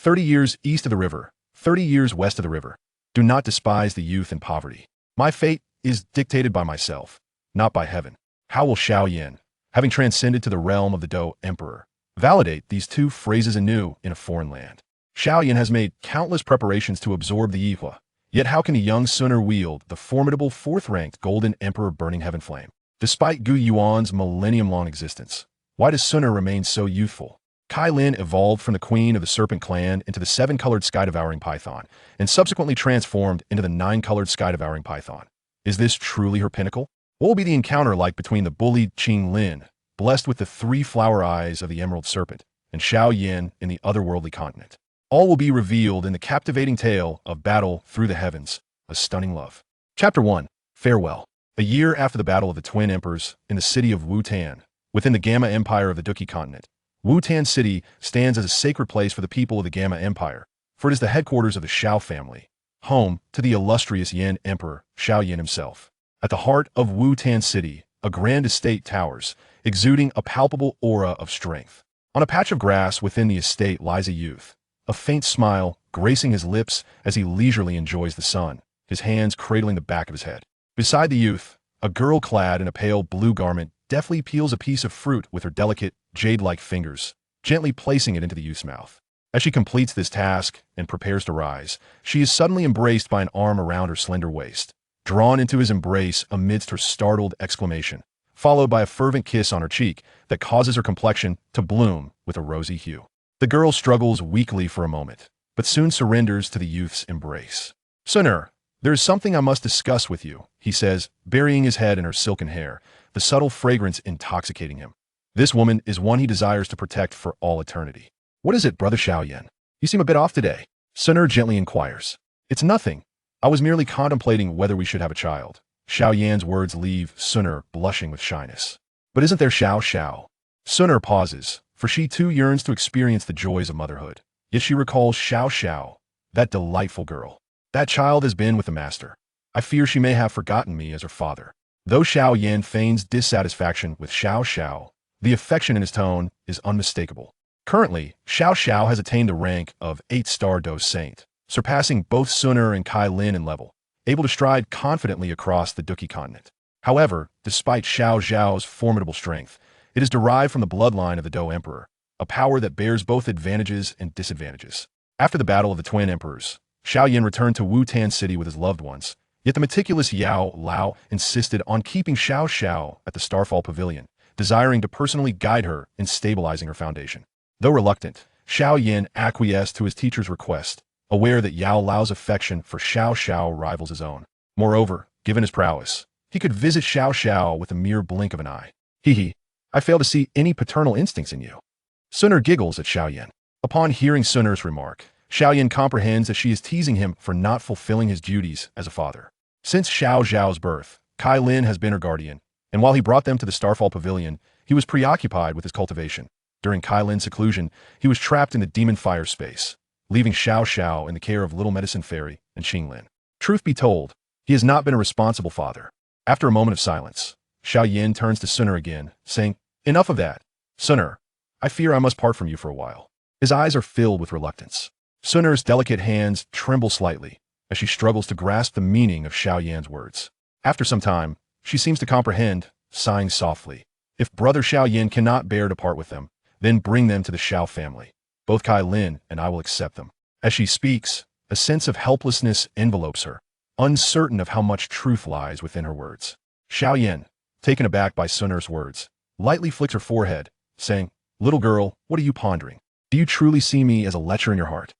30 years east of the river, 30 years west of the river. Do not despise the youth and poverty. My fate is dictated by myself, not by heaven. How will Xiao Yan, having transcended to the realm of the Dou Emperor, validate these two phrases anew in a foreign land? Xiao Yan has made countless preparations to absorb the Yuan. Yet how can a young Xun'er wield the formidable fourth-ranked Golden Emperor burning heaven flame? Despite Gu Yuan's millennium-long existence, why does Xun'er remain so youthful? Cai Lin evolved from the queen of the Serpent clan into the Seven-Colored Devouring Python, and subsequently transformed into the Nine-Colored Devouring Python. Is this truly her pinnacle? What will be the encounter like between the bullied Qing Lin, blessed with the three flower eyes of the Emerald Serpent, and Xiao Yan in the otherworldly continent? All will be revealed in the captivating tale of Battle Through the Heavens, A Stunning Love. Chapter 1. Farewell. A year after the Battle of the Twin Emperors in the city of Wutan, within the Gamma Empire of the Duki continent, Wutan City stands as a sacred place for the people of the Gamma Empire, for it is the headquarters of the Xiao family, home to the illustrious Yan Emperor, Xiao Yan himself. At the heart of Wutan City, a grand estate towers, exuding a palpable aura of strength. On a patch of grass within the estate lies a youth, a faint smile gracing his lips as he leisurely enjoys the sun, his hands cradling the back of his head. Beside the youth, a girl clad in a pale blue garment deftly peels a piece of fruit with her delicate, jade-like fingers, gently placing it into the youth's mouth. As she completes this task and prepares to rise, she is suddenly embraced by an arm around her slender waist, drawn into his embrace amidst her startled exclamation, followed by a fervent kiss on her cheek that causes her complexion to bloom with a rosy hue. The girl struggles weakly for a moment, but soon surrenders to the youth's embrace. "Xun'er, there is something I must discuss with you," he says, burying his head in her silken hair, the subtle fragrance intoxicating him. This woman is one he desires to protect for all eternity. "What is it, brother Xiao Yan? You seem a bit off today," Xun'er gently inquires. "It's nothing. I was merely contemplating whether we should have a child." Xiao Yan's words leave Xun'er blushing with shyness. "But isn't there Xiao?" Xun'er pauses, for she too yearns to experience the joys of motherhood. Yet she recalls Xiao, that delightful girl. "That child has been with the master. I fear she may have forgotten me as her father." Though Xiao Yan feigns dissatisfaction with Xiao, the affection in his tone is unmistakable. Currently, Xiao has attained the rank of 8-star Dou Saint, surpassing both Xun'er and Cai Lin in level, able to stride confidently across the Duki continent. However, despite Xiao's formidable strength, it is derived from the bloodline of the Dou Emperor, a power that bears both advantages and disadvantages. After the Battle of the Twin Emperors, Xiao Yan returned to Wutan City with his loved ones, yet the meticulous Yao Lao insisted on keeping Xiao at the Starfall Pavilion, desiring to personally guide her in stabilizing her foundation. Though reluctant, Xiao Yan acquiesced to his teacher's request, aware that Yao Lao's affection for Xiao rivals his own. Moreover, given his prowess, he could visit Xiao with a mere blink of an eye. "Hee, I fail to see any paternal instincts in you." Xun'er giggles at Xiao Yan. Upon hearing Xun'er's remark, Xiao Yan comprehends that she is teasing him for not fulfilling his duties as a father. Since Xiao's birth, Cai Lin has been her guardian, and while he brought them to the Starfall Pavilion, he was preoccupied with his cultivation. During Cai Lin's seclusion, he was trapped in the demon fire space, leaving Xiao in the care of Little Medicine Fairy and Qing Lin. Truth be told, he has not been a responsible father. After a moment of silence, Xiao Yan turns to Xun'er again, saying, "Enough of that. Xun'er, I fear I must part from you for a while." His eyes are filled with reluctance. Xun'er's delicate hands tremble slightly as she struggles to grasp the meaning of Xiao Yan's words. After some time, she seems to comprehend, sighing softly. "If brother Xiao Yan cannot bear to part with them, then bring them to the Xiao family. Both Cai Lin and I will accept them." As she speaks, a sense of helplessness envelopes her, uncertain of how much truth lies within her words. Xiao Yan, taken aback by Xun'er's words, lightly flicks her forehead, saying, "Little girl, what are you pondering? Do you truly see me as a lecher in your heart?"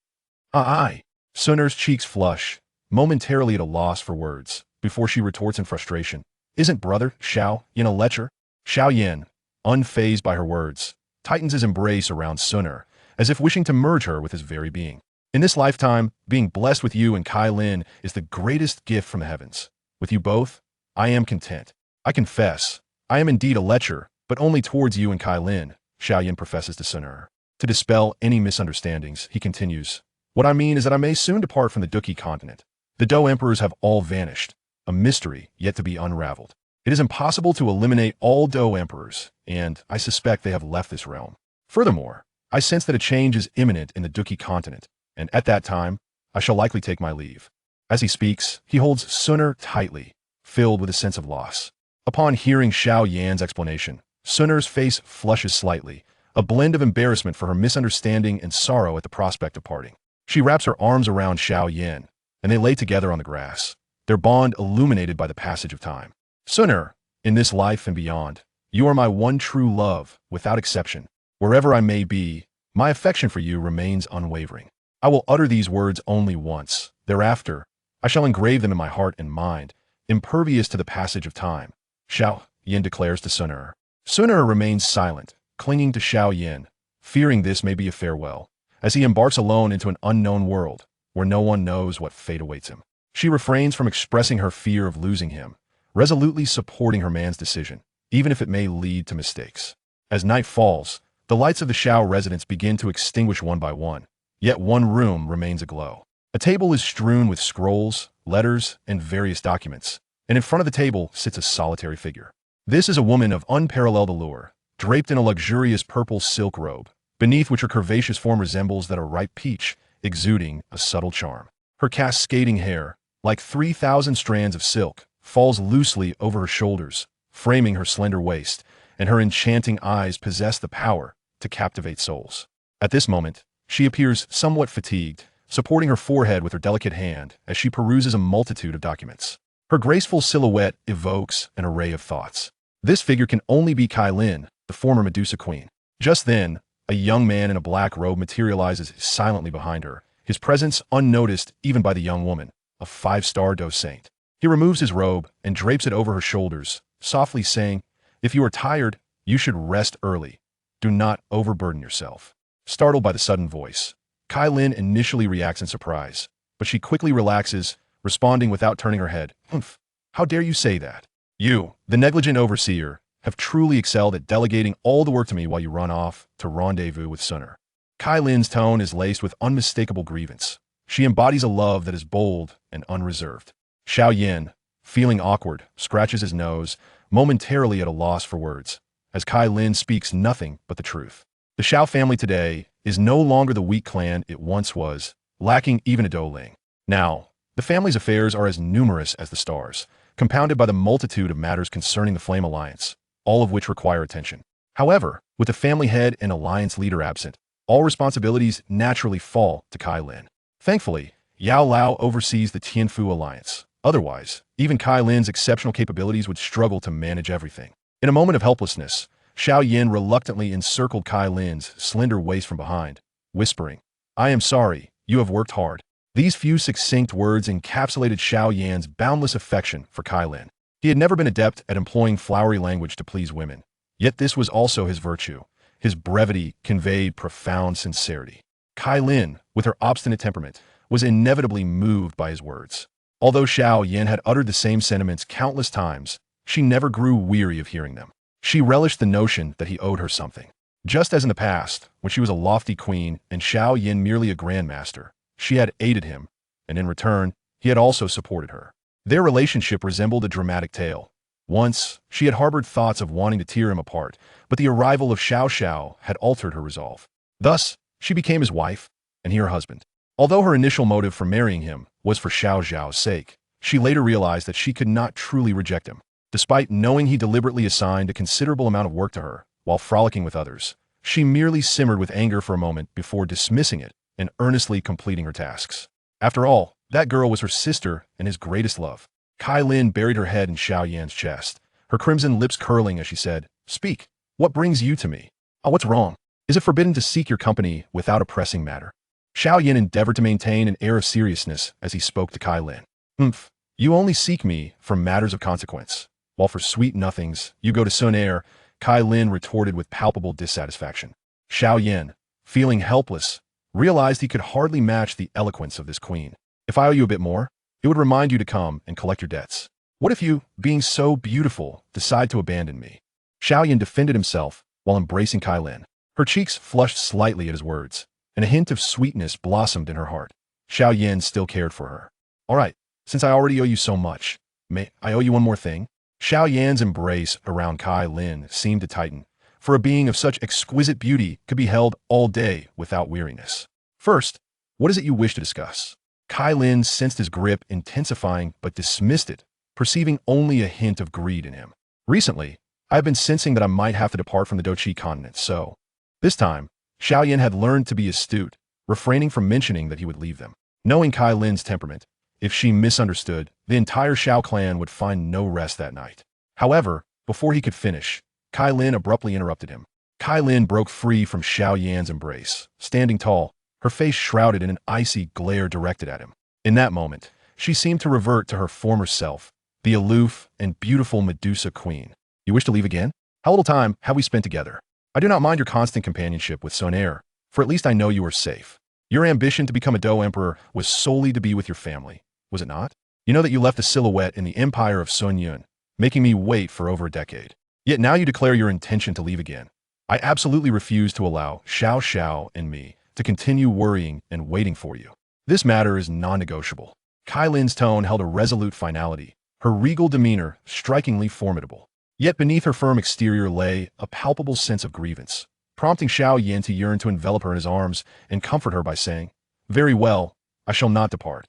Aye. Xun'er's cheeks flush, momentarily at a loss for words, before she retorts in frustration. "Isn't brother Xiao Yan a lecher?" Xiao Yan, unfazed by her words, tightens his embrace around Xun'er, as if wishing to merge her with his very being. "In this lifetime, being blessed with you and Cai Lin is the greatest gift from the heavens. With you both, I am content. I confess, I am indeed a lecher, but only towards you and Cai Lin," Xiao Yan professes to Xun'er. To dispel any misunderstandings, he continues, "What I mean is that I may soon depart from the Duki continent. The Dou Emperors have all vanished, a mystery yet to be unraveled. It is impossible to eliminate all Dou Emperors, and I suspect they have left this realm. Furthermore, I sense that a change is imminent in the Duki continent. and at that time, I shall likely take my leave. As he speaks, he holds Xun'er tightly, filled with a sense of loss. Upon hearing Xiao Yan's explanation, Xun'er's face flushes slightly, a blend of embarrassment for her misunderstanding and sorrow at the prospect of parting. She wraps her arms around Xiao Yan, and they lay together on the grass, their bond illuminated by the passage of time. Xun'er, in this life and beyond, you are my one true love, without exception. Wherever I may be, my affection for you remains unwavering. I will utter these words only once. Thereafter, I shall engrave them in my heart and mind, impervious to the passage of time. Xiao Yan declares to Xun'er. Xun'er remains silent, clinging to Xiao Yan, fearing this may be a farewell, as he embarks alone into an unknown world, where no one knows what fate awaits him. She refrains from expressing her fear of losing him, resolutely supporting her man's decision, even if it may lead to mistakes. As night falls, the lights of the Xiao residence begin to extinguish one by one, yet one room remains aglow. A table is strewn with scrolls, letters, and various documents, and in front of the table sits a solitary figure. This is a woman of unparalleled allure, draped in a luxurious purple silk robe, beneath which her curvaceous form resembles that of ripe peach, exuding a subtle charm. Her cascading hair, like 3,000 strands of silk, falls loosely over her shoulders, framing her slender waist, and her enchanting eyes possess the power to captivate souls. At this moment, she appears somewhat fatigued, supporting her forehead with her delicate hand as she peruses a multitude of documents. Her graceful silhouette evokes an array of thoughts. This figure can only be Cai Lin, the former Medusa queen. Just then, a young man in a black robe materializes silently behind her, his presence unnoticed even by the young woman, a 5-star Do saint. He removes his robe and drapes it over her shoulders, softly saying, "If you are tired, you should rest early. Do not overburden yourself." Startled by the sudden voice, Cai Lin initially reacts in surprise, but she quickly relaxes, responding without turning her head, "Humph, how dare you say that? You, the negligent overseer, have truly excelled at delegating all the work to me while you run off to rendezvous with Xun'er." Cai Lin's tone is laced with unmistakable grievance. She embodies a love that is bold and unreserved. Xiao Yan, feeling awkward, scratches his nose, momentarily at a loss for words, as Cai Lin speaks nothing but the truth. The Xiao family today is no longer the weak clan it once was, lacking even a Do Ling. Now, the family's affairs are as numerous as the stars, compounded by the multitude of matters concerning the Flame Alliance, all of which require attention. However, with the family head and alliance leader absent, all responsibilities naturally fall to Cai Lin. Thankfully, Yao Lao oversees the Tianfu Alliance. Otherwise, even Cai Lin's exceptional capabilities would struggle to manage everything. In a moment of helplessness, Xiao Yan reluctantly encircled Cai Lin's slender waist from behind, whispering, "I am sorry, you have worked hard." These few succinct words encapsulated Xiao Yan's boundless affection for Cai Lin. He had never been adept at employing flowery language to please women, yet this was also his virtue. His brevity conveyed profound sincerity. Cai Lin, with her obstinate temperament, was inevitably moved by his words. Although Xiao Yan had uttered the same sentiments countless times, she never grew weary of hearing them. She relished the notion that he owed her something. Just as in the past, when she was a lofty queen and Xiao Yan merely a grandmaster, she had aided him, and in return, he had also supported her. Their relationship resembled a dramatic tale. Once, she had harbored thoughts of wanting to tear him apart, but the arrival of Xiao Xiao had altered her resolve. Thus, she became his wife, and he her husband. Although her initial motive for marrying him was for Xiao Xiao's sake, she later realized that she could not truly reject him. Despite knowing he deliberately assigned a considerable amount of work to her while frolicking with others, she merely simmered with anger for a moment before dismissing it and earnestly completing her tasks. After all, that girl was her sister and his greatest love. Cai Lin buried her head in Xiao Yan's chest, her crimson lips curling as she said, "Speak. What brings you to me? Oh, what's wrong? Is it forbidden to seek your company without a pressing matter?" Xiao Yan endeavored to maintain an air of seriousness as he spoke to Cai Lin. "Humph. You only seek me for matters of consequence, while for sweet nothings, you go to Xun'er," Cai Lin retorted with palpable dissatisfaction. Xiao Yan, feeling helpless, realized he could hardly match the eloquence of this queen. "If I owe you a bit more, it would remind you to come and collect your debts. What if you, being so beautiful, decide to abandon me?" Xiao Yan defended himself while embracing Cai Lin. Her cheeks flushed slightly at his words, and a hint of sweetness blossomed in her heart. Xiao Yan still cared for her. "All right, since I already owe you so much, may I owe you one more thing?" Xiao Yan's embrace around Cai Lin seemed to tighten, for a being of such exquisite beauty could be held all day without weariness. "First, What is it you wish to discuss? Cai Lin sensed his grip intensifying but dismissed it, perceiving only a hint of greed in him. Recently, I have been sensing that I might have to depart from the Doqi continent, so... This time, Xiao Yan had learned to be astute, refraining from mentioning that he would leave them. Knowing Cai Lin's temperament, if she misunderstood, the entire Xiao clan would find no rest that night. However, before he could finish, Cai Lin abruptly interrupted him. Cai Lin broke free from Xiao Yan's embrace, standing tall, her face shrouded in an icy glare directed at him. In that moment, she seemed to revert to her former self, the aloof and beautiful Medusa queen. You wish to leave again? How little time have we spent together? I do not mind your constant companionship with Xun'er, for at least I know you are safe. Your ambition to become a Dou emperor was solely to be with your family, was it not? You know that you left a silhouette in the empire of Sun Yun, making me wait for over a decade. Yet now you declare your intention to leave again. I absolutely refuse to allow Xiao and me to continue worrying and waiting for you. This matter is non-negotiable. Cai Lin's tone held a resolute finality, her regal demeanor strikingly formidable. Yet beneath her firm exterior lay a palpable sense of grievance, prompting Xiao Yan to yearn to envelop her in his arms and comfort her by saying, "Very well, I shall not depart.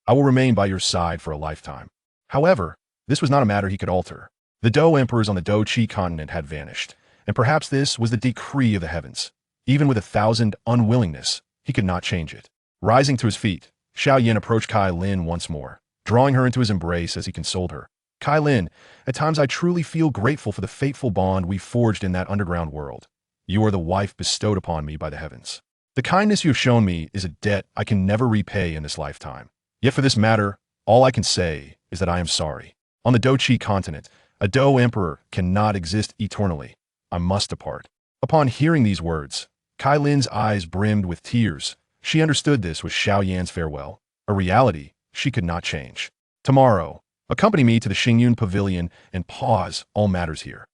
I will remain by your side for a lifetime." However, this was not a matter he could alter. The Dou emperors on the Doqi continent had vanished, and perhaps this was the decree of the heavens. Even with 1,000 unwillingness, he could not change it. Rising to his feet, Xiao Yan approached Cai Lin once more, drawing her into his embrace as he consoled her. "Cai Lin, at times I truly feel grateful for the fateful bond we forged in that underground world. You are the wife bestowed upon me by the heavens. The kindness you have shown me is a debt I can never repay in this lifetime. Yet for this matter, all I can say is that I am sorry. On the Doqi continent, a Dou emperor cannot exist eternally. I must depart." Upon hearing these words, Cai Lin's eyes brimmed with tears. She understood this was Xiao Yan's farewell, a reality she could not change. "Tomorrow, accompany me to the Xingyun pavilion and pause all matters here."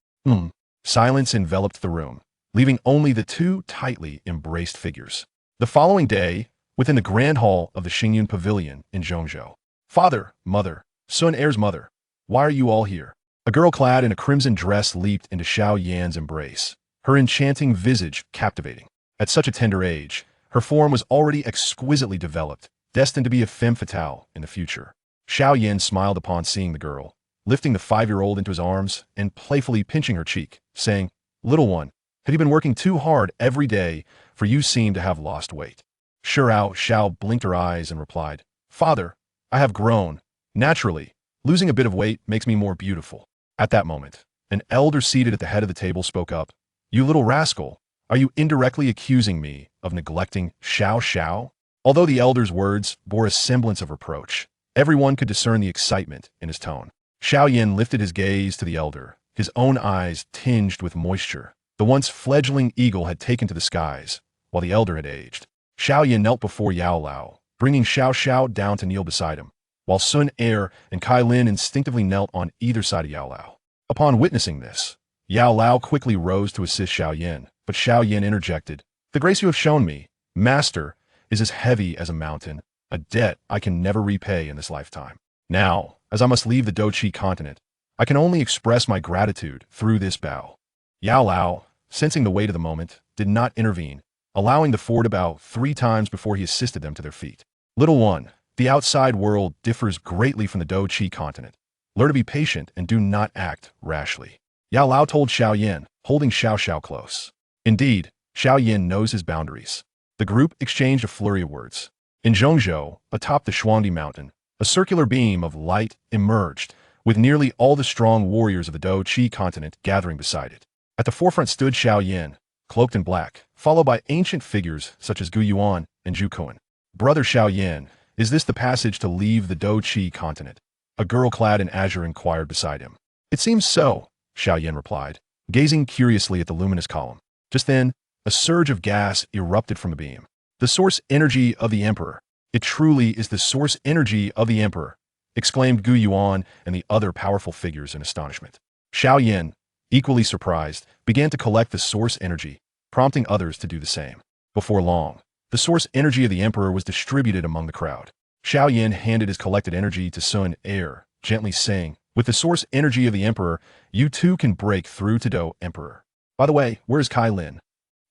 Silence enveloped the room, leaving only the two tightly embraced figures. The following day, within the grand hall of the Xingyun pavilion in Zhongzhou. "Father, mother, Xun'er's mother, why are you all here?" A girl clad in a crimson dress leaped into Xiao Yan's embrace, her enchanting visage captivating. At such a tender age, her form was already exquisitely developed, destined to be a femme fatale in the future. Xiao Yan smiled upon seeing the girl, lifting the 5-year-old into his arms and playfully pinching her cheek, saying, "Little one, have you been working too hard every day, for you seem to have lost weight?" Xiao blinked her eyes and replied, "Father, I have grown. Naturally, losing a bit of weight makes me more beautiful." At that moment, an elder seated at the head of the table spoke up. "You little rascal, are you indirectly accusing me of neglecting Xiao?" Although the elder's words bore a semblance of reproach, everyone could discern the excitement in his tone. Xiao Yan lifted his gaze to the elder, his own eyes tinged with moisture. The once fledgling eagle had taken to the skies, while the elder had aged. Xiao Yan knelt before Yao Lao, bringing Xiao down to kneel beside him, while Xun'er and Cai Lin instinctively knelt on either side of Yao Lao. Upon witnessing this, Yao Lao quickly rose to assist Xiao Yan, but Xiao Yan interjected, "The grace you have shown me, master, is as heavy as a mountain, a debt I can never repay in this lifetime. Now, as I must leave the Doqi continent, I can only express my gratitude through this bow." Yao Lao, sensing the weight of the moment, did not intervene, allowing the four to bow 3 times before he assisted them to their feet. "Little one, the outside world differs greatly from the Doqi continent. Learn to be patient and do not act rashly." Yao Lao told Xiao Yan, holding Xiao close. Indeed, Xiao Yan knows his boundaries. The group exchanged a flurry of words. In Zhongzhou, atop the Shuangdi mountain, a circular beam of light emerged, with nearly all the strong warriors of the Doqi continent gathering beside it. At the forefront stood Xiao Yan, cloaked in black, followed by ancient figures such as Yuan and Zhu. "Brother Xiao Yan, is this the passage to leave the Doqi continent?" A girl clad in azure inquired beside him. "It seems so," Xiao Yan replied, gazing curiously at the luminous column. Just then, a surge of gas erupted from the beam. "The source energy of the Emperor. It truly is the source energy of the Emperor," exclaimed Yuan and the other powerful figures in astonishment. Xiao Yan, equally surprised, began to collect the source energy, prompting others to do the same. Before long, the source energy of the Emperor was distributed among the crowd. Xiao Yan handed his collected energy to Xun'er, gently saying, "With the source energy of the Emperor, you too can break through to Dou Emperor. By the way, where is Cai Lin?"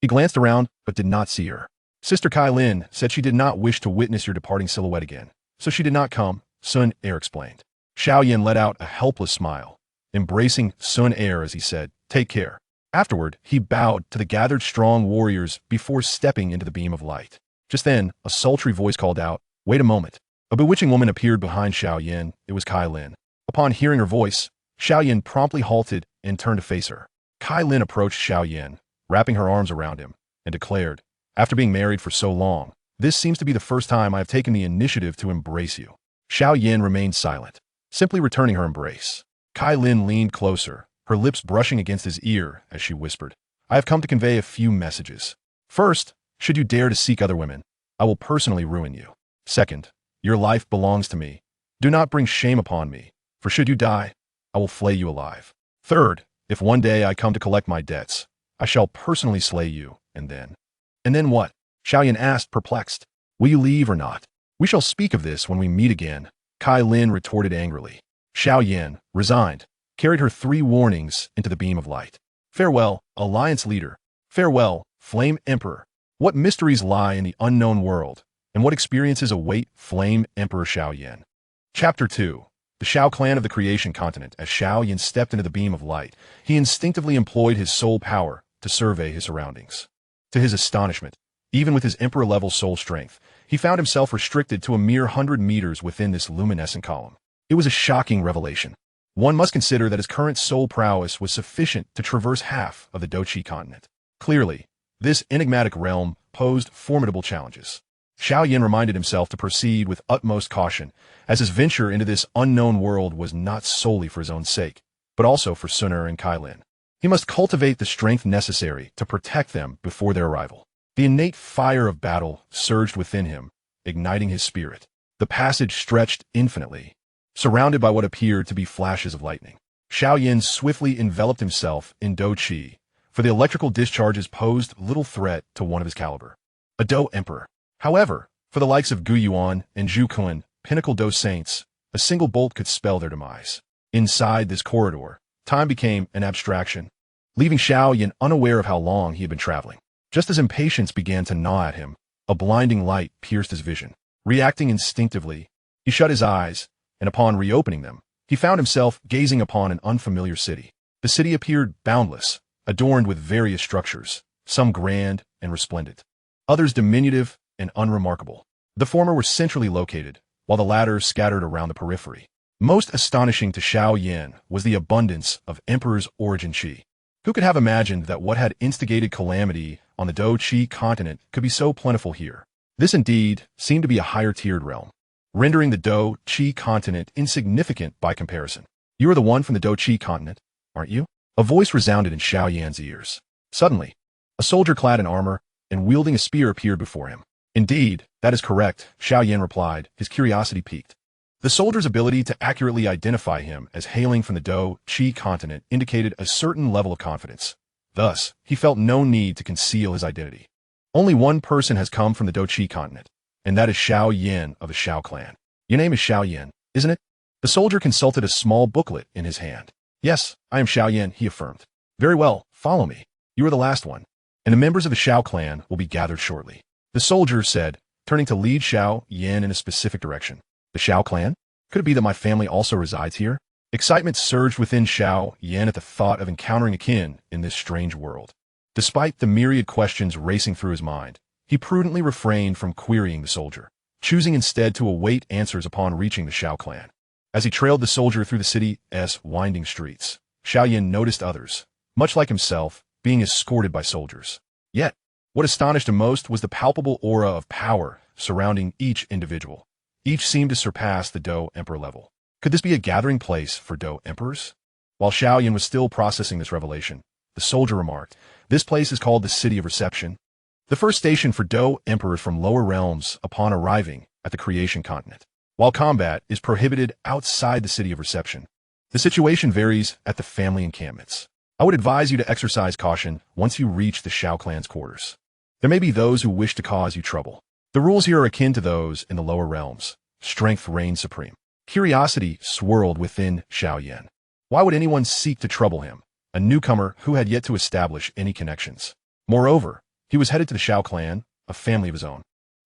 He glanced around, but did not see her. Sister Cai Lin said she did not wish to witness your departing silhouette again, so she did not come, Xun'er explained. Xiao Yan let out a helpless smile, embracing Xun'er as he said, "Take care." Afterward, he bowed to the gathered strong warriors before stepping into the beam of light. Just then, a sultry voice called out, "Wait a moment." A bewitching woman appeared behind Xiao Yan. It was Cai Lin. Upon hearing her voice, Xiao Yan promptly halted and turned to face her. Cai Lin approached Xiao Yan, wrapping her arms around him, and declared, "After being married for so long, this seems to be the first time I have taken the initiative to embrace you." Xiao Yan remained silent, simply returning her embrace. Cai Lin leaned closer, her lips brushing against his ear as she whispered, "I have come to convey a few messages. First, should you dare to seek other women, I will personally ruin you. Second, your life belongs to me. Do not bring shame upon me, for should you die, I will flay you alive. Third, if one day I come to collect my debts, I shall personally slay you, and then..." "And then what?" Xiao Yan asked, perplexed. "Will you leave or not?" "We shall speak of this when we meet again," Cai Lin retorted angrily. Xiao Yan, resigned, carried her 3 warnings into the beam of light. "Farewell, Alliance Leader. Farewell, Flame Emperor. What mysteries lie in the unknown world, and what experiences await Flame Emperor Xiao Yan?" Chapter 2. The Xiao clan of the Creation Continent. As Xiao Yan stepped into the beam of light, he instinctively employed his soul power to survey his surroundings. To his astonishment, even with his Emperor-level soul strength, he found himself restricted to a mere 100 meters within this luminescent column. It was a shocking revelation. One must consider that his current soul prowess was sufficient to traverse half of the Doqi continent. Clearly, this enigmatic realm posed formidable challenges. Xiao Yan reminded himself to proceed with utmost caution, as his venture into this unknown world was not solely for his own sake, but also for Xun'er and Cai Lin. He must cultivate the strength necessary to protect them before their arrival. The innate fire of battle surged within him, igniting his spirit. The passage stretched infinitely, surrounded by what appeared to be flashes of lightning. Xiao Yan swiftly enveloped himself in Doqi, for the electrical discharges posed little threat to one of his caliber. A Do Emperor. However, for the likes of Yuan and Zhu, pinnacle Do saints, a single bolt could spell their demise. Inside this corridor, time became an abstraction, leaving Xiao Yan unaware of how long he had been traveling. Just as impatience began to gnaw at him, a blinding light pierced his vision. Reacting instinctively, he shut his eyes, and upon reopening them, he found himself gazing upon an unfamiliar city. The city appeared boundless, adorned with various structures, some grand and resplendent, others diminutive and unremarkable. The former were centrally located, while the latter scattered around the periphery. Most astonishing to Xiao Yan was the abundance of Emperor's origin qi. Who could have imagined that what had instigated calamity on the Doqi continent could be so plentiful here? This indeed seemed to be a higher-tiered realm, rendering the Doqi continent insignificant by comparison. "You are the one from the Doqi continent, aren't you?" A voice resounded in Xiao Yan's ears. Suddenly, a soldier clad in armor and wielding a spear appeared before him. "Indeed, that is correct," Xiao Yan replied, his curiosity piqued. The soldier's ability to accurately identify him as hailing from the Doqi continent indicated a certain level of confidence. Thus, he felt no need to conceal his identity. "Only one person has come from the Doqi continent, and that is Xiao Yan of the Xiao clan. Your name is Xiao Yan, isn't it?" The soldier consulted a small booklet in his hand. "Yes, I am Xiao Yan," he affirmed. "Very well, follow me. You are the last one, and the members of the Xiao clan will be gathered shortly." The soldier said, turning to lead Xiao Yan in a specific direction. "The Xiao clan? Could it be that my family also resides here?" Excitement surged within Xiao Yan at the thought of encountering a kin in this strange world. Despite the myriad questions racing through his mind, he prudently refrained from querying the soldier, choosing instead to await answers upon reaching the Xiao clan. As he trailed the soldier through the city's winding streets, Xiao Yan noticed others, much like himself, being escorted by soldiers. Yet, what astonished him most was the palpable aura of power surrounding each individual. Each seemed to surpass the Do Emperor level. Could this be a gathering place for Do Emperors? While Xiao Yan was still processing this revelation, the soldier remarked, "This place is called the City of Reception, the first station for Do Emperors from lower realms upon arriving at the Creation Continent. While combat is prohibited outside the City of Reception, the situation varies at the family encampments. I would advise you to exercise caution once you reach the Xiao clan's quarters. There may be those who wish to cause you trouble. The rules here are akin to those in the lower realms. Strength reigns supreme." Curiosity swirled within Xiao Yan. Why would anyone seek to trouble him, a newcomer who had yet to establish any connections? Moreover, he was headed to the Xiao clan, a family of his own.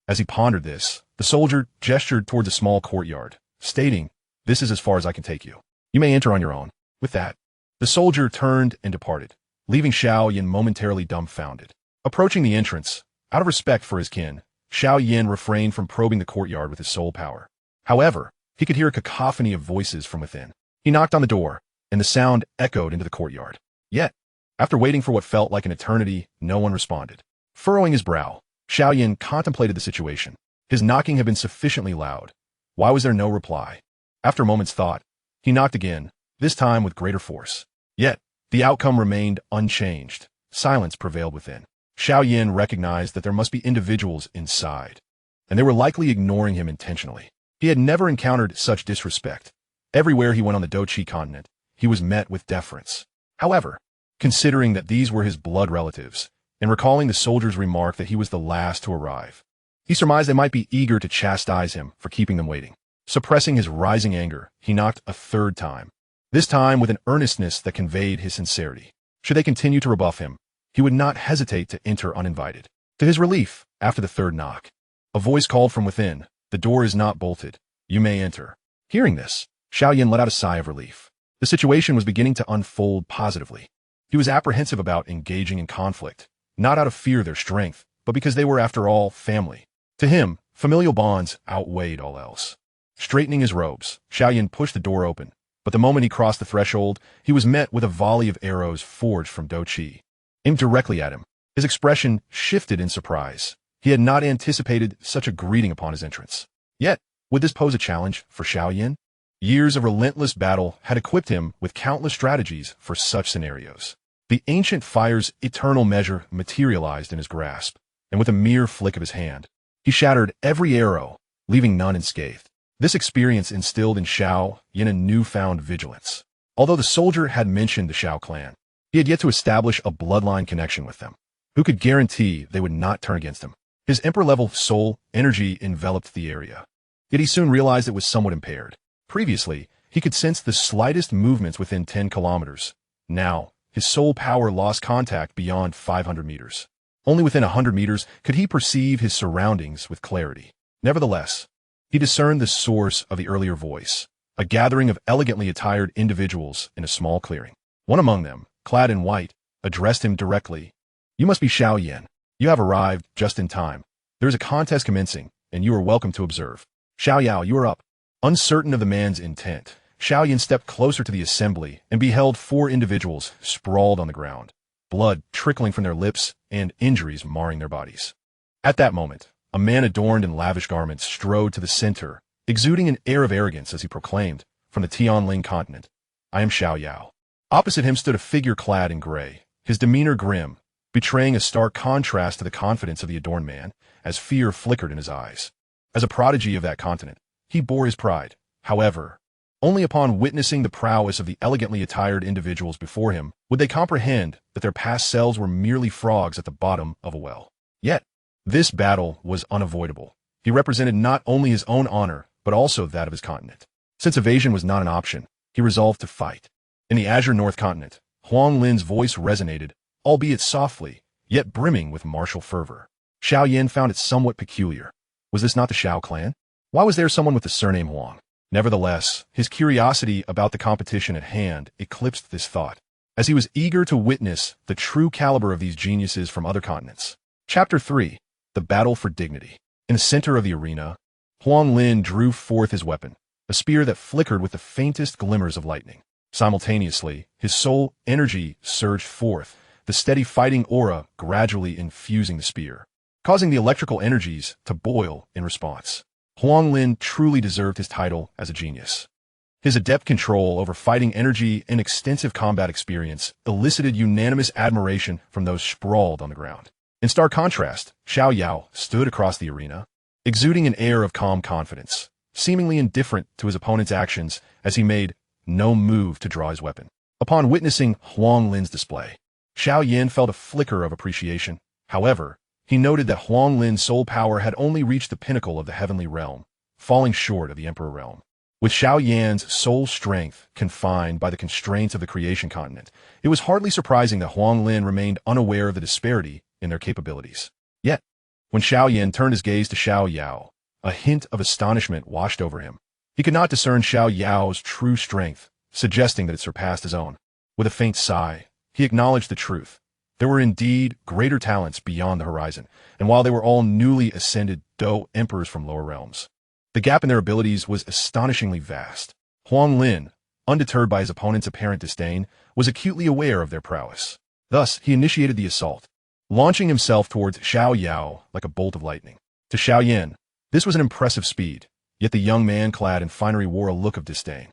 As he pondered this, the soldier gestured towards a small courtyard, stating, "This is as far as I can take you. You may enter on your own." With that, the soldier turned and departed, leaving Xiao Yan momentarily dumbfounded. Approaching the entrance, out of respect for his kin, Xiao Yan refrained from probing the courtyard with his soul power. However, he could hear a cacophony of voices from within. He knocked on the door, and the sound echoed into the courtyard. Yet, after waiting for what felt like an eternity, no one responded. Furrowing his brow, Xiao Yan contemplated the situation. His knocking had been sufficiently loud. Why was there no reply? After a moment's thought, he knocked again, this time with greater force. Yet, the outcome remained unchanged. Silence prevailed within. Xiao Yan recognized that there must be individuals inside, and they were likely ignoring him intentionally. He had never encountered such disrespect. Everywhere he went on the Doqi continent, he was met with deference. However, considering that these were his blood relatives, and recalling the soldier's remark that he was the last to arrive, he surmised they might be eager to chastise him for keeping them waiting. Suppressing his rising anger, he knocked a third time, this time with an earnestness that conveyed his sincerity. Should they continue to rebuff him, he would not hesitate to enter uninvited. To his relief, after the third knock, a voice called from within, "The door is not bolted. You may enter." Hearing this, Xiao Yan let out a sigh of relief. The situation was beginning to unfold positively. He was apprehensive about engaging in conflict, not out of fear of their strength, but because they were, after all, family. To him, familial bonds outweighed all else. Straightening his robes, Xiao Yan pushed the door open, but the moment he crossed the threshold, he was met with a volley of arrows forged from Doqi, aimed directly at him. His expression shifted in surprise. He had not anticipated such a greeting upon his entrance. Yet, would this pose a challenge for Xiao Yan? Years of relentless battle had equipped him with countless strategies for such scenarios. The ancient fire's eternal measure materialized in his grasp, and with a mere flick of his hand, he shattered every arrow, leaving none unscathed. This experience instilled in Xiao Yan a newfound vigilance. Although the soldier had mentioned the Xiao clan, he had yet to establish a bloodline connection with them. Who could guarantee they would not turn against him? His emperor-level soul energy enveloped the area. Yet he soon realized it was somewhat impaired. Previously, he could sense the slightest movements within 10 kilometers. Now, his soul power lost contact beyond 500 meters. Only within 100 meters could he perceive his surroundings with clarity. Nevertheless, he discerned the source of the earlier voice, a gathering of elegantly attired individuals in a small clearing. One among them, clad in white, addressed him directly. "You must be Xiao Yan. You have arrived just in time. There is a contest commencing, and you are welcome to observe. Xiao Yao, you are up." Uncertain of the man's intent, Xiao Yan stepped closer to the assembly and beheld 4 individuals sprawled on the ground, blood trickling from their lips and injuries marring their bodies. At that moment, a man adorned in lavish garments strode to the center, exuding an air of arrogance as he proclaimed, from the Qing continent, "I am Xiao Yao." Opposite him stood a figure clad in gray, his demeanor grim, betraying a stark contrast to the confidence of the adorned man, as fear flickered in his eyes. As a prodigy of that continent, he bore his pride. However, only upon witnessing the prowess of the elegantly attired individuals before him would they comprehend that their past selves were merely frogs at the bottom of a well. Yet, this battle was unavoidable. He represented not only his own honor, but also that of his continent. Since evasion was not an option, he resolved to fight. In the Azure North continent, Qing Lin's voice resonated, albeit softly, yet brimming with martial fervor. Xiao Yan found it somewhat peculiar. Was this not the Xiao clan? Why was there someone with the surname Huang? Nevertheless, his curiosity about the competition at hand eclipsed this thought, as he was eager to witness the true caliber of these geniuses from other continents. Chapter 3. The Battle for Dignity. In the center of the arena, Qing Lin drew forth his weapon, a spear that flickered with the faintest glimmers of lightning. Simultaneously, his soul energy surged forth, the steady fighting aura gradually infusing the spear, causing the electrical energies to boil in response. Qing Lin truly deserved his title as a genius. His adept control over fighting energy and extensive combat experience elicited unanimous admiration from those sprawled on the ground. In stark contrast, Xiao Yao stood across the arena, exuding an air of calm confidence, seemingly indifferent to his opponent's actions as he made no move to draw his weapon. Upon witnessing Qing Lin's display, Xiao Yan felt a flicker of appreciation. However, he noted that Qing Lin's soul power had only reached the pinnacle of the heavenly realm, falling short of the emperor realm. With Xiao Yan's soul strength confined by the constraints of the creation continent, it was hardly surprising that Qing Lin remained unaware of the disparity in their capabilities. Yet, When Xiao Yan turned his gaze to Xiao Yao, a hint of astonishment washed over him. He could not discern Xiao Yao's true strength, suggesting that it surpassed his own. With a faint sigh, he acknowledged the truth. There were indeed greater talents beyond the horizon, and while they were all newly ascended Dou emperors from lower realms, the gap in their abilities was astonishingly vast. Qing Lin, undeterred by his opponent's apparent disdain, was acutely aware of their prowess. Thus, he initiated the assault, launching himself towards Xiao Yao like a bolt of lightning. To Xiao Yan, this was an impressive speed, yet the young man clad in finery wore a look of disdain.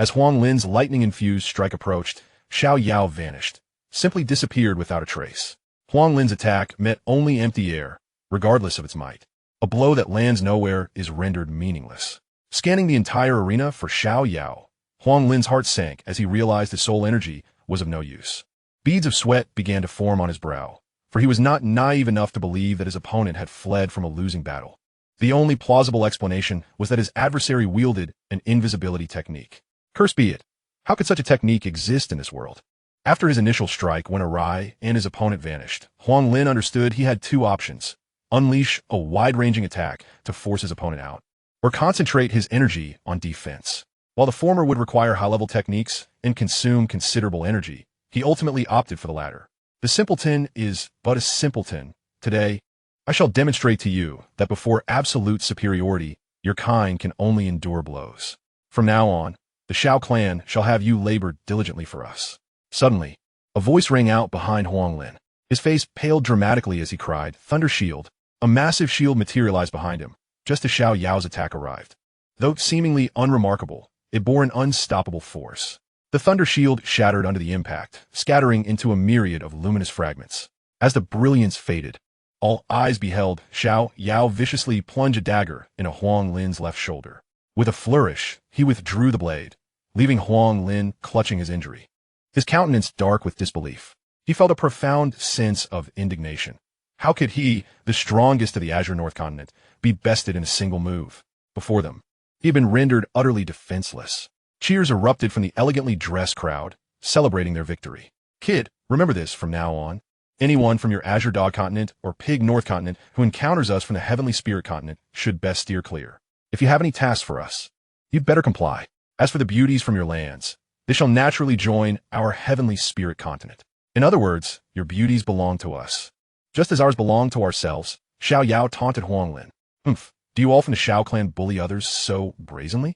As Qing Lin's lightning-infused strike approached, Xiao Yao vanished, simply disappeared without a trace. Qing Lin's attack met only empty air, regardless of its might. A blow that lands nowhere is rendered meaningless. Scanning the entire arena for Xiao Yao, Qing Lin's heart sank as he realized his soul energy was of no use. Beads of sweat began to form on his brow, for he was not naive enough to believe that his opponent had fled from a losing battle. The only plausible explanation was that his adversary wielded an invisibility technique. Cursed be it! How could such a technique exist in this world? After his initial strike went awry and his opponent vanished, Qing Lin understood he had two options: unleash a wide-ranging attack to force his opponent out, or concentrate his energy on defense. While the former would require high-level techniques and consume considerable energy, he ultimately opted for the latter. The simpleton is but a simpleton. Today, I shall demonstrate to you that before absolute superiority, your kind can only endure blows. From now on, the Xiao clan shall have you labor diligently for us. Suddenly, a voice rang out behind Qing Lin. His face paled dramatically as he cried, "Thunder Shield!" A massive shield materialized behind him, just as Xiao Yao's attack arrived. Though seemingly unremarkable, it bore an unstoppable force. The thunder shield shattered under the impact, scattering into a myriad of luminous fragments. As the brilliance faded, all eyes beheld Xiao Yao viciously plunge a dagger in Qing Lin's left shoulder. With a flourish, he withdrew the blade, leaving Qing Lin clutching his injury, his countenance dark with disbelief. He felt a profound sense of indignation. How could he, the strongest of the Azure North Continent, be bested in a single move? Before them, he had been rendered utterly defenseless. Cheers erupted from the elegantly dressed crowd, celebrating their victory. Kid, remember this from now on. Anyone from your Azure Dog Continent or Pig North Continent who encounters us from the Heavenly Spirit Continent should best steer clear. If you have any tasks for us, you'd better comply. As for the beauties from your lands, they shall naturally join our Heavenly Spirit Continent. In other words, your beauties belong to us, just as ours belong to ourselves. Xiao Yao taunted Qing Lin. Do you all from the Xiao clan bully others so brazenly?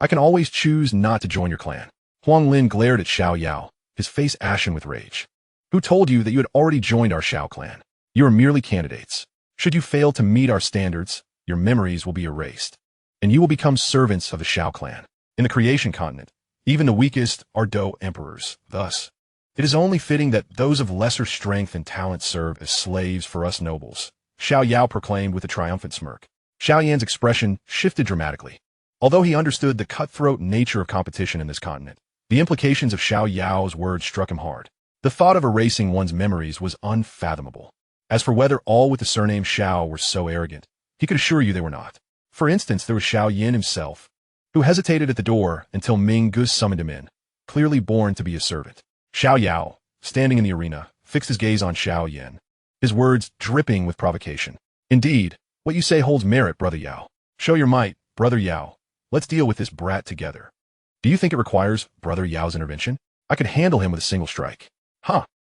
I can always choose not to join your clan. Qing Lin glared at Xiao Yao, his face ashen with rage. Who told you that you had already joined our Xiao clan? You are merely candidates. Should you fail to meet our standards, your memories will be erased, and you will become servants of the Xiao clan. In the Creation Continent, even the weakest are Dou emperors. Thus, it is only fitting that those of lesser strength and talent serve as slaves for us nobles, Xiao Yao proclaimed with a triumphant smirk. Xiao Yan's expression shifted dramatically. Although he understood the cutthroat nature of competition in this continent, the implications of Xiao Yao's words struck him hard. The thought of erasing one's memories was unfathomable. As for whether all with the surname Xiao were so arrogant, he could assure you they were not. For instance, there was Xiao Yan himself, who hesitated at the door until Ming Gus summoned him in, clearly born to be a servant. Xiao Yao, standing in the arena, fixed his gaze on Xiao Yan, his words dripping with provocation. Indeed, what you say holds merit, Brother Yao. Show your might, Brother Yao. Let's deal with this brat together. Do you think it requires Brother Yao's intervention? I could handle him with a single strike.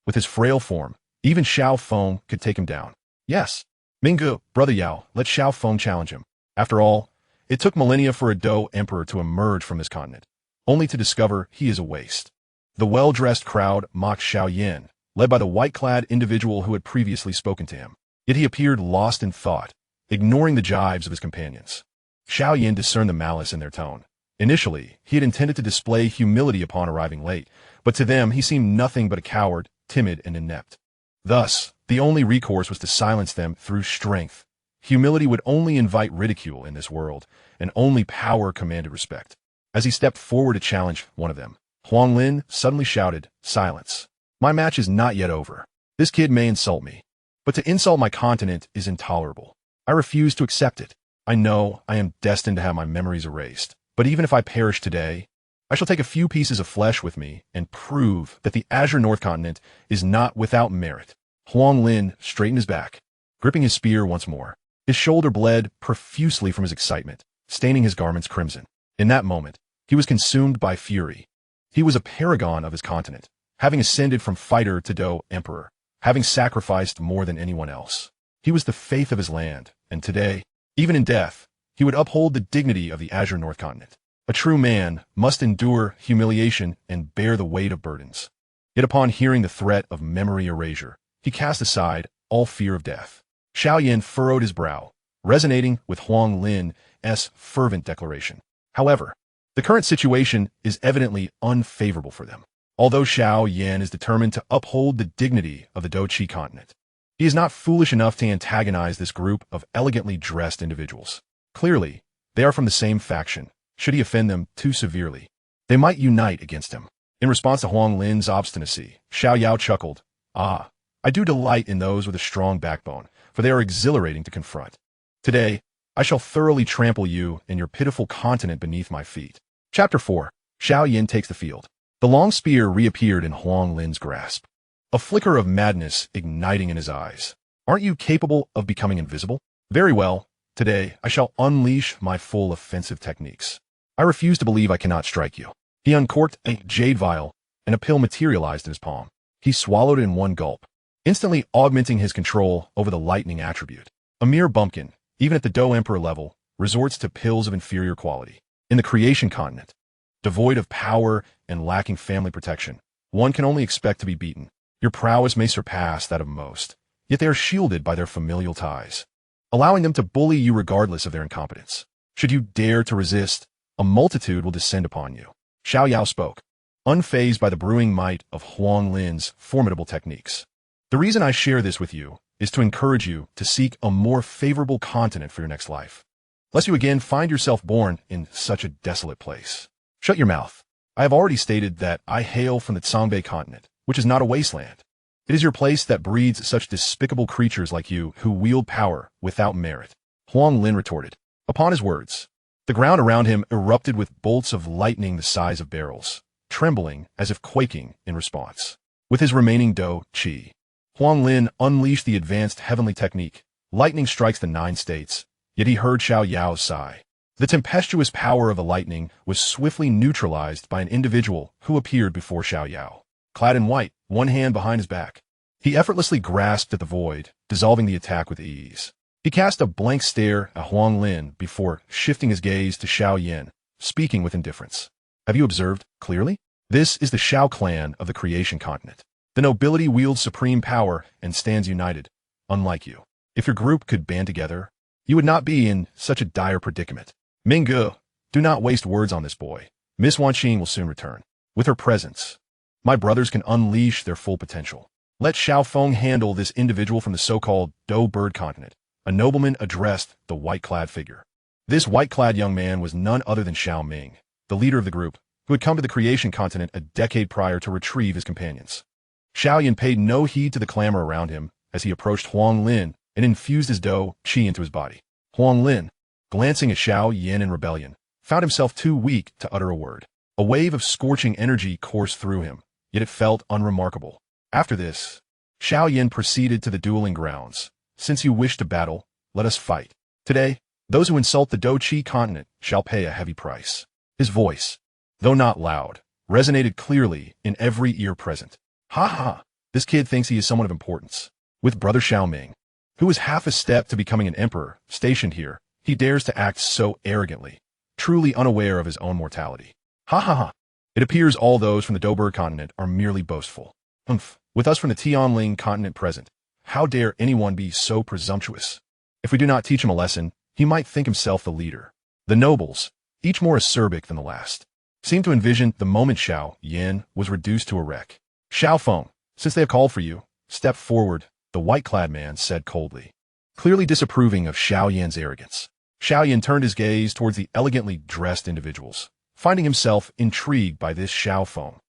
With his frail form, even Xiao Feng could take him down. Yes. Minggu, Brother Yao, let Xiao Feng challenge him. After all, it took millennia for a Dou emperor to emerge from this continent, only to discover he is a waste. The well-dressed crowd mocked Xiao Yan, led by the white-clad individual who had previously spoken to him. Yet he appeared lost in thought, ignoring the jibes of his companions. Xiao Yan discerned the malice in their tone. Initially, he had intended to display humility upon arriving late, but to them he seemed nothing but a coward, timid and inept. Thus, the only recourse was to silence them through strength. Humility would only invite ridicule in this world, and only power commanded respect. As he stepped forward to challenge one of them, Qing Lin suddenly shouted, "Silence. My match is not yet over. This kid may insult me, but to insult my continent is intolerable. I refuse to accept it. I know I am destined to have my memories erased, but even if I perish today, I shall take a few pieces of flesh with me and prove that the Azure North Continent is not without merit." Qing Lin straightened his back, gripping his spear once more. His shoulder bled profusely from his excitement, staining his garments crimson. In that moment, he was consumed by fury. He was a paragon of his continent, having ascended from fighter to Do emperor, having sacrificed more than anyone else. He was the faith of his land, and today, even in death, he would uphold the dignity of the Azure North Continent. A true man must endure humiliation and bear the weight of burdens. Yet upon hearing the threat of memory erasure, he cast aside all fear of death. Xiao Yan furrowed his brow, resonating with Qing Lin's fervent declaration. However, the current situation is evidently unfavorable for them. Although Xiao Yan is determined to uphold the dignity of the Do-Chi continent, he is not foolish enough to antagonize this group of elegantly dressed individuals. Clearly, they are from the same faction. Should he offend them too severely, they might unite against him. In response to Qing Lin's obstinacy, Xiao Yao chuckled. "Ah, I do delight in those with a strong backbone, for they are exhilarating to confront. Today, I shall thoroughly trample you and your pitiful continent beneath my feet." Chapter 4. Xiao Yan takes the field. The long spear reappeared in Qing Lin's grasp, a flicker of madness igniting in his eyes. "Aren't you capable of becoming invisible? Very well. Today, I shall unleash my full offensive techniques. I refuse to believe I cannot strike you." He uncorked a jade vial, and a pill materialized in his palm. He swallowed it in one gulp, instantly augmenting his control over the lightning attribute. A mere bumpkin, even at the Do Emperor level, resorts to pills of inferior quality. In the creation continent, devoid of power and lacking family protection, one can only expect to be beaten. Your prowess may surpass that of most, yet they are shielded by their familial ties, allowing them to bully you regardless of their incompetence. Should you dare to resist, a multitude will descend upon you. Xiao Yao spoke, unfazed by the brewing might of Qing Lin's formidable techniques. The reason I share this with you is to encourage you to seek a more favorable continent for your next life, lest you again find yourself born in such a desolate place. Shut your mouth. I have already stated that I hail from the Songbei continent, which is not a wasteland. It is your place that breeds such despicable creatures like you who wield power without merit. Qing Lin retorted. Upon his words, the ground around him erupted with bolts of lightning the size of barrels, trembling as if quaking in response. With his remaining Do-Chi, Qing Lin unleashed the advanced heavenly technique. Lightning strikes the 9 states, yet he heard Xiao Yao's sigh. The tempestuous power of the lightning was swiftly neutralized by an individual who appeared before Xiao Yao. Clad in white, one hand behind his back, he effortlessly grasped at the void, dissolving the attack with ease. He cast a blank stare at Qing Lin before shifting his gaze to Xiao Yan, speaking with indifference. Have you observed clearly? This is the Xiao clan of the creation continent. The nobility wields supreme power and stands united, unlike you. If your group could band together, you would not be in such a dire predicament. Minggu, do not waste words on this boy. Miss Wanqing will soon return. With her presence, my brothers can unleash their full potential. Let Xiao Feng handle this individual from the so-called Do Bird continent. A nobleman addressed the white-clad figure. This white-clad young man was none other than Xiao Ming, the leader of the group, who had come to the creation continent a decade prior to retrieve his companions. Xiao Yan paid no heed to the clamor around him as he approached Qing Lin and infused his Do-Chi into his body. Qing Lin, glancing at Xiao Yan in rebellion, found himself too weak to utter a word. A wave of scorching energy coursed through him, yet it felt unremarkable. After this, Xiao Yan proceeded to the dueling grounds. Since you wish to battle, let us fight. Today, those who insult the Do-Chi continent shall pay a heavy price. His voice, though not loud, resonated clearly in every ear present. Ha ha, this kid thinks he is someone of importance. With brother Xiao Ming, who is half a step to becoming an emperor, stationed here, he dares to act so arrogantly, truly unaware of his own mortality. Ha ha ha. It appears all those from the Dobur continent are merely boastful. With us from the Tianling continent present, how dare anyone be so presumptuous? If we do not teach him a lesson, he might think himself the leader. The nobles, each more acerbic than the last, seemed to envision the moment Xiao Yan was reduced to a wreck. Xiao Feng, since they have called for you, step forward, the white-clad man said coldly, clearly disapproving of Xiao Yan's arrogance. Xiao Yan turned his gaze towards the elegantly dressed individuals, finding himself intrigued by this Xiao Feng,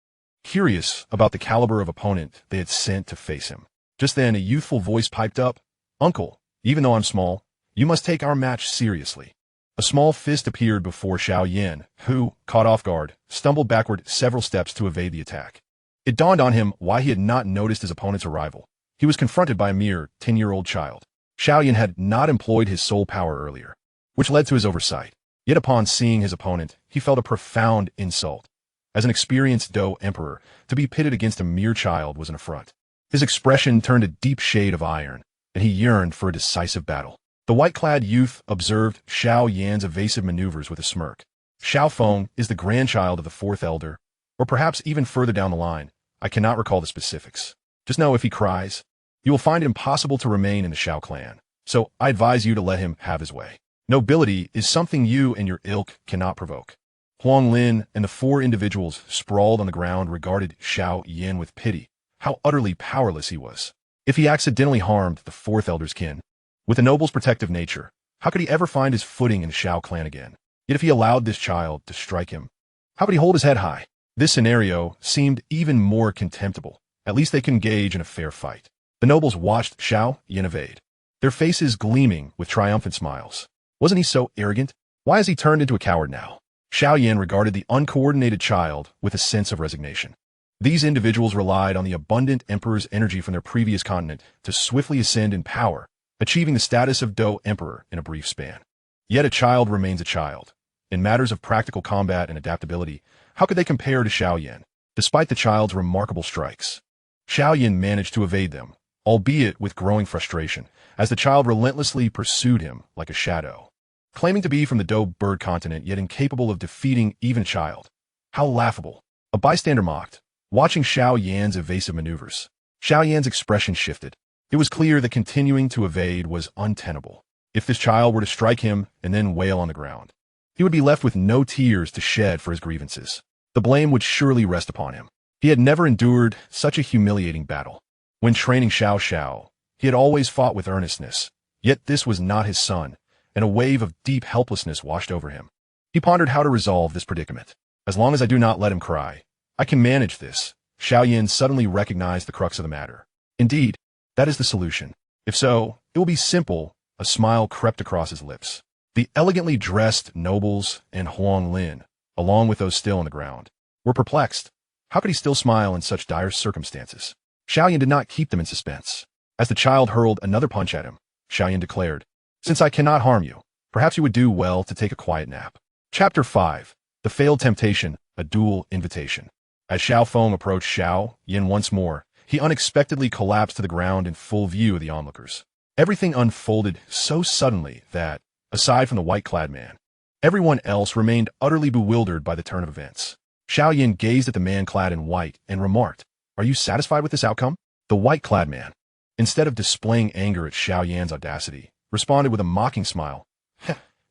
curious about the caliber of opponent they had sent to face him. Just then, a youthful voice piped up, "Uncle, even though I'm small, you must take our match seriously." A small fist appeared before Xiao Yan, who, caught off guard, stumbled backward several steps to evade the attack. It dawned on him why he had not noticed his opponent's arrival. He was confronted by a mere 10-year-old child. Xiao Yan had not employed his soul power earlier, which led to his oversight. Yet upon seeing his opponent, he felt a profound insult. As an experienced Dou emperor, to be pitted against a mere child was an affront. His expression turned a deep shade of iron, and he yearned for a decisive battle. The white-clad youth observed Xiao Yan's evasive maneuvers with a smirk. Xiao Feng is the grandchild of the fourth elder, or perhaps even further down the line. I cannot recall the specifics. Just know if he cries, you will find it impossible to remain in the Xiao clan, so I advise you to let him have his way. Nobility is something you and your ilk cannot provoke. Qing Lin and the four individuals sprawled on the ground regarded Xiao Yan with pity. How utterly powerless he was. If he accidentally harmed the fourth elder's kin, with a noble's protective nature, how could he ever find his footing in the Xiao clan again? Yet if he allowed this child to strike him, how could he hold his head high? This scenario seemed even more contemptible. At least they could engage in a fair fight. The nobles watched Xiao Yan evade, their faces gleaming with triumphant smiles. Wasn't he so arrogant? Why has he turned into a coward now? Xiao Yan regarded the uncoordinated child with a sense of resignation. These individuals relied on the abundant emperor's energy from their previous continent to swiftly ascend in power, achieving the status of Dou emperor in a brief span. Yet a child remains a child. In matters of practical combat and adaptability, how could they compare to Xiao Yan? Despite the child's remarkable strikes, Xiao Yan managed to evade them, albeit with growing frustration, as the child relentlessly pursued him like a shadow. Claiming to be from the Dou bird continent yet incapable of defeating even a child. How laughable. A bystander mocked, watching Xiao Yan's evasive maneuvers. Xiao Yan's expression shifted. It was clear that continuing to evade was untenable. If this child were to strike him and then wail on the ground, he would be left with no tears to shed for his grievances. The blame would surely rest upon him. He had never endured such a humiliating battle. When training Xiao, he had always fought with earnestness. Yet this was not his son, and a wave of deep helplessness washed over him. He pondered how to resolve this predicament. As long as I do not let him cry, I can manage this. Xiao Yan suddenly recognized the crux of the matter. Indeed, that is the solution. If so, it will be simple. A smile crept across his lips. The elegantly dressed nobles and Qing Lin, along with those still on the ground, were perplexed. How could he still smile in such dire circumstances? Xiao Yan did not keep them in suspense. As the child hurled another punch at him, Xiao Yan declared, "Since I cannot harm you, perhaps you would do well to take a quiet nap." Chapter 5. The Failed Temptation, a Dual Invitation. As Xiao Feng approached Xiao Yan once more, he unexpectedly collapsed to the ground in full view of the onlookers. Everything unfolded so suddenly that, aside from the white-clad man, everyone else remained utterly bewildered by the turn of events. Xiao Yan gazed at the man clad in white and remarked, "Are you satisfied with this outcome?" The white-clad man, instead of displaying anger at Xiao Yan's audacity, responded with a mocking smile.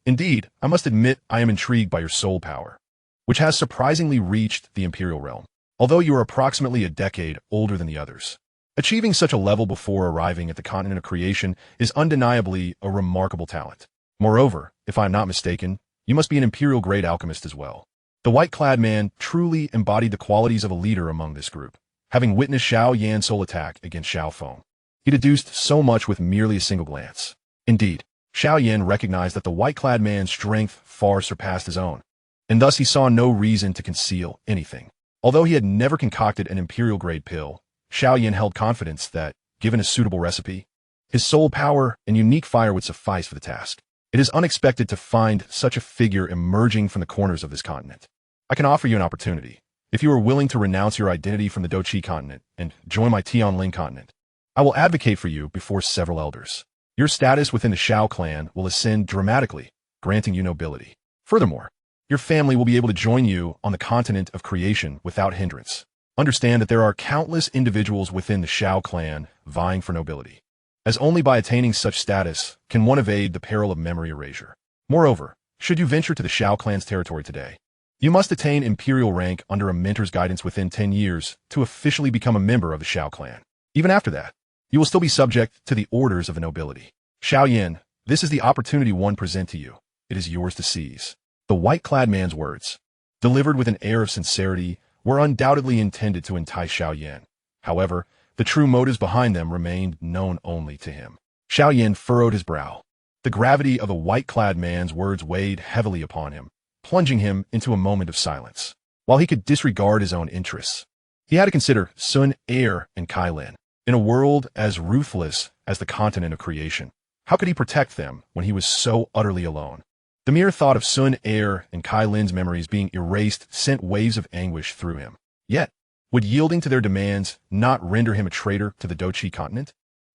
"Indeed, I must admit I am intrigued by your soul power, which has surprisingly reached the imperial realm, although you are approximately a decade older than the others. Achieving such a level before arriving at the continent of creation is undeniably a remarkable talent. Moreover, if I am not mistaken, you must be an imperial-grade alchemist as well." The white-clad man truly embodied the qualities of a leader among this group. Having witnessed Xiao Yan's soul attack against Xiao Feng, he deduced so much with merely a single glance. Indeed, Xiao Yan recognized that the white-clad man's strength far surpassed his own, and thus he saw no reason to conceal anything. Although he had never concocted an imperial-grade pill, Xiao Yan held confidence that, given a suitable recipe, his soul power and unique fire would suffice for the task. It is unexpected to find such a figure emerging from the corners of this continent. I can offer you an opportunity. If you are willing to renounce your identity from the Douqi continent and join my Qing Lin continent, I will advocate for you before several elders. Your status within the Xiao clan will ascend dramatically, granting you nobility. Furthermore, your family will be able to join you on the continent of creation without hindrance. Understand that there are countless individuals within the Xiao clan vying for nobility, as only by attaining such status can one evade the peril of memory erasure. Moreover, should you venture to the Xiao clan's territory today, you must attain imperial rank under a mentor's guidance within 10 years to officially become a member of the Xiao clan. Even after that, you will still be subject to the orders of the nobility. Xiao Yan, this is the opportunity one present to you. It is yours to seize. The white-clad man's words, delivered with an air of sincerity, were undoubtedly intended to entice Xiao Yan. However, the true motives behind them remained known only to him. Xiao Yan furrowed his brow. The gravity of the white-clad man's words weighed heavily upon him, plunging him into a moment of silence. While he could disregard his own interests, he had to consider Xun'er and Cai Lin. In a world as ruthless as the continent of creation, How could he protect them when he was so utterly alone? The mere thought of Xun'er and Cai Lin's memories being erased sent waves of anguish through him. Yet, would yielding to their demands not render him a traitor to the Doqi continent?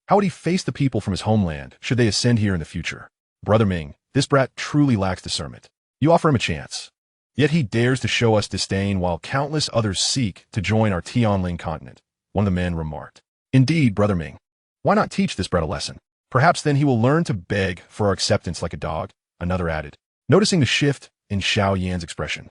How would he face the people from his homeland should they ascend here in the future? Brother Ming, this brat truly lacks discernment. You offer him a chance. Yet he dares to show us disdain while countless others seek to join our Tianling continent, one of the men remarked. Indeed, Brother Ming. Why not teach this brat a lesson? Perhaps then he will learn to beg for our acceptance like a dog, another added, noticing the shift in Xiao Yan's expression.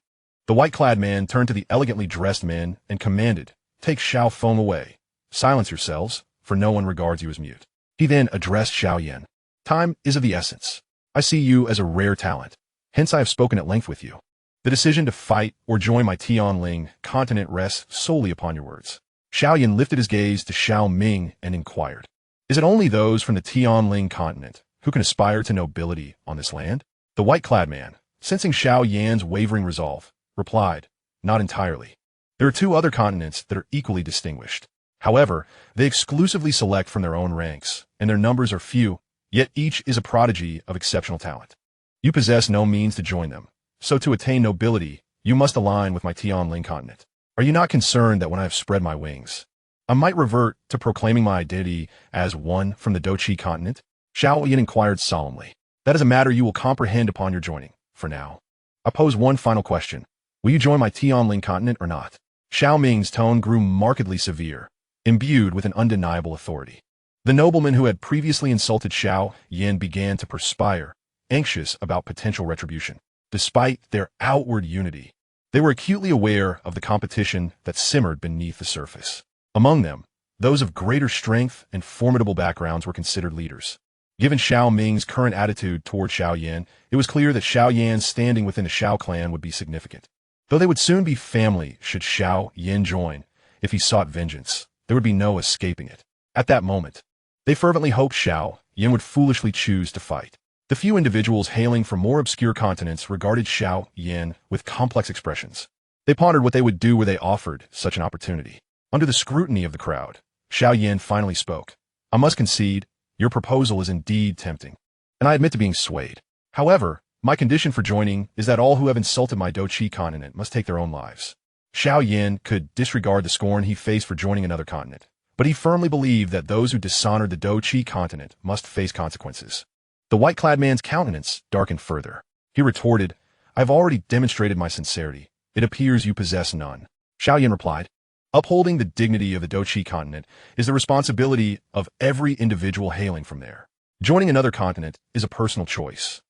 The white-clad man turned to the elegantly dressed men and commanded, "Take Xiao Feng away. Silence yourselves, for no one regards you as mute." He then addressed Xiao Yan. "Time is of the essence. I see you as a rare talent. Hence I have spoken at length with you. The decision to fight or join my Tianling continent rests solely upon your words." Xiao Yan lifted his gaze to Xiao Ming and inquired, "Is it only those from the Tianling continent who can aspire to nobility on this land?" The white-clad man, sensing Xiao Yan's wavering resolve, replied, "Not entirely. There are two other continents that are equally distinguished. However, they exclusively select from their own ranks, and their numbers are few, yet each is a prodigy of exceptional talent. You possess no means to join them, so to attain nobility, you must align with my Tianling continent. Are you not concerned that when I have spread my wings, I might revert to proclaiming my identity as one from the Doqi continent?" Xiao Yan inquired solemnly. "That is a matter you will comprehend upon your joining. For now, I pose one final question. Will you join my Tianling continent or not?" Xiao Ming's tone grew markedly severe, imbued with an undeniable authority. The nobleman who had previously insulted Xiao Yan began to perspire, anxious about potential retribution. Despite their outward unity, they were acutely aware of the competition that simmered beneath the surface. Among them, those of greater strength and formidable backgrounds were considered leaders. Given Xiao Ming's current attitude toward Xiao Yan, it was clear that Xiao Yan's standing within the Xiao clan would be significant. Though they would soon be family should Xiao Yan join, if he sought vengeance, there would be no escaping it. At that moment, they fervently hoped Xiao Yan would foolishly choose to fight. The few individuals hailing from more obscure continents regarded Xiao Yan with complex expressions. They pondered what they would do were they offered such an opportunity. Under the scrutiny of the crowd, Xiao Yan finally spoke. "I must concede, your proposal is indeed tempting, and I admit to being swayed. However, my condition for joining is that all who have insulted my Doqi continent must take their own lives." Xiao Yan could disregard the scorn he faced for joining another continent, but he firmly believed that those who dishonored the Doqi continent must face consequences. The white-clad man's countenance darkened further. He retorted, "I have already demonstrated my sincerity. It appears you possess none." Xiao Yan replied, "Upholding the dignity of the Doqi continent is the responsibility of every individual hailing from there. Joining another continent is a personal choice,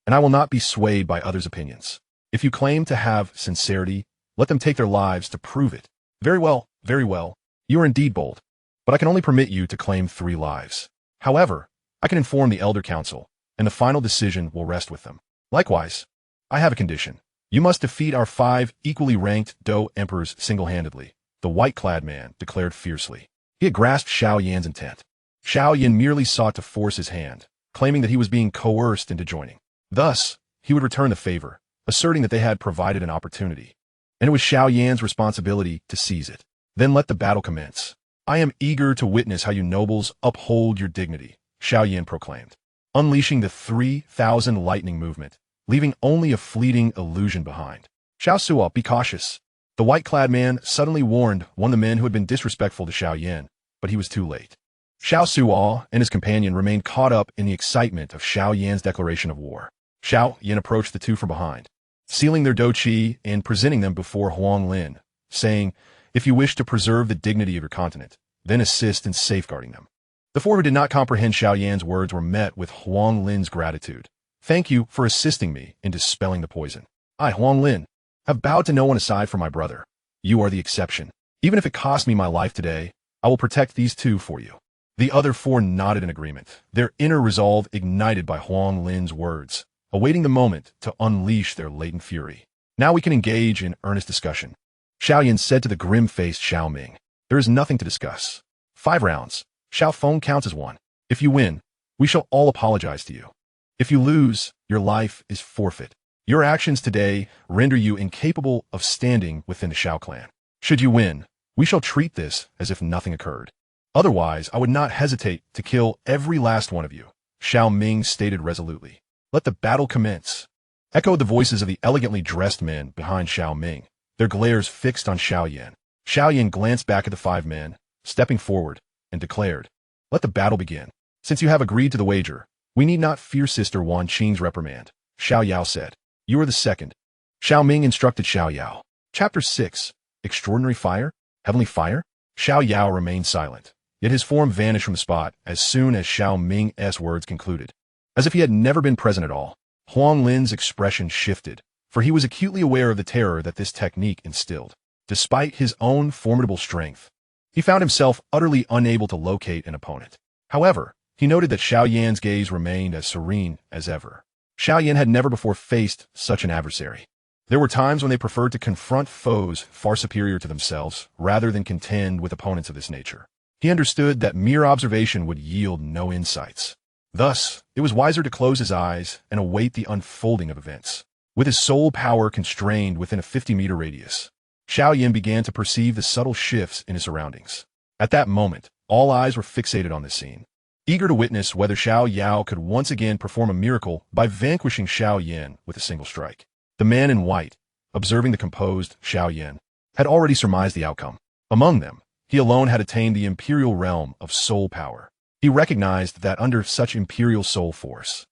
and I will not be swayed by others' opinions. If you claim to have sincerity, let them take their lives to prove it." Very well, very well. You are indeed bold, but I can only permit you to claim 3 lives. However, I can inform the Elder Council, and the final decision will rest with them. Likewise, I have a condition. You must defeat our 5 equally ranked Do emperors single-handedly," the white-clad man declared fiercely. He had grasped Xiao Yan's intent. Xiao Yan merely sought to force his hand, claiming that he was being coerced into joining. Thus, he would return the favor, asserting that they had provided an opportunity, and it was Xiao Yan's responsibility to seize it. Then let the battle commence. "I am eager to witness how you nobles uphold your dignity," Xiao Yan proclaimed, unleashing the 3,000 lightning movement, leaving only a fleeting illusion behind. "Xiao Suo, be cautious." The white-clad man suddenly warned one of the men who had been disrespectful to Xiao Yan, but he was too late. Xiao Suo and his companion remained caught up in the excitement of Xiao Yan's declaration of war. Xiao Yan approached the two from behind, sealing their Doqi and presenting them before Qing Lin, saying, "If you wish to preserve the dignity of your continent, then assist in safeguarding them." The 4 who did not comprehend Xiao Yan's words were met with Qing Lin's gratitude. "Thank you for assisting me in dispelling the poison. I, Qing Lin, have bowed to no one aside from my brother. You are the exception. Even if it cost me my life today, I will protect these 2 for you." The other 4 nodded in agreement, their inner resolve ignited by Qing Lin's words, awaiting the moment to unleash their latent fury. "Now we can engage in earnest discussion," Xiao Yan said to the grim-faced Xiao Ming. "There is nothing to discuss. 5 rounds. Xiao Feng counts as 1. If you win, we shall all apologize to you. If you lose, your life is forfeit. Your actions today render you incapable of standing within the Xiao clan. Should you win, we shall treat this as if nothing occurred. Otherwise, I would not hesitate to kill every last one of you, Xiao Ming stated resolutely. Let the battle commence. Echoed the voices of the elegantly dressed men behind Xiao Ming, their glares fixed on Xiao Yan. Xiao Yan glanced back at the 5 men, stepping forward, and declared, Let the battle begin. Since you have agreed to the wager, we need not fear Sister Wan Qing's reprimand. Xiao Yao said. You are the second. Xiao Ming instructed Xiao Yao. Chapter 6. Extraordinary Fire? Heavenly Fire? Xiao Yao remained silent, yet his form vanished from the spot as soon as Xiao Ming's words concluded. As if he had never been present at all, Qing Lin's expression shifted, for he was acutely aware of the terror that this technique instilled. Despite his own formidable strength, he found himself utterly unable to locate an opponent. However, he noted that Xiao Yan's gaze remained as serene as ever. Xiao Yan had never before faced such an adversary. There were times when they preferred to confront foes far superior to themselves rather than contend with opponents of this nature. He understood that mere observation would yield no insights. Thus, it was wiser to close his eyes and await the unfolding of events. With his soul power constrained within a 50-meter radius, Xiao Yan began to perceive the subtle shifts in his surroundings. At that moment, all eyes were fixated on this scene, eager to witness whether Xiao Yao could once again perform a miracle by vanquishing Xiao Yan with a single strike. The man in white, observing the composed Xiao Yan, had already surmised the outcome. Among them, he alone had attained the imperial realm of soul power. He recognized that under such imperial soul force,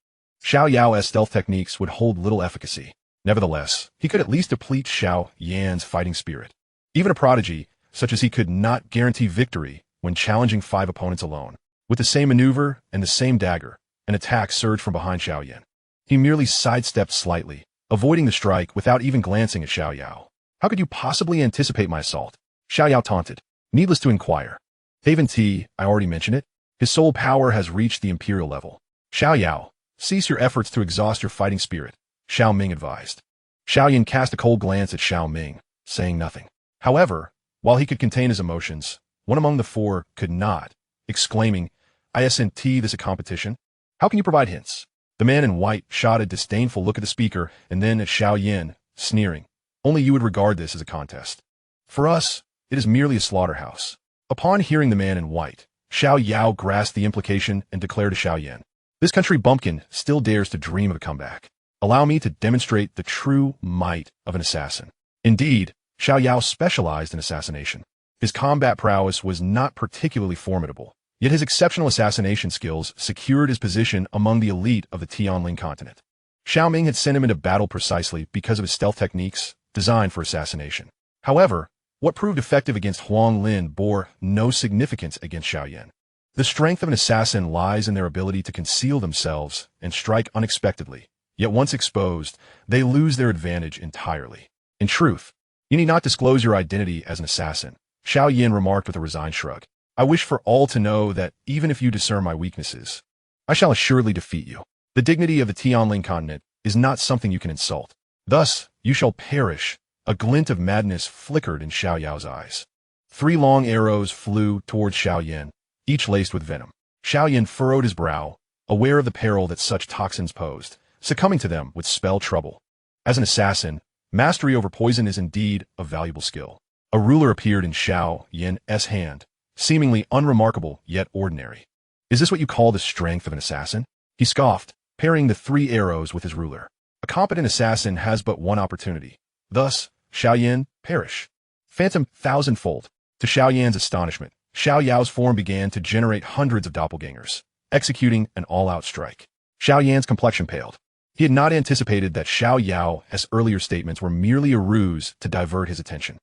Xiao Yao's stealth techniques would hold little efficacy. Nevertheless, he could at least deplete Xiao Yan's fighting spirit. Even a prodigy, such as he, could not guarantee victory when challenging 5 opponents alone. With the same maneuver and the same dagger, an attack surged from behind Xiao Yan. He merely sidestepped slightly, avoiding the strike without even glancing at Xiao Yao. How could you possibly anticipate my assault? Xiao Yao taunted. Needless to inquire. Haven T, I already mentioned it. His soul power has reached the imperial level. Xiao Yao, cease your efforts to exhaust your fighting spirit, Xiao Ming advised. Xiao Yan cast a cold glance at Xiao Ming, saying nothing. However, while he could contain his emotions, one among the 4 could not, exclaiming, Isn't this a competition? How can you provide hints? The man in white shot a disdainful look at the speaker and then at Xiao Yan, sneering. Only you would regard this as a contest. For us, it is merely a slaughterhouse. Upon hearing the man in white, Xiao Yao grasped the implication and declared to Xiao Yan, This country bumpkin still dares to dream of a comeback. Allow me to demonstrate the true might of an assassin. Indeed, Xiao Yao specialized in assassination. His combat prowess was not particularly formidable, yet his exceptional assassination skills secured his position among the elite of the Qing Lin continent. Xiao Ming had sent him into battle precisely because of his stealth techniques, designed for assassination. However, what proved effective against Qing Lin bore no significance against Xiao Yan. The strength of an assassin lies in their ability to conceal themselves and strike unexpectedly, yet once exposed, they lose their advantage entirely. In truth, you need not disclose your identity as an assassin, Xiao Yan remarked with a resigned shrug. I wish for all to know that even if you discern my weaknesses, I shall assuredly defeat you. The dignity of the Qing Lin continent is not something you can insult. Thus, you shall perish. A glint of madness flickered in Xiao Yao's eyes. 3 long arrows flew towards Xiao Yan, each laced with venom. Xiao Yan furrowed his brow, aware of the peril that such toxins posed, succumbing to them would spell trouble. As an assassin, mastery over poison is indeed a valuable skill. A ruler appeared in Xiao Yan's hand, seemingly unremarkable yet ordinary. Is this what you call the strength of an assassin? He scoffed, parrying the 3 arrows with his ruler. A competent assassin has but one opportunity. Thus, Xiao Yan, perish. Phantom thousandfold. To Xiao Yan's astonishment, Xiao Yao's form began to generate hundreds of doppelgangers, executing an all-out strike. Xiao Yan's complexion paled. He had not anticipated that Xiao Yao's earlier statements were merely a ruse to divert his attention.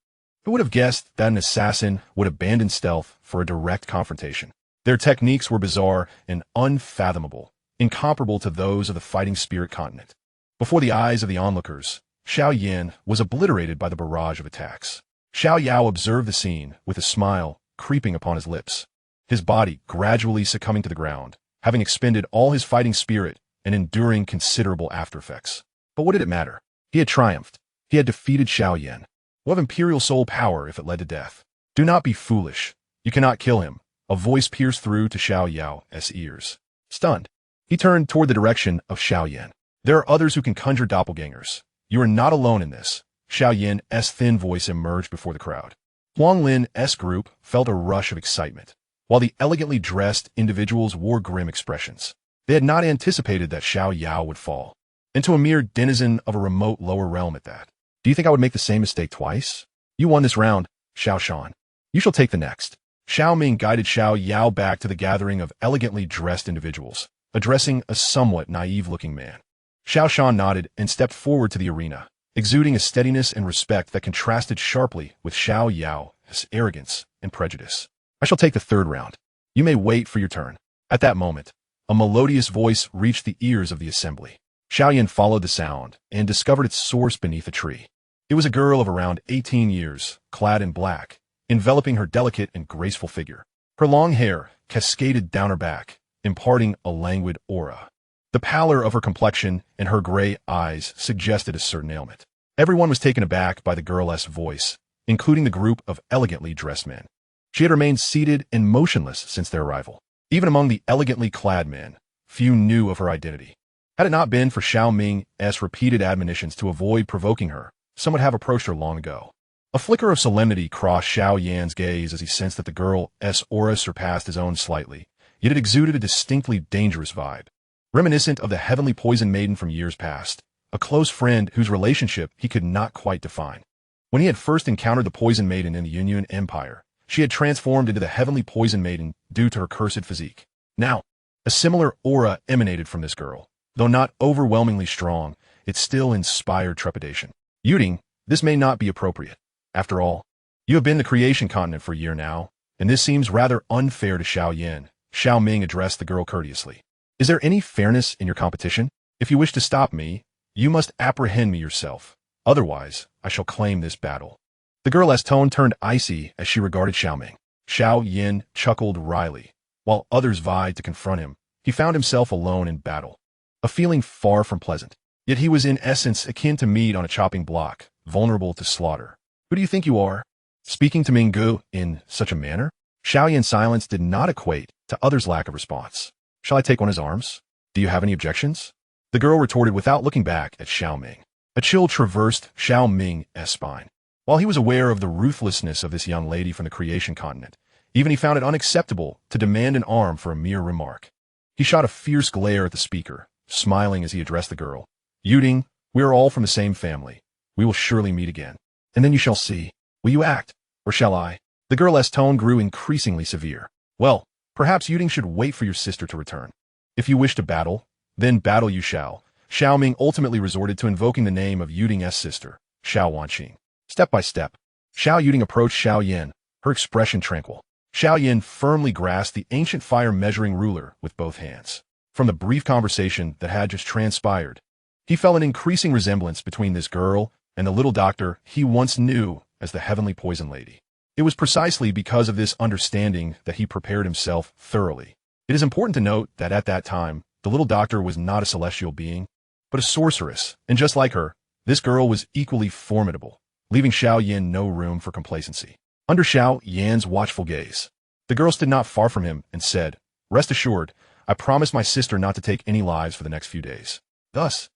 Who would have guessed that an assassin would abandon stealth for a direct confrontation? Their techniques were bizarre and unfathomable, incomparable to those of the fighting spirit continent. Before the eyes of the onlookers, Xiao Yan was obliterated by the barrage of attacks. Xiao Yao observed the scene with a smile creeping upon his lips, his body gradually succumbing to the ground, having expended all his fighting spirit and enduring considerable aftereffects. But what did it matter? He had triumphed. He had defeated Xiao Yan. What of imperial soul power if it led to death? Do not be foolish. You cannot kill him. A voice pierced through to Xiao Yao's ears. Stunned, he turned toward the direction of Xiao Yan. There are others who can conjure doppelgangers. You are not alone in this. Xiao Yan's thin voice emerged before the crowd. Qing Lin's group felt a rush of excitement, while the elegantly dressed individuals wore grim expressions. They had not anticipated that Xiao Yao would fall into a mere denizen of a remote lower realm at that. Do you think I would make the same mistake twice? You won this round, Xiao Shan. You shall take the next. Xiao Ming guided Xiao Yao back to the gathering of elegantly dressed individuals, addressing a somewhat naive-looking man. Xiao Shan nodded and stepped forward to the arena, exuding a steadiness and respect that contrasted sharply with Xiao Yao's arrogance and prejudice. I shall take the third round. You may wait for your turn. At that moment, a melodious voice reached the ears of the assembly. Xiao Yan followed the sound and discovered its source beneath a tree. It was a girl of around 18 years, clad in black, enveloping her delicate and graceful figure. Her long hair cascaded down her back, imparting a languid aura. The pallor of her complexion and her gray eyes suggested a certain ailment. Everyone was taken aback by the girl's voice, including the group of elegantly dressed men. She had remained seated and motionless since their arrival. Even among the elegantly clad men, few knew of her identity. Had it not been for Xiao Ming's repeated admonitions to avoid provoking her, some would have approached her long ago. A flicker of solemnity crossed Xiao Yan's gaze as he sensed that the girl's aura surpassed his own slightly, yet it exuded a distinctly dangerous vibe. Reminiscent of the heavenly poison maiden from years past, a close friend whose relationship he could not quite define. When he had first encountered the poison maiden in the Yuan Empire, she had transformed into the heavenly poison maiden due to her cursed physique. Now, a similar aura emanated from this girl. Though not overwhelmingly strong, it still inspired trepidation. Yuting, this may not be appropriate. After all, you have been the creation continent for a year now, and this seems rather unfair to Xiao Yan. Xiao Ming addressed the girl courteously. Is there any fairness in your competition? If you wish to stop me, you must apprehend me yourself. Otherwise, I shall claim this battle. The girl's tone turned icy as she regarded Xiao Ming. Xiao Yan chuckled wryly. While others vied to confront him, he found himself alone in battle. A feeling far from pleasant. Yet he was in essence akin to meat on a chopping block, vulnerable to slaughter. Who do you think you are? Speaking to Minggu in such a manner? Xiao Yan's silence did not equate to others' lack of response. Shall I take on his arms? Do you have any objections? The girl retorted without looking back at Xiao Ming. A chill traversed Xiao Ming's spine. While he was aware of the ruthlessness of this young lady from the creation continent, even he found it unacceptable to demand an arm for a mere remark. He shot a fierce glare at the speaker, smiling as he addressed the girl. Yuting, we are all from the same family. We will surely meet again. And then you shall see. Will you act, or shall I? The girl's tone grew increasingly severe. Well, perhaps Yuting should wait for your sister to return. If you wish to battle, then battle you shall. Xiao Ming ultimately resorted to invoking the name of Yuting's sister, Xiao Wanqing. Step by step, Xiao Yuting approached Xiao Yan, her expression tranquil. Xiao Yan firmly grasped the ancient fire measuring ruler with both hands. From the brief conversation that had just transpired, he felt an increasing resemblance between this girl and the little doctor he once knew as the heavenly poison lady. It was precisely because of this understanding that he prepared himself thoroughly. It is important to note that at that time, the little doctor was not a celestial being, but a sorceress, and just like her, this girl was equally formidable, leaving Xiao Yan no room for complacency. Under Xiao Yan's watchful gaze, the girl stood not far from him and said, "Rest assured, I promise my sister not to take any lives for the next few days. Thus,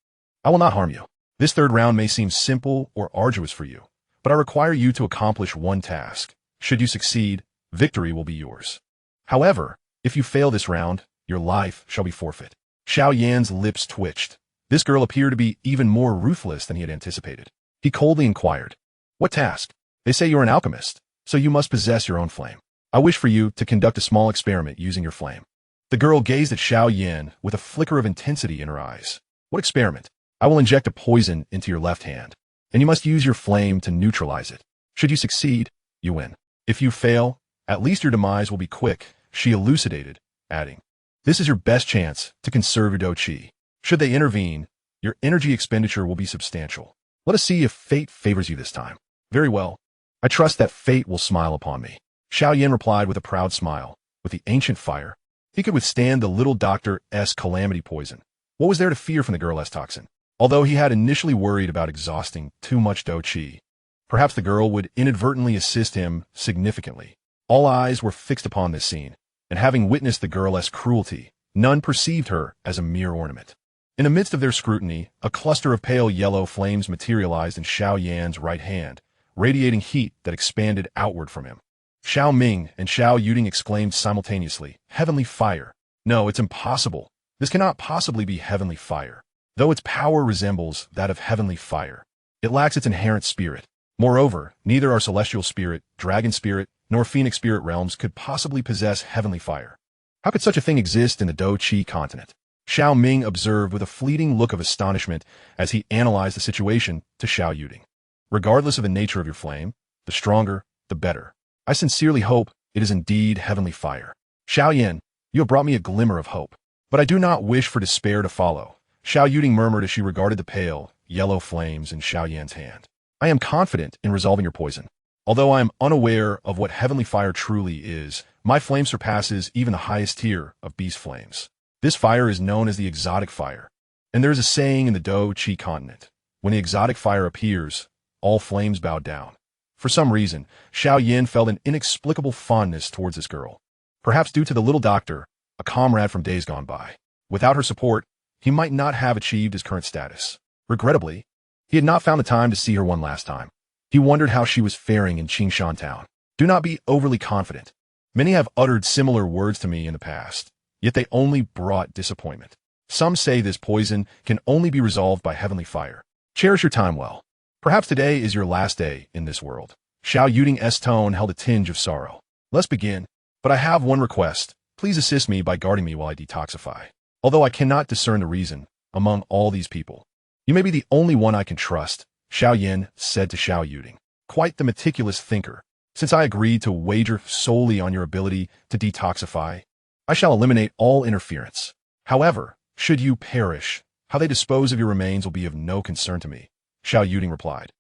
I will not harm you. This third round may seem simple or arduous for you, but I require you to accomplish one task. Should you succeed, victory will be yours. However, if you fail this round, your life shall be forfeit." Xiao Yan's lips twitched. This girl appeared to be even more ruthless than he had anticipated. He coldly inquired, "What task? They say you're an alchemist, so you must possess your own flame. I wish for you to conduct a small experiment using your flame." The girl gazed at Xiao Yan with a flicker of intensity in her eyes. "What experiment?" "I will inject a poison into your left hand, and you must use your flame to neutralize it. Should you succeed, you win. If you fail, at least your demise will be quick," she elucidated, adding, "This is your best chance to conserve your do-chi. Should they intervene, your energy expenditure will be substantial. Let us see if fate favors you this time." "Very well. I trust that fate will smile upon me." Xiao Yan replied with a proud smile. With the ancient fire, he could withstand the little doctor's calamity poison. What was there to fear from the girl's toxin? Although he had initially worried about exhausting too much do-chi, perhaps the girl would inadvertently assist him significantly. All eyes were fixed upon this scene, and having witnessed the girl's cruelty, none perceived her as a mere ornament. In the midst of their scrutiny, a cluster of pale yellow flames materialized in Xiao Yan's right hand, radiating heat that expanded outward from him. Xiao Ming and Xiao Yuting exclaimed simultaneously, "Heavenly fire! No, it's impossible. This cannot possibly be heavenly fire, though its power resembles that of heavenly fire. It lacks its inherent spirit. Moreover, neither our celestial spirit, dragon spirit, nor phoenix spirit realms could possibly possess heavenly fire. How could such a thing exist in the Do-Chi continent? Xiao Ming observed with a fleeting look of astonishment as he analyzed the situation to Xiao Yuding. Regardless of the nature of your flame, the stronger, the better. I sincerely hope it is indeed heavenly fire. Xiao Yan, you have brought me a glimmer of hope. But I do not wish for despair to follow, Xiao Yuding murmured as she regarded the pale, yellow flames in Xiao Yan's hand. I am confident in resolving your poison. Although I am unaware of what heavenly fire truly is, my flame surpasses even the highest tier of beast flames. This fire is known as the exotic fire. And there is a saying in the Do-Chi continent, when the exotic fire appears, all flames bow down. For some reason, Xiao Yan felt an inexplicable fondness towards this girl. Perhaps due to the little doctor, a comrade from days gone by. Without her support, he might not have achieved his current status. Regrettably, he had not found the time to see her one last time. He wondered how she was faring in Qingshan town. Do not be overly confident. Many have uttered similar words to me in the past, yet they only brought disappointment. Some say this poison can only be resolved by heavenly fire. Cherish your time well. Perhaps today is your last day in this world. Xiao Yuding's tone held a tinge of sorrow. Let's begin, but I have one request. Please assist me by guarding me while I detoxify. Although I cannot discern the reason among all these people, you may be the only one I can trust, Xiao Yan said to Xiao Yuding. Quite the meticulous thinker. Since I agreed to wager solely on your ability to detoxify, I shall eliminate all interference. However, should you perish, how they dispose of your remains will be of no concern to me, Xiao Yuding replied.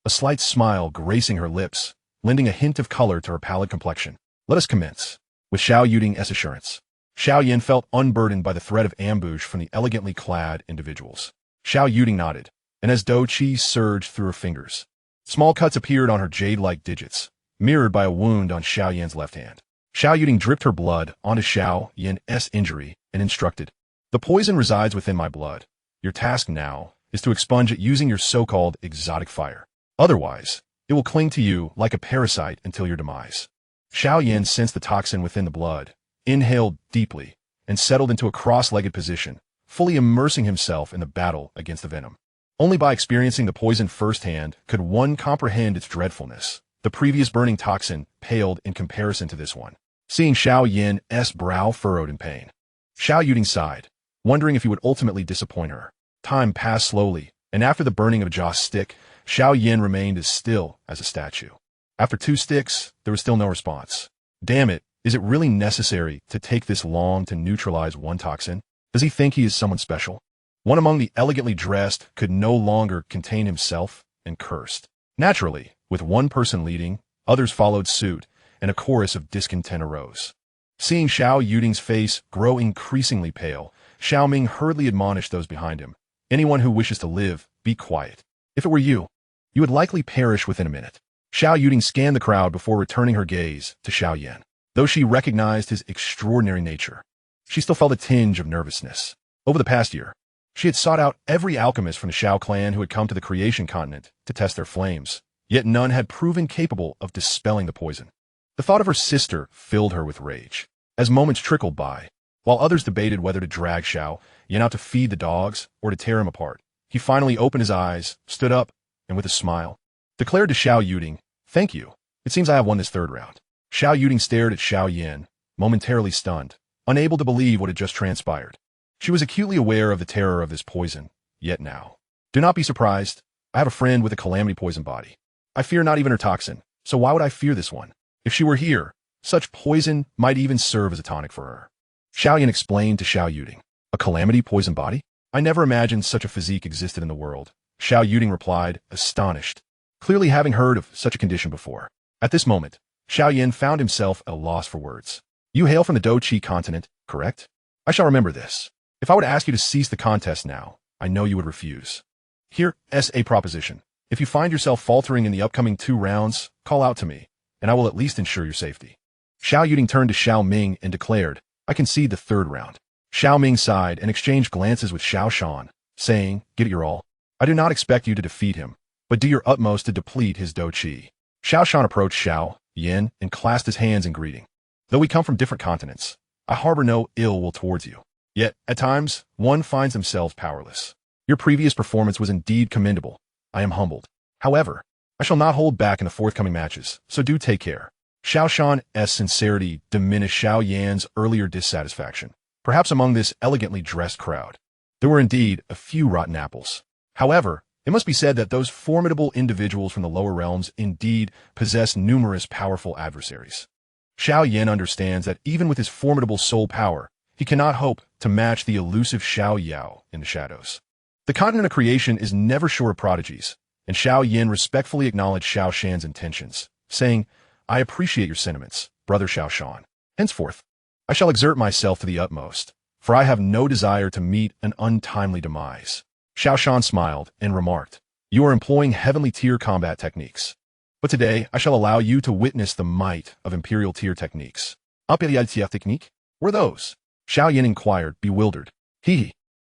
A slight smile gracing her lips, lending a hint of color to her pallid complexion. Let us commence. With Xiao Yuding's assurance, Xiao Yan felt unburdened by the threat of ambush from the elegantly clad individuals. Xiao Yuding nodded, and as Do-Chi surged through her fingers, small cuts appeared on her jade-like digits, mirrored by a wound on Xiao Yan's left hand. Xiao Yuding dripped her blood onto Xiao Yan's injury and instructed, "The poison resides within my blood. Your task now is to expunge it using your so-called exotic fire. Otherwise, it will cling to you like a parasite until your demise." Xiao Yan sensed the toxin within the blood, inhaled deeply, and settled into a cross-legged position, fully immersing himself in the battle against the venom. Only by experiencing the poison firsthand could one comprehend its dreadfulness. The previous burning toxin paled in comparison to this one. Seeing Xiao Yan's brow furrowed in pain, Xiao Yuding sighed, wondering if he would ultimately disappoint her. Time passed slowly, and after the burning of Jaw's stick, Xiao Yan remained as still as a statue. After 2 sticks, there was still no response. Damn it, is it really necessary to take this long to neutralize one toxin? Does he think he is someone special? One among the elegantly dressed could no longer contain himself and cursed. Naturally, with one person leading, others followed suit, and a chorus of discontent arose. Seeing Xiao Yuding's face grow increasingly pale, Xiao Ming hurriedly admonished those behind him. Anyone who wishes to live, be quiet. If it were you, you would likely perish within a minute. Xiao Yuding scanned the crowd before returning her gaze to Xiao Yan. Though she recognized his extraordinary nature, she still felt a tinge of nervousness. Over the past year, she had sought out every alchemist from the Xiao clan who had come to the Creation continent to test their flames, yet none had proven capable of dispelling the poison. The thought of her sister filled her with rage. As moments trickled by, while others debated whether to drag Xiao Yan out to feed the dogs or to tear him apart, he finally opened his eyes, stood up, and with a smile, declared to Xiao Yuding, "Thank you. It seems I have won this 3rd round." Xiao Yuding stared at Xiao Yan, momentarily stunned, unable to believe what had just transpired. She was acutely aware of the terror of this poison, yet now. Do not be surprised. I have a friend with a calamity poison body. I fear not even her toxin, so why would I fear this one? If she were here, such poison might even serve as a tonic for her. Xiao Yan explained to Xiao Yuding, "A calamity poison body? I never imagined such a physique existed in the world." Xiao Yuding replied, astonished, clearly having heard of such a condition before. At this moment, Xiao Yan found himself at a loss for words. "You hail from the Do-Chi continent, correct? I shall remember this. If I were to ask you to cease the contest now, I know you would refuse. Here's a proposition. If you find yourself faltering in the upcoming 2 rounds, call out to me, and I will at least ensure your safety." Xiao Yuding turned to Xiao Ming and declared, "I concede the 3rd round." Xiao Ming sighed and exchanged glances with Xiao Shan, saying, "Give it your all. I do not expect you to defeat him, but do your utmost to deplete his Do-Chi." Xiao Shan approached Xiao Yan and clasped his hands in greeting. "Though we come from different continents, I harbor no ill will towards you. Yet, at times, one finds themselves powerless. Your previous performance was indeed commendable. I am humbled. However, I shall not hold back in the forthcoming matches, so do take care. Xiao Shan's sincerity diminished Xiao Yan's earlier dissatisfaction. Perhaps among this elegantly dressed crowd, there were indeed a few rotten apples. However, it must be said that those formidable individuals from the lower realms indeed possess numerous powerful adversaries. Xiao Yan understands that even with his formidable soul power, he cannot hope to match the elusive Xiao Yao in the shadows. The continent of creation is never short of prodigies, and Xiao Yan respectfully acknowledged Xiao Shan's intentions, saying, I appreciate your sentiments, brother Xiao Shan. Henceforth, I shall exert myself to the utmost, for I have no desire to meet an untimely demise. Xiao Shan smiled and remarked, You are employing heavenly tier combat techniques. But today, I shall allow you to witness the might of imperial tier techniques. Imperial tier technique? What are those? Xiao Yan inquired, bewildered.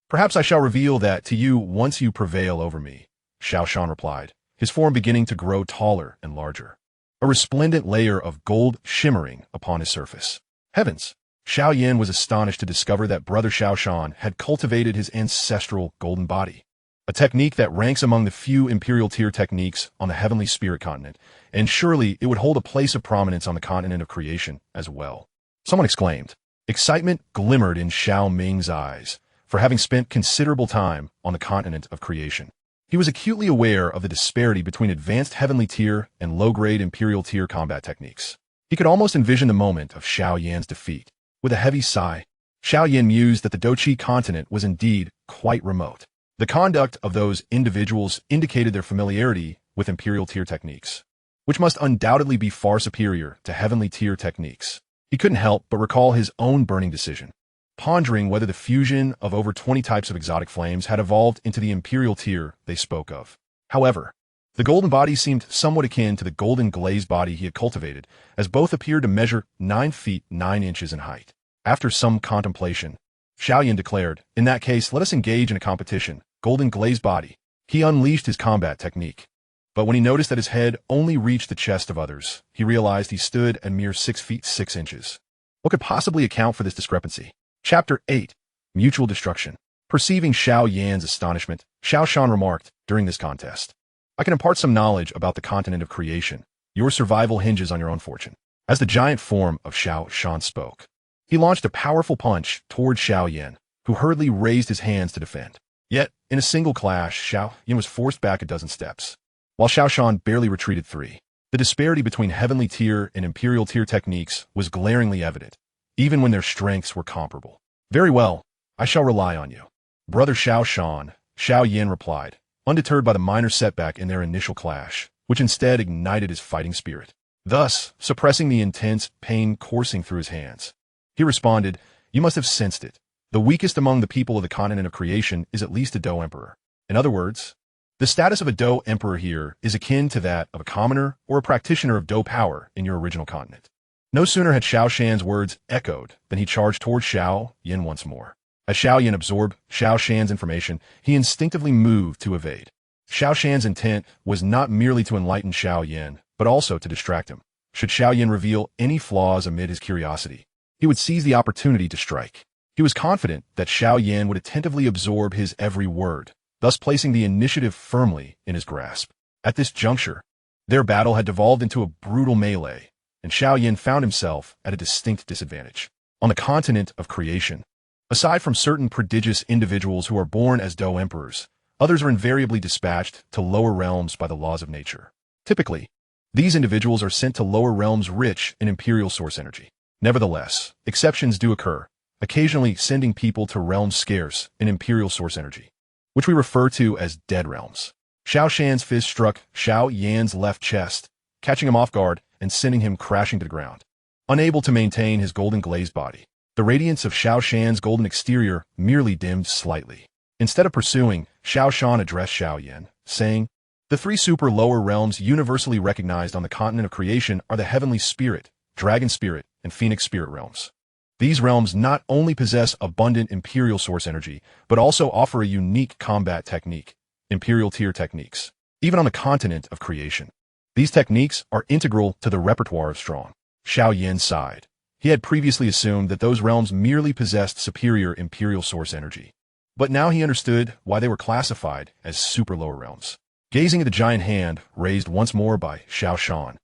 Perhaps I shall reveal that to you once you prevail over me, Xiao Shan replied, his form beginning to grow taller and larger. A resplendent layer of gold shimmering upon his surface. Heavens! Xiao Yan was astonished to discover that brother Xiao Shan had cultivated his ancestral golden body, a technique that ranks among the few imperial tier techniques on the heavenly spirit continent, and surely it would hold a place of prominence on the continent of creation as well. Someone exclaimed. Excitement glimmered in Xiao Ming's eyes for having spent considerable time on the continent of creation. He was acutely aware of the disparity between advanced heavenly tier and low-grade imperial tier combat techniques. He could almost envision the moment of Xiao Yan's defeat. With a heavy sigh, Xiao Yan mused that the Doqi continent was indeed quite remote. The conduct of those individuals indicated their familiarity with imperial tier techniques, which must undoubtedly be far superior to heavenly tier techniques. He couldn't help but recall his own burning decision, pondering whether the fusion of over 20 types of exotic flames had evolved into the imperial tier they spoke of. However, the golden body seemed somewhat akin to the golden glazed body he had cultivated, as both appeared to measure 9 feet 9 inches in height. After some contemplation, Xiao Yan declared, In that case, let us engage in a competition. Golden glazed body. He unleashed his combat technique. But when he noticed that his head only reached the chest of others, he realized he stood at mere 6 feet 6 inches. What could possibly account for this discrepancy? Chapter 8. Mutual Destruction. Perceiving Xiao Yan's astonishment, Xiao Shan remarked, during this contest, I can impart some knowledge about the continent of creation. Your survival hinges on your own fortune. As the giant form of Xiao Shan spoke, he launched a powerful punch toward Xiao Yan, who hurriedly raised his hands to defend. Yet, in a single clash, Xiao Yan was forced back a dozen steps, while Xiao Shan barely retreated 3. The disparity between heavenly tier and imperial tier techniques was glaringly evident, even when their strengths were comparable. Very well, I shall rely on you. Brother Xiao Shan, Xiao Yan replied, undeterred by the minor setback in their initial clash, which instead ignited his fighting spirit, thus suppressing the intense pain coursing through his hands. He responded, You must have sensed it. The weakest among the people of the continent of creation is at least a Dou Emperor. In other words, the status of a Dou Emperor here is akin to that of a commoner or a practitioner of Dou power in your original continent. No sooner had Xiao Shan's words echoed than he charged toward Xiao Yan once more. As Xiao Yan absorbed Xiao Shan's information, he instinctively moved to evade. Xiao Shan's intent was not merely to enlighten Xiao Yan, but also to distract him. Should Xiao Yan reveal any flaws amid his curiosity, he would seize the opportunity to strike. He was confident that Xiao Yan would attentively absorb his every word, thus placing the initiative firmly in his grasp. At this juncture, their battle had devolved into a brutal melee, and Xiao Yan found himself at a distinct disadvantage. On the continent of creation, aside from certain prodigious individuals who are born as Dou Emperors, others are invariably dispatched to lower realms by the laws of nature. Typically, these individuals are sent to lower realms rich in imperial source energy. Nevertheless, exceptions do occur, occasionally sending people to realms scarce in imperial source energy, which we refer to as dead realms. Xiao Shan's fist struck Xiao Yan's left chest, catching him off guard and sending him crashing to the ground. Unable to maintain his golden glazed body, the radiance of Xiao Shan's golden exterior merely dimmed slightly. Instead of pursuing, Xiao Shan addressed Xiao Yan, saying, The 3 super lower realms universally recognized on the continent of creation are the heavenly spirit, dragon spirit, and phoenix spirit realms. These realms not only possess abundant imperial source energy, but also offer a unique combat technique, imperial tier techniques. Even on the continent of creation, these techniques are integral to the repertoire of strong. Xiao Yan sighed. He had previously assumed that those realms merely possessed superior imperial source energy. But now he understood why they were classified as super lower realms. Gazing at the giant hand raised once more by Xiao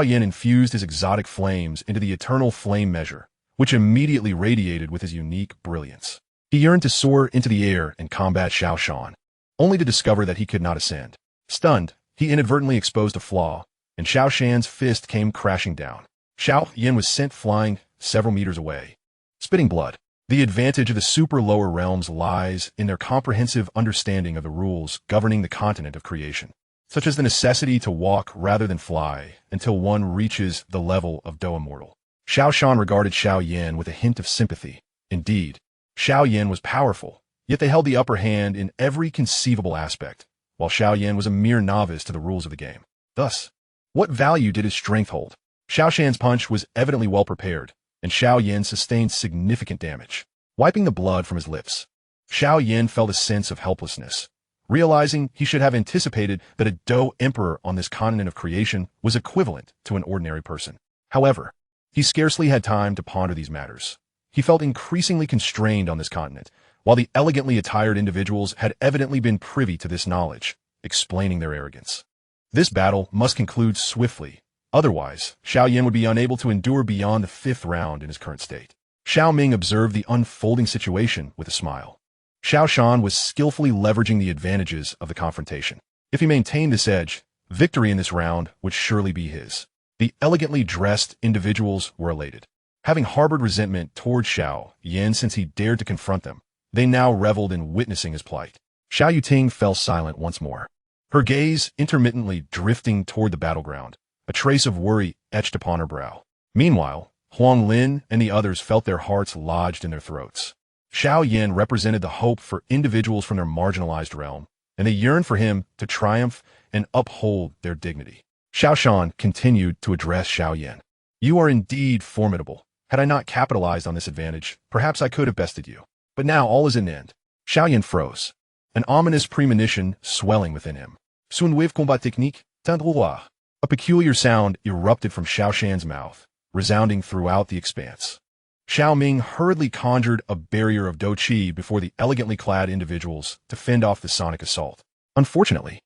Yan infused his exotic flames into the eternal flame measure, which immediately radiated with his unique brilliance. He yearned to soar into the air and combat Xiao, only to discover that he could not ascend. Stunned, he inadvertently exposed a flaw, and Xiao's fist came crashing down. Xiao Yan was sent flying several meters away, spitting blood. The advantage of the super lower realms lies in their comprehensive understanding of the rules governing the continent of creation, such as the necessity to walk rather than fly until one reaches the level of Do Immortal. Xiao regarded Xiao Yan with a hint of sympathy. Indeed, Xiao Yan was powerful, yet they held the upper hand in every conceivable aspect, while Xiao Yan was a mere novice to the rules of the game. Thus, what value did his strength hold? Xiao's punch was evidently well prepared, and Xiao Yan sustained significant damage. Wiping the blood from his lips, Xiao Yan felt a sense of helplessness, realizing he should have anticipated that a Do Emperor on this continent of creation was equivalent to an ordinary person. However, he scarcely had time to ponder these matters. He felt increasingly constrained on this continent, while the elegantly attired individuals had evidently been privy to this knowledge, explaining their arrogance. This battle must conclude swiftly. Otherwise, Xiao Yan would be unable to endure beyond the 5th round in his current state. Xiao Ming observed the unfolding situation with a smile. Xiao was skillfully leveraging the advantages of the confrontation. If he maintained this edge, victory in this round would surely be his. The elegantly dressed individuals were elated. Having harbored resentment toward Xiao Yan since he dared to confront them, they now reveled in witnessing his plight. Xiao Yuting fell silent once more, her gaze intermittently drifting toward the battleground, a trace of worry etched upon her brow. Meanwhile, Qing Lin and the others felt their hearts lodged in their throats. Xiao Yan represented the hope for individuals from their marginalized realm, and they yearned for him to triumph and uphold their dignity. Xiao continued to address Xiao Yan. You are indeed formidable. Had I not capitalized on this advantage, perhaps I could have bested you. But now all is at an end. Xiao Yan froze, an ominous premonition swelling within him. Sunwiv combat technique, tandroir. A peculiar sound erupted from Xiao's mouth, resounding throughout the expanse. Xiao Ming hurriedly conjured a barrier of Do Qi before the elegantly clad individuals to fend off the sonic assault. Unfortunately,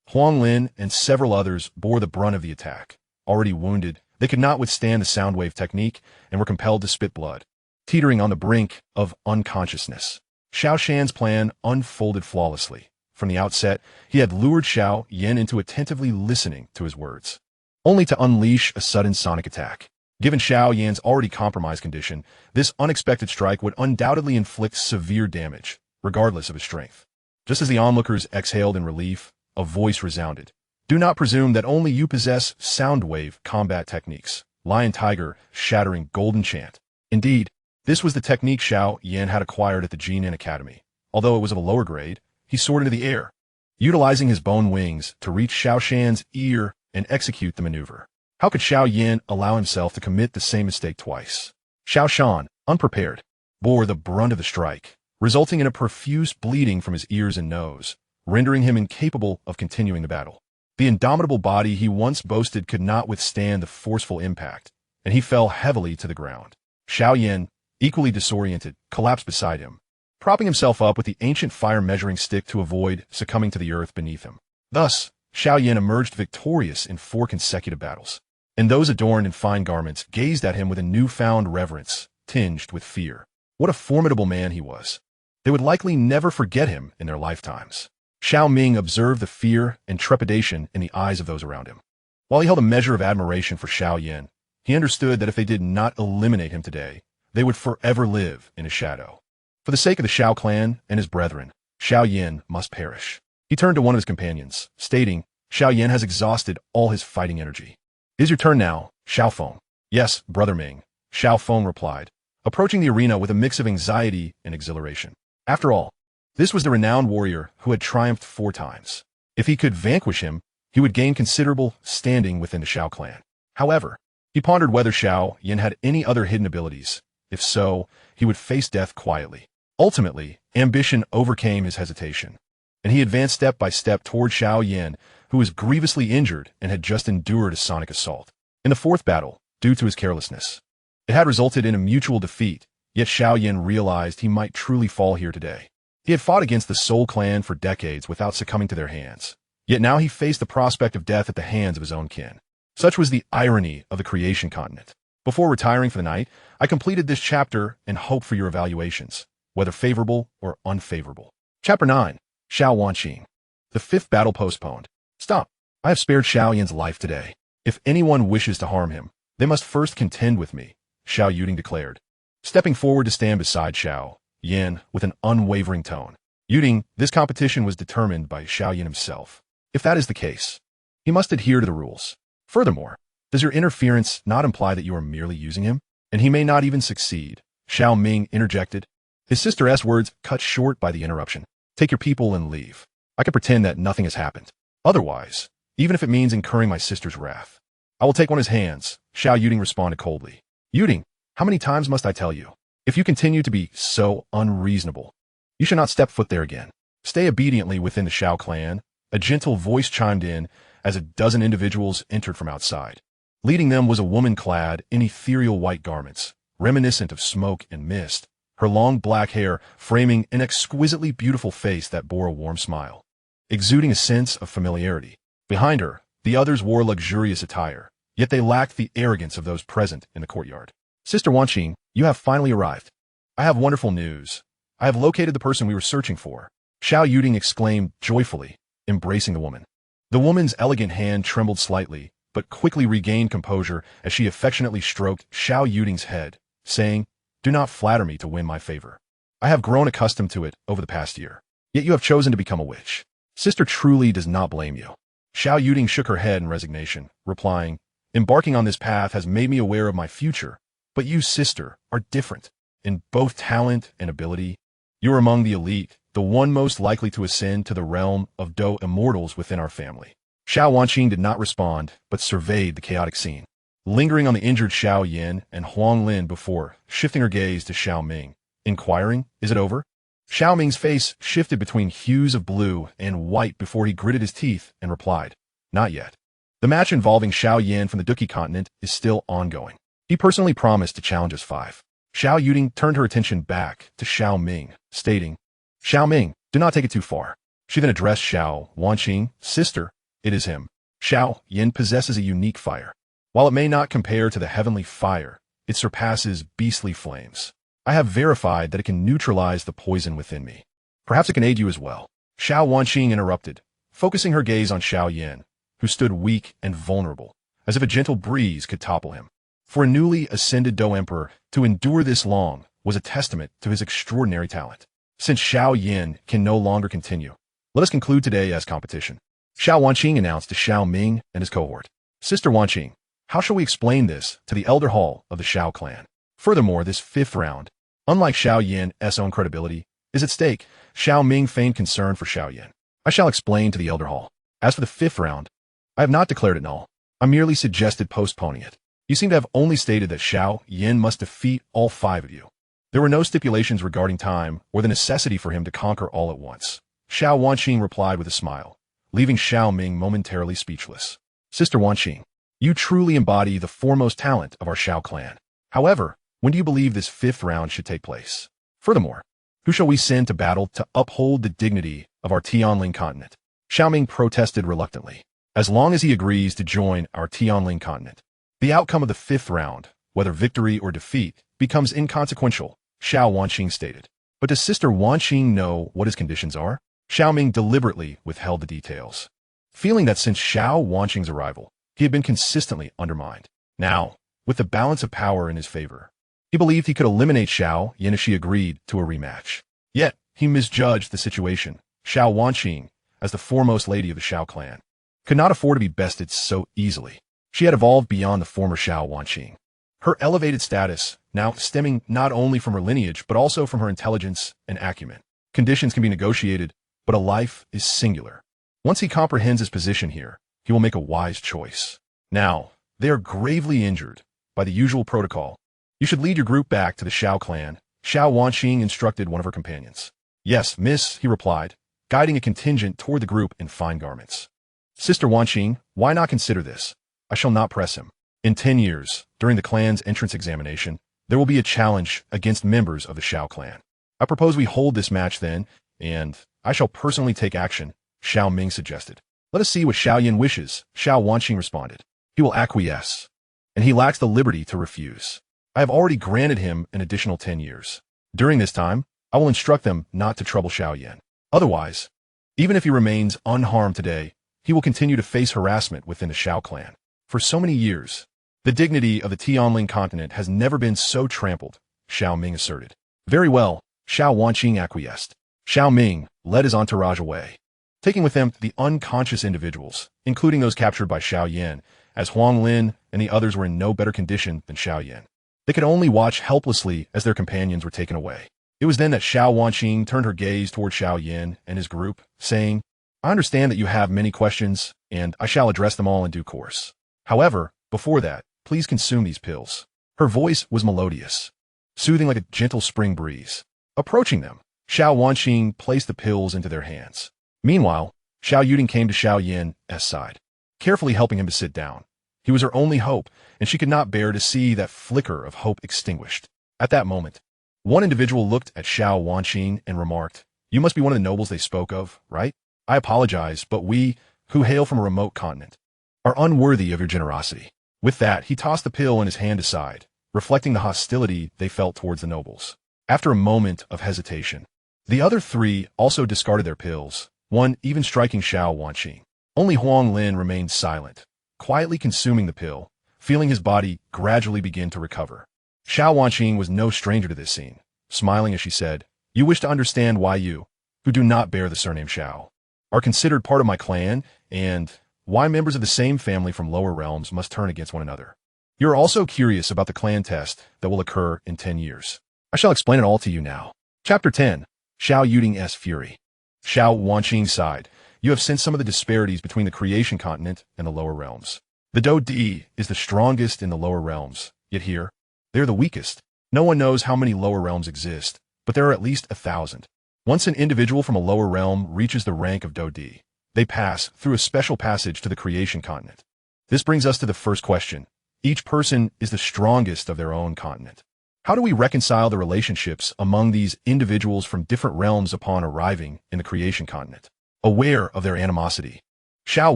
Qing Lin and several others bore the brunt of the attack. Already wounded, they could not withstand the sound wave technique and were compelled to spit blood, teetering on the brink of unconsciousness. Xiao's plan unfolded flawlessly. From the outset, he had lured Xiao Yan into attentively listening to his words, only to unleash a sudden sonic attack. Given Xiao Yan's already compromised condition, this unexpected strike would undoubtedly inflict severe damage, regardless of his strength. Just as the onlookers exhaled in relief, a voice resounded. Do not presume that only you possess sound wave combat techniques. Lion Tiger, shattering golden chant. Indeed, this was the technique Xiao Yan had acquired at the Jinan Academy. Although it was of a lower grade, he soared into the air, utilizing his bone wings to reach Xiao's ear and execute the maneuver. How could Xiao Yan allow himself to commit the same mistake twice? Xiao, unprepared, bore the brunt of the strike, resulting in a profuse bleeding from his ears and nose, rendering him incapable of continuing the battle. The indomitable body he once boasted could not withstand the forceful impact, and he fell heavily to the ground. Xiao Yan, equally disoriented, collapsed beside him, propping himself up with the ancient fire measuring stick to avoid succumbing to the earth beneath him. Thus, Xiao Yan emerged victorious in 4 consecutive battles, and those adorned in fine garments gazed at him with a newfound reverence, tinged with fear. What a formidable man he was. They would likely never forget him in their lifetimes. Xiao Ming observed the fear and trepidation in the eyes of those around him. While he held a measure of admiration for Xiao Yan, he understood that if they did not eliminate him today, they would forever live in his shadow. For the sake of the Xiao clan and his brethren, Xiao Yan must perish. He turned to one of his companions, stating, Xiao Yan has exhausted all his fighting energy. Is your turn now, Xiao Feng? Yes, Brother Ming, Xiao Feng replied, approaching the arena with a mix of anxiety and exhilaration. After all, this was the renowned warrior who had triumphed 4 times. If he could vanquish him, he would gain considerable standing within the Xiao clan. However, he pondered whether Xiao Yan had any other hidden abilities. If so, he would face death quietly. Ultimately, ambition overcame his hesitation, and he advanced step by step toward Xiao Yan, who was grievously injured and had just endured a sonic assault. In the 4th battle, due to his carelessness, It had resulted in a mutual defeat, yet Xiao Yan realized he might truly fall here today. He had fought against the Soul Clan for decades without succumbing to their hands. Yet now he faced the prospect of death at the hands of his own kin. Such was the irony of the creation continent. Before retiring for the night, I completed this chapter and hope for your evaluations, whether favorable or unfavorable. Chapter 9. Xiao Wanqing. The fifth battle postponed. Stop. I have spared Xiao Yan's life today. If anyone wishes to harm him, they must first contend with me, Xiao Yan declared, stepping forward to stand beside Xiao Yan with an unwavering tone. Yan, this competition was determined by Xiao Yan himself. If that is the case, he must adhere to the rules. Furthermore, does your interference not imply that you are merely using him? And he may not even succeed, Xiao Ming interjected. His sister's words cut short by the interruption. Take your people and leave. I can pretend that nothing has happened. Otherwise, even if it means incurring my sister's wrath, I will take on his hands, Xiao Yan responded coldly. Yan, how many times must I tell you? If you continue to be so unreasonable, you should not step foot there again. Stay obediently within the Xiao clan, a gentle voice chimed in as a dozen individuals entered from outside. Leading them was a woman clad in ethereal white garments, reminiscent of smoke and mist, her long black hair framing an exquisitely beautiful face that bore a warm smile, exuding a sense of familiarity. Behind her, the others wore luxurious attire, yet they lacked the arrogance of those present in the courtyard. Sister Wanqing, you have finally arrived. I have wonderful news. I have located the person we were searching for, Xiao Yan exclaimed joyfully, embracing the woman. The woman's elegant hand trembled slightly, but quickly regained composure as she affectionately stroked Xiao Yan's head, saying, do not flatter me to win my favor. I have grown accustomed to it over the past year. Yet you have chosen to become a witch. Sister truly does not blame you. Xiao Yan shook her head in resignation, replying, embarking on this path has made me aware of my future, but you, sister, are different. In both talent and ability, you are among the elite, the one most likely to ascend to the realm of Do immortals within our family. Xiao Wanqing did not respond, but surveyed the chaotic scene, lingering on the injured Xiao Yan and Qing Lin before shifting her gaze to Xiao Ming, inquiring, is it over? Xiao Ming's face shifted between hues of blue and white before he gritted his teeth and replied, not yet. The match involving Xiao Yan from the Duqi continent is still ongoing. He personally promised to challenge us 5. Xiao Yan turned her attention back to Xiao Ming, stating, Xiao Ming, do not take it too far. She then addressed Xiao Wanqing, sister, it is him. Xiao Yan possesses a unique fire. While it may not compare to the heavenly fire, it surpasses beastly flames. I have verified that it can neutralize the poison within me. Perhaps it can aid you as well. Xiao Wanqing interrupted, focusing her gaze on Xiao Yan, who stood weak and vulnerable, as if a gentle breeze could topple him. For a newly ascended Do Emperor to endure this long was a testament to his extraordinary talent. Since Xiao Yan can no longer continue, let us conclude today as competition. Xiao Wanqing announced to Xiao Ming and his cohort. Sister Wanqing, how shall we explain this to the elder hall of the Xiao clan? Furthermore, this 5th round, unlike Xiao Yan's own credibility, is at stake. Xiao Ming feigned concern for Xiao Yan. I shall explain to the elder hall. As for the 5th round, I have not declared it null. I merely suggested postponing it. You seem to have only stated that Xiao Yan must defeat all 5 of you. There were no stipulations regarding time or the necessity for him to conquer all at once. Xiao Wanqing replied with a smile, leaving Xiao Ming momentarily speechless. Sister Wanqing, you truly embody the foremost talent of our Xiao clan. However, when do you believe this 5th round should take place? Furthermore, who shall we send to battle to uphold the dignity of our Tianling continent? Xiao Ming protested reluctantly. As long as he agrees to join our Tianling continent, the outcome of the 5th round, whether victory or defeat, becomes inconsequential, Xiao Wanqing stated. But does Sister Wanqing know what his conditions are? Xiao Ming deliberately withheld the details, feeling that since Xiao Wanqing's arrival, he had been consistently undermined. Now, with the balance of power in his favor, he believed he could eliminate Xiao Yan if she agreed to a rematch. Yet, he misjudged the situation. Xiao Wanqing, as the foremost lady of the Xiao clan, could not afford to be bested so easily. She had evolved beyond the former Xiao Wanqing. Her elevated status, now stemming not only from her lineage but also from her intelligence and acumen. Conditions can be negotiated, but a life is singular. Once he comprehends his position here, he will make a wise choice. Now, they are gravely injured. By the usual protocol, you should lead your group back to the Xiao clan, Xiao Wanqing instructed one of her companions. Yes, miss, he replied, guiding a contingent toward the group in fine garments. Sister Wanqing, why not consider this? I shall not press him. In 10 years, during the clan's entrance examination, there will be a challenge against members of the Xiao clan. I propose we hold this match then, and I shall personally take action, Xiao Ming suggested. Let us see what Xiao Yan wishes, Xiao Wanqing responded. He will acquiesce, and he lacks the liberty to refuse. I have already granted him an additional 10 years. During this time, I will instruct them not to trouble Xiao Yan. Otherwise, even if he remains unharmed today, he will continue to face harassment within the Xiao clan. For so many years, the dignity of the Tianling continent has never been so trampled, Xiao Ming asserted. Very well, Xiao Wanqing acquiesced. Xiao Ming led his entourage away, taking with them the unconscious individuals, including those captured by Xiao Yan, as Qing Lin and the others were in no better condition than Xiao Yan. They could only watch helplessly as their companions were taken away. It was then that Xiao Wanqing turned her gaze toward Xiao Yan and his group, saying, I understand that you have many questions, and I shall address them all in due course. However, before that, please consume these pills. Her voice was melodious, soothing like a gentle spring breeze. Approaching them, Xiao Wanqing placed the pills into their hands. Meanwhile, Xiao Yuding came to Xiao Yan's side, carefully helping him to sit down. He was her only hope, and she could not bear to see that flicker of hope extinguished. At that moment, one individual looked at Xiao Wanqing and remarked, You must be one of the nobles they spoke of, right? I apologize, but we, who hail from a remote continent, are unworthy of your generosity. With that, he tossed the pill in his hand aside, reflecting the hostility they felt towards the nobles. After a moment of hesitation, the other three also discarded their pills, one even striking Xiao Wanqing. Only Qing Lin remained silent, quietly consuming the pill, feeling his body gradually begin to recover. Xiao Wanqing was no stranger to this scene, smiling as she said, You wish to understand why you, who do not bear the surname Xiao, are considered part of my clan, and why members of the same family from lower realms must turn against one another. You are also curious about the clan test that will occur in 10 years. I shall explain it all to you now. Chapter 10. Xiao Yuding's Fury. Xiao Wanqing sighed. You have sensed some of the disparities between the creation continent and the lower realms. The Do Di is the strongest in the lower realms, yet here, they are the weakest. No one knows how many lower realms exist, but there are at least 1,000. Once an individual from a lower realm reaches the rank of Do Di, they pass through a special passage to the creation continent. This brings us to the first question. Each person is the strongest of their own continent. How do we reconcile the relationships among these individuals from different realms upon arriving in the creation continent? Aware of their animosity, Xiao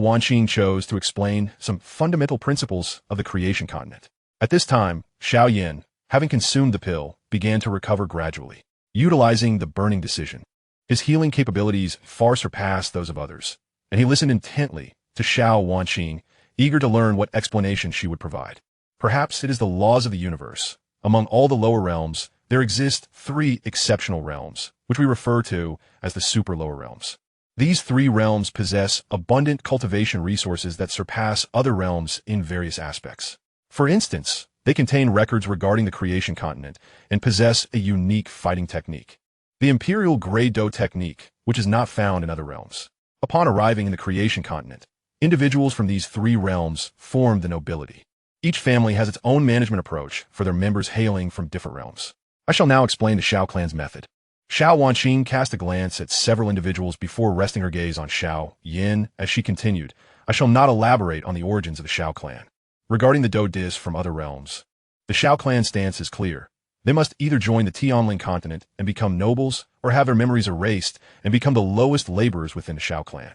Wanqing chose to explain some fundamental principles of the creation continent. At this time, Xiao Yan, having consumed the pill, began to recover gradually, utilizing the burning decision. His healing capabilities far surpassed those of others, and he listened intently to Xiao Wanqing, eager to learn what explanation she would provide. Perhaps it is the laws of the universe. Among all the lower realms, there exist 3 exceptional realms, which we refer to as the super lower realms. These 3 realms possess abundant cultivation resources that surpass other realms in various aspects. For instance, they contain records regarding the creation continent and possess a unique fighting technique, the Imperial Grey Doe technique, which is not found in other realms. Upon arriving in the creation continent, individuals from these 3 realms form the nobility. Each family has its own management approach for their members hailing from different realms. I shall now explain the Xiao clan's method. Xiao Wanqing cast a glance at several individuals before resting her gaze on Xiao Yan as she continued, I shall not elaborate on the origins of the Xiao clan. Regarding the Do Dis from other realms, the Xiao clan's stance is clear. They must either join the Tianling continent and become nobles, or have their memories erased and become the lowest laborers within the Xiao clan.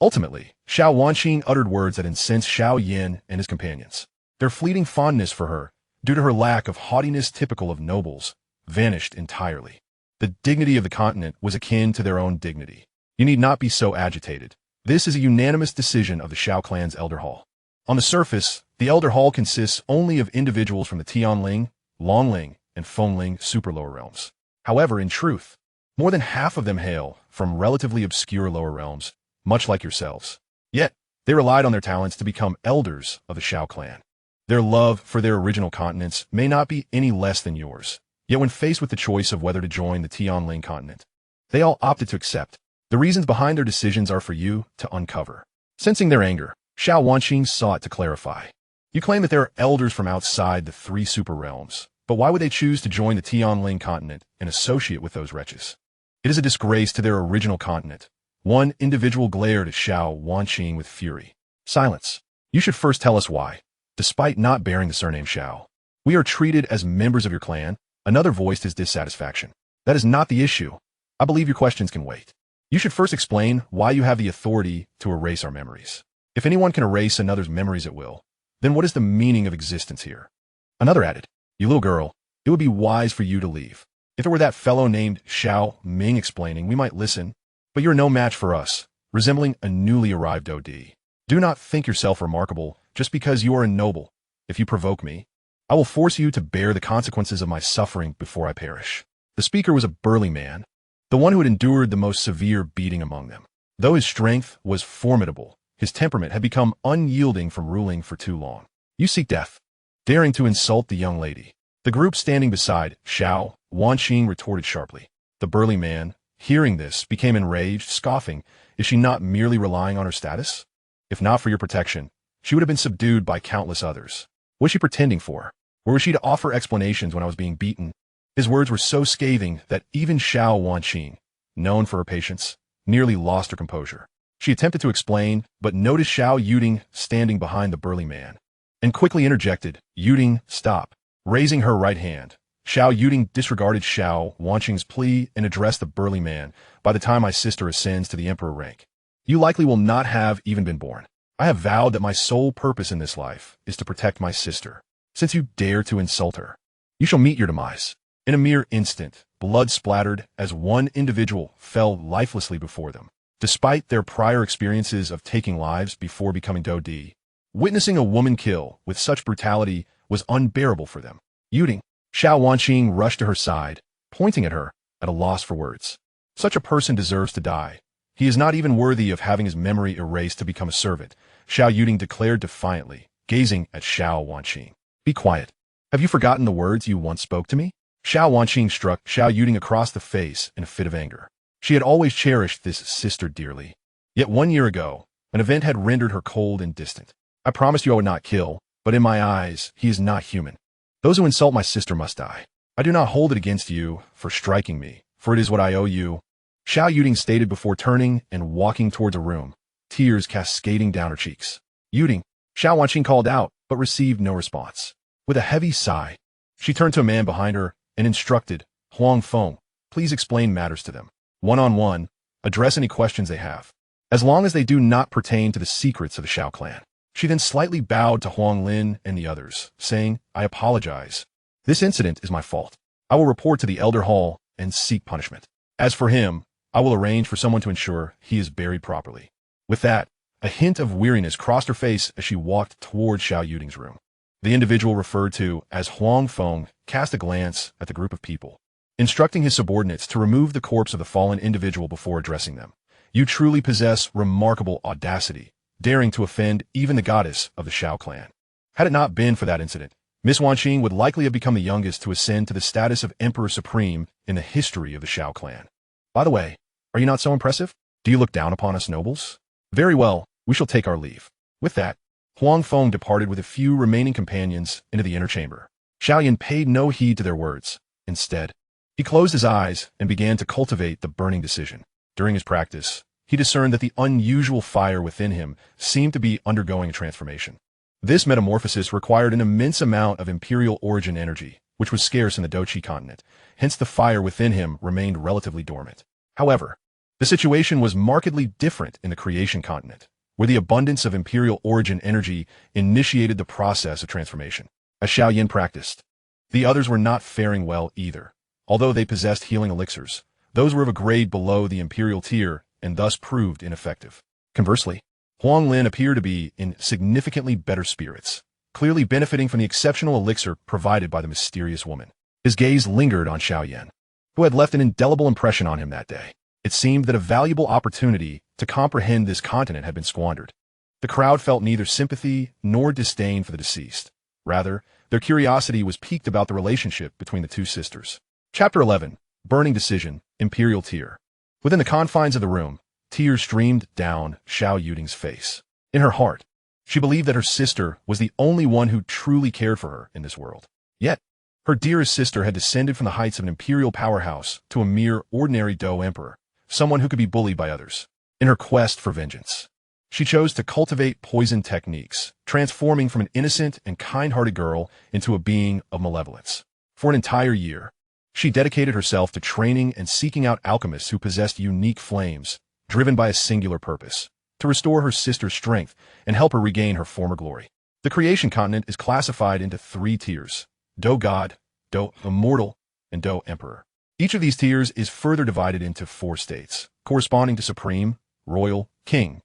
Ultimately, Xiao Wanqing uttered words that incensed Xiao Yan and his companions. Their fleeting fondness for her, due to her lack of haughtiness typical of nobles, vanished entirely. The dignity of the continent was akin to their own dignity. You need not be so agitated. This is a unanimous decision of the Xiao clan's Elder Hall. On the surface, the Elder Hall consists only of individuals from the Tianling, Longling, and Fengling super lower realms. However, in truth, more than half of them hail from relatively obscure lower realms, much like yourselves. Yet, they relied on their talents to become elders of the Xiao clan. Their love for their original continents may not be any less than yours. Yet when faced with the choice of whether to join the Tianling continent, they all opted to accept. The reasons behind their decisions are for you to uncover. Sensing their anger, Xiao Wanqing sought to clarify. You claim that there are elders from outside the 3 super realms, but why would they choose to join the Tianling continent and associate with those wretches? It is a disgrace to their original continent. One individual glared at Xiao Wanqing with fury. Silence. You should first tell us why. despite not bearing the surname Xiao. We are treated as members of your clan. Another voiced his dissatisfaction. That is not the issue. I believe your questions can wait. You should first explain why you have the authority to erase our memories. If anyone can erase another's memories at will, then what is the meaning of existence here? Another added, you little girl, it would be wise for you to leave. If it were that fellow named Xiao Ming explaining, we might listen, but you're no match for us, resembling a newly arrived OD. Do not think yourself remarkable just because you are a noble. If you provoke me, I will force you to bear the consequences of my suffering before I perish. The speaker was a burly man, the one who had endured the most severe beating among them. Though his strength was formidable, his temperament had become unyielding from ruling for too long. You seek death, daring to insult the young lady. The group standing beside Xiao Yan retorted sharply. The burly man, hearing this, became enraged, scoffing, is she not merely relying on her status? If not for your protection, she would have been subdued by countless others. What was she pretending for? Or was she to offer explanations when I was being beaten? His words were so scathing that even Xiao Yan, known for her patience, nearly lost her composure. She attempted to explain, but noticed Xiao Yan standing behind the burly man, and quickly interjected, Yan, stop. Raising her right hand, Xiao Yan disregarded Xiao Yan's plea and addressed the burly man. By the time my sister ascends to the emperor rank, you likely will not have even been born. I have vowed that my sole purpose in this life is to protect my sister. Since you dare to insult her, you shall meet your demise. In a mere instant, blood splattered as one individual fell lifelessly before them. Despite their prior experiences of taking lives before becoming Dodi, witnessing a woman kill with such brutality was unbearable for them. Yuting, Xiao Yan rushed to her side, pointing at her, at a loss for words. Such a person deserves to die. He is not even worthy of having his memory erased to become a servant, Xiao Yan declared defiantly, gazing at Xiao Yan. Be quiet. Have you forgotten the words you once spoke to me? Xiao Yan struck Xiao Yan across the face in a fit of anger. She had always cherished this sister dearly. Yet 1 year ago, an event had rendered her cold and distant. I promised you I would not kill, but in my eyes, he is not human. Those who insult my sister must die. I do not hold it against you for striking me, for it is what I owe you. Xiao Yan stated before turning and walking towards a room, tears cascading down her cheeks. Yuting, Xiao Yan called out, but received no response. With a heavy sigh, she turned to a man behind her and instructed, Huang Feng, please explain matters to them. One-on-one, address any questions they have, as long as they do not pertain to the secrets of the Xiao clan. She then slightly bowed to Qing Lin and the others, saying, I apologize. This incident is my fault. I will report to the Elder Hall and seek punishment. As for him, I will arrange for someone to ensure he is buried properly. With that, a hint of weariness crossed her face as she walked toward Xiao Yuting's room. The individual referred to as Huang Feng cast a glance at the group of people, instructing his subordinates to remove the corpse of the fallen individual before addressing them. You truly possess remarkable audacity, daring to offend even the goddess of the Xiao clan. Had it not been for that incident, Miss Wanqing would likely have become the youngest to ascend to the status of Emperor Supreme in the history of the Xiao clan. By the way, are you not so impressive? Do you look down upon us nobles? Very well, we shall take our leave. With that, Huang Feng departed with a few remaining companions into the inner chamber. Xiao Yan paid no heed to their words. Instead, he closed his eyes and began to cultivate the burning decision. During his practice, he discerned that the unusual fire within him seemed to be undergoing a transformation. This metamorphosis required an immense amount of imperial origin energy, which was scarce in the Doqi continent. Hence the fire within him remained relatively dormant. However, the situation was markedly different in the creation continent, where the abundance of imperial origin energy initiated the process of transformation. As Xiao Yan practiced, the others were not faring well either. Although they possessed healing elixirs, those were of a grade below the imperial tier and thus proved ineffective. Conversely, Qing Lin appeared to be in significantly better spirits, clearly benefiting from the exceptional elixir provided by the mysterious woman. His gaze lingered on Xiao Yan, who had left an indelible impression on him that day. It seemed that a valuable opportunity to comprehend this continent had been squandered. The crowd felt neither sympathy nor disdain for the deceased. Rather, their curiosity was piqued about the relationship between the two sisters. Chapter 11, Burning Decision, Imperial Tier. Within the confines of the room, tears streamed down Xiao Yuting's face. In her heart, she believed that her sister was the only one who truly cared for her in this world. Yet, her dearest sister had descended from the heights of an imperial powerhouse to a mere ordinary Dou emperor, someone who could be bullied by others. In her quest for vengeance, She chose to cultivate poison techniques, transforming from an innocent and kind-hearted girl into a being of malevolence. For an entire year, she dedicated herself to training and seeking out alchemists who possessed unique flames, driven by a singular purpose: to restore her sister's strength and help her regain her former glory. The creation continent is classified into 3 tiers: Do God, Do Immortal, and Do Emperor. Each of these tiers is further divided into 4 states, corresponding to Supreme, Royal, King,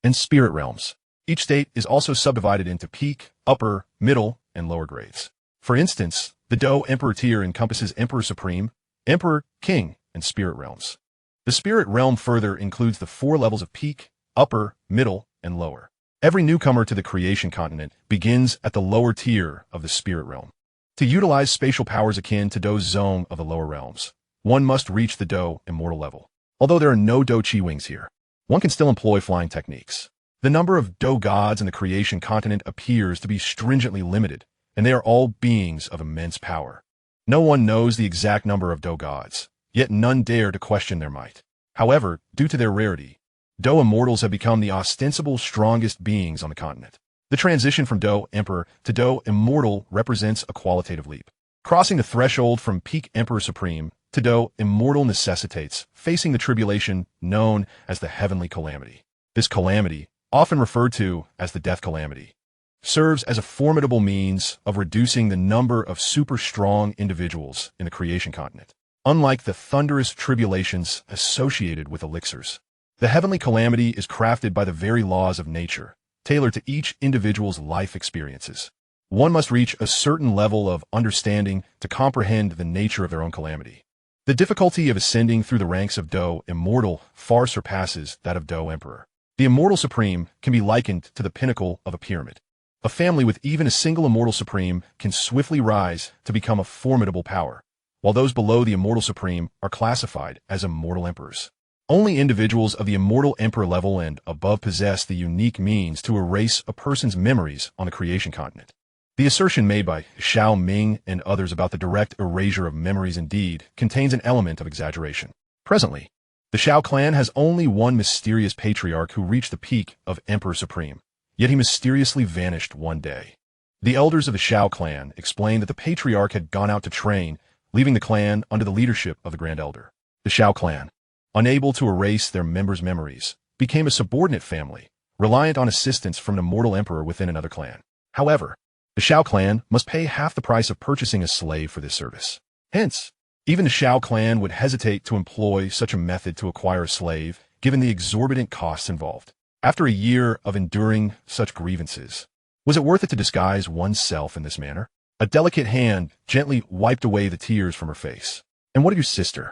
and Spirit realms. Each state is also subdivided into peak, upper, middle, and lower grades. For instance, the Do Emperor tier encompasses Emperor Supreme, Emperor, King, and Spirit realms. The Spirit realm further includes the 4 levels of peak, upper, middle, and lower. Every newcomer to the creation continent begins at the lower tier of the Spirit realm. To utilize spatial powers akin to Do's zone of the lower realms, one must reach the Do Immortal level. Although there are no Do Chi wings here, one can still employ flying techniques. The number of Do gods in the creation continent appears to be stringently limited, and they are all beings of immense power. No one knows the exact number of Do gods, yet none dare to question their might. However, due to their rarity, Do Immortals have become the ostensible strongest beings on the continent. The transition from Do Emperor to Do Immortal represents a qualitative leap. Crossing the threshold from peak Emperor Supreme to Do Immortal necessitates facing the tribulation known as the Heavenly Calamity. This calamity, often referred to as the Death Calamity, serves as a formidable means of reducing the number of super-strong individuals in the creation continent. Unlike the thunderous tribulations associated with elixirs, the Heavenly Calamity is crafted by the very laws of nature, tailored to each individual's life experiences. One must reach a certain level of understanding to comprehend the nature of their own calamity. The difficulty of ascending through the ranks of Do Immortal far surpasses that of Do Emperor. The Immortal Supreme can be likened to the pinnacle of a pyramid. A family with even a single Immortal Supreme can swiftly rise to become a formidable power, while those below the Immortal Supreme are classified as Immortal Emperors. Only individuals of the Immortal Emperor level and above possess the unique means to erase a person's memories on the creation continent. The assertion made by Xiao Ming and others about the direct erasure of memories indeed contains an element of exaggeration. Presently, the Xiao clan has only one mysterious patriarch who reached the peak of Emperor Supreme, yet he mysteriously vanished one day. The elders of the Xiao clan explained that the patriarch had gone out to train, leaving the clan under the leadership of the Grand Elder. The Xiao clan, unable to erase their members' memories, became a subordinate family, reliant on assistance from an immortal emperor within another clan. However, the Xiao clan must pay half the price of purchasing a slave for this service. Hence, even the Xiao clan would hesitate to employ such a method to acquire a slave, given the exorbitant costs involved. After a year of enduring such grievances, was it worth it to disguise oneself in this manner? A delicate hand gently wiped away the tears from her face. And what of your sister?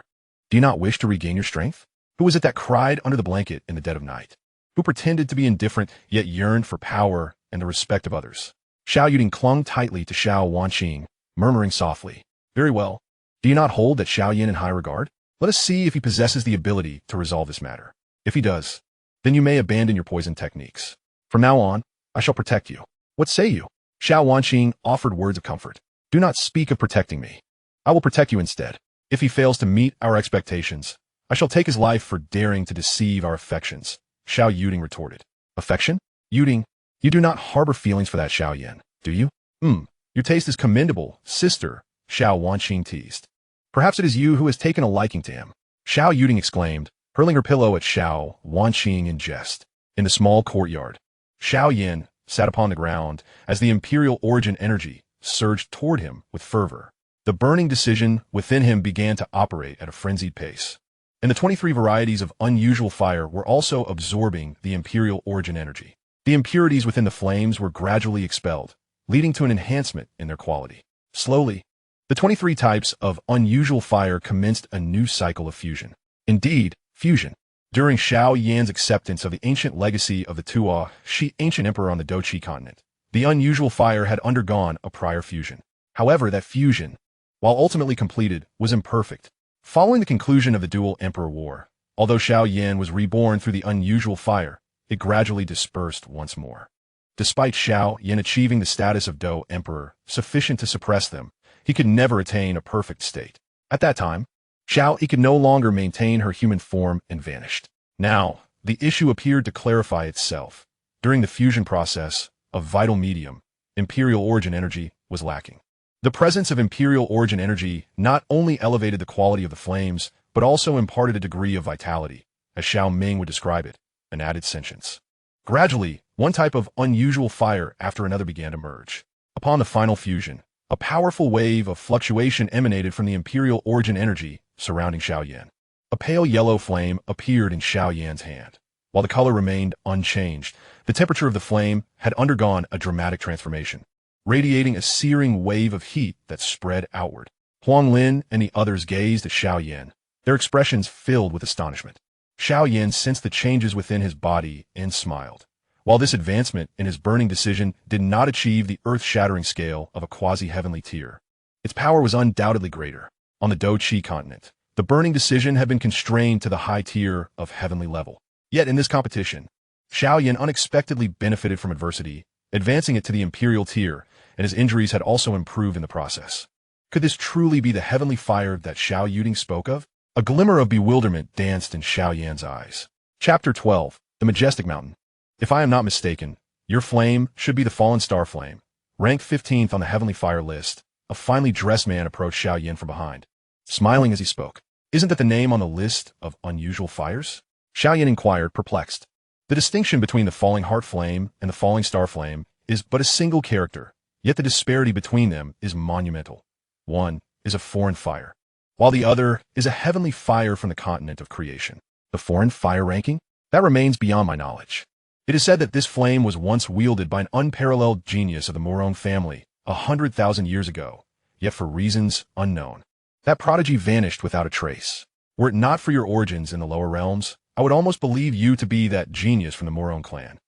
Do you not wish to regain your strength? Who was it that cried under the blanket in the dead of night? Who pretended to be indifferent, yet yearned for power and the respect of others? Xiao Yan clung tightly to Xiao Wanqing, murmuring softly, "Very well. Do you not hold that Xiao Yan in high regard? Let us see if he possesses the ability to resolve this matter. If he does, then you may abandon your poison techniques. From now on, I shall protect you. What say you?" Xiao Wanqing offered words of comfort. "Do not speak of protecting me. I will protect you instead. If he fails to meet our expectations, I shall take his life for daring to deceive our affections," Xiao Yan retorted. "Affection? Yan, you do not harbor feelings for that Xiao Yan, do you?" Your taste is commendable, sister," Xiao Wanqing teased. "Perhaps it is you who has taken a liking to him," Xiao Yan exclaimed, hurling her pillow at Xiao Wanqing in jest. In the small courtyard, Xiao Yan sat upon the ground as the imperial origin energy surged toward him with fervor. The burning decision within him began to operate at a frenzied pace, and the 23 varieties of unusual fire were also absorbing the imperial origin energy. The impurities within the flames were gradually expelled, leading to an enhancement in their quality. Slowly, the 23 types of unusual fire commenced a new cycle of fusion. Indeed, fusion. During Xiao Yan's acceptance of the ancient legacy of the Tua, ancient emperor on the Doqi continent, the unusual fire had undergone a prior fusion. However, that fusion, while ultimately completed, was imperfect. Following the conclusion of the Dual Emperor War, although Xiao Yan was reborn through the unusual fire, it gradually dispersed once more. Despite Xiao Yan achieving the status of Do Emperor, sufficient to suppress them, he could never attain a perfect state. At that time, Xiao Yan could no longer maintain her human form and vanished. Now, the issue appeared to clarify itself. During the fusion process, a vital medium, imperial origin energy, was lacking. The presence of imperial origin energy not only elevated the quality of the flames, but also imparted a degree of vitality, as Xiao Ming would describe it, an added sentience. Gradually, one type of unusual fire after another began to merge. Upon the final fusion, a powerful wave of fluctuation emanated from the imperial origin energy surrounding Xiao Yan. A pale yellow flame appeared in Xiao Yan's hand. While the color remained unchanged, the temperature of the flame had undergone a dramatic transformation, radiating a searing wave of heat that spread outward. Qing Lin and the others gazed at Xiao Yan, their expressions filled with astonishment. Xiao Yan sensed the changes within his body and smiled. While this advancement in his burning decision did not achieve the earth-shattering scale of a quasi-heavenly tier, its power was undoubtedly greater. On the Do-Chi continent, the burning decision had been constrained to the high tier of heavenly level. Yet in this competition, Xiao Yan unexpectedly benefited from adversity, advancing it to the imperial tier, and his injuries had also improved in the process. Could this truly be the heavenly fire that Xiao Yuding spoke of? A glimmer of bewilderment danced in Xiao Yan's eyes. Chapter 12. The Majestic Mountain. If I am not mistaken, your flame should be the fallen star flame. Ranked 15th on the heavenly fire list, a finely dressed man approached Xiao Yan from behind, smiling as he spoke. Isn't that the name on the list of unusual fires? Xiao Yan inquired, perplexed. The distinction between the falling heart flame and the falling star flame is but a single character, yet the disparity between them is monumental. One is a foreign fire, while the other is a heavenly fire from the continent of creation. The foreign fire ranking? That remains beyond my knowledge. It is said that this flame was once wielded by an unparalleled genius of the Morone family 100,000 years ago, yet for reasons unknown. That prodigy vanished without a trace. Were it not for your origins in the lower realms, I would almost believe you to be that genius from the Morone clan,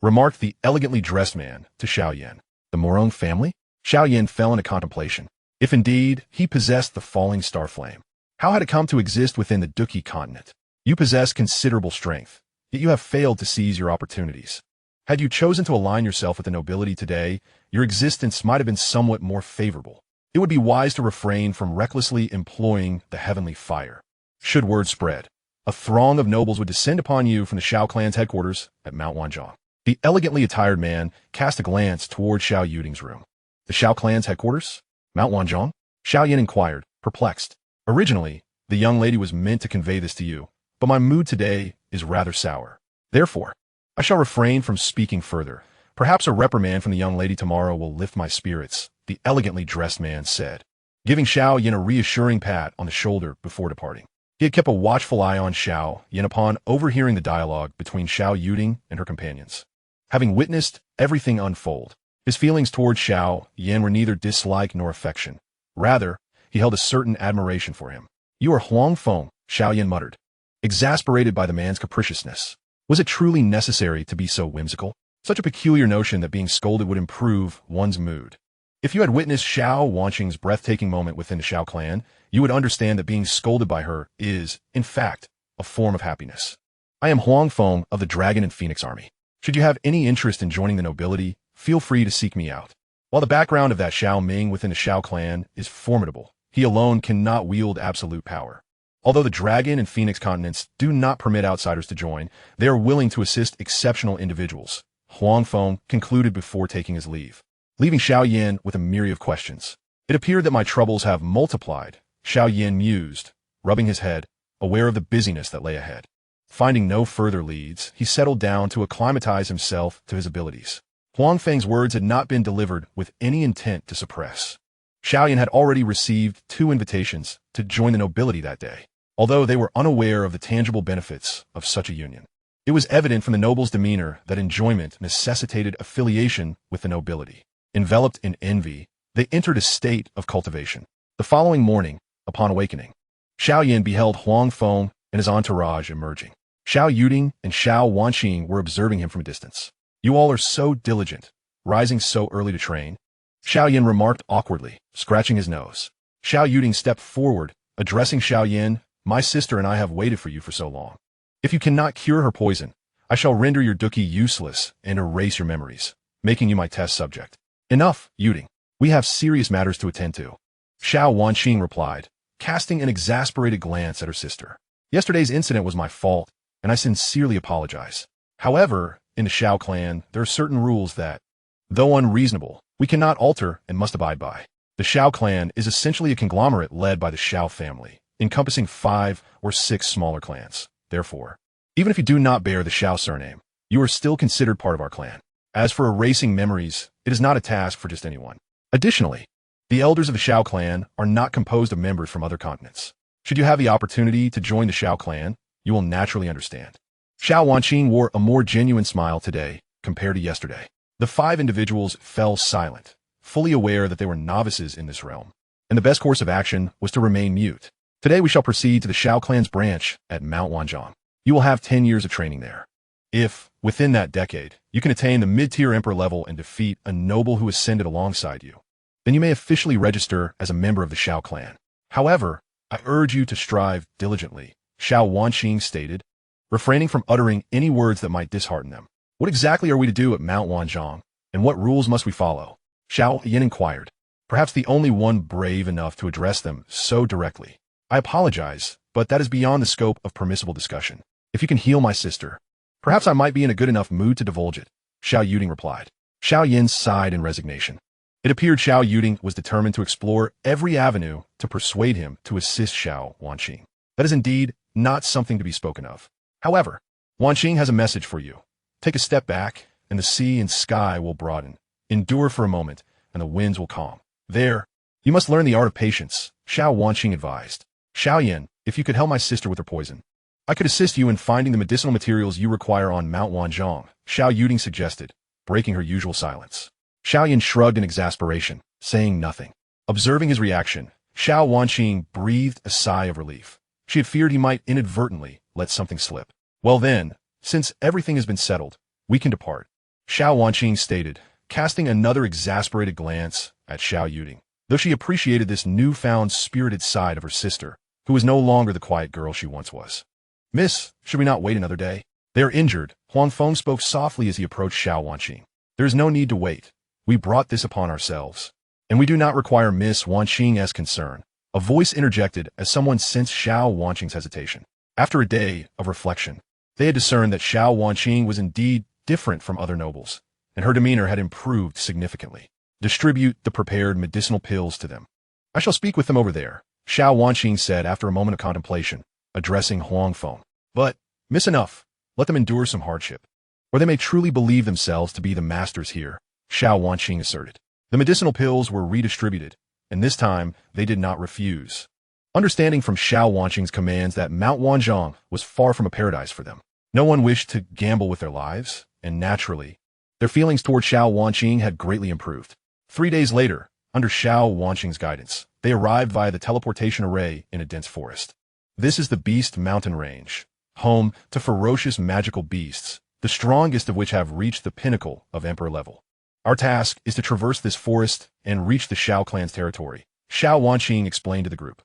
remarked the elegantly dressed man to Xiao Yan. The Morone family? Xiao Yan fell into contemplation. If indeed he possessed the falling star flame, how had it come to exist within the Do-Chi continent? You possess considerable strength, yet you have failed to seize your opportunities. Had you chosen to align yourself with the nobility today, your existence might have been somewhat more favorable. It would be wise to refrain from recklessly employing the heavenly fire. Should word spread, a throng of nobles would descend upon you from the Xiao clan's headquarters at Mount Wanzhong. The elegantly attired man cast a glance toward Xiao Yuding's room. The Xiao clan's headquarters? Mount Wanzhong? Xiao Yan inquired, perplexed. Originally, the young lady was meant to convey this to you, but my mood today is rather sour. Therefore, I shall refrain from speaking further. Perhaps a reprimand from the young lady tomorrow will lift my spirits, the elegantly dressed man said, giving Xiao Yan a reassuring pat on the shoulder before departing. He had kept a watchful eye on Xiao Yan upon overhearing the dialogue between Xiao Yuding and her companions. Having witnessed everything unfold, his feelings toward Xiao Yan were neither dislike nor affection. Rather, he held a certain admiration for him. You are Huang Feng, Xiao Yan muttered, exasperated by the man's capriciousness. Was it truly necessary to be so whimsical? Such a peculiar notion that being scolded would improve one's mood. If you had witnessed Xiao Wanqing's breathtaking moment within the Xiao clan, you would understand that being scolded by her is, in fact, a form of happiness. I am Huang Feng of the Dragon and Phoenix Army. Should you have any interest in joining the nobility, feel free to seek me out. While the background of that Xiao Ming within the Xiao clan is formidable, he alone cannot wield absolute power. Although the Dragon and Phoenix continents do not permit outsiders to join, they are willing to assist exceptional individuals, Huang Feng concluded before taking his leave, leaving Xiao Yan with a myriad of questions. It appeared that my troubles have multiplied, Xiao Yan mused, rubbing his head, aware of the busyness that lay ahead. Finding no further leads, he settled down to acclimatize himself to his abilities. Huang Feng's words had not been delivered with any intent to suppress. Xiao Yan had already received 2 invitations to join the nobility that day, although they were unaware of the tangible benefits of such a union. It was evident from the noble's demeanor that enjoyment necessitated affiliation with the nobility. Enveloped in envy, they entered a state of cultivation. The following morning, upon awakening, Xiao Yan beheld Huang Feng and his entourage emerging. Xiao Yuding and Xiao Wanqing were observing him from a distance. You all are so diligent, rising so early to train, Xiao Yan remarked awkwardly, scratching his nose. Xiao Yuding stepped forward, addressing Xiao Yan. My sister and I have waited for you for so long. If you cannot cure her poison, I shall render your Do-Chi useless and erase your memories, making you my test subject. Enough, Yuding. We have serious matters to attend to. Xiao Wanqing replied, casting an exasperated glance at her sister. Yesterday's incident was my fault, and I sincerely apologize. However, in the Xiao clan, there are certain rules that, though unreasonable, we cannot alter and must abide by. The Xiao clan is essentially a conglomerate led by the Xiao family, encompassing 5 or 6 smaller clans. Therefore, even if you do not bear the Xiao surname, you are still considered part of our clan. As for erasing memories, it is not a task for just anyone. Additionally, the elders of the Xiao clan are not composed of members from other continents. Should you have the opportunity to join the Xiao clan, you will naturally understand. Xiao Wanqing wore a more genuine smile today compared to yesterday. The 5 individuals fell silent, fully aware that they were novices in this realm, and the best course of action was to remain mute. Today we shall proceed to the Xiao clan's branch at Mount Wanzhong. You will have 10 years of training there. If, within that decade, you can attain the mid-tier emperor level and defeat a noble who ascended alongside you, then you may officially register as a member of the Xiao clan. However, I urge you to strive diligently, Xiao Wanqing stated, refraining from uttering any words that might dishearten them. What exactly are we to do at Mount Wanzhong, and what rules must we follow? Xiao Yan inquired, perhaps the only one brave enough to address them so directly. I apologize, but that is beyond the scope of permissible discussion. If you can heal my sister, perhaps I might be in a good enough mood to divulge it, Xiao Yuding replied. Xiao Yan sighed in resignation. It appeared Xiao Yuding was determined to explore every avenue to persuade him to assist Xiao Wanqing. That is indeed not something to be spoken of. However, Wanqing has a message for you. Take a step back, and the sea and sky will broaden. Endure for a moment, and the winds will calm. There, you must learn the art of patience, Xiao Wanqing advised. Xiao Yan, if you could help my sister with her poison, I could assist you in finding the medicinal materials you require on Mount Wanzhong, Xiao Yuding suggested, breaking her usual silence. Xiao Yan shrugged in exasperation, saying nothing. Observing his reaction, Xiao Wanqing breathed a sigh of relief. She had feared he might inadvertently let something slip. Well then, since everything has been settled, we can depart, Xiao Wanqing stated, casting another exasperated glance at Xiao Yuding. Though she appreciated this newfound spirited side of her sister, who was no longer the quiet girl she once was. Miss, should we not wait another day? They are injured, Huang Feng spoke softly as he approached Xiao Wanqing. There is no need to wait. We brought this upon ourselves. And we do not require Miss Wanqing's concern. A voice interjected as someone sensed Xiao Wanqing's hesitation. After a day of reflection, they had discerned that Xiao Wanqing was indeed different from other nobles, and her demeanor had improved significantly. Distribute the prepared medicinal pills to them. I shall speak with them over there, Xiao Wanqing said after a moment of contemplation, addressing Huang Feng. But, miss enough, let them endure some hardship, or they may truly believe themselves to be the masters here, Xiao Wanqing asserted. The medicinal pills were redistributed, and this time they did not refuse. Understanding from Xiao Wanqing's commands that Mount Wanzhong was far from a paradise for them, no one wished to gamble with their lives, and naturally, their feelings toward Xiao Wanqing had greatly improved. 3 days later, under Xiao Wanqing's guidance, they arrived via the teleportation array in a dense forest. This is the Beast Mountain Range, home to ferocious magical beasts, the strongest of which have reached the pinnacle of Emperor level. Our task is to traverse this forest and reach the Xiao clan's territory, Xiao Wanqing explained to the group.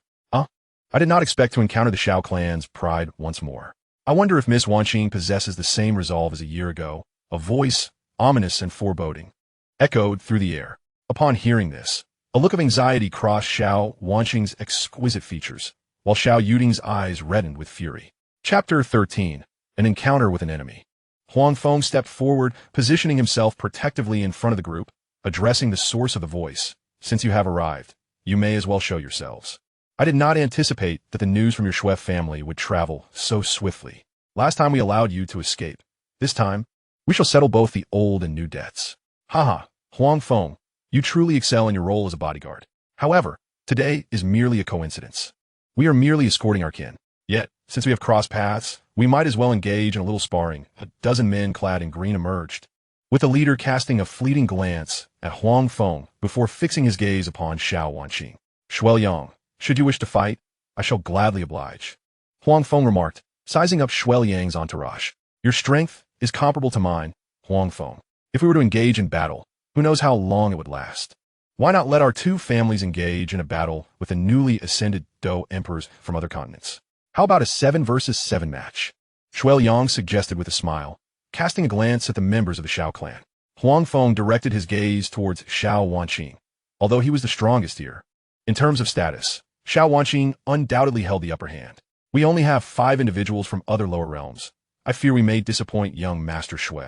I did not expect to encounter the Xiao clan's pride once more. I wonder if Miss Wanqing possesses the same resolve as a year ago. A voice, ominous and foreboding, echoed through the air. Upon hearing this, a look of anxiety crossed Xiao Wanqing's exquisite features, while Xiao Yuding's eyes reddened with fury. Chapter 13. An Encounter with an Enemy. Huang Feng stepped forward, positioning himself protectively in front of the group, addressing the source of the voice. Since you have arrived, you may as well show yourselves. I did not anticipate that the news from your Shui family would travel so swiftly. Last time we allowed you to escape. This time, we shall settle both the old and new debts. Haha, Huang Feng, you truly excel in your role as a bodyguard. However, today is merely a coincidence. We are merely escorting our kin. Yet, since we have crossed paths, we might as well engage in a little sparring. A dozen men clad in green emerged, with the leader casting a fleeting glance at Huang Feng before fixing his gaze upon Xiao Wanqing. Shui Yang, should you wish to fight, I shall gladly oblige, Huang Feng remarked, sizing up Shui Yang's entourage. Your strength is comparable to mine, Huang Feng. If we were to engage in battle, who knows how long it would last? Why not let our two families engage in a battle with the newly ascended Dou emperors from other continents? How about a 7 versus 7 match? Shui Yang suggested with a smile, casting a glance at the members of the Xiao clan. Huang Feng directed his gaze towards Xiao Wanqing, although he was the strongest here. In terms of status, Xiao Wanqing undoubtedly held the upper hand. We only have 5 individuals from other lower realms, I fear we may disappoint young Master Shui.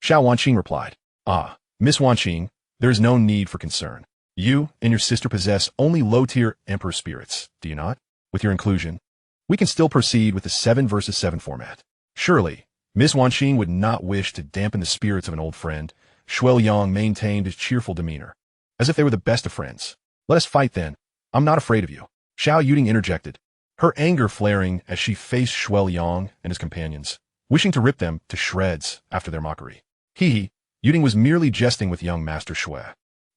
Xiao Wanqing replied. Ah, Miss Wanqing, there is no need for concern. You and your sister possess only low-tier Emperor spirits, do you not? With your inclusion, we can still proceed with the 7 versus 7 format. Surely, Miss Wanqing would not wish to dampen the spirits of an old friend. Shui Yang maintained his cheerful demeanor, as if they were the best of friends. Let us fight then. I'm not afraid of you. Xiao Yuding interjected, her anger flaring as she faced Shui Yang and his companions, wishing to rip them to shreds after their mockery. Hee, Yuding was merely jesting with young Master Shui.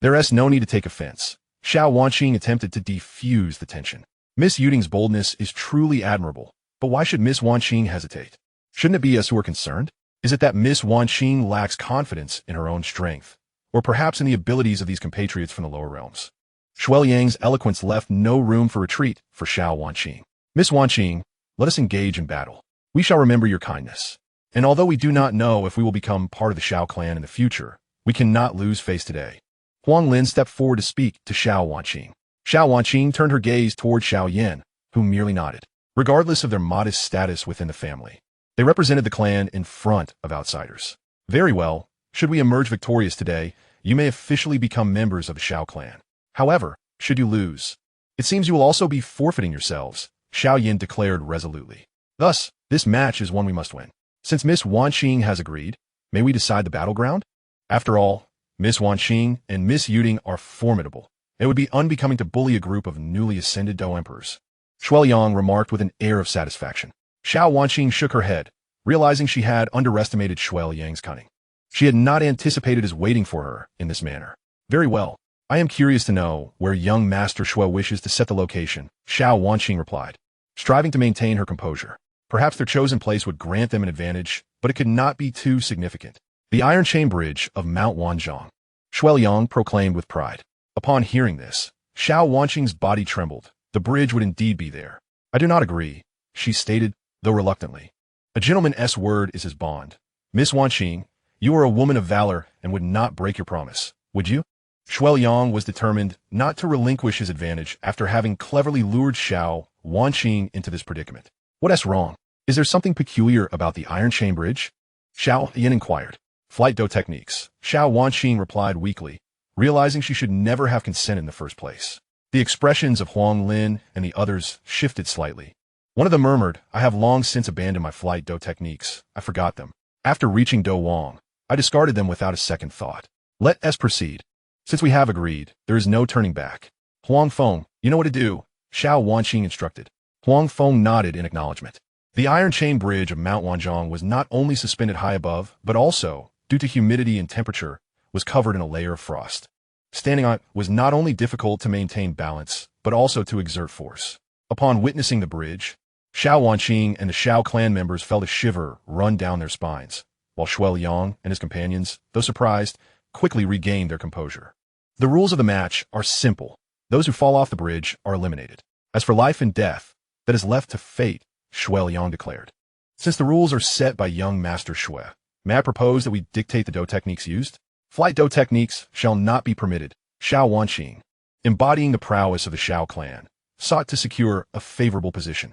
There is no need to take offense. Xiao Wanqing attempted to defuse the tension. Miss Yuding's boldness is truly admirable, but why should Miss Wanqing hesitate? Shouldn't it be us who are concerned? Is it that Miss Wanqing lacks confidence in her own strength, or perhaps in the abilities of these compatriots from the lower realms? Shui Yang's eloquence left no room for retreat for Xiao Wanqing. Miss Wanqing, let us engage in battle. We shall remember your kindness. And although we do not know if we will become part of the Xiao clan in the future, we cannot lose face today. Qing Lin stepped forward to speak to Xiao Wanqing. Xiao Wanqing turned her gaze toward Xiao Yan, who merely nodded. Regardless of their modest status within the family, they represented the clan in front of outsiders. Very well, should we emerge victorious today, you may officially become members of the Xiao clan. However, should you lose, it seems you will also be forfeiting yourselves, Xiao Yan declared resolutely. Thus, this match is one we must win. Since Miss Wanqing has agreed, may we decide the battleground? After all, Miss Wanqing and Miss Yuding are formidable. It would be unbecoming to bully a group of newly ascended Do emperors. Shui Yang remarked with an air of satisfaction. Xiao Wanqing shook her head, realizing she had underestimated Shui Yang's cunning. She had not anticipated his waiting for her in this manner. Very well. I am curious to know where young Master Shui wishes to set the location, Xiao Wanqing replied, striving to maintain her composure. Perhaps their chosen place would grant them an advantage, but it could not be too significant. The Iron Chain Bridge of Mount Wanzhong, Shui Yang proclaimed with pride. Upon hearing this, Xiao Wanqing's body trembled. The bridge would indeed be there. I do not agree, she stated, though reluctantly. A gentleman's word is his bond. Miss Wanqing, you are a woman of valor and would not break your promise, would you? Shui Yang was determined not to relinquish his advantage after having cleverly lured Xiao Wanqing into this predicament. What's wrong? Is there something peculiar about the Iron Chain Bridge? Xiao Yan inquired. Flight Do techniques, Xiao Wanqing replied weakly, realizing she should never have consented in the first place. The expressions of Qing Lin and the others shifted slightly. One of them murmured, I have long since abandoned my flight Do techniques. I forgot them. After reaching Do Wang, I discarded them without a second thought. Let us proceed. Since we have agreed, there is no turning back. Huang Feng, you know what to do, Xiao Wanqing instructed. Huang Feng nodded in acknowledgement. The Iron Chain Bridge of Mount Wanzhong was not only suspended high above, but also, due to humidity and temperature, was covered in a layer of frost. Standing on it was not only difficult to maintain balance, but also to exert force. Upon witnessing the bridge, Xiao Wanqing and the Xiao clan members felt a shiver run down their spines, while Shui Yang and his companions, though surprised, quickly regained their composure. The rules of the match are simple. Those who fall off the bridge are eliminated. As for life and death, that is left to fate, Shui Yang declared. Since the rules are set by young Master Shui, may I propose that we dictate the Do techniques used? Flight Do techniques shall not be permitted, Xiao Wanqing, embodying the prowess of the Xiao clan, sought to secure a favorable position.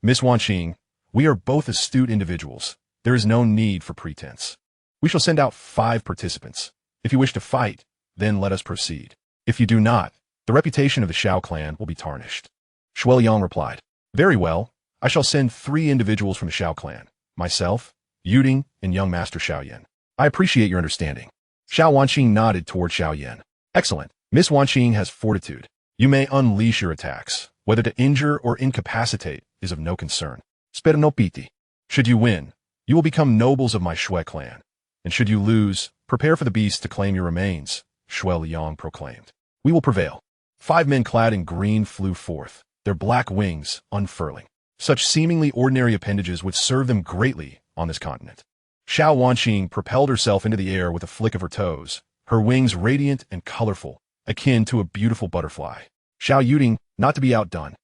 Miss Wanqing, we are both astute individuals. There is no need for pretense. We shall send out 5 participants. If you wish to fight, then let us proceed. If you do not, the reputation of the Xiao clan will be tarnished. Shui Yang replied. Very well, I shall send 3 individuals from the Xiao clan, myself, Yuding, and young Master Xiao Yan. I appreciate your understanding. Xiao Wanqing nodded toward Xiao Yan. Excellent. Miss Wanqing has fortitude. You may unleash your attacks. Whether to injure or incapacitate is of no concern. Spero no piti. Should you win, you will become nobles of my Shui clan. And should you lose, prepare for the beast to claim your remains, Shui Yang proclaimed. We will prevail. 5 men clad in green flew forth, their black wings unfurling. Such seemingly ordinary appendages would serve them greatly on this continent. Xiao Wanqing propelled herself into the air with a flick of her toes, her wings radiant and colorful, akin to a beautiful butterfly. Xiao Yuding, not to be outdone,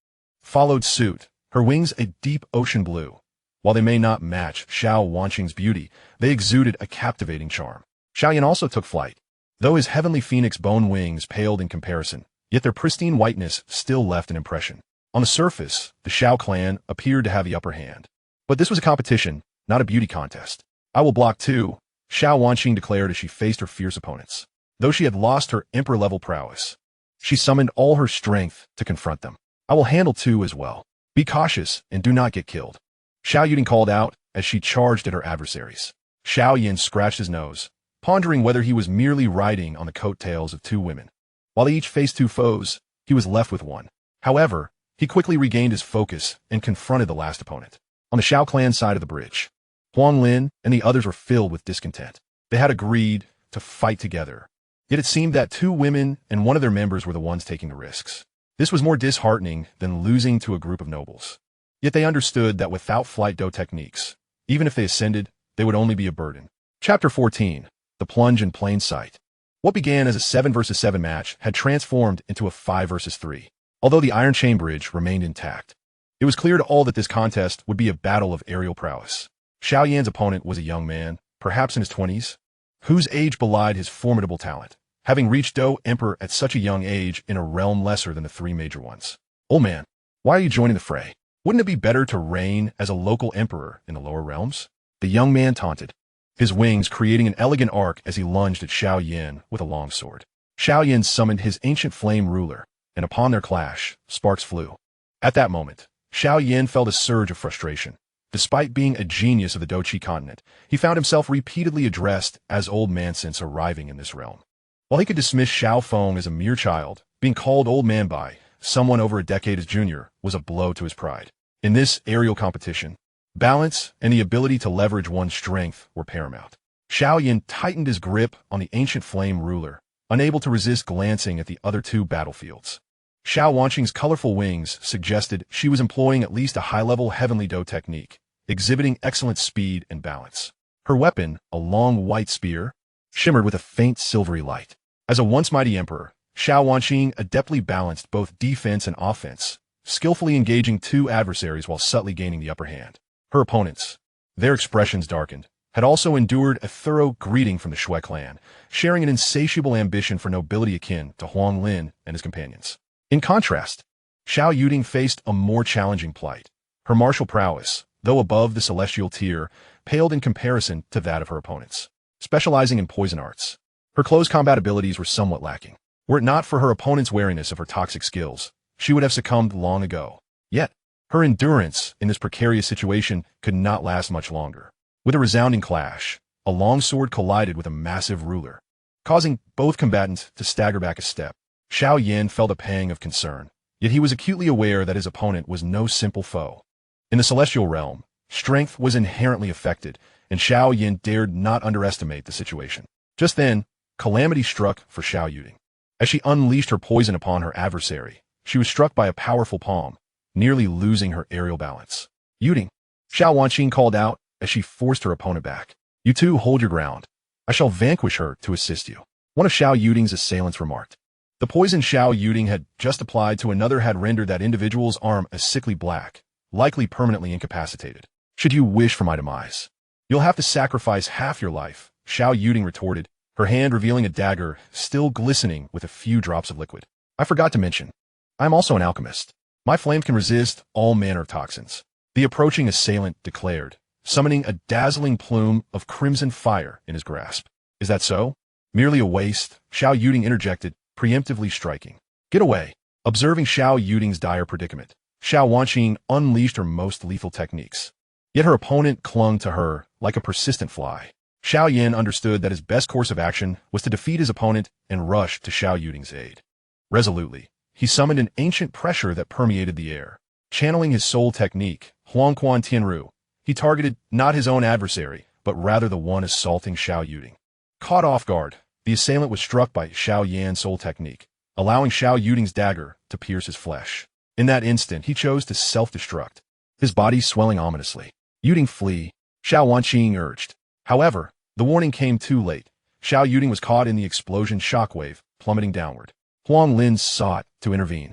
followed suit, her wings a deep ocean blue. While they may not match Xiao Wanqing's beauty, they exuded a captivating charm. Xiao Yan also took flight. Though his heavenly phoenix bone wings paled in comparison, yet their pristine whiteness still left an impression. On the surface, the Xiao clan appeared to have the upper hand. But this was a competition, not a beauty contest. I will block too, Xiao Wanqing declared as she faced her fierce opponents. Though she had lost her emperor-level prowess, she summoned all her strength to confront them. I will handle two as well. Be cautious and do not get killed, Xiao Yan called out as she charged at her adversaries. Xiao Yan scratched his nose, pondering whether he was merely riding on the coattails of two women. While they each faced two foes, he was left with one. However, he quickly regained his focus and confronted the last opponent. On the Xiao clan side of the bridge, Qing Lin and the others were filled with discontent. They had agreed to fight together, yet it seemed that two women and one of their members were the ones taking the risks. This was more disheartening than losing to a group of nobles. Yet they understood that without flight do techniques, even if they ascended, they would only be a burden. Chapter 14. The Plunge in Plain Sight. What began as a 7 versus 7 match had transformed into a 5 versus 3. Although the Iron Chain Bridge remained intact, it was clear to all that this contest would be a battle of aerial prowess. Xiao Yan's opponent was a young man, perhaps in his 20s, whose age belied his formidable talent, having reached Do Emperor at such a young age in a realm lesser than the three major ones. Old man, why are you joining the fray? Wouldn't it be better to reign as a local emperor in the lower realms? The young man taunted, his wings creating an elegant arc as he lunged at Xiao Yan with a long sword. Xiao Yan summoned his ancient flame ruler, and upon their clash, sparks flew. At that moment, Xiao Yan felt a surge of frustration. Despite being a genius of the Doqi continent, he found himself repeatedly addressed as old man since arriving in this realm. While he could dismiss Xiao Feng as a mere child, being called old man by someone over a decade his junior was a blow to his pride. In this aerial competition, balance and the ability to leverage one's strength were paramount. Xiao Yan tightened his grip on the ancient flame ruler, unable to resist glancing at the other two battlefields. Xiao Wanqing's colorful wings suggested she was employing at least a high-level heavenly do technique, exhibiting excellent speed and balance. Her weapon, a long white spear, shimmered with a faint silvery light. As a once mighty emperor, Xiao Wanqing adeptly balanced both defense and offense, skillfully engaging two adversaries while subtly gaining the upper hand. Her opponents, their expressions darkened, had also endured a thorough greeting from the Shui clan, sharing an insatiable ambition for nobility akin to Qing Lin and his companions. In contrast, Xiao Yan faced a more challenging plight. Her martial prowess, though above the celestial tier, paled in comparison to that of her opponents. Specializing in poison arts, her close combat abilities were somewhat lacking. Were it not for her opponent's wariness of her toxic skills, she would have succumbed long ago. Yet, her endurance in this precarious situation could not last much longer. With a resounding clash, a long sword collided with a massive ruler, causing both combatants to stagger back a step. Xiao Yan felt a pang of concern, yet he was acutely aware that his opponent was no simple foe. In the celestial realm, strength was inherently affected, and Xiao Yan dared not underestimate the situation. Just then, calamity struck for Xiao Yan. As she unleashed her poison upon her adversary, she was struck by a powerful palm, nearly losing her aerial balance. Yuting, Xiao Wanqing called out as she forced her opponent back. You two hold your ground. I shall vanquish her to assist you. One of Xiao Yuting's assailants remarked. The poison Xiao Yan had just applied to another had rendered that individual's arm a sickly black, likely permanently incapacitated. Should you wish for my demise, you'll have to sacrifice half your life, Xiao Yan retorted, her hand revealing a dagger still glistening with a few drops of liquid. I forgot to mention, I am also an alchemist. My flame can resist all manner of toxins, the approaching assailant declared, summoning a dazzling plume of crimson fire in his grasp. Is that so? Merely a waste, Xiao Yan interjected, preemptively striking. Get away. Observing Xiao Yuting's dire predicament, Xiao Wanqing unleashed her most lethal techniques. Yet her opponent clung to her like a persistent fly. Xiao Yan understood that his best course of action was to defeat his opponent and rush to Xiao Yuting's aid. Resolutely, he summoned an ancient pressure that permeated the air. Channeling his soul technique, Huangquan Tianru, he targeted not his own adversary, but rather the one assaulting Xiao Yan. Caught off guard, the assailant was struck by Xiao Yan's soul technique, allowing Xiao Yuting's dagger to pierce his flesh. In that instant, he chose to self-destruct, his body swelling ominously. Yuting flee, Xiao Wanqing urged. However, the warning came too late. Xiao Yan was caught in the explosion shockwave, plummeting downward. Qing Lin sought to intervene,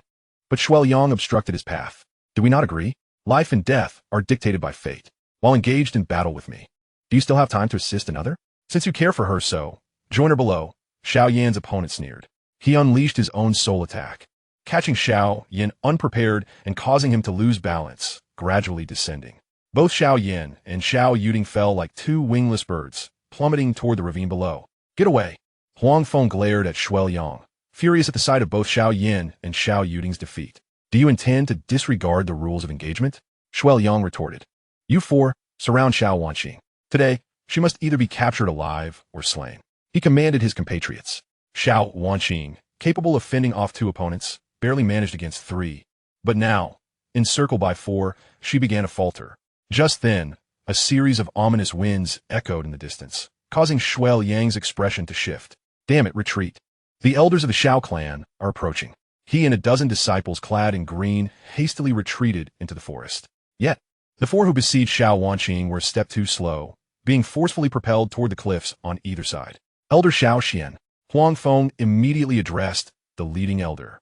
but Shui Yang obstructed his path. Do we not agree? Life and death are dictated by fate. While engaged in battle with me, do you still have time to assist another? Since you care for her so, join her below, Xiao Yan's opponent sneered. He unleashed his own soul attack, catching Xiao Yan unprepared and causing him to lose balance, gradually descending. Both Xiao Yan and Xiao Yuting fell like two wingless birds, plummeting toward the ravine below. Get away! Huang Feng glared at Shuai Yang, furious at the sight of both Xiao Yan and Xiao Yuting's defeat. Do you intend to disregard the rules of engagement? Shuai Yang retorted. You four, surround Xiao Wanqing. Today, she must either be captured alive or slain. He commanded his compatriots. Xiao Wanqing, capable of fending off two opponents, barely managed against three. But now, encircled by four, she began to falter. Just then, a series of ominous winds echoed in the distance, causing Shuai Yang's expression to shift. Damn it, retreat. The elders of the Xiao clan are approaching. He and a dozen disciples clad in green hastily retreated into the forest. Yet, the four who besieged Xiao Wanqing were a step too slow, being forcefully propelled toward the cliffs on either side. Elder Xiao Xian, Huang Feng immediately addressed the leading elder.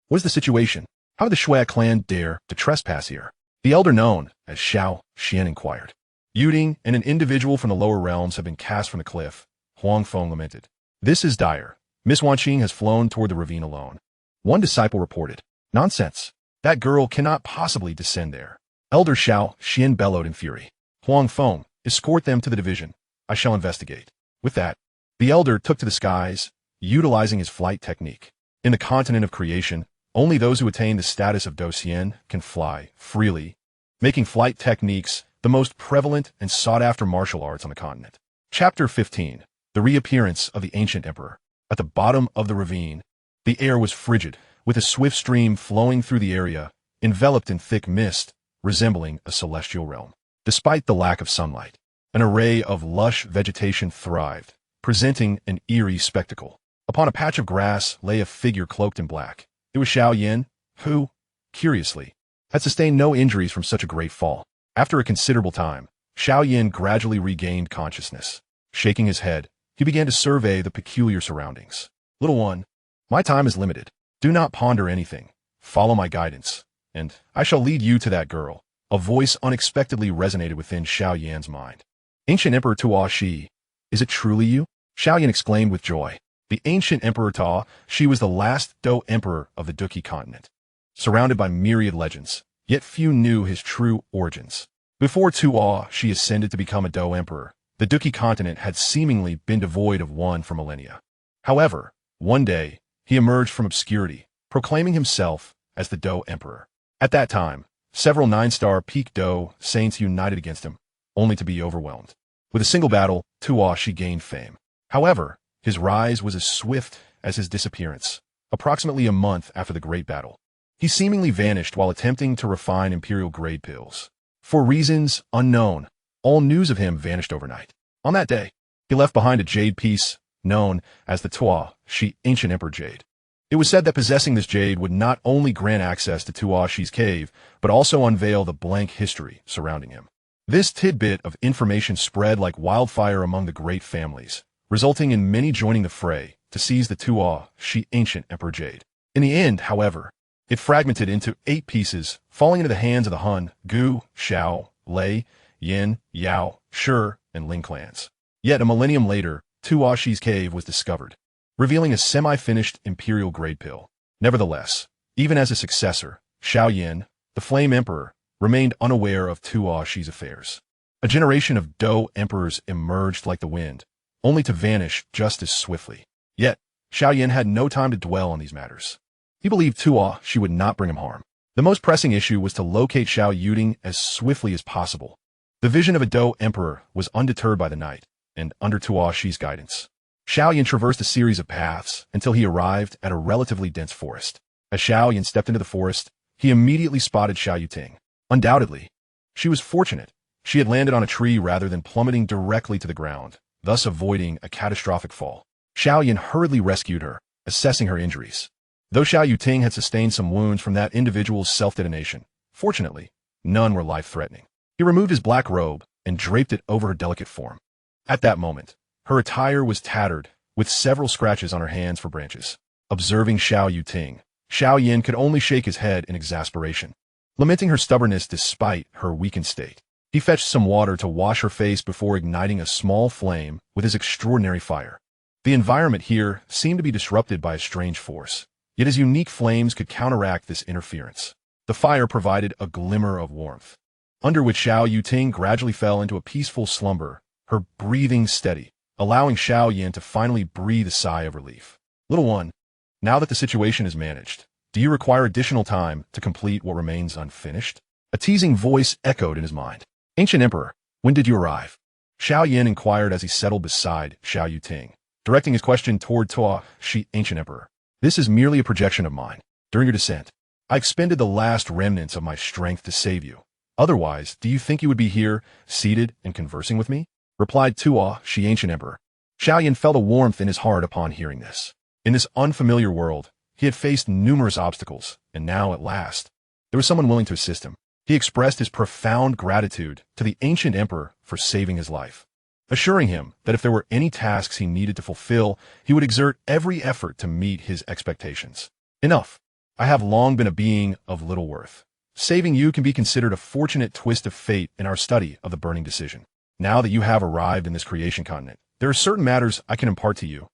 What is the situation? How did the Shui clan dare to trespass here? The elder known as Xiao Xian inquired. Yuting and an individual from the lower realms have been cast from the cliff, Huang Feng lamented. This is dire. Miss Wanqing has flown toward the ravine alone. One disciple reported. Nonsense. That girl cannot possibly descend there. Elder Xiao Xian bellowed in fury. Huang Feng, escort them to the division. I shall investigate. With that, the elder took to the skies, utilizing his flight technique. In the continent of creation, only those who attain the status of Doxian can fly freely, making flight techniques the most prevalent and sought-after martial arts on the continent. Chapter 15. The Reappearance of the Ancient Emperor. At the bottom of the ravine, the air was frigid, with a swift stream flowing through the area, enveloped in thick mist, resembling a celestial realm. Despite the lack of sunlight, an array of lush vegetation thrived, presenting an eerie spectacle. Upon a patch of grass lay a figure cloaked in black. It was Xiao Yan, who, curiously, had sustained no injuries from such a great fall. After a considerable time, Xiao Yan gradually regained consciousness. Shaking his head, he began to survey the peculiar surroundings. Little one, my time is limited. Do not ponder anything. Follow my guidance, and I shall lead you to that girl. A voice unexpectedly resonated within Xiao Yan's mind. Ancient Emperor Tuo Shi, is it truly you? Xiao Yan exclaimed with joy. The ancient Emperor Ta, she was the last Dou Emperor of the Duqi continent. Surrounded by myriad legends, yet few knew his true origins. Before Tuo Shi ascended to become a Dou Emperor, the Duqi continent had seemingly been devoid of one for millennia. However, one day, he emerged from obscurity, proclaiming himself as the Dou Emperor. At that time, several 9-star peak Dou saints united against him, only to be overwhelmed. With a single battle, Tuo Shi gained fame. However, his rise was as swift as his disappearance, approximately a month after the Great Battle. He seemingly vanished while attempting to refine imperial-grade pills. For reasons unknown, all news of him vanished overnight. On that day, he left behind a jade piece known as the Tuo Shi Ancient Emperor Jade. It was said that possessing this jade would not only grant access to Tuo Shi's cave, but also unveil the blank history surrounding him. This tidbit of information spread like wildfire among the great families, resulting in many joining the fray to seize the Tuo Shi Ancient Emperor Jade. In the end, however, it fragmented into 8 pieces, falling into the hands of the Han, Gu, Xiao, Lei, Yin, Yao, Shi, and Ling clans. Yet a millennium later, Tuo Shi's cave was discovered, revealing a semi-finished imperial-grade pill. Nevertheless, even as a successor, Xiao Yan, the Flame Emperor, remained unaware of Tuo Shi's affairs. A generation of Dou emperors emerged like the wind, only to vanish just as swiftly. Yet, Xiao Yan had no time to dwell on these matters. He believed Tuo Shi would not bring him harm. The most pressing issue was to locate Xiao Yuting as swiftly as possible. The vision of a Dou emperor was undeterred by the night, and under Tuo Shi's guidance, Xiao Yan traversed a series of paths until he arrived at a relatively dense forest. As Xiao Yan stepped into the forest, he immediately spotted Xiao Yuting. Undoubtedly, she was fortunate. She had landed on a tree rather than plummeting directly to the ground, thus avoiding a catastrophic fall. Xiao Yan hurriedly rescued her, assessing her injuries. Though Xiao Yuting had sustained some wounds from that individual's self-detonation, fortunately, none were life-threatening. He removed his black robe and draped it over her delicate form. At that moment, her attire was tattered, with several scratches on her hands for branches. Observing Xiao Yuting, Xiao Yan could only shake his head in exasperation, lamenting her stubbornness despite her weakened state. He fetched some water to wash her face before igniting a small flame with his extraordinary fire. The environment here seemed to be disrupted by a strange force, yet his unique flames could counteract this interference. The fire provided a glimmer of warmth. under which Xiao Yuting gradually fell into a peaceful slumber, her breathing steady, allowing Xiao Yan to finally breathe a sigh of relief. Little one, now that the situation is managed, do you require additional time to complete what remains unfinished? A teasing voice echoed in his mind. Ancient Emperor, when did you arrive? Xiao Yan inquired as he settled beside Xiao Yuting, directing his question toward Tuo Shi, Ancient Emperor. This is merely a projection of mine. During your descent, I expended the last remnants of my strength to save you. Otherwise, do you think you would be here, seated and conversing with me? Replied Tuo Shi, Ancient Emperor. Xiao Yan felt a warmth in his heart upon hearing this. In this unfamiliar world, he had faced numerous obstacles, and now, at last, there was someone willing to assist him. He expressed his profound gratitude to the Ancient Emperor for saving his life, assuring him that if there were any tasks he needed to fulfill, he would exert every effort to meet his expectations. Enough. I have long been a being of little worth. Saving you can be considered a fortunate twist of fate in our study of the burning decision. Now that you have arrived in this creation continent, there are certain matters I can impart to you.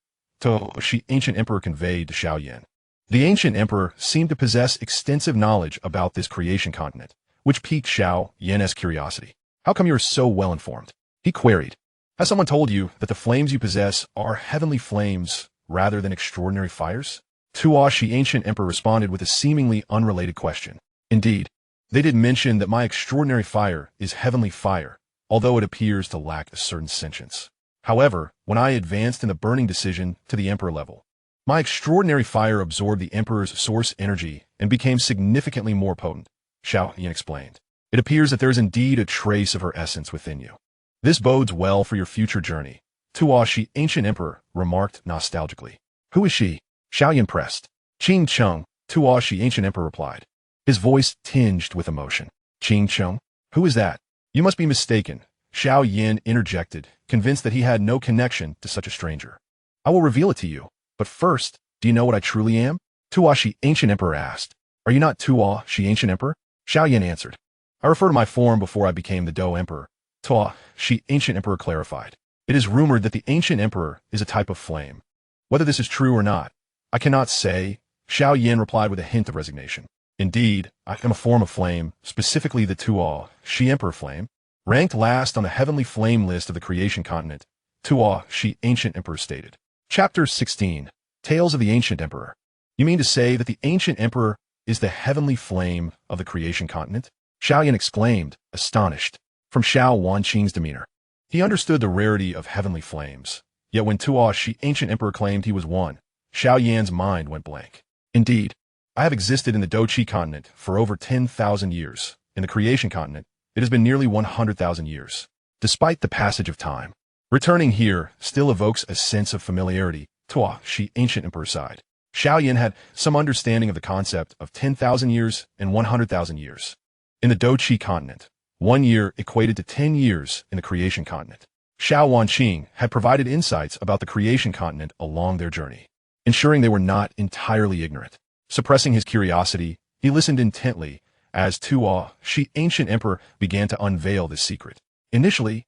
Shi, Ancient Emperor conveyed to Xiao Yan. The Ancient Emperor seemed to possess extensive knowledge about this creation continent, which piqued Xiao Yan's curiosity. How come you are so well informed? He queried. Has someone told you that the flames you possess are heavenly flames rather than extraordinary fires? Tuo Shi, Ancient Emperor, responded with a seemingly unrelated question. Indeed, they did mention that my extraordinary fire is heavenly fire, although it appears to lack a certain sentience. However, when I advanced in the burning decision to the Emperor level, my extraordinary fire absorbed the Emperor's source energy and became significantly more potent, Xiao Yan explained. It appears that there is indeed a trace of her essence within you. This bodes well for your future journey, Tuo Shi, Ancient Emperor remarked nostalgically. Who is she? Xiao Yan pressed. Qing Cheng, Tuo Shi, Ancient Emperor replied, his voice tinged with emotion. Qing Cheng? Who is that? You must be mistaken, Xiao Yan interjected, convinced that he had no connection to such a stranger. I will reveal it to you, but first, do you know what I truly am? Tuo Shi, Ancient Emperor asked. Are you not Tuo Shi, Ancient Emperor? Xiao Yan answered. I refer to my form before I became the Do Emperor, Tuo Shi, Ancient Emperor clarified. It is rumored that the Ancient Emperor is a type of flame. Whether this is true or not, I cannot say, Xiao Yan replied with a hint of resignation. Indeed, I am a form of flame, specifically the Tuo Shi Emperor flame, ranked last on the heavenly flame list of the creation continent, Tuo Shi, Ancient Emperor stated. Chapter 16. Tales of the Ancient Emperor. You mean to say that the Ancient Emperor is the heavenly flame of the creation continent? Xiao Yan exclaimed, astonished, from Xiao Wanqing's demeanor. He understood the rarity of heavenly flames, yet when Tuo Shi, Ancient Emperor, claimed he was one, Xiao Yan's mind went blank. Indeed, I have existed in the Do-Chi continent for over 10,000 years. In the creation continent, it has been nearly 100,000 years. Despite the passage of time, returning here still evokes a sense of familiarity, Tuo Shi, Ancient Emperor sighed. Xiao Yan had some understanding of the concept of 10,000 years and 100,000 years. In the Do-Chi continent, 1 year equated to 10 years in the creation continent. Xiao Wanqing had provided insights about the creation continent along their journey, ensuring they were not entirely ignorant. Suppressing his curiosity, he listened intently as Tuo Shi, Ancient Emperor, began to unveil this secret. Initially,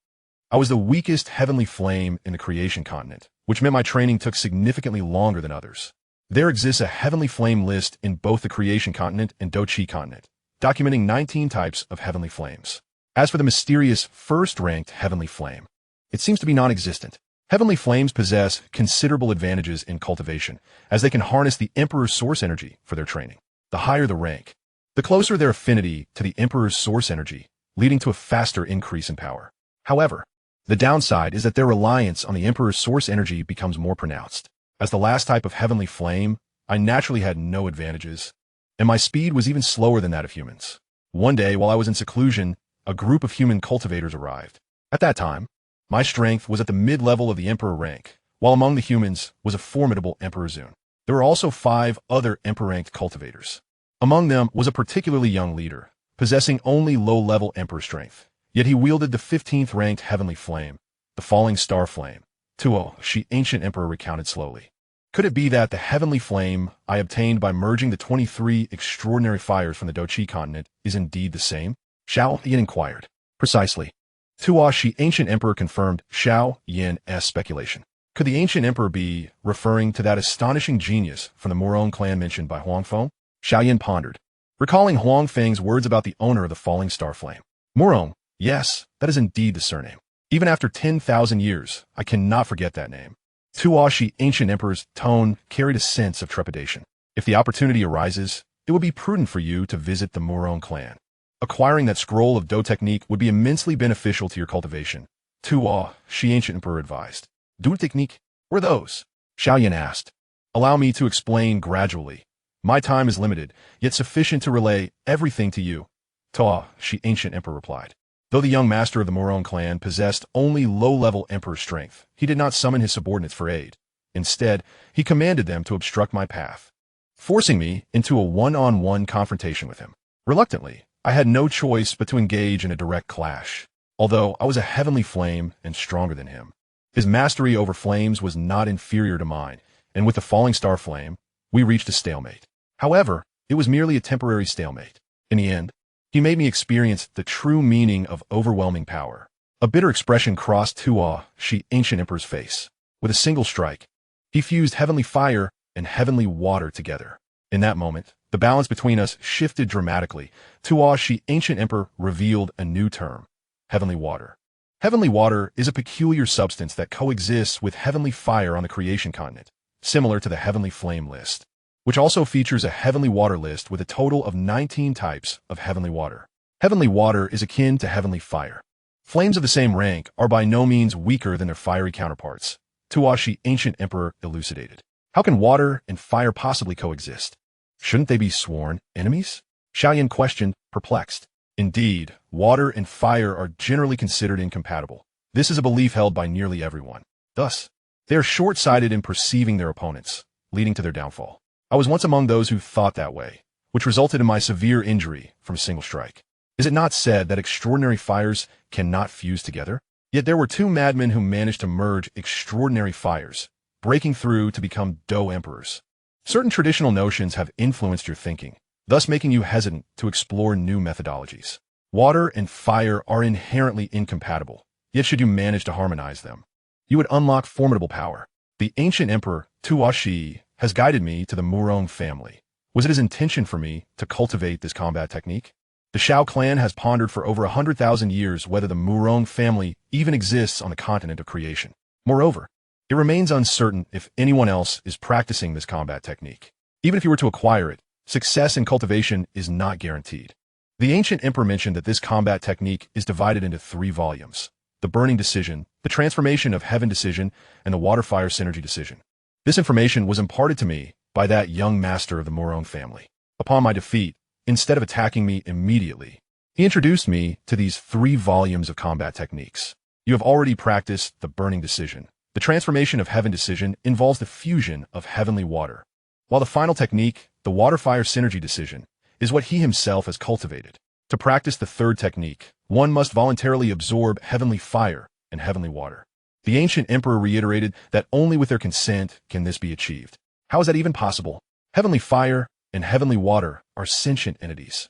I was the weakest heavenly flame in the creation continent, which meant my training took significantly longer than others. There exists a heavenly flame list in both the creation continent and Do-Chi continent, documenting 19 types of heavenly flames. As for the mysterious first-ranked heavenly flame, it seems to be non-existent. Heavenly flames possess considerable advantages in cultivation, as they can harness the Emperor's source energy for their training. The higher the rank, the closer their affinity to the Emperor's source energy, leading to a faster increase in power. However, the downside is that their reliance on the Emperor's source energy becomes more pronounced. As the last type of heavenly flame, I naturally had no advantages, and my speed was even slower than that of humans. One day, while I was in seclusion, a group of human cultivators arrived. At that time, my strength was at the mid-level of the Emperor rank, while among the humans was a formidable Emperor Xun'er. There were also 5 other Emperor-ranked cultivators. Among them was a particularly young leader, possessing only low-level Emperor strength, yet he wielded the 15th-ranked heavenly flame, the falling star flame. Tuo Shi, Ancient Emperor, recounted slowly. Could it be that the heavenly flame I obtained by merging the 23 extraordinary fires from the Do-Chi continent is indeed the same? Xiao Yan inquired. Precisely. Tuo Shi, Ancient Emperor, confirmed Xiao Yan's speculation. Could the Ancient Emperor be referring to that astonishing genius from the Morong clan mentioned by Huang Feng? Xiao Yan pondered, recalling Huang Feng's words about the owner of the falling star flame. Murong, yes, that is indeed the surname. Even after 10,000 years, I cannot forget that name. Tuashi, ancient emperor's tone carried a sense of trepidation. If the opportunity arises, it would be prudent for you to visit the Murong clan. Acquiring that scroll of Do technique would be immensely beneficial to your cultivation. Tuashi, ancient emperor advised. Do technique? What are those? Xiao Yan asked. Allow me to explain gradually. My time is limited, yet sufficient to relay everything to you. Tuashi, ancient emperor replied. Though the young master of the Murong clan possessed only low-level emperor strength, he did not summon his subordinates for aid. Instead, he commanded them to obstruct my path, forcing me into a one-on-one confrontation with him. Reluctantly, I had no choice but to engage in a direct clash, although I was a heavenly flame and stronger than him. His mastery over flames was not inferior to mine, and with the falling star flame, we reached a stalemate. However, it was merely a temporary stalemate. In the end, he made me experience the true meaning of overwhelming power. A bitter expression crossed Tuashi, ancient emperor's face. With a single strike, he fused heavenly fire and heavenly water together. In that moment, the balance between us shifted dramatically. Tuashi, ancient emperor, revealed a new term, heavenly water. Heavenly water is a peculiar substance that coexists with heavenly fire on the creation continent, similar to the heavenly flame list, which also features a heavenly water list with a total of 19 types of heavenly water. Heavenly water is akin to heavenly fire. Flames of the same rank are by no means weaker than their fiery counterparts. Tuashi, ancient emperor, elucidated. How can water and fire possibly coexist? Shouldn't they be sworn enemies? Xiao Yan questioned, perplexed. Indeed, water and fire are generally considered incompatible. This is a belief held by nearly everyone. Thus, they are short-sighted in perceiving their opponents, leading to their downfall. I was once among those who thought that way, which resulted in my severe injury from a single strike. Is it not said that extraordinary fires cannot fuse together? Yet there were two madmen who managed to merge extraordinary fires, breaking through to become Do emperors. Certain traditional notions have influenced your thinking, thus making you hesitant to explore new methodologies. Water and fire are inherently incompatible, yet should you manage to harmonize them, you would unlock formidable power. The ancient emperor, Tuashi, has guided me to the Murong family. Was it his intention for me to cultivate this combat technique? The Xiao clan has pondered for over 100,000 years whether the Murong family even exists on the continent of creation. Moreover, it remains uncertain if anyone else is practicing this combat technique. Even if you were to acquire it, success in cultivation is not guaranteed. The ancient emperor mentioned that this combat technique is divided into 3 volumes: the burning decision, the transformation of heaven decision, and the water-fire synergy decision. This information was imparted to me by that young master of the Murong family. Upon my defeat, instead of attacking me immediately, he introduced me to these 3 volumes of combat techniques. You have already practiced the burning decision. The transformation of heaven decision involves the fusion of heavenly water, while the final technique, the water-fire synergy decision, is what he himself has cultivated. To practice the 3rd technique, one must voluntarily absorb heavenly fire and heavenly water. The ancient emperor reiterated that only with their consent can this be achieved. How is that even possible? Heavenly fire and heavenly water are sentient entities.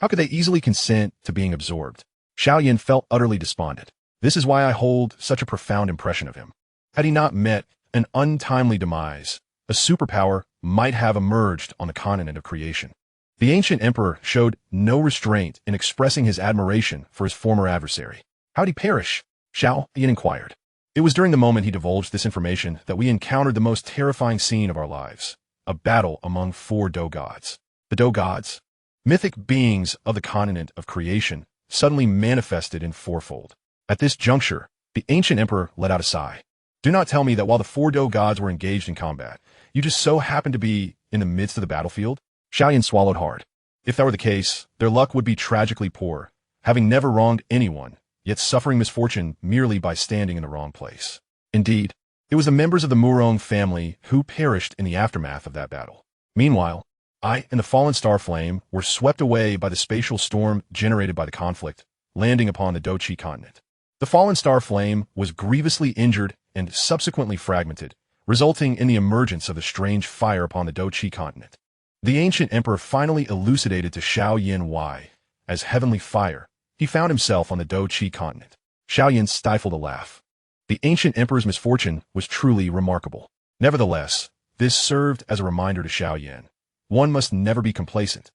How could they easily consent to being absorbed? Xiao Yan felt utterly despondent. This is why I hold such a profound impression of him. Had he not met an untimely demise, a superpower might have emerged on the continent of creation. The ancient emperor showed no restraint in expressing his admiration for his former adversary. How did he perish? Xiao Yan inquired. It was during the moment he divulged this information that we encountered the most terrifying scene of our lives, a battle among 4 Do gods. The Do gods, mythic beings of the continent of creation, suddenly manifested in fourfold. At this juncture, the ancient emperor let out a sigh. Do not tell me that while the 4 Do gods were engaged in combat, you just so happened to be in the midst of the battlefield? Xiao Yan swallowed hard. If that were the case, their luck would be tragically poor, having never wronged anyone, yet suffering misfortune merely by standing in the wrong place. Indeed, it was the members of the Murong family who perished in the aftermath of that battle. Meanwhile, I and the fallen star flame were swept away by the spatial storm generated by the conflict, landing upon the Do-Chi continent. The fallen star flame was grievously injured and subsequently fragmented, resulting in the emergence of the strange fire upon the Do-Chi continent. The ancient emperor finally elucidated to Xiao Yan why, as heavenly fire, he found himself on the Do-Chi continent. Xiao Yan stifled a laugh. The ancient emperor's misfortune was truly remarkable. Nevertheless, this served as a reminder to Xiao Yan. One must never be complacent.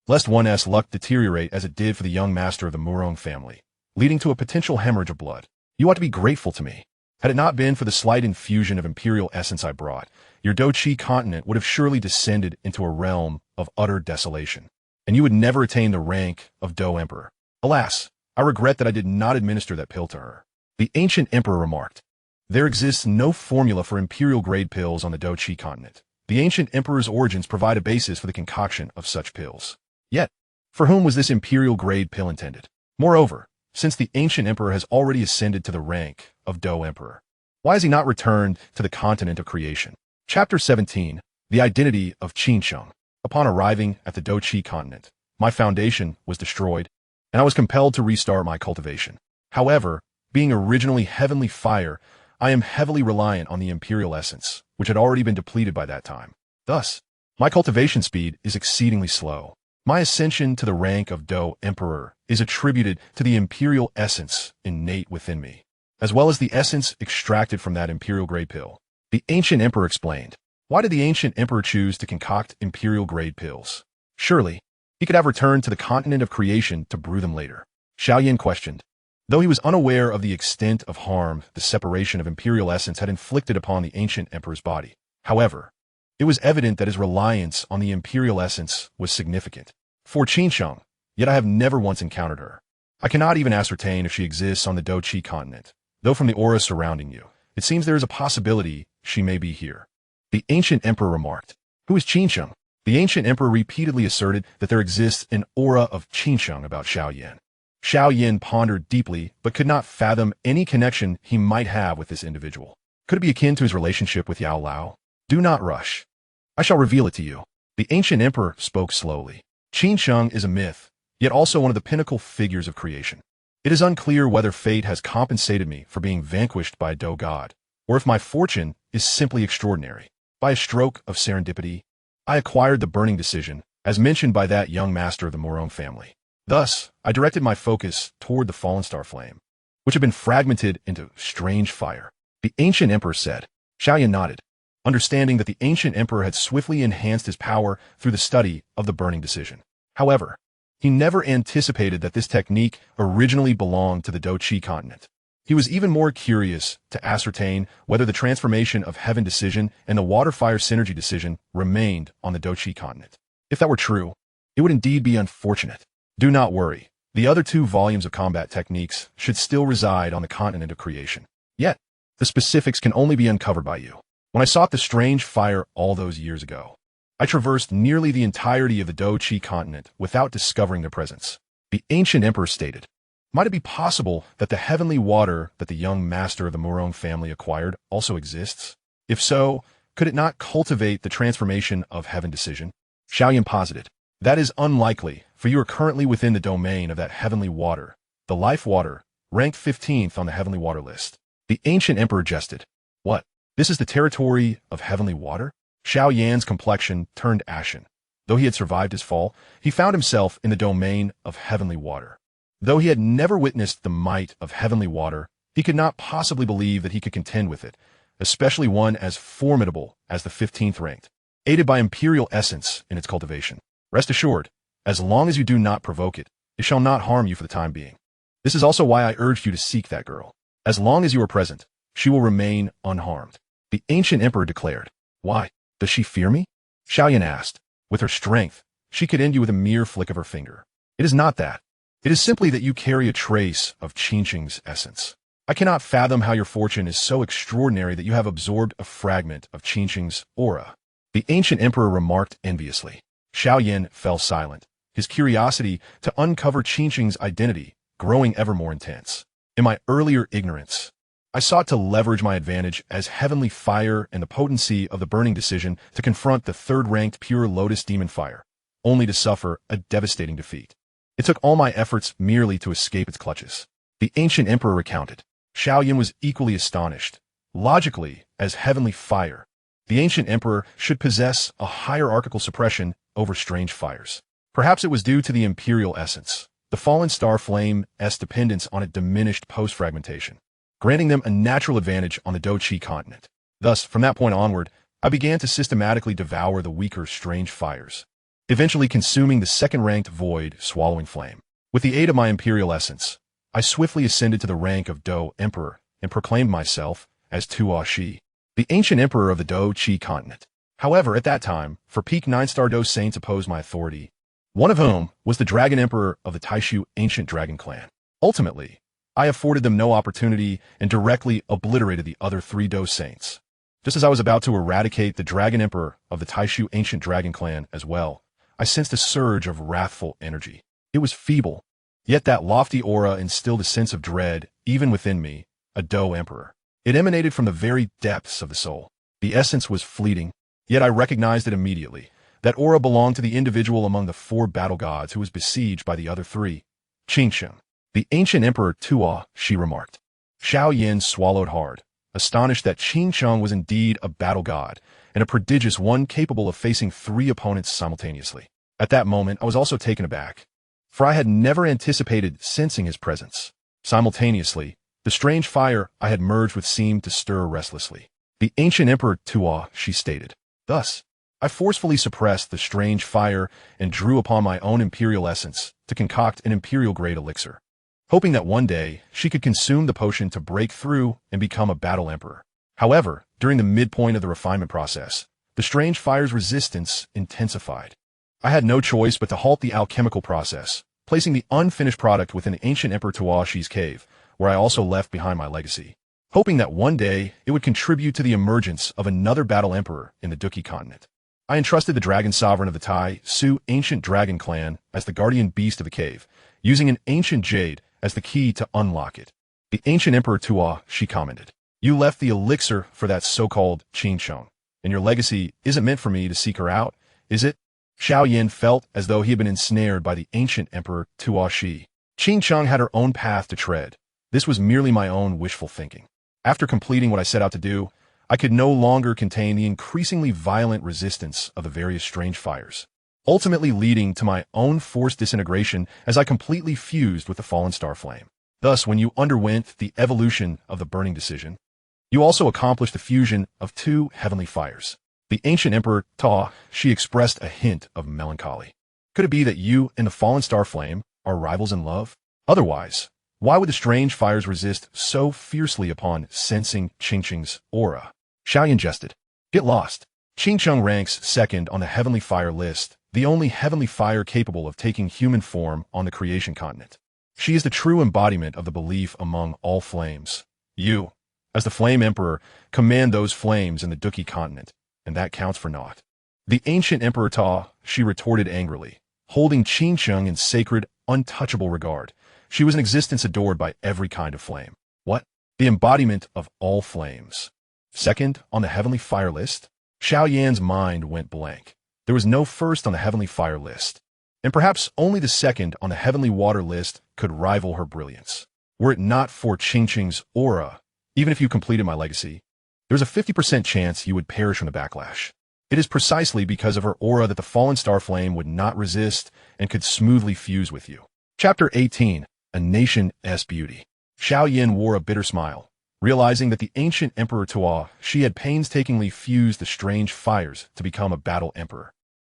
lest one's luck deteriorate as it did for the young master of the Murong family, leading to a potential hemorrhage of blood. You ought to be grateful to me. Had it not been for the slight infusion of imperial essence I brought, your Do-Chi continent would have surely descended into a realm of utter desolation, and you would never attain the rank of Do Emperor. Alas, I regret that I did not administer that pill to her. The ancient emperor remarked. There exists no formula for imperial-grade pills on the Do-Chi continent. The ancient emperor's origins provide a basis for the concoction of such pills. Yet, for whom was this imperial-grade pill intended? Moreover, since the ancient emperor has already ascended to the rank of Do Emperor, why has he not returned to the continent of creation? Chapter 17, The Identity of Qing. Upon arriving at the Do-Chi continent, my foundation was destroyed, and I was compelled to restart my cultivation. However, being originally heavenly fire, I am heavily reliant on the imperial essence, which had already been depleted by that time. Thus, my cultivation speed is exceedingly slow. My ascension to the rank of Do Emperor is attributed to the imperial essence innate within me, as well as the essence extracted from that imperial-grade pill. The ancient emperor explained. Why did the ancient emperor choose to concoct imperial-grade pills? Surely, he could have returned to the continent of creation to brew them later. Xiao Yan questioned. Though he was unaware of the extent of harm the separation of imperial essence had inflicted upon the ancient emperor's body, however, it was evident that his reliance on the imperial essence was significant. For Qing, yet I have never once encountered her. I cannot even ascertain if she exists on the Do-Chi continent, though from the aura surrounding you, it seems there is a possibility she may be here. The ancient emperor remarked. Who is Qing? The ancient emperor repeatedly asserted that there exists an aura of Qing about Xiao Yan. Xiao Yan pondered deeply, but could not fathom any connection he might have with this individual. Could it be akin to his relationship with Yao Lao? Do not rush. I shall reveal it to you. The ancient emperor spoke slowly. Qing is a myth, yet also one of the pinnacle figures of creation. It is unclear whether fate has compensated me for being vanquished by a Do god, or if my fortune is simply extraordinary. By a stroke of serendipity, I acquired the burning decision, as mentioned by that young master of the Murong family. Thus, I directed my focus toward the fallen star flame, which had been fragmented into strange fire. The ancient emperor said. Xiao Yan nodded, understanding that the ancient emperor had swiftly enhanced his power through the study of the burning decision. However, he never anticipated that this technique originally belonged to the Do-Chi continent. He was even more curious to ascertain whether the transformation of heaven decision and the water-fire synergy decision remained on the Do-Chi continent. If that were true, it would indeed be unfortunate. Do not worry. The other 2 volumes of combat techniques should still reside on the continent of creation. Yet, the specifics can only be uncovered by you. When I sought the strange fire all those years ago, I traversed nearly the entirety of the Do-Chi continent without discovering their presence. The ancient emperor stated, might it be possible that the heavenly water that the young master of the Murong family acquired also exists? If so, could it not cultivate the transformation of heaven decision? Xiao Yan posited. That is unlikely, for you are currently within the domain of that heavenly water, the life water, ranked 15th on the heavenly water list. The ancient emperor jested. What? This is the territory of heavenly water? Xiao Yan's complexion turned ashen. Though he had survived his fall, he found himself in the domain of heavenly water. Though he had never witnessed the might of heavenly water, he could not possibly believe that he could contend with it, especially one as formidable as the 15th ranked, aided by imperial essence in its cultivation. Rest assured, as long as you do not provoke it, it shall not harm you for the time being. This is also why I urged you to seek that girl. As long as you are present, she will remain unharmed. The ancient emperor declared. Why? Does she fear me? Xiao Yan asked. With her strength, she could end you with a mere flick of her finger. It is not that. It is simply that you carry a trace of Qing's essence. I cannot fathom how your fortune is so extraordinary that you have absorbed a fragment of Qing's aura. The ancient emperor remarked enviously. Xiao Yan fell silent, his curiosity to uncover Qing's identity growing ever more intense. In my earlier ignorance, I sought to leverage my advantage as heavenly fire and the potency of the burning decision to confront the third-ranked pure lotus demon fire, only to suffer a devastating defeat. It took all my efforts merely to escape its clutches. The ancient emperor recounted. Xiao Yan was equally astonished. Logically, as heavenly fire, the ancient emperor should possess a hierarchical suppression over strange fires. Perhaps it was due to the imperial essence, the fallen star flame's dependence on a diminished post-fragmentation, granting them a natural advantage on the Do-Chi continent. Thus, from that point onward, I began to systematically devour the weaker strange fires, eventually consuming the second-ranked void swallowing flame. With the aid of my imperial essence, I swiftly ascended to the rank of Do Emperor and proclaimed myself as Tuo Shi, the ancient emperor of the Do Qi continent. However, at that time, for peak 9-star Do saints opposed my authority, one of whom was the dragon emperor of the Taishu ancient dragon clan. Ultimately, I afforded them no opportunity and directly obliterated the other 3 Do saints. Just as I was about to eradicate the dragon emperor of the Taishu ancient dragon clan as well, I sensed a surge of wrathful energy. It was feeble, yet that lofty aura instilled a sense of dread even within me, a Do emperor. It emanated from the very depths of the soul. The essence was fleeting, yet I recognized it immediately. That aura belonged to the individual among the 4 battle gods who was besieged by the other 3. Qing, the ancient emperor Tuo, she remarked. Xiao Yan swallowed hard, astonished that Qing was indeed a battle god, and a prodigious one capable of facing 3 opponents simultaneously. At that moment, I was also taken aback, for I had never anticipated sensing his presence. Simultaneously, the strange fire I had merged with seemed to stir restlessly. The ancient emperor Tuo, she stated. Thus, I forcefully suppressed the strange fire and drew upon my own imperial essence to concoct an imperial-grade elixir, hoping that one day she could consume the potion to break through and become a battle emperor. However, during the midpoint of the refinement process, the strange fire's resistance intensified. I had no choice but to halt the alchemical process, placing the unfinished product within the ancient Emperor Tuo Shi's cave, where I also left behind my legacy, hoping that one day it would contribute to the emergence of another battle emperor in the Duki continent. I entrusted the dragon sovereign of the Tai Su ancient dragon clan as the guardian beast of the cave, using an ancient jade as the key to unlock it. The ancient Emperor Tuo, she commented. You left the elixir for that so-called Qing, and your legacy isn't meant for me to seek her out, is it? Xiao Yan felt as though he had been ensnared by the ancient Emperor Tuo Shi. Qing had her own path to tread. This was merely my own wishful thinking. After completing what I set out to do, I could no longer contain the increasingly violent resistance of the various strange fires, ultimately leading to my own forced disintegration as I completely fused with the fallen star flame. Thus, when you underwent the evolution of the burning decision, you also accomplished the fusion of 2 heavenly fires. The ancient Emperor Ta, she expressed a hint of melancholy. Could it be that you and the fallen star flame are rivals in love? Otherwise, why would the strange fires resist so fiercely upon sensing Qing's aura? Xiao Yan jested. Get lost. Qing ranks 2nd on the heavenly fire list, the only heavenly fire capable of taking human form on the creation continent. She is the true embodiment of the belief among all flames. You, as the Flame Emperor, command those flames in the Duki continent, and that counts for naught. The ancient Emperor Ta, she retorted angrily, holding Qing in sacred, untouchable regard. She was an existence adored by every kind of flame. What? The embodiment of all flames. 2nd on the heavenly fire list? Xiao Yan's mind went blank. There was no 1st on the heavenly fire list, and perhaps only the 2nd on the heavenly water list could rival her brilliance. Were it not for Qing's aura, even if you completed my legacy, there's a 50% chance you would perish from the backlash. It is precisely because of her aura that the fallen star flame would not resist and could smoothly fuse with you. Chapter 18, A Nation's Beauty. Xiao Yan wore a bitter smile, realizing that the ancient Emperor Tuo, she had painstakingly fused the strange fires to become a battle emperor,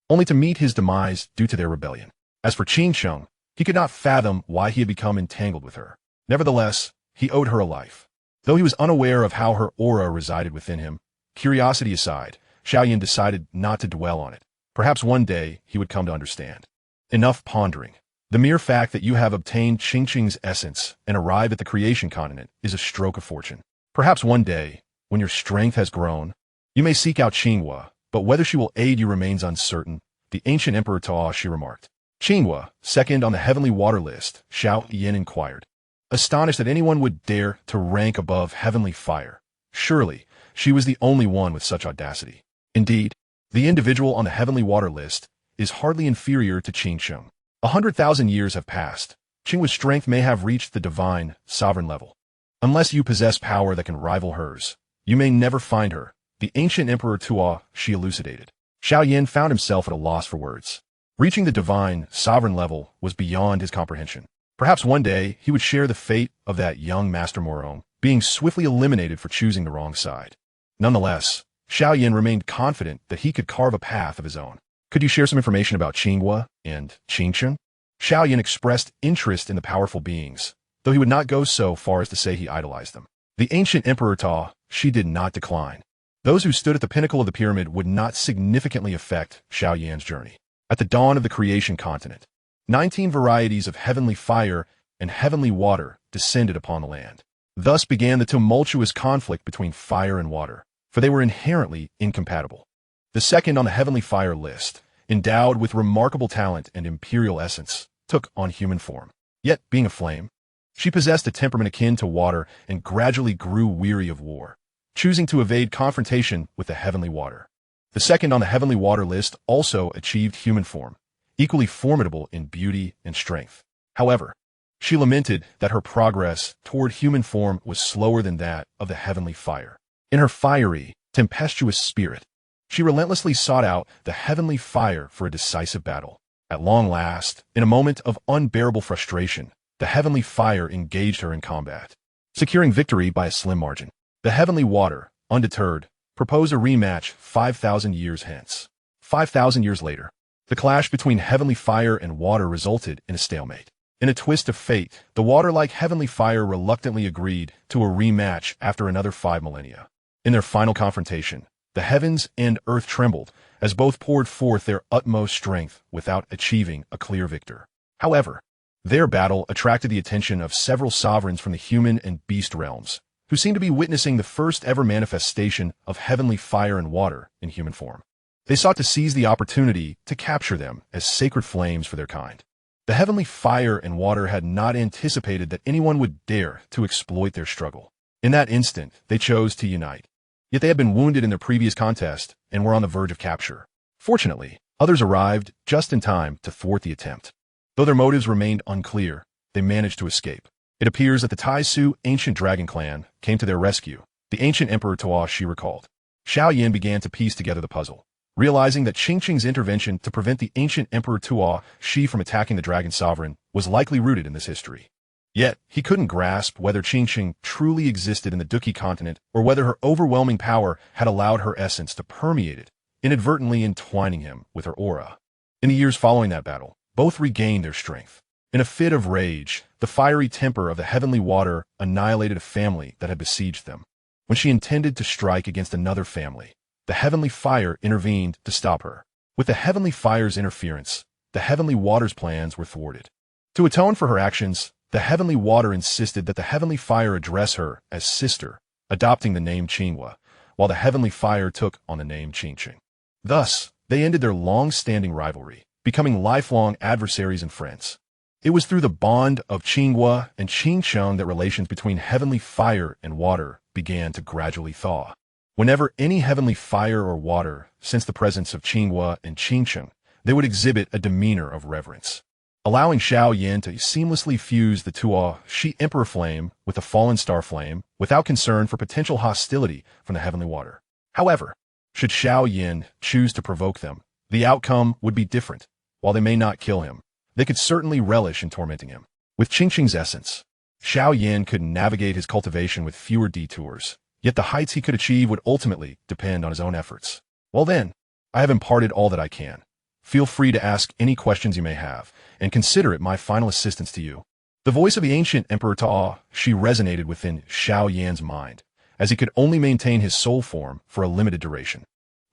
only to meet his demise due to their rebellion. As for Qing, he could not fathom why he had become entangled with her. Nevertheless, he owed her a life. Though he was unaware of how her aura resided within him, curiosity aside, Xiao Yan decided not to dwell on it. Perhaps one day he would come to understand. Enough pondering. The mere fact that you have obtained Qing's essence and arrived at the creation continent is a stroke of fortune. Perhaps one day, when your strength has grown, you may seek out Qinghua, but whether she will aid you remains uncertain, the ancient Emperor Ta, she remarked. Qinghua, 2nd on the heavenly water list, Xiao Yan inquired, astonished that anyone would dare to rank above heavenly fire. Surely, she was the only one with such audacity. Indeed, the individual on the heavenly water list is hardly inferior to Qing. 100,000 years have passed. Qinghua's strength may have reached the divine, sovereign level. Unless you possess power that can rival hers, you may never find her, the ancient Emperor Tuo, she elucidated. Xiao Yan found himself at a loss for words. Reaching the divine, sovereign level was beyond his comprehension. Perhaps one day he would share the fate of that young Master Morong, being swiftly eliminated for choosing the wrong side. Nonetheless, Xiao Yan remained confident that he could carve a path of his own. Could you share some information about Qinghua and Qingchen? Xiao Yan expressed interest in the powerful beings, though he would not go so far as to say he idolized them. The ancient Emperor Ta, she did not decline. Those who stood at the pinnacle of the pyramid would not significantly affect Xiao Yan's journey. At the dawn of the creation continent, 19 varieties of heavenly fire and heavenly water descended upon the land. Thus began the tumultuous conflict between fire and water, for they were inherently incompatible. The second on the heavenly fire list, endowed with remarkable talent and imperial essence, took on human form. Yet, being a flame, she possessed a temperament akin to water and gradually grew weary of war, choosing to evade confrontation with the heavenly water. The second on the heavenly water list also achieved human form, equally formidable in beauty and strength. However, she lamented that her progress toward human form was slower than that of the heavenly fire. In her fiery, tempestuous spirit, she relentlessly sought out the heavenly fire for a decisive battle. At long last, in a moment of unbearable frustration, the heavenly fire engaged her in combat, securing victory by a slim margin. The heavenly water, undeterred, proposed a rematch 5,000 years hence. 5,000 years later, the clash between heavenly fire and water resulted in a stalemate. In a twist of fate, the water-like heavenly fire reluctantly agreed to a rematch after another 5 millennia. In their final confrontation, the heavens and earth trembled as both poured forth their utmost strength without achieving a clear victor. However, their battle attracted the attention of several sovereigns from the human and beast realms, who seemed to be witnessing the first-ever manifestation of heavenly fire and water in human form. They sought to seize the opportunity to capture them as sacred flames for their kind. The heavenly fire and water had not anticipated that anyone would dare to exploit their struggle. In that instant, they chose to unite. Yet they had been wounded in their previous contest and were on the verge of capture. Fortunately, others arrived just in time to thwart the attempt. Though their motives remained unclear, they managed to escape. It appears that the Tai Su ancient dragon clan came to their rescue. The ancient Emperor Tuo, she recalled. Xiao Yan began to piece together the puzzle, realizing that Qing's intervention to prevent the ancient Emperor Tuo Shi from attacking the dragon sovereign was likely rooted in this history. Yet, he couldn't grasp whether Qing truly existed in the Duqi continent or whether her overwhelming power had allowed her essence to permeate it, inadvertently entwining him with her aura. In the years following that battle, both regained their strength. In a fit of rage, the fiery temper of the heavenly water annihilated a family that had besieged them. When she intended to strike against another family, the heavenly fire intervened to stop her. With the heavenly fire's interference, the heavenly water's plans were thwarted. To atone for her actions, the heavenly water insisted that the heavenly fire address her as sister, adopting the name Qinghua, while the heavenly fire took on the name Qingqing. Thus, they ended their long-standing rivalry, becoming lifelong adversaries and friends. It was through the bond of Qinghua and Qingqing that relations between heavenly fire and water began to gradually thaw. Whenever any heavenly fire or water sensed the presence of Qinghua and Qingqing, they would exhibit a demeanor of reverence, allowing Xiao Yan to seamlessly fuse the Tuo Shi Emperor Flame with the fallen star flame without concern for potential hostility from the heavenly water. However, should Xiao Yan choose to provoke them, the outcome would be different. While they may not kill him, they could certainly relish in tormenting him. With Qing's essence, Xiao Yan could navigate his cultivation with fewer detours, yet the heights he could achieve would ultimately depend on his own efforts. Well then, I have imparted all that I can. Feel free to ask any questions you may have, and consider it my final assistance to you. The voice of the ancient Emperor Ta Shi resonated within Xiao Yan's mind, as he could only maintain his soul form for a limited duration.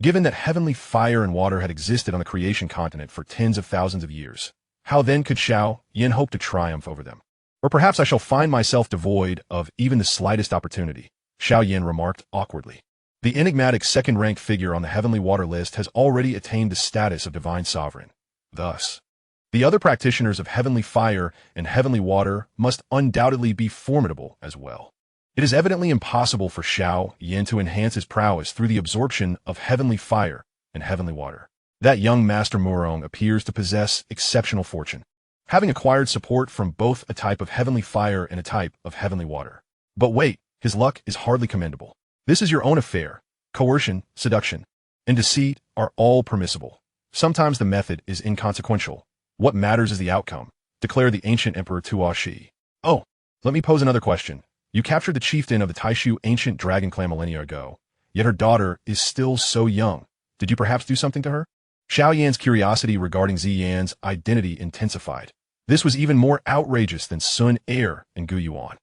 Given that heavenly fire and water had existed on the creation continent for tens of thousands of years, how then could Xiao Yan hope to triumph over them? Or perhaps I shall find myself devoid of even the slightest opportunity, Xiao Yan remarked awkwardly. The enigmatic second-ranked figure on the heavenly water list has already attained the status of divine sovereign. Thus, the other practitioners of heavenly fire and heavenly water must undoubtedly be formidable as well. It is evidently impossible for Xiao Yan to enhance his prowess through the absorption of heavenly fire and heavenly water. That young Master Murong appears to possess exceptional fortune, having acquired support from both a type of heavenly fire and a type of heavenly water. But wait, his luck is hardly commendable. This is your own affair. Coercion, seduction, and deceit are all permissible. Sometimes the method is inconsequential. What matters is the outcome, declared the ancient Emperor Tuo Shi. Oh, let me pose another question. You captured the chieftain of the Taishu ancient dragon clan millennia ago, yet her daughter is still so young. Did you perhaps do something to her? Xiao Yan's curiosity regarding Ziyan's identity intensified. This was even more outrageous than Xun'er and Yuan.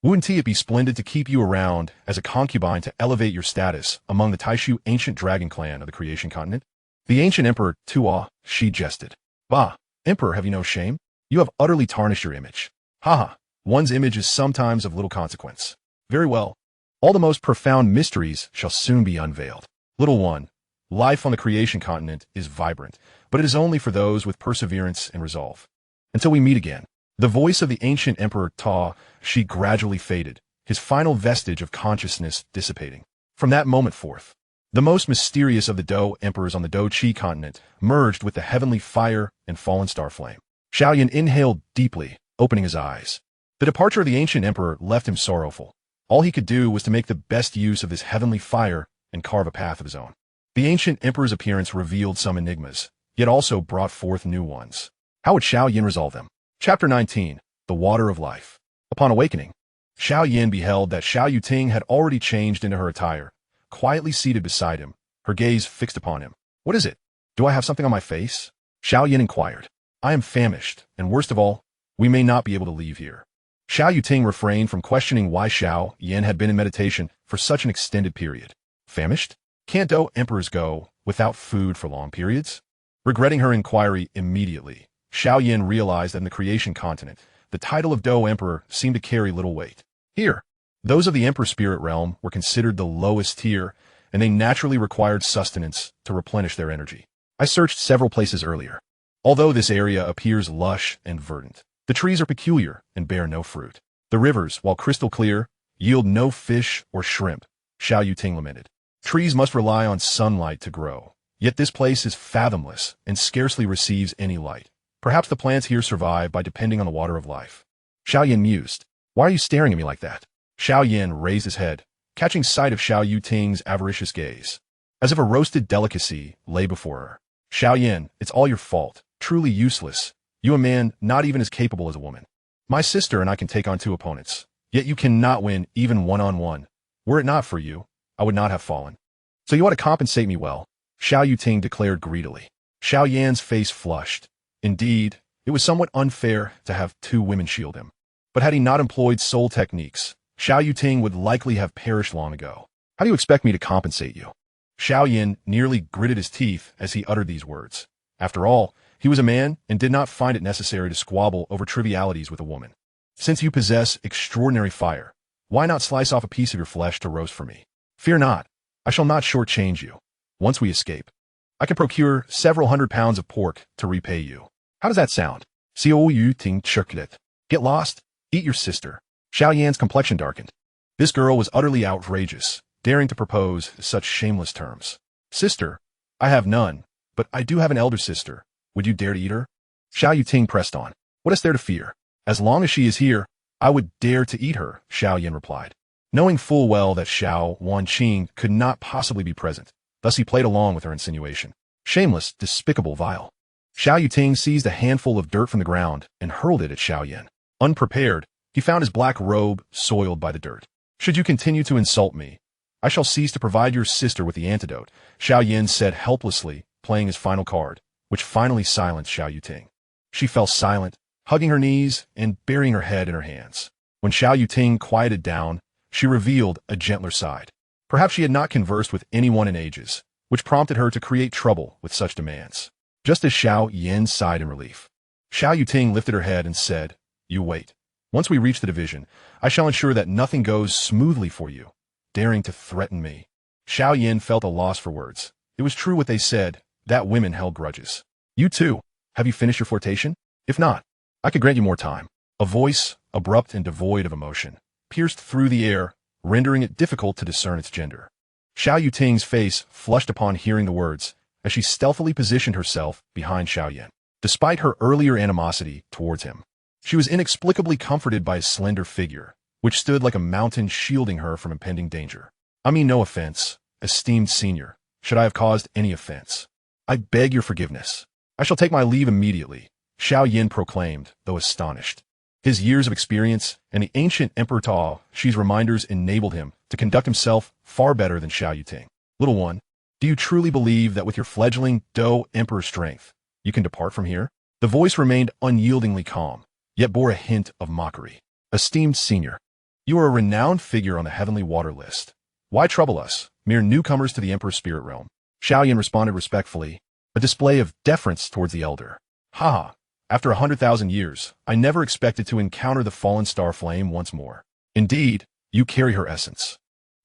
Wouldn't it be splendid to keep you around as a concubine to elevate your status among the Taishu ancient dragon clan of the creation continent? The ancient emperor, Tua, she jested. Bah, emperor, have you no shame? You have utterly tarnished your image. Haha, one's image is sometimes of little consequence. Very well. All the most profound mysteries shall soon be unveiled. Little one, life on the creation continent is vibrant, but it is only for those with perseverance and resolve. Until we meet again. The voice of the ancient emperor Ta, she gradually faded, his final vestige of consciousness dissipating. From that moment forth, the most mysterious of the Do emperors on the Do Chi continent merged with the heavenly fire and fallen star flame. Xiao Yan inhaled deeply, opening his eyes. The departure of the ancient emperor left him sorrowful. All he could do was to make the best use of his heavenly fire and carve a path of his own. The ancient emperor's appearance revealed some enigmas, yet also brought forth new ones. How would Xiao Yan resolve them? Chapter 19, The Water of Life. Upon awakening, Xiao Yan beheld that Xiao Yuting had already changed into her attire, quietly seated beside him, her gaze fixed upon him. What is it? Do I have something on my face? Xiao Yan inquired. I am famished, and worst of all, we may not be able to leave here. Xiao Yuting refrained from questioning why Xiao Yan had been in meditation for such an extended period. Famished? Can't Do emperors go without food for long periods? Regretting her inquiry immediately, Xiao Yan realized that in the creation continent, the title of Do Emperor seemed to carry little weight. Here, those of the Emperor Spirit realm were considered the lowest tier, and they naturally required sustenance to replenish their energy. I searched several places earlier. Although this area appears lush and verdant, the trees are peculiar and bear no fruit. The rivers, while crystal clear, yield no fish or shrimp, Xiao Yuting lamented. Trees must rely on sunlight to grow, yet this place is fathomless and scarcely receives any light. Perhaps the plants here survive by depending on the water of life. Xiao Yan mused. Why are you staring at me like that? Xiao Yan raised his head, catching sight of Xiao Yuting's avaricious gaze. As if a roasted delicacy lay before her. Xiao Yan, it's all your fault. Truly useless. You a man not even as capable as a woman. My sister and I can take on 2 opponents, yet you cannot win even one-on-one. Were it not for you, I would not have fallen. So you ought to compensate me well, Xiao Yuting declared greedily. Xiao Yan's face flushed. Indeed, it was somewhat unfair to have 2 women shield him. But had he not employed soul techniques, Xiao Yuting would likely have perished long ago. How do you expect me to compensate you? Xiao Yan nearly gritted his teeth as he uttered these words. After all, he was a man and did not find it necessary to squabble over trivialities with a woman. Since you possess extraordinary fire, why not slice off a piece of your flesh to roast for me? Fear not, I shall not shortchange you. Once we escape, I can procure several hundred pounds of pork to repay you. How does that sound? Xiao Yuting chocolate. Get lost? Eat your sister. Xiao Yan's complexion darkened. This girl was utterly outrageous, daring to propose such shameless terms. Sister? I have none, but I do have an elder sister. Would you dare to eat her? Xiao Yuting pressed on. What is there to fear? As long as she is here, I would dare to eat her, Xiao Yan replied. Knowing full well that Xiao Wanqing could not possibly be present, thus he played along with her insinuation. Shameless, despicable, vile. Xiao Yuting seized a handful of dirt from the ground and hurled it at Xiao Yan. Unprepared, he found his black robe soiled by the dirt. Should you continue to insult me, I shall cease to provide your sister with the antidote, Xiao Yan said helplessly, playing his final card, which finally silenced Xiao Yuting. She fell silent, hugging her knees and burying her head in her hands. When Xiao Yuting quieted down, she revealed a gentler side. Perhaps she had not conversed with anyone in ages, which prompted her to create trouble with such demands. Just as Xiao Yan sighed in relief, Xiao Yuting lifted her head and said, You wait. Once we reach the division, I shall ensure that nothing goes smoothly for you, daring to threaten me. Xiao Yan felt a loss for words. It was true what they said, that women held grudges. You too, have you finished your flirtation? If not, I could grant you more time. A voice, abrupt and devoid of emotion, pierced through the air, rendering it difficult to discern its gender. Xiao Yuting's face flushed upon hearing the words, as she stealthily positioned herself behind Xiao Yan. Despite her earlier animosity towards him, she was inexplicably comforted by his slender figure, which stood like a mountain shielding her from impending danger. I mean no offense, esteemed senior, should I have caused any offense. I beg your forgiveness. I shall take my leave immediately, Xiao Yan proclaimed, though astonished. His years of experience and the ancient Emperor Ta Shi's reminders enabled him to conduct himself far better than Xiao Yuting. Little one, Do you truly believe that with your fledgling Do Emperor strength, you can depart from here? The voice remained unyieldingly calm, yet bore a hint of mockery. Esteemed senior, you are a renowned figure on the heavenly water list. Why trouble us, mere newcomers to the Emperor's spirit realm? Xiao Yan responded respectfully, a display of deference towards the elder. Ha! After 100,000 years, I never expected to encounter the fallen star flame once more. Indeed, you carry her essence.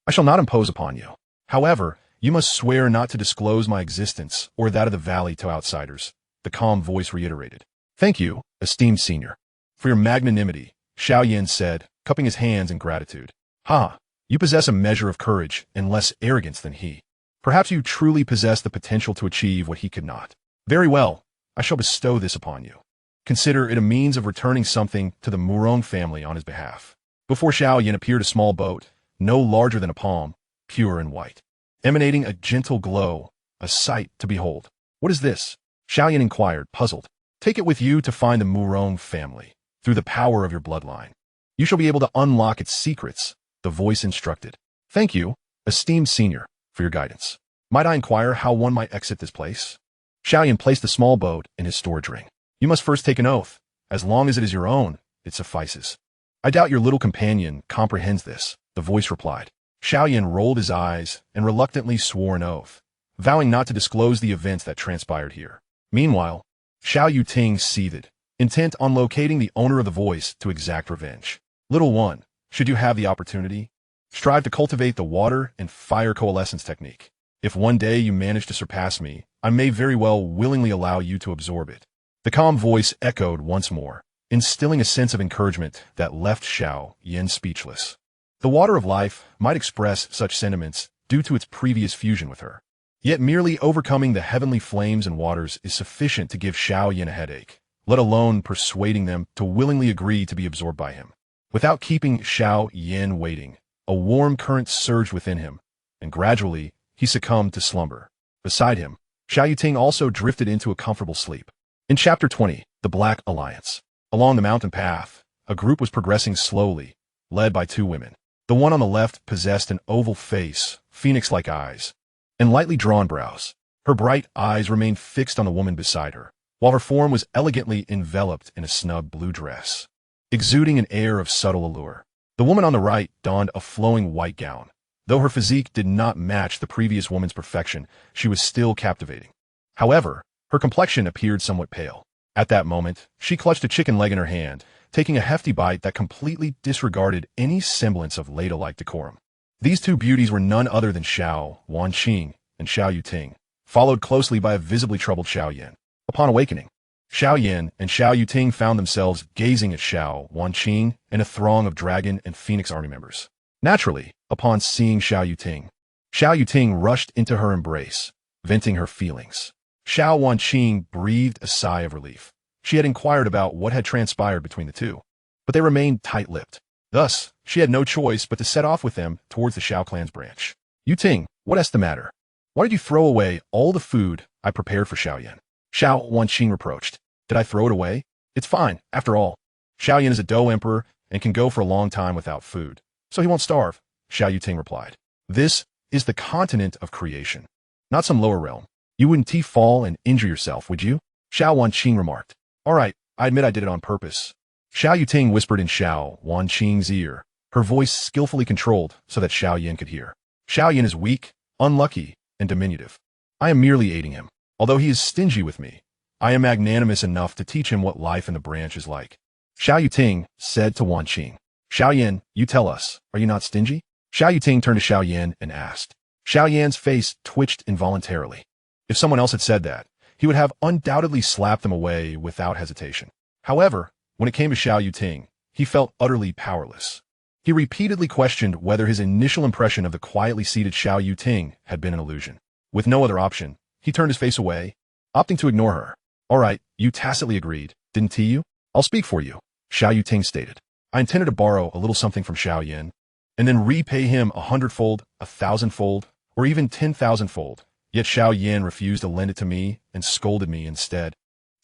I shall not impose upon you. However, you must swear not to disclose my existence or that of the valley to outsiders, the calm voice reiterated. Thank you, esteemed senior, for your magnanimity, Xiao Yan said, cupping his hands in gratitude. Ha! You possess a measure of courage and less arrogance than he. Perhaps you truly possess the potential to achieve what he could not. Very well, I shall bestow this upon you. Consider it a means of returning something to the Murong family on his behalf. Before Xiao Yan appeared a small boat, no larger than a palm, pure and white, emanating a gentle glow, a sight to behold. What is this? Xiao Yan inquired, puzzled. Take it with you to find the Murong family, through the power of your bloodline. You shall be able to unlock its secrets, the voice instructed. Thank you, esteemed senior, for your guidance. Might I inquire how one might exit this place? Xiao Yan placed the small boat in his storage ring. You must first take an oath. As long as it is your own, it suffices. I doubt your little companion comprehends this, the voice replied. Xiao Yan rolled his eyes and reluctantly swore an oath, vowing not to disclose the events that transpired here. Meanwhile, Xiao Yuting seethed, intent on locating the owner of the voice to exact revenge. Little one, should you have the opportunity, strive to cultivate the water and fire coalescence technique. If one day you manage to surpass me, I may very well willingly allow you to absorb it. The calm voice echoed once more, instilling a sense of encouragement that left Xiao Yan speechless. The water of life might express such sentiments due to its previous fusion with her. Yet merely overcoming the heavenly flames and waters is sufficient to give Xiao Yan a headache, let alone persuading them to willingly agree to be absorbed by him. Without keeping Xiao Yan waiting, a warm current surged within him, and gradually he succumbed to slumber. Beside him, Xiao Yuting also drifted into a comfortable sleep. In Chapter 20, The Black Alliance. Along the mountain path, a group was progressing slowly, led by two women. The one on the left possessed an oval face, phoenix-like eyes, and lightly drawn brows. Her bright eyes remained fixed on the woman beside her, while her form was elegantly enveloped in a snug blue dress, exuding an air of subtle allure. The woman on the right donned a flowing white gown. Though her physique did not match the previous woman's perfection, she was still captivating. However, her complexion appeared somewhat pale. At that moment, she clutched a chicken leg in her hand, taking a hefty bite that completely disregarded any semblance of ladle-like decorum. These two beauties were none other than Xiao Wanqing and Xiao Yuting, followed closely by a visibly troubled Xiao Yan. Upon awakening, Xiao Yan and Xiao Yuting found themselves gazing at Xiao Wanqing and a throng of dragon and phoenix army members. Naturally, upon seeing Xiao Yuting rushed into her embrace, venting her feelings. Xiao Wanqing breathed a sigh of relief. She had inquired about what had transpired between the two, but they remained tight-lipped. Thus, she had no choice but to set off with them towards the Xiao clan's branch. Yuting, what's the matter? Why did you throw away all the food I prepared for Xiao Yan? Xiao Wanqing reproached. Did I throw it away? It's fine, after all. Xiao Yan is a Do Emperor and can go for a long time without food, so he won't starve, Xiao Yuting replied. This is the continent of creation, not some lower realm. You wouldn't fall and injure yourself, would you? Xiao Wanqing remarked. All right, I admit I did it on purpose. Xiao Yuting whispered in Xiao Wanqing's ear, her voice skillfully controlled so that Xiao Yan could hear. Xiao Yan is weak, unlucky, and diminutive. I am merely aiding him. Although he is stingy with me, I am magnanimous enough to teach him what life in the branch is like. Xiao Yuting said to Wanqing. Xiao Yan, you tell us, are you not stingy? Xiao Yuting turned to Xiao Yan and asked. Xiao Yan's face twitched involuntarily. If someone else had said that, he would have undoubtedly slapped them away without hesitation. However, when it came to Xiao Yuting, he felt utterly powerless. He repeatedly questioned whether his initial impression of the quietly seated Xiao Yuting had been an illusion. With no other option, he turned his face away, opting to ignore her. All right, you tacitly agreed, didn't you? I'll speak for you, Xiao Yuting stated. I intended to borrow a little something from Xiao Yan, and then repay him 100-fold, 1,000-fold, or even 10,000-fold. Yet Xiao Yan refused to lend it to me and scolded me instead.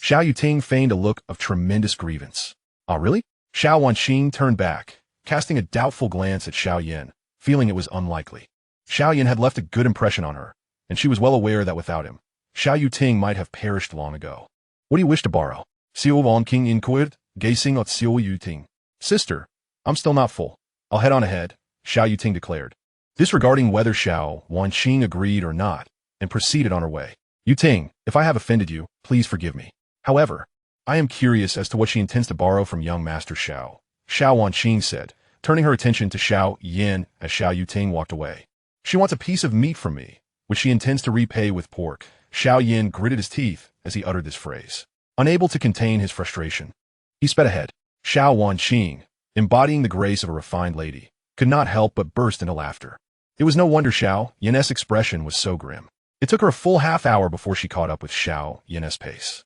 Xiao Yuting feigned a look of tremendous grievance. Ah, really? Xiao Wanqing turned back, casting a doubtful glance at Xiao Yan, feeling it was unlikely. Xiao Yan had left a good impression on her, and she was well aware that without him, Xiao Yuting might have perished long ago. What do you wish to borrow? Xiao Yan King inquired, gazing at Xiao Yuting. Sister, I'm still not full. I'll head on ahead, Xiao Yuting declared, disregarding whether Xiao Wanqing agreed or not, and proceeded on her way. Yuting, if I have offended you, please forgive me. However, I am curious as to what she intends to borrow from young Master Xiao. Xiao Wanqing said, turning her attention to Xiao Yan as Xiao Yuting walked away. She wants a piece of meat from me, which she intends to repay with pork. Xiao Yan gritted his teeth as he uttered this phrase. Unable to contain his frustration, he sped ahead. Xiao Wanqing, embodying the grace of a refined lady, could not help but burst into laughter. It was no wonder Xiao Yan's expression was so grim. It took her a full half-hour before she caught up with Xiao Yan's pace.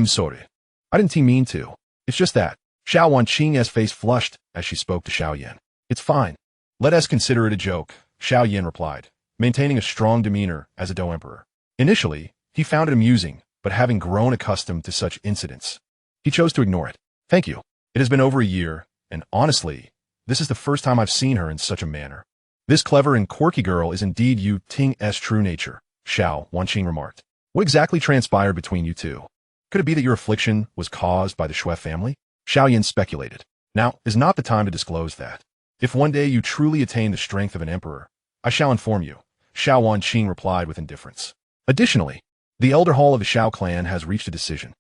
Sorry. I didn't mean to. It's just that. Xiao Wanqing's face flushed as she spoke to Xiao Yan. It's fine. Let us consider it a joke, Xiao Yan replied, maintaining a strong demeanor as a Dou emperor. Initially, he found it amusing, but having grown accustomed to such incidents, he chose to ignore it. Thank you. It has been over a year, and honestly, this is the first time I've seen her in such a manner. This clever and quirky girl is indeed Yu Ting's true nature, Xiao Wanqing remarked. What exactly transpired between you two? Could it be that your affliction was caused by the Shui family? Xiao Yan speculated. Now is not the time to disclose that. If one day you truly attain the strength of an emperor, I shall inform you, Xiao Wanqing replied with indifference. Additionally, the elder hall of the Xiao clan has reached a decision.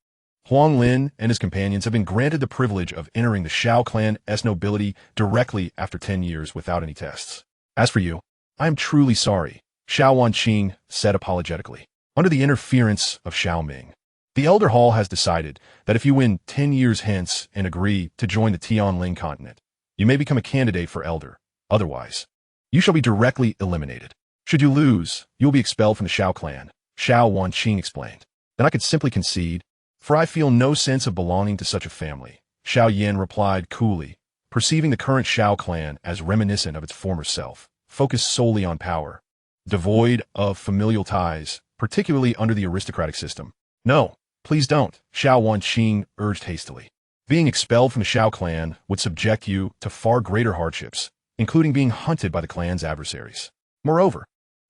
Qing Lin and his companions have been granted the privilege of entering the Xiao clan's nobility directly after 10 years without any tests. As for you, I am truly sorry, Xiao Wanqing said apologetically. Under the interference of Xiao Ming, the Elder Hall has decided that if you win 10 years hence and agree to join the Tianling continent, you may become a candidate for Elder. Otherwise, you shall be directly eliminated. Should you lose, you will be expelled from the Xiao clan, Xiao Wanqing explained. Then I could simply concede, for I feel no sense of belonging to such a family, Xiao Yan replied coolly, perceiving the current Xiao clan as reminiscent of its former self, focused solely on power, devoid of familial ties, particularly under the aristocratic system. No, please don't, Xiao Wanqing urged hastily. Being expelled from the Xiao clan would subject you to far greater hardships, including being hunted by the clan's adversaries. Moreover,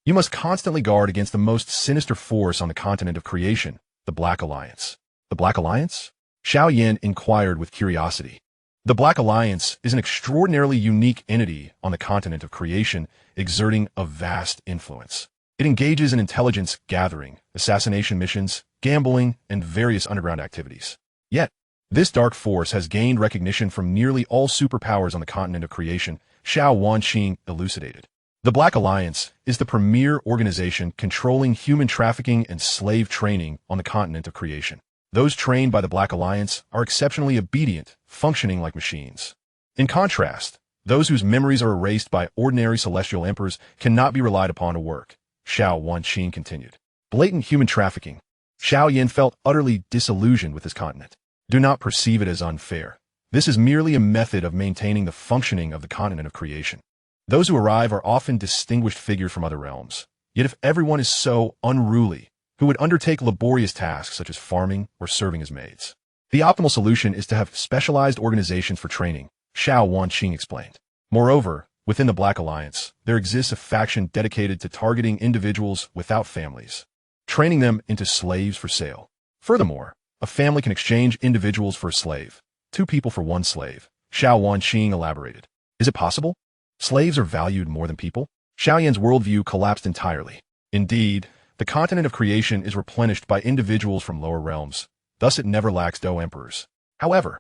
you must constantly guard against the most sinister force on the continent of creation, the Black Alliance. The Black Alliance? Xiao Yan inquired with curiosity. The Black Alliance is an extraordinarily unique entity on the continent of creation, exerting a vast influence. It engages in intelligence gathering, assassination missions, gambling, and various underground activities. Yet, this dark force has gained recognition from nearly all superpowers on the continent of creation, Xiao Wanqing elucidated. The Black Alliance is the premier organization controlling human trafficking and slave training on the continent of creation. Those trained by the Black Alliance are exceptionally obedient, functioning like machines. In contrast, those whose memories are erased by ordinary celestial emperors cannot be relied upon to work, Xiao Wanqing continued. Blatant human trafficking. Xiao Yan felt utterly disillusioned with this continent. Do not perceive it as unfair. This is merely a method of maintaining the functioning of the continent of creation. Those who arrive are often distinguished figures from other realms. Yet if everyone is so unruly, who would undertake laborious tasks such as farming or serving as maids? The optimal solution is to have specialized organizations for training, Xiao Wanqing explained. Moreover, within the Black Alliance, there exists a faction dedicated to targeting individuals without families, training them into slaves for sale. Furthermore, a family can exchange individuals for a slave, 2 people for 1 slave, Xiao Wanqing elaborated. Is it possible? Slaves are valued more than people? Xiao Yan's worldview collapsed entirely. Indeed, the continent of creation is replenished by individuals from lower realms, thus it never lacks Dou emperors. However,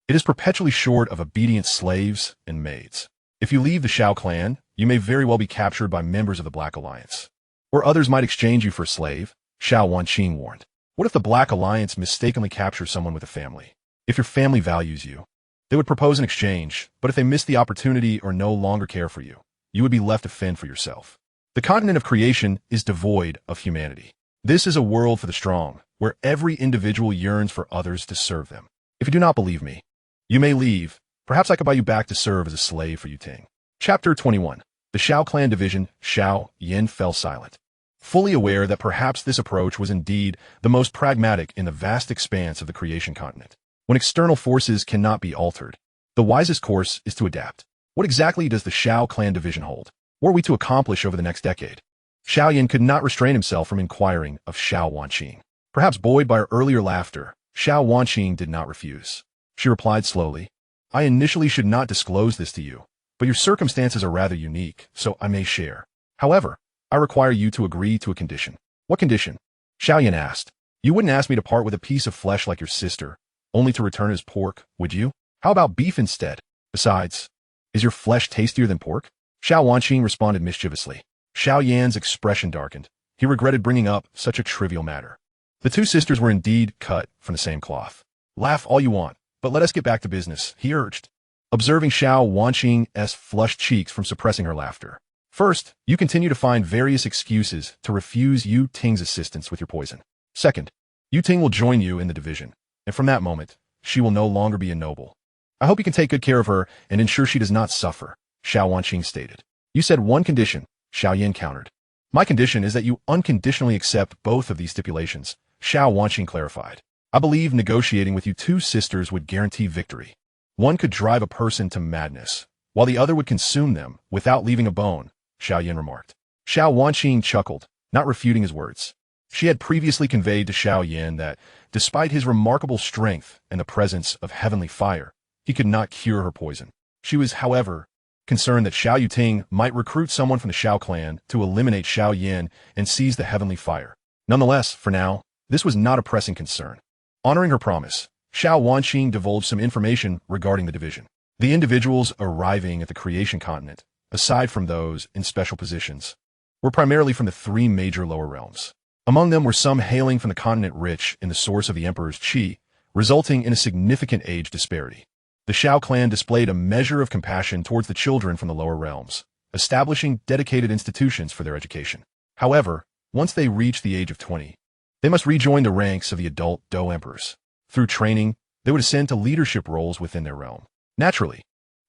it is perpetually short of obedient slaves and maids. If you leave the Xiao clan, you may very well be captured by members of the Black Alliance. Or others might exchange you for a slave, Xiao Wanqing warned. What if the Black Alliance mistakenly captures someone with a family? If your family values you, they would propose an exchange, but if they miss the opportunity or no longer care for you, you would be left to fend for yourself. The continent of creation is devoid of humanity. This is a world for the strong, where every individual yearns for others to serve them. If you do not believe me, you may leave. Perhaps I could buy you back to serve as a slave for Yuting. Chapter 21. The Xiao clan division. Xiao Yan fell silent, fully aware that perhaps this approach was indeed the most pragmatic in the vast expanse of the creation continent. When external forces cannot be altered, the wisest course is to adapt. What exactly does the Xiao clan division hold? What are we to accomplish over the next decade? Xiao Yan could not restrain himself from inquiring of Xiao Wanqing. Perhaps buoyed by her earlier laughter, Xiao Wanqing did not refuse. She replied slowly, I initially should not disclose this to you, but your circumstances are rather unique, so I may share. However, I require you to agree to a condition. What condition? Xiao Yan asked. You wouldn't ask me to part with a piece of flesh like your sister, only to return as pork, would you? How about beef instead? Besides, is your flesh tastier than pork? Xiao Wanqing responded mischievously. Xiao Yan's expression darkened. He regretted bringing up such a trivial matter. The two sisters were indeed cut from the same cloth. Laugh all you want, but let us get back to business, he urged, observing Xiao Wanqing's flushed cheeks from suppressing her laughter. First, you continue to find various excuses to refuse Yu Ting's assistance with your poison. Second, Yu Ting will join you in the division, and from that moment, she will no longer be a noble. I hope you can take good care of her and ensure she does not suffer, Xiao Wanqing stated. You said one condition, Xiao Yan countered. My condition is that you unconditionally accept both of these stipulations, Xiao Wanqing clarified. I believe negotiating with you two sisters would guarantee victory. One could drive a person to madness, while the other would consume them without leaving a bone, Xiao Yan remarked. Xiao Wanqing chuckled, not refuting his words. She had previously conveyed to Xiao Yan that, despite his remarkable strength and the presence of heavenly fire, he could not cure her poison. She was, however, concerned that Xiao Yuting might recruit someone from the Xiao clan to eliminate Xiao Yan and seize the heavenly fire. Nonetheless, for now, this was not a pressing concern. Honoring her promise, Xiao Wanqing divulged some information regarding the division. The individuals arriving at the creation continent, aside from those in special positions, were primarily from the three major lower realms. Among them were some hailing from the continent rich in the source of the emperor's qi, resulting in a significant age disparity. The Xiao clan displayed a measure of compassion towards the children from the lower realms, establishing dedicated institutions for their education. However, once they reached the age of 20, they must rejoin the ranks of the adult Dou emperors. Through training, they would ascend to leadership roles within their realm. Naturally,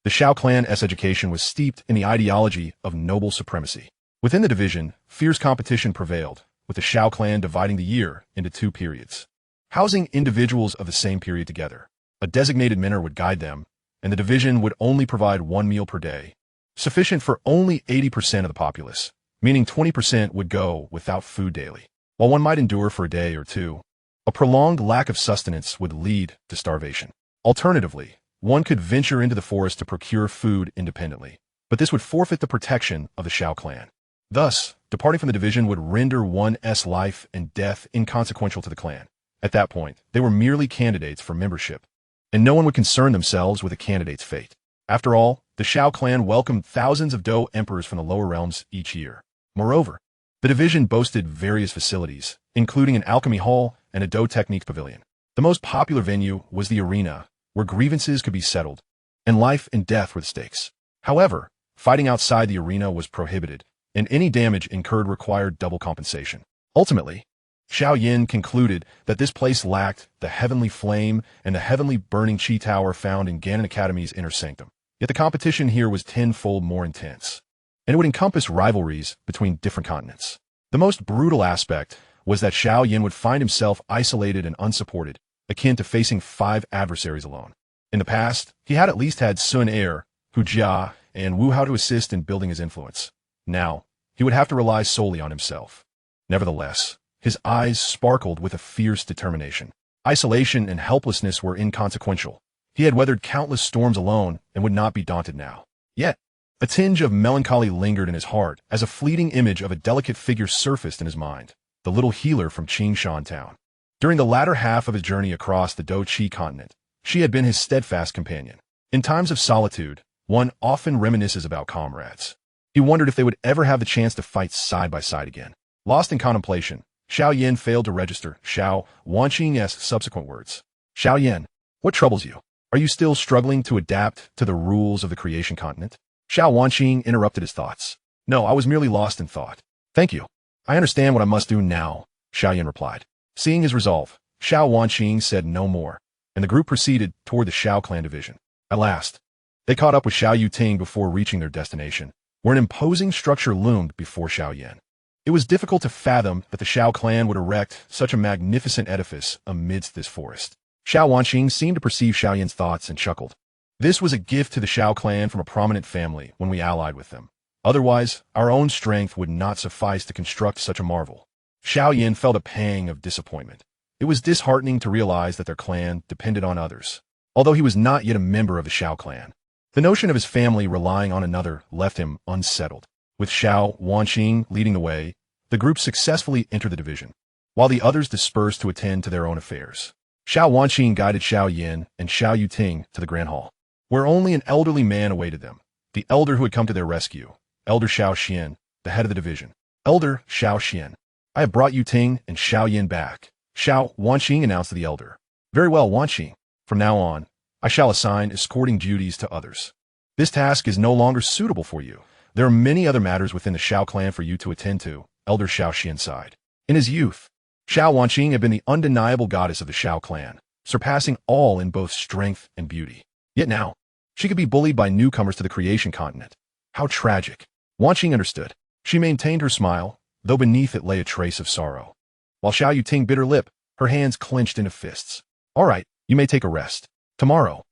the Xiao clan's education was steeped in the ideology of noble supremacy. Within the division, fierce competition prevailed, with the Xiao clan dividing the year into two periods. Housing individuals of the same period together, a designated mentor would guide them, and the division would only provide one meal per day, sufficient for only 80% of the populace, meaning 20% would go without food daily. While one might endure for a day or two, a prolonged lack of sustenance would lead to starvation. Alternatively, one could venture into the forest to procure food independently, but this would forfeit the protection of the Xiao clan. Thus, departing from the division would render one's life and death inconsequential to the clan. At that point, they were merely candidates for membership, and no one would concern themselves with a candidate's fate. After all, the Xiao clan welcomed thousands of Dou emperors from the lower realms each year. Moreover, the division boasted various facilities, including an alchemy hall and a Dou technique pavilion. The most popular venue was the arena, where grievances could be settled, and life and death were the stakes. However, fighting outside the arena was prohibited, and any damage incurred required double compensation. Ultimately, Xiao Yan concluded that this place lacked the heavenly flame and the heavenly burning chi tower found in Ganon Academy's inner sanctum. Yet the competition here was tenfold more intense, and it would encompass rivalries between different continents. The most brutal aspect was that Xiao Yan would find himself isolated and unsupported, akin to facing 5 adversaries alone. In the past, he had at least had Xun'er, Hu Jia, and Wu Hao to assist in building his influence. Now, he would have to rely solely on himself. Nevertheless, his eyes sparkled with a fierce determination. Isolation and helplessness were inconsequential. He had weathered countless storms alone and would not be daunted now. Yet, a tinge of melancholy lingered in his heart as a fleeting image of a delicate figure surfaced in his mind, the little healer from Qingshan town. During the latter half of his journey across the Dou Qi continent, she had been his steadfast companion. In times of solitude, one often reminisces about comrades. He wondered if they would ever have the chance to fight side by side again. Lost in contemplation, Xiao Yan failed to register Xiao Wanqing's subsequent words. Xiao Yan, what troubles you? Are you still struggling to adapt to the rules of the creation continent? Xiao Wanqing interrupted his thoughts. No, I was merely lost in thought. Thank you. I understand what I must do now, Xiao Yan replied. Seeing his resolve, Xiao Wanqing said no more, and the group proceeded toward the Xiao clan division. At last, they caught up with Xiao Yuting before reaching their destination, where an imposing structure loomed before Xiao Yan. It was difficult to fathom that the Xiao clan would erect such a magnificent edifice amidst this forest. Xiao Wanqing seemed to perceive Xiao Yan's thoughts and chuckled. This was a gift to the Xiao clan from a prominent family when we allied with them. Otherwise, our own strength would not suffice to construct such a marvel. Xiao Yan felt a pang of disappointment. It was disheartening to realize that their clan depended on others, although he was not yet a member of the Xiao clan. The notion of his family relying on another left him unsettled. With Xiao Wanqing leading the way, the group successfully entered the division, while the others dispersed to attend to their own affairs. Xiao Wanqing guided Xiao Yan and Xiao Yuting to the Grand Hall, where only an elderly man awaited them, the elder who had come to their rescue, Elder Xiao Xian, the head of the division. Elder Xiao Xian, I have brought Yuting and Xiao Yan back, Xiao Wanqing announced to the elder. Very well, Wanqing. From now on, I shall assign escorting duties to others. This task is no longer suitable for you. There are many other matters within the Xiao clan for you to attend to, Elder Xiao Xian sighed. In his youth, Xiao Wanqing had been the undeniable goddess of the Xiao clan, surpassing all in both strength and beauty. Yet now, she could be bullied by newcomers to the creation continent. How tragic. Wanqing understood. She maintained her smile, though beneath it lay a trace of sorrow. While Xiao Yuting bit her lip, her hands clenched into fists. All right, you may take a rest. Tomorrow,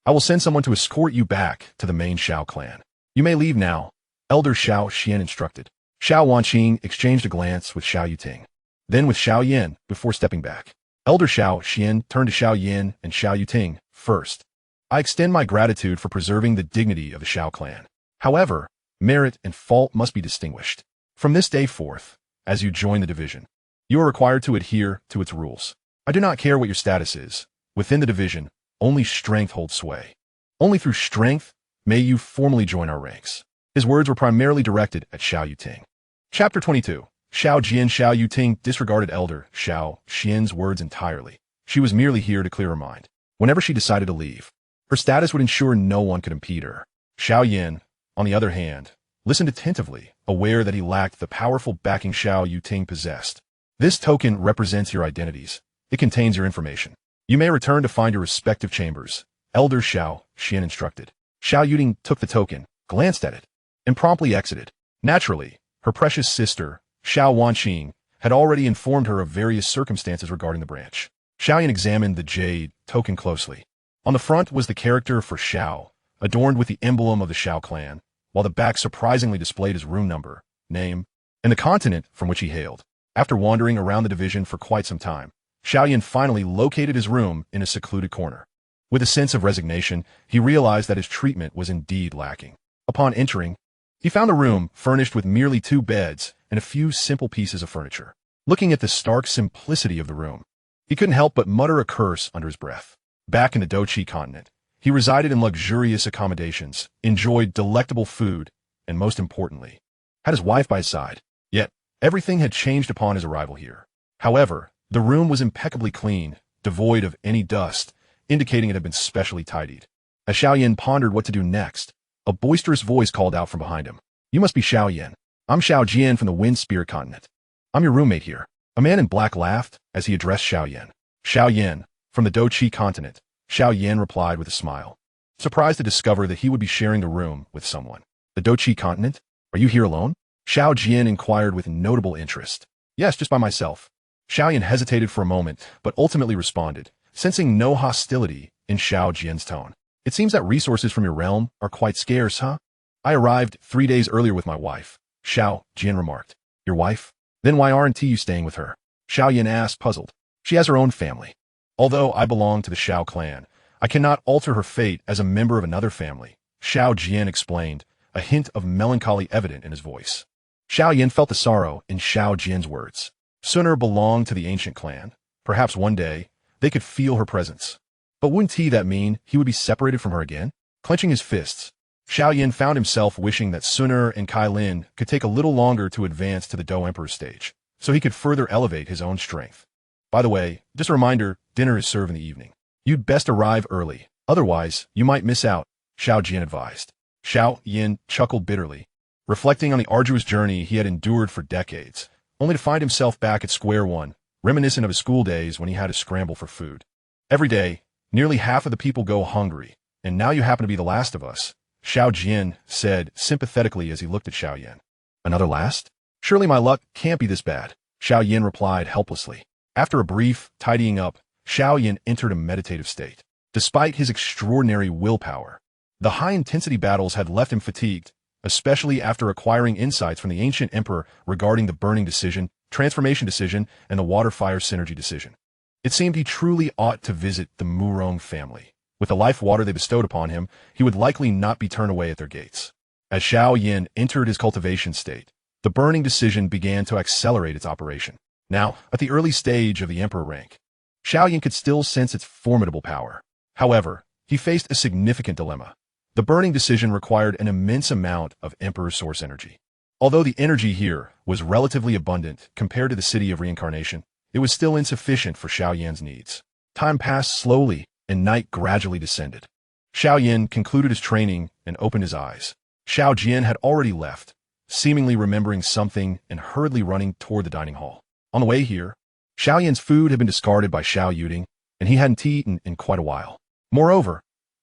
I will send someone to escort you back to the main Xiao clan. You may leave now, Elder Xiao Xian instructed. Xiao Wanqing exchanged a glance with Xiao Yuting, then with Xiao Yan before stepping back. Elder Xiao Xian turned to Xiao Yan and Xiao Yuting. First, I extend my gratitude for preserving the dignity of the Xiao clan. However, merit and fault must be distinguished. From this day forth, as you join the division, you are required to adhere to its rules. I do not care what your status is. Within the division, only strength holds sway. Only through strength may you formally join our ranks. His words were primarily directed at Xiao Yuting. Chapter 22. Xiao Jian Xiao Yuting disregarded Elder Xiao Xian's words entirely. She was merely here to clear her mind. Whenever she decided to leave, her status would ensure no one could impede her. Xiao Yan, on the other hand, listened attentively, aware that he lacked the powerful backing Xiao Yuting possessed. This token represents your identities. It contains your information. You may return to find your respective chambers, Elder Xiao Xian instructed. Xiao Yuting took the token, glanced at it, and promptly exited. Naturally, her precious sister, Xiao Wanqing, had already informed her of various circumstances regarding the branch. Xiao Yan examined the jade token closely. On the front was the character for Xiao, adorned with the emblem of the Xiao clan, while the back surprisingly displayed his rune number, name, and the continent from which he hailed. After wandering around the division for quite some time, Xiao Yan finally located his room in a secluded corner. With a sense of resignation, he realized that his treatment was indeed lacking. Upon entering, he found the room furnished with merely 2 beds and a few simple pieces of furniture. Looking at the stark simplicity of the room, he couldn't help but mutter a curse under his breath. Back in the Doqi continent, he resided in luxurious accommodations, enjoyed delectable food, and most importantly, had his wife by his side. Yet, everything had changed upon his arrival here. However, the room was impeccably clean, devoid of any dust, indicating it had been specially tidied. As Xiao Yan pondered what to do next, a boisterous voice called out from behind him. You must be Xiao Yan. I'm Xiao Jian from the Wind Spirit continent. I'm your roommate here. A man in black laughed as he addressed Xiao Yan. Xiao Yan, from the Doqi continent, Xiao Yan replied with a smile, surprised to discover that he would be sharing a room with someone. The Doqi continent? Are you here alone? Xiao Jian inquired with notable interest. Yes, just by myself. Xiao Yan hesitated for a moment, but ultimately responded, sensing no hostility in Xiao Jian's tone. It seems that resources from your realm are quite scarce, huh? I arrived 3 days earlier with my wife, Xiao Jian remarked. Your wife? Then why aren't you staying with her? Xiao Yan asked, puzzled. She has her own family. Although I belong to the Xiao clan, I cannot alter her fate as a member of another family, Xiao Jian explained, a hint of melancholy evident in his voice. Xiao Yan felt the sorrow in Xiao Jian's words. Xun'er belonged to the ancient clan. Perhaps one day, they could feel her presence. But wouldn't that mean he would be separated from her again? Clenching his fists, Xiao Yan found himself wishing that Xun'er and Cai Lin could take a little longer to advance to the Do Emperor's stage, so he could further elevate his own strength. By the way, just a reminder, dinner is served in the evening. You'd best arrive early, otherwise you might miss out, Xiao Jian advised. Xiao Yan chuckled bitterly, reflecting on the arduous journey he had endured for decades, only to find himself back at square one, reminiscent of his school days when he had to scramble for food. Every day, nearly half of the people go hungry, and now you happen to be the last of us, Xiao Jian said sympathetically as he looked at Xiao Yan. Another last? Surely my luck can't be this bad, Xiao Yan replied helplessly. After a brief tidying up, Xiao Yan entered a meditative state. Despite his extraordinary willpower, the high-intensity battles had left him fatigued, especially after acquiring insights from the ancient emperor regarding the burning decision, transformation decision, and the water-fire synergy decision. It seemed he truly ought to visit the Murong family. With the life water they bestowed upon him, he would likely not be turned away at their gates. As Xiao Yan entered his cultivation state, the burning decision began to accelerate its operation. Now, at the early stage of the emperor rank, Xiao Yan could still sense its formidable power. However, he faced a significant dilemma. The burning decision required an immense amount of emperor source energy. Although the energy here was relatively abundant compared to the city of reincarnation, it was still insufficient for Xiao Yan's needs. Time passed slowly, and night gradually descended. Xiao Yan concluded his training and opened his eyes. Xiao Jian had already left, seemingly remembering something and hurriedly running toward the dining hall. On the way here, Xiao Yan's food had been discarded by Xiao Yuding, and he hadn't eaten in quite a while. Moreover,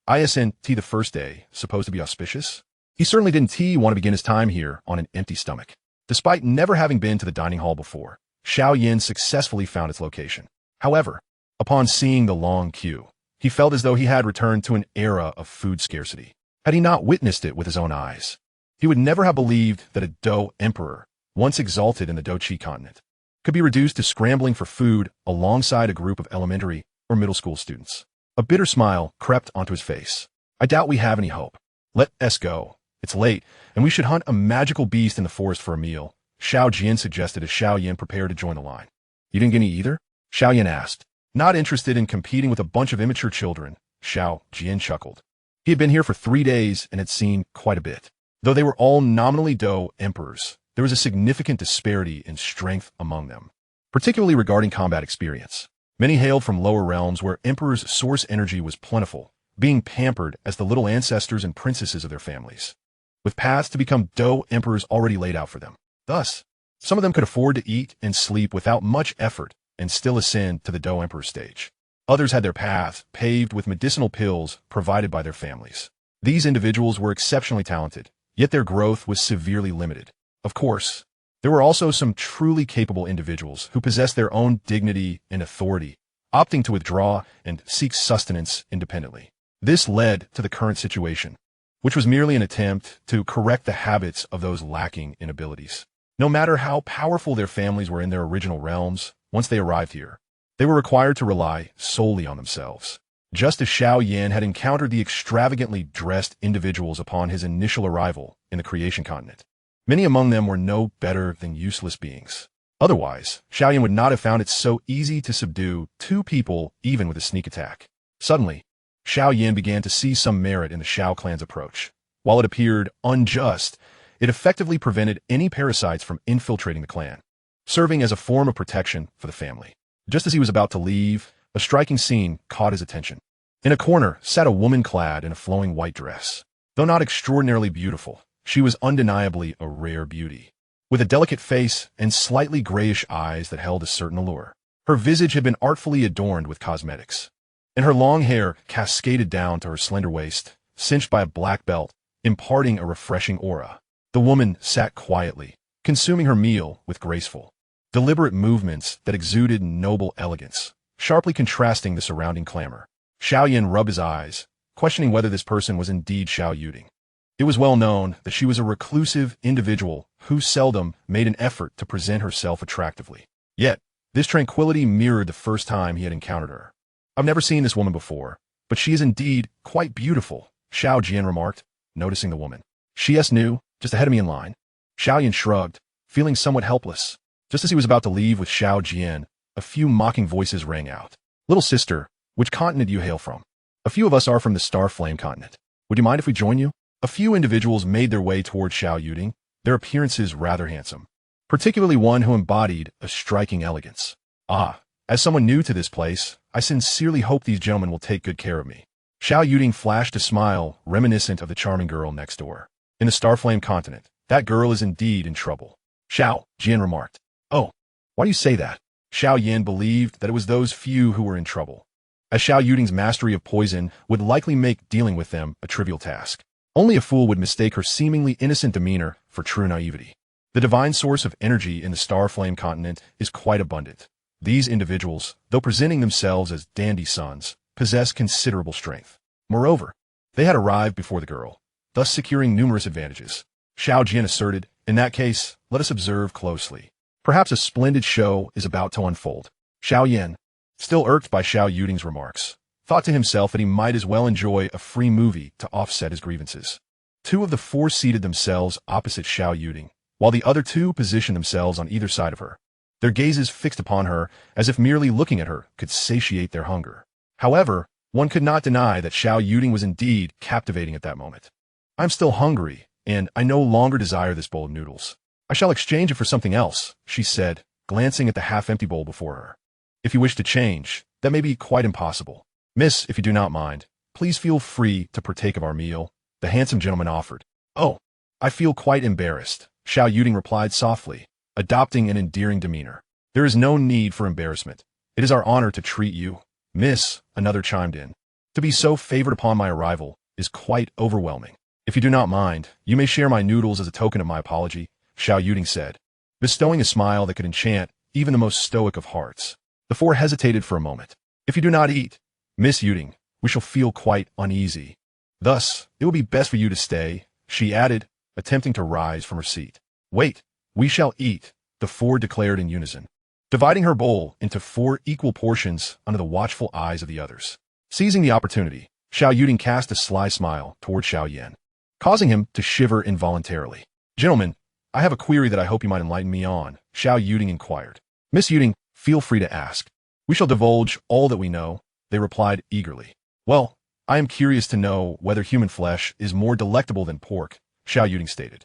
ISNT the first day, supposed to be auspicious? He certainly didn't want to begin his time here on an empty stomach. Despite never having been to the dining hall before, Xiao Yan successfully found its location. However, upon seeing the long queue, he felt as though he had returned to an era of food scarcity. Had he not witnessed it with his own eyes, he would never have believed that a Dou emperor, once exalted in the Dou-Qi continent, could be reduced to scrambling for food alongside a group of elementary or middle school students. A bitter smile crept onto his face. I doubt we have any hope. Let us go. It's late, and we should hunt a magical beast in the forest for a meal, Xiao Jian suggested as Xiao Yan prepared to join the line. You didn't get any either? Xiao Yan asked. Not interested in competing with a bunch of immature children, Xiao Jian chuckled. He had been here for 3 days and had seen quite a bit. Though they were all nominally Dou emperors, there was a significant disparity in strength among them, particularly regarding combat experience. Many hailed from lower realms where emperors' source energy was plentiful, being pampered as the little ancestors and princesses of their families, with paths to become Dou emperors already laid out for them. Thus, some of them could afford to eat and sleep without much effort and still ascend to the Dou emperor stage. Others had their paths paved with medicinal pills provided by their families. These individuals were exceptionally talented, yet their growth was severely limited. Of course, there were also some truly capable individuals who possessed their own dignity and authority, opting to withdraw and seek sustenance independently. This led to the current situation, which was merely an attempt to correct the habits of those lacking in abilities. No matter how powerful their families were in their original realms, once they arrived here, they were required to rely solely on themselves. Just as Xiao Yan had encountered the extravagantly dressed individuals upon his initial arrival in the creation continent, many among them were no better than useless beings. Otherwise, Xiao Yan would not have found it so easy to subdue 2 people even with a sneak attack. Suddenly, Xiao Yan began to see some merit in the Xiao clan's approach. While it appeared unjust, it effectively prevented any parasites from infiltrating the clan, serving as a form of protection for the family. Just as he was about to leave, a striking scene caught his attention. In a corner sat a woman clad in a flowing white dress. Though not extraordinarily beautiful, she was undeniably a rare beauty, with a delicate face and slightly grayish eyes that held a certain allure. Her visage had been artfully adorned with cosmetics, and her long hair cascaded down to her slender waist, cinched by a black belt, imparting a refreshing aura. The woman sat quietly, consuming her meal with graceful, deliberate movements that exuded noble elegance, sharply contrasting the surrounding clamor. Xiao Yan rubbed his eyes, questioning whether this person was indeed Xiao Yuding. It was well known that she was a reclusive individual who seldom made an effort to present herself attractively. Yet, this tranquility mirrored the first time he had encountered her. I've never seen this woman before, but she is indeed quite beautiful, Xiao Jian remarked, noticing the woman. She is new, just ahead of me in line. Xiao Yan shrugged, feeling somewhat helpless. Just as he was about to leave with Xiao Jian, a few mocking voices rang out. Little sister, which continent do you hail from? A few of us are from the Star Flame continent. Would you mind if we join you? A few individuals made their way toward Xiao Yuding, their appearances rather handsome, particularly one who embodied a striking elegance. As someone new to this place, I sincerely hope these gentlemen will take good care of me. Xiao Yuding flashed a smile reminiscent of the charming girl next door. In the Starflame continent, that girl is indeed in trouble, Xiao Jian remarked. Oh, why do you say that? Xiao Yan believed that it was those few who were in trouble, as Xiao Yuding's mastery of poison would likely make dealing with them a trivial task. Only a fool would mistake her seemingly innocent demeanor for true naivety. The divine source of energy in the Starflame continent is quite abundant. These individuals, though presenting themselves as dandy sons, possess considerable strength. Moreover, they had arrived before the girl, thus securing numerous advantages. Xiao Yan asserted. In that case, let us observe closely. Perhaps a splendid show is about to unfold. Xiao Yan, still irked by Xiao Yuding's remarks, thought to himself that he might as well enjoy a free movie to offset his grievances. Two of the four seated themselves opposite Xiao Yuding, while the other two positioned themselves on either side of her, their gazes fixed upon her as if merely looking at her could satiate their hunger. However, one could not deny that Xiao Yuding was indeed captivating at that moment. I'm still hungry, and I no longer desire this bowl of noodles. I shall exchange it for something else, she said, glancing at the half-empty bowl before her. If you wish to change, that may be quite impossible. Miss, if you do not mind, please feel free to partake of our meal, the handsome gentleman offered. Oh, I feel quite embarrassed, Xiao Yuding replied softly, adopting an endearing demeanor. There is no need for embarrassment. It is our honor to treat you. Miss, another chimed in. To be so favored upon my arrival is quite overwhelming. If you do not mind, you may share my noodles as a token of my apology, Xiao Yuding said, bestowing a smile that could enchant even the most stoic of hearts. The four hesitated for a moment. If you do not eat, Miss Yuding, we shall feel quite uneasy. Thus, it will be best for you to stay, she added, attempting to rise from her seat. Wait, we shall eat, the four declared in unison, dividing her bowl into 4 equal portions under the watchful eyes of the others. Seizing the opportunity, Xiao Yuding cast a sly smile toward Xiao Yan, causing him to shiver involuntarily. Gentlemen, I have a query that I hope you might enlighten me on, Xiao Yuding inquired. Miss Yuding, feel free to ask. We shall divulge all that we know, they replied eagerly. Well, I am curious to know whether human flesh is more delectable than pork, Xiao Yuding stated.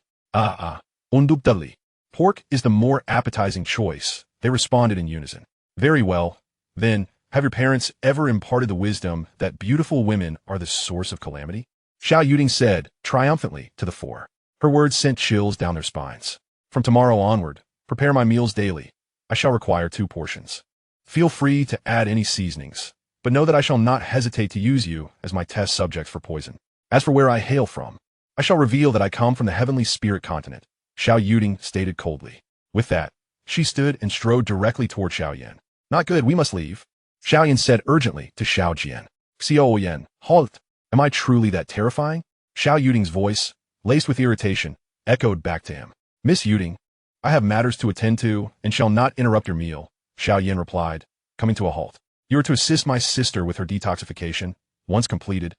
Undoubtedly. Pork is the more appetizing choice, they responded in unison. Very well. Then, have your parents ever imparted the wisdom that beautiful women are the source of calamity? Xiao Yuding said, triumphantly, to the four. Her words sent chills down their spines. From tomorrow onward, prepare my meals daily. I shall require 2 portions. Feel free to add any seasonings, but know that I shall not hesitate to use you as my test subjects for poison. As for where I hail from, I shall reveal that I come from the heavenly spirit continent, Xiao Yuding stated coldly. With that, she stood and strode directly toward Xiao Yan. Not good, we must leave. Xiao Yan said urgently to Xiao Jian. Xiao Yan, halt! Am I truly that terrifying? Xiao Yuding's voice, laced with irritation, echoed back to him. Miss Yuding, I have matters to attend to and shall not interrupt your meal, Xiao Yan replied, coming to a halt. You are to assist my sister with her detoxification. Once completed,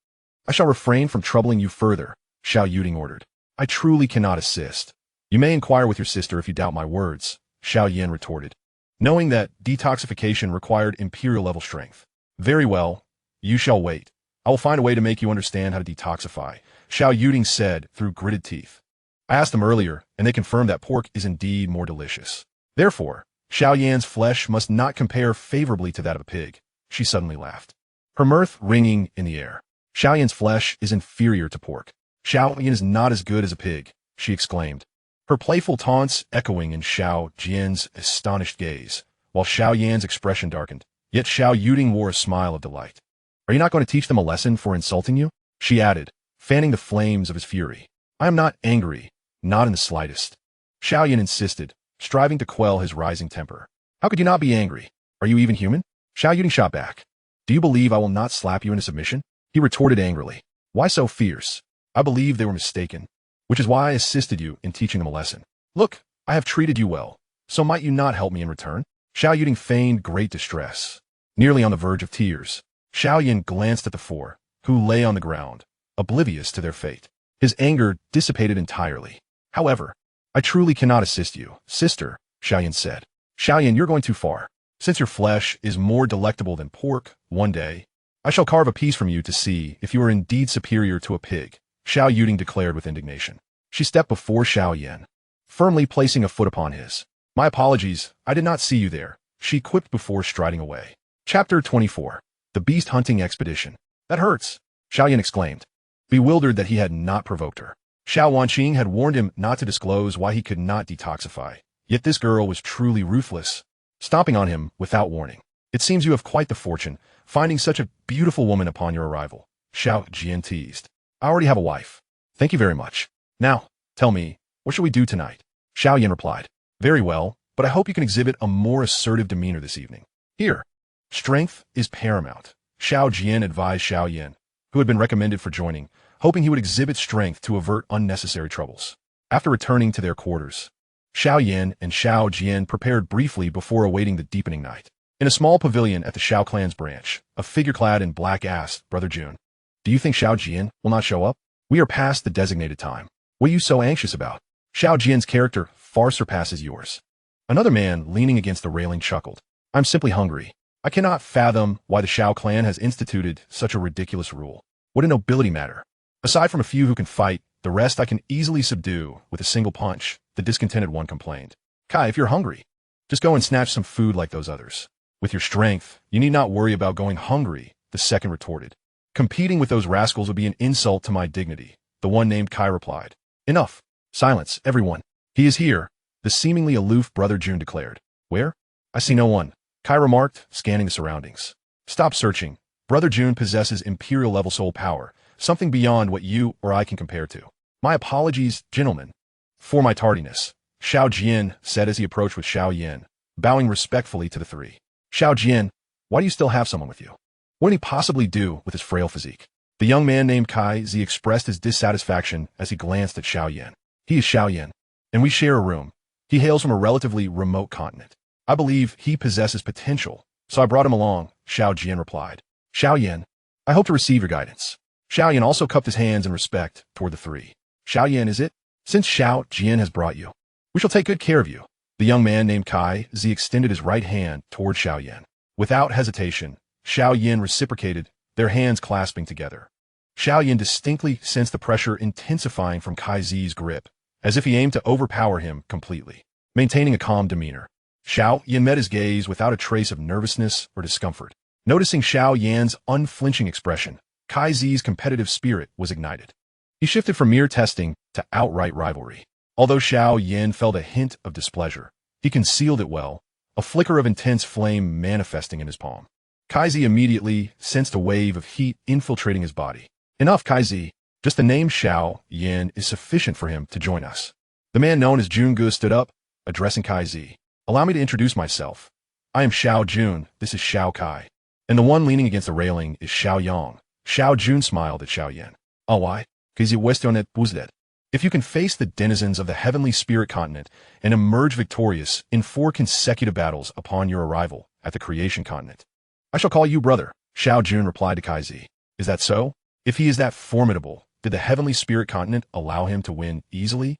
I shall refrain from troubling you further, Xiao Yuding ordered. I truly cannot assist. You may inquire with your sister if you doubt my words, Xiao Yan retorted, knowing that detoxification required imperial-level strength. Very well, you shall wait. I will find a way to make you understand how to detoxify, Xiao Yuding said through gritted teeth. I asked them earlier, and they confirmed that pork is indeed more delicious. Therefore, Xiao Yan's flesh must not compare favorably to that of a pig. She suddenly laughed, her mirth ringing in the air. Xiao Yan's flesh is inferior to pork. Xiao Yan is not as good as a pig, she exclaimed, her playful taunts echoing in Xiao Jian's astonished gaze, while Xiao Yan's expression darkened. Yet Xiao Yuding wore a smile of delight. Are you not going to teach them a lesson for insulting you? She added, fanning the flames of his fury. I am not angry, not in the slightest. Xiao Yan insisted, striving to quell his rising temper. How could you not be angry? Are you even human? Xiao Yuding shot back. Do you believe I will not slap you into submission? He retorted angrily. Why so fierce? I believe they were mistaken, which is why I assisted you in teaching them a lesson. Look, I have treated you well, so might you not help me in return? Xiao Yuding feigned great distress. Nearly on the verge of tears, Xiao Yan glanced at the four, who lay on the ground, oblivious to their fate. His anger dissipated entirely. However, I truly cannot assist you, sister, Xiao Yan said. Xiao Yan, you're going too far. Since your flesh is more delectable than pork, one day, I shall carve a piece from you to see if you are indeed superior to a pig, Xiao Yuding declared with indignation. She stepped before Xiao Yan, firmly placing a foot upon his. My apologies, I did not see you there, she quipped before striding away. Chapter 24. The Beast Hunting Expedition. That hurts, Xiao Yan exclaimed, bewildered that he had not provoked her. Xiao Wanqing had warned him not to disclose why he could not detoxify, yet this girl was truly ruthless, stomping on him without warning. It seems you have quite the fortune, finding such a beautiful woman upon your arrival, Xiao Jian teased. I already have a wife. Thank you very much. Now, tell me, what shall we do tonight? Xiao Yan replied. Very well, but I hope you can exhibit a more assertive demeanor this evening. Here, strength is paramount, Xiao Jian advised Xiao Yan, who had been recommended for joining, hoping he would exhibit strength to avert unnecessary troubles. After returning to their quarters, Xiao Yan and Xiao Jian prepared briefly before awaiting the deepening night. In a small pavilion at the Xiao clan's branch, a figure clad in black asked Brother Jun, "Do you think Xiao Jian will not show up? We are past the designated time. What are you so anxious about? Xiao Jian's character far surpasses yours." Another man, leaning against the railing, chuckled. "I'm simply hungry. I cannot fathom why the Xiao clan has instituted such a ridiculous rule. What a nobility matter. Aside from a few who can fight, the rest I can easily subdue with a single punch," the discontented one complained. "Kai, if you're hungry, just go and snatch some food like those others. With your strength, you need not worry about going hungry," the second retorted. "Competing with those rascals would be an insult to my dignity," the one named Kai replied. "Enough. Silence, everyone. He is here," the seemingly aloof Brother Jun declared. "Where? I see no one," Kai remarked, scanning the surroundings. "Stop searching. Brother Jun possesses imperial-level soul power, something beyond what you or I can compare to. My apologies, gentlemen, for my tardiness," Xiao Jian said as he approached with Xiao Yan, bowing respectfully to the three. "Xiao Jian, why do you still have someone with you? What can he possibly do with his frail physique?" The young man named Cai Lin expressed his dissatisfaction as he glanced at Xiao Yan. "He is Xiao Yan, and we share a room. He hails from a relatively remote continent. I believe he possesses potential, so I brought him along," Xiao Jian replied. "Xiao Yan, I hope to receive your guidance." Xiao Yan also cupped his hands in respect toward the three. "Xiao Yan, is it? Since Xiao Jian has brought you, we shall take good care of you." The young man named Cai Lin extended his right hand toward Xiao Yan. Without hesitation, Xiao Yan reciprocated, their hands clasping together. Xiao Yan distinctly sensed the pressure intensifying from Cai Lin's grip, as if he aimed to overpower him completely. Maintaining a calm demeanor, Xiao Yan met his gaze without a trace of nervousness or discomfort. Noticing Xiao Yan's unflinching expression, Cai Lin's competitive spirit was ignited. He shifted from mere testing to outright rivalry. Although Xiao Yan felt a hint of displeasure, he concealed it well, a flicker of intense flame manifesting in his palm. Cai Lin immediately sensed a wave of heat infiltrating his body. "Enough, Cai Lin. Just the name Xiao Yan is sufficient for him to join us." The man known as Jun Gu stood up, addressing Cai Lin. "Allow me to introduce myself. I am Xiao Jun, this is Xiao Kai. And the one leaning against the railing is Xiao Yang." Xiao Jun smiled at Xiao Yan. "Oh, why? Because you questioned Buzdet. If you can face the denizens of the heavenly spirit continent and emerge victorious in 4 consecutive battles upon your arrival at the creation continent, I shall call you brother," Xiao Jun replied to Cai Lin. "Is that so? If he is that formidable, did the heavenly spirit continent allow him to win easily?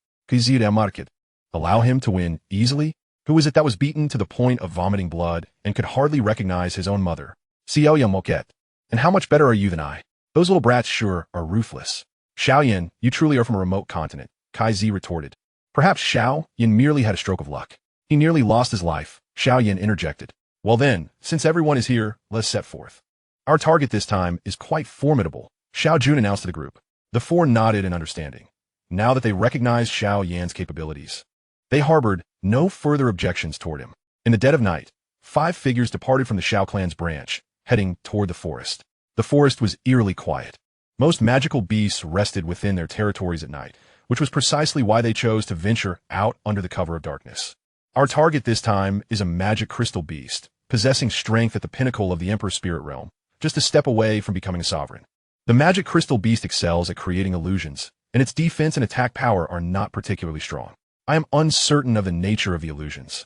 Allow him to win easily? Who is it that was beaten to the point of vomiting blood and could hardly recognize his own mother? Xiao Yan Moquette. And how much better are you than I? Those little brats sure are ruthless." "Xiao Yan, you truly are from a remote continent," Cai Lin retorted. "Perhaps Xiao Yan merely had a stroke of luck. He nearly lost his life," Xiao Yan interjected. "Well then, since everyone is here, let's set forth. Our target this time is quite formidable," Xiao Jun announced to the group. The 4 nodded in understanding. Now that they recognized Xiao Yan's capabilities, they harbored no further objections toward him. In the dead of night, 5 figures departed from the Xiao clan's branch, heading toward the forest. The forest was eerily quiet. Most magical beasts rested within their territories at night, which was precisely why they chose to venture out under the cover of darkness. Our target this time is a magic crystal beast, possessing strength at the pinnacle of the Emperor's spirit realm, just a step away from becoming a sovereign. The magic crystal beast excels at creating illusions, and its defense and attack power are not particularly strong. I am uncertain of the nature of the illusions,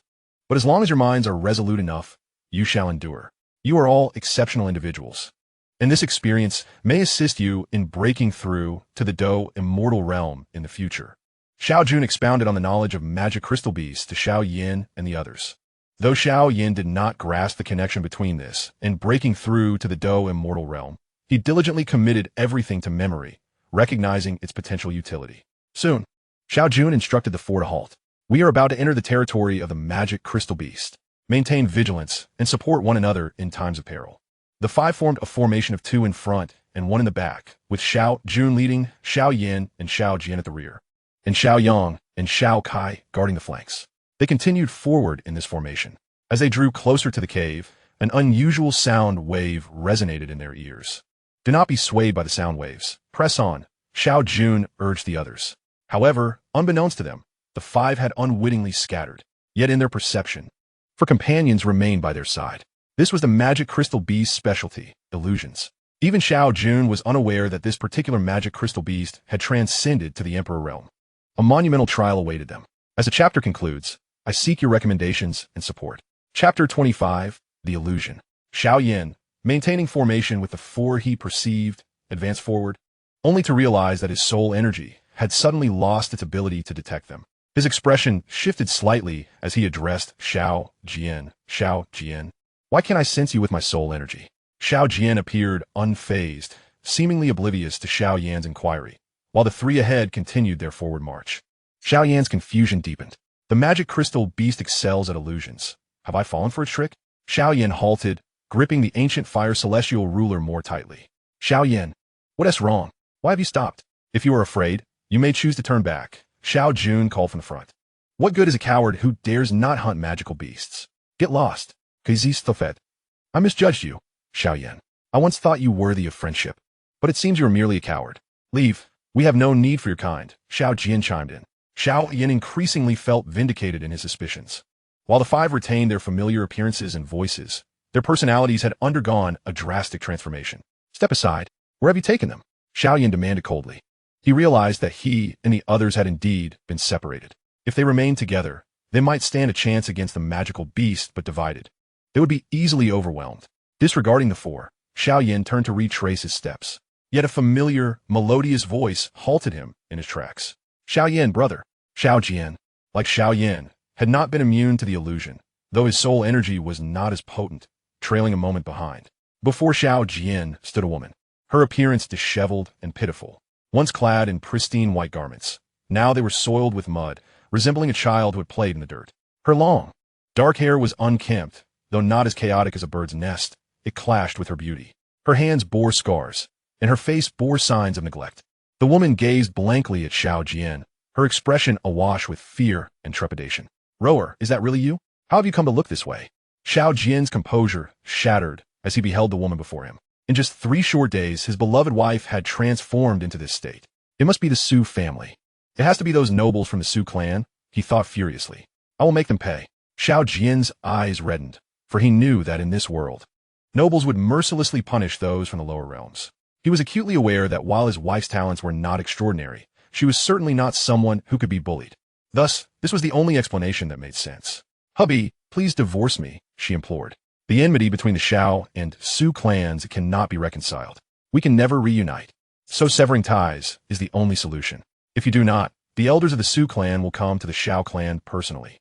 but as long as your minds are resolute enough, you shall endure. You are all exceptional individuals, and this experience may assist you in breaking through to the Do immortal realm in the future. Xiao Jun expounded on the knowledge of magic crystal beasts to Xiao Yan and the others. Though Xiao Yan did not grasp the connection between this and breaking through to the Do immortal realm, he diligently committed everything to memory, recognizing its potential utility. Soon, Xiao Jun instructed the 4 to halt. "We are about to enter the territory of the magic crystal beast. Maintain vigilance and support one another in times of peril." The 5 formed a formation of 2 in front and 1 in the back, with Xiao Jun leading, Xiao Yan and Xiao Jian at the rear, and Xiao Yang and Xiao Kai guarding the flanks. They continued forward in this formation. As they drew closer to the cave, an unusual sound wave resonated in their ears. "Do not be swayed by the sound waves. Press on," Xiao Jun urged the others. However, unbeknownst to them, the 5 had unwittingly scattered, yet in their perception, for companions remained by their side. This was the magic crystal beast's specialty, illusions. Even Xiao Jun was unaware that this particular magic crystal beast had transcended to the Emperor realm. A monumental trial awaited them. As the chapter concludes, I seek your recommendations and support. Chapter 25, The Illusion. Xiao Yan, maintaining formation with the four he perceived, advanced forward, only to realize that his soul energy had suddenly lost its ability to detect them. His expression shifted slightly as he addressed Xiao Jian. Xiao Jian, why can't I sense you with my soul energy? Xiao Jian appeared unfazed, seemingly oblivious to Xiao Yan's inquiry, while the three ahead continued their forward march. Xiao Yan's confusion deepened. The magic crystal beast excels at illusions. Have I fallen for a trick? Xiao Yan halted, gripping the ancient fire celestial ruler more tightly. Xiao Yan, what is wrong? Why have you stopped? If you are afraid, you may choose to turn back. Xiao Jun called from the front. What good is a coward who dares not hunt magical beasts? Get lost. I misjudged you, Xiao Yan. I once thought you worthy of friendship, but it seems you are merely a coward. Leave. We have no need for your kind, Xiao Jian chimed in. Xiao Yan increasingly felt vindicated in his suspicions. While the five retained their familiar appearances and voices, their personalities had undergone a drastic transformation. Step aside. Where have you taken them? Xiao Yan demanded coldly. He realized that he and the others had indeed been separated. If they remained together, they might stand a chance against the magical beast, but divided, they would be easily overwhelmed. Disregarding the four, Xiao Yan turned to retrace his steps. Yet a familiar, melodious voice halted him in his tracks. Xiao Yan, brother. Xiao Jian, like Xiao Yan, had not been immune to the illusion, though his soul energy was not as potent, trailing a moment behind. Before Xiao Jian stood a woman, her appearance disheveled and pitiful. Once clad in pristine white garments, now they were soiled with mud, resembling a child who had played in the dirt. Her long, dark hair was unkempt, though not as chaotic as a bird's nest. It clashed with her beauty. Her hands bore scars, and her face bore signs of neglect. The woman gazed blankly at Xiao Jian, her expression awash with fear and trepidation. Rower, is that really you? How have you come to look this way? Xiao Jian's composure shattered as he beheld the woman before him. In just 3 short days, his beloved wife had transformed into this state. It must be the Su family. It has to be those nobles from the Su clan, he thought furiously. I will make them pay. Xiao Jian's eyes reddened, for he knew that in this world, nobles would mercilessly punish those from the lower realms. He was acutely aware that while his wife's talents were not extraordinary, she was certainly not someone who could be bullied. Thus, this was the only explanation that made sense. Hubby, please divorce me, she implored. The enmity between the Xiao and Su clans cannot be reconciled. We can never reunite. So severing ties is the only solution. If you do not, the elders of the Su clan will come to the Xiao clan personally.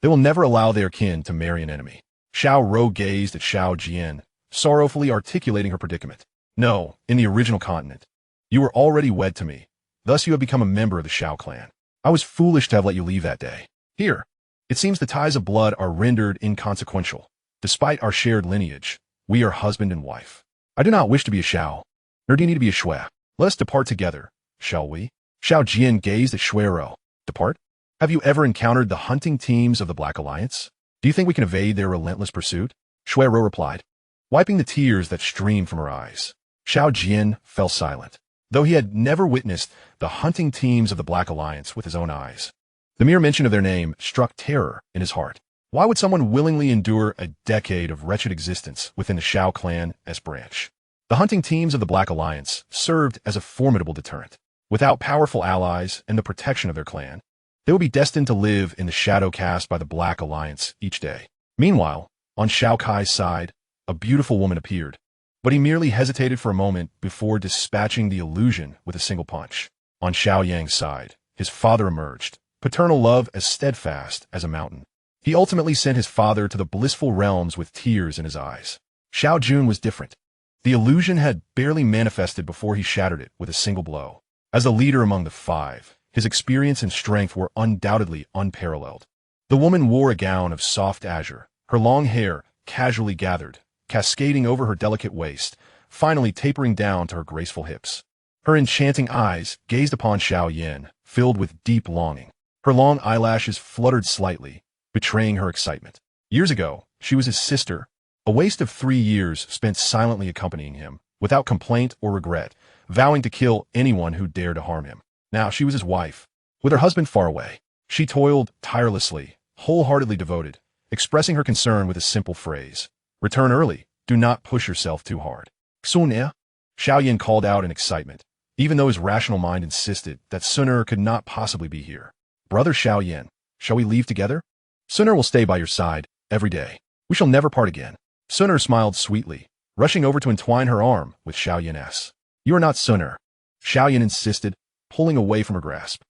They will never allow their kin to marry an enemy. Xiao Rou gazed at Xiao Jian, sorrowfully articulating her predicament. No, in the original continent, you were already wed to me. Thus you have become a member of the Xiao clan. I was foolish to have let you leave that day. Here, it seems the ties of blood are rendered inconsequential. Despite our shared lineage, we are husband and wife. I do not wish to be a Xiao, nor do you need to be a Xue. Let us depart together, shall we? Xiao Jian gazed at Xue. Depart? Have you ever encountered the hunting teams of the Black Alliance? Do you think we can evade their relentless pursuit? Xue replied, wiping the tears that streamed from her eyes. Xiao Jian fell silent, though he had never witnessed the hunting teams of the Black Alliance with his own eyes. The mere mention of their name struck terror in his heart. Why would someone willingly endure a decade of wretched existence within the Xiao clan S branch? The hunting teams of the Black Alliance served as a formidable deterrent. Without powerful allies and the protection of their clan, they would be destined to live in the shadow cast by the Black Alliance each day. Meanwhile, on Xiao Kai's side, a beautiful woman appeared, but he merely hesitated for a moment before dispatching the illusion with a single punch. On Xiao Yang's side, his father emerged, paternal love as steadfast as a mountain. He ultimately sent his father to the blissful realms with tears in his eyes. Xiao Jun was different. The illusion had barely manifested before he shattered it with a single blow. As the leader among the five, his experience and strength were undoubtedly unparalleled. The woman wore a gown of soft azure, her long hair casually gathered, cascading over her delicate waist, finally tapering down to her graceful hips. Her enchanting eyes gazed upon Xiao Yan, filled with deep longing. Her long eyelashes fluttered slightly, betraying her excitement. Years ago, she was his sister, a waste of 3 years spent silently accompanying him, without complaint or regret, vowing to kill anyone who dared to harm him. Now she was his wife. With her husband far away, she toiled tirelessly, wholeheartedly devoted, expressing her concern with a simple phrase. Return early. Do not push yourself too hard. Xun'er? Xiao Yan called out in excitement, even though his rational mind insisted that Xun'er could not possibly be here. Brother Xiao Yan, shall we leave together? Xun'er will stay by your side every day. We shall never part again. Xun'er smiled sweetly, rushing over to entwine her arm with Xiao Yan's. You are not Xun'er, Xiao Yan insisted, pulling away from her grasp.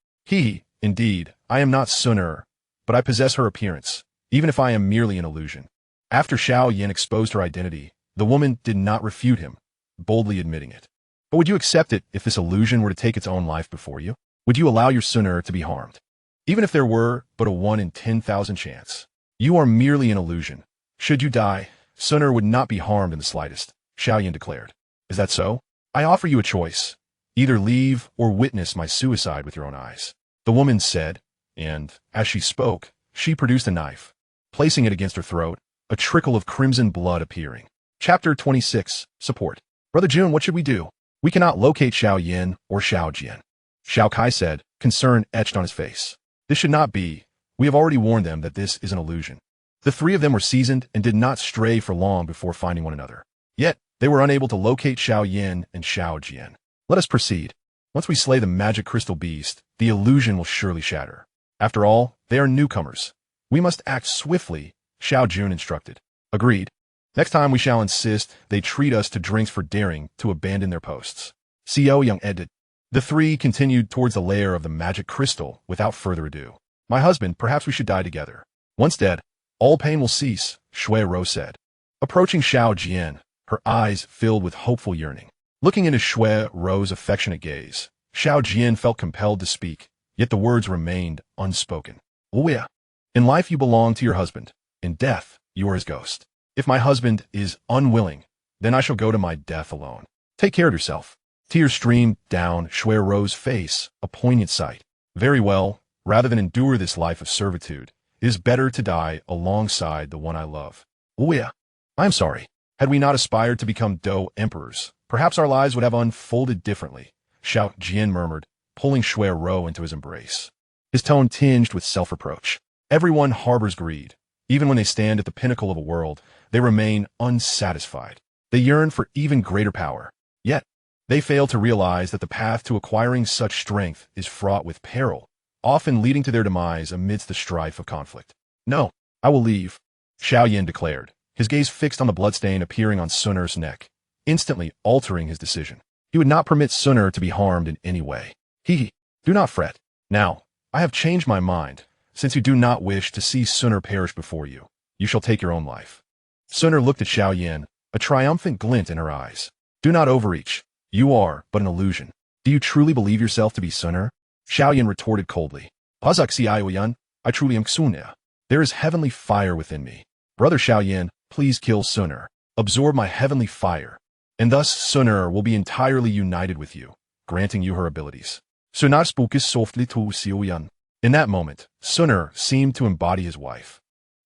Indeed, I am not Xun'er, but I possess her appearance, even if I am merely an illusion. After Xiao Yan exposed her identity, the woman did not refute him, boldly admitting it. But would you accept it if this illusion were to take its own life before you? Would you allow your Xun'er to be harmed? Even if there were but a 1 in 10,000 chance. You are merely an illusion. Should you die, Xun'er would not be harmed in the slightest, Xiao Yan declared. Is that so? I offer you a choice. Either leave or witness my suicide with your own eyes. The woman said, and, as she spoke, she produced a knife. Placing it against her throat, a trickle of crimson blood appearing. Chapter 26, Support. Brother Jun, what should we do? We cannot locate Xiao Yan or Xiao Jian. Xiao Kai said, concern etched on his face. This should not be. We have already warned them that this is an illusion. The three of them were seasoned and did not stray for long before finding one another. Yet, they were unable to locate Xiao Yan and Xiao Jian. Let us proceed. Once we slay the magic crystal beast, the illusion will surely shatter. After all, they are newcomers. We must act swiftly, Xiao Jun instructed. Agreed. Next time we shall insist they treat us to drinks for daring to abandon their posts. Xiao Yang added. The three continued towards the lair of the magic crystal without further ado. My husband, perhaps we should die together. Once dead, all pain will cease, Shui Ro said. Approaching Xiao Jian, her eyes filled with hopeful yearning. Looking into Shui Ro's affectionate gaze, Xiao Jian felt compelled to speak, yet the words remained unspoken. Oh yeah. In life you belong to your husband. In death, you are his ghost. If my husband is unwilling, then I shall go to my death alone. Take care of yourself. Tears streamed down Shui Ro's face, a poignant sight. Very well, rather than endure this life of servitude, it is better to die alongside the one I love. Oh yeah. I am sorry. Had we not aspired to become Dou emperors, perhaps our lives would have unfolded differently, Xiao Jian murmured, pulling Shui Ro into his embrace. His tone tinged with self-reproach. Everyone harbors greed. Even when they stand at the pinnacle of a world, they remain unsatisfied. They yearn for even greater power. Yet, they fail to realize that the path to acquiring such strength is fraught with peril, often leading to their demise amidst the strife of conflict. No, I will leave, Xiao Yan declared, his gaze fixed on the bloodstain appearing on Xun'er's neck, instantly altering his decision. He would not permit Xun'er to be harmed in any way. Do not fret. Now, I have changed my mind. Since you do not wish to see Xun'er perish before you, you shall take your own life. Xun'er looked at Xiao Yan, a triumphant glint in her eyes. Do not overreach. You are but an illusion. Do you truly believe yourself to be Xun'er? Xiao Yan retorted coldly. Pazak Xiao Yan, I truly am Xun'er. There is heavenly fire within me. Brother Xiao Yan, please kill Xun'er. Absorb my heavenly fire. And thus Xun'er will be entirely united with you, granting you her abilities. Xun'er spoke softly to Xiao Yan. In that moment, Xun'er seemed to embody his wife.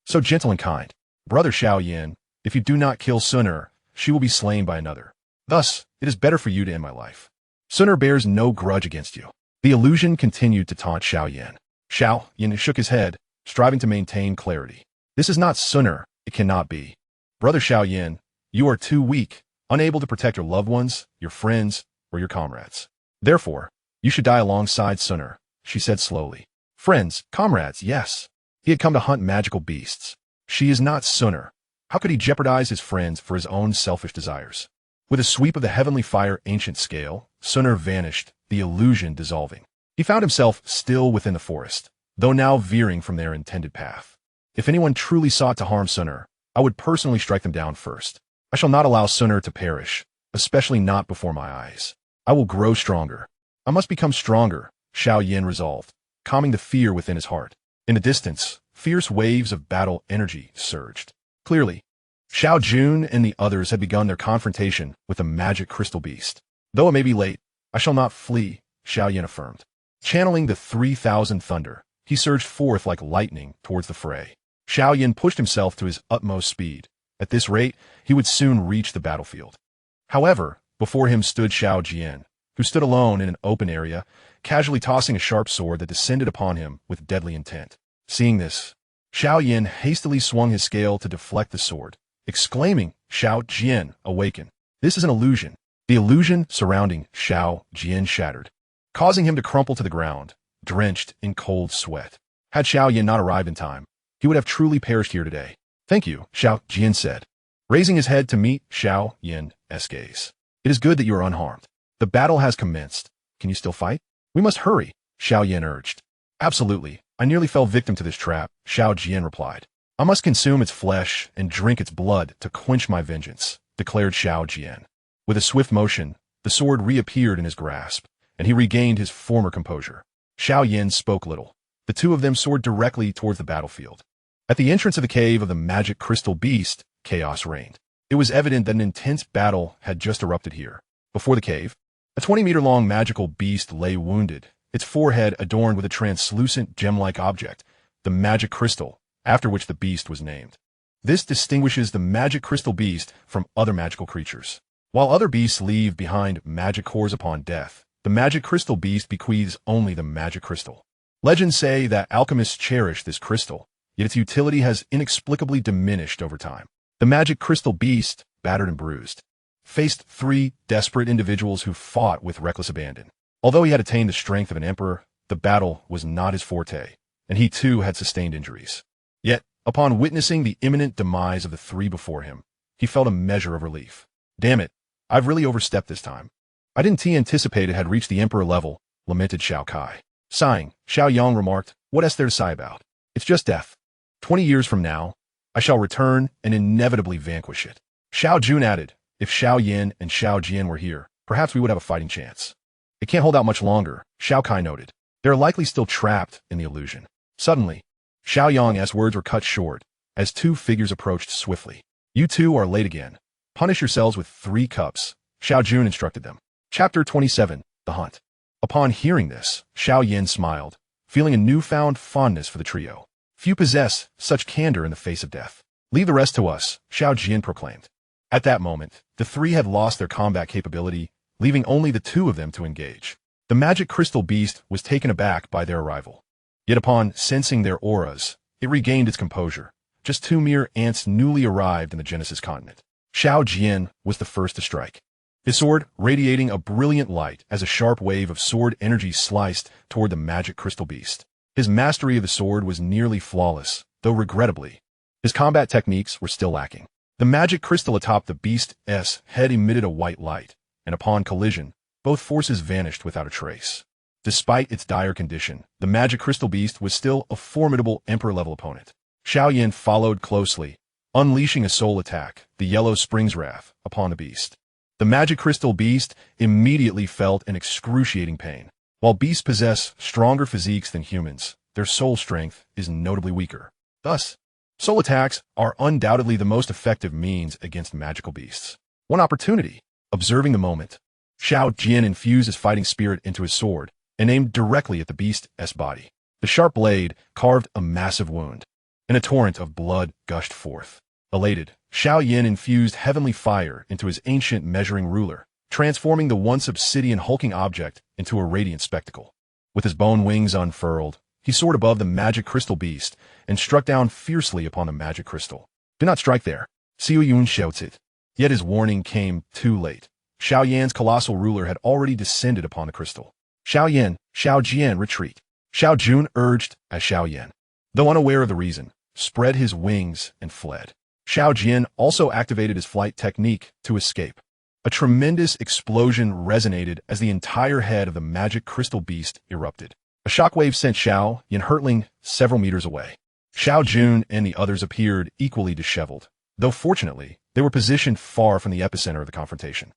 So gentle and kind. Brother Xiao Yan, if you do not kill Xun'er, she will be slain by another. Thus, it is better for you to end my life. Xun'er bears no grudge against you. The illusion continued to taunt Xiao Yan. Xiao Yan shook his head, striving to maintain clarity. This is not Xun'er. It cannot be. Brother Xiao Yan, you are too weak, unable to protect your loved ones, your friends, or your comrades. Therefore, you should die alongside Xun'er, she said slowly. Friends, comrades, yes. He had come to hunt magical beasts. She is not Xun'er. How could he jeopardize his friends for his own selfish desires? With a sweep of the heavenly fire ancient scale, Xun'er vanished, the illusion dissolving. He found himself still within the forest, though now veering from their intended path. If anyone truly sought to harm Xun'er, I would personally strike them down first. I shall not allow Xun'er to perish, especially not before my eyes. I will grow stronger. I must become stronger, Xiao Yan resolved, calming the fear within his heart. In the distance, fierce waves of battle energy surged. Clearly, Xiao Jun and the others had begun their confrontation with the magic crystal beast. Though it may be late, I shall not flee, Xiao Yan affirmed. Channeling the 3,000 thunder, he surged forth like lightning towards the fray. Xiao Yan pushed himself to his utmost speed. At this rate, he would soon reach the battlefield. However, before him stood Xiao Jian, who stood alone in an open area, casually tossing a sharp sword that descended upon him with deadly intent. Seeing this, Xiao Yan hastily swung his scale to deflect the sword, exclaiming, Xiao Jian, awaken. This is an illusion. The illusion surrounding Xiao Yan shattered, causing him to crumple to the ground, drenched in cold sweat. Had Xiao Yan not arrived in time, he would have truly perished here today. Thank you, Xiao Yan said, raising his head to meet Xiao Yan's gaze. It is good that you are unharmed. The battle has commenced. Can you still fight? We must hurry, Xiao Yan urged. Absolutely. I nearly fell victim to this trap, Xiao Yan replied. I must consume its flesh and drink its blood to quench my vengeance, declared Xiao Yan. With a swift motion, the sword reappeared in his grasp, and he regained his former composure. Xiao Yan spoke little. The two of them soared directly towards the battlefield. At the entrance of the cave of the magic crystal beast, chaos reigned. It was evident that an intense battle had just erupted here. Before the cave, a 20-meter-long magical beast lay wounded, its forehead adorned with a translucent gem-like object, the magic crystal, after which the beast was named. This distinguishes the magic crystal beast from other magical creatures. While other beasts leave behind magic cores upon death, the magic crystal beast bequeaths only the magic crystal. Legends say that alchemists cherish this crystal, yet its utility has inexplicably diminished over time. The magic crystal beast, battered and bruised, faced 3 desperate individuals who fought with reckless abandon. Although he had attained the strength of an emperor, the battle was not his forte, and he too had sustained injuries. Yet, upon witnessing the imminent demise of the 3 before him, he felt a measure of relief. Damn it, I've really overstepped this time. I didn't anticipate it had reached the emperor level, lamented Xiao Kai. Sighing, Xiao Yang remarked, what is there to sigh about? It's just death. 20 years from now, I shall return and inevitably vanquish it. Xiao Jun added, if Xiao Yan and Xiao Jian were here, perhaps we would have a fighting chance. It can't hold out much longer, Xiao Kai noted. They are likely still trapped in the illusion. Suddenly, Xiao Yang's words were cut short, as 2 figures approached swiftly. You 2 are late again. Punish yourselves with 3 cups, Xiao Jun instructed them. Chapter 27, The Hunt. Upon hearing this, Xiao Yan smiled, feeling a newfound fondness for the trio. Few possess such candor in the face of death. Leave the rest to us, Xiao Jian proclaimed. At that moment, the 3 had lost their combat capability, leaving only the 2 of them to engage. The magic crystal beast was taken aback by their arrival. Yet upon sensing their auras, it regained its composure, just 2 mere ants newly arrived in the Genesis continent. Xiao Jian was the first to strike. His sword radiating a brilliant light as a sharp wave of sword energy sliced toward the magic crystal beast. His mastery of the sword was nearly flawless, though regrettably, his combat techniques were still lacking. The magic crystal atop the beast's head emitted a white light, and upon collision, both forces vanished without a trace. Despite its dire condition, the magic crystal beast was still a formidable emperor-level opponent. Xiao Yan followed closely, unleashing a soul attack, the Yellow Springs Wrath, upon the beast. The magic crystal beast immediately felt an excruciating pain. While beasts possess stronger physiques than humans, their soul strength is notably weaker. Thus, soul attacks are undoubtedly the most effective means against magical beasts. One opportunity, observing the moment, Xiao Jian infused his fighting spirit into his sword and aimed directly at the beast's body. The sharp blade carved a massive wound, and a torrent of blood gushed forth. Elated, Xiao Yan infused heavenly fire into his ancient measuring ruler, transforming the once obsidian hulking object into a radiant spectacle. With his bone wings unfurled, he soared above the magic crystal beast and struck down fiercely upon the magic crystal. Do not strike there, Xiao Yun shouted. Yet his warning came too late. Xiao Yan's colossal ruler had already descended upon the crystal. Xiao Yan, Xiao Jian, retreat. Xiao Jun urged as Xiao Yan, though unaware of the reason, spread his wings and fled. Xiao Jian also activated his flight technique to escape. A tremendous explosion resonated as the entire head of the magic crystal beast erupted. A shockwave sent Xiao Yan hurtling several meters away. Xiao Jun and the others appeared equally disheveled, though fortunately, they were positioned far from the epicenter of the confrontation.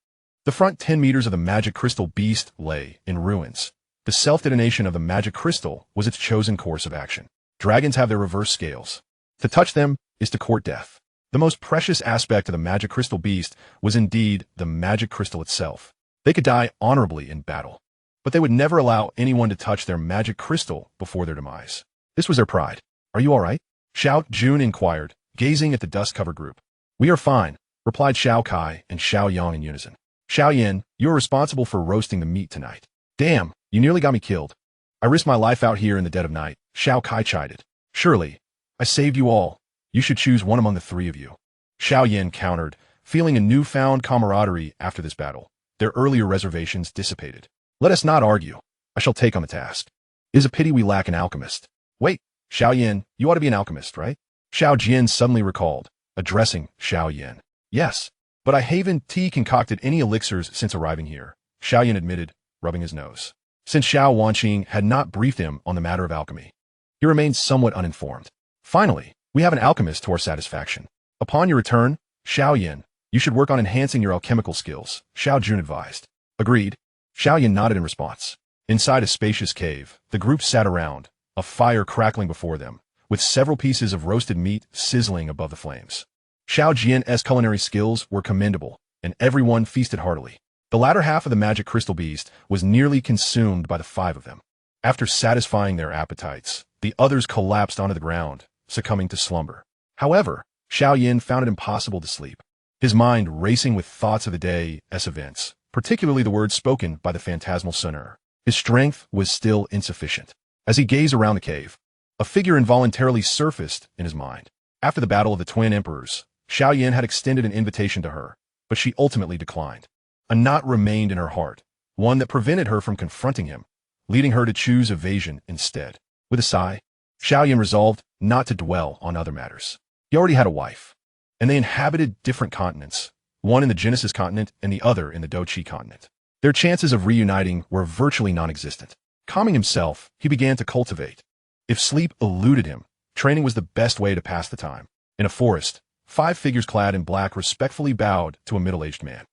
The front 10 meters of the magic crystal beast lay in ruins. The self-detonation of the magic crystal was its chosen course of action. Dragons have their reverse scales. To touch them is to court death. The most precious aspect of the magic crystal beast was indeed the magic crystal itself. They could die honorably in battle, but they would never allow anyone to touch their magic crystal before their demise. This was their pride. Are you all right? Xiao Jun inquired, gazing at the dust-covered group. We are fine, replied Xiao Kai and Xiao Yang in unison. Xiao Yan, you are responsible for roasting the meat tonight. Damn, you nearly got me killed. I risked my life out here in the dead of night, Xiao Kai chided. Surely, I saved you all. You should choose one among the 3 of you. Xiao Yan countered, feeling a newfound camaraderie after this battle. their earlier reservations dissipated. Let us not argue. I shall take on the task. It is a pity we lack an alchemist. Wait, Xiao Yan, you ought to be an alchemist, right? Xiao Jian suddenly recalled, addressing Xiao Yan. Yes, but I haven't concocted any elixirs since arriving here, Xiao Yan admitted, rubbing his nose. Since Xiao Wanqing had not briefed him on the matter of alchemy, he remained somewhat uninformed. Finally, we have an alchemist to our satisfaction. Upon your return, Xiao Yan, you should work on enhancing your alchemical skills, Xiao Jun advised. Agreed. Xiao Yan nodded in response. Inside a spacious cave, the group sat around, a fire crackling before them, with several pieces of roasted meat sizzling above the flames. Xiao Jian's culinary skills were commendable, and everyone feasted heartily. The latter half of the magic crystal beast was nearly consumed by the five of them. After satisfying their appetites, the others collapsed onto the ground, succumbing to slumber. However, Xiao Yan found it impossible to sleep, his mind racing with thoughts of the day's events, particularly the words spoken by the phantasmal Xun'er. His strength was still insufficient. As he gazed around the cave, a figure involuntarily surfaced in his mind. After the battle of the twin emperors, Xiao Yan had extended an invitation to her, but she ultimately declined. A knot remained in her heart, one that prevented her from confronting him, leading her to choose evasion instead. With a sigh, Xiao Yan resolved not to dwell on other matters. He already had a wife, and they inhabited different continents, one in the Genesis continent and the other in the Doqi continent. Their chances of reuniting were virtually non-existent. Calming himself, he began to cultivate. If sleep eluded him, training was the best way to pass the time. In a forest, 5 figures clad in black respectfully bowed to a middle-aged man.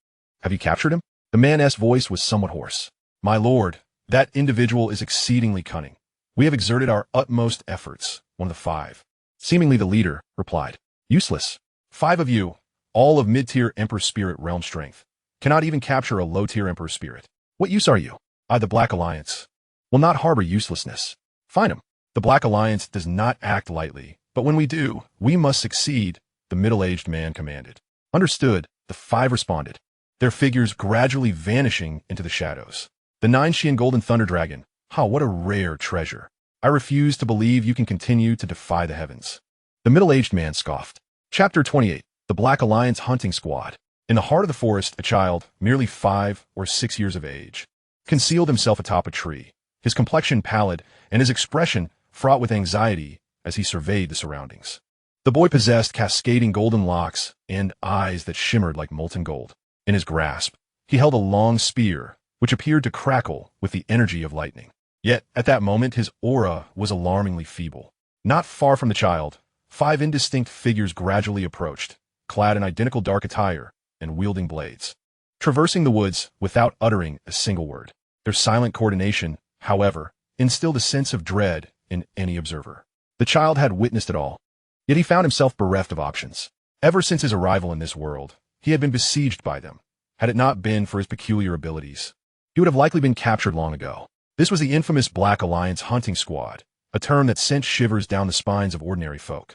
Have you captured him? The man's voice was somewhat hoarse. My lord, that individual is exceedingly cunning. We have exerted our utmost efforts, one of the 5. Seemingly the leader, replied. Useless. 5 of you, all of mid-tier Emperor Spirit realm strength, cannot even capture a low-tier Emperor Spirit. What use are you? I, the Black Alliance, will not harbor uselessness. Find him. The Black Alliance does not act lightly, but when we do, we must succeed, the middle-aged man commanded. Understood, the 5 responded, their figures gradually vanishing into the shadows. The 9 Xian Golden Thunder Dragon. What a rare treasure. I refuse to believe you can continue to defy the heavens. The middle-aged man scoffed. Chapter 28. The Black Alliance Hunting Squad. In the heart of the forest, a child, merely 5 or 6 years of age, concealed himself atop a tree, his complexion pallid and his expression fraught with anxiety as he surveyed the surroundings. The boy possessed cascading golden locks and eyes that shimmered like molten gold. In his grasp, he held a long spear, which appeared to crackle with the energy of lightning. Yet, at that moment, his aura was alarmingly feeble. Not far from the child, 5 indistinct figures gradually approached, clad in identical dark attire and wielding blades, traversing the woods without uttering a single word. Their silent coordination, however, instilled a sense of dread in any observer. The child had witnessed it all, yet he found himself bereft of options. Ever since his arrival in this world, he had been besieged by them. Had it not been for his peculiar abilities, he would have likely been captured long ago. This was the infamous Black Alliance Hunting Squad, a term that sent shivers down the spines of ordinary folk.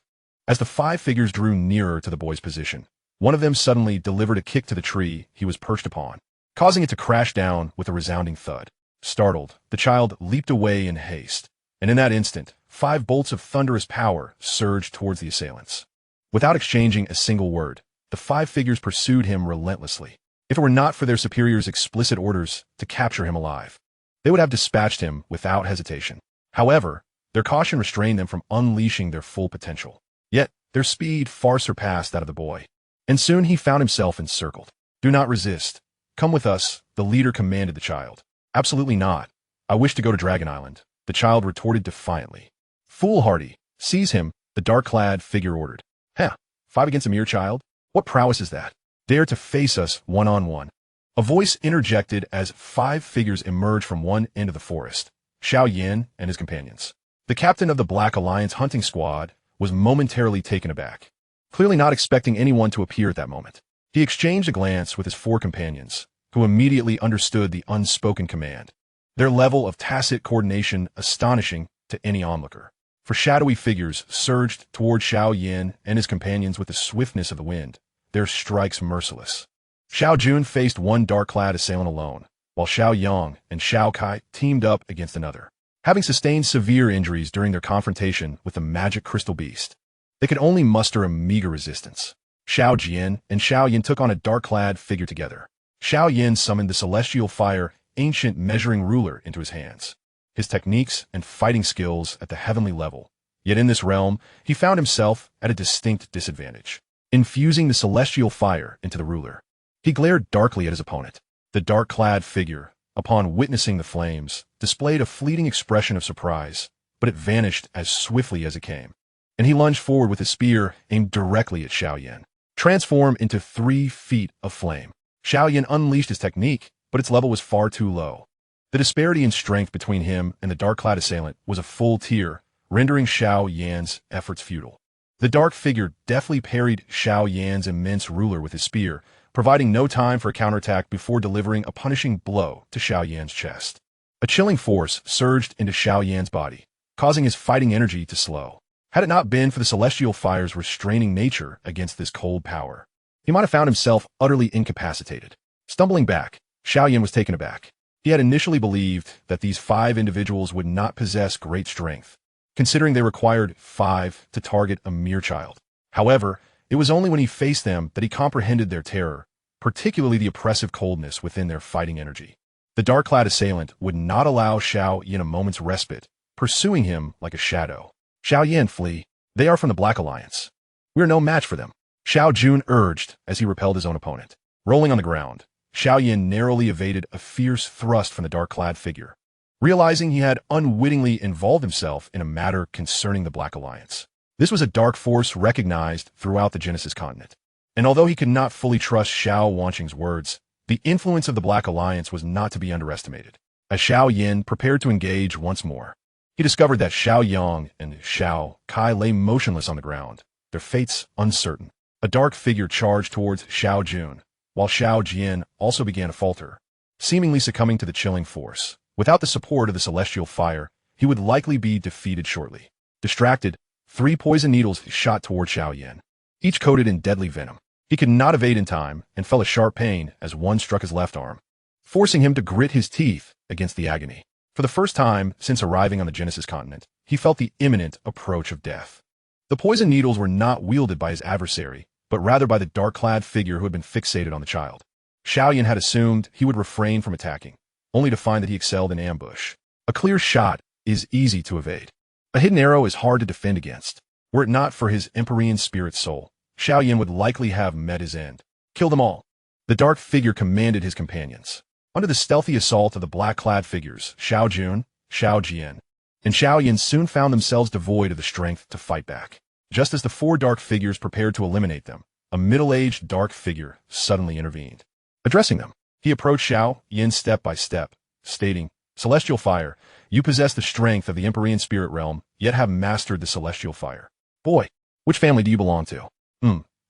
As the 5 figures drew nearer to the boy's position, one of them suddenly delivered a kick to the tree he was perched upon, causing it to crash down with a resounding thud. Startled, the child leaped away in haste, and in that instant, 5 bolts of thunderous power surged towards the assailants. Without exchanging a single word, the 5 figures pursued him relentlessly. If it were not for their superiors' explicit orders to capture him alive, they would have dispatched him without hesitation. However, their caution restrained them from unleashing their full potential. Yet, their speed far surpassed that of the boy, and soon he found himself encircled. Do not resist. Come with us, the leader commanded the child. Absolutely not. I wish to go to Dragon Island, the child retorted defiantly. Foolhardy, seize him, the dark-clad figure ordered. 5 against a mere child? What prowess is that? Dare to face us one-on-one. A voice interjected as 5 figures emerged from one end of the forest, Xiao Yan and his companions. The captain of the Black Alliance Hunting Squad was momentarily taken aback, clearly not expecting anyone to appear at that moment. He exchanged a glance with his 4 companions, who immediately understood the unspoken command, their level of tacit coordination astonishing to any onlooker. For shadowy figures surged toward Xiao Yan and his companions with the swiftness of the wind, their strikes merciless. Xiao Jun faced one dark-clad assailant alone, while Xiao Yang and Xiao Kai teamed up against another. Having sustained severe injuries during their confrontation with the magic crystal beast, they could only muster a meager resistance. Xiao Jian and Xiao Yan took on a dark-clad figure together. Xiao Yan summoned the celestial fire ancient measuring ruler into his hands. His techniques and fighting skills at the heavenly level. Yet in this realm, he found himself at a distinct disadvantage. Infusing the celestial fire into the ruler, he glared darkly at his opponent. The dark-clad figure, upon witnessing the flames, displayed a fleeting expression of surprise, but it vanished as swiftly as it came. And he lunged forward with his spear aimed directly at Xiao Yan. Transform into 3 feet of flame. Xiao Yan unleashed his technique, but its level was far too low. The disparity in strength between him and the dark-clad assailant was a full tier, rendering Xiao Yan's efforts futile. The dark figure deftly parried Xiao Yan's immense ruler with his spear, providing no time for a counterattack before delivering a punishing blow to Xiao Yan's chest. A chilling force surged into Xiao Yan's body, causing his fighting energy to slow. Had it not been for the celestial fire's restraining nature against this cold power, he might have found himself utterly incapacitated. Stumbling back, Xiao Yan was taken aback. He had initially believed that these 5 individuals would not possess great strength, considering they required 5 to target a mere child. However, it was only when he faced them that he comprehended their terror, particularly the oppressive coldness within their fighting energy. The dark-clad assailant would not allow Xiao Yan a moment's respite, pursuing him like a shadow. Xiao Yan, flee. They are from the Black Alliance. We are no match for them, Xiao Jun urged as he repelled his own opponent. Rolling on the ground, Xiao Yan narrowly evaded a fierce thrust from the dark-clad figure, realizing he had unwittingly involved himself in a matter concerning the Black Alliance. This was a dark force recognized throughout the Genesis continent, and although he could not fully trust Xiao Wanqing's words, the influence of the Black Alliance was not to be underestimated. As Xiao Yan prepared to engage once more, he discovered that Xiao Yang and Xiao Kai lay motionless on the ground, their fates uncertain. A dark figure charged towards Xiao Jun, while Xiao Jian also began to falter, seemingly succumbing to the chilling force. Without the support of the celestial fire, he would likely be defeated shortly. Distracted, 3 poison needles shot toward Xiao Yan, each coated in deadly venom. He could not evade in time and felt a sharp pain as one struck his left arm, forcing him to grit his teeth against the agony. For the first time since arriving on the Genesis continent, he felt the imminent approach of death. The poison needles were not wielded by his adversary, but rather by the dark-clad figure who had been fixated on the child. Xiao Yan had assumed he would refrain from attacking, only to find that he excelled in ambush. A clear shot is easy to evade. A hidden arrow is hard to defend against. Were it not for his Empyrean spirit soul, Xiao Yan would likely have met his end. Kill them all. The dark figure commanded his companions. Under the stealthy assault of the black-clad figures, Xiao Jun, Xiao Jian, and Xiao Yan soon found themselves devoid of the strength to fight back. Just as the 4 dark figures prepared to eliminate them, a middle-aged dark figure suddenly intervened. Addressing them, he approached Xiao Yan step by step, stating, "Celestial fire, you possess the strength of the Empyrean spirit realm, yet have mastered the celestial fire. Boy, which family do you belong to?"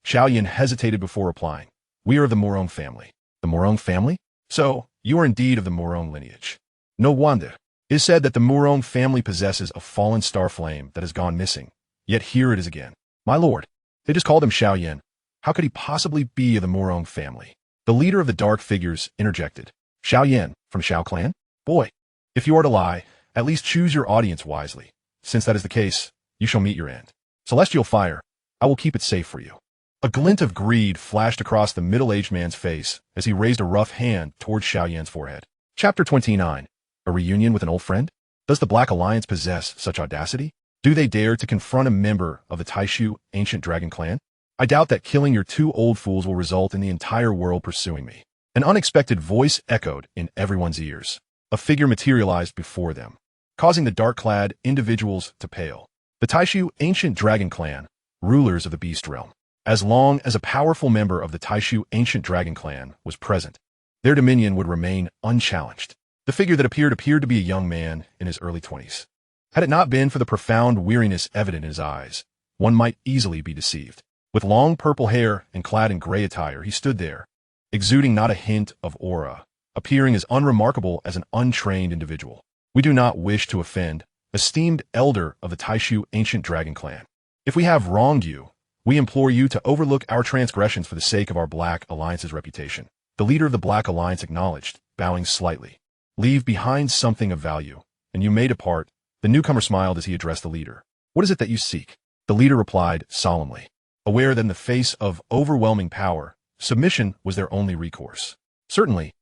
Xiao Yan hesitated before replying. "We are of the Morong family." "The Morong family? So, you are indeed of the Morong lineage. No wonder. It is said that the Morong family possesses a fallen star flame that has gone missing, yet here it is again. My lord, they just called him Xiao Yan. How could he possibly be of the Morong family?" The leader of the dark figures interjected. "Xiao Yan, from Xiao clan? Boy, if you are to lie, at least choose your audience wisely. Since that is the case, you shall meet your end. Celestial fire, I will keep it safe for you." A glint of greed flashed across the middle-aged man's face as he raised a rough hand towards Xiao Yan's forehead. Chapter 29. A reunion with an old friend? Does the Black Alliance possess such audacity? Do they dare to confront a member of the Taishu ancient dragon clan? I doubt that killing your 2 old fools will result in the entire world pursuing me. An unexpected voice echoed in everyone's ears. A figure materialized before them, causing the dark-clad individuals to pale. The Taishu ancient dragon clan, rulers of the beast realm. As long as a powerful member of the Taishu ancient dragon clan was present, their dominion would remain unchallenged. The figure that appeared to be a young man in his early 20s. Had it not been for the profound weariness evident in his eyes, one might easily be deceived. With long purple hair and clad in gray attire, he stood there, exuding not a hint of aura, appearing as unremarkable as an untrained individual. "We do not wish to offend, esteemed elder of the Taishu ancient dragon clan. If we have wronged you, we implore you to overlook our transgressions for the sake of our Black Alliance's reputation." The leader of the Black Alliance acknowledged, bowing slightly. "Leave behind something of value, and you may depart." The newcomer smiled as he addressed the leader. "What is it that you seek?" The leader replied solemnly, aware that in the face of overwhelming power, submission was their only recourse. Certainly,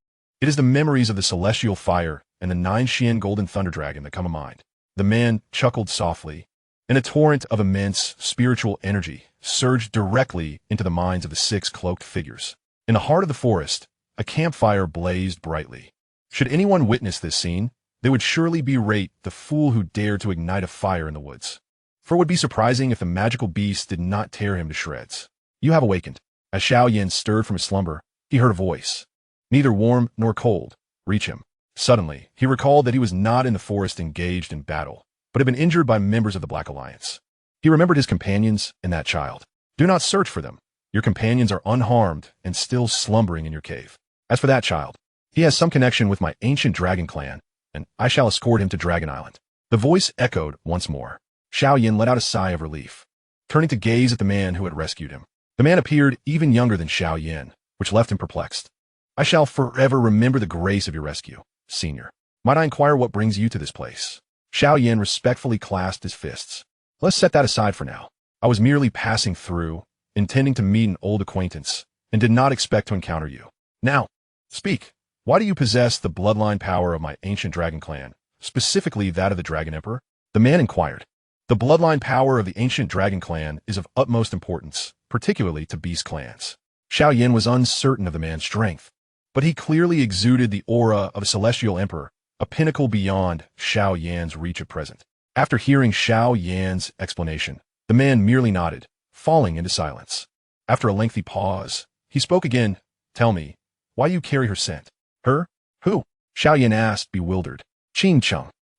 it is the memories of the celestial fire and the 9 golden thunder dragon that come to mind. The man chuckled softly, and a torrent of immense spiritual energy surged directly into the minds of the 6 cloaked figures. In the heart of the forest, a campfire blazed brightly. Should anyone witness this scene, they would surely berate the fool who dared to ignite a fire in the woods. For it would be surprising if the magical beast did not tear him to shreds. You have awakened. As Xiao Yan stirred from his slumber, he heard a voice, neither warm nor cold, reach him. Suddenly, he recalled that he was not in the forest engaged in battle, but had been injured by members of the Black Alliance. He remembered his companions and that child. Do not search for them. Your companions are unharmed and still slumbering in your cave. As for that child, he has some connection with my ancient dragon clan, and I shall escort him to Dragon Island. The voice echoed once more. Xiao Yan let out a sigh of relief, turning to gaze at the man who had rescued him. The man appeared even younger than Xiao Yan, which left him perplexed. I shall forever remember the grace of your rescue, Senior. Might I inquire what brings you to this place? Xiao Yan respectfully clasped his fists. Let's set that aside for now. I was merely passing through, intending to meet an old acquaintance, and did not expect to encounter you. Now, speak. Why do you possess the bloodline power of my ancient dragon clan, specifically that of the Dragon Emperor? The man inquired. The bloodline power of the ancient dragon clan is of utmost importance, particularly to beast clans. Xiao Yan was uncertain of the man's strength, but he clearly exuded the aura of a celestial emperor, a pinnacle beyond Xiao Yan's reach at present. After hearing Xiao Yan's explanation, the man merely nodded, falling into silence. After a lengthy pause, he spoke again. Tell me, why you carry her scent? Her? Who? Xiao Yan asked, bewildered. Cheng.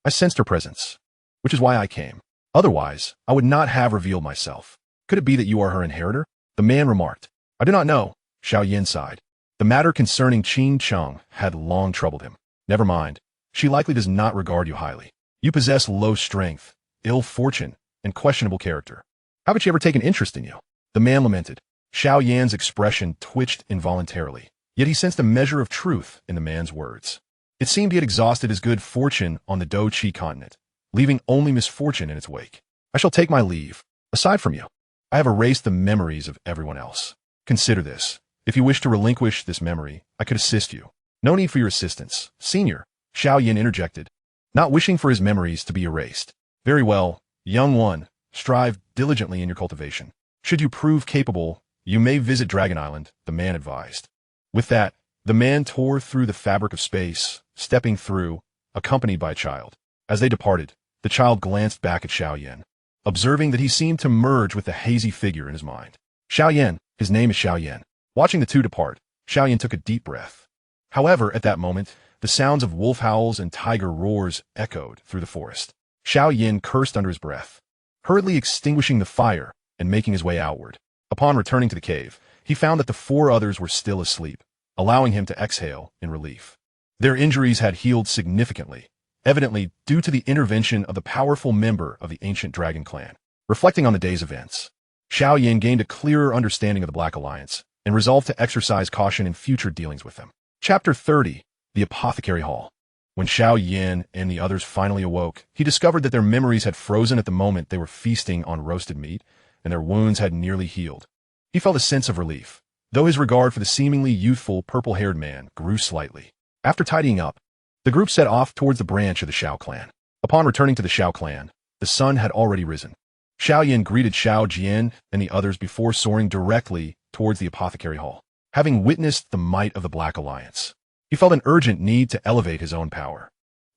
I sensed her presence, which is why I came. Otherwise, I would not have revealed myself. Could it be that you are her inheritor? The man remarked. I do not know, Xiao Yan sighed. The matter concerning Cheng had long troubled him. Never mind. She likely does not regard you highly. You possess low strength, ill fortune, and questionable character. Haven't she ever taken interest in you? The man lamented. Xiao Yan's expression twitched involuntarily, yet he sensed a measure of truth in the man's words. It seemed he had exhausted his good fortune on the Do-Chi continent, leaving only misfortune in its wake. I shall take my leave. Aside from you, I have erased the memories of everyone else. Consider this. If you wish to relinquish this memory, I could assist you. No need for your assistance, Senior, Xiao Yan interjected, not wishing for his memories to be erased. Very well, young one, strive diligently in your cultivation. Should you prove capable, you may visit Dragon Island, the man advised. With that, the man tore through the fabric of space, stepping through, accompanied by a child. As they departed, the child glanced back at Xiao Yan, observing that he seemed to merge with the hazy figure in his mind. Xiao Yan, his name is Xiao Yan. Watching the two depart, Xiao Yan took a deep breath. However, at that moment, the sounds of wolf howls and tiger roars echoed through the forest. Xiao Yan cursed under his breath, hurriedly extinguishing the fire and making his way outward. Upon returning to the cave, he found that the 4 others were still asleep, allowing him to exhale in relief. Their injuries had healed significantly, evidently due to the intervention of the powerful member of the ancient dragon clan. Reflecting on the day's events, Xiao Yan gained a clearer understanding of the Black Alliance and resolved to exercise caution in future dealings with them. Chapter 30. The Apothecary Hall. When Xiao Yan and the others finally awoke, he discovered that their memories had frozen at the moment they were feasting on roasted meat, and their wounds had nearly healed. He felt a sense of relief, though his regard for the seemingly youthful, purple-haired man grew slightly. After tidying up, the group set off towards the branch of the Xiao clan. Upon returning to the Xiao clan, the sun had already risen. Xiao Yan greeted Xiao Jian and the others before soaring directly towards the Apothecary Hall. Having witnessed the might of the Black Alliance, he felt an urgent need to elevate his own power.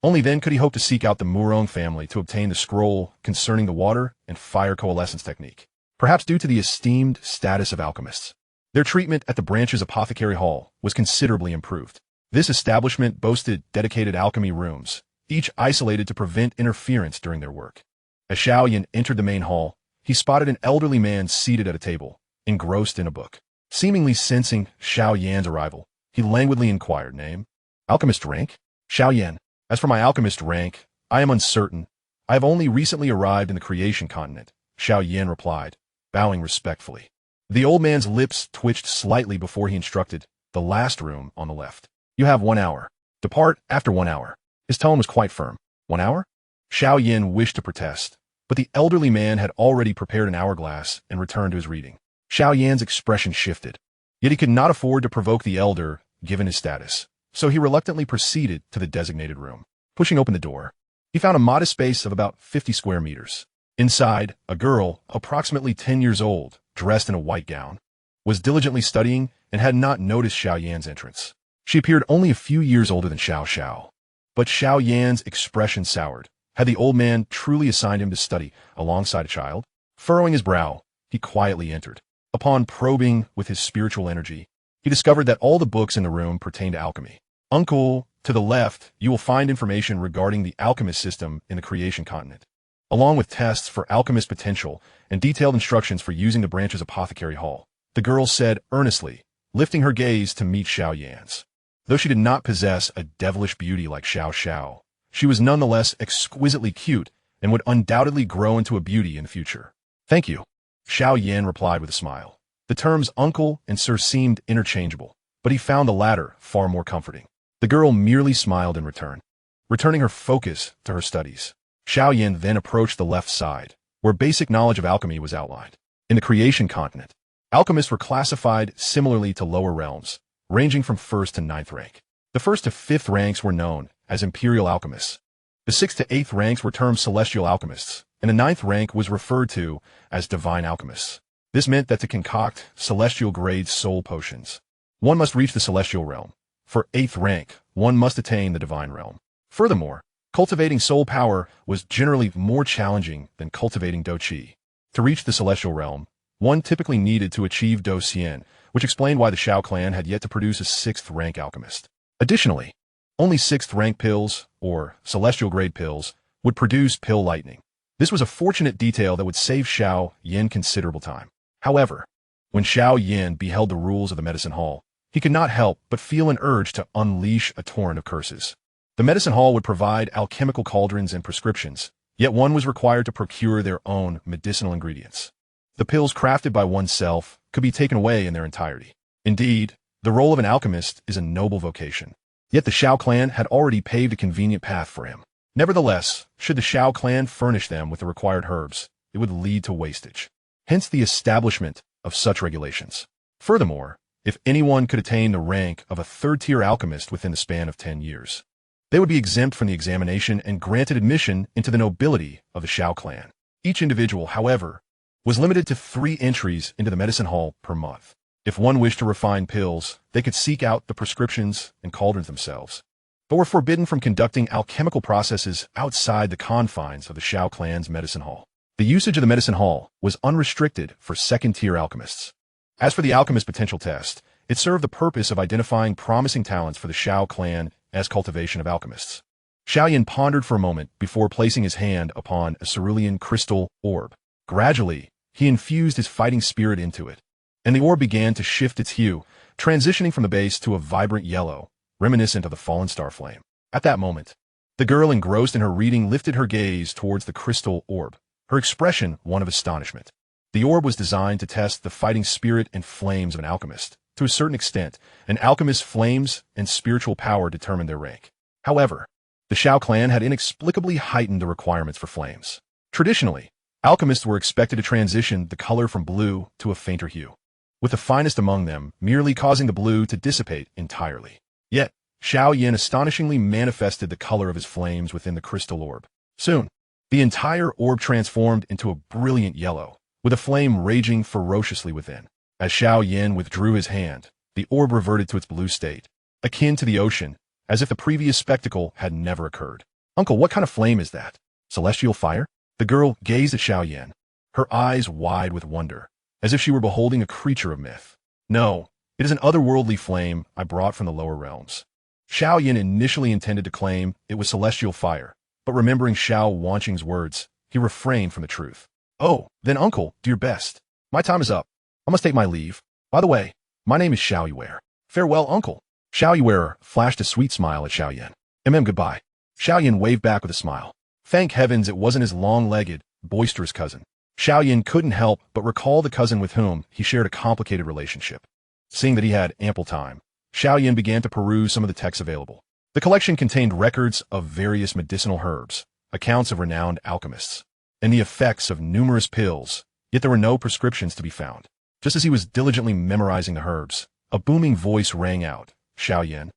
Only then could he hope to seek out the Murong family to obtain the scroll concerning the water and fire coalescence technique. Perhaps due to the esteemed status of alchemists, their treatment at the branch's Apothecary Hall was considerably improved. This establishment boasted dedicated alchemy rooms, each isolated to prevent interference during their work. As Xiao Yan entered the main hall, he spotted an elderly man seated at a table, engrossed in a book. Seemingly sensing Xiao Yan's arrival, he languidly inquired, name? Alchemist rank? Xiao Yan. As for my alchemist rank, I am uncertain. I have only recently arrived in the creation continent, Xiao Yan replied, bowing respectfully. The old man's lips twitched slightly before he instructed, the last room on the left. You have 1 hour. Depart after 1 hour. His tone was quite firm. 1 hour? Xiao Yan wished to protest, but the elderly man had already prepared an hourglass and returned to his reading. Xiao Yan's expression shifted, yet he could not afford to provoke the elder given his status, so he reluctantly proceeded to the designated room. Pushing open the door, he found a modest space of about 50 square meters. Inside, a girl, approximately 10 years old, dressed in a white gown, was diligently studying and had not noticed Xiao Yan's entrance. She appeared only a few years older than Xiao. But Xiao Yan's expression soured. Had the old man truly assigned him to study alongside a child? Furrowing his brow, he quietly entered. Upon probing with his spiritual energy, he discovered that all the books in the room pertained to alchemy. Uncle, to the left, you will find information regarding the alchemist system in the creation continent, along with tests for alchemist potential and detailed instructions for using the branch's apothecary hall, the girl said earnestly, lifting her gaze to meet Xiao Yan's. Though she did not possess a devilish beauty like Xiao, she was nonetheless exquisitely cute and would undoubtedly grow into a beauty in the future. Thank you, Xiao Yan replied with a smile. The terms uncle and sir seemed interchangeable, but he found the latter far more comforting. The girl merely smiled in return, returning her focus to her studies. Xiao Yan then approached the left side, where basic knowledge of alchemy was outlined. In the creation continent, alchemists were classified similarly to lower realms, ranging from 1st to 9th rank. The 1st to 5th ranks were known as imperial alchemists. The 6th to 8th ranks were termed celestial alchemists, and the 9th rank was referred to as divine alchemists. This meant that to concoct celestial-grade soul potions, one must reach the celestial realm. For 8th rank, one must attain the divine realm. Furthermore, cultivating soul power was generally more challenging than cultivating Do Qi. To reach the celestial realm, one typically needed to achieve Do Xian, which explained why the Xiao clan had yet to produce a 6th rank alchemist. Additionally, only 6th rank pills, or celestial-grade pills, would produce pill lightning. This was a fortunate detail that would save Xiao Yan considerable time. However, when Xiao Yan beheld the rules of the medicine hall, he could not help but feel an urge to unleash a torrent of curses. The medicine hall would provide alchemical cauldrons and prescriptions, yet one was required to procure their own medicinal ingredients. The pills crafted by oneself could be taken away in their entirety. Indeed, the role of an alchemist is a noble vocation. Yet the Xiao clan had already paved a convenient path for him. Nevertheless, should the Xiao clan furnish them with the required herbs, it would lead to wastage. Hence the establishment of such regulations. Furthermore, if anyone could attain the rank of a 3rd-tier alchemist within the span of 10 years, they would be exempt from the examination and granted admission into the nobility of the Xiao clan. Each individual, however, was limited to 3 entries into the medicine hall per month. If one wished to refine pills, they could seek out the prescriptions and cauldrons themselves, but were forbidden from conducting alchemical processes outside the confines of the Xiao clan's medicine hall. The usage of the medicine hall was unrestricted for 2nd-tier alchemists. As for the alchemist potential test, it served the purpose of identifying promising talents for the Xiao clan as cultivation of alchemists. Xiao Yan pondered for a moment before placing his hand upon a cerulean crystal orb. Gradually, he infused his fighting spirit into it, and the orb began to shift its hue, transitioning from the base to a vibrant yellow, reminiscent of the fallen star flame. At that moment, the girl engrossed in her reading lifted her gaze towards the crystal orb, her expression one of astonishment. The orb was designed to test the fighting spirit and flames of an alchemist. To a certain extent, an alchemist's flames and spiritual power determined their rank. However, the Xiao clan had inexplicably heightened the requirements for flames. Traditionally, alchemists were expected to transition the color from blue to a fainter hue, with the finest among them merely causing the blue to dissipate entirely. Yet, Xiao Yan astonishingly manifested the color of his flames within the crystal orb. Soon, the entire orb transformed into a brilliant yellow, with a flame raging ferociously within. As Xiao Yan withdrew his hand, the orb reverted to its blue state, akin to the ocean, as if the previous spectacle had never occurred. Uncle, what kind of flame is that? Celestial fire? The girl gazed at Xiao Yan, her eyes wide with wonder, as if she were beholding a creature of myth. No, it is an otherworldly flame I brought from the lower realms. Xiao Yan initially intended to claim it was celestial fire, but remembering Xiao Wanqing's words, he refrained from the truth. Oh, then uncle, do your best. My time is up. I must take my leave. By the way, my name is Xiao Yan. Farewell, uncle. Xiao Yan flashed a sweet smile at Xiao Yan. Goodbye. Xiao Yan waved back with a smile. Thank heavens it wasn't his long-legged, boisterous cousin. Xiao Yan couldn't help but recall the cousin with whom he shared a complicated relationship. Seeing that he had ample time, Xiao Yan began to peruse some of the texts available. The collection contained records of various medicinal herbs, accounts of renowned alchemists, and the effects of numerous pills, yet there were no prescriptions to be found. Just as he was diligently memorizing the herbs, a booming voice rang out, Xiao Yan.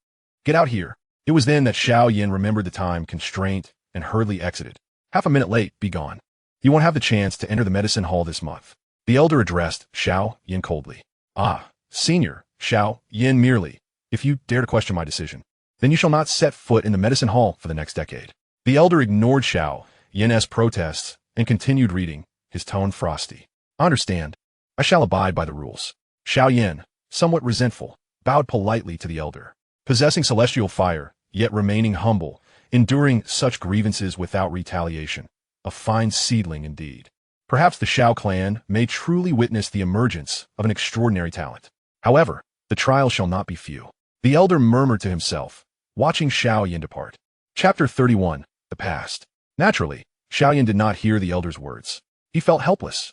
Get out here. It was then that Xiao Yan remembered the time constraint and hurriedly exited. Half a minute late, be gone. You won't have the chance to enter the medicine hall this month. The elder addressed Xiao Yan coldly. Ah, senior, Xiao Yan merely. If you dare to question my decision, then you shall not set foot in the medicine hall for the next decade. The elder ignored Xiao Yan's protests and continued reading, his tone frosty. I understand. I shall abide by the rules. Xiao Yan, somewhat resentful, bowed politely to the elder. Possessing celestial fire, yet remaining humble, enduring such grievances without retaliation. A fine seedling indeed. Perhaps the Xiao clan may truly witness the emergence of an extraordinary talent. However, the trial shall not be few. The elder murmured to himself, watching Xiao Yan depart. Chapter 31, The Past. Naturally, Xiao Yan did not hear the elder's words. He felt helpless.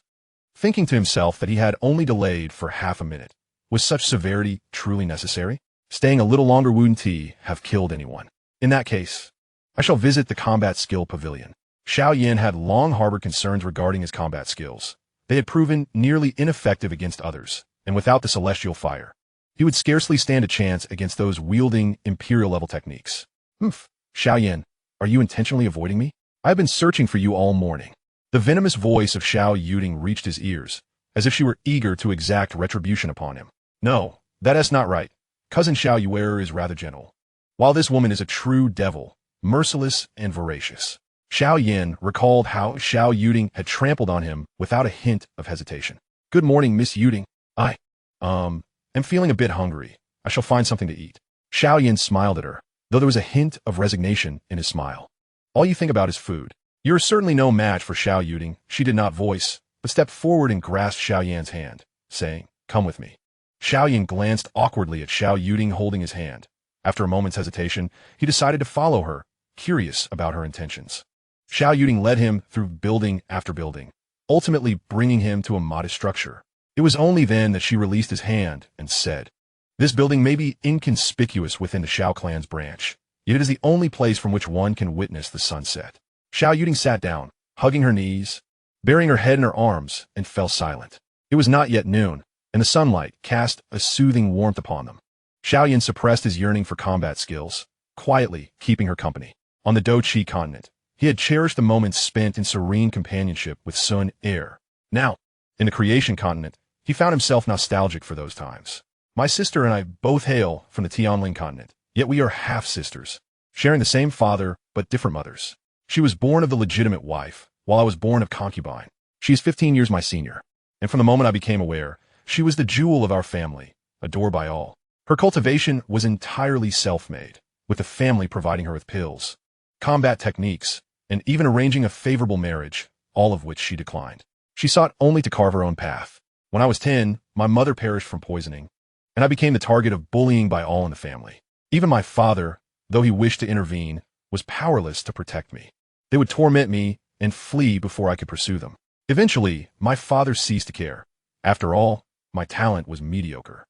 Thinking to himself that he had only delayed for half a minute. Was such severity truly necessary? Staying a little longer wouldn't have killed anyone. In that case, I shall visit the combat skill pavilion. Xiao Yan had long harbored concerns regarding his combat skills. They had proven nearly ineffective against others, and without the celestial fire, he would scarcely stand a chance against those wielding imperial-level techniques. Xiao Yan, are you intentionally avoiding me? I have been searching for you all morning. The venomous voice of Xiao Yan reached his ears, as if she were eager to exact retribution upon him. No, that is not right. Cousin Xiao Yuan is rather gentle, while this woman is a true devil, merciless and voracious. Xiao Yan recalled how Xiao Yan had trampled on him without a hint of hesitation. Good morning, Miss Yan. I am feeling a bit hungry. I shall find something to eat. Xiao Yan smiled at her, though there was a hint of resignation in his smile. All you think about is food. You're certainly no match for Xiao Yan, she did not voice, but stepped forward and grasped Xiao Yan's hand, saying, come with me. Xiao Yan glanced awkwardly at Xiao Yan holding his hand. After a moment's hesitation, he decided to follow her, curious about her intentions. Xiao Yan led him through building after building, ultimately bringing him to a modest structure. It was only then that she released his hand and said, this building may be inconspicuous within the Xiao clan's branch, yet it is the only place from which one can witness the sunset. Xiao Yan sat down, hugging her knees, burying her head in her arms, and fell silent. It was not yet noon, and the sunlight cast a soothing warmth upon them. Xiao Yan suppressed his yearning for combat skills, quietly keeping her company. On the Do-Chi continent, he had cherished the moments spent in serene companionship with Xun'er. Now, in the Creation continent, he found himself nostalgic for those times. My sister and I both hail from the Tianling continent, yet we are half-sisters, sharing the same father but different mothers. She was born of the legitimate wife, while I was born of concubine. She is 15 years my senior, and from the moment I became aware, she was the jewel of our family, adored by all. Her cultivation was entirely self-made, with the family providing her with pills, combat techniques, and even arranging a favorable marriage, all of which she declined. She sought only to carve her own path. When I was 10, my mother perished from poisoning, and I became the target of bullying by all in the family. Even my father, though he wished to intervene, was powerless to protect me. They would torment me and flee before I could pursue them. Eventually, my father ceased to care. After all, my talent was mediocre.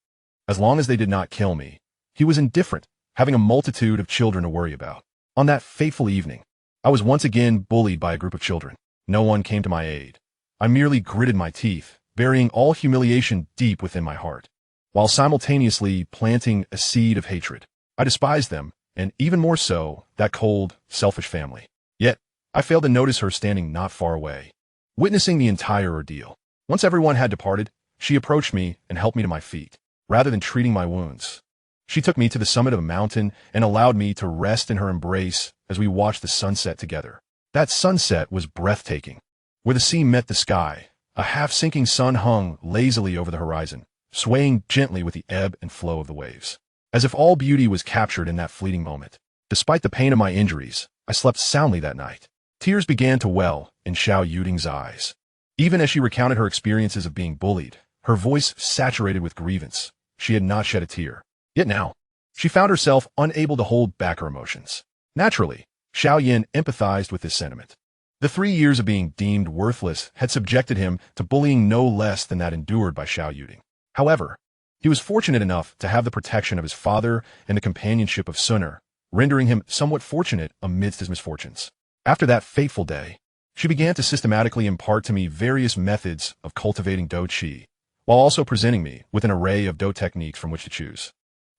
As long as they did not kill me, he was indifferent, having a multitude of children to worry about. On that fateful evening, I was once again bullied by a group of children. No one came to my aid. I merely gritted my teeth, burying all humiliation deep within my heart, while simultaneously planting a seed of hatred. I despised them, and even more so, that cold, selfish family. Yet, I failed to notice her standing not far away, witnessing the entire ordeal. Once everyone had departed, she approached me and helped me to my feet. Rather than treating my wounds, she took me to the summit of a mountain and allowed me to rest in her embrace as we watched the sunset together. That sunset was breathtaking. Where the sea met the sky, a half-sinking sun hung lazily over the horizon, swaying gently with the ebb and flow of the waves. As if all beauty was captured in that fleeting moment. Despite the pain of my injuries, I slept soundly that night. Tears began to well in Xiao Yan's eyes. Even as she recounted her experiences of being bullied, her voice saturated with grievance. She had not shed a tear. Yet now, she found herself unable to hold back her emotions. Naturally, Xiao Yan empathized with this sentiment. The 3 years of being deemed worthless had subjected him to bullying no less than that endured by Xiao Yan. However, he was fortunate enough to have the protection of his father and the companionship of Xun'er, rendering him somewhat fortunate amidst his misfortunes. After that fateful day, she began to systematically impart to me various methods of cultivating Do-Chi, while also presenting me with an array of Do techniques from which to choose.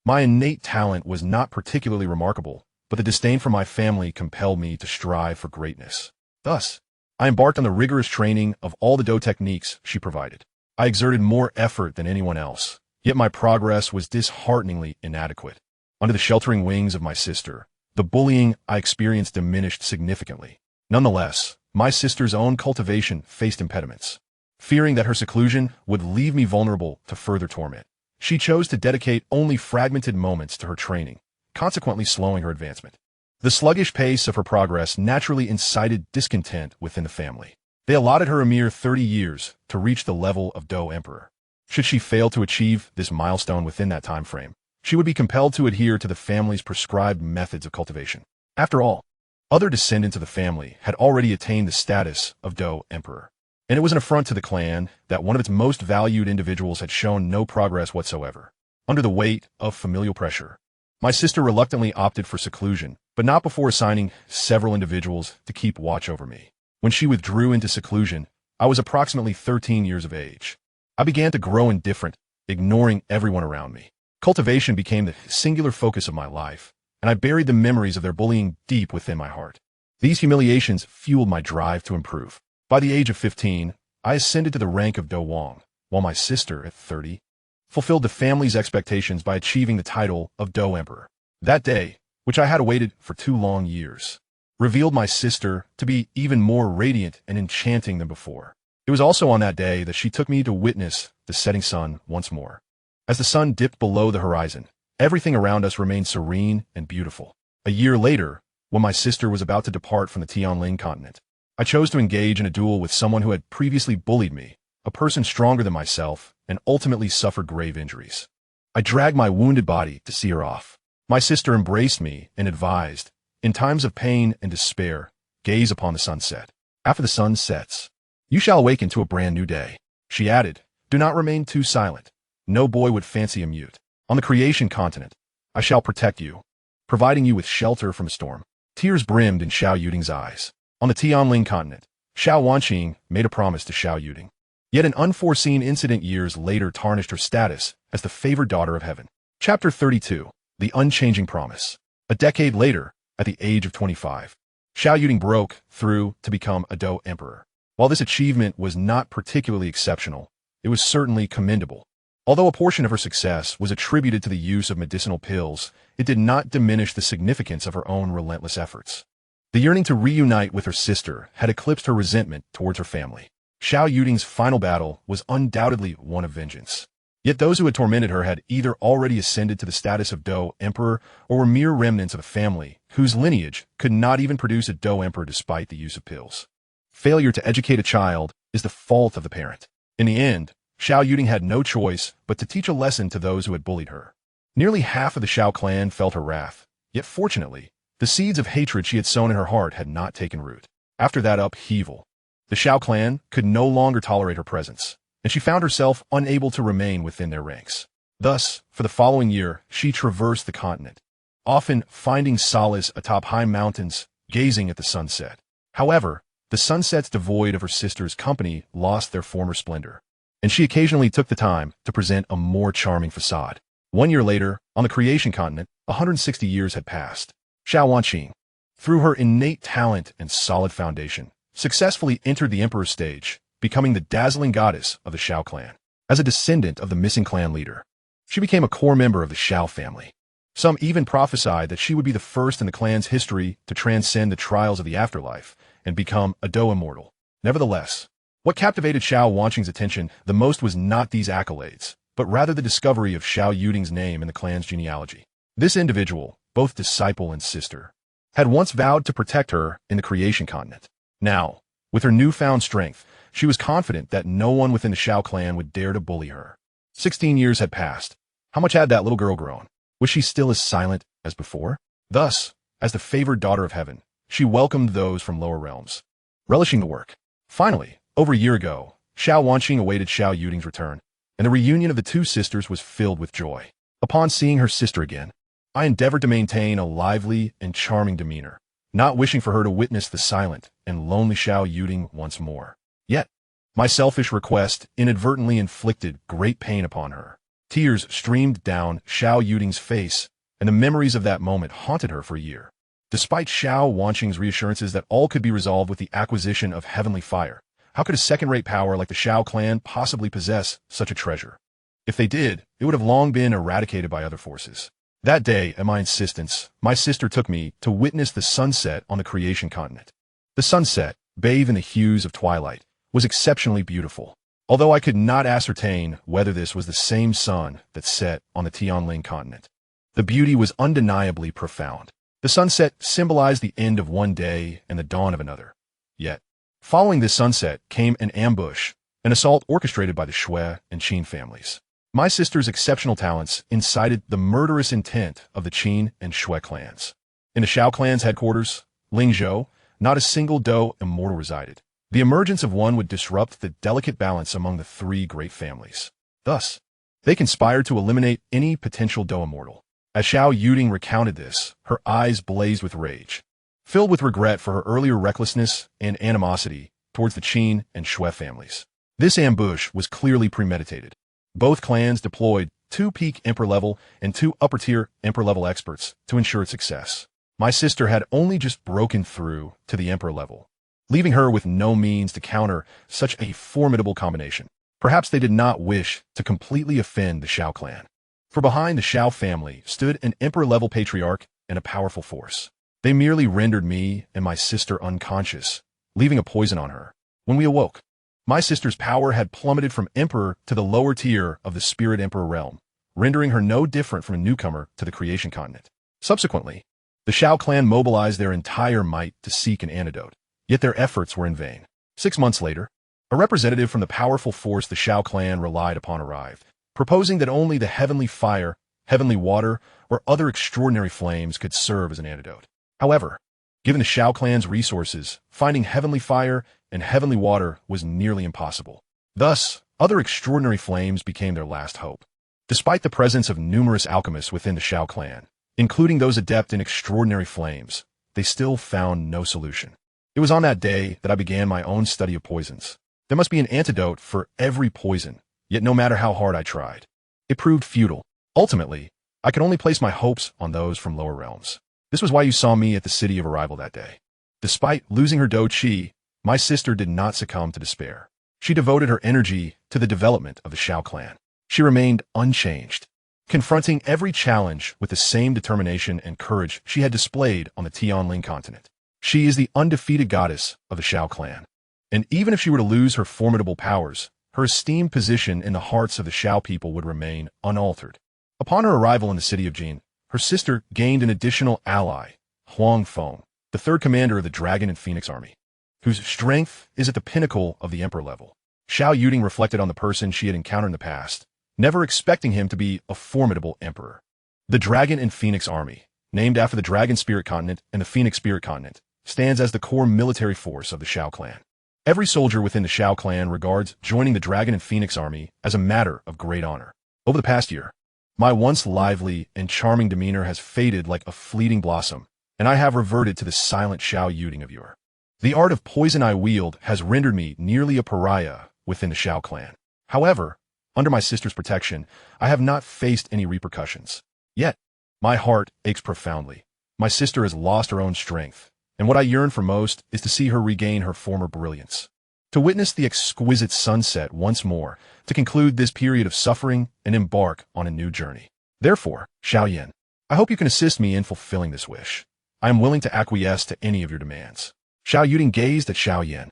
My innate talent was not particularly remarkable, but the disdain for my family compelled me to strive for greatness. Thus, I embarked on the rigorous training of all the Do techniques she provided. I exerted more effort than anyone else, yet my progress was dishearteningly inadequate. Under the sheltering wings of my sister, the bullying I experienced diminished significantly. Nonetheless, my sister's own cultivation faced impediments. Fearing that her seclusion would leave me vulnerable to further torment, she chose to dedicate only fragmented moments to her training, consequently slowing her advancement. The sluggish pace of her progress naturally incited discontent within the family. They allotted her a mere 30 years to reach the level of Do Emperor. Should she fail to achieve this milestone within that time frame, she would be compelled to adhere to the family's prescribed methods of cultivation. After all, other descendants of the family had already attained the status of Do Emperor, and it was an affront to the clan that one of its most valued individuals had shown no progress whatsoever. Under the weight of familial pressure, my sister reluctantly opted for seclusion, but not before assigning several individuals to keep watch over me. When she withdrew into seclusion, I was approximately 13 years of age. I began to grow indifferent, ignoring everyone around me. Cultivation became the singular focus of my life, and I buried the memories of their bullying deep within my heart. These humiliations fueled my drive to improve. By the age of 15, I ascended to the rank of Do Wang, while my sister, at 30, fulfilled the family's expectations by achieving the title of Do Emperor. That day, which I had awaited for 2 long years, revealed my sister to be even more radiant and enchanting than before. It was also on that day that she took me to witness the setting sun once more. As the sun dipped below the horizon, everything around us remained serene and beautiful. A year later, when my sister was about to depart from the Qing Lin continent, I chose to engage in a duel with someone who had previously bullied me, a person stronger than myself, and ultimately suffered grave injuries. I dragged my wounded body to see her off. My sister embraced me and advised, in times of pain and despair, gaze upon the sunset. After the sun sets, you shall awaken to a brand new day. She added, do not remain too silent. No boy would fancy a mute. On the creation continent, I shall protect you, providing you with shelter from a storm. Tears brimmed in Xiao Yuding's eyes. On the Tianling continent, Xiao Wanqing made a promise to Xiao Yuding. Yet an unforeseen incident years later tarnished her status as the favored daughter of heaven. Chapter 32, The Unchanging Promise. A decade later, at the age of 25, Xiao Yuding broke through to become a Do Emperor. While this achievement was not particularly exceptional, it was certainly commendable. Although a portion of her success was attributed to the use of medicinal pills, it did not diminish the significance of her own relentless efforts. The yearning to reunite with her sister had eclipsed her resentment towards her family. Xiao Yuding's final battle was undoubtedly one of vengeance. Yet those who had tormented her had either already ascended to the status of Do Emperor or were mere remnants of a family whose lineage could not even produce a Do Emperor despite the use of pills. Failure to educate a child is the fault of the parent. In the end, Xiao Yuding had no choice but to teach a lesson to those who had bullied her. Nearly half of the Xiao clan felt her wrath, yet fortunately, the seeds of hatred she had sown in her heart had not taken root. After that upheaval, the Xiao clan could no longer tolerate her presence, and she found herself unable to remain within their ranks. Thus, for the following year, she traversed the continent, often finding solace atop high mountains, gazing at the sunset. However, the sunsets devoid of her sister's company lost their former splendor, and she occasionally took the time to present a more charming facade. 1 year later, on the creation continent, 160 years had passed. Xiao Wanqing, through her innate talent and solid foundation, successfully entered the emperor stage, becoming the dazzling goddess of the Xiao clan. As a descendant of the missing clan leader, she became a core member of the Xiao family. Some even prophesied that she would be the first in the clan's history to transcend the trials of the afterlife and become a Do immortal. Nevertheless, what captivated Xiao Wanqing's attention the most was not these accolades, but rather the discovery of Xiao Yuding's name in the clan's genealogy. This individual, both disciple and sister, had once vowed to protect her in the creation continent. Now, with her newfound strength, she was confident that no one within the Xiao clan would dare to bully her. 16 years had passed. How much had that little girl grown? Was she still as silent as before? Thus, as the favored daughter of heaven, she welcomed those from lower realms, relishing the work. Finally, over a year ago, Xiao Wanqing awaited Xiao Yuding's return, and the reunion of the two sisters was filled with joy. Upon seeing her sister again, I endeavored to maintain a lively and charming demeanor, not wishing for her to witness the silent and lonely Xiao Yuding once more. Yet, my selfish request inadvertently inflicted great pain upon her. Tears streamed down Xiao Yuding's face, and the memories of that moment haunted her for a year. Despite Xiao Wanqing's reassurances that all could be resolved with the acquisition of heavenly fire, how could a second-rate power like the Xiao clan possibly possess such a treasure? If they did, it would have long been eradicated by other forces. That day, at my insistence, my sister took me to witness the sunset on the creation continent. The sunset, bathed in the hues of twilight, was exceptionally beautiful, although I could not ascertain whether this was the same sun that set on the Qing Lin continent. The beauty was undeniably profound. The sunset symbolized the end of one day and the dawn of another. Yet, following this sunset came an ambush, an assault orchestrated by the Shui and Qin families. My sister's exceptional talents incited the murderous intent of the Qin and Shui clans. In the Xiao clan's headquarters, Lingzhou, not a single Dou immortal resided. The emergence of one would disrupt the delicate balance among the three great families. Thus, they conspired to eliminate any potential Dou immortal. As Xiao Yuding recounted this, her eyes blazed with rage, filled with regret for her earlier recklessness and animosity towards the Qin and Shui families. This ambush was clearly premeditated. Both clans deployed 2 peak Emperor-level and 2 upper-tier Emperor-level experts to ensure its success. My sister had only just broken through to the Emperor level, leaving her with no means to counter such a formidable combination. Perhaps they did not wish to completely offend the Xiao clan. For behind the Xiao family stood an Emperor-level patriarch and a powerful force. They merely rendered me and my sister unconscious, leaving a poison on her. When we awoke, my sister's power had plummeted from Emperor to the lower tier of the Spirit Emperor realm, rendering her no different from a newcomer to the creation continent. Subsequently, the Xiao clan mobilized their entire might to seek an antidote, yet their efforts were in vain. 6 months later, a representative from the powerful force the Xiao clan relied upon arrived, proposing that only the heavenly fire, heavenly water, or other extraordinary flames could serve as an antidote. However, given the Xiao clan's resources, finding heavenly fire and heavenly water was nearly impossible. Thus, other extraordinary flames became their last hope. Despite the presence of numerous alchemists within the Xiao clan, including those adept in extraordinary flames, they still found no solution. It was on that day that I began my own study of poisons. There must be an antidote for every poison, yet no matter how hard I tried, it proved futile. Ultimately, I could only place my hopes on those from lower realms. This was why you saw me at the city of arrival that day. Despite losing her Dou Qi, my sister did not succumb to despair. She devoted her energy to the development of the Xiao clan. She remained unchanged, confronting every challenge with the same determination and courage she had displayed on the Qing Lin continent. She is the undefeated goddess of the Xiao clan. And even if she were to lose her formidable powers, her esteemed position in the hearts of the Xiao people would remain unaltered. Upon her arrival in the city of Jin, her sister gained an additional ally, Huang Feng, the third commander of the Dragon and Phoenix army, whose strength is at the pinnacle of the Emperor level. Xiao Yuding reflected on the person she had encountered in the past, never expecting him to be a formidable emperor. The Dragon and Phoenix army, named after the Dragon Spirit Continent and the Phoenix Spirit Continent, stands as the core military force of the Xiao clan. Every soldier within the Xiao clan regards joining the Dragon and Phoenix army as a matter of great honor. Over the past year, my once lively and charming demeanor has faded like a fleeting blossom, and I have reverted to the silent Xiao Yuding of yore. The art of poison I wield has rendered me nearly a pariah within the Xiao clan. However, under my sister's protection, I have not faced any repercussions. Yet, my heart aches profoundly. My sister has lost her own strength, and what I yearn for most is to see her regain her former brilliance. To witness the exquisite sunset once more, to conclude this period of suffering and embark on a new journey. Therefore, Xiao Yan, I hope you can assist me in fulfilling this wish. I am willing to acquiesce to any of your demands. Xiao Yuding gazed at Xiao Yan,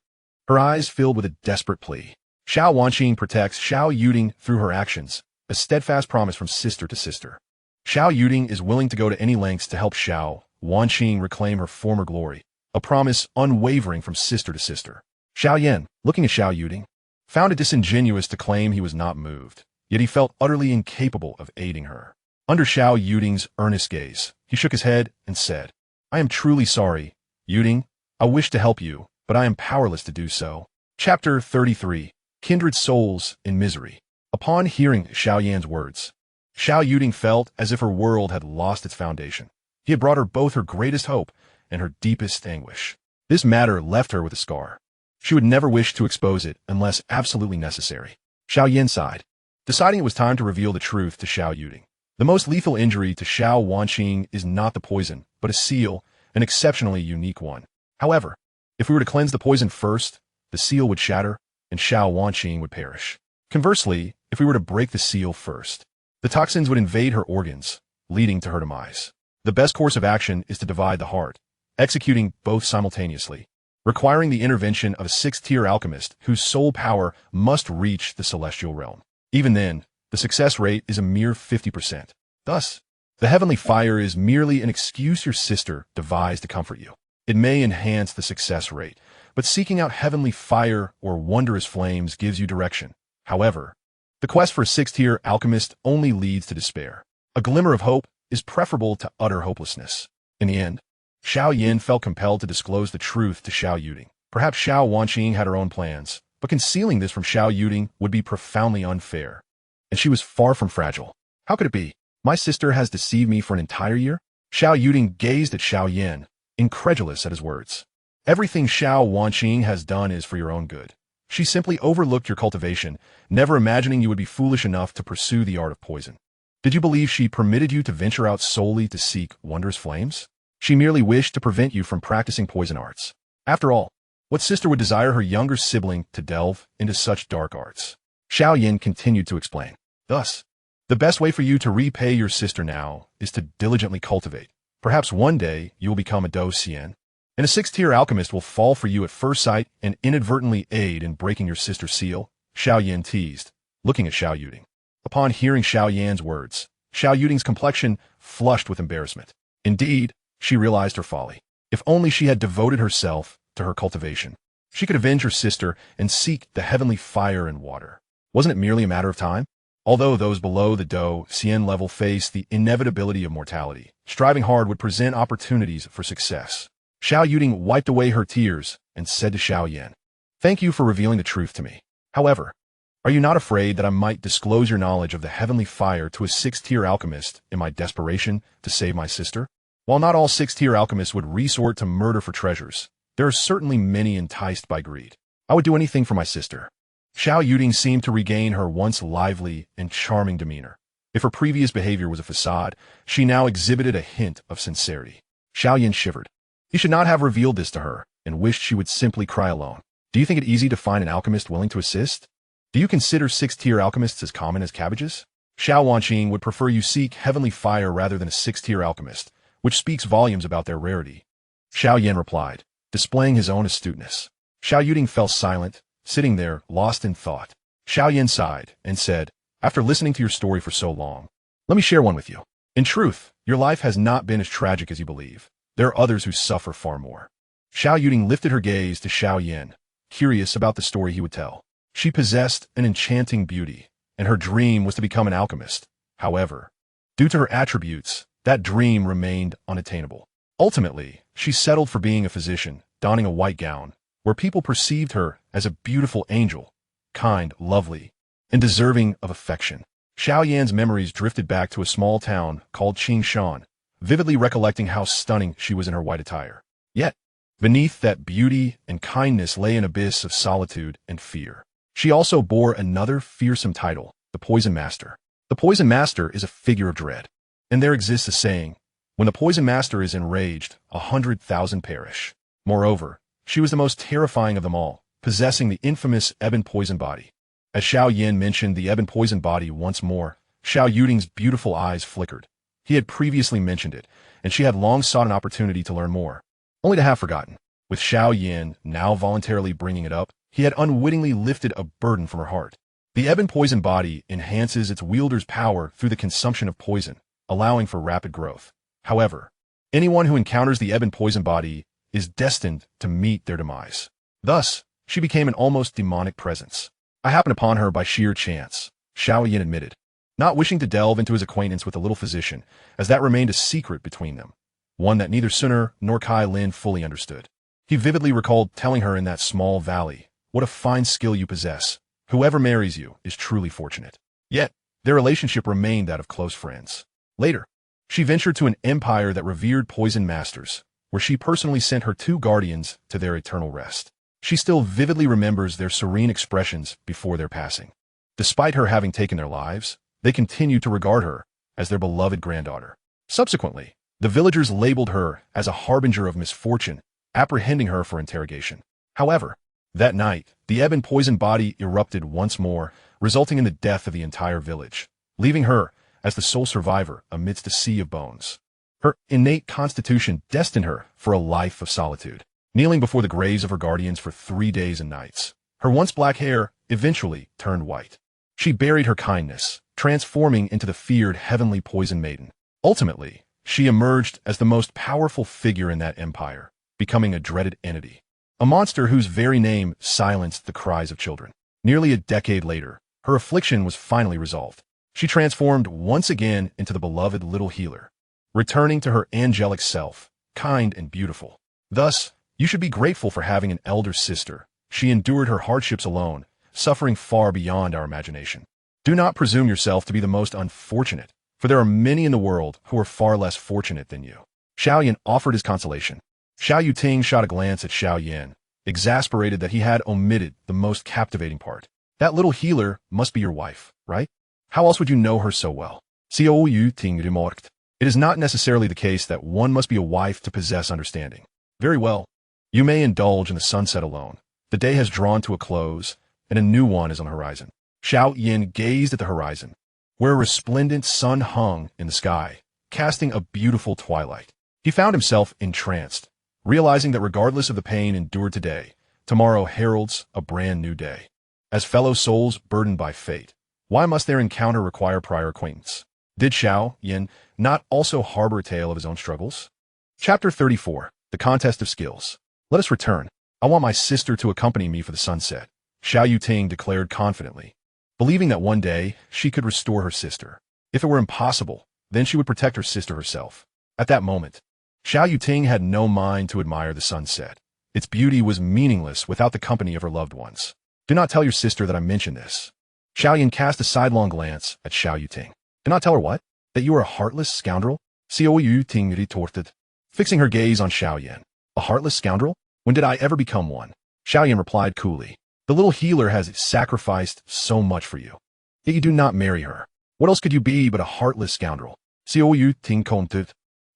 her eyes filled with a desperate plea. Xiao Wanqing protects Xiao Yuding through her actions, a steadfast promise from sister to sister. Xiao Yuding is willing to go to any lengths to help Xiao Wanqing reclaim her former glory, a promise unwavering from sister to sister. Xiao Yan, looking at Xiao Yuding, found it disingenuous to claim he was not moved, yet he felt utterly incapable of aiding her. Under Xiao Yuding's earnest gaze, he shook his head and said, I am truly sorry, Yuding. I wish to help you, but I am powerless to do so. Chapter 33. Kindred Souls in Misery. Upon hearing Xiao Yan's words, Xiao Yuding felt as if her world had lost its foundation. He had brought her both her greatest hope and her deepest anguish. This matter left her with a scar. She would never wish to expose it unless absolutely necessary. Xiao Yan sighed. deciding it was time to reveal the truth to Xiao Yuding. The most lethal injury to Xiao Wanqing is not the poison, but a seal, an exceptionally unique one. However, if we were to cleanse the poison first, the seal would shatter, and Xiao Wanqing would perish. Conversely, if we were to break the seal first, the toxins would invade her organs, leading to her demise. The best course of action is to divide the heart, executing both simultaneously, requiring the intervention of a sixth-tier alchemist whose soul power must reach the celestial realm. Even then, the success rate is a mere 50%. Thus, the heavenly fire is merely an excuse your sister devised to comfort you. It may enhance the success rate, but seeking out heavenly fire or wondrous flames gives you direction. However, the quest for a sixth-tier alchemist only leads to despair. A glimmer of hope is preferable to utter hopelessness. In the end, Xiao Yan felt compelled to disclose the truth to Xiao Yuding. Perhaps Xiao Wanqing had her own plans, but concealing this from Xiao Yuding would be profoundly unfair. And she was far from fragile. How could it be? My sister has deceived me for an entire year? Xiao Yuding gazed at Xiao Yan, incredulous at his words. Everything Xiao Wanqing has done is for your own good. She simply overlooked your cultivation, never imagining you would be foolish enough to pursue the art of poison. Did you believe she permitted you to venture out solely to seek wondrous flames? She merely wished to prevent you from practicing poison arts. After all, what sister would desire her younger sibling to delve into such dark arts? Xiao Yan continued to explain. Thus, the best way for you to repay your sister now is to diligently cultivate. Perhaps one day you will become a Do Xian, and a sixth-tier alchemist will fall for you at first sight and inadvertently aid in breaking your sister's seal, Xiao Yan teased, looking at Xiao Yuding. Upon hearing Xiao Yan's words, Xiao Yuding's complexion flushed with embarrassment. Indeed, she realized her folly. If only she had devoted herself to her cultivation, she could avenge her sister and seek the heavenly fire and water. Wasn't it merely a matter of time? Although those below the Do Xian level face the inevitability of mortality, striving hard would present opportunities for success. Xiao Yuding wiped away her tears and said to Xiao Yan, "Thank you for revealing the truth to me. However, are you not afraid that I might disclose your knowledge of the heavenly fire to a sixth-tier alchemist in my desperation to save my sister? While not all sixth-tier alchemists would resort to murder for treasures, there are certainly many enticed by greed. I would do anything for my sister." Xiao Yuding seemed to regain her once lively and charming demeanor. If her previous behavior was a facade, she now exhibited a hint of sincerity. Xiao Yan shivered. He should not have revealed this to her, and wished she would simply cry alone. Do you think it easy to find an alchemist willing to assist? Do you consider sixth-tier alchemists as common as cabbages? Xiao Wanqing would prefer you seek heavenly fire rather than a sixth-tier alchemist, which speaks volumes about their rarity. Xiao Yan replied, displaying his own astuteness. Xiao Yuding fell silent, sitting there, lost in thought. Xiao Yan sighed and said, "After listening to your story for so long, let me share one with you. In truth, your life has not been as tragic as you believe. There are others who suffer far more." Xiao Yuding lifted her gaze to Xiao Yan, curious about the story he would tell. She possessed an enchanting beauty, and her dream was to become an alchemist. However, due to her attributes, that dream remained unattainable. Ultimately, she settled for being a physician, donning a white gown, where people perceived her as a beautiful angel, kind, lovely, and deserving of affection. Xiao Yan's memories drifted back to a small town called Qing, vividly recollecting how stunning she was in her white attire. Yet, beneath that beauty and kindness lay an abyss of solitude and fear. She also bore another fearsome title, the Poison Master. The Poison Master is a figure of dread, and there exists a saying, when the Poison Master is enraged, 100,000 perish. Moreover, she was the most terrifying of them all, possessing the infamous ebon poison body. As Xiao Yan mentioned the ebon poison body once more, Xiao Yuding's beautiful eyes flickered. He had previously mentioned it, and she had long sought an opportunity to learn more, only to have forgotten. With Xiao Yan now voluntarily bringing it up, he had unwittingly lifted a burden from her heart. The ebon poison body enhances its wielder's power through the consumption of poison, allowing for rapid growth. However, anyone who encounters the ebon poison body is destined to meet their demise. Thus, she became an almost demonic presence. I happened upon her by sheer chance, Xiao Yan admitted, not wishing to delve into his acquaintance with the little physician, as that remained a secret between them, one that neither Xun'er nor Cai Lin fully understood. He vividly recalled telling her in that small valley, "What a fine skill you possess. Whoever marries you is truly fortunate." Yet, their relationship remained that of close friends. Later, she ventured to an empire that revered poison masters, where she personally sent her 2 guardians to their eternal rest. She still vividly remembers their serene expressions before their passing. Despite her having taken their lives, they continued to regard her as their beloved granddaughter. Subsequently, the villagers labeled her as a harbinger of misfortune, apprehending her for interrogation. However, that night, the ebon poison body erupted once more, resulting in the death of the entire village, leaving her as the sole survivor amidst a sea of bones. Her innate constitution destined her for a life of solitude, kneeling before the graves of her guardians for 3 days and nights. Her once black hair eventually turned white. She buried her kindness, transforming into the feared heavenly poison maiden. Ultimately, she emerged as the most powerful figure in that empire, becoming a dreaded entity, a monster whose very name silenced the cries of children. Nearly a decade later, her affliction was finally resolved. She transformed once again into the beloved little healer, returning to her angelic self, kind and beautiful. Thus, you should be grateful for having an elder sister. She endured her hardships alone, suffering far beyond our imagination. Do not presume yourself to be the most unfortunate, for there are many in the world who are far less fortunate than you. Xiao Yan offered his consolation. Xiao Yuting shot a glance at Xiao Yan, exasperated that he had omitted the most captivating part. That little healer must be your wife, right? How else would you know her so well? Xiao Yuting remarked. It is not necessarily the case that one must be a wife to possess understanding. Very well. You may indulge in the sunset alone. The day has drawn to a close, and a new one is on the horizon. Xiao Yan gazed at the horizon, where a resplendent sun hung in the sky, casting a beautiful twilight. He found himself entranced, realizing that regardless of the pain endured today, tomorrow heralds a brand new day. As fellow souls burdened by fate, why must their encounter require prior acquaintance? Did Xiao Yan not also harbor a tale of his own struggles? Chapter 34. The Contest of Skills. Let us return. I want my sister to accompany me for the sunset, Xiao Yuting declared confidently, believing that one day she could restore her sister. If it were impossible, then she would protect her sister herself. At that moment, Xiao Yuting had no mind to admire the sunset. Its beauty was meaningless without the company of her loved ones. Do not tell your sister that I mentioned this. Xiao Yan cast a sidelong glance at Xiao Yuting. Do not tell her what? That you are a heartless scoundrel? Xiao Yuting retorted, fixing her gaze on Xiao Yan. A heartless scoundrel? When did I ever become one? Xiao Yan replied coolly. The little healer has sacrificed so much for you. Yet you do not marry her. What else could you be but a heartless scoundrel? Xiao Yuting commented.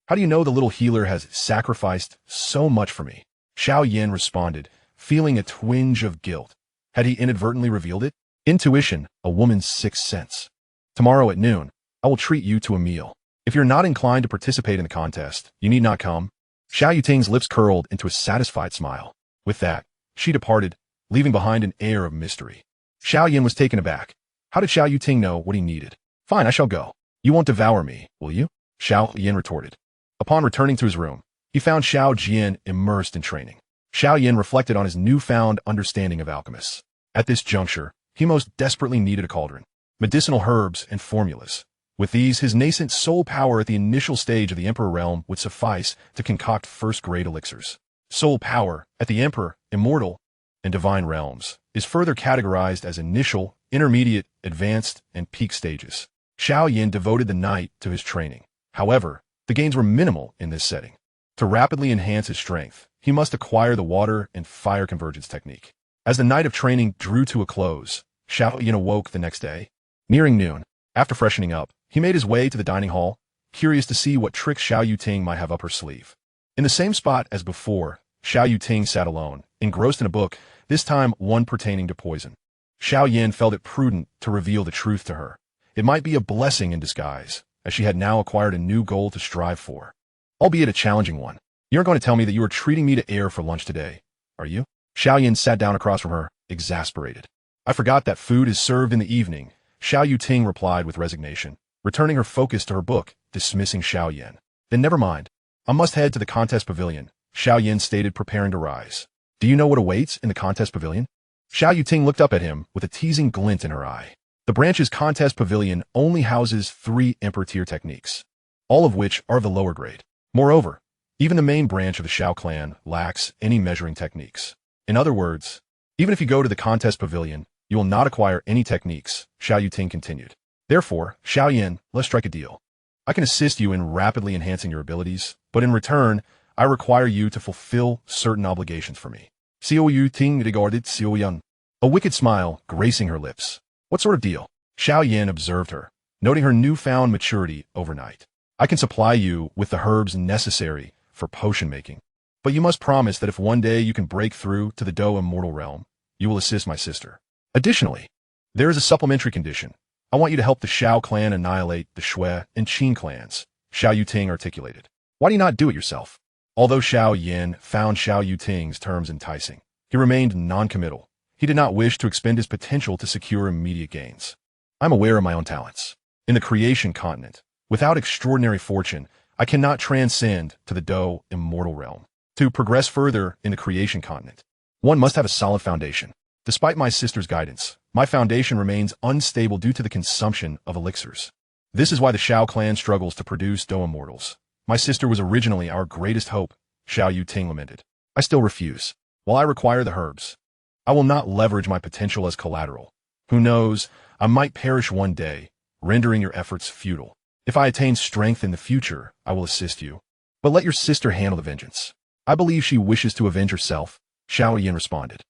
How do you know the little healer has sacrificed so much for me? Xiao Yan responded, feeling a twinge of guilt. Had he inadvertently revealed it? Intuition, a woman's sixth sense. Tomorrow at noon, I will treat you to a meal. If you're not inclined to participate in the contest, you need not come. Xiao Yuting's lips curled into a satisfied smile. With that, she departed, leaving behind an air of mystery. Xiao Yan was taken aback. How did Xiao Yuting know what he needed? Fine, I shall go. You won't devour me, will you? Xiao Yan retorted. Upon returning to his room, he found Xiao Jian immersed in training. Xiao Yan reflected on his newfound understanding of alchemists. At this juncture, he most desperately needed a cauldron, medicinal herbs, and formulas. With these, his nascent soul power at the initial stage of the Emperor realm would suffice to concoct first-grade elixirs. Soul power, at the Emperor, Immortal, and Divine realms, is further categorized as initial, intermediate, advanced, and peak stages. Xiao Yan devoted the night to his training. However, the gains were minimal in this setting. To rapidly enhance his strength, he must acquire the water and fire convergence technique. As the night of training drew to a close, Xiao Yan awoke the next day. Nearing noon, after freshening up, he made his way to the dining hall, curious to see what tricks Xiao Yuting might have up her sleeve. In the same spot as before, Xiao Yuting sat alone, engrossed in a book, this time one pertaining to poison. Xiao Yan felt it prudent to reveal the truth to her. It might be a blessing in disguise, as she had now acquired a new goal to strive for, albeit a challenging one. You aren't going to tell me that you are treating me to air for lunch today, are you? Xiao Yan sat down across from her, exasperated. I forgot that food is served in the evening, Xiao Yuting replied with resignation, returning her focus to her book, dismissing Xiao Yan. Then never mind. I must head to the contest pavilion, Xiao Yan stated, preparing to rise. Do you know what awaits in the contest pavilion? Xiao Yuting looked up at him with a teasing glint in her eye. The branch's contest pavilion only houses 3 Emperor tier techniques, all of which are of the lower grade. Moreover, even the main branch of the Xiao clan lacks any measuring techniques. In other words, even if you go to the contest pavilion, you will not acquire any techniques, Xiao Yuting continued. Therefore, Xiao Yan, let's strike a deal. I can assist you in rapidly enhancing your abilities, but in return, I require you to fulfill certain obligations for me. Xiao Yuting regarded Xiao Yan, a wicked smile gracing her lips. What sort of deal? Xiao Yan observed her, noting her newfound maturity overnight. I can supply you with the herbs necessary for potion making, but you must promise that if one day you can break through to the Do immortal realm, you will assist my sister. Additionally, there is a supplementary condition. I want you to help the Xiao clan annihilate the Shui and Qing clans, Xiao Yuting articulated. Why do you not do it yourself? Although Xiao Yan found Xiao Yuting's terms enticing, he remained non-committal. He did not wish to expend his potential to secure immediate gains. I'm aware of my own talents. In the creation continent, without extraordinary fortune, I cannot transcend to the Do immortal realm. To progress further in the creation continent, one must have a solid foundation. Despite my sister's guidance, my foundation remains unstable due to the consumption of elixirs. This is why the Xiao clan struggles to produce Do immortals. My sister was originally our greatest hope, Xiao Yuting lamented. I still refuse. While I require the herbs, I will not leverage my potential as collateral. Who knows, I might perish one day, rendering your efforts futile. If I attain strength in the future, I will assist you. But let your sister handle the vengeance. I believe she wishes to avenge herself, Xiao Yan responded.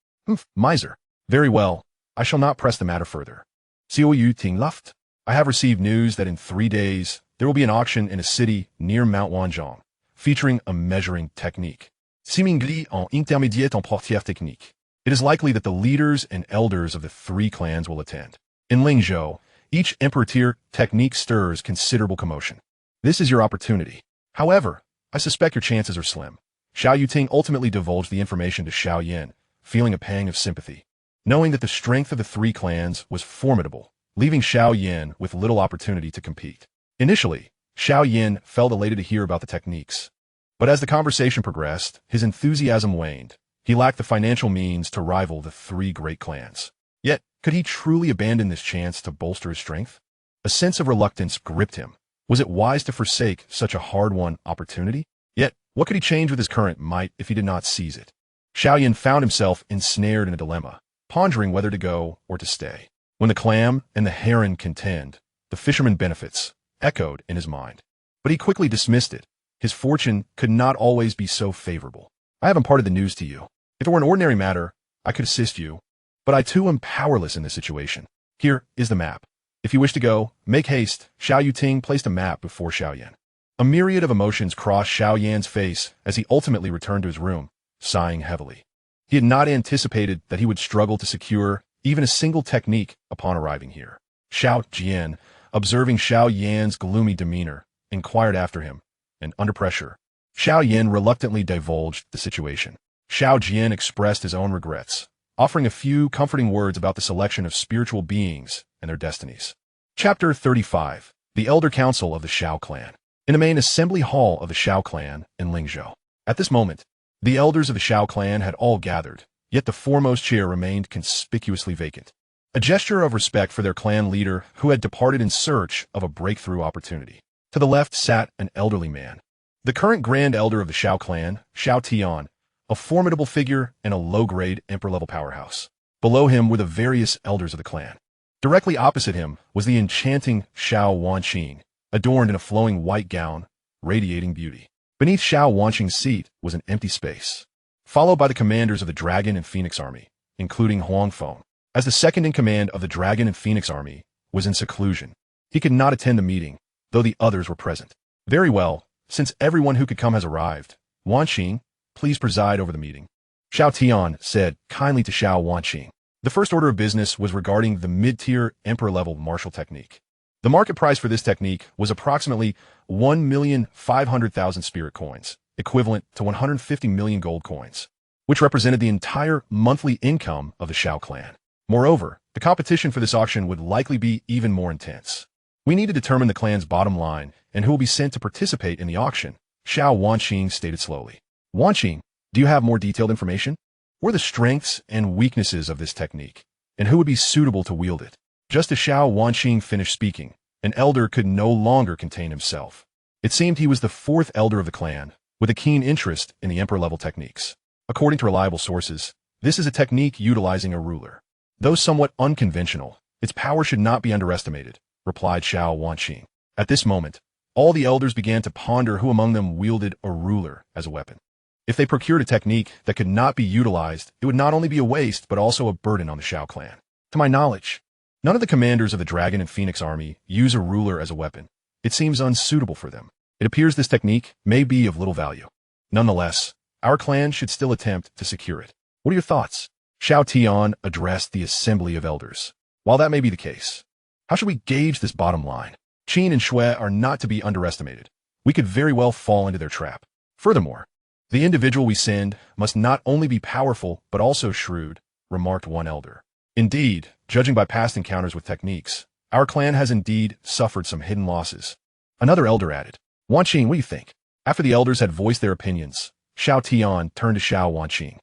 Miser. Very well, I shall not press the matter further. Xiao Yuting left. I have received news that in 3 days, there will be an auction in a city near Mount Wanzhong, featuring a measuring technique. Seemingly en intermédiaire en portière technique. It is likely that the leaders and elders of the 3 clans will attend. In Lingzhou, each emperor-tier technique stirs considerable commotion. This is your opportunity. However, I suspect your chances are slim. Xiao Yuting ultimately divulged the information to Xiao Yan, feeling a pang of sympathy. Knowing that the strength of the 3 clans was formidable, leaving Xiao Yan with little opportunity to compete. Initially, Xiao Yan felt elated to hear about the techniques. But as the conversation progressed, his enthusiasm waned. He lacked the financial means to rival the 3 great clans. Yet, could he truly abandon this chance to bolster his strength? A sense of reluctance gripped him. Was it wise to forsake such a hard-won opportunity? Yet, what could he change with his current might if he did not seize it? Xiao Yan found himself ensnared in a dilemma, pondering whether to go or to stay. When the clam and the heron contend, the fisherman benefits, echoed in his mind. But he quickly dismissed it. His fortune could not always be so favorable. I have imparted the news to you. If it were an ordinary matter, I could assist you, but I too am powerless in this situation. Here is the map. If you wish to go, make haste. Xiao Yuting placed a map before Xiao Yan. A myriad of emotions crossed Xiao Yan's face as he ultimately returned to his room, sighing heavily. He had not anticipated that he would struggle to secure even a single technique upon arriving here. Xiao Jian, observing Xiao Yan's gloomy demeanor, inquired after him, and under pressure, Xiao Yan reluctantly divulged the situation. Xiao Jian expressed his own regrets, offering a few comforting words about the selection of spiritual beings and their destinies. Chapter 35. The Elder Council of the Xiao Clan. In the main assembly hall of the Xiao Clan in Lingzhou. At this moment, the elders of the Xiao Clan had all gathered, yet the foremost chair remained conspicuously vacant. A gesture of respect for their clan leader who had departed in search of a breakthrough opportunity. To the left sat an elderly man. The current Grand Elder of the Xiao Clan, Xiao Tian, a formidable figure and a low-grade emperor-level powerhouse. Below him were the various elders of the clan. Directly opposite him was the enchanting Xiao Wanqing, adorned in a flowing white gown, radiating beauty. Beneath Xiao Wanqing's seat was an empty space, followed by the commanders of the Dragon and Phoenix Army, including Huang Feng. As the second in command of the Dragon and Phoenix Army was in seclusion, he could not attend the meeting, though the others were present. Very well, since everyone who could come has arrived, Wanqing, please preside over the meeting. Xiao Tian said kindly to Xiao Wanqing. The first order of business was regarding the mid-tier emperor-level martial technique. The market price for this technique was approximately 1,500,000 spirit coins, equivalent to 150 million gold coins, which represented the entire monthly income of the Xiao clan. Moreover, the competition for this auction would likely be even more intense. We need to determine the clan's bottom line and who will be sent to participate in the auction, Xiao Wanqing stated slowly. Wanqing, do you have more detailed information? What are the strengths and weaknesses of this technique, and who would be suitable to wield it? Just as Xiao Wanqing finished speaking, an elder could no longer contain himself. It seemed he was the 4th elder of the clan, with a keen interest in the emperor-level techniques. According to reliable sources, this is a technique utilizing a ruler. Though somewhat unconventional, its power should not be underestimated, replied Xiao Wanqing. At this moment, all the elders began to ponder who among them wielded a ruler as a weapon. If they procured a technique that could not be utilized, it would not only be a waste but also a burden on the Xiao clan. To my knowledge, None of the commanders of the Dragon and Phoenix army use a ruler as a weapon. It seems unsuitable for them. It appears this technique may be of little value. Nonetheless, our clan should still attempt to secure it. What are your thoughts? Xiao Yan addressed the assembly of elders. While that may be the case, how should we gauge this bottom line? Qing and Xun'er are not to be underestimated. We could very well fall into their trap. Furthermore, the individual we send must not only be powerful but also shrewd, remarked one elder. Indeed, judging by past encounters with techniques, our clan has indeed suffered some hidden losses. Another elder added. Wanqing, what do you think? After the elders had voiced their opinions, Xiao Yan turned to Xiao Wanqing.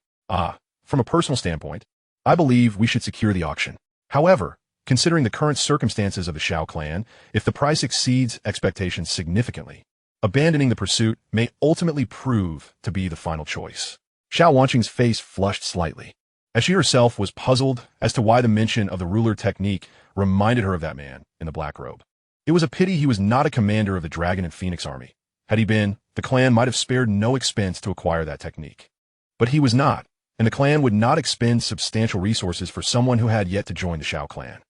From a personal standpoint, I believe we should secure the auction. However, considering the current circumstances of the Xiao clan, if the price exceeds expectations significantly, abandoning the pursuit may ultimately prove to be the final choice. Xiao Wanqing's face flushed slightly, as she herself was puzzled as to why the mention of the ruler technique reminded her of that man in the black robe. It was a pity he was not a commander of the Dragon and Phoenix army. Had he been, the clan might have spared no expense to acquire that technique. But he was not, and the clan would not expend substantial resources for someone who had yet to join the Xiao clan.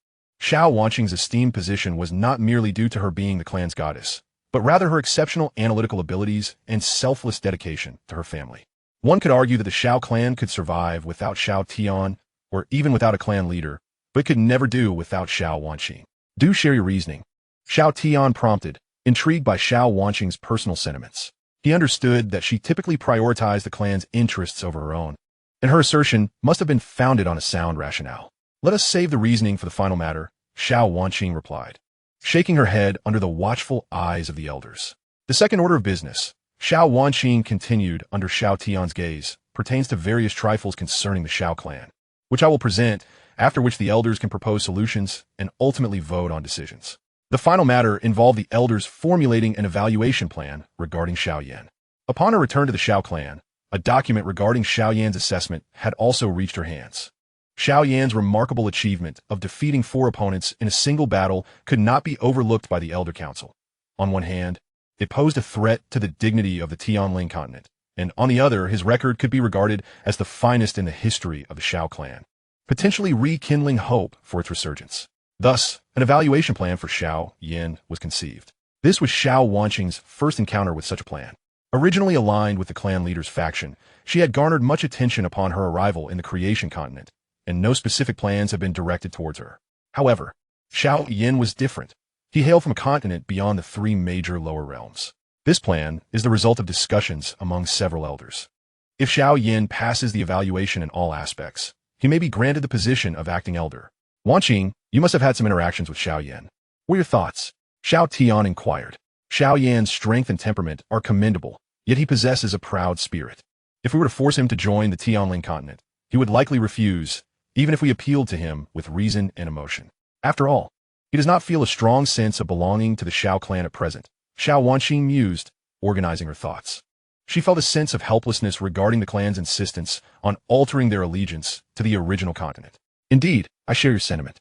Xiao Wanqing's esteemed position was not merely due to her being the clan's goddess, but rather her exceptional analytical abilities and selfless dedication to her family. One could argue that the Xiao clan could survive without Xiao Yan, or even without a clan leader, but could never do without Xiao Wanqing. Do share your reasoning. Xiao Yan prompted, intrigued by Xiao Wanqing's personal sentiments. He understood that she typically prioritized the clan's interests over her own, and her assertion must have been founded on a sound rationale. Let us save the reasoning for the final matter, Xiao Wanqing replied, shaking her head under the watchful eyes of the elders. The second order of business, Xiao Wanqing continued under Xiao Yan's gaze, pertains to various trifles concerning the Xiao clan, which I will present, after which the elders can propose solutions and ultimately vote on decisions. The final matter involved the elders formulating an evaluation plan regarding Xiao Yan. Upon her return to the Xiao clan, a document regarding Xiao Yan's assessment had also reached her hands. Xiao Yan's remarkable achievement of defeating 4 opponents in a single battle could not be overlooked by the Elder Council. On one hand, it posed a threat to the dignity of the Qing Lin continent, and on the other, his record could be regarded as the finest in the history of the Xiao clan, potentially rekindling hope for its resurgence. Thus, an evaluation plan for Xiao Yan was conceived. This was Xiao Wanqing's first encounter with such a plan. Originally aligned with the clan leader's faction, she had garnered much attention upon her arrival in the Creation continent, and no specific plans had been directed towards her. However, Xiao Yan was different. He hailed from a continent beyond the 3 major lower realms. This plan is the result of discussions among several elders. If Xiao Yan passes the evaluation in all aspects, he may be granted the position of acting elder. Wanqing, you must have had some interactions with Xiao Yan. What are your thoughts? Xiao Yan inquired. Xiao Yan's strength and temperament are commendable, yet he possesses a proud spirit. If we were to force him to join the Qing Lin continent, he would likely refuse, even if we appealed to him with reason and emotion. After all, he does not feel a strong sense of belonging to the Xiao clan at present. Xiao Wanqing mused, organizing her thoughts. She felt a sense of helplessness regarding the clan's insistence on altering their allegiance to the original continent. Indeed, I share your sentiment.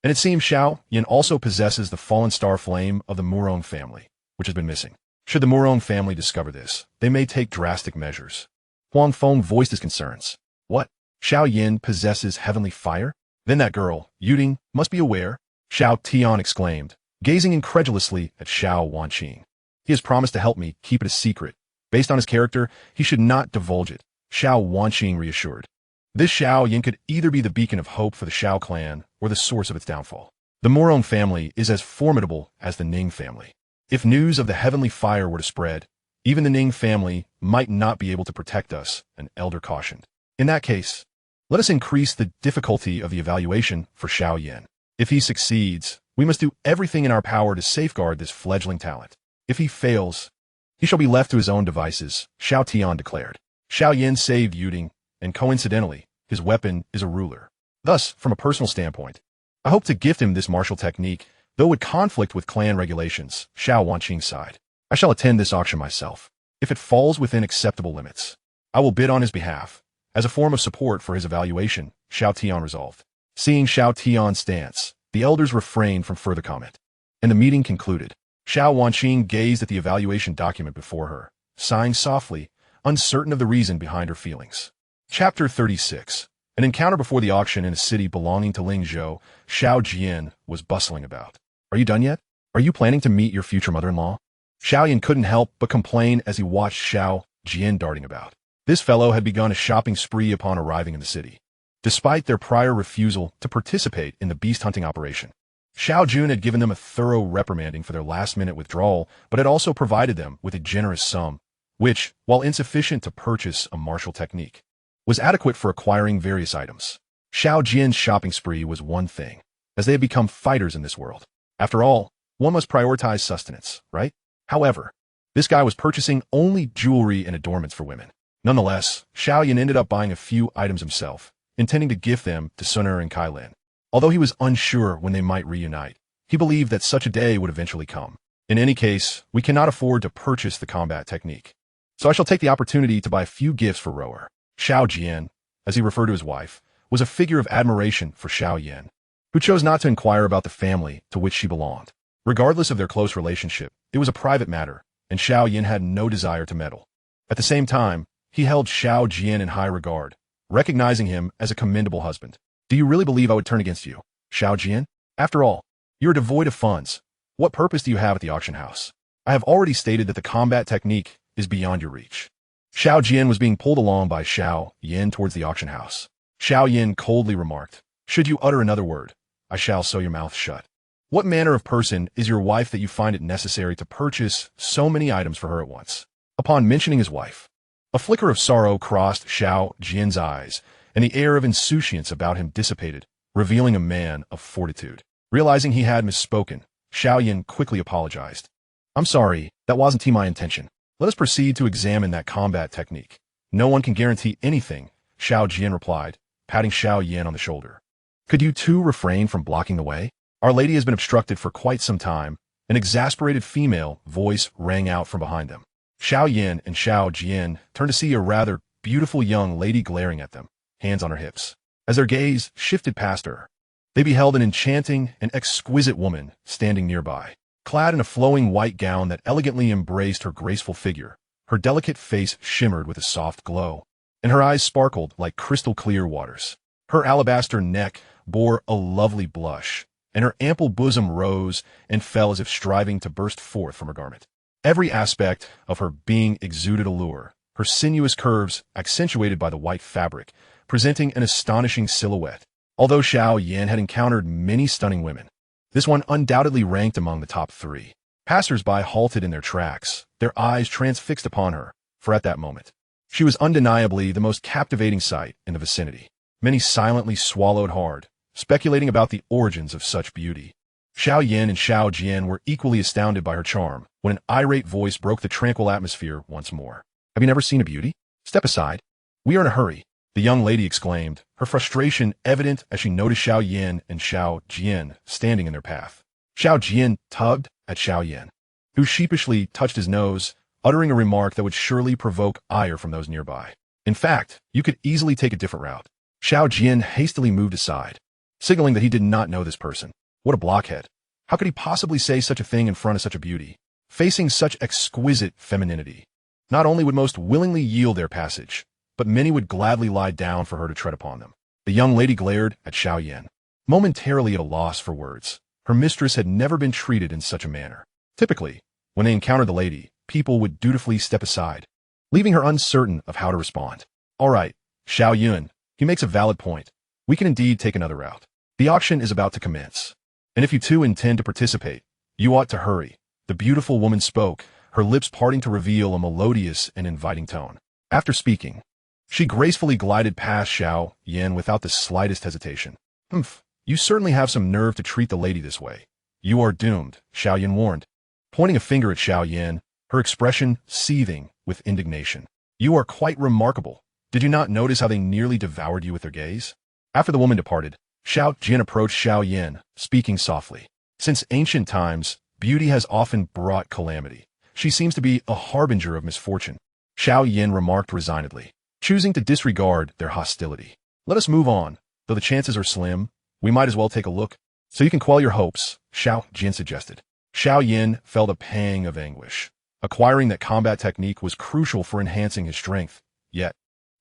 And it seems Xiao Yan also possesses the fallen star flame of the Murong family, which has been missing. Should the Murong family discover this, they may take drastic measures. Huang Feng voiced his concerns. What? Xiao Yan possesses heavenly fire? Then that girl, Yuting, must be aware. Xiao Yan exclaimed, gazing incredulously at Xiao Wanqing. He has promised to help me keep it a secret. Based on his character, he should not divulge it, Xiao Wanqing reassured. This Xiao Yan could either be the beacon of hope for the Xiao clan or the source of its downfall. The Murong family is as formidable as the Ning family. If news of the heavenly fire were to spread, even the Ning family might not be able to protect us, an elder cautioned. In that case, let us increase the difficulty of the evaluation for Xiao Yan. If he succeeds, we must do everything in our power to safeguard this fledgling talent. If he fails, he shall be left to his own devices, Xiao Yan declared. Xiao Yan saved Yuting, and coincidentally, his weapon is a ruler. Thus, from a personal standpoint, I hope to gift him this martial technique, though it would conflict with clan regulations, Xiao Wanqing sighed. I shall attend this auction myself. If it falls within acceptable limits, I will bid on his behalf. As a form of support for his evaluation, Xiao Yan resolved. Seeing Xiao Yan's stance, the elders refrained from further comment, and the meeting concluded. Xiao Wanqing gazed at the evaluation document before her, sighing softly, uncertain of the reason behind her feelings. Chapter 36. An encounter before the auction in a city belonging to Lingzhou, Xiao Yan was bustling about. Are you done yet? Are you planning to meet your future mother-in-law? Xiao Yan couldn't help but complain as he watched Xiao Yan darting about. This fellow had begun a shopping spree upon arriving in the city. Despite their prior refusal to participate in the beast hunting operation, Xiao Yan had given them a thorough reprimanding for their last-minute withdrawal, but had also provided them with a generous sum, which, while insufficient to purchase a martial technique, was adequate for acquiring various items. Xiao Yan's shopping spree was one thing, as they had become fighters in this world. After all, one must prioritize sustenance, right? However, this guy was purchasing only jewelry and adornments for women. Nonetheless, Xiao Yan ended up buying a few items himself, intending to gift them to Xun'er and Cai Lin. Although he was unsure when they might reunite, he believed that such a day would eventually come. In any case, we cannot afford to purchase the combat technique, so I shall take the opportunity to buy a few gifts for Rower. Xiao Yan, as he referred to his wife, was a figure of admiration for Xiao Yan, who chose not to inquire about the family to which she belonged. Regardless of their close relationship, it was a private matter, and Xiao Yan had no desire to meddle. At the same time, he held Xiao Yan in high regard, recognizing him as a commendable husband. Do you really believe I would turn against you, Xiao Yan? After all, you are devoid of funds. What purpose do you have at the auction house? I have already stated that the combat technique is beyond your reach. Xiao Yan was being pulled along by Xiao Yan towards the auction house. Xiao Yan coldly remarked, "Should you utter another word, I shall sew your mouth shut. What manner of person is your wife that you find it necessary to purchase so many items for her at once?" Upon mentioning his wife, a flicker of sorrow crossed Xiao Yan's eyes, and the air of insouciance about him dissipated, revealing a man of fortitude. Realizing he had misspoken, Xiao Yan quickly apologized. "I'm sorry, that wasn't my intention. Let us proceed to examine that combat technique." "No one can guarantee anything," Xiao Yan replied, patting Xiao Yan on the shoulder. "Could you two refrain from blocking the way? Our lady has been obstructed for quite some time." An exasperated female voice rang out from behind them. Xiao Yan and Xiao Yan turned to see a rather beautiful young lady glaring at them, hands on her hips. As their gaze shifted past her, they beheld an enchanting and exquisite woman standing nearby. Clad in a flowing white gown that elegantly embraced her graceful figure, her delicate face shimmered with a soft glow, and her eyes sparkled like crystal-clear waters. Her alabaster neck bore a lovely blush, and her ample bosom rose and fell as if striving to burst forth from her garment. Every aspect of her being exuded allure, her sinuous curves accentuated by the white fabric, presenting an astonishing silhouette. Although Xiao Yan had encountered many stunning women, this one undoubtedly ranked among the top 3. Passers-by halted in their tracks, their eyes transfixed upon her, for at that moment, she was undeniably the most captivating sight in the vicinity. Many silently swallowed hard, speculating about the origins of such beauty. Xiao Yan and Xiao Yan were equally astounded by her charm, when an irate voice broke the tranquil atmosphere once more. "Have you never seen a beauty? Step aside. We are in a hurry," the young lady exclaimed, her frustration evident as she noticed Xiao Yan and Xiao Yan standing in their path. Xiao Yan tugged at Xiao Yan, who sheepishly touched his nose, uttering a remark that would surely provoke ire from those nearby. "In fact, you could easily take a different route." Xiao Yan hastily moved aside, signaling that he did not know this person. What a blockhead. How could he possibly say such a thing in front of such a beauty? Facing such exquisite femininity, not only would most willingly yield their passage, but many would gladly lie down for her to tread upon them. The young lady glared at Xiao Yan, momentarily at a loss for words. Her mistress had never been treated in such a manner. Typically, when they encountered the lady, people would dutifully step aside, leaving her uncertain of how to respond. "All right, Xiao Yan, he makes a valid point. We can indeed take another route. The auction is about to commence, and if you two intend to participate, you ought to hurry." The beautiful woman spoke, her lips parting to reveal a melodious and inviting tone. After speaking, she gracefully glided past Xiao Yan without the slightest hesitation. "Humph, you certainly have some nerve to treat the lady this way. You are doomed," Xiao Yan warned, pointing a finger at Xiao Yan, her expression seething with indignation. "You are quite remarkable. Did you not notice how they nearly devoured you with their gaze?" After the woman departed, Xiao Yan approached Xiao Yan, speaking softly. "Since ancient times, beauty has often brought calamity. She seems to be a harbinger of misfortune," Xiao Yan remarked resignedly, choosing to disregard their hostility. "Let us move on. Though the chances are slim, we might as well take a look, so you can quell your hopes," Xiao Yan suggested. Xiao Yan felt a pang of anguish. Acquiring that combat technique was crucial for enhancing his strength. Yet,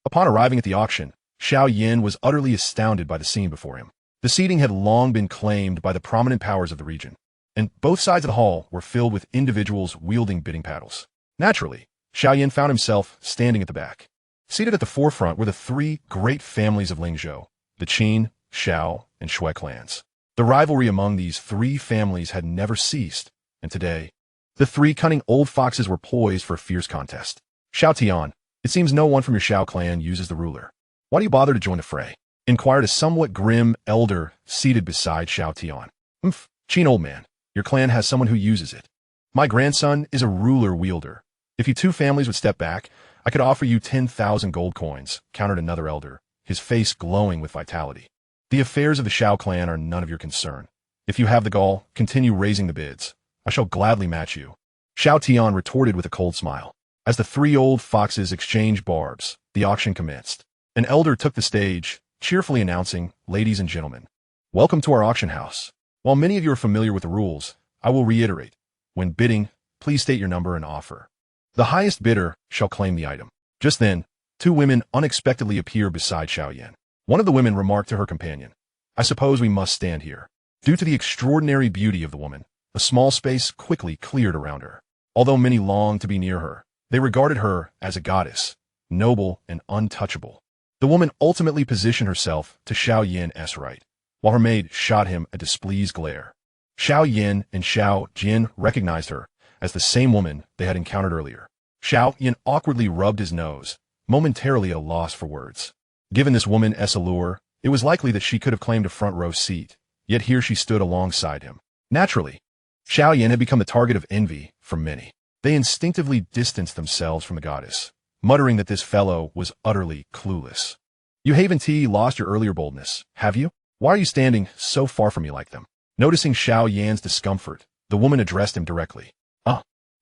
upon arriving at the auction, Xiao Yan was utterly astounded by the scene before him. The seating had long been claimed by the prominent powers of the region, and both sides of the hall were filled with individuals wielding bidding paddles. Naturally, Xiao Yan found himself standing at the back. Seated at the forefront were the three great families of Lingzhou, the Qing, Xiao, and Shui clans. The rivalry among these three families had never ceased, and today, the three cunning old foxes were poised for a fierce contest. Xiao Tian, it seems no one from your Xiao clan uses the ruler. Why do you bother to join the fray? Inquired a somewhat grim elder seated beside Xiao Tian. Qin old man, your clan has someone who uses it. My grandson is a ruler wielder. If you two families would step back, I could offer you 10,000 gold coins, countered another elder, his face glowing with vitality. The affairs of the Xiao clan are none of your concern. If you have the gall, continue raising the bids. I shall gladly match you. Xiao Tian retorted with a cold smile. As the three old foxes exchanged barbs, the auction commenced. An elder took the stage, cheerfully announcing, "Ladies and gentlemen, welcome to our auction house. While many of you are familiar with the rules, I will reiterate. When bidding, please state your number and offer. The highest bidder shall claim the item." Just then, two women unexpectedly appeared beside Xiao Yan. One of the women remarked to her companion, "I suppose we must stand here." Due to the extraordinary beauty of the woman, a small space quickly cleared around her. Although many longed to be near her, they regarded her as a goddess, noble and untouchable. The woman ultimately positioned herself to Xiao Yan's right, while her maid shot him a displeased glare. Xiao Yan and Xiao Jin recognized her as the same woman they had encountered earlier. Xiao Yan awkwardly rubbed his nose, momentarily at a loss for words. Given this woman's allure, it was likely that she could have claimed a front-row seat, yet here she stood alongside him. Naturally, Xiao Yan had become the target of envy from many. They instinctively distanced themselves from the goddess, muttering that this fellow was utterly clueless. "You haven't lost your earlier boldness, have you? Why are you standing so far from me like them?" Noticing Xiao Yan's discomfort, the woman addressed him directly.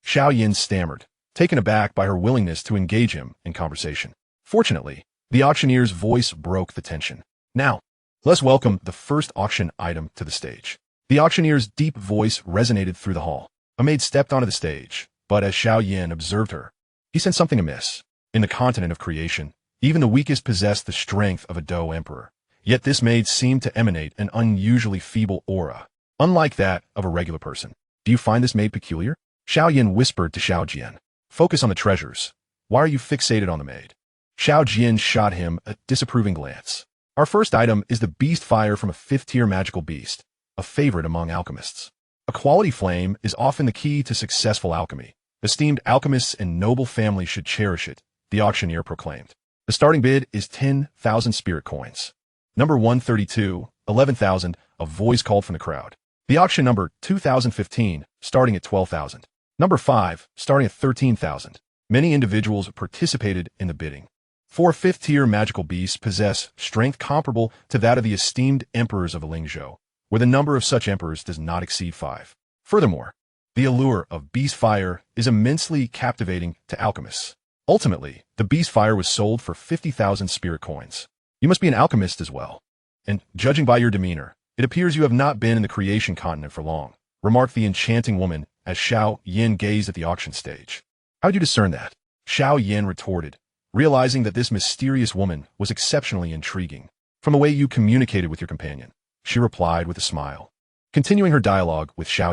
Xiao Yan stammered, taken aback by her willingness to engage him in conversation. Fortunately, the auctioneer's voice broke the tension. "Now, let's welcome the first auction item to the stage." The auctioneer's deep voice resonated through the hall. A maid stepped onto the stage, but as Xiao Yan observed her, he sensed something amiss. In the continent of creation, even the weakest possessed the strength of a Dou emperor. Yet this maid seemed to emanate an unusually feeble aura, unlike that of a regular person. "Do you find this maid peculiar?" Xiao Yan whispered to Xiao Jian. "Focus on the treasures. Why are you fixated on the maid?" Xiao Jian shot him a disapproving glance. "Our first item is the beast fire from a 5th-tier magical beast, a favorite among alchemists. A quality flame is often the key to successful alchemy. Esteemed alchemists and noble families should cherish it," the auctioneer proclaimed. "The starting bid is 10,000 spirit coins. Number 132, 11,000, a voice called from the crowd. The auction number 2015, starting at 12,000. Number 5, starting at 13,000. Many individuals participated in the bidding. 4 5th-tier magical beasts possess strength comparable to that of the esteemed emperors of Lingzhou, where the number of such emperors does not exceed 5. Furthermore, the allure of beast fire is immensely captivating to alchemists. Ultimately, the beast fire was sold for 50,000 spirit coins. You must be an alchemist as well. And judging by your demeanor, it appears you have not been in the creation continent for long," remarked the enchanting woman as Xiao Yan gazed at the auction stage. "How'd you discern that?" Xiao Yan retorted, realizing that this mysterious woman was exceptionally intriguing. "From the way you communicated with your companion," she replied with a smile. Continuing her dialogue with Xiao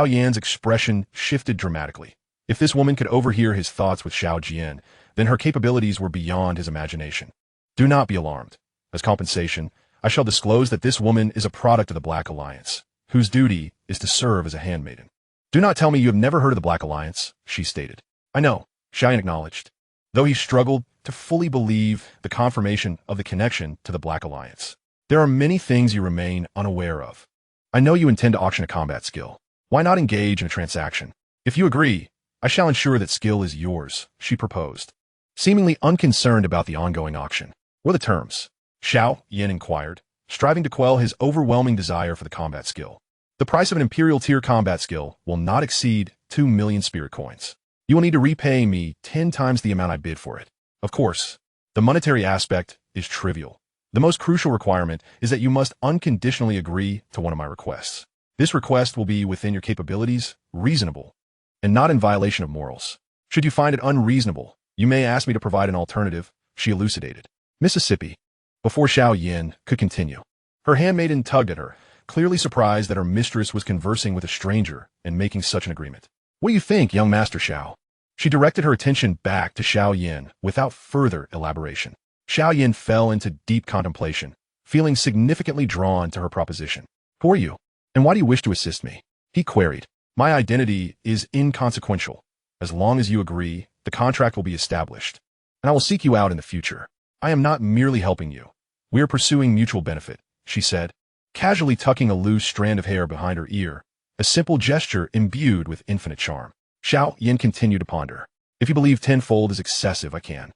Yan's expression shifted dramatically. If this woman could overhear his thoughts with Xiao Jian, then her capabilities were beyond his imagination. "Do not be alarmed. As compensation, I shall disclose that this woman is a product of the Black Alliance, whose duty is to serve as a handmaiden." "Do not tell me you have never heard of the Black Alliance," she stated. "I know," Xiao Yan acknowledged, though he struggled to fully believe the confirmation of the connection to the Black Alliance. "There are many things you remain unaware of. I know you intend to auction a combat skill. Why not engage in a transaction? If you agree, I shall ensure that skill is yours," she proposed, seemingly unconcerned about the ongoing auction. "What are the terms?" Xiao Yan inquired, striving to quell his overwhelming desire for the combat skill. "The price of an Imperial tier combat skill will not exceed 2 million spirit coins. You will need to repay me 10 times the amount I bid for it. Of course, the monetary aspect is trivial. The most crucial requirement is that you must unconditionally agree to one of my requests. This request will be within your capabilities, reasonable, and not in violation of morals. Should you find it unreasonable, you may ask me to provide an alternative," she elucidated. Mississippi. Before Xiao Yan could continue, her handmaiden tugged at her, clearly surprised that her mistress was conversing with a stranger and making such an agreement. What do you think, young Master Xiao? She directed her attention back to Xiao Yan without further elaboration. Xiao Yan fell into deep contemplation, feeling significantly drawn to her proposition. Who are you? And why do you wish to assist me? He queried. My identity is inconsequential. As long as you agree, the contract will be established, and I will seek you out in the future. I am not merely helping you. We are pursuing mutual benefit, she said, casually tucking a loose strand of hair behind her ear, a simple gesture imbued with infinite charm. Xiao Yan continued to ponder. If you believe tenfold is excessive, I can.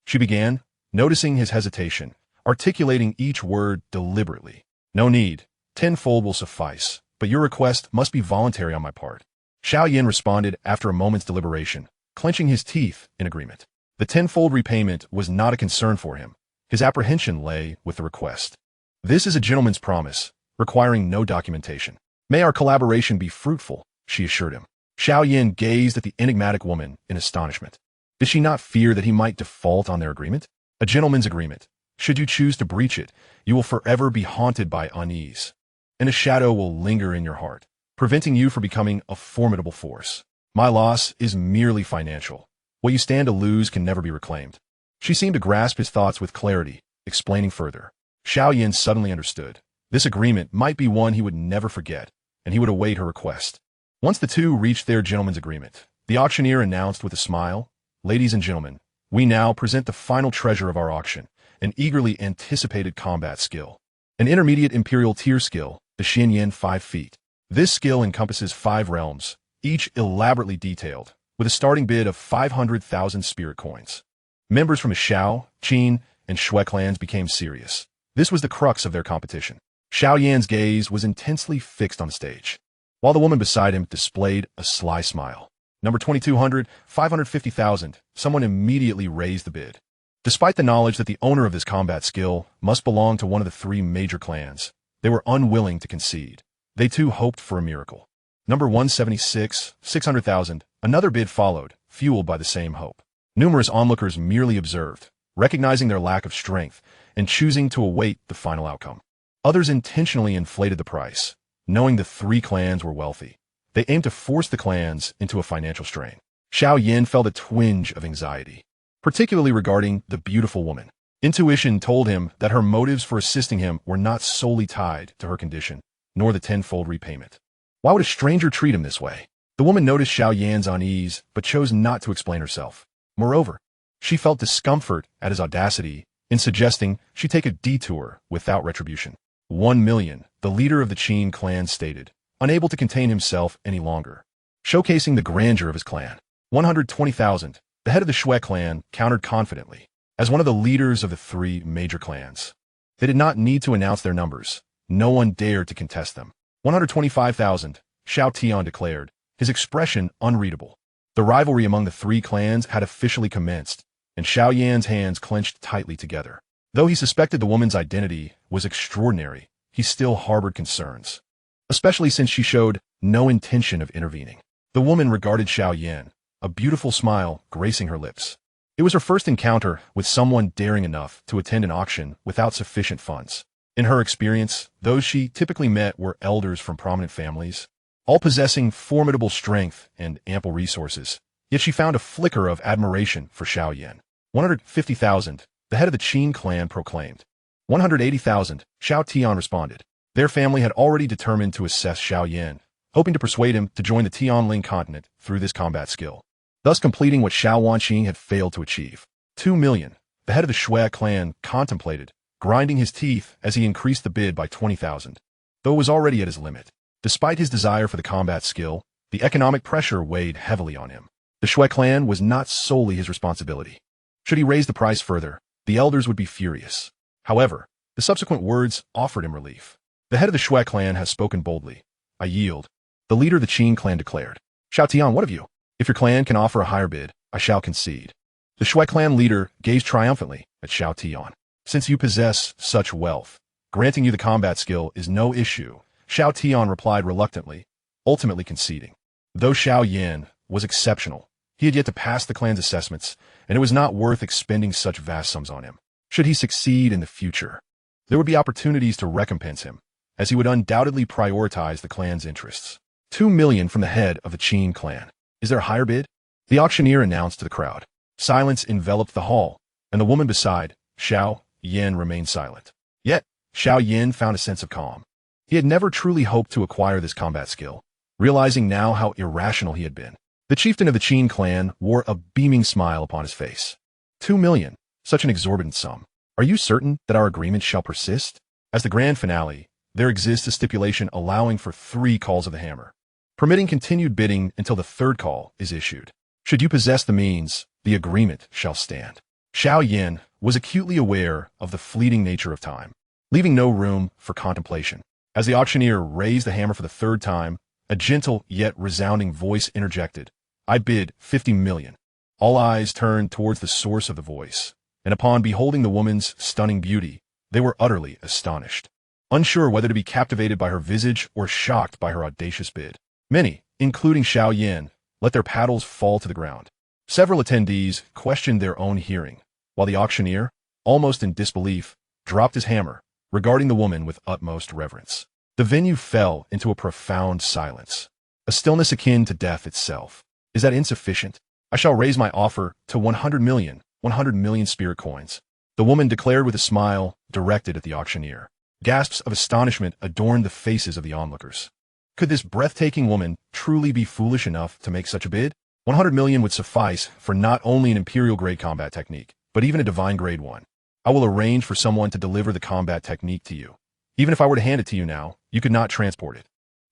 She began, noticing his hesitation, articulating each word deliberately. No need. Tenfold will suffice, but your request must be voluntary on my part. Xiao Yan responded after a moment's deliberation, clenching his teeth in agreement. The tenfold repayment was not a concern for him. His apprehension lay with the request. This is a gentleman's promise, requiring no documentation. May our collaboration be fruitful, she assured him. Xiao Yan gazed at the enigmatic woman in astonishment. Did she not fear that he might default on their agreement? A gentleman's agreement. Should you choose to breach it, you will forever be haunted by unease, and a shadow will linger in your heart, preventing you from becoming a formidable force. My loss is merely financial. What you stand to lose can never be reclaimed. She seemed to grasp his thoughts with clarity, explaining further. Xiao Yan suddenly understood. This agreement might be one he would never forget, and he would await her request. Once the two reached their gentleman's agreement, the auctioneer announced with a smile, Ladies and gentlemen, we now present the final treasure of our auction, an eagerly anticipated combat skill. An intermediate imperial tier skill, the Xin Yan 5 feet. This skill encompasses 5 realms, each elaborately detailed, with a starting bid of 500,000 spirit coins. Members from the Xiao, Qing, and Shui clans became serious. This was the crux of their competition. Xiao Yan's gaze was intensely fixed on the stage, while the woman beside him displayed a sly smile. Number 2200, 550,000. Someone immediately raised the bid. Despite the knowledge that the owner of this combat skill must belong to one of the 3 major clans, they were unwilling to concede. They too hoped for a miracle. Number 176, 600,000. Another bid followed, fueled by the same hope. Numerous onlookers merely observed, recognizing their lack of strength and choosing to await the final outcome. Others intentionally inflated the price, knowing the 3 clans were wealthy. They aimed to force the clans into a financial strain. Xiao Yan felt a twinge of anxiety, particularly regarding the beautiful woman. Intuition told him that her motives for assisting him were not solely tied to her condition, nor the tenfold repayment. Why would a stranger treat him this way? The woman noticed Xiao Yan's unease, but chose not to explain herself. Moreover, she felt discomfort at his audacity in suggesting she take a detour without retribution. 1 million, the leader of the Qing clan stated, unable to contain himself any longer, showcasing the grandeur of his clan. 120,000, the head of the Shui clan countered confidently. As one of the leaders of the 3 major clans, they did not need to announce their numbers. No one dared to contest them. 125,000, Xiao Tian declared, his expression unreadable. The rivalry among the 3 clans had officially commenced, and Xiao Yan's hands clenched tightly together. Though he suspected the woman's identity was extraordinary, he still harbored concerns, especially since she showed no intention of intervening. The woman regarded Xiao Yan, a beautiful smile gracing her lips. It was her first encounter with someone daring enough to attend an auction without sufficient funds. In her experience, those she typically met were elders from prominent families, all possessing formidable strength and ample resources. Yet she found a flicker of admiration for Xiao Yan. 150,000, the head of the Qing clan proclaimed. 180,000, Xiao Tian responded. Their family had already determined to assess Xiao Yan, hoping to persuade him to join the Tianling continent through this combat skill, thus completing what Xiao Wanqing had failed to achieve. 2 million, the head of the Shui clan contemplated, grinding his teeth as he increased the bid by 20,000, though it was already at his limit. Despite his desire for the combat skill, the economic pressure weighed heavily on him. The Shui clan was not solely his responsibility. Should he raise the price further, the elders would be furious. However, the subsequent words offered him relief. The head of the Shui clan has spoken boldly. I yield. The leader of the Qing clan declared. Xiao Tian, what of you? If your clan can offer a higher bid, I shall concede. The Shui clan leader gazed triumphantly at Xiao Tian. Since you possess such wealth, granting you the combat skill is no issue, Xiao Tian replied reluctantly, ultimately conceding. Though Xiao Yan was exceptional, he had yet to pass the clan's assessments, and it was not worth expending such vast sums on him. Should he succeed in the future, there would be opportunities to recompense him, as he would undoubtedly prioritize the clan's interests. 2 million from the head of the Qing clan. Is there a higher bid? The auctioneer announced to the crowd. Silence enveloped the hall, and the woman beside, Xiao Yan, remained silent. Yet, Xiao Yan found a sense of calm. He had never truly hoped to acquire this combat skill, realizing now how irrational he had been. The chieftain of the Qing clan wore a beaming smile upon his face. 2 million, such an exorbitant sum. Are you certain that our agreement shall persist? As the grand finale, there exists a stipulation allowing for 3 calls of the hammer, permitting continued bidding until the 3rd call is issued. Should you possess the means, the agreement shall stand. Xiao Yan was acutely aware of the fleeting nature of time, leaving no room for contemplation. As the auctioneer raised the hammer for the 3rd time, a gentle yet resounding voice interjected, I bid 50 million. All eyes turned towards the source of the voice, and upon beholding the woman's stunning beauty, they were utterly astonished, unsure whether to be captivated by her visage or shocked by her audacious bid. Many, including Xiao Yan, let their paddles fall to the ground. Several attendees questioned their own hearing, while the auctioneer, almost in disbelief, dropped his hammer, regarding the woman with utmost reverence. The venue fell into a profound silence, a stillness akin to death itself. Is that insufficient? I shall raise my offer to 100 million, 100 million spirit coins, the woman declared with a smile directed at the auctioneer. Gasps of astonishment adorned the faces of the onlookers. Could this breathtaking woman truly be foolish enough to make such a bid? 100 million would suffice for not only an imperial-grade combat technique, but even a divine-grade one. I will arrange for someone to deliver the combat technique to you. Even if I were to hand it to you now, you could not transport it.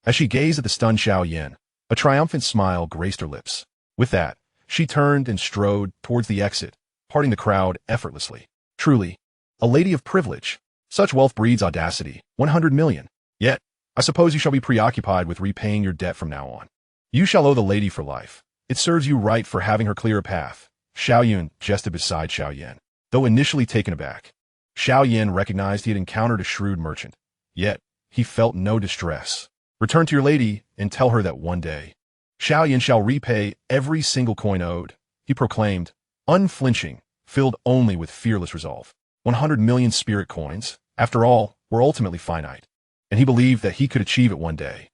As she gazed at the stunned Xiao Yan, a triumphant smile graced her lips. With that, she turned and strode towards the exit, parting the crowd effortlessly. Truly, a lady of privilege. Such wealth breeds audacity. 100 million. Yet, I suppose you shall be preoccupied with repaying your debt from now on. You shall owe the lady for life. It serves you right for having her clear a path. Xiao Yan jested beside Xiao Yan. Though initially taken aback, Xiao Yan recognized he had encountered a shrewd merchant. Yet, he felt no distress. Return to your lady and tell her that one day, Xiao Yan shall repay every single coin owed, he proclaimed, unflinching, filled only with fearless resolve. 100 million spirit coins, after all, were ultimately finite, and he believed that he could achieve it one day.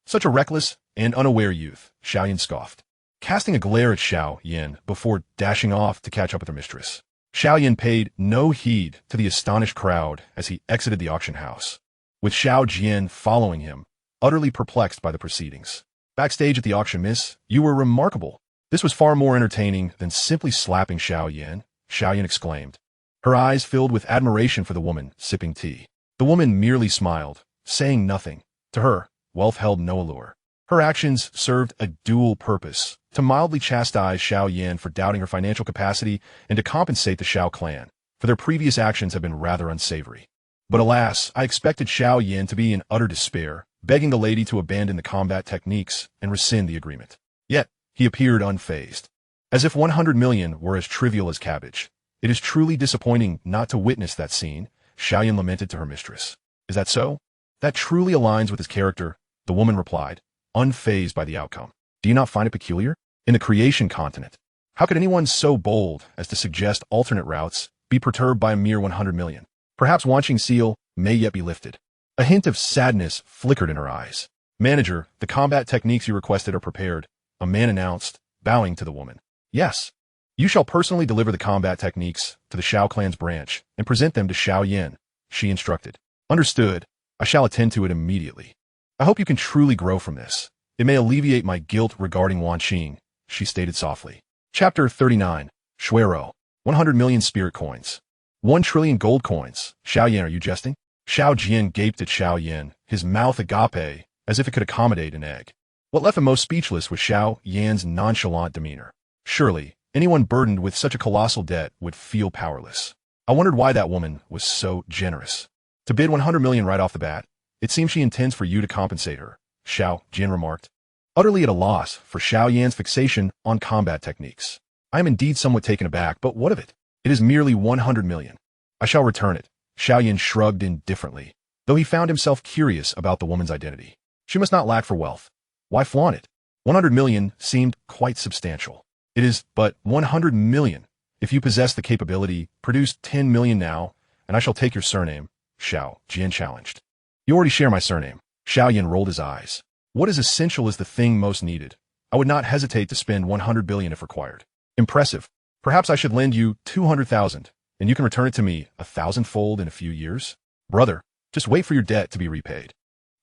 Such a reckless and unaware youth, Xiao Yan scoffed, casting a glare at Xiao Yan before dashing off to catch up with her mistress. Xiao Yan paid no heed to the astonished crowd as he exited the auction house, with Xiao Jian following him, utterly perplexed by the proceedings. Backstage at the auction, miss, you were remarkable. This was far more entertaining than simply slapping Xiao Yan, Xiao Yan exclaimed, her eyes filled with admiration for the woman sipping tea. The woman merely smiled, saying nothing. To her, wealth held no allure. Her actions served a dual purpose, to mildly chastise Xiao Yan for doubting her financial capacity and to compensate the Xiao clan, for their previous actions had been rather unsavory. But alas, I expected Xiao Yan to be in utter despair, begging the lady to abandon the combat techniques and rescind the agreement. Yet, he appeared unfazed, as if 100 million were as trivial as cabbage. It is truly disappointing not to witness that scene, Xiao Yan lamented to her mistress. Is that so? That truly aligns with his character, the woman replied, unfazed by the outcome. Do you not find it peculiar? In the creation continent, how could anyone so bold as to suggest alternate routes be perturbed by a mere 100 million? Perhaps Wanqing seal may yet be lifted. A hint of sadness flickered in her eyes. Manager, the combat techniques you requested are prepared, a man announced, bowing to the woman. Yes. You shall personally deliver the combat techniques to the Xiao clan's branch and present them to Xiao Yan, she instructed. Understood. I shall attend to it immediately. I hope you can truly grow from this. It may alleviate my guilt regarding Wanqing, she stated softly. Chapter 39. Shuero. 100 million spirit coins. 1 trillion gold coins. Xiao Yan, are you jesting? Xiao Jian gaped at Xiao Yan, his mouth agape, as if it could accommodate an egg. What left him most speechless was Xiao Yan's nonchalant demeanor. Surely, anyone burdened with such a colossal debt would feel powerless. I wondered why that woman was so generous. To bid 100 million right off the bat, it seems she intends for you to compensate her, Xiao Jian remarked, utterly at a loss for Xiao Yan's fixation on combat techniques. I am indeed somewhat taken aback, but what of it? It is merely 100 million. I shall return it. Xiao Yan shrugged indifferently, though he found himself curious about the woman's identity. She must not lack for wealth. Why flaunt it? 100 million seemed quite substantial. It is but 100 million, If you possess the capability, produce 10 million now, and I shall take your surname, Xiao Yan challenged. You already share my surname. Xiao Yan rolled his eyes. What is essential is the thing most needed. I would not hesitate to spend 100 billion if required. Impressive. Perhaps I should lend you 200,000, and you can return it to me 1,000-fold in a few years? Brother, just wait for your debt to be repaid.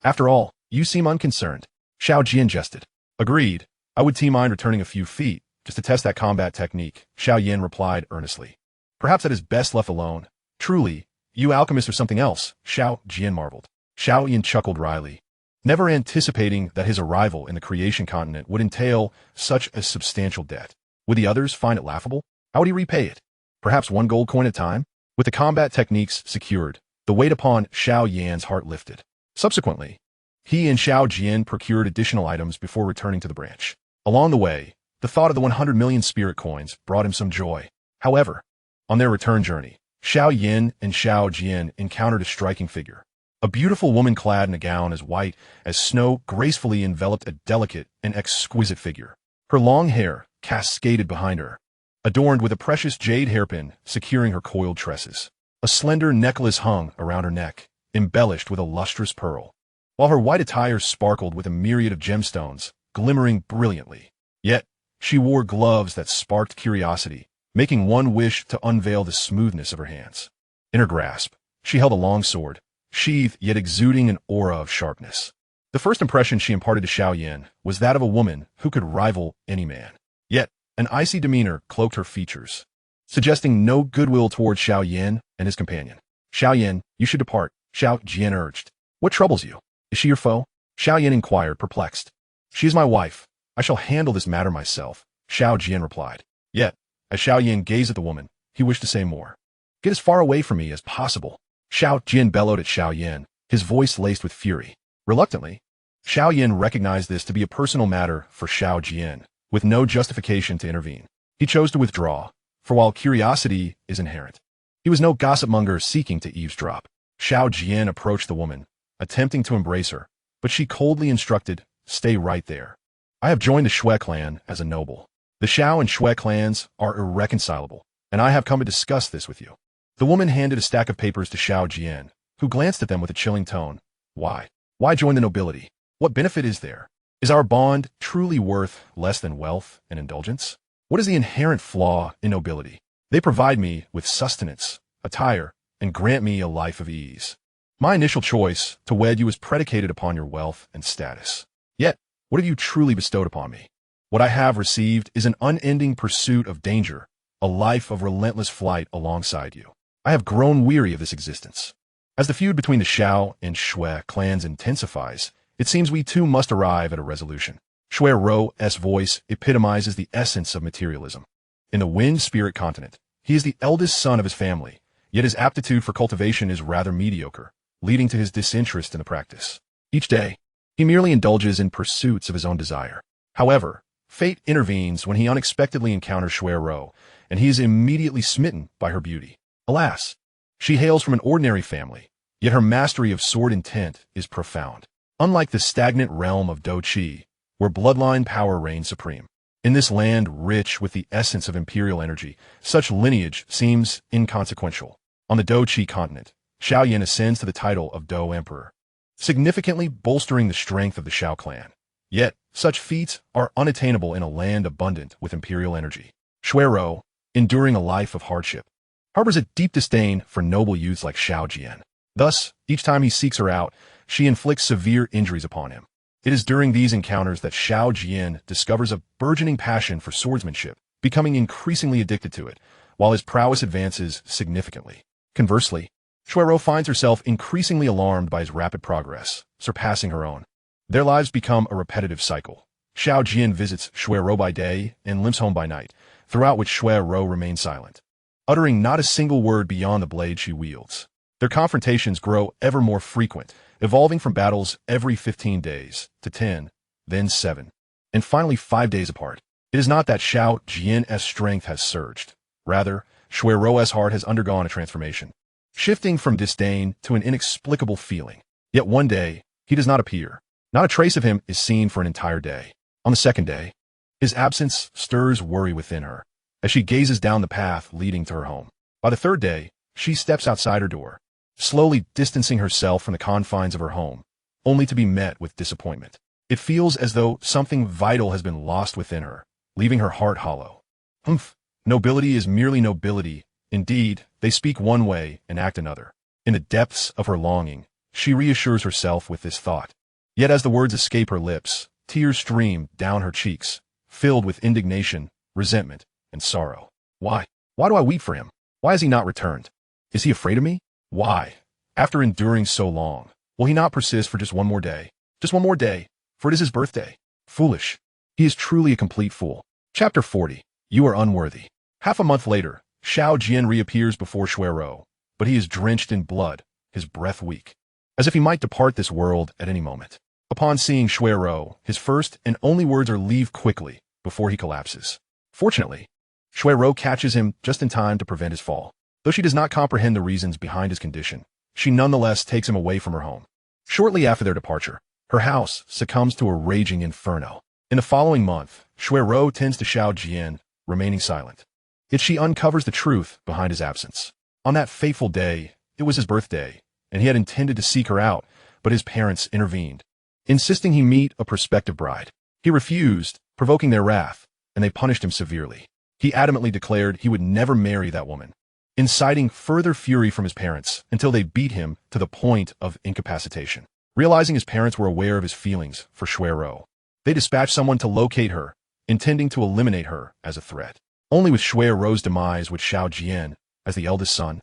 After all, you seem unconcerned. Xiao Yan jested. Agreed. I would mind returning a few feet, just to test that combat technique, Xiao Yan replied earnestly. Perhaps that is best left alone. Truly, you alchemists are something else, Xiao Yan marveled. Xiao Yan chuckled wryly, never anticipating that his arrival in the creation continent would entail such a substantial debt. Would the others find it laughable? How would he repay it? Perhaps one gold coin at a time? With the combat techniques secured, the weight upon Xiao Yan's heart lifted. Subsequently, he and Xiao Yan procured additional items before returning to the branch. Along the way, the thought of the 100 million spirit coins brought him some joy. However, on their return journey, Xiao Yan and Xiao Yan encountered a striking figure. A beautiful woman clad in a gown as white as snow gracefully enveloped a delicate and exquisite figure. Her long hair cascaded behind her, adorned with a precious jade hairpin securing her coiled tresses. A slender necklace hung around her neck, embellished with a lustrous pearl, while her white attire sparkled with a myriad of gemstones, glimmering brilliantly. Yet, she wore gloves that sparked curiosity, making one wish to unveil the smoothness of her hands. In her grasp, she held a long sword, sheathed yet exuding an aura of sharpness. The first impression she imparted to Xiao Yan was that of a woman who could rival any man. Yet, an icy demeanor cloaked her features, suggesting no goodwill toward Xiao Yan and his companion. Xiao Yan, you should depart, Xiao Yan urged. What troubles you? Is she your foe? Xiao Yan inquired, perplexed. She is my wife. I shall handle this matter myself, Xiao Yan replied. Yet, as Xiao Yan gazed at the woman, he wished to say more. Get as far away from me as possible. Xiao Yan bellowed at Xiao Yan, his voice laced with fury. Reluctantly, Xiao Yan recognized this to be a personal matter for Xiao Yan, with no justification to intervene. He chose to withdraw, for while curiosity is inherent, he was no gossip monger seeking to eavesdrop. Xiao Yan approached the woman, attempting to embrace her, but she coldly instructed, stay right there. I have joined the Xue clan as a noble. The Xiao and Xue clans are irreconcilable, and I have come to discuss this with you. The woman handed a stack of papers to Xiao Yan, who glanced at them with a chilling tone. Why? Why join the nobility? What benefit is there? Is our bond truly worth less than wealth and indulgence? What is the inherent flaw in nobility? They provide me with sustenance, attire, and grant me a life of ease. My initial choice to wed you is predicated upon your wealth and status. Yet, what have you truly bestowed upon me? What I have received is an unending pursuit of danger, a life of relentless flight alongside you. I have grown weary of this existence. As the feud between the Xiao and Xue clans intensifies, it seems we too must arrive at a resolution. Xue Rou's voice epitomizes the essence of materialism. In the wind spirit continent, he is the eldest son of his family, yet his aptitude for cultivation is rather mediocre, leading to his disinterest in the practice. Each day, he merely indulges in pursuits of his own desire. However, fate intervenes when he unexpectedly encounters Xue Rou, and he is immediately smitten by her beauty. Alas, she hails from an ordinary family, yet her mastery of sword intent is profound. Unlike the stagnant realm of Do Qi, where bloodline power reigns supreme, in this land rich with the essence of imperial energy, such lineage seems inconsequential. On the Do Qi continent, Xiao Yan ascends to the title of Do Emperor, significantly bolstering the strength of the Xiao clan. Yet, such feats are unattainable in a land abundant with imperial energy. Xue Rou, enduring a life of hardship, harbors a deep disdain for noble youths like Xiao Yan. Thus, each time he seeks her out, she inflicts severe injuries upon him. It is during these encounters that Xiao Yan discovers a burgeoning passion for swordsmanship, becoming increasingly addicted to it, while his prowess advances significantly. Conversely, Xue Rou finds herself increasingly alarmed by his rapid progress, surpassing her own. Their lives become a repetitive cycle. Xiao Yan visits Xue Rou by day and limps home by night, throughout which Xue Rou remains silent, uttering not a single word beyond the blade she wields. Their confrontations grow ever more frequent, evolving from battles every 15 days to 10, then 7, and finally 5 days apart. It is not that Xiao Yan's strength has surged. Rather, Xue Rou's heart has undergone a transformation, shifting from disdain to an inexplicable feeling. Yet one day, he does not appear. Not a trace of him is seen for an entire day. On the second day, his absence stirs worry within her. as she gazes down the path leading to her home. By the third day, she steps outside her door, slowly distancing herself from the confines of her home, only to be met with disappointment. It feels as though something vital has been lost within her, leaving her heart hollow. Humph! Nobility is merely nobility. Indeed, they speak one way and act another. In the depths of her longing, she reassures herself with this thought. Yet as the words escape her lips, tears stream down her cheeks, filled with indignation, resentment, and sorrow. Why? Why do I weep for him? Why has he not returned? Is he afraid of me? Why? After enduring so long, will he not persist for just one more day? Just one more day, for it is his birthday. Foolish. He is truly a complete fool. Chapter 40. You are unworthy. Half a month later, Xiao Yan reappears before Xun'er, but he is drenched in blood, his breath weak, as if he might depart this world at any moment. Upon seeing Xun'er, his first and only words are leave quickly before he collapses. Fortunately, Xun'er catches him just in time to prevent his fall. Though she does not comprehend the reasons behind his condition, she nonetheless takes him away from her home. Shortly after their departure, her house succumbs to a raging inferno. In the following month, Xun'er tends to Xiao Yan, remaining silent. Yet she uncovers the truth behind his absence. On that fateful day, it was his birthday, and he had intended to seek her out, but his parents intervened, insisting he meet a prospective bride. He refused, provoking their wrath, and they punished him severely. He adamantly declared he would never marry that woman, inciting further fury from his parents until they beat him to the point of incapacitation. Realizing his parents were aware of his feelings for Xun'er, they dispatched someone to locate her, intending to eliminate her as a threat. Only with Xun'er's demise would Xiao Yan, as the eldest son,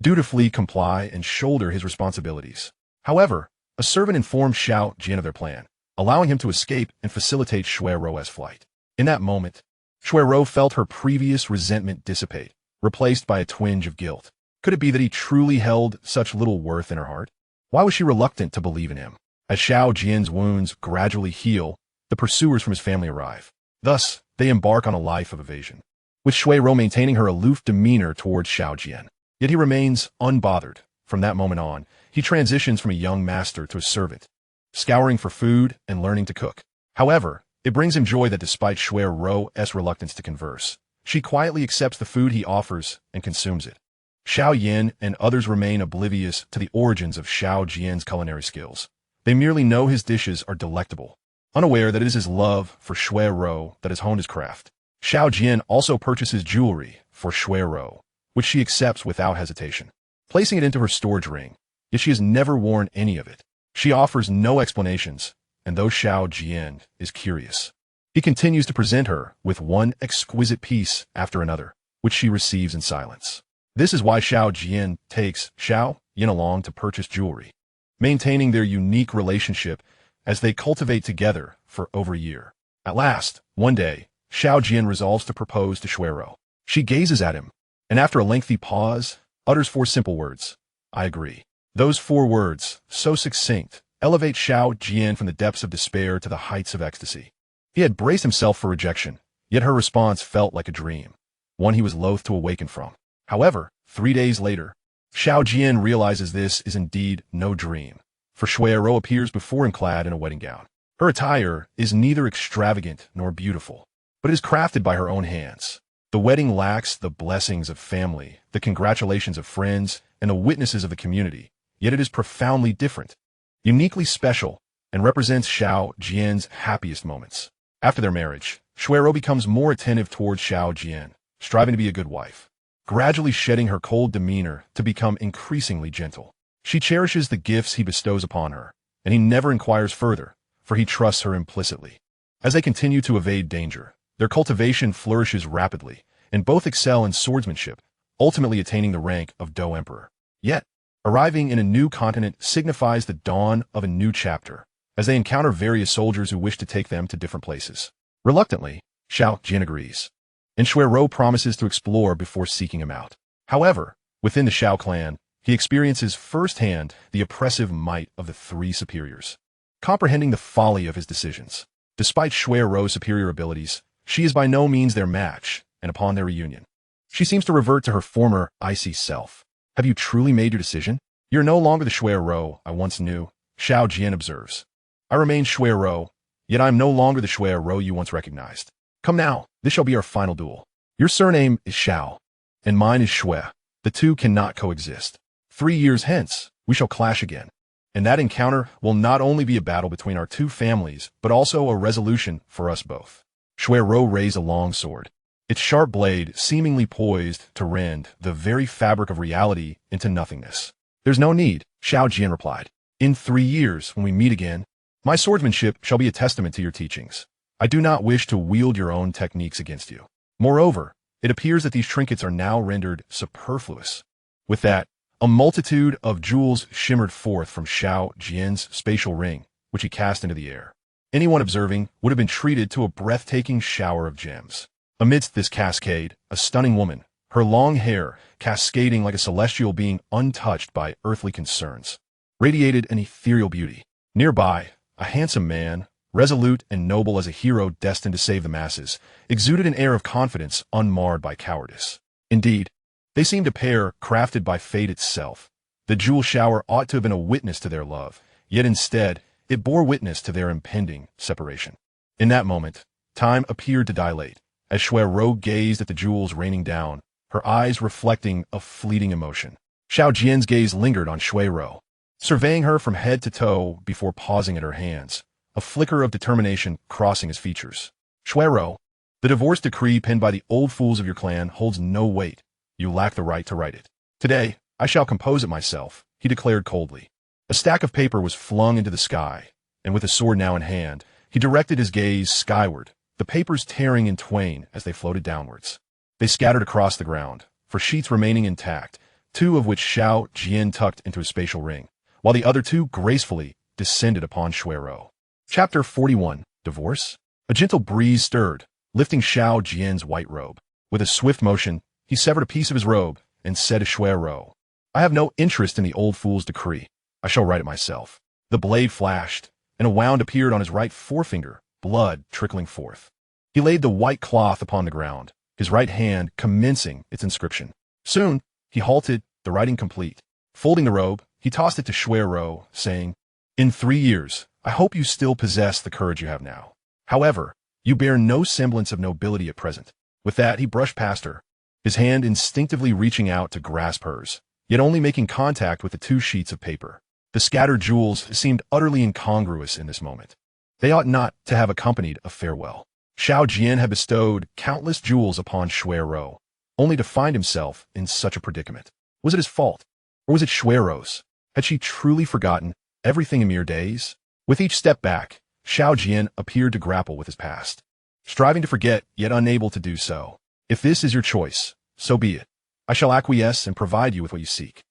dutifully comply and shoulder his responsibilities. However, a servant informed Xiao Yan of their plan, allowing him to escape and facilitate Xun'er's flight. In that moment, Xun'er felt her previous resentment dissipate, replaced by a twinge of guilt. Could it be that he truly held such little worth in her heart? Why was she reluctant to believe in him? As Xiao Yan's wounds gradually heal, the pursuers from his family arrive. Thus, they embark on a life of evasion, with Xun'er maintaining her aloof demeanor towards Xiao Yan. Yet he remains unbothered. From that moment on, he transitions from a young master to a servant, scouring for food and learning to cook. However, it brings him joy that despite Xun'er's reluctance to converse, she quietly accepts the food he offers and consumes it. Xiao Yan and others remain oblivious to the origins of Xiao Yan's culinary skills. They merely know his dishes are delectable, unaware that it is his love for Xun'er that has honed his craft. Xiao Yan also purchases jewelry for Xun'er, which she accepts without hesitation, placing it into her storage ring, yet she has never worn any of it. She offers no explanations, and though Xiao Yan is curious, he continues to present her with one exquisite piece after another, which she receives in silence. This is why Xiao Yan takes Xiao Yan along to purchase jewelry, maintaining their unique relationship as they cultivate together for over a year. At last, one day, Xiao Yan resolves to propose to Xun'er. She gazes at him, and after a lengthy pause, utters 4 simple words. I agree. Those 4 words, so succinct, elevate Xiao Yan from the depths of despair to the heights of ecstasy. He had braced himself for rejection, yet her response felt like a dream, one he was loath to awaken from. However, 3 days later, Xiao Yan realizes this is indeed no dream, for Xun'er appears before him clad in a wedding gown. Her attire is neither extravagant nor beautiful, but it is crafted by her own hands. The wedding lacks the blessings of family, the congratulations of friends, and the witnesses of the community, yet it is profoundly different, uniquely special, and represents Xiao Yan's happiest moments. After their marriage, Xun'er becomes more attentive towards Xiao Yan, striving to be a good wife, gradually shedding her cold demeanor to become increasingly gentle. She cherishes the gifts he bestows upon her, and he never inquires further, for he trusts her implicitly. As they continue to evade danger, their cultivation flourishes rapidly, and both excel in swordsmanship, ultimately attaining the rank of Do Emperor. Yet, arriving in a new continent signifies the dawn of a new chapter, as they encounter various soldiers who wish to take them to different places. Reluctantly, Xiao Yan agrees, and Xun'er promises to explore before seeking him out. However, within the Xiao clan, he experiences firsthand the oppressive might of the 3 superiors. Comprehending the folly of his decisions, despite Xun'er's superior abilities, she is by no means their match, and upon their reunion, she seems to revert to her former icy self. Have you truly made your decision? You're no longer the Xun'er I once knew, Xiao Yan observes. I remain Xun'er, yet I am no longer the Xun'er you once recognized. Come now, this shall be our final duel. Your surname is Xiao, and mine is Shui. The two cannot coexist. 3 years hence, we shall clash again. And that encounter will not only be a battle between our two families, but also a resolution for us both. Xun'er raised a long sword, its sharp blade seemingly poised to rend the very fabric of reality into nothingness. There's no need, Xiao Yan replied. In 3 years, when we meet again, my swordsmanship shall be a testament to your teachings. I do not wish to wield your own techniques against you. Moreover, it appears that these trinkets are now rendered superfluous. With that, a multitude of jewels shimmered forth from Xiao Yan's spatial ring, which he cast into the air. Anyone observing would have been treated to a breathtaking shower of gems. Amidst this cascade, a stunning woman, her long hair cascading like a celestial being untouched by earthly concerns, radiated an ethereal beauty. Nearby, a handsome man, resolute and noble as a hero destined to save the masses, exuded an air of confidence unmarred by cowardice. Indeed, they seemed a pair crafted by fate itself. The jewel shower ought to have been a witness to their love, yet instead, it bore witness to their impending separation. In that moment, time appeared to dilate, as Xun'er gazed at the jewels raining down, her eyes reflecting a fleeting emotion. Xiao Yan's gaze lingered on Xun'er, surveying her from head to toe before pausing at her hands, a flicker of determination crossing his features. Xun'er, the divorce decree penned by the old fools of your clan holds no weight. You lack the right to write it. Today, I shall compose it myself, he declared coldly. A stack of paper was flung into the sky, and with a sword now in hand, he directed his gaze skyward, the papers tearing in twain as they floated downwards. They scattered across the ground, for sheets remaining intact, 2 of which Xiao Yan tucked into his spatial ring, while the other 2 gracefully descended upon Xun'er. Chapter 41. Divorce? A gentle breeze stirred, lifting Xiao Yan's white robe. With a swift motion, he severed a piece of his robe and said to Xun'er, I have no interest in the old fool's decree. I shall write it myself. The blade flashed, and a wound appeared on his right forefinger, blood trickling forth. He laid the white cloth upon the ground, his right hand commencing its inscription. Soon, he halted, the writing complete. Folding the robe, he tossed it to Xun'er, saying, In 3 years, I hope you still possess the courage you have now. However, you bear no semblance of nobility at present. With that, he brushed past her, his hand instinctively reaching out to grasp hers, yet only making contact with the 2 sheets of paper. The scattered jewels seemed utterly incongruous in this moment. They ought not to have accompanied a farewell. Xiao Yan had bestowed countless jewels upon Xun'er, only to find himself in such a predicament. Was it his fault? Or was it Xun'er's? Had she truly forgotten everything in mere days? With each step back, Xiao Yan appeared to grapple with his past, striving to forget, yet unable to do so. If this is your choice, so be it. I shall acquiesce and provide you with what you seek.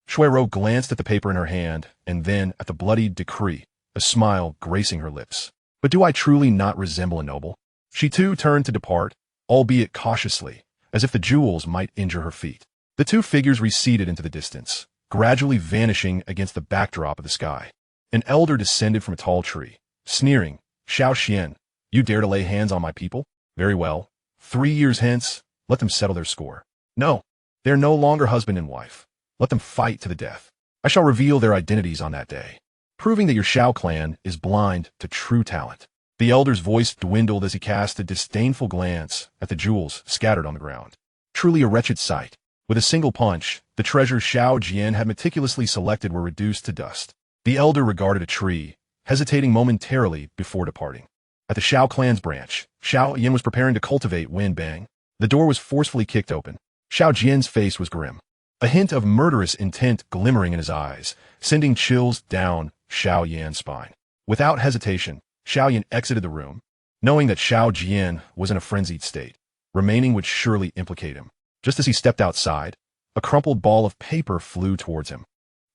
Xun'er glanced at the paper in her hand, and then at the bloodied decree, a smile gracing her lips. But do I truly not resemble a noble? She too turned to depart, albeit cautiously, as if the jewels might injure her feet. The 2 figures receded into the distance, gradually vanishing against the backdrop of the sky. An elder descended from a tall tree, sneering, Xiao Yan, you dare to lay hands on my people? Very well. 3 years hence, let them settle their score. No, they are no longer husband and wife. Let them fight to the death. I shall reveal their identities on that day, proving that your Xiao clan is blind to true talent. The elder's voice dwindled as he cast a disdainful glance at the jewels scattered on the ground. Truly a wretched sight. With a single punch, the treasures Xiao Yan had meticulously selected were reduced to dust. The elder regarded a tree, hesitating momentarily before departing. At the Xiao clan's branch, Xiao Yan was preparing to cultivate when bang. The door was forcefully kicked open. Xiao Yan's face was grim, a hint of murderous intent glimmering in his eyes, sending chills down Xiao Yan's spine. Without hesitation, Xiao Yan exited the room, knowing that Xiao Yan was in a frenzied state. Remaining would surely implicate him. Just as he stepped outside, a crumpled ball of paper flew towards him.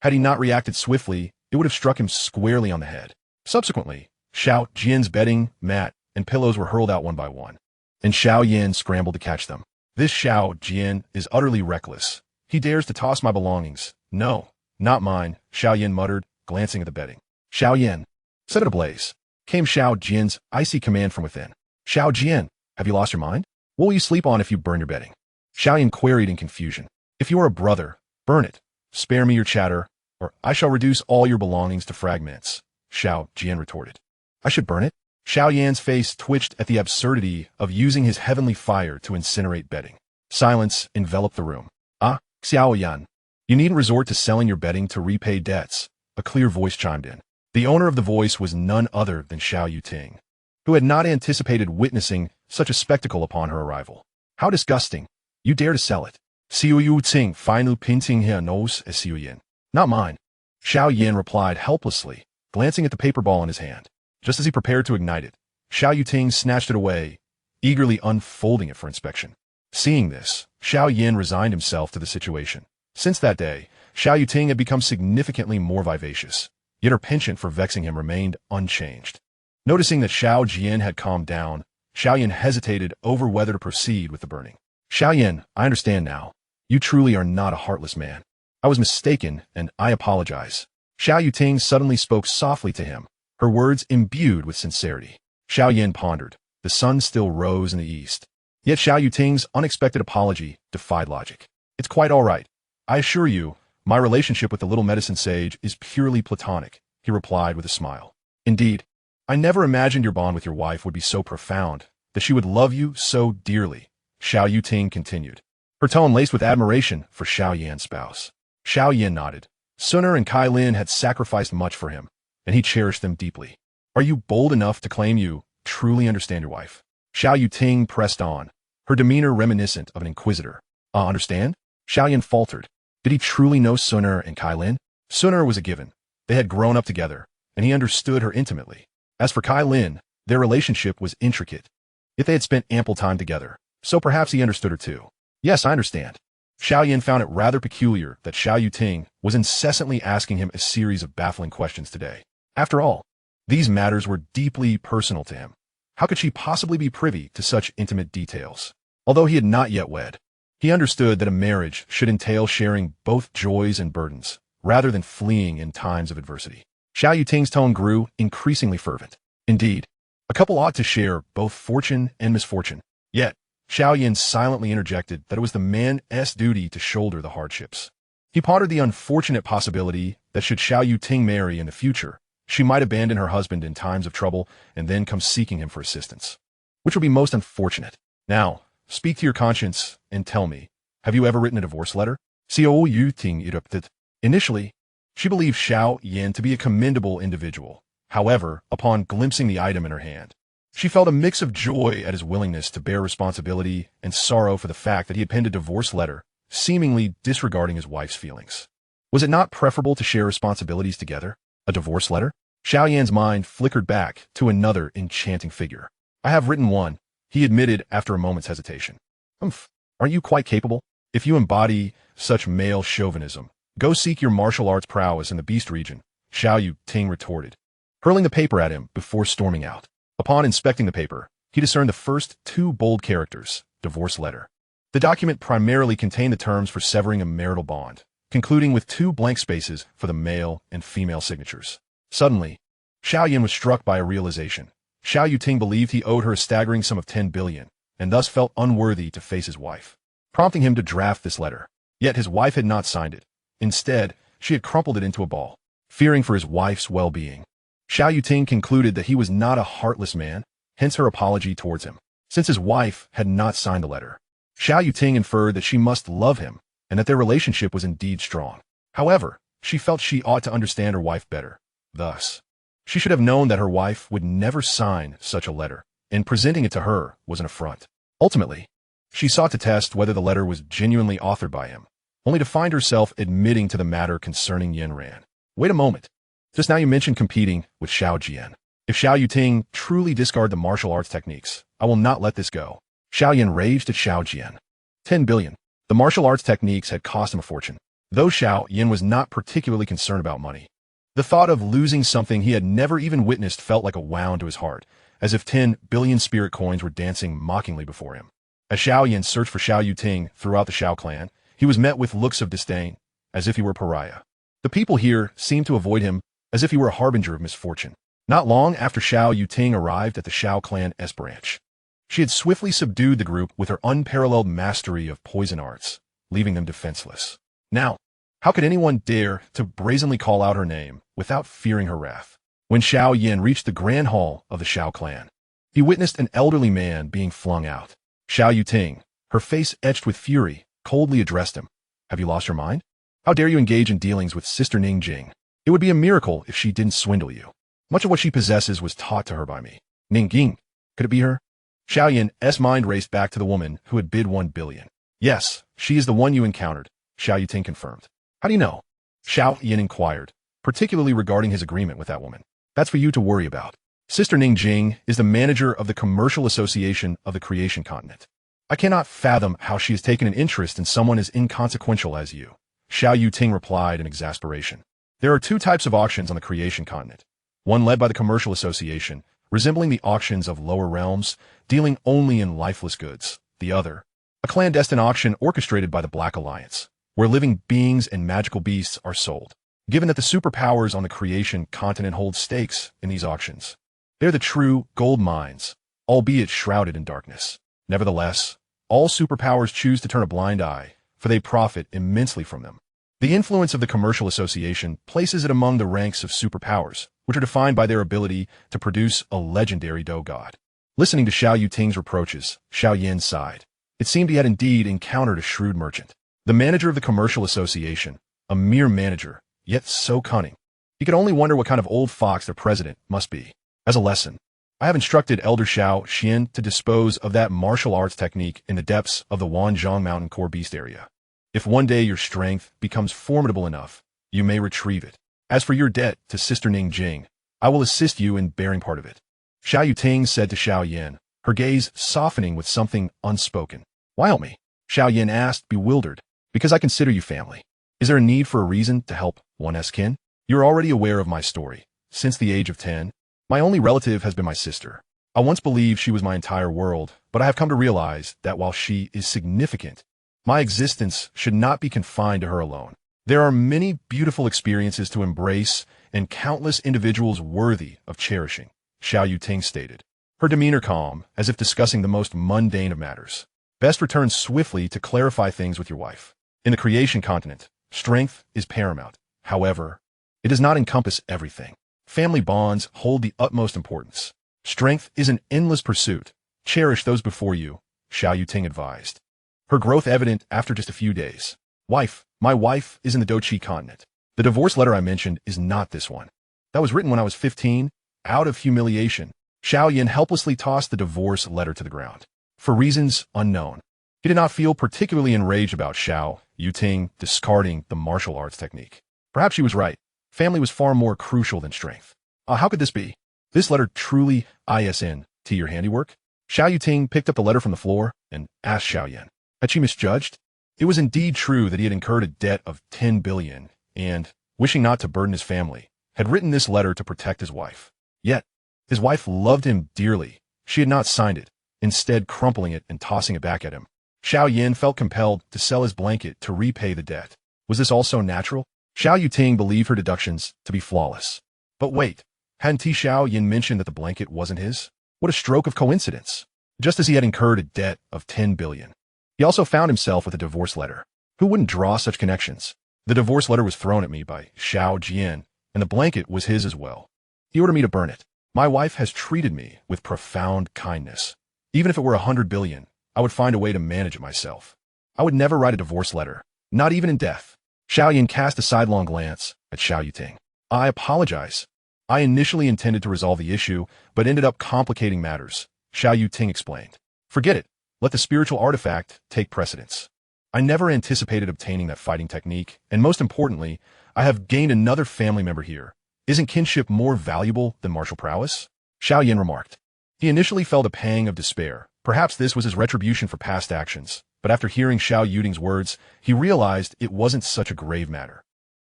Had he not reacted swiftly, it would have struck him squarely on the head. Subsequently, Xiao Yan's bedding, mat, and pillows were hurled out one by one, and Xiao Yan scrambled to catch them. This Xiao Yan is utterly reckless. He dares to toss my belongings. No, not mine, Xiao Yan muttered, glancing at the bedding. Xiao Yan, set it ablaze. Came Xiao Yan's icy command from within. Xiao Yan, have you lost your mind? What will you sleep on if you burn your bedding? Xiao Yan queried in confusion. If you are a brother, burn it. Spare me your chatter, or I shall reduce all your belongings to fragments, Xiao Yan retorted. I should burn it? Xiao Yan's face twitched at the absurdity of using his heavenly fire to incinerate bedding. Silence enveloped the room. Ah, Xiao Yan. You needn't resort to selling your bedding to repay debts, a clear voice chimed in. The owner of the voice was none other than Xiao Yuting, who had not anticipated witnessing such a spectacle upon her arrival. How disgusting. You dare to sell it. Xiao Yuting final pinting her nose as Xiao Yan. Not mine. Xiao Yan replied helplessly, glancing at the paper ball in his hand. Just as he prepared to ignite it, Xiao Yuting snatched it away, eagerly unfolding it for inspection. Seeing this, Xiao Yan resigned himself to the situation. Since that day, Xiao Yuting had become significantly more vivacious, yet her penchant for vexing him remained unchanged. Noticing that Xiao Jian had calmed down, Xiao Yan hesitated over whether to proceed with the burning. Xiao Yan, I understand now. You truly are not a heartless man. I was mistaken, and I apologize. Xiao Yuting suddenly spoke softly to him, her words imbued with sincerity. Xiao Yan pondered. The sun still rose in the east. Yet Xiao Yuting's unexpected apology defied logic. It's quite all right. I assure you, my relationship with the little medicine sage is purely platonic, he replied with a smile. Indeed, I never imagined your bond with your wife would be so profound, that she would love you so dearly, Xiao Yuting continued, her tone laced with admiration for Xiao Yan's spouse. Xiao Yan nodded. Xun'er and Cai Lin had sacrificed much for him, and he cherished them deeply. Are you bold enough to claim you truly understand your wife? Xiao Yuting pressed on, her demeanor reminiscent of an inquisitor. Understand? Xiao Yan faltered. Did he truly know Xun'er and Cai Lin? Xun'er was a given. They had grown up together, and he understood her intimately. As for Cai Lin, their relationship was intricate. Yet they had spent ample time together, so perhaps he understood her too. Yes, I understand. Xiao Yan found it rather peculiar that Xiao Yuting was incessantly asking him a series of baffling questions today. After all, these matters were deeply personal to him. How could she possibly be privy to such intimate details? Although he had not yet wed, he understood that a marriage should entail sharing both joys and burdens, rather than fleeing in times of adversity. Xiao Yuting's tone grew increasingly fervent. Indeed, a couple ought to share both fortune and misfortune. Yet, Xiao Yan silently interjected that it was the man's duty to shoulder the hardships. He pondered the unfortunate possibility that should Xiao Yuting marry in the future, she might abandon her husband in times of trouble and then come seeking him for assistance, which would be most unfortunate. Now, speak to your conscience and tell me, have you ever written a divorce letter? Xiao Yuting erupted. Initially, she believed Xiao Yan to be a commendable individual. However, upon glimpsing the item in her hand, she felt a mix of joy at his willingness to bear responsibility and sorrow for the fact that he had penned a divorce letter, seemingly disregarding his wife's feelings. Was it not preferable to share responsibilities together? A divorce letter? Xiao Yan's mind flickered back to another enchanting figure. I have written one, he admitted after a moment's hesitation. Aren't you quite capable? If you embody such male chauvinism, go seek your martial arts prowess in the beast region, Xiao Yuting retorted, hurling the paper at him before storming out. Upon inspecting the paper, he discerned the first two bold characters, divorce letter. The document primarily contained the terms for severing a marital bond, concluding with two blank spaces for the male and female signatures. Suddenly, Xiao Yan was struck by a realization. Xiao Yuting believed he owed her a staggering sum of 10 billion, and thus felt unworthy to face his wife, prompting him to draft this letter. Yet his wife had not signed it. Instead, she had crumpled it into a ball, fearing for his wife's well-being. Xiao Yuting concluded that he was not a heartless man, hence her apology towards him. Since his wife had not signed the letter, Xiao Yuting inferred that she must love him, and that their relationship was indeed strong. However, she felt she ought to understand her wife better. Thus, she should have known that her wife would never sign such a letter, and presenting it to her was an affront. Ultimately, she sought to test whether the letter was genuinely authored by him, only to find herself admitting to the matter concerning Yan Ran. Wait a moment. Just now you mentioned competing with Xiao Jian. If Xiao Yuting truly discard the martial arts techniques, I will not let this go. Xiao Yan raged at Xiao Jian. 10 billion. The martial arts techniques had cost him a fortune. Though Xiao Yan was not particularly concerned about money, the thought of losing something he had never even witnessed felt like a wound to his heart, as if 10 billion spirit coins were dancing mockingly before him. As Xiao Yan searched for Xiao Yuting throughout the Xiao clan, he was met with looks of disdain, as if he were a pariah. The people here seemed to avoid him as if he were a harbinger of misfortune. Not long after Xiao Yuting arrived at the Xiao clan S branch, she had swiftly subdued the group with her unparalleled mastery of poison arts, leaving them defenseless. Now, how could anyone dare to brazenly call out her name without fearing her wrath? When Xiao Yan reached the grand hall of the Xiao clan, he witnessed an elderly man being flung out. Xiao Yuting, her face etched with fury, coldly addressed him. Have you lost your mind? How dare you engage in dealings with Sister Ning Jing? It would be a miracle if she didn't swindle you. Much of what she possesses was taught to her by me. Ning Jing, could it be her? Xiao Yan's mind raced back to the woman who had bid 1 billion. Yes, she is the one you encountered, Xiao Yuting confirmed. How do you know? Xiao Yan inquired, particularly regarding his agreement with that woman. That's for you to worry about. Sister Ning Jing is the manager of the Commercial Association of the Creation Continent. I cannot fathom how she has taken an interest in someone as inconsequential as you, Xiao Yuting replied in exasperation. There are 2 types of auctions on the Creation Continent. One led by the Commercial Association, resembling the auctions of lower realms, dealing only in lifeless goods. The other, a clandestine auction orchestrated by the Black Alliance, where living beings and magical beasts are sold. Given that the superpowers on the Creation Continent hold stakes in these auctions, they're the true gold mines, albeit shrouded in darkness. Nevertheless, all superpowers choose to turn a blind eye, for they profit immensely from them. The influence of the Commercial Association places it among the ranks of superpowers, which are defined by their ability to produce a legendary dough god. Listening to Xiao Yuting's reproaches, Xiao Yan sighed. It seemed he had indeed encountered a shrewd merchant. The manager of the Commercial Association, a mere manager, yet so cunning. He could only wonder what kind of old fox their president must be. As a lesson, I have instructed Elder Xiao Xian to dispose of that martial arts technique in the depths of the Wanzhong Mountain Core Beast area. If one day your strength becomes formidable enough, you may retrieve it. As for your debt to Sister Ning Jing, I will assist you in bearing part of it. Xiao Yuting said to Xiao Yan, her gaze softening with something unspoken. Why help me? Xiao Yan asked, bewildered. Because I consider you family. Is there a need for a reason to help one's kin? You're already aware of my story. Since the age of 10, my only relative has been my sister. I once believed she was my entire world, but I have come to realize that while she is significant, my existence should not be confined to her alone. There are many beautiful experiences to embrace and countless individuals worthy of cherishing, Xiao Yuting stated, her demeanor calm, as if discussing the most mundane of matters. Best return swiftly to clarify things with your wife. In the Creation Continent, strength is paramount. However, it does not encompass everything. Family bonds hold the utmost importance. Strength is an endless pursuit. Cherish those before you, Xiao Yuting advised. Her growth evident after just a few days. Wife, my wife is in the Doqi continent. The divorce letter I mentioned is not this one. That was written when I was 15, out of humiliation. Xiao Yan helplessly tossed the divorce letter to the ground. For reasons unknown, he did not feel particularly enraged about Xiao Yuting discarding the martial arts technique. Perhaps she was right. Family was far more crucial than strength. How could this be? This letter truly isn't your handiwork? Xiao Yuting picked up the letter from the floor and asked Xiao Yan. Had she misjudged? It was indeed true that he had incurred a debt of 10 billion and, wishing not to burden his family, had written this letter to protect his wife. Yet, his wife loved him dearly. She had not signed it, instead crumpling it and tossing it back at him. Xiao Yan felt compelled to sell his blanket to repay the debt. Was this also natural? Xiao Yuting believed her deductions to be flawless. But wait, hadn't Xiao Yan mentioned that the blanket wasn't his? What a stroke of coincidence. Just as he had incurred a debt of 10 billion. He also found himself with a divorce letter. Who wouldn't draw such connections? The divorce letter was thrown at me by Xiao Jian, and the blanket was his as well. He ordered me to burn it. My wife has treated me with profound kindness. Even if it were 100 billion, I would find a way to manage it myself. I would never write a divorce letter, not even in death. Xiao Yan cast a sidelong glance at Xiao Yuting. I apologize. I initially intended to resolve the issue, but ended up complicating matters, Xiao Yuting explained. Forget it. Let the spiritual artifact take precedence. I never anticipated obtaining that fighting technique, and most importantly, I have gained another family member here. Isn't kinship more valuable than martial prowess? Xiao Yan remarked. He initially felt a pang of despair. Perhaps this was his retribution for past actions, but after hearing Xiao Yuting's words, he realized it wasn't such a grave matter.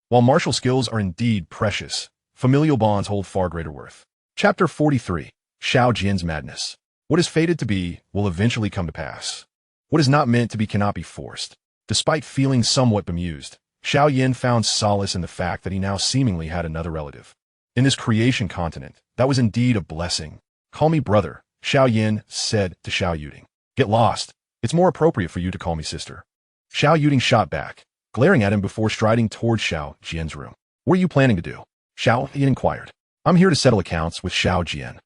While martial skills are indeed precious, familial bonds hold far greater worth. Chapter 43. Xiao Jian's Madness. What is fated to be will eventually come to pass. What is not meant to be cannot be forced. Despite feeling somewhat bemused, Xiao Yan found solace in the fact that he now seemingly had another relative. In this creation continent, that was indeed a blessing. Call me brother, Xiao Yan said to Xiao Yuting. Get lost. It's more appropriate for you to call me sister. Xiao Yuting shot back, glaring at him before striding toward Xiao Jian's room. What are you planning to do? Xiao Yan inquired. I'm here to settle accounts with Xiao Yan.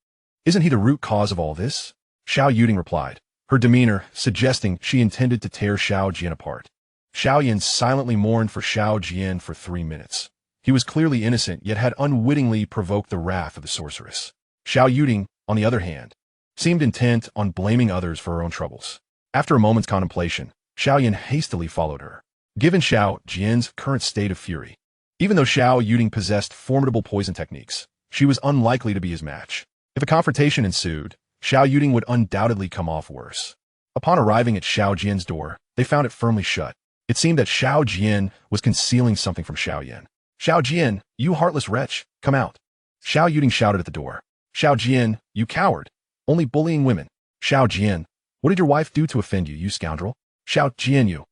Isn't he the root cause of all this? Xiao Yan replied, her demeanor suggesting she intended to tear Xiao Yan apart. Xiao Yan silently mourned for Xiao Yan for 3 minutes. He was clearly innocent, yet had unwittingly provoked the wrath of the sorceress. Xiao Yan, on the other hand, seemed intent on blaming others for her own troubles. After a moment's contemplation, Xiao Yan hastily followed her. Given Xiao Yan's current state of fury, even though Xiao Yan possessed formidable poison techniques, she was unlikely to be his match. If a confrontation ensued, Xiao Yan would undoubtedly come off worse. Upon arriving at Xiao Yan's door, they found it firmly shut. It seemed that Xiao Yan was concealing something from Xiao Yan. Xiao Yan, you heartless wretch, come out. Xiao Yan shouted at the door. Xiao Yan, you coward. Only bullying women. Xiao Yan, what did your wife do to offend you, you scoundrel? Xiao Yan, you.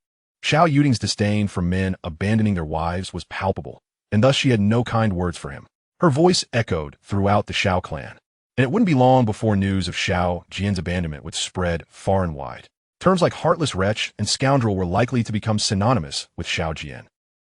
Xiao Yan's disdain for men abandoning their wives was palpable, and thus she had no kind words for him. Her voice echoed throughout the Xiao clan, and it wouldn't be long before news of Xiao Yan's abandonment would spread far and wide. Terms like heartless wretch and scoundrel were likely to become synonymous with Xiao Yan.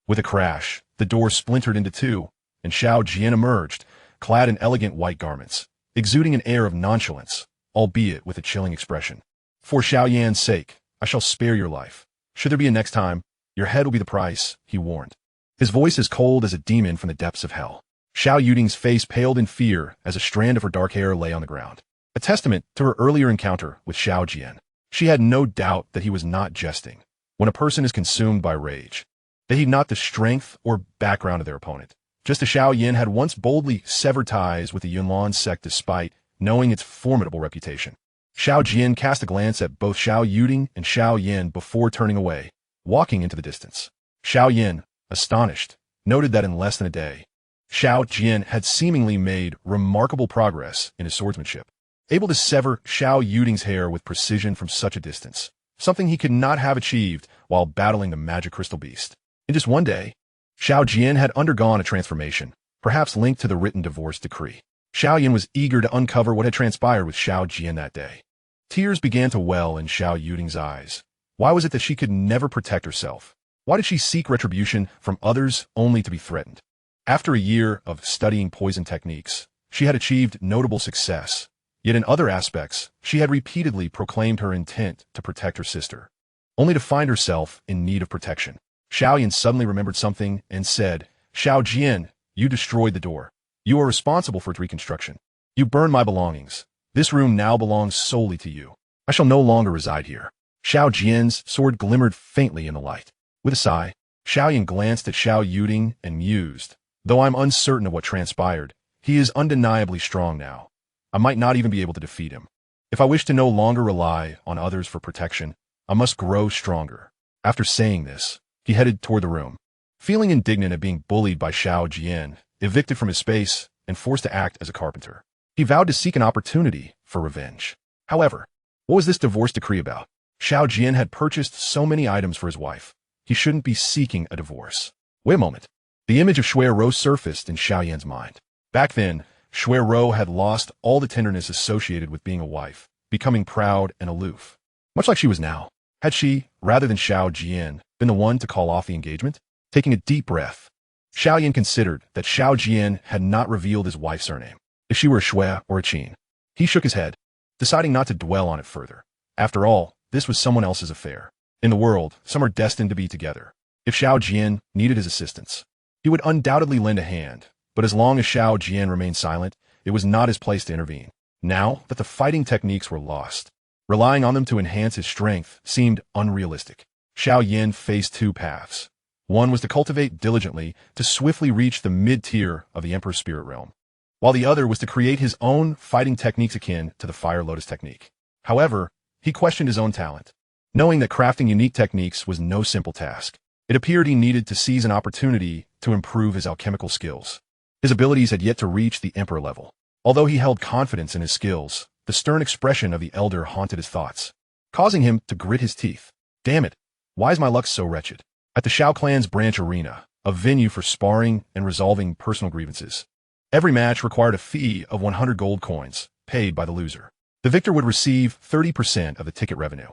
With a crash, the door splintered into two, and Xiao Yan emerged, clad in elegant white garments, exuding an air of nonchalance, albeit with a chilling expression. For Xiao Yan's sake, I shall spare your life. Should there be a next time, your head will be the price, he warned. His voice as cold as a demon from the depths of hell. Xiao Yan's face paled in fear as a strand of her dark hair lay on the ground, a testament to her earlier encounter with Xiao Yan. She had no doubt that he was not jesting. When a person is consumed by rage, they heed not the strength or background of their opponent. Just as Xiao Yan had once boldly severed ties with the Yuan sect despite knowing its formidable reputation. Xiao Yan cast a glance at both Xiao Yan and Xiao Yan before turning away, walking into the distance. Xiao Yan, astonished, noted that in less than a day, Xiao Yan had seemingly made remarkable progress in his swordsmanship, able to sever Xiao Yan's hair with precision from such a distance, something he could not have achieved while battling the magic crystal beast. In just one day, Xiao Yan had undergone a transformation, perhaps linked to the written divorce decree. Xiao Yan was eager to uncover what had transpired with Xiao Yan that day. Tears began to well in Xiao Yan's eyes. Why was it that she could never protect herself? Why did she seek retribution from others only to be threatened? After a year of studying poison techniques, she had achieved notable success. Yet in other aspects, she had repeatedly proclaimed her intent to protect her sister, only to find herself in need of protection. Xiao Yan suddenly remembered something and said, Xiao Yan, you destroyed the door. You are responsible for its reconstruction. You burned my belongings. This room now belongs solely to you. I shall no longer reside here. Xiao Yan's sword glimmered faintly in the light. With a sigh, Xiao Yan glanced at Xiao Yan and mused, though I'm uncertain of what transpired, he is undeniably strong now. I might not even be able to defeat him. If I wish to no longer rely on others for protection, I must grow stronger. After saying this, he headed toward the room. Feeling indignant at being bullied by Xiao Yan, evicted from his space, and forced to act as a carpenter, he vowed to seek an opportunity for revenge. However, what was this divorce decree about? Xiao Yan had purchased so many items for his wife. He shouldn't be seeking a divorce. Wait a moment. The image of Xun'er surfaced in Xiao Yan's mind. Back then, Xun'er had lost all the tenderness associated with being a wife, becoming proud and aloof. Much like she was now. Had she, rather than Xiao Yan, been the one to call off the engagement? Taking a deep breath, Xiao Yan considered that Xiao Yan had not revealed his wife's surname, if she were a Xue or a Qing. He shook his head, deciding not to dwell on it further. After all, this was someone else's affair. In the world, some are destined to be together. If Xiao Yan needed his assistance, he would undoubtedly lend a hand, but as long as Xiao Yan remained silent, it was not his place to intervene. Now that the fighting techniques were lost, relying on them to enhance his strength seemed unrealistic. Xiao Yan faced two paths. One was to cultivate diligently to swiftly reach the mid-tier of the Emperor's spirit realm, while the other was to create his own fighting techniques akin to the Fire Lotus technique. However, he questioned his own talent. Knowing that crafting unique techniques was no simple task, it appeared he needed to seize an opportunity to improve his alchemical skills. His abilities had yet to reach the Emperor level. Although he held confidence in his skills, the stern expression of the Elder haunted his thoughts, causing him to grit his teeth. Damn it, why is my luck so wretched? At the Xiao clan's branch arena, a venue for sparring and resolving personal grievances, every match required a fee of 100 gold coins, paid by the loser. The victor would receive 30% of the ticket revenue,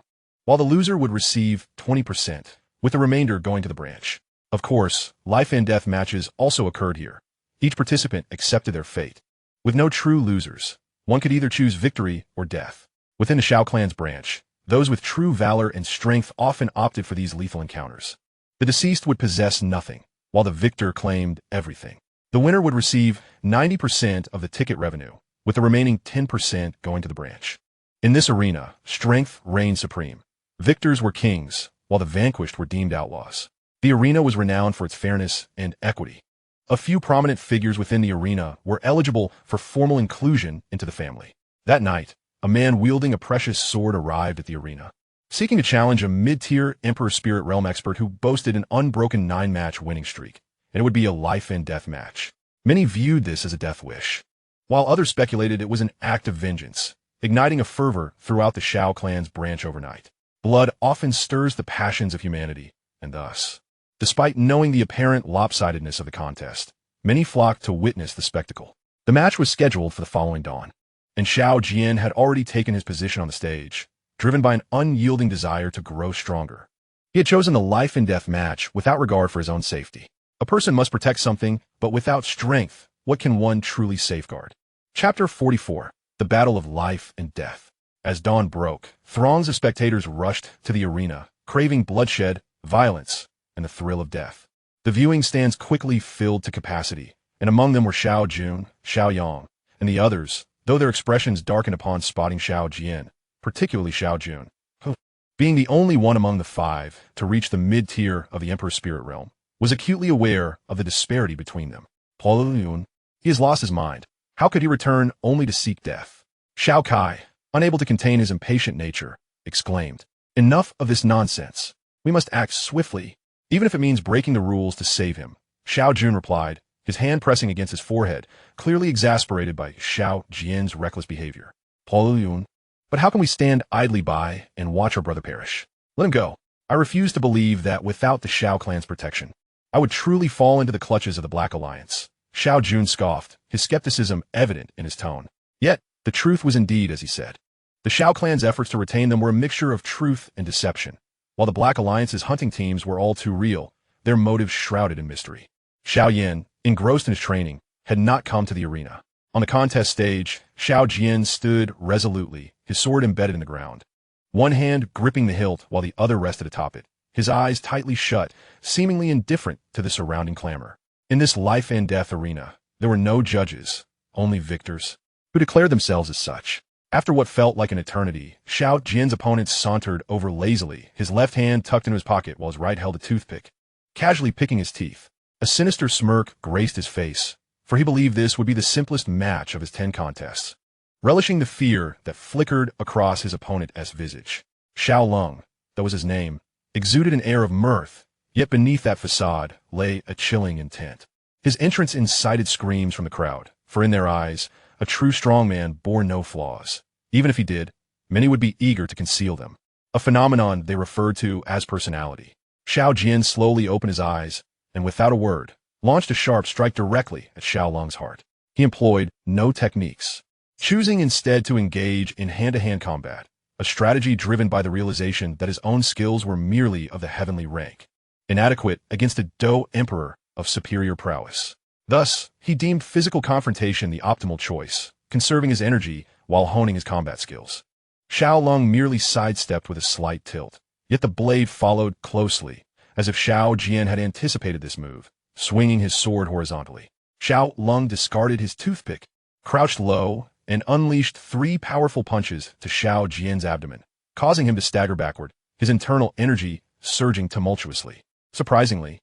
while the loser would receive 20%, with the remainder going to the branch. Of course, life and death matches also occurred here. Each participant accepted their fate, With no true losers, one could either choose victory or death. Within the Xiao clan's branch, those with true valor and strength often opted for these lethal encounters. The deceased would possess nothing, while the victor claimed everything. The winner would receive 90% of the ticket revenue, with the remaining 10% going to the branch. In this arena, strength reigned supreme. Victors were kings, while the vanquished were deemed outlaws. The arena was renowned for its fairness and equity. A few prominent figures within the arena were eligible for formal inclusion into the family. That night, a man wielding a precious sword arrived at the arena, seeking to challenge a mid-tier Emperor Spirit Realm expert who boasted an unbroken 9-match winning streak, and it would be a life-and-death match. Many viewed this as a death wish, while others speculated it was an act of vengeance, igniting a fervor throughout the Xiao clan's branch overnight. Blood often stirs the passions of humanity, and thus, despite knowing the apparent lopsidedness of the contest, many flocked to witness the spectacle. The match was scheduled for the following dawn, and Xiao Yan had already taken his position on the stage, driven by an unyielding desire to grow stronger. He had chosen the life-and-death match without regard for his own safety. A person must protect something, but without strength, what can one truly safeguard? Chapter 44. The Battle of Life and Death. As dawn broke, throngs of spectators rushed to the arena, craving bloodshed, violence, and the thrill of death. The viewing stands quickly filled to capacity, and among them were Xiao Jun, Xiao Yang, and the others, though their expressions darkened upon spotting Xiao Yan, particularly Xiao Jun, who, being the only one among the five to reach the mid-tier of the Emperor's Spirit Realm, was acutely aware of the disparity between them. Yuan, he has lost his mind. How could he return only to seek death? Xiao Kai, unable to contain his impatient nature, exclaimed, "Enough of this nonsense. We must act swiftly, even if it means breaking the rules to save him." Xiao Jun replied, his hand pressing against his forehead, clearly exasperated by Xiao Jian's reckless behavior. Yuan, but how can we stand idly by and watch our brother perish? Let him go. I refuse to believe that without the Xiao clan's protection, I would truly fall into the clutches of the Black Alliance. Xiao Jun scoffed, his skepticism evident in his tone. Yet, the truth was indeed as he said. The Xiao clan's efforts to retain them were a mixture of truth and deception. While the Black Alliance's hunting teams were all too real, their motives shrouded in mystery. Xiao Yan, engrossed in his training, had not come to the arena. On the contest stage, Xiao Jian stood resolutely, his sword embedded in the ground. One hand gripping the hilt while the other rested atop it, his eyes tightly shut, seemingly indifferent to the surrounding clamor. In this life-and-death arena, there were no judges, only victors, who declared themselves as such. After what felt like an eternity, Xiao Jian's opponent sauntered over lazily, his left hand tucked into his pocket while his right held a toothpick, casually picking his teeth. A sinister smirk graced his face, for he believed this would be the simplest match of his 10 contests. Relishing the fear that flickered across his opponent's visage, Xiao Lung, that was his name, exuded an air of mirth, yet beneath that facade lay a chilling intent. His entrance incited screams from the crowd, for in their eyes, a true strongman bore no flaws. Even if he did, many would be eager to conceal them, a phenomenon they referred to as personality. Xiao Jian slowly opened his eyes, and without a word, launched a sharp strike directly at Xiao Lung's heart. He employed no techniques, choosing instead to engage in hand-to-hand combat, a strategy driven by the realization that his own skills were merely of the heavenly rank, inadequate against a Dou emperor of superior prowess. Thus, he deemed physical confrontation the optimal choice, conserving his energy while honing his combat skills. Xiao Lung merely sidestepped with a slight tilt, yet the blade followed closely, as if Xiao Jian had anticipated this move, swinging his sword horizontally. Xiao Lung discarded his toothpick, crouched low, and unleashed 3 powerful punches to Xiao Jian's abdomen, causing him to stagger backward, his internal energy surging tumultuously. Surprisingly,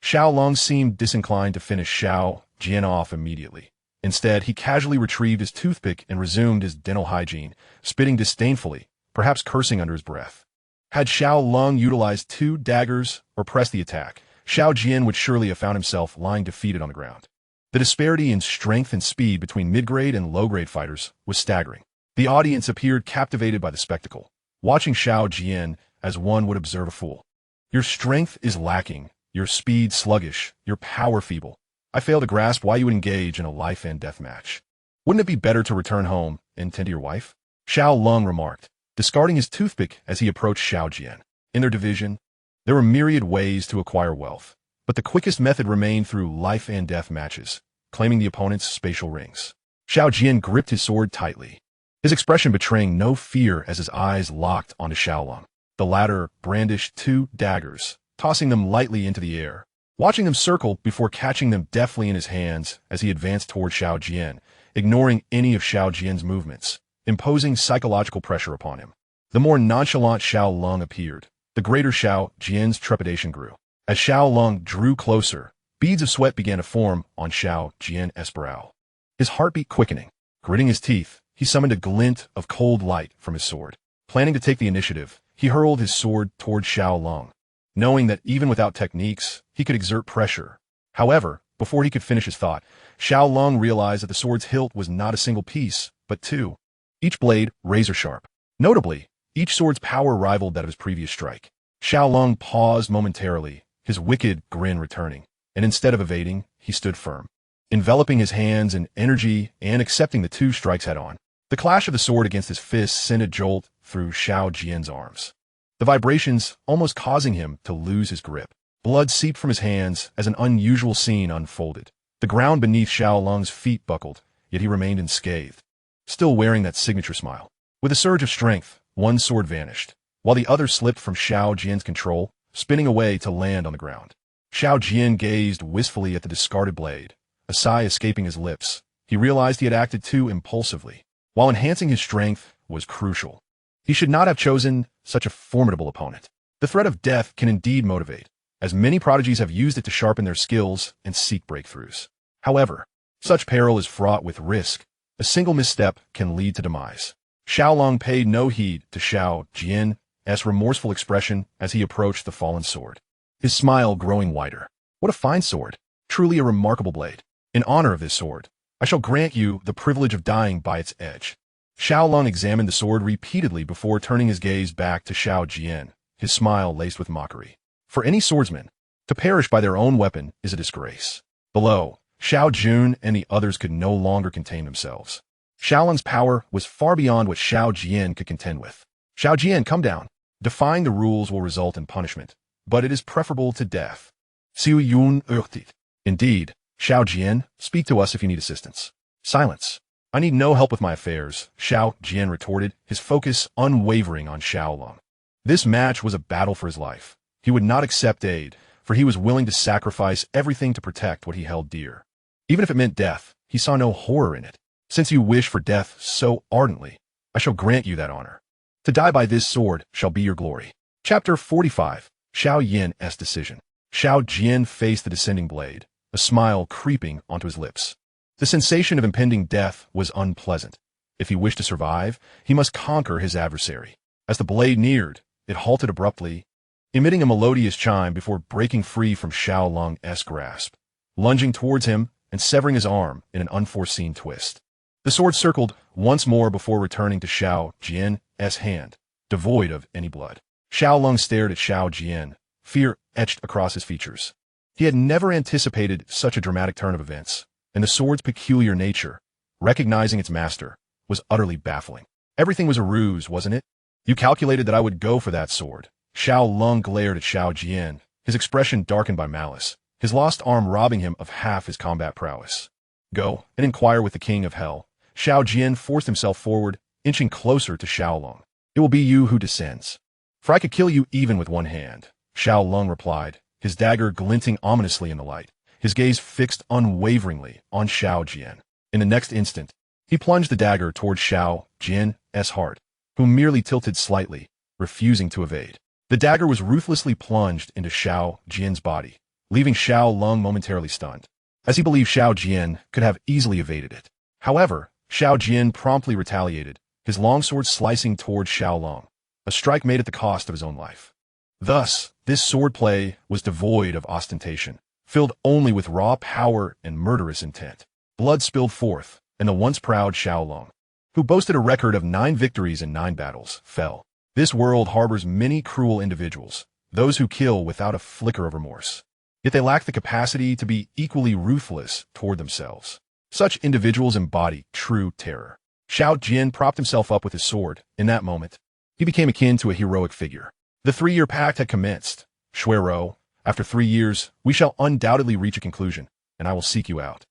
Xiao Lung seemed disinclined to finish Xiao Jian off immediately. Instead, he casually retrieved his toothpick and resumed his dental hygiene, spitting disdainfully, perhaps cursing under his breath. Had Xiao Lung utilized 2 daggers or pressed the attack, Xiao Jian would surely have found himself lying defeated on the ground. The disparity in strength and speed between mid-grade and low-grade fighters was staggering. The audience appeared captivated by the spectacle, watching Xiao Jian as one would observe a fool. Your strength is lacking, your speed sluggish, your power feeble. I fail to grasp why you would engage in a life-and-death match. Wouldn't it be better to return home and tend to your wife? Xiao Lung remarked, discarding his toothpick as he approached Xiao Jian. In their division, there were myriad ways to acquire wealth, but the quickest method remained through life-and-death matches, claiming the opponent's spatial rings. Xiao Yan gripped his sword tightly, his expression betraying no fear as his eyes locked onto Xiaolong. The latter brandished 2 daggers, tossing them lightly into the air, watching them circle before catching them deftly in his hands as he advanced toward Xiao Yan, ignoring any of Xiao Yan's movements, imposing psychological pressure upon him. The more nonchalant Xiaolong appeared, the greater Xiao Yan's trepidation grew. As Xiaolong drew closer, beads of sweat began to form on Xiao Yan's brow, his heartbeat quickening. Gritting his teeth, he summoned a glint of cold light from his sword. Planning to take the initiative, he hurled his sword toward Xiaolong, knowing that even without techniques, he could exert pressure. However, before he could finish his thought, Xiaolong realized that the sword's hilt was not a single piece, but 2, each blade razor-sharp. Notably, each sword's power rivaled that of his previous strike. Xiaolong paused momentarily, his wicked grin returning, and instead of evading, he stood firm, enveloping his hands in energy and accepting the 2 strikes head-on. The clash of the sword against his fist sent a jolt through Xiao Yan's arms, the vibrations almost causing him to lose his grip. Blood seeped from his hands as an unusual scene unfolded. The ground beneath Xiaolong's feet buckled, yet he remained unscathed, still wearing that signature smile. With a surge of strength, one sword vanished, while the other slipped from Xiao Yan's control, spinning away to land on the ground. Xiao Yan gazed wistfully at the discarded blade, a sigh escaping his lips. He realized he had acted too impulsively. While enhancing his strength was crucial, he should not have chosen such a formidable opponent. The threat of death can indeed motivate, as many prodigies have used it to sharpen their skills and seek breakthroughs. However, such peril is fraught with risk. A single misstep can lead to demise. Xiaolong paid no heed to Xiao Yan's remorseful expression as he approached the fallen sword, his smile growing wider. What a fine sword! Truly a remarkable blade. In honor of this sword, I shall grant you the privilege of dying by its edge. Xiaolong examined the sword repeatedly before turning his gaze back to Xiao Yan, his smile laced with mockery. For any swordsman, to perish by their own weapon is a disgrace. Below, Xiao Jun and the others could no longer contain themselves. Xiaolong's power was far beyond what Xiao Yan could contend with. Xiao Yan, come down. Defying the rules will result in punishment, but it is preferable to death. Xiu Yun urtit. Indeed, Xiao Yan, speak to us if you need assistance. Silence. I need no help with my affairs, Xiao Yan retorted, his focus unwavering on Xiaolong. This match was a battle for his life. He would not accept aid, for he was willing to sacrifice everything to protect what he held dear. Even if it meant death, he saw no horror in it. Since you wish for death so ardently, I shall grant you that honor. To die by this sword shall be your glory. Chapter 45. Xiao Yan's decision. Xiao Yan faced the descending blade, a smile creeping onto his lips. The sensation of impending death was unpleasant. If he wished to survive, he must conquer his adversary. As the blade neared, it halted abruptly, emitting a melodious chime before breaking free from Xiaolong's grasp, lunging towards him and severing his arm in an unforeseen twist. The sword circled once more before returning to Xiao Yan's hand, devoid of any blood. Xiaolong stared at Xiao Yan, fear etched across his features. He had never anticipated such a dramatic turn of events, and the sword's peculiar nature, recognizing its master, was utterly baffling. Everything was a ruse, wasn't it? You calculated that I would go for that sword. Xiaolong glared at Xiao Yan, his expression darkened by malice, his lost arm robbing him of half his combat prowess. Go and inquire with the king of hell. Xiao Yan forced himself forward, inching closer to Xiaolong. It will be you who descends. For I could kill you even with one hand, Xiaolong replied, his dagger glinting ominously in the light, his gaze fixed unwaveringly on Xiao Yan. In the next instant, he plunged the dagger toward Xiao Yan's heart, who merely tilted slightly, refusing to evade. The dagger was ruthlessly plunged into Xiao Yan's body, leaving Xiaolong momentarily stunned, as he believed Xiao Yan could have easily evaded it. However, Xiao Yan promptly retaliated, his longsword slicing toward Xiaolong, a strike made at the cost of his own life. Thus, this swordplay was devoid of ostentation, filled only with raw power and murderous intent. Blood spilled forth, and the once proud Xiaolong, who boasted a record of 9 victories in 9 battles, fell. This world harbors many cruel individuals, those who kill without a flicker of remorse. Yet they lack the capacity to be equally ruthless toward themselves. Such individuals embody true terror. Xiao Yan propped himself up with his sword. In that moment, he became akin to a heroic figure. The 3-year pact had commenced. Shuero, after 3 years, we shall undoubtedly reach a conclusion, and I will seek you out.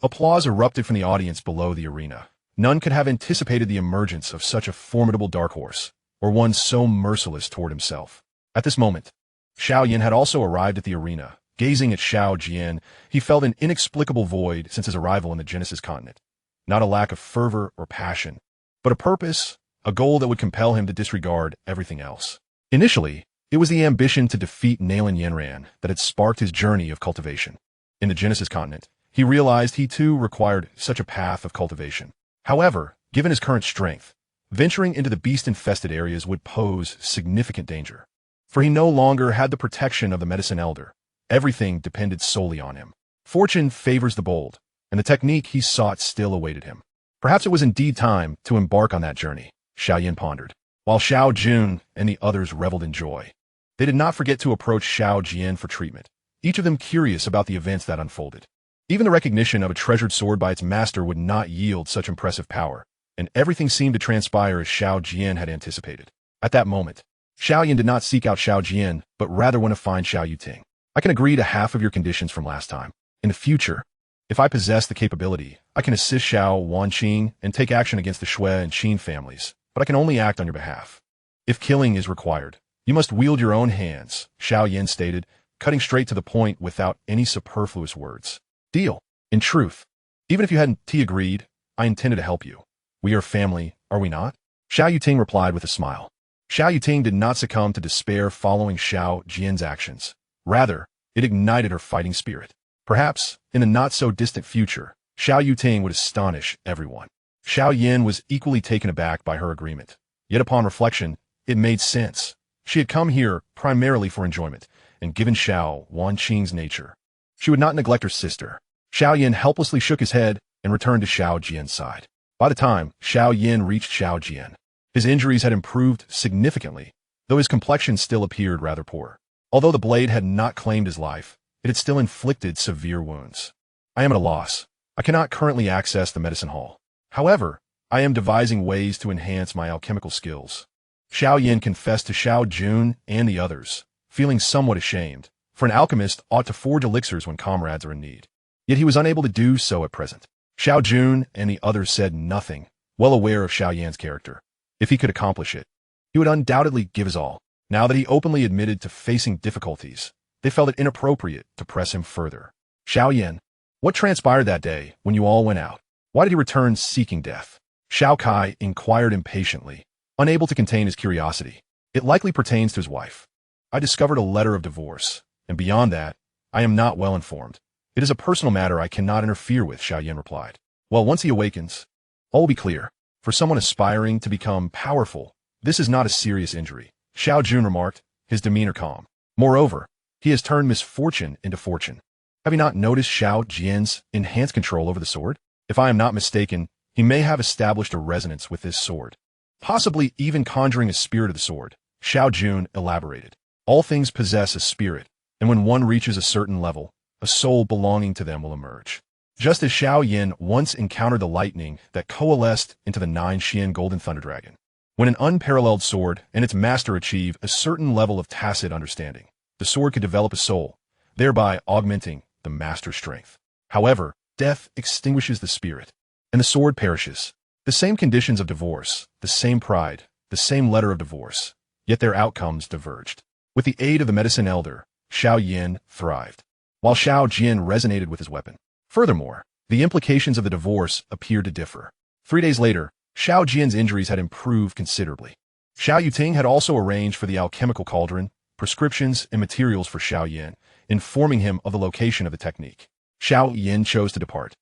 Applause erupted from the audience below the arena. None could have anticipated the emergence of such a formidable dark horse, or one so merciless toward himself. At this moment, Xiao Yan had also arrived at the arena. Gazing at Xiao Jian, he felt an inexplicable void since his arrival in the Genesis continent. Not a lack of fervor or passion, but a purpose, a goal that would compel him to disregard everything else. Initially, it was the ambition to defeat Nailin Yanran that had sparked his journey of cultivation. In the Genesis continent, he realized he too required such a path of cultivation. However, given his current strength, venturing into the beast-infested areas would pose significant danger. For he no longer had the protection of the medicine elder. Everything depended solely on him. Fortune favors the bold, and the technique he sought still awaited him. Perhaps it was indeed time to embark on that journey, Xiao Yan pondered, while Xiao Jun and the others reveled in joy. They did not forget to approach Xiao Jian for treatment, each of them curious about the events that unfolded. Even the recognition of a treasured sword by its master would not yield such impressive power, and everything seemed to transpire as Xiao Jian had anticipated. At that moment, Xiao Yan did not seek out Xiao Jian, but rather want to find Xiao Yuting. I can agree to half of your conditions from last time. In the future, if I possess the capability, I can assist Xiao Wanqing and take action against the Shui and Qin families, but I can only act on your behalf. If killing is required, you must wield your own hands, Xiao Yan stated, cutting straight to the point without any superfluous words. Deal. In truth, even if you hadn't agreed, I intended to help you. We are family, are we not? Xiao Yuting replied with a smile. Xiao Yuting did not succumb to despair following Xiao Jian's actions. Rather, it ignited her fighting spirit. Perhaps, in the not-so-distant future, Xiao Yuting would astonish everyone. Xiao Yan was equally taken aback by her agreement. Yet upon reflection, it made sense. She had come here primarily for enjoyment, and given Xiao Wanqing's nature, she would not neglect her sister. Xiao Yan helplessly shook his head and returned to Xiao Jian's side. By the time Xiao Yan reached Xiao Jian, his injuries had improved significantly, though his complexion still appeared rather poor. Although the blade had not claimed his life, it had still inflicted severe wounds. I am at a loss. I cannot currently access the medicine hall. However, I am devising ways to enhance my alchemical skills. Xiao Yan confessed to Xiao Jun and the others, feeling somewhat ashamed, for an alchemist ought to forge elixirs when comrades are in need. Yet he was unable to do so at present. Xiao Jun and the others said nothing, well aware of Xiao Yan's character. If he could accomplish it, he would undoubtedly give his all. Now that he openly admitted to facing difficulties, they felt it inappropriate to press him further. Xiao Yan, what transpired that day when you all went out? Why did he return seeking death? Xiao Kai inquired impatiently, unable to contain his curiosity. It likely pertains to his wife. I discovered a letter of divorce, and beyond that, I am not well informed. It is a personal matter I cannot interfere with, Xiao Yan replied. Well, once he awakens, all will be clear. For someone aspiring to become powerful, this is not a serious injury, Xiao Jun remarked, his demeanor calm. Moreover, he has turned misfortune into fortune. Have you not noticed Xiao Jian's enhanced control over the sword? If I am not mistaken, he may have established a resonance with this sword, possibly even conjuring a spirit of the sword. Xiao Jun elaborated. All things possess a spirit, and when one reaches a certain level, a soul belonging to them will emerge. Just as Xiao Yan once encountered the lightning that coalesced into the 9 Xian Golden Thunder Dragon. When an unparalleled sword and its master achieve a certain level of tacit understanding, the sword could develop a soul, thereby augmenting the master's strength. However, death extinguishes the spirit, and the sword perishes. The same conditions of divorce, the same pride, the same letter of divorce, yet their outcomes diverged. With the aid of the medicine elder, Xiao Yan thrived, while Xiao Jian resonated with his weapon. Furthermore, the implications of the divorce appeared to differ. 3 days later, Xiao Jian's injuries had improved considerably. Xiao Yuting had also arranged for the alchemical cauldron, prescriptions, and materials for Xiao Yan, informing him of the location of the technique. Xiao Yan chose to depart.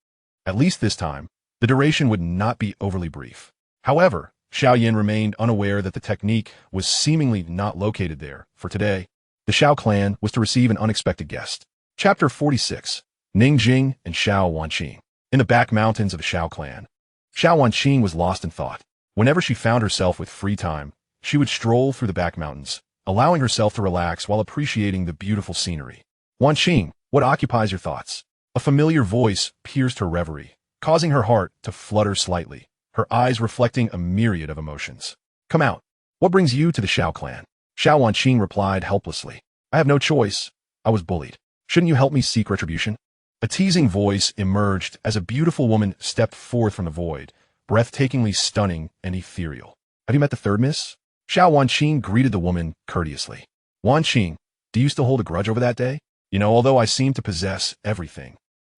At least this time, the duration would not be overly brief. However, Xiao Yan remained unaware that the technique was seemingly not located there, for today, the Xiao clan was to receive an unexpected guest. Chapter 46. Ningjing and Xiao Wanqing. In the back mountains of the Xiao clan, Xiao Wanqing was lost in thought. Whenever she found herself with free time, she would stroll through the back mountains, allowing herself to relax while appreciating the beautiful scenery. Wanqing, what occupies your thoughts? A familiar voice pierced her reverie, causing her heart to flutter slightly, her eyes reflecting a myriad of emotions. Come out. What brings you to the Xiao clan? Xiao Wanqing replied helplessly. I have no choice. I was bullied. Shouldn't you help me seek retribution? A teasing voice emerged as a beautiful woman stepped forth from the void, breathtakingly stunning and ethereal. Have you met the third miss? Xiao Wanqing greeted the woman courteously. Wanqing, do you still hold a grudge over that day? Although I seem to possess everything,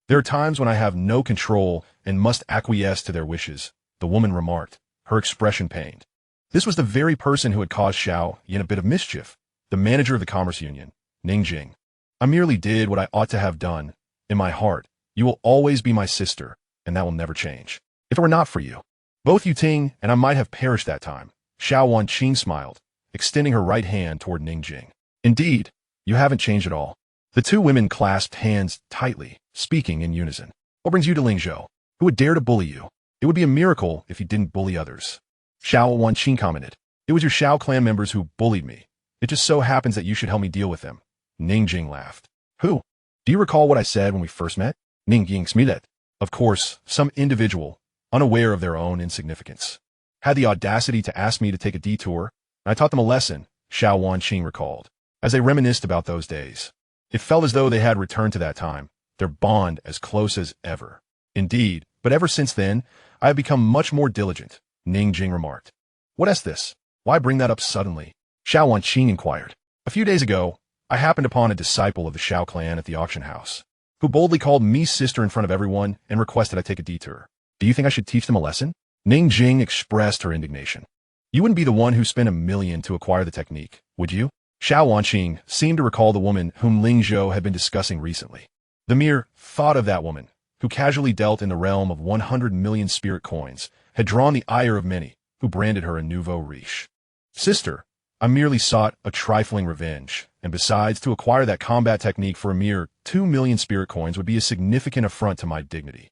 there are times when I have no control and must acquiesce to their wishes, the woman remarked, her expression pained. This was the very person who had caused Xiao Yan a bit of mischief, the manager of the Commerce Union, Ningjing. I merely did what I ought to have done. In my heart, you will always be my sister, and that will never change. If it were not for you, both you Ting and I might have perished that time. Xiao Wanqing smiled, extending her right hand toward Ningjing. Indeed, you haven't changed at all. The two women clasped hands tightly, speaking in unison. What brings you to Lingzhou? Who would dare to bully you? It would be a miracle if you didn't bully others. Xiao Wanqing commented. It was your Xiao clan members who bullied me. It just so happens that you should help me deal with them. Ningjing laughed. Who? Do you recall what I said when we first met? Ningjing smiled. Of course, some individual, unaware of their own insignificance, had the audacity to ask me to take a detour, and I taught them a lesson, Xiao Wanqing recalled. As they reminisced about those days, it felt as though they had returned to that time, their bond as close as ever. Indeed, but ever since then, I have become much more diligent, Ningjing remarked. What is this? Why bring that up suddenly? Xiao Wanqing inquired. A few days ago, I happened upon a disciple of the Xiao clan at the auction house, who boldly called me sister in front of everyone and requested I take a detour. Do you think I should teach them a lesson? Ningjing expressed her indignation. You wouldn't be the one who spent $1 million to acquire the technique, would you? Xiao Wanqing seemed to recall the woman whom Lingzhou had been discussing recently. The mere thought of that woman, who casually dealt in the realm of 100 million spirit coins, had drawn the ire of many, who branded her a nouveau riche. Sister, I merely sought a trifling revenge, and besides, to acquire that combat technique for a mere 2 million spirit coins would be a significant affront to my dignity.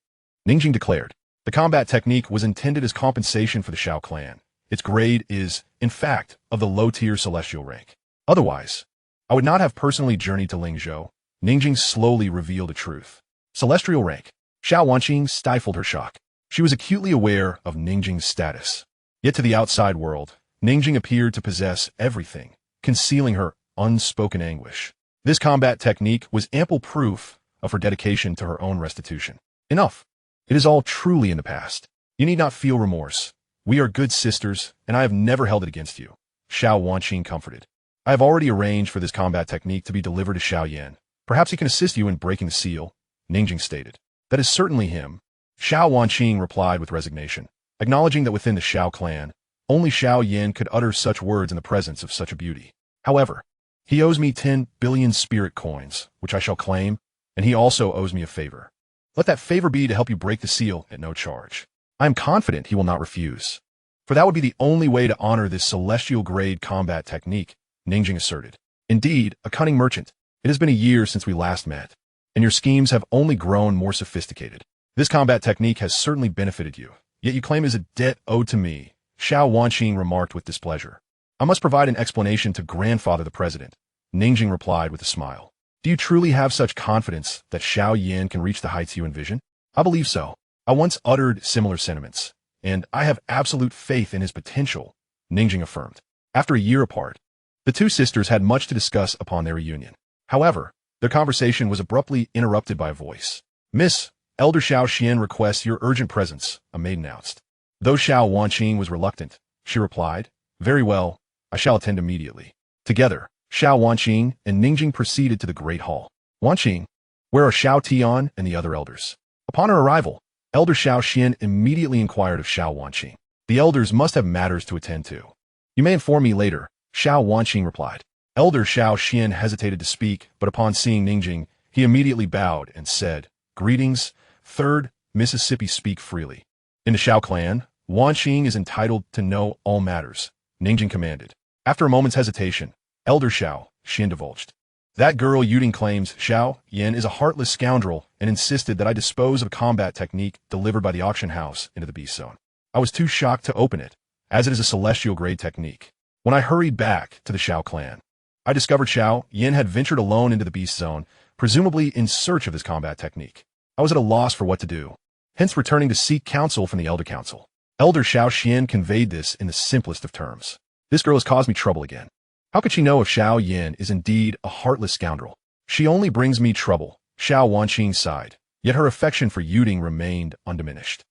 Ningjing declared. The combat technique was intended as compensation for the Xiao clan. Its grade is, in fact, of the low-tier celestial rank. Otherwise, I would not have personally journeyed to Lingzhou. Ningjing slowly revealed the truth. Celestial rank. Xiao Wanqing stifled her shock. She was acutely aware of Ningjing's status. Yet to the outside world, Ningjing appeared to possess everything, concealing her unspoken anguish. This combat technique was ample proof of her dedication to her own restitution. Enough. It is all truly in the past. You need not feel remorse. We are good sisters, and I have never held it against you. Xiao Wanqing comforted. I have already arranged for this combat technique to be delivered to Xiao Yan. Perhaps he can assist you in breaking the seal, Ningjing stated. That is certainly him. Xiao Wanqing replied with resignation, acknowledging that within the Xiao clan, only Xiao Yan could utter such words in the presence of such a beauty. However, he owes me 10 billion spirit coins, which I shall claim, and he also owes me a favor. Let that favor be to help you break the seal at no charge. I am confident he will not refuse, for that would be the only way to honor this celestial-grade combat technique, Ningjing asserted. Indeed, a cunning merchant. It has been a year since we last met, and your schemes have only grown more sophisticated. This combat technique has certainly benefited you, yet you claim it is a debt owed to me, Xiao Wanqing remarked with displeasure. I must provide an explanation to grandfather the president, Ningjing replied with a smile. Do you truly have such confidence that Xiao Yan can reach the heights you envision? I believe so. I once uttered similar sentiments, and I have absolute faith in his potential, Ningjing affirmed. After a year apart, the two sisters had much to discuss upon their reunion. However, their conversation was abruptly interrupted by a voice. Miss, Elder Xiao Xian requests your urgent presence, a maid announced. Though Xiao Wanqing was reluctant, she replied, Very well, I shall attend immediately. Together, Xiao Wanqing and Ningjing proceeded to the Great Hall. Wanqing, where are Xiao Tian and the other elders? Upon her arrival, Elder Xiao Xian immediately inquired of Xiao Wanqing. The elders must have matters to attend to. You may inform me later, Xiao Wanqing replied. Elder Xiao Xian hesitated to speak, but upon seeing Ningjing, he immediately bowed and said, Greetings, 3rd Mississippi speak freely. In the Xiao clan, Wanqing is entitled to know all matters, Ningjing commanded. After a moment's hesitation, Elder Xiao Xian divulged. That girl Yuding claims Xiao Yan is a heartless scoundrel and insisted that I dispose of a combat technique delivered by the auction house into the beast zone. I was too shocked to open it, as it is a celestial-grade technique. When I hurried back to the Xiao clan, I discovered Xiao Yan had ventured alone into the beast zone, presumably in search of this combat technique. I was at a loss for what to do, hence returning to seek counsel from the Elder Council. Elder Xiao Xian conveyed this in the simplest of terms. This girl has caused me trouble again. How could she know if Xiao Yan is indeed a heartless scoundrel? She only brings me trouble, Xiao Wanqing sighed, yet her affection for Yuding remained undiminished.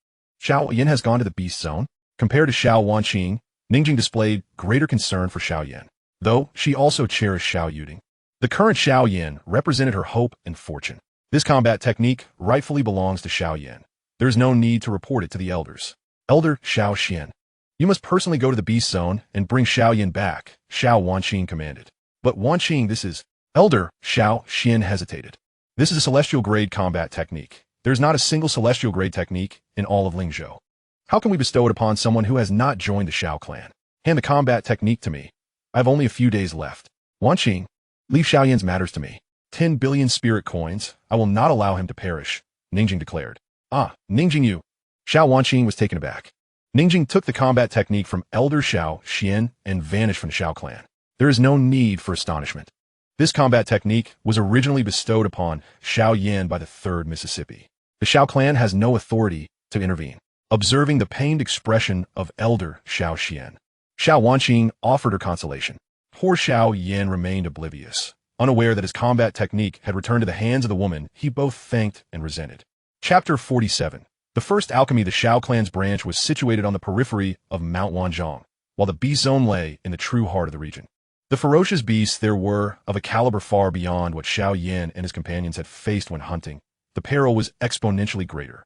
Xiao Yan has gone to the beast zone. Compared to Xiao Wanqing, Ningjing displayed greater concern for Xiao Yan, though she also cherished Xiao Yuding. The current Xiao Yan represented her hope and fortune. This combat technique rightfully belongs to Xiao Yan. There is no need to report it to the elders. Elder Xiao Xian, you must personally go to the beast zone and bring Xiao Yan back, Xiao Wanqing commanded. But Wanqing, this is... Elder Xiao Xian hesitated. This is a celestial grade combat technique. There is not a single celestial grade technique in all of Lingzhou. How can we bestow it upon someone who has not joined the Xiao clan? Hand the combat technique to me. I have only a few days left. Wanqing, leave Xiao Yan's matters to me. 10 billion spirit coins. I will not allow him to perish, Ningjing declared. Ah, Ningjing you. Xiao Wanqing was taken aback. Ningjing took the combat technique from Elder Xiao Xian and vanished from the Xiao clan. There is no need for astonishment. This combat technique was originally bestowed upon Xiao Yan by the 3rd Mississippi. The Xiao clan has no authority to intervene. Observing the pained expression of Elder Xiao Xian, Xiao Wanqing offered her consolation. Poor Xiao Yan remained oblivious, unaware that his combat technique had returned to the hands of the woman he both thanked and resented. Chapter 47. The first alchemy. The Xiao clan's branch was situated on the periphery of Mount Wanzhong, while the beast zone lay in the true heart of the region. The ferocious beasts there were of a caliber far beyond what Xiao Yan and his companions had faced when hunting. The peril was exponentially greater.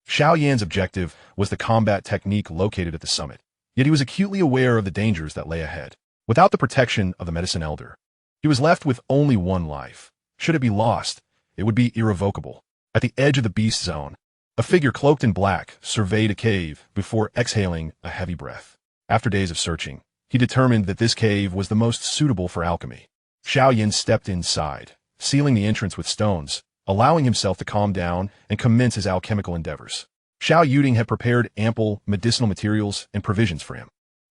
Xiao Yan's objective was the combat technique located at the summit, yet he was acutely aware of the dangers that lay ahead. Without the protection of the medicine elder, he was left with only one life. Should it be lost, it would be irrevocable. At the edge of the beast zone, a figure cloaked in black surveyed a cave before exhaling a heavy breath. After days of searching, he determined that this cave was the most suitable for alchemy. Xiao Yan stepped inside, sealing the entrance with stones, allowing himself to calm down and commence his alchemical endeavors. Xiao Yuding had prepared ample medicinal materials and provisions for him.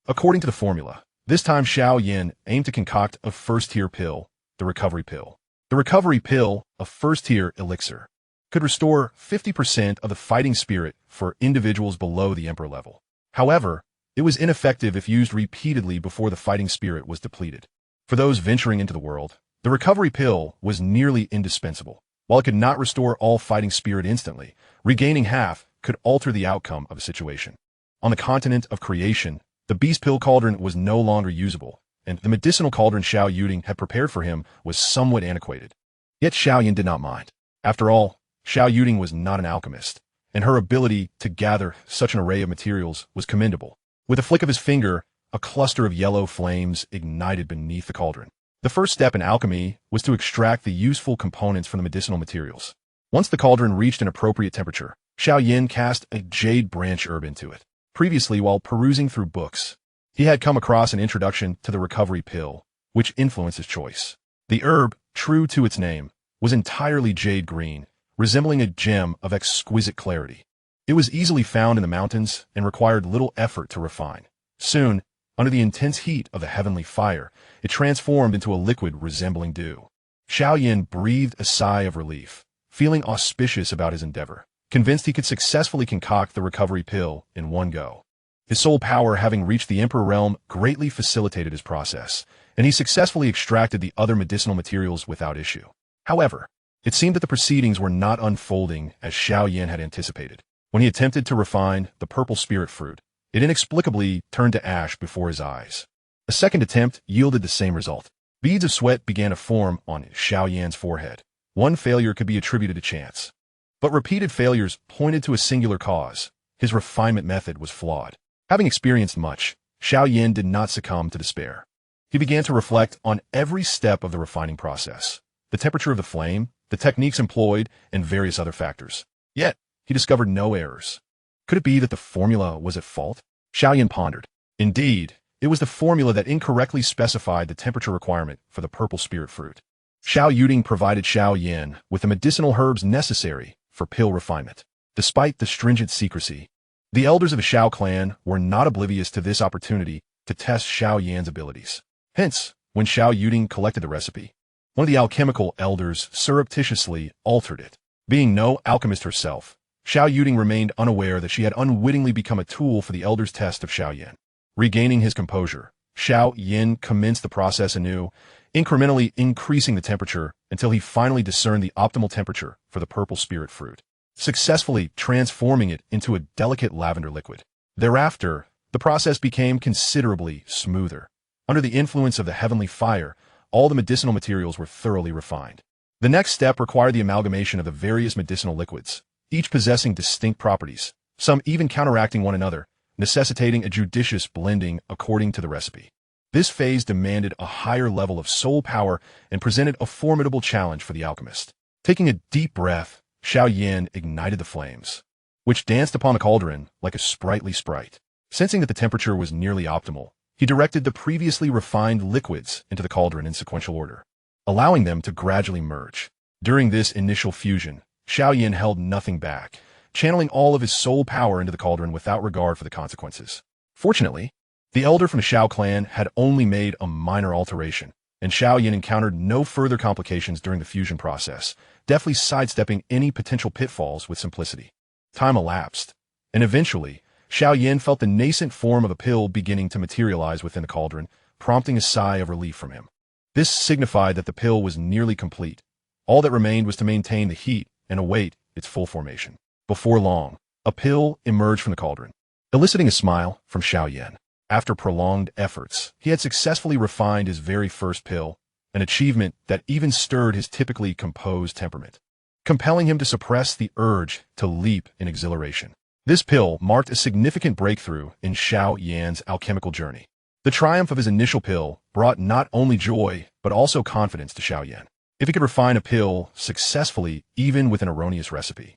According to the formula, this time Xiao Yan aimed to concoct a first-tier pill, the recovery pill. The recovery pill, a first-tier elixir, could restore 50% of the fighting spirit for individuals below the emperor level. However, it was ineffective if used repeatedly before the fighting spirit was depleted. For those venturing into the world, the recovery pill was nearly indispensable. While it could not restore all fighting spirit instantly, regaining half could alter the outcome of a situation. On the continent of creation, the beast pill cauldron was no longer usable, and the medicinal cauldron Xiao Yuding had prepared for him was somewhat antiquated. Yet Xiao Yan did not mind. After all, Xiao Yuding was not an alchemist, and her ability to gather such an array of materials was commendable. With a flick of his finger, a cluster of yellow flames ignited beneath the cauldron. The first step in alchemy was to extract the useful components from the medicinal materials. Once the cauldron reached an appropriate temperature, Xiao Yan cast a jade branch herb into it. Previously, while perusing through books, he had come across an introduction to the recovery pill, which influenced his choice. The herb, true to its name, was entirely jade green, resembling a gem of exquisite clarity. It was easily found in the mountains and required little effort to refine. Soon, under the intense heat of the heavenly fire, it transformed into a liquid resembling dew. Xiao Yan breathed a sigh of relief, feeling auspicious about his endeavor, convinced he could successfully concoct the recovery pill in one go. His soul power, having reached the emperor realm, greatly facilitated his process, and he successfully extracted the other medicinal materials without issue. However, it seemed that the proceedings were not unfolding as Xiao Yan had anticipated. When he attempted to refine the purple spirit fruit, it inexplicably turned to ash before his eyes. A second attempt yielded the same result. Beads of sweat began to form on Xiao Yan's forehead. One failure could be attributed to chance, but repeated failures pointed to a singular cause. His refinement method was flawed. Having experienced much, Xiao Yan did not succumb to despair. He began to reflect on every step of the refining process, the temperature of the flame, the techniques employed, and various other factors. Yet, he discovered no errors. Could it be that the formula was at fault? Xiao Yan pondered. Indeed, it was the formula that incorrectly specified the temperature requirement for the purple spirit fruit. Xiao Yuding provided Xiao Yan with the medicinal herbs necessary for pill refinement. Despite the stringent secrecy, the elders of the Xiao clan were not oblivious to this opportunity to test Xiao Yan's abilities. Hence, when Xiao Yuding collected the recipe, one of the alchemical elders surreptitiously altered it. Being no alchemist herself, Xiao Yuding remained unaware that she had unwittingly become a tool for the elder's test of Xiao Yan. Regaining his composure, Xiao Yan commenced the process anew, incrementally increasing the temperature until he finally discerned the optimal temperature for the purple spirit fruit, successfully transforming it into a delicate lavender liquid. Thereafter, the process became considerably smoother. Under the influence of the heavenly fire, all the medicinal materials were thoroughly refined. The next step required the amalgamation of the various medicinal liquids, each possessing distinct properties, some even counteracting one another, necessitating a judicious blending according to the recipe. This phase demanded a higher level of soul power and presented a formidable challenge for the alchemist. Taking a deep breath, Xiao Yan ignited the flames, which danced upon the cauldron like a sprightly sprite. Sensing that the temperature was nearly optimal, he directed the previously refined liquids into the cauldron in sequential order, allowing them to gradually merge. During this initial fusion, Xiao Yan held nothing back, channeling all of his soul power into the cauldron without regard for the consequences. Fortunately, the elder from the Xiao clan had only made a minor alteration, and Xiao Yan encountered no further complications during the fusion process, deftly sidestepping any potential pitfalls with simplicity. Time elapsed, and eventually, Xiao Yan felt the nascent form of a pill beginning to materialize within the cauldron, prompting a sigh of relief from him. This signified that the pill was nearly complete. All that remained was to maintain the heat and await its full formation. Before long, a pill emerged from the cauldron, eliciting a smile from Xiao Yan. After prolonged efforts, he had successfully refined his very first pill, an achievement that even stirred his typically composed temperament, compelling him to suppress the urge to leap in exhilaration. This pill marked a significant breakthrough in Xiao Yan's alchemical journey. The triumph of his initial pill brought not only joy, but also confidence to Xiao Yan. If he could refine a pill successfully, even with an erroneous recipe,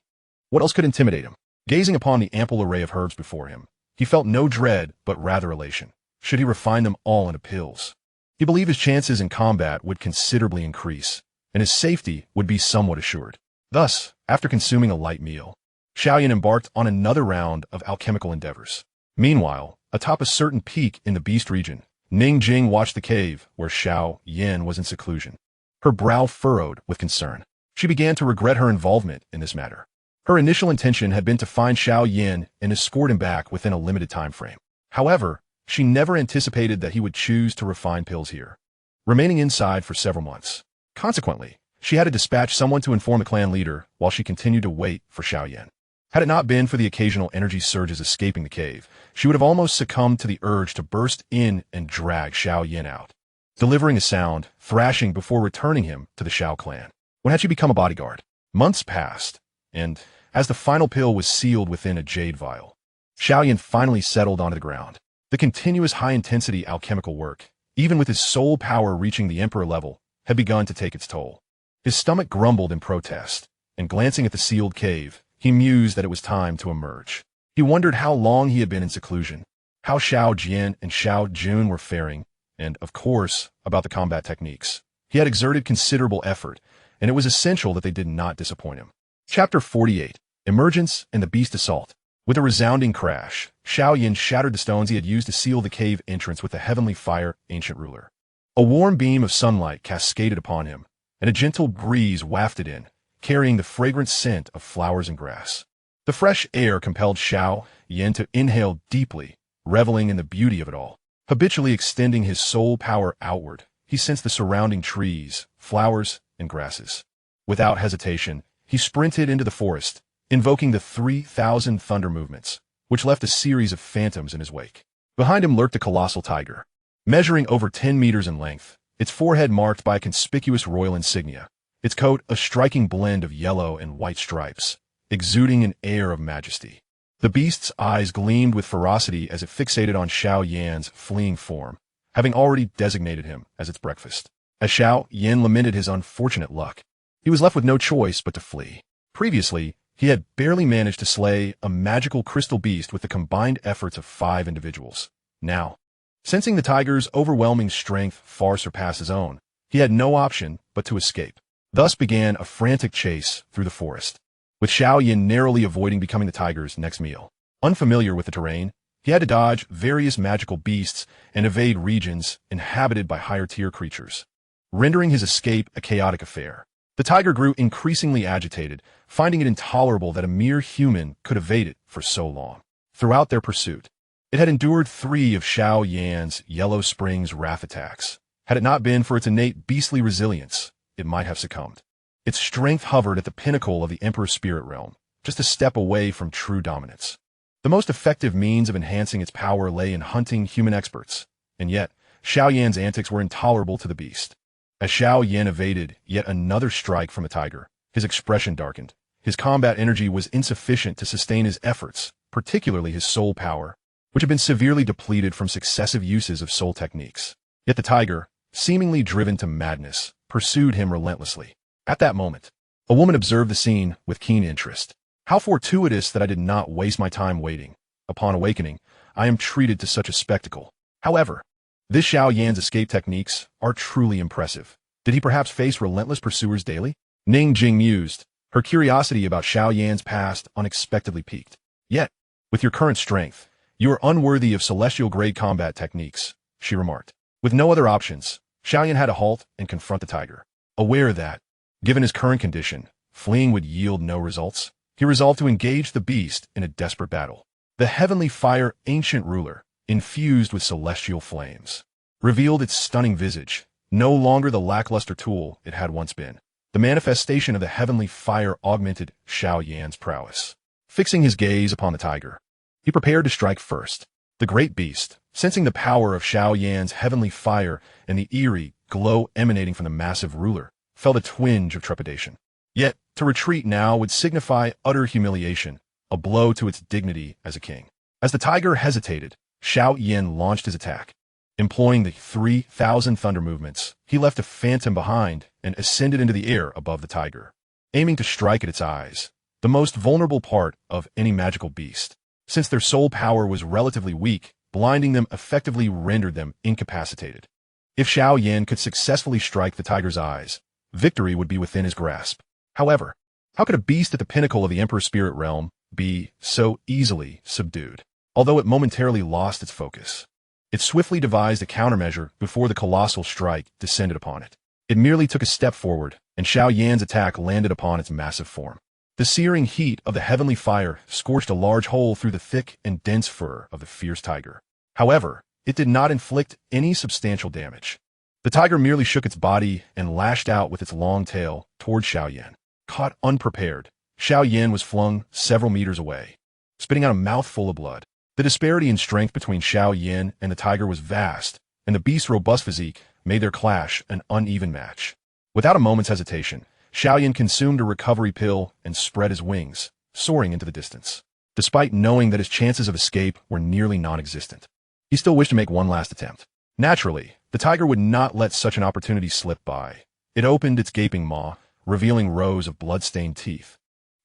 what else could intimidate him? Gazing upon the ample array of herbs before him, he felt no dread, but rather elation. Should he refine them all into pills, he believed his chances in combat would considerably increase, and his safety would be somewhat assured. Thus, after consuming a light meal, Xiao Yan embarked on another round of alchemical endeavors. Meanwhile, atop a certain peak in the beast region, Ning Jing watched the cave where Xiao Yan was in seclusion. Her brow furrowed with concern. She began to regret her involvement in this matter. Her initial intention had been to find Xiao Yan and escort him back within a limited time frame. However, she never anticipated that he would choose to refine pills here, remaining inside for several months. Consequently, she had to dispatch someone to inform the clan leader while she continued to wait for Xiao Yan. Had it not been for the occasional energy surges escaping the cave, she would have almost succumbed to the urge to burst in and drag Xiao Yan out, delivering a sound, thrashing before returning him to the Xiao clan. When had she become a bodyguard? Months passed, and as the final pill was sealed within a jade vial, Xiao Yan finally settled onto the ground. The continuous high-intensity alchemical work, even with his soul power reaching the emperor level, had begun to take its toll. His stomach grumbled in protest, and glancing at the sealed cave, he mused that it was time to emerge. He wondered how long he had been in seclusion, how Xiao Jian and Xiao Jun were faring, and, of course, about the combat techniques. He had exerted considerable effort, and it was essential that they did not disappoint him. Chapter 48. Emergence and the Beast Assault. With a resounding crash, Xiao Yan shattered the stones he had used to seal the cave entrance with the heavenly fire ancient ruler. A warm beam of sunlight cascaded upon him, and a gentle breeze wafted in, carrying the fragrant scent of flowers and grass. The fresh air compelled Xiao Yan to inhale deeply, reveling in the beauty of it all. Habitually extending his soul power outward, he sensed the surrounding trees, flowers, and grasses. Without hesitation, he sprinted into the forest, invoking the 3,000 thunder movements, which left a series of phantoms in his wake. Behind him lurked a colossal tiger, measuring over 10 meters in length, its forehead marked by a conspicuous royal insignia, its coat a striking blend of yellow and white stripes, exuding an air of majesty. The beast's eyes gleamed with ferocity as it fixated on Xiao Yan's fleeing form, having already designated him as its breakfast. As Xiao Yan lamented his unfortunate luck, he was left with no choice but to flee. Previously, he had barely managed to slay a magical crystal beast with the combined efforts of 5 individuals. Now, sensing the tiger's overwhelming strength far surpassed his own, he had no option but to escape. Thus began a frantic chase through the forest, with Xiao Yan narrowly avoiding becoming the tiger's next meal. Unfamiliar with the terrain, he had to dodge various magical beasts and evade regions inhabited by higher-tier creatures, rendering his escape a chaotic affair. The tiger grew increasingly agitated, finding it intolerable that a mere human could evade it for so long. Throughout their pursuit, it had endured 3 of Xiao Yan's Yellow Spring's wrath attacks, Had it not been for its innate beastly resilience, it might have succumbed. Its strength hovered at the pinnacle of the Emperor's spirit realm, just a step away from true dominance. The most effective means of enhancing its power lay in hunting human experts, and yet, Xiao Yan's antics were intolerable to the beast. As Xiao Yan evaded yet another strike from the tiger, his expression darkened. His combat energy was insufficient to sustain his efforts, particularly his soul power, which had been severely depleted from successive uses of soul techniques. Yet the tiger, seemingly driven to madness, pursued him relentlessly. At that moment, a woman observed the scene with keen interest. How fortuitous that I did not waste my time waiting. Upon awakening, I am treated to such a spectacle. However, this Xiao Yan's escape techniques are truly impressive. Did he perhaps face relentless pursuers daily? Ning Jing mused, her curiosity about Xiao Yan's past unexpectedly piqued. Yet, with your current strength, you are unworthy of celestial-grade combat techniques, she remarked. With no other options, Xiao Yan had to halt and confront the tiger. Aware that, given his current condition, fleeing would yield no results, he resolved to engage the beast in a desperate battle. The heavenly fire ancient ruler, infused with celestial flames, revealed its stunning visage, no longer the lackluster tool it had once been. The manifestation of the heavenly fire augmented Xiao Yan's prowess. Fixing his gaze upon the tiger, he prepared to strike first. The great beast, sensing the power of Xiao Yan's heavenly fire and the eerie glow emanating from the massive ruler, felt a twinge of trepidation. Yet, to retreat now would signify utter humiliation, a blow to its dignity as a king. As the tiger hesitated, Xiao Yan launched his attack. Employing the 3,000 thunder movements, he left a phantom behind and ascended into the air above the tiger, aiming to strike at its eyes, the most vulnerable part of any magical beast. Since their soul power was relatively weak, blinding them effectively rendered them incapacitated. If Xiao Yan could successfully strike the tiger's eyes, victory would be within his grasp. However, how could a beast at the pinnacle of the Emperor's spirit realm be so easily subdued? Although it momentarily lost its focus, it swiftly devised a countermeasure before the colossal strike descended upon it. It merely took a step forward, and Xiao Yan's attack landed upon its massive form. The searing heat of the heavenly fire scorched a large hole through the thick and dense fur of the fierce tiger. However, it did not inflict any substantial damage. The tiger merely shook its body and lashed out with its long tail toward Xiao Yan. Caught unprepared, Xiao Yan was flung several meters away, spitting out a mouthful of blood. The disparity in strength between Xiao Yan and the tiger was vast, and the beast's robust physique made their clash an uneven match. Without a moment's hesitation, Xiao Yan consumed a recovery pill and spread his wings, soaring into the distance. Despite knowing that his chances of escape were nearly non-existent, he still wished to make one last attempt. Naturally, the tiger would not let such an opportunity slip by. It opened its gaping maw, revealing rows of blood-stained teeth.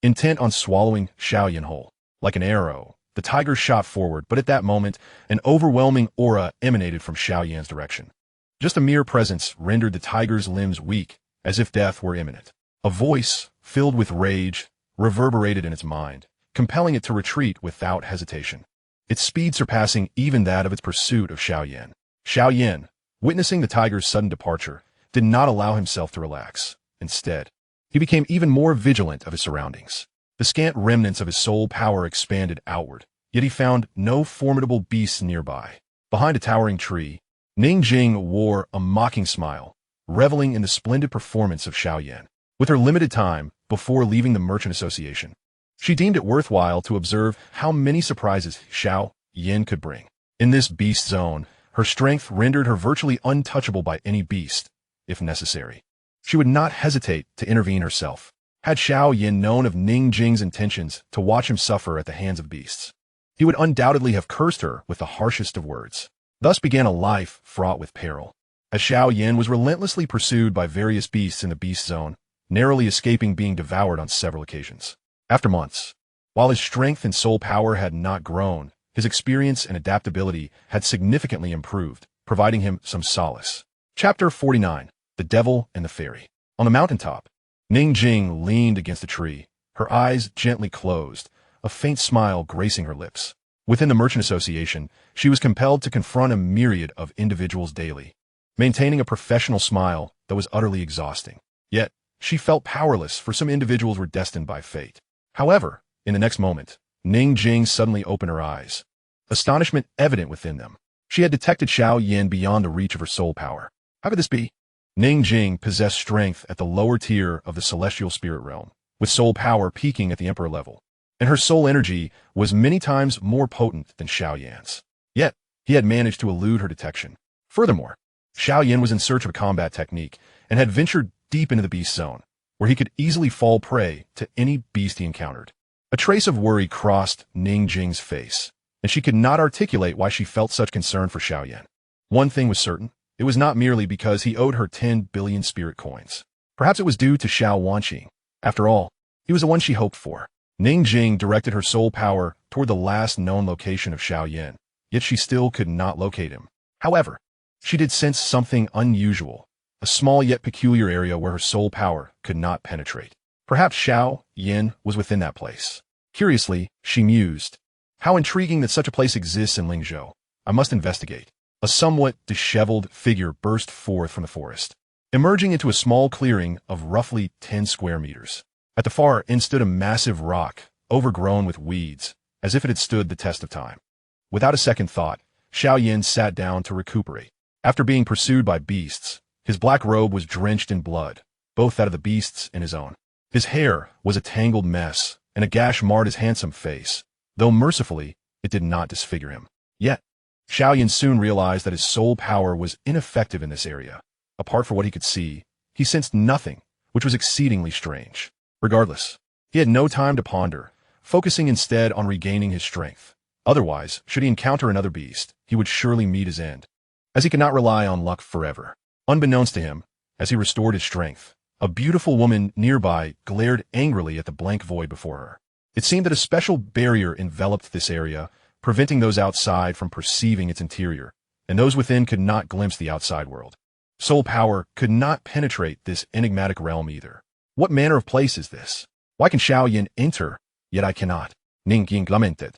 Intent on swallowing Xiao Yan whole. Like an arrow, the tiger shot forward, but at that moment, an overwhelming aura emanated from Xiao Yan's direction. Just a mere presence rendered the tiger's limbs weak, as if death were imminent. A voice, filled with rage, reverberated in its mind, compelling it to retreat without hesitation, its speed surpassing even that of its pursuit of Xiao Yan. Xiao Yan, witnessing the tiger's sudden departure, did not allow himself to relax. Instead, he became even more vigilant of his surroundings. The scant remnants of his soul power expanded outward, yet he found no formidable beasts nearby. Behind a towering tree, Ning Jing wore a mocking smile, reveling in the splendid performance of Xiao Yan. With her limited time before leaving the Merchant Association, she deemed it worthwhile to observe how many surprises Xiao Yan could bring. In this beast zone, her strength rendered her virtually untouchable by any beast, if necessary. She would not hesitate to intervene herself. Had Xiao Yan known of Ning Jing's intentions to watch him suffer at the hands of beasts, he would undoubtedly have cursed her with the harshest of words. Thus began a life fraught with peril. As Xiao Yan was relentlessly pursued by various beasts in the beast zone, narrowly escaping being devoured on several occasions. After months, while his strength and soul power had not grown, his experience and adaptability had significantly improved, providing him some solace. Chapter 49. The Devil and the Fairy. On the mountaintop, Ning Jing leaned against a tree, her eyes gently closed, a faint smile gracing her lips. Within the Merchant Association, she was compelled to confront a myriad of individuals daily, maintaining a professional smile that was utterly exhausting. Yet, she felt powerless, for some individuals were destined by fate. However, in the next moment, Ning Jing suddenly opened her eyes, astonishment evident within them. She had detected Xiao Yan beyond the reach of her soul power. How could this be? Ning Jing possessed strength at the lower tier of the celestial spirit realm, with soul power peaking at the emperor level, and her soul energy was many times more potent than Xiao Yan's. Yet, he had managed to elude her detection. Furthermore, Xiao Yan was in search of a combat technique and had ventured deep into the beast zone, where he could easily fall prey to any beast he encountered. A trace of worry crossed Ning Jing's face, and she could not articulate why she felt such concern for Xiao Yan. One thing was certain, it was not merely because he owed her 10 billion spirit coins. Perhaps it was due to Xiao Wanqing. After all, he was the one she hoped for. Ning Jing directed her soul power toward the last known location of Xiao Yan, yet she still could not locate him. However, she did sense something unusual, a small yet peculiar area where her soul power could not penetrate. Perhaps Xiao Yan was within that place. Curiously, she mused, how intriguing that such a place exists in Lingzhou. I must investigate. A somewhat disheveled figure burst forth from the forest, emerging into a small clearing of roughly 10 square meters. At the far end stood a massive rock, overgrown with weeds, as if it had stood the test of time. Without a second thought, Xiao Yan sat down to recuperate. After being pursued by beasts, his black robe was drenched in blood, both that of the beasts and his own. His hair was a tangled mess, and a gash marred his handsome face, though mercifully, it did not disfigure him. Yet, Xiao Yan soon realized that his soul power was ineffective in this area. Apart from what he could see, he sensed nothing, which was exceedingly strange. Regardless, he had no time to ponder, focusing instead on regaining his strength. Otherwise, should he encounter another beast, he would surely meet his end, as he could not rely on luck forever. Unbeknownst to him, as he restored his strength, a beautiful woman nearby glared angrily at the blank void before her. It seemed that a special barrier enveloped this area, preventing those outside from perceiving its interior, and those within could not glimpse the outside world. Soul power could not penetrate this enigmatic realm either. What manner of place is this? Why can Xiao Yan enter, yet I cannot? Ning Jing lamented.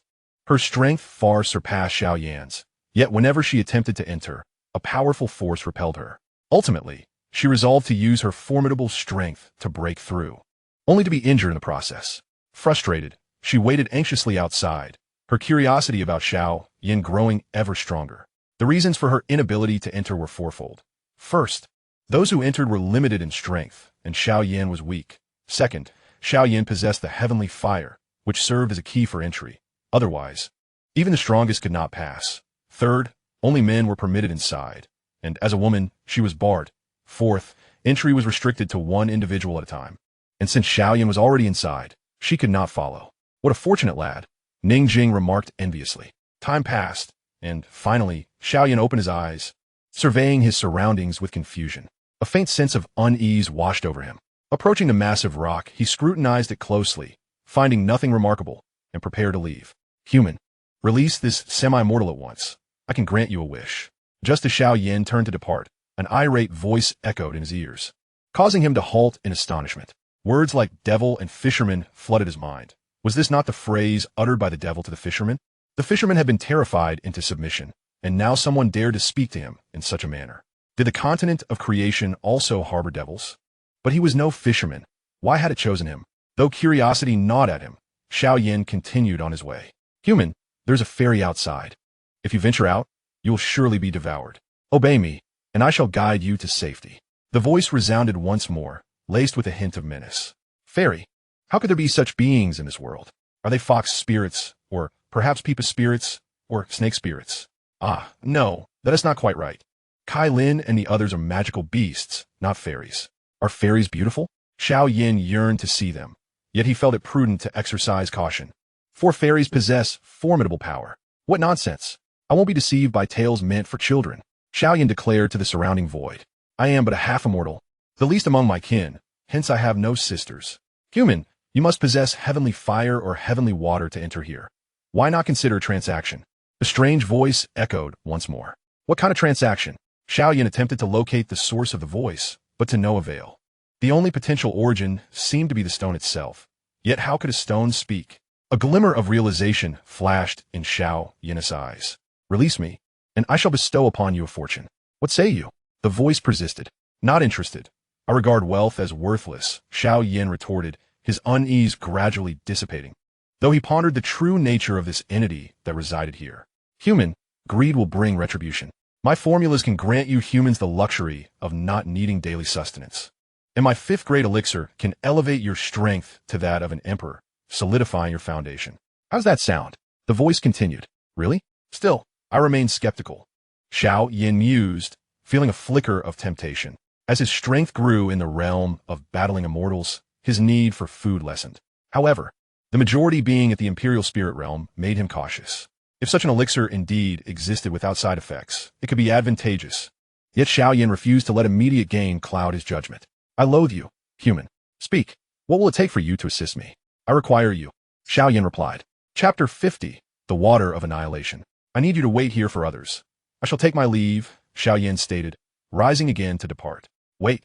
Her strength far surpassed Xiao Yan's, yet whenever she attempted to enter, a powerful force repelled her. Ultimately, she resolved to use her formidable strength to break through, only to be injured in the process. Frustrated, she waited anxiously outside, her curiosity about Xiao Yan growing ever stronger. The reasons for her inability to enter were fourfold. First, those who entered were limited in strength, and Xiao Yan was weak. Second, Xiao Yan possessed the heavenly fire, which served as a key for entry. Otherwise, even the strongest could not pass. Third, only men were permitted inside, and as a woman, she was barred. Fourth, entry was restricted to one individual at a time. And since Xiao Yan was already inside, she could not follow. What a fortunate lad, Ning Jing remarked enviously. Time passed, and finally, Xiao Yan opened his eyes, surveying his surroundings with confusion. A faint sense of unease washed over him. Approaching the massive rock, he scrutinized it closely, finding nothing remarkable, and prepared to leave. Human, release this semi-mortal at once. I can grant you a wish. Just as Xiao Yan turned to depart, an irate voice echoed in his ears, causing him to halt in astonishment. Words like devil and fisherman flooded his mind. Was this not the phrase uttered by the devil to the fisherman? The fisherman had been terrified into submission, and now someone dared to speak to him in such a manner. Did the continent of creation also harbor devils? But he was no fisherman. Why had it chosen him? Though curiosity gnawed at him, Xiao Yan continued on his way. Human, there's a fairy outside. If you venture out, you will surely be devoured. Obey me, and I shall guide you to safety. The voice resounded once more, laced with a hint of menace. Fairy? How could there be such beings in this world? Are they fox spirits, or perhaps peepa spirits, or snake spirits? Ah, no, that is not quite right. Cai Lin and the others are magical beasts, not fairies. Are fairies beautiful? Xiao Yan yearned to see them, yet he felt it prudent to exercise caution. For fairies possess formidable power. What nonsense! I won't be deceived by tales meant for children. Xiao Yan declared to the surrounding void. I am but a half-immortal, the least among my kin, hence I have no sisters. Human, you must possess heavenly fire or heavenly water to enter here. Why not consider a transaction? The strange voice echoed once more. What kind of transaction? Xiao Yan attempted to locate the source of the voice, but to no avail. The only potential origin seemed to be the stone itself. Yet how could a stone speak? A glimmer of realization flashed in Xiao Yan's eyes. Release me, and I shall bestow upon you a fortune. What say you? The voice persisted. Not interested. I regard wealth as worthless, Xiao Yan retorted, his unease gradually dissipating, though he pondered the true nature of this entity that resided here. Human, greed will bring retribution. My formulas can grant you humans the luxury of not needing daily sustenance. And my 5th grade elixir can elevate your strength to that of an emperor, solidifying your foundation. How's that sound? The voice continued. Really? Still, I remained skeptical. Xiao Yan mused, feeling a flicker of temptation. As his strength grew in the realm of battling immortals, his need for food lessened. However, the majority being at the Imperial Spirit Realm made him cautious. If such an elixir indeed existed without side effects, it could be advantageous. Yet Xiao Yan refused to let immediate gain cloud his judgment. I loathe you, human. Speak. What will it take for you to assist me? I require you. Xiao Yan replied. Chapter 50, The Water of Annihilation. I need you to wait here for others. I shall take my leave, Xiao Yan stated, rising again to depart. Wait.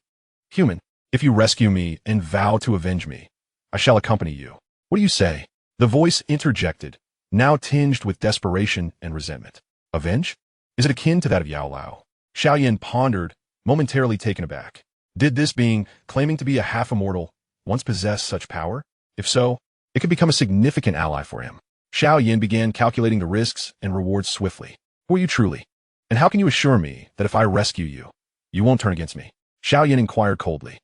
Human, if you rescue me and vow to avenge me, I shall accompany you. What do you say? The voice interjected, now tinged with desperation and resentment. Avenge? Is it akin to that of Yao Lao? Xiao Yan pondered, momentarily taken aback. Did this being, claiming to be a half-immortal, once possess such power? If so, it could become a significant ally for him. Xiao Yan began calculating the risks and rewards swiftly. Who are you truly? And how can you assure me that if I rescue you, you won't turn against me? Xiao Yan inquired coldly.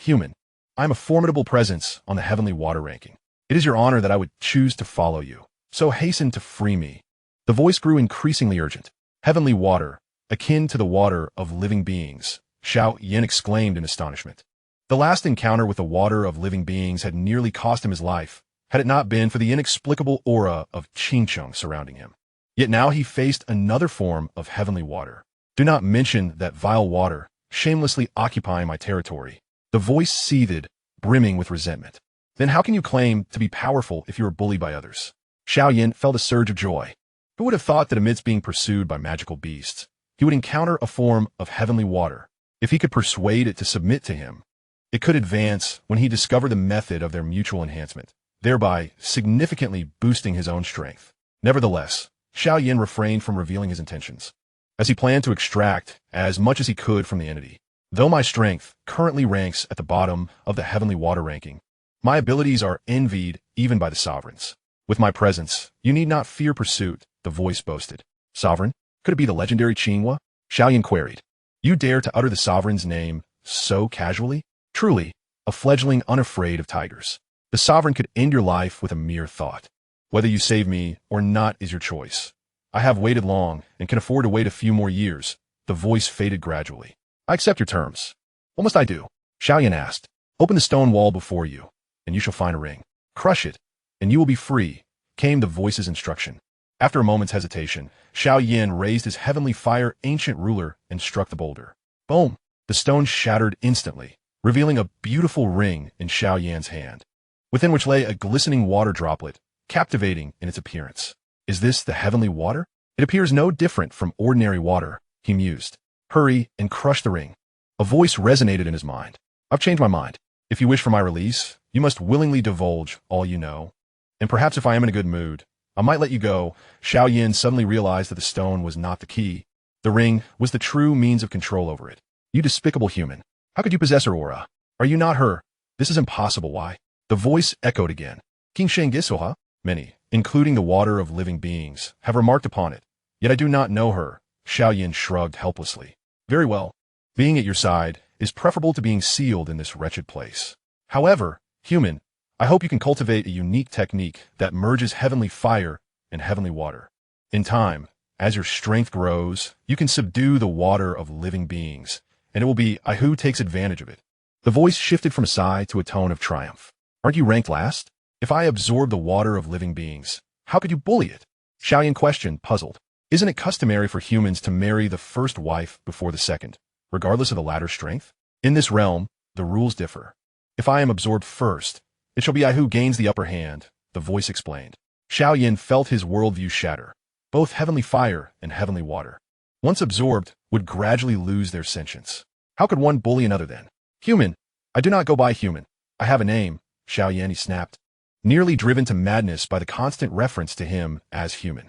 Human, I am a formidable presence on the heavenly water ranking. It is your honor that I would choose to follow you. So hasten to free me. The voice grew increasingly urgent. Heavenly water, akin to the water of living beings, Xiao Yan exclaimed in astonishment. The last encounter with the water of living beings had nearly cost him his life, had it not been for the inexplicable aura of Qing surrounding him. Yet now he faced another form of heavenly water. Do not mention that vile water, shamelessly occupying my territory. The voice seethed, brimming with resentment. Then how can you claim to be powerful if you are bullied by others? Xiao Yan felt a surge of joy. Who would have thought that amidst being pursued by magical beasts, he would encounter a form of heavenly water? If he could persuade it to submit to him, it could advance when he discovered the method of their mutual enhancement, thereby significantly boosting his own strength. Nevertheless, Xiao Yan refrained from revealing his intentions, as he planned to extract as much as he could from the entity. Though my strength currently ranks at the bottom of the heavenly water ranking, my abilities are envied even by the sovereigns. With my presence, you need not fear pursuit, the voice boasted. Sovereign? Could it be the legendary Qing? Xiao Yan queried. You dare to utter the sovereign's name so casually? Truly, a fledgling unafraid of tigers. The sovereign could end your life with a mere thought. Whether you save me or not is your choice. I have waited long and can afford to wait a few more years. The voice faded gradually. I accept your terms. What must I do? Xiao Yan asked. Open the stone wall before you, and you shall find a ring. Crush it, and you will be free, came the voice's instruction. After a moment's hesitation, Xiao Yan raised his heavenly fire ancient ruler and struck the boulder. Boom! The stone shattered instantly, revealing a beautiful ring in Xiao Yan's hand, within which lay a glistening water droplet, captivating in its appearance. Is this the heavenly water? It appears no different from ordinary water, he mused. Hurry and crush the ring. A voice resonated in his mind. I've changed my mind. If you wish for my release, you must willingly divulge all you know. And perhaps if I am in a good mood, I might let you go. Xiao Yan suddenly realized that the stone was not the key. The ring was the true means of control over it. You despicable human. How could you possess her aura? Are you not her? This is impossible. Why? The voice echoed again. King Shengisoha? Many, including the water of living beings, have remarked upon it. Yet I do not know her. Xiao Yan shrugged helplessly. Very well. Being at your side is preferable to being sealed in this wretched place. However, human, I hope you can cultivate a unique technique that merges heavenly fire and heavenly water. In time, as your strength grows, you can subdue the water of living beings, and it will be I who takes advantage of it. The voice shifted from a sigh to a tone of triumph. Aren't you ranked last? If I absorb the water of living beings, how could you bully it? Xiao Yan questioned, puzzled. Isn't it customary for humans to marry the first wife before the second, regardless of the latter's strength? In this realm, the rules differ. If I am absorbed first, it shall be I who gains the upper hand, the voice explained. Xiao Yan felt his worldview shatter. Both heavenly fire and heavenly water, once absorbed, would gradually lose their sentience. How could one bully another then? Human. I do not go by human. I have a name, Xiao Yan, he snapped, nearly driven to madness by the constant reference to him as human.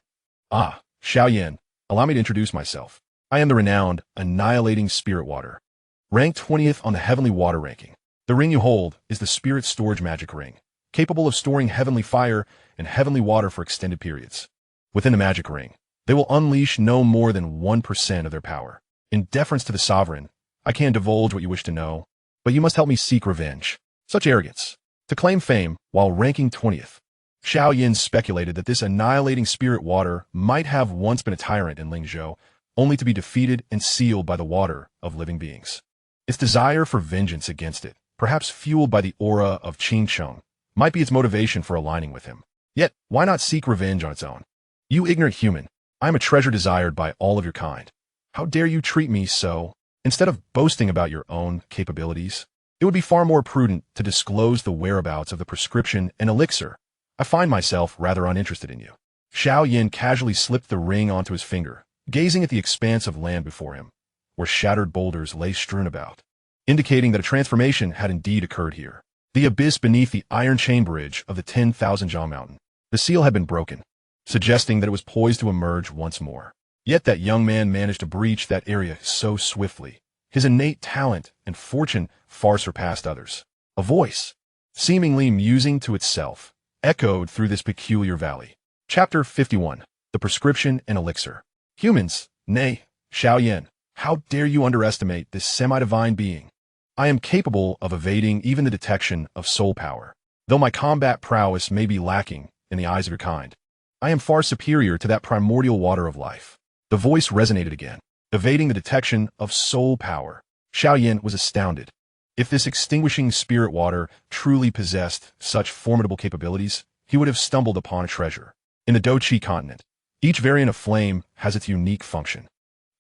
Ah, Xiao Yan, allow me to introduce myself. I am the renowned, annihilating spirit water, ranked 20th on the heavenly water ranking. The ring you hold is the spirit storage magic ring, capable of storing heavenly fire and heavenly water for extended periods. Within the magic ring, They will unleash no more than 1% of their power. In deference to the sovereign, I can't divulge what you wish to know, but you must help me seek revenge. Such arrogance. To claim fame while ranking 20th. Xiao Yan speculated that this annihilating spirit water might have once been a tyrant in Lingzhou, only to be defeated and sealed by the water of living beings. Its desire for vengeance against it, perhaps fueled by the aura of Qing, might be its motivation for aligning with him. Yet, why not seek revenge on its own? You ignorant human, I am a treasure desired by all of your kind. How dare you treat me so? Instead of boasting about your own capabilities, it would be far more prudent to disclose the whereabouts of the prescription and elixir. I find myself rather uninterested in you. Xiao Yan casually slipped the ring onto his finger, gazing at the expanse of land before him, where shattered boulders lay strewn about, indicating that a transformation had indeed occurred here. The abyss beneath the iron chain bridge of the 10,000 Jia Mountain. The seal had been broken, suggesting that it was poised to emerge once more. Yet that young man managed to breach that area so swiftly. His innate talent and fortune far surpassed others. A voice, seemingly musing to itself, echoed through this peculiar valley. Chapter 51. The Prescription and Elixir. Humans, nay, Xiao Yan, how dare you underestimate this semi-divine being? I am capable of evading even the detection of soul power. Though my combat prowess may be lacking in the eyes of your kind, I am far superior to that primordial water of life. The voice resonated again, evading the detection of soul power. Xiao Yan was astounded. If this extinguishing spirit water truly possessed such formidable capabilities, he would have stumbled upon a treasure. In the Doqi continent, each variant of flame has its unique function.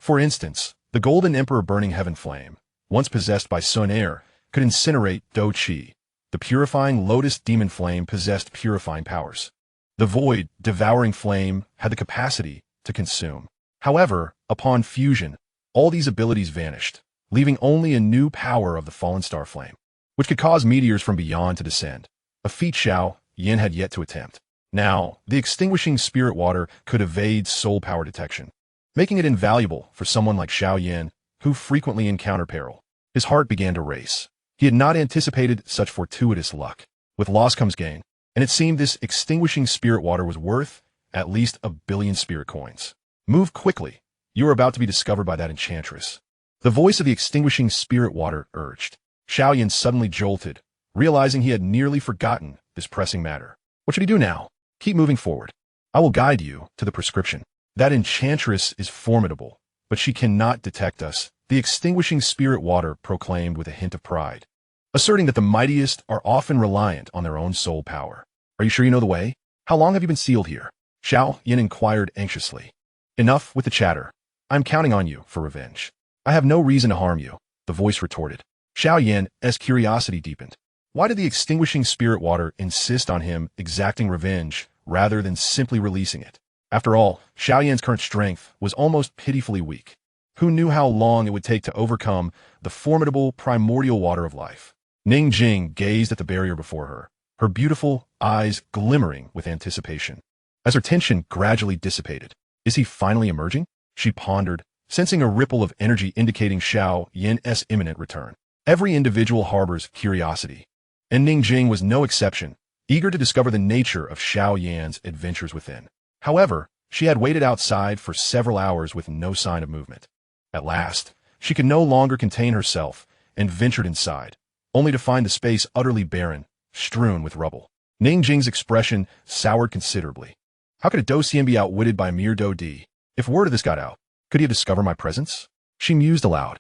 For instance, the Golden Emperor Burning Heaven Flame, once possessed by Xun'er, could incinerate Doqi. The Purifying Lotus Demon Flame possessed purifying powers. The Void Devouring Flame had the capacity to consume. However, upon fusion, all these abilities vanished, leaving only a new power of the Fallen Star Flame, which could cause meteors from beyond to descend, a feat Xiao Yan had yet to attempt. Now, the extinguishing spirit water could evade soul power detection, making it invaluable for someone like Xiao Yan, who frequently encountered peril. His heart began to race. He had not anticipated such fortuitous luck. With loss comes gain, and it seemed this extinguishing spirit water was worth at least 1 billion spirit coins. Move quickly. You are about to be discovered by that enchantress. The voice of the extinguishing spirit water urged. Xiao Yan suddenly jolted, realizing he had nearly forgotten this pressing matter. What should he do now? Keep moving forward. I will guide you to the prescription. That enchantress is formidable, but she cannot detect us, the extinguishing spirit water proclaimed with a hint of pride, asserting that the mightiest are often reliant on their own soul power. Are you sure you know the way? How long have you been sealed here? Xiao Yan inquired anxiously. Enough with the chatter. I'm counting on you for revenge. I have no reason to harm you, the voice retorted. Xiao Yan's curiosity deepened. Why did the extinguishing spirit water insist on him exacting revenge rather than simply releasing it? After all, Xiao Yan's current strength was almost pitifully weak. Who knew how long it would take to overcome the formidable primordial water of life? Ning Jing gazed at the barrier before her, her beautiful eyes glimmering with anticipation. As her tension gradually dissipated, is he finally emerging? She pondered, sensing a ripple of energy indicating Xiao Yan's imminent return. Every individual harbors curiosity, and Ning Jing was no exception, eager to discover the nature of Xiao Yan's adventures within. However, she had waited outside for several hours with no sign of movement. At last, she could no longer contain herself and ventured inside, only to find the space utterly barren, strewn with rubble. Ning Jing's expression soured considerably. How could a Docian be outwitted by a mere Do-Di? If word of this got out, could he have discovered my presence? She mused aloud.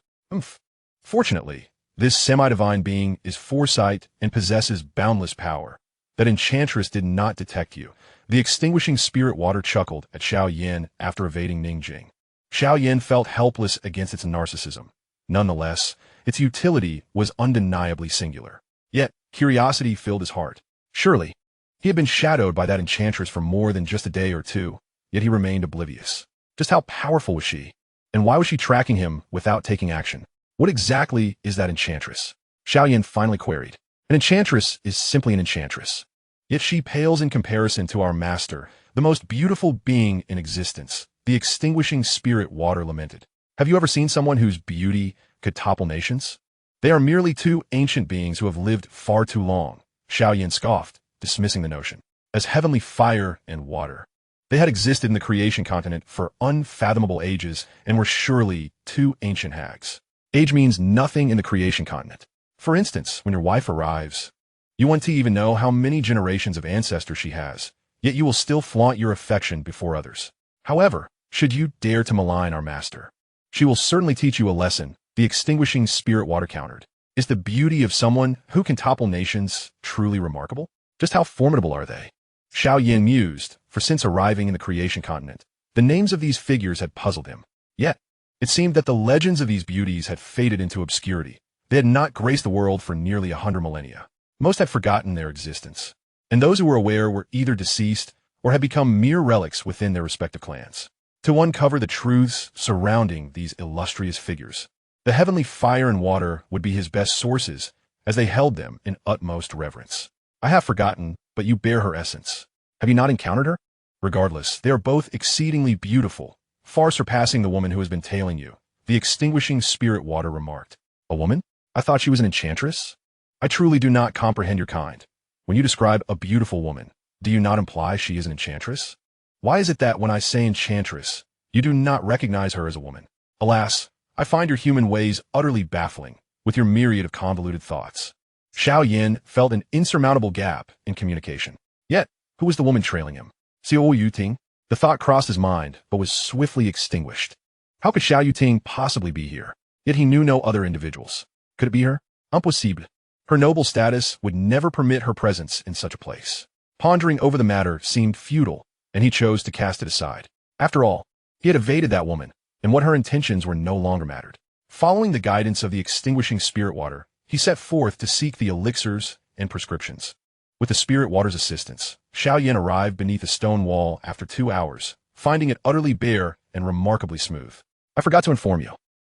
Fortunately, this semi-divine being is foresight and possesses boundless power. That enchantress did not detect you. The extinguishing spirit water chuckled at Xiao Yan after evading Ning Jing. Xiao Yan felt helpless against its narcissism. Nonetheless, its utility was undeniably singular. Yet, curiosity filled his heart. Surely, he had been shadowed by that enchantress for more than just a day or two, yet he remained oblivious. Just how powerful was she? And why was she tracking him without taking action? What exactly is that enchantress? Xiao Yan finally queried. An enchantress is simply an enchantress. Yet she pales in comparison to our master, the most beautiful being in existence, the extinguishing spirit water lamented. Have you ever seen someone whose beauty could topple nations? They are merely two ancient beings who have lived far too long, Xiao Yan scoffed, dismissing the notion, as heavenly fire and water. They had existed in the creation continent for unfathomable ages and were surely two ancient hags. Age means nothing in the creation continent. For instance, when your wife arrives, you want to even know how many generations of ancestors she has, yet you will still flaunt your affection before others. However, should you dare to malign our master, she will certainly teach you a lesson. The extinguishing spirit water countered. Is the beauty of someone who can topple nations truly remarkable? Just how formidable are they? Xiao Yan mused, for since arriving in the creation continent, the names of these figures had puzzled him. Yet, it seemed that the legends of these beauties had faded into obscurity. They had not graced the world for nearly 100 millennia. Most had forgotten their existence, and those who were aware were either deceased or had become mere relics within their respective clans. To uncover the truths surrounding these illustrious figures, the heavenly fire and water would be his best sources, as they held them in utmost reverence. I have forgotten, but you bear her essence. Have you not encountered her? Regardless, they are both exceedingly beautiful, far surpassing the woman who has been tailing you, the extinguishing spirit water remarked. A woman? I thought she was an enchantress? I truly do not comprehend your kind. When you describe a beautiful woman, do you not imply she is an enchantress? Why is it that when I say enchantress, you do not recognize her as a woman? Alas, I find your human ways utterly baffling, with your myriad of convoluted thoughts. Xiao Yan felt an insurmountable gap in communication. Yet, who was the woman trailing him? Xiao Yuting? The thought crossed his mind, but was swiftly extinguished. How could Xiao Yuting possibly be here? Yet he knew no other individuals. Could it be her? Impossible. Her noble status would never permit her presence in such a place. Pondering over the matter seemed futile, and he chose to cast it aside. After all, he had evaded that woman, and what her intentions were no longer mattered. Following the guidance of the extinguishing spirit water, he set forth to seek the elixirs and prescriptions. With the spirit water's assistance, Xiao Yan arrived beneath a stone wall after 2 hours, finding it utterly bare and remarkably smooth. I forgot to inform you.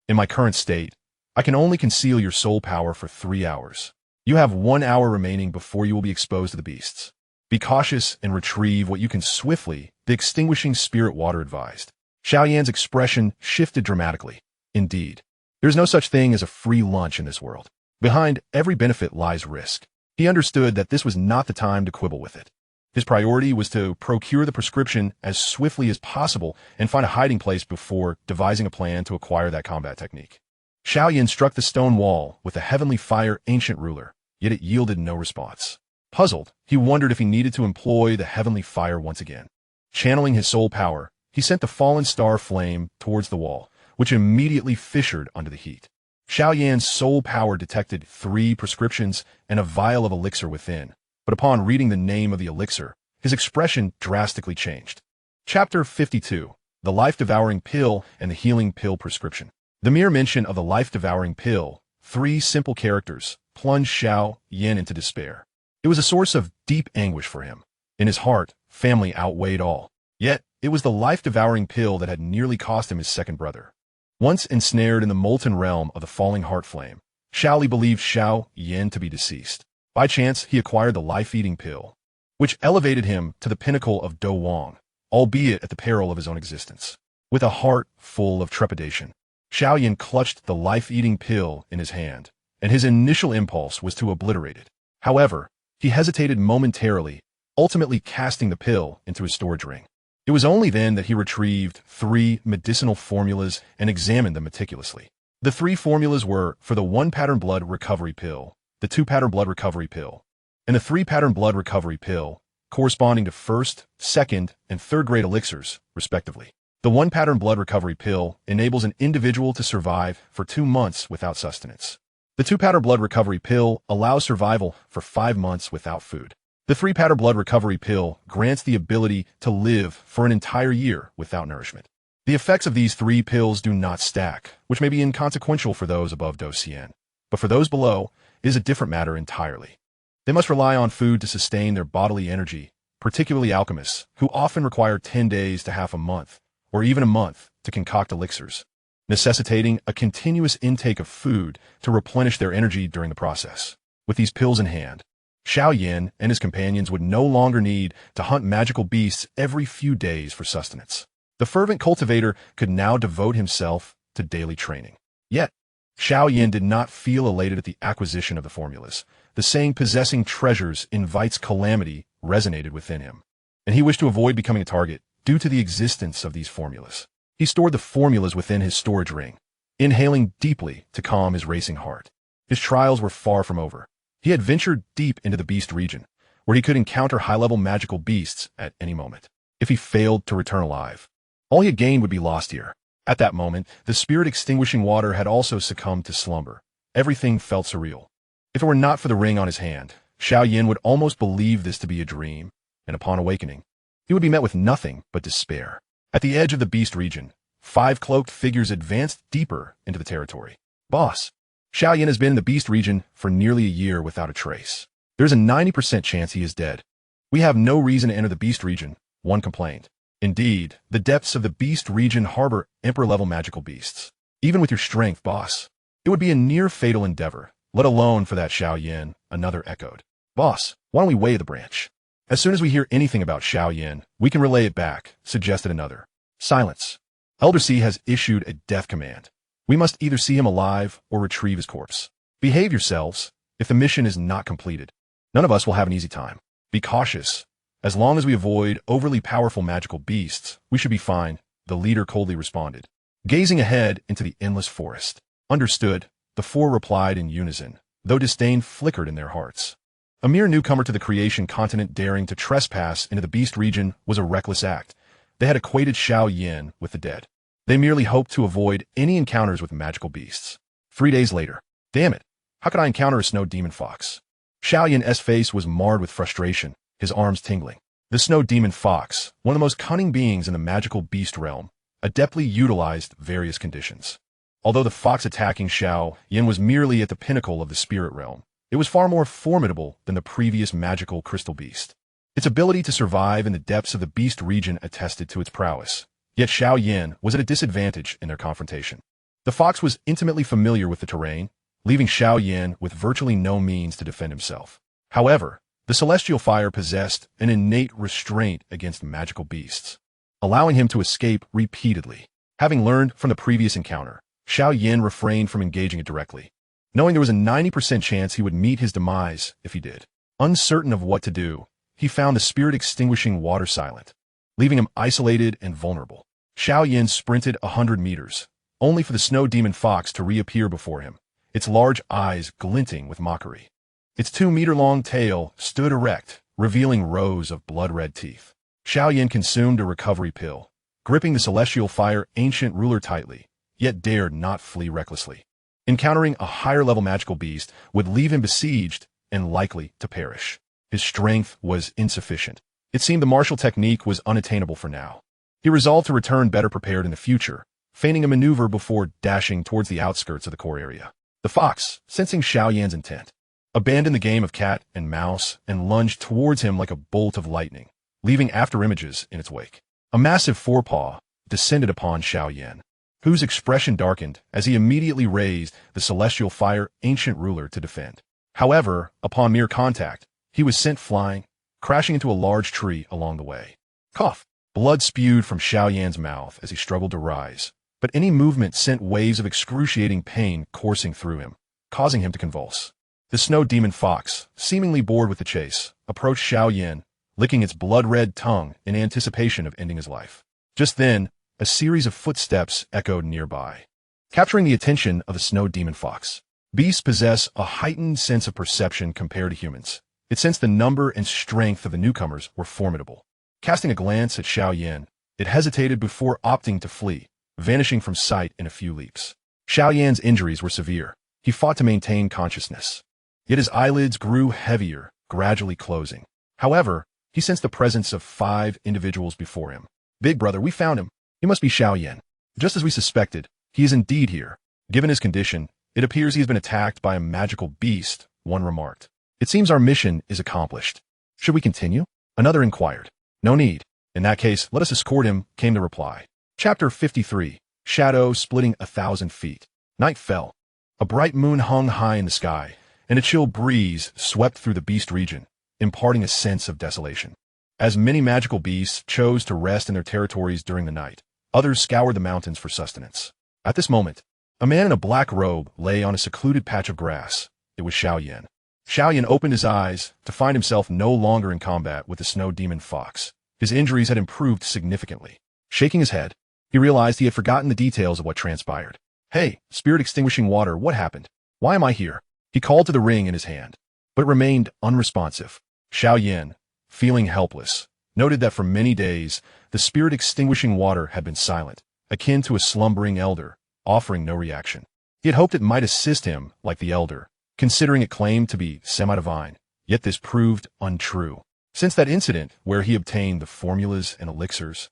In my current state, I can only conceal your soul power for 3 hours. You have 1 hour remaining before you will be exposed to the beasts. Be cautious and retrieve what you can swiftly, the extinguishing spirit water advised. Xiao Yan's expression shifted dramatically. Indeed, there is no such thing as a free lunch in this world. Behind every benefit lies risk. He understood that this was not the time to quibble with it. His priority was to procure the prescription as swiftly as possible and find a hiding place before devising a plan to acquire that combat technique. Xiao Yan struck the stone wall with a heavenly fire ancient ruler, yet it yielded no response. Puzzled, he wondered if he needed to employ the heavenly fire once again. Channeling his soul power, he sent the fallen star flame towards the wall, which immediately fissured under the heat. Xiao Yan's soul power detected 3 prescriptions and a vial of elixir within, but upon reading the name of the elixir, his expression drastically changed. Chapter 52. The Life-Devouring Pill and the Healing Pill Prescription. The mere mention of the life-devouring pill, 3 simple characters, plunged Xiao Yan into despair. It was a source of deep anguish for him. In his heart, family outweighed all. Yet, it was the life-devouring pill that had nearly cost him his second brother. Once ensnared in the molten realm of the falling heart flame, Xiao Li believed Xiao Yan to be deceased. By chance, he acquired the life-eating pill, which elevated him to the pinnacle of Do Wang, albeit at the peril of his own existence. With a heart full of trepidation, Xiao Yan clutched the life-eating pill in his hand, and his initial impulse was to obliterate it. However, he hesitated momentarily, ultimately casting the pill into his storage ring. It was only then that he retrieved 3 medicinal formulas and examined them meticulously. The 3 formulas were for the 1-pattern blood recovery pill, the 2-pattern blood recovery pill, and the 3-pattern blood recovery pill, corresponding to 1st, 2nd, and 3rd grade elixirs, respectively. The 1-pattern blood recovery pill enables an individual to survive for 2 months without sustenance. The 2-pattern blood recovery pill allows survival for 5 months without food. The 3-pattern blood recovery pill grants the ability to live for an entire year without nourishment. The effects of these 3 pills do not stack, which may be inconsequential for those above Docian. But for those below, it is a different matter entirely. They must rely on food to sustain their bodily energy, particularly alchemists, who often require 10 days to half a month, or even a month, to concoct elixirs, necessitating a continuous intake of food to replenish their energy during the process. With these pills in hand, Xiao Yan and his companions would no longer need to hunt magical beasts every few days for sustenance. The fervent cultivator could now devote himself to daily training. Yet, Xiao Yan did not feel elated at the acquisition of the formulas. The saying possessing treasures invites calamity resonated within him, and he wished to avoid becoming a target due to the existence of these formulas. He stored the formulas within his storage ring, inhaling deeply to calm his racing heart. His trials were far from over. He had ventured deep into the beast region, where he could encounter high-level magical beasts at any moment. If he failed to return alive, all he had gained would be lost here. At that moment, the spirit-extinguishing water had also succumbed to slumber. Everything felt surreal. If it were not for the ring on his hand, Xiao Yan would almost believe this to be a dream, and upon awakening, he would be met with nothing but despair. At the edge of the beast region, 5 cloaked figures advanced deeper into the territory. Boss, Xiao Yan has been in the beast region for nearly a year without a trace. There's a 90% chance he is dead. We have no reason to enter the beast region, one complained. Indeed, the depths of the beast region harbor emperor-level magical beasts. Even with your strength, boss, it would be a near-fatal endeavor, let alone for that Xiao Yan, another echoed. Boss, why don't we weigh the branch? As soon as we hear anything about Xiao Yan, we can relay it back, suggested another. Silence. Elder C has issued a death command. We must either see him alive or retrieve his corpse. Behave yourselves. If the mission is not completed, none of us will have an easy time. Be cautious. As long as we avoid overly powerful magical beasts, we should be fine, the leader coldly responded, gazing ahead into the endless forest. Understood, the 4 replied in unison, though disdain flickered in their hearts. A mere newcomer to the creation continent daring to trespass into the beast region was a reckless act. They had equated Xiao Yan with the dead. They merely hoped to avoid any encounters with magical beasts. 3 days later. Damn it, how could I encounter a snow demon fox? Xiao Yan's face was marred with frustration, his arms tingling. The snow demon fox, one of the most cunning beings in the magical beast realm, adeptly utilized various conditions. Although the fox attacking Xiao Yan was merely at the pinnacle of the spirit realm, it was far more formidable than the previous magical crystal beast. Its ability to survive in the depths of the beast region attested to its prowess. Yet Xiao Yan was at a disadvantage in their confrontation. The fox was intimately familiar with the terrain, leaving Xiao Yan with virtually no means to defend himself. However, the celestial fire possessed an innate restraint against magical beasts, allowing him to escape repeatedly. Having learned from the previous encounter, Xiao Yan refrained from engaging it directly, knowing there was a 90% chance he would meet his demise if he did. Uncertain of what to do, he found the spirit-extinguishing water silent, leaving him isolated and vulnerable. Xiao Yan sprinted 100 meters, only for the snow demon fox to reappear before him, its large eyes glinting with mockery. Its 2-meter-long tail stood erect, revealing rows of blood-red teeth. Xiao Yan consumed a recovery pill, gripping the celestial fire ancient ruler tightly, yet dared not flee recklessly. Encountering a higher-level magical beast would leave him besieged and likely to perish. His strength was insufficient. It seemed the martial technique was unattainable for now. He resolved to return better prepared in the future, feigning a maneuver before dashing towards the outskirts of the core area. The fox, sensing Xiao Yan's intent, abandoned the game of cat and mouse and lunged towards him like a bolt of lightning, leaving afterimages in its wake. A massive forepaw descended upon Xiao Yan, whose expression darkened as he immediately raised the celestial fire ancient ruler to defend. However, upon mere contact, he was sent flying, crashing into a large tree along the way. Cough! Blood spewed from Xiao Yan's mouth as he struggled to rise, but any movement sent waves of excruciating pain coursing through him, causing him to convulse. The snow demon fox, seemingly bored with the chase, approached Xiao Yan, licking its blood-red tongue in anticipation of ending his life. Just then, a series of footsteps echoed nearby, capturing the attention of the snow demon fox. Beasts possess a heightened sense of perception compared to humans. It sensed the number and strength of the newcomers were formidable. Casting a glance at Xiao Yan, it hesitated before opting to flee, vanishing from sight in a few leaps. Xiao Yan's injuries were severe. He fought to maintain consciousness. Yet his eyelids grew heavier, gradually closing. However, he sensed the presence of 5 individuals before him. Big brother, we found him. He must be Xiao Yan. Just as we suspected, he is indeed here. Given his condition, it appears he has been attacked by a magical beast, one remarked. It seems our mission is accomplished. Should we continue? Another inquired. No need. In that case, let us escort him, came the reply. Chapter 53. Shadow splitting 1,000 feet. Night fell. A bright moon hung high in the sky, and a chill breeze swept through the beast region, imparting a sense of desolation. As many magical beasts chose to rest in their territories during the night, others scoured the mountains for sustenance. At this moment, a man in a black robe lay on a secluded patch of grass. It was Xiao Yan. Xiao Yan opened his eyes to find himself no longer in combat with the snow demon fox. His injuries had improved significantly. Shaking his head, he realized he had forgotten the details of what transpired. "Hey, spirit-extinguishing water, what happened? Why am I here?" He called to the ring in his hand, but it remained unresponsive. Xiao Yan, feeling helpless, noted that for many days, the spirit-extinguishing water had been silent, akin to a slumbering elder, offering no reaction. He had hoped it might assist him, like the elder, considering it claimed to be semi-divine, yet this proved untrue. Since that incident where he obtained the formulas and elixirs,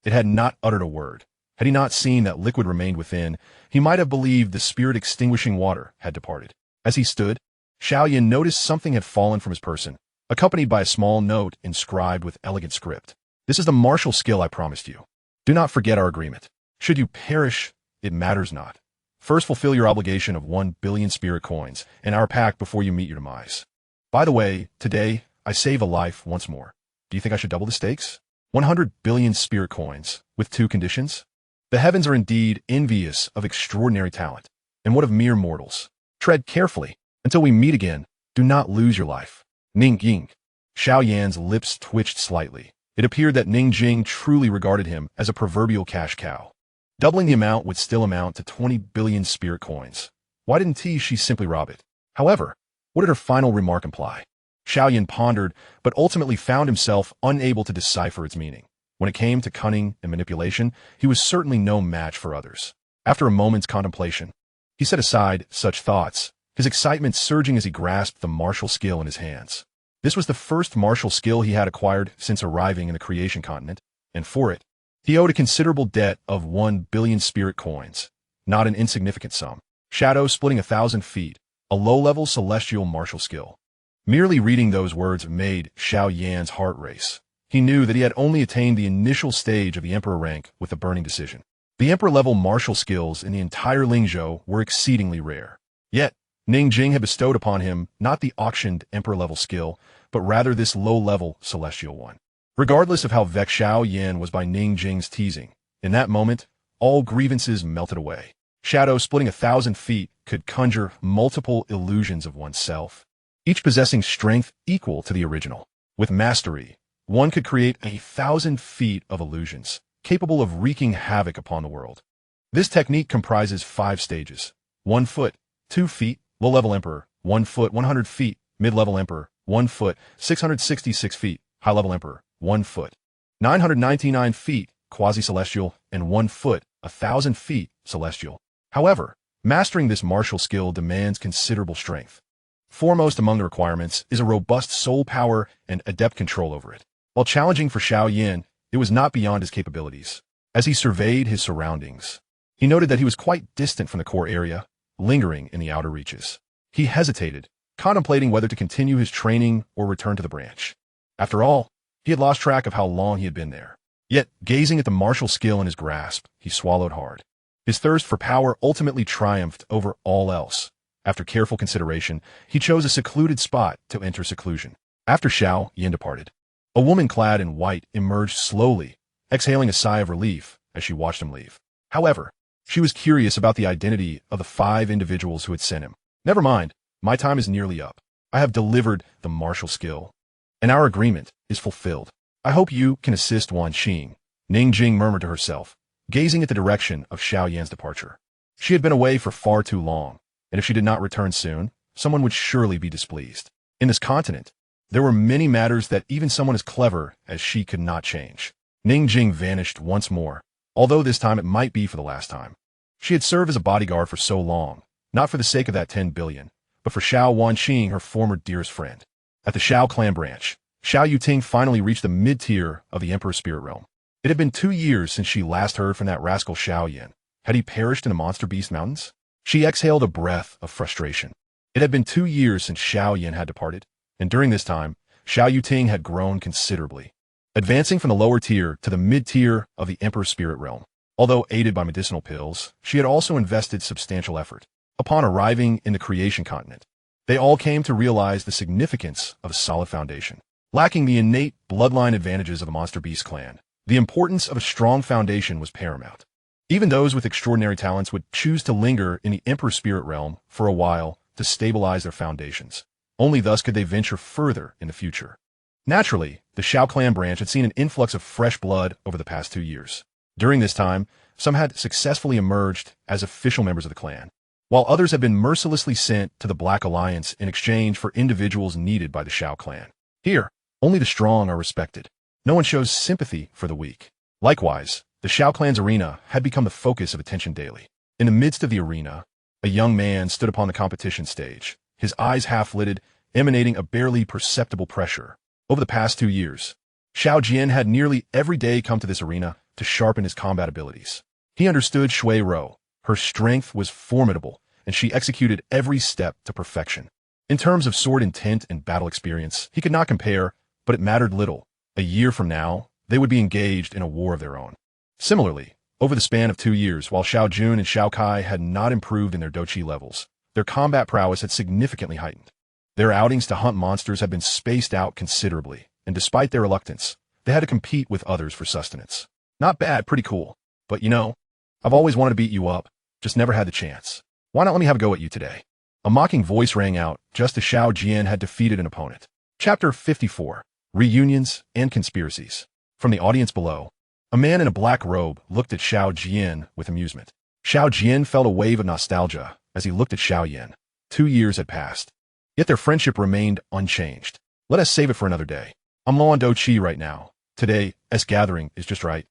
it had not uttered a word. Had he not seen that liquid remained within, he might have believed the spirit-extinguishing water had departed. As he stood, Xiao Yan noticed something had fallen from his person, accompanied by a small note inscribed with elegant script. "This is the martial skill I promised you. Do not forget our agreement. Should you perish, it matters not. First fulfill your obligation of 1 billion spirit coins and our pact before you meet your demise. By the way, today, I save a life once more. Do you think I should double the stakes? 100 billion spirit coins, with 2 conditions? The heavens are indeed envious of extraordinary talent. And what of mere mortals? Tread carefully. Until we meet again, do not lose your life. Ning Ying." Xiao Yan's lips twitched slightly. It appeared that Ning Jing truly regarded him as a proverbial cash cow. Doubling the amount would still amount to 20 billion spirit coins. Why didn't she simply rob it? However, what did her final remark imply? Xiao Yan pondered, but ultimately found himself unable to decipher its meaning. When it came to cunning and manipulation, he was certainly no match for others. After a moment's contemplation, he set aside such thoughts, his excitement surging as he grasped the martial skill in his hands. This was the first martial skill he had acquired since arriving in the creation continent, and for it, he owed a considerable debt of 1 billion spirit coins, not an insignificant sum. Shadow splitting 1,000 feet, a low-level celestial martial skill. Merely reading those words made Xiao Yan's heart race. He knew that he had only attained the initial stage of the Emperor rank with the burning decision. The Emperor-level martial skills in the entire Lingzhou were exceedingly rare. Yet, Ning Jing had bestowed upon him not the auctioned Emperor-level skill, but rather this low-level celestial one. Regardless of how vexed Xiao Yan was by Ning Jing's teasing, in that moment, all grievances melted away. Shadow splitting 1,000 feet could conjure multiple illusions of oneself, each possessing strength equal to the original. With mastery, one could create 1,000 feet of illusions, capable of wreaking havoc upon the world. This technique comprises 5 stages. 1 foot, 2 feet, low-level Emperor, 1 foot, 100 feet, mid-level Emperor, 1 foot, 666 feet, high-level Emperor, 1 foot, 999 feet, quasi-celestial, and 1 foot, 1,000 feet, celestial. However, mastering this martial skill demands considerable strength. Foremost among the requirements is a robust soul power and adept control over it. While challenging for Xiao Yan, it was not beyond his capabilities. As he surveyed his surroundings, he noted that he was quite distant from the core area, lingering in the outer reaches. He hesitated, contemplating whether to continue his training or return to the branch. After all, he had lost track of how long he had been there. Yet, gazing at the martial skill in his grasp, he swallowed hard. His thirst for power ultimately triumphed over all else. After careful consideration, he chose a secluded spot to enter seclusion. After Xiao Yan departed, a woman clad in white emerged slowly, exhaling a sigh of relief as she watched him leave. However, she was curious about the identity of the 5 individuals who had sent him. "Never mind, my time is nearly up. I have delivered the martial skill, and our agreement is fulfilled. I hope you can assist Wan Xing," Ning Jing murmured to herself, gazing at the direction of Xiao Yan's departure. She had been away for far too long, and if she did not return soon, someone would surely be displeased. In this continent, there were many matters that even someone as clever as she could not change. Ning Jing vanished once more, although this time it might be for the last time. She had served as a bodyguard for so long, not for the sake of that 10 billion, but for Xiao Wanqing, her former dearest friend. At the Xiao clan branch, Xiao Yuting finally reached the mid-tier of the Emperor's spirit realm. It had been 2 years since she last heard from that rascal Xiao Yan. Had he perished in the Monster Beast Mountains? She exhaled a breath of frustration. It had been 2 years since Xiao Yan had departed, and during this time, Xiao Yuting had grown considerably, advancing from the lower tier to the mid-tier of the Emperor's spirit realm. Although aided by medicinal pills, she had also invested substantial effort. Upon arriving in the creation continent, they all came to realize the significance of a solid foundation. Lacking the innate bloodline advantages of the Monster Beast clan, the importance of a strong foundation was paramount. Even those with extraordinary talents would choose to linger in the Emperor's spirit realm for a while to stabilize their foundations. Only thus could they venture further in the future. Naturally, The Xiao clan branch had seen an influx of fresh blood over the past 2 years. During this time, some had successfully emerged as official members of the clan, while others had been mercilessly sent to the Black Alliance in exchange for individuals needed by the Xiao clan. Here, only the strong are respected. No one shows sympathy for the weak. Likewise, the Xiao clan's arena had become the focus of attention daily. In the midst of the arena, a young man stood upon the competition stage, his eyes half-lidded, emanating a barely perceptible pressure. Over the past 2 years, Xiao Yan had nearly every day come to this arena to sharpen his combat abilities. He understood Shui Rou. Her strength was formidable, and she executed every step to perfection. In terms of sword intent and battle experience, he could not compare, but it mattered little. A year from now, they would be engaged in a war of their own. Similarly, over the span of 2 years, while Xiao Jun and Xiao Kai had not improved in their doqi levels, their combat prowess had significantly heightened. Their outings to hunt monsters had been spaced out considerably, and despite their reluctance, they had to compete with others for sustenance. Not bad, pretty cool. But I've always wanted to beat you up, just never had the chance. Why not let me have a go at you today? A mocking voice rang out just as Xiao Jian had defeated an opponent. Chapter 54. Reunions and Conspiracies. From the audience below, a man in a black robe looked at Xiao Jian with amusement. Xiao Jian felt a wave of nostalgia as he looked at Xiao Yan. 2 years had passed, yet their friendship remained unchanged. Let us save it for another day. I'm low on doqi right now. Today, gathering is just right.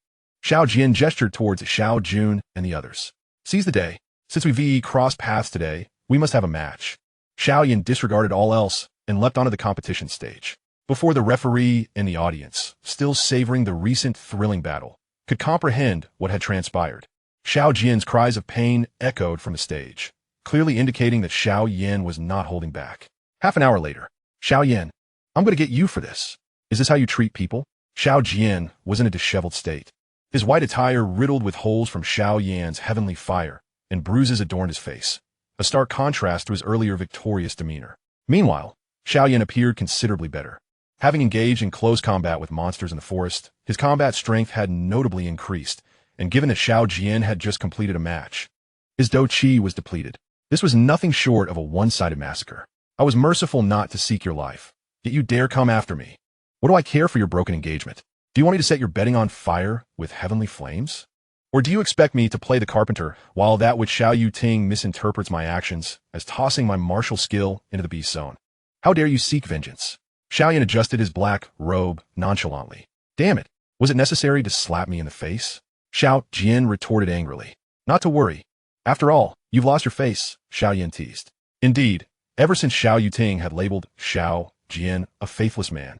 Xiao Jian gestured towards Xiao Jun and the others. Seize the day. Since we crossed paths today, we must have a match. Xiao Yan disregarded all else and leapt onto the competition stage. Before the referee and the audience, still savoring the recent thrilling battle, could comprehend what had transpired, Xiao Jian's cries of pain echoed from the stage, clearly indicating that Xiao Yan was not holding back. Half an hour later, Xiao Yan, I'm going to get you for this. Is this how you treat people? Xiao Jian was in a disheveled state. His white attire riddled with holes from Xiao Yan's heavenly fire, and bruises adorned his face, a stark contrast to his earlier victorious demeanor. Meanwhile, Xiao Yan appeared considerably better. Having engaged in close combat with monsters in the forest, his combat strength had notably increased, and given that Xiao Jian had just completed a match, his doqi was depleted. This was nothing short of a one-sided massacre. I was merciful not to seek your life, yet you dare come after me. What do I care for your broken engagement? Do you want me to set your bedding on fire with heavenly flames? Or do you expect me to play the carpenter while that which Xiao Yu Ting misinterprets my actions as tossing my martial skill into the beast zone? How dare you seek vengeance? Xiao Yan adjusted his black robe nonchalantly. Damn it, was it necessary to slap me in the face? Xiao Jian retorted angrily. Not to worry. After all, you've lost your face, Xiao Yan teased. Indeed, ever since Xiao Yu Ting had labeled Xiao Jian a faithless man,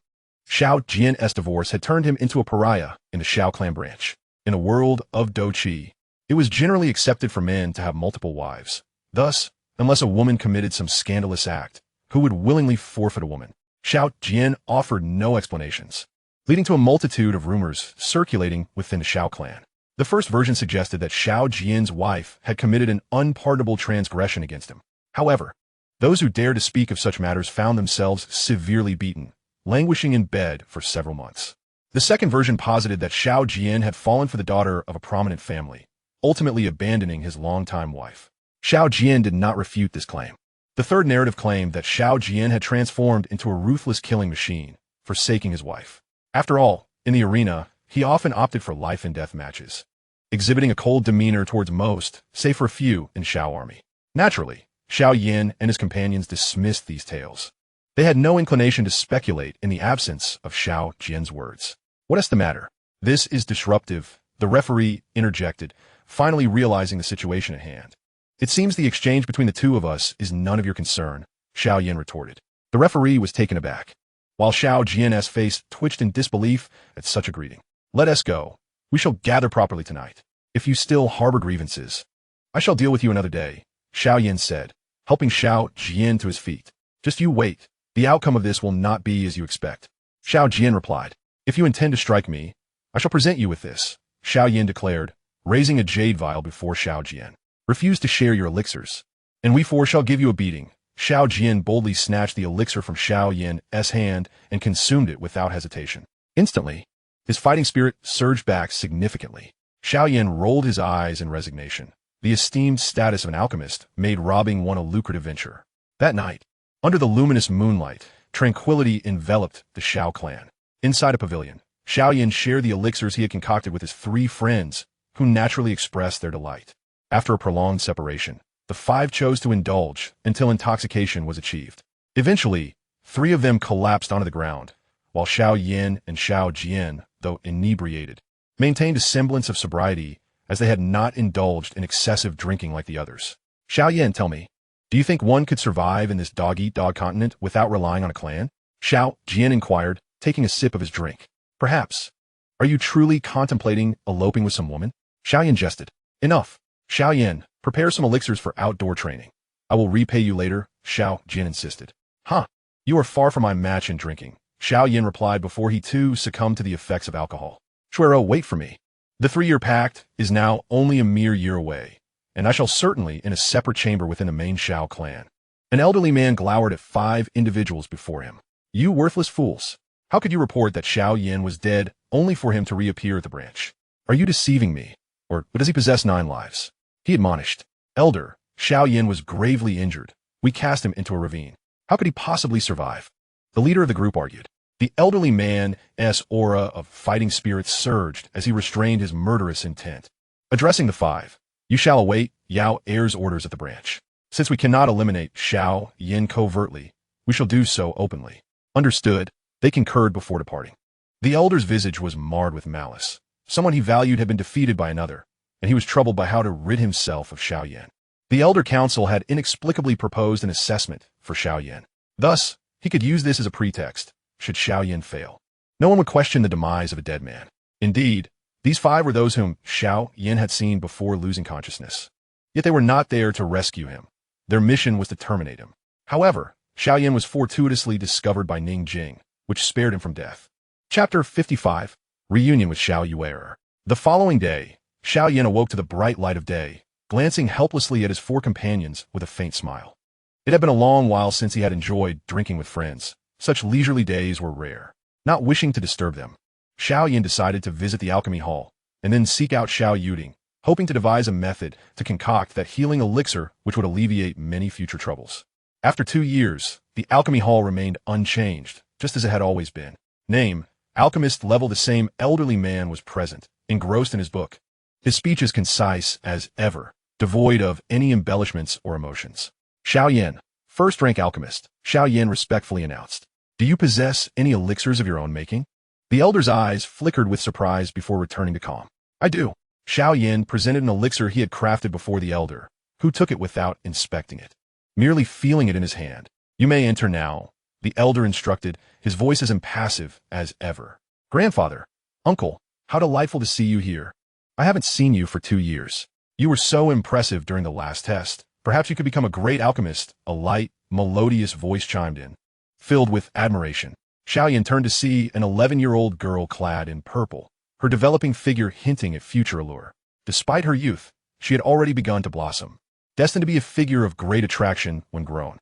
Xiao Jian's divorce had turned him into a pariah in the Xiao clan branch. In a world of doqi, it was generally accepted for men to have multiple wives. Thus, unless a woman committed some scandalous act, who would willingly forfeit a woman? Xiao Jian offered no explanations, leading to a multitude of rumors circulating within the Xiao clan. The first version suggested that Xiao Jian's wife had committed an unpardonable transgression against him. However, those who dared to speak of such matters found themselves severely beaten, languishing in bed for several months. The second version posited that Xiao Jian had fallen for the daughter of a prominent family, ultimately abandoning his longtime wife. Xiao Jian did not refute this claim. The third narrative claimed that Xiao Jian had transformed into a ruthless killing machine, forsaking his wife. After all, in the arena, he often opted for life-and-death matches, exhibiting a cold demeanor towards most, save for a few, in Xiao army. Naturally, Xiao Yan and his companions dismissed these tales. They had no inclination to speculate in the absence of Xiao Jian's words. What is the matter? This is disruptive, the referee interjected, finally realizing the situation at hand. It seems the exchange between the two of us is none of your concern, Xiao Yan retorted. The referee was taken aback, while Xiao Jian's face twitched in disbelief at such a greeting. Let us go. We shall gather properly tonight. If you still harbor grievances, I shall deal with you another day, Xiao Yan said, helping Xiao Jian to his feet. Just you wait. The outcome of this will not be as you expect. Xiao Jian replied. If you intend to strike me, I shall present you with this, Xiao Yan declared, raising a jade vial before Xiao Jian. Refuse to share your elixirs, and we four shall give you a beating. Xiao Jian boldly snatched the elixir from Xiao Yan's hand and consumed it without hesitation. Instantly, his fighting spirit surged back significantly. Xiao Yan rolled his eyes in resignation. The esteemed status of an alchemist made robbing one a lucrative venture. That night, under the luminous moonlight, tranquility enveloped the Xiao clan. Inside a pavilion, Xiao Yan shared the elixirs he had concocted with his 3 friends, who naturally expressed their delight. After a prolonged separation, the 5 chose to indulge until intoxication was achieved. Eventually, 3 of them collapsed onto the ground, while Xiao Yan and Xiao Jian, though inebriated, maintained a semblance of sobriety as they had not indulged in excessive drinking like the others. Xiao Yan, tell me, do you think one could survive in this dog-eat-dog continent without relying on a clan? Xiao Jian inquired, taking a sip of his drink. Perhaps. Are you truly contemplating eloping with some woman? Xiao Yan jested. Enough. Xiao Yan, prepare some elixirs for outdoor training. I will repay you later, Xiao Jian insisted. Huh. You are far from my match in drinking, Xiao Yan replied before he too succumbed to the effects of alcohol. Shuero, wait for me. The 3-year pact is now only a mere year away, and I shall certainly in a separate chamber within the main Xiao clan. An elderly man glowered at 5 individuals before him. You worthless fools. How could you report that Xiao Yan was dead only for him to reappear at the branch? Are you deceiving me? Or does he possess 9 lives? He admonished. Elder, Xiao Yan was gravely injured. We cast him into a ravine. How could he possibly survive? The leader of the group argued. The elderly man's aura of fighting spirits surged as he restrained his murderous intent. Addressing the 5, you shall await Yao Er's orders at the branch. Since we cannot eliminate Xiao Yan covertly, we shall do so openly. Understood, they concurred before departing. The elder's visage was marred with malice. Someone he valued had been defeated by another, and he was troubled by how to rid himself of Xiao Yan. The elder council had inexplicably proposed an assessment for Xiao Yan. Thus, he could use this as a pretext, should Xiao Yan fail. No one would question the demise of a dead man. Indeed, these 5 were those whom Xiao Yan had seen before losing consciousness. Yet they were not there to rescue him. Their mission was to terminate him. However, Xiao Yan was fortuitously discovered by Ning Jing, which spared him from death. Chapter 55, Reunion with Xiao Yuan. The following day, Xiao Yan awoke to the bright light of day, glancing helplessly at his 4 companions with a faint smile. It had been a long while since he had enjoyed drinking with friends. Such leisurely days were rare. Not wishing to disturb them, Xiao Yan decided to visit the alchemy hall, and then seek out Xiao Yuding, hoping to devise a method to concoct that healing elixir which would alleviate many future troubles. After 2 years, the alchemy hall remained unchanged, just as it had always been. Name, alchemist level. The same elderly man was present, engrossed in his book. His speech is concise as ever, devoid of any embellishments or emotions. Xiao Yan, first-rank alchemist, Xiao Yan respectfully announced. Do you possess any elixirs of your own making? The elder's eyes flickered with surprise before returning to calm. I do. Xiao Yan presented an elixir he had crafted before the elder, who took it without inspecting it. Merely feeling it in his hand. You may enter now, the elder instructed, his voice as impassive as ever. Grandfather, uncle, how delightful to see you here. I haven't seen you for 2 years. You were so impressive during the last test. Perhaps you could become a great alchemist, a light, melodious voice chimed in. Filled with admiration, Xiao Yan turned to see an 11-year-old girl clad in purple, her developing figure hinting at future allure. Despite her youth, she had already begun to blossom, destined to be a figure of great attraction when grown.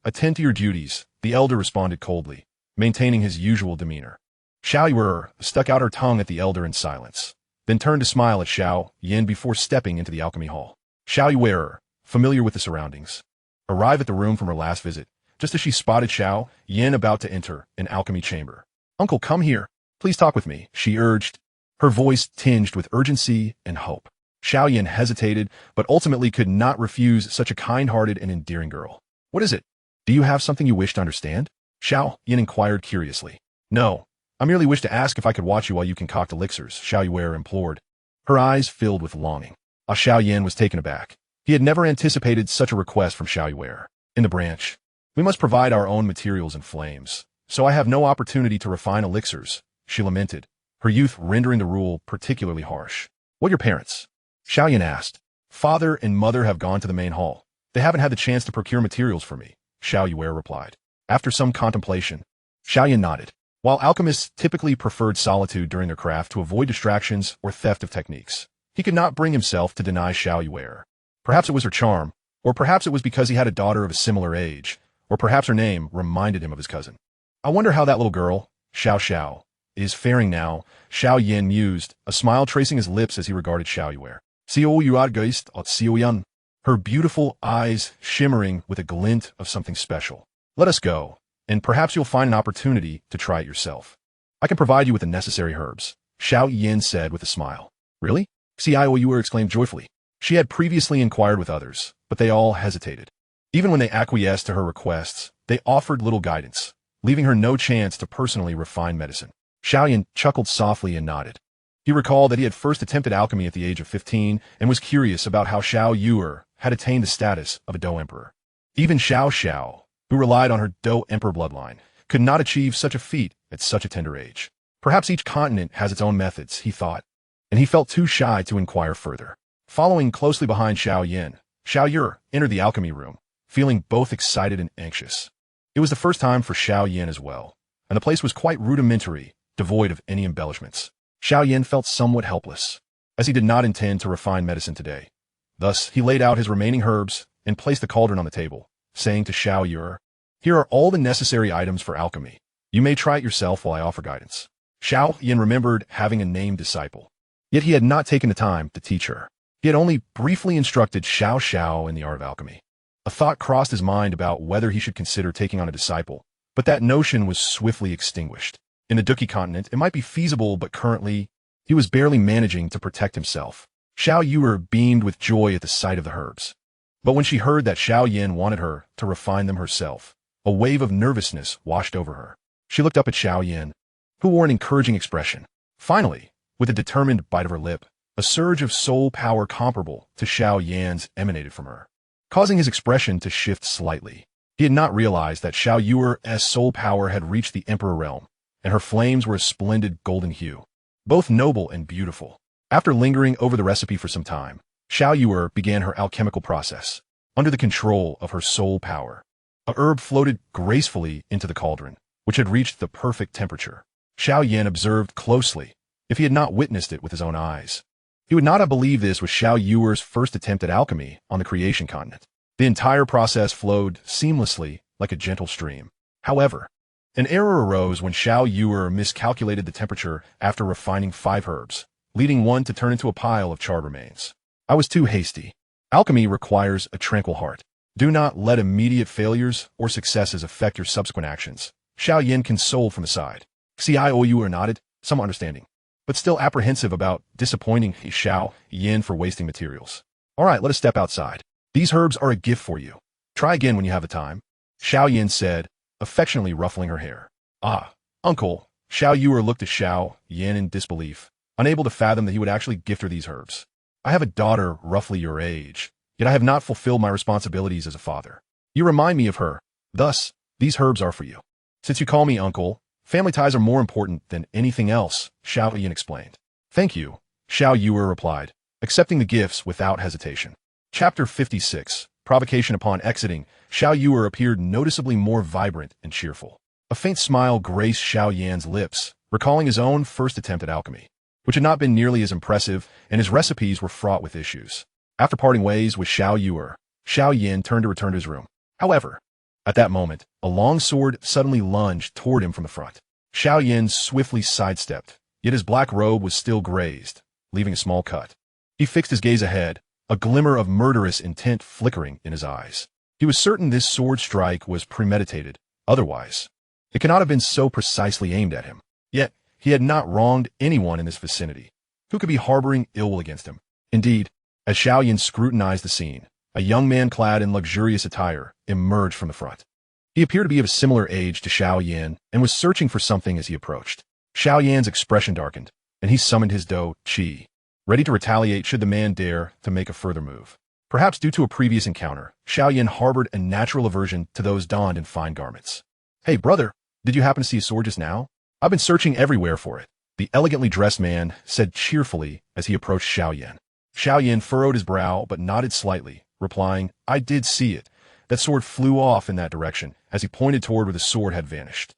Attend to your duties, the elder responded coldly, maintaining his usual demeanor. Xiao Yuan stuck out her tongue at the elder in silence, then turned to smile at Xiao Yan before stepping into the alchemy hall. Xiao Yuan, familiar with the surroundings, arrived at the room from her last visit, just as she spotted Xiao Yan about to enter an alchemy chamber. Uncle, come here. Please talk with me, she urged, her voice tinged with urgency and hope. Xiao Yan hesitated, but ultimately could not refuse such a kind-hearted and endearing girl. What is it? Do you have something you wish to understand? Xiao Yan inquired curiously. No, I merely wish to ask if I could watch you while you concoct elixirs, Xiao Yuan implored. Her eyes filled with longing. Xiao Yan was taken aback. He had never anticipated such a request from Xiao Yuan. In the branch, we must provide our own materials and flames, so I have no opportunity to refine elixirs, she lamented, her youth rendering the rule particularly harsh. What your parents? Xiao Yan asked. Father and mother have gone to the main hall. They haven't had the chance to procure materials for me, Xiao Yuan replied. After some contemplation, Xiao Yan nodded. While alchemists typically preferred solitude during their craft to avoid distractions or theft of techniques, he could not bring himself to deny Xiao Yuan. Perhaps it was her charm, or perhaps it was because he had a daughter of a similar age, or perhaps her name reminded him of his cousin. I wonder how that little girl, Xiao, is faring now, Xiao Yan mused, a smile tracing his lips as he regarded Xiao Yuan. Xiao Yuan geist at Xiao Yan, her beautiful eyes shimmering with a glint of something special. Let us go, and perhaps you'll find an opportunity to try it yourself. I can provide you with the necessary herbs, Xiao Yan said with a smile. Really? Xiao exclaimed joyfully. She had previously inquired with others, but they all hesitated. Even when they acquiesced to her requests, they offered little guidance, leaving her no chance to personally refine medicine. Xiao Yan chuckled softly and nodded. He recalled that he had first attempted alchemy at the age of 15 and was curious about how Yuan had attained the status of a Dou Emperor. Even Xiao, who relied on her Dou Emperor bloodline, could not achieve such a feat at such a tender age. Perhaps each continent has its own methods, he thought, and he felt too shy to inquire further. Following closely behind Xiao Yuan entered the alchemy room, feeling both excited and anxious. It was the first time for Xiao Yan as well, and the place was quite rudimentary, devoid of any embellishments. Xiao Yan felt somewhat helpless, as he did not intend to refine medicine today. Thus, he laid out his remaining herbs and placed the cauldron on the table, saying to Xiao Yuan, "Here are all the necessary items for alchemy. You may try it yourself while I offer guidance." Xiao Yan remembered having a named disciple, yet he had not taken the time to teach her. He had only briefly instructed Xiao in the art of alchemy. A thought crossed his mind about whether he should consider taking on a disciple, but that notion was swiftly extinguished. In the Duki continent, it might be feasible, but currently, he was barely managing to protect himself. Xiao Yuan beamed with joy at the sight of the herbs. But when she heard that Xiao Yan wanted her to refine them herself, a wave of nervousness washed over her. She looked up at Xiao Yan, who wore an encouraging expression. Finally, with a determined bite of her lip, a surge of soul power comparable to Xiao Yan's emanated from her, causing his expression to shift slightly. He had not realized that Xiao Yuan's soul power had reached the Emperor realm, and her flames were a splendid golden hue, both noble and beautiful. After lingering over the recipe for some time, Xiao Yuan began her alchemical process, under the control of her soul power. A herb floated gracefully into the cauldron, which had reached the perfect temperature. Xiao Yan observed closely. If he had not witnessed it with his own eyes, he would not have believed this was Xiao Yuan's first attempt at alchemy on the creation continent. The entire process flowed seamlessly like a gentle stream. However, an error arose when Xiao Yuan miscalculated the temperature after refining 5 herbs, leading one to turn into a pile of charred remains. I was too hasty. Alchemy requires a tranquil heart. Do not let immediate failures or successes affect your subsequent actions. Xiao Yan consoled from the side. Xiao Yuan nodded, somewhat understanding, but still apprehensive about disappointing Xiao Yan for wasting materials. All right, let us step outside. These herbs are a gift for you. Try again when you have the time, Xiao Yan said, affectionately ruffling her hair. Ah, uncle. Xiao Yuan looked at Xiao Yan in disbelief, unable to fathom that he would actually gift her these herbs. I have a daughter roughly your age, yet I have not fulfilled my responsibilities as a father. You remind me of her. Thus, these herbs are for you. Since you call me uncle, family ties are more important than anything else, Xiao Yan explained. Thank you, Xiao Yuan replied, accepting the gifts without hesitation. Chapter 56, Provocation. Upon exiting, Xiao Yuan appeared noticeably more vibrant and cheerful. A faint smile graced Xiao Yan's lips, recalling his own first attempt at alchemy, which had not been nearly as impressive, and his recipes were fraught with issues. After parting ways with Xiao Yuan, Xiao Yan turned to return to his room. However, at that moment, a long sword suddenly lunged toward him from the front. Xiao Yan swiftly sidestepped, yet his black robe was still grazed, leaving a small cut. He fixed his gaze ahead, a glimmer of murderous intent flickering in his eyes. He was certain this sword strike was premeditated, otherwise, it could not have been so precisely aimed at him. Yet, he had not wronged anyone in this vicinity. Who could be harboring ill will against him? Indeed, as Xiao Yan scrutinized the scene, a young man clad in luxurious attire emerged from the front. He appeared to be of a similar age to Xiao Yan and was searching for something as he approached. Xiao Yan's expression darkened, and he summoned his Dou Qi, ready to retaliate should the man dare to make a further move. Perhaps due to a previous encounter, Xiao Yan harbored a natural aversion to those donned in fine garments. Hey, brother, did you happen to see a sword just now? I've been searching everywhere for it, the elegantly dressed man said cheerfully as he approached Xiao Yan. Xiao Yan furrowed his brow but nodded slightly, replying, I did see it. That sword flew off in that direction as he pointed toward where the sword had vanished.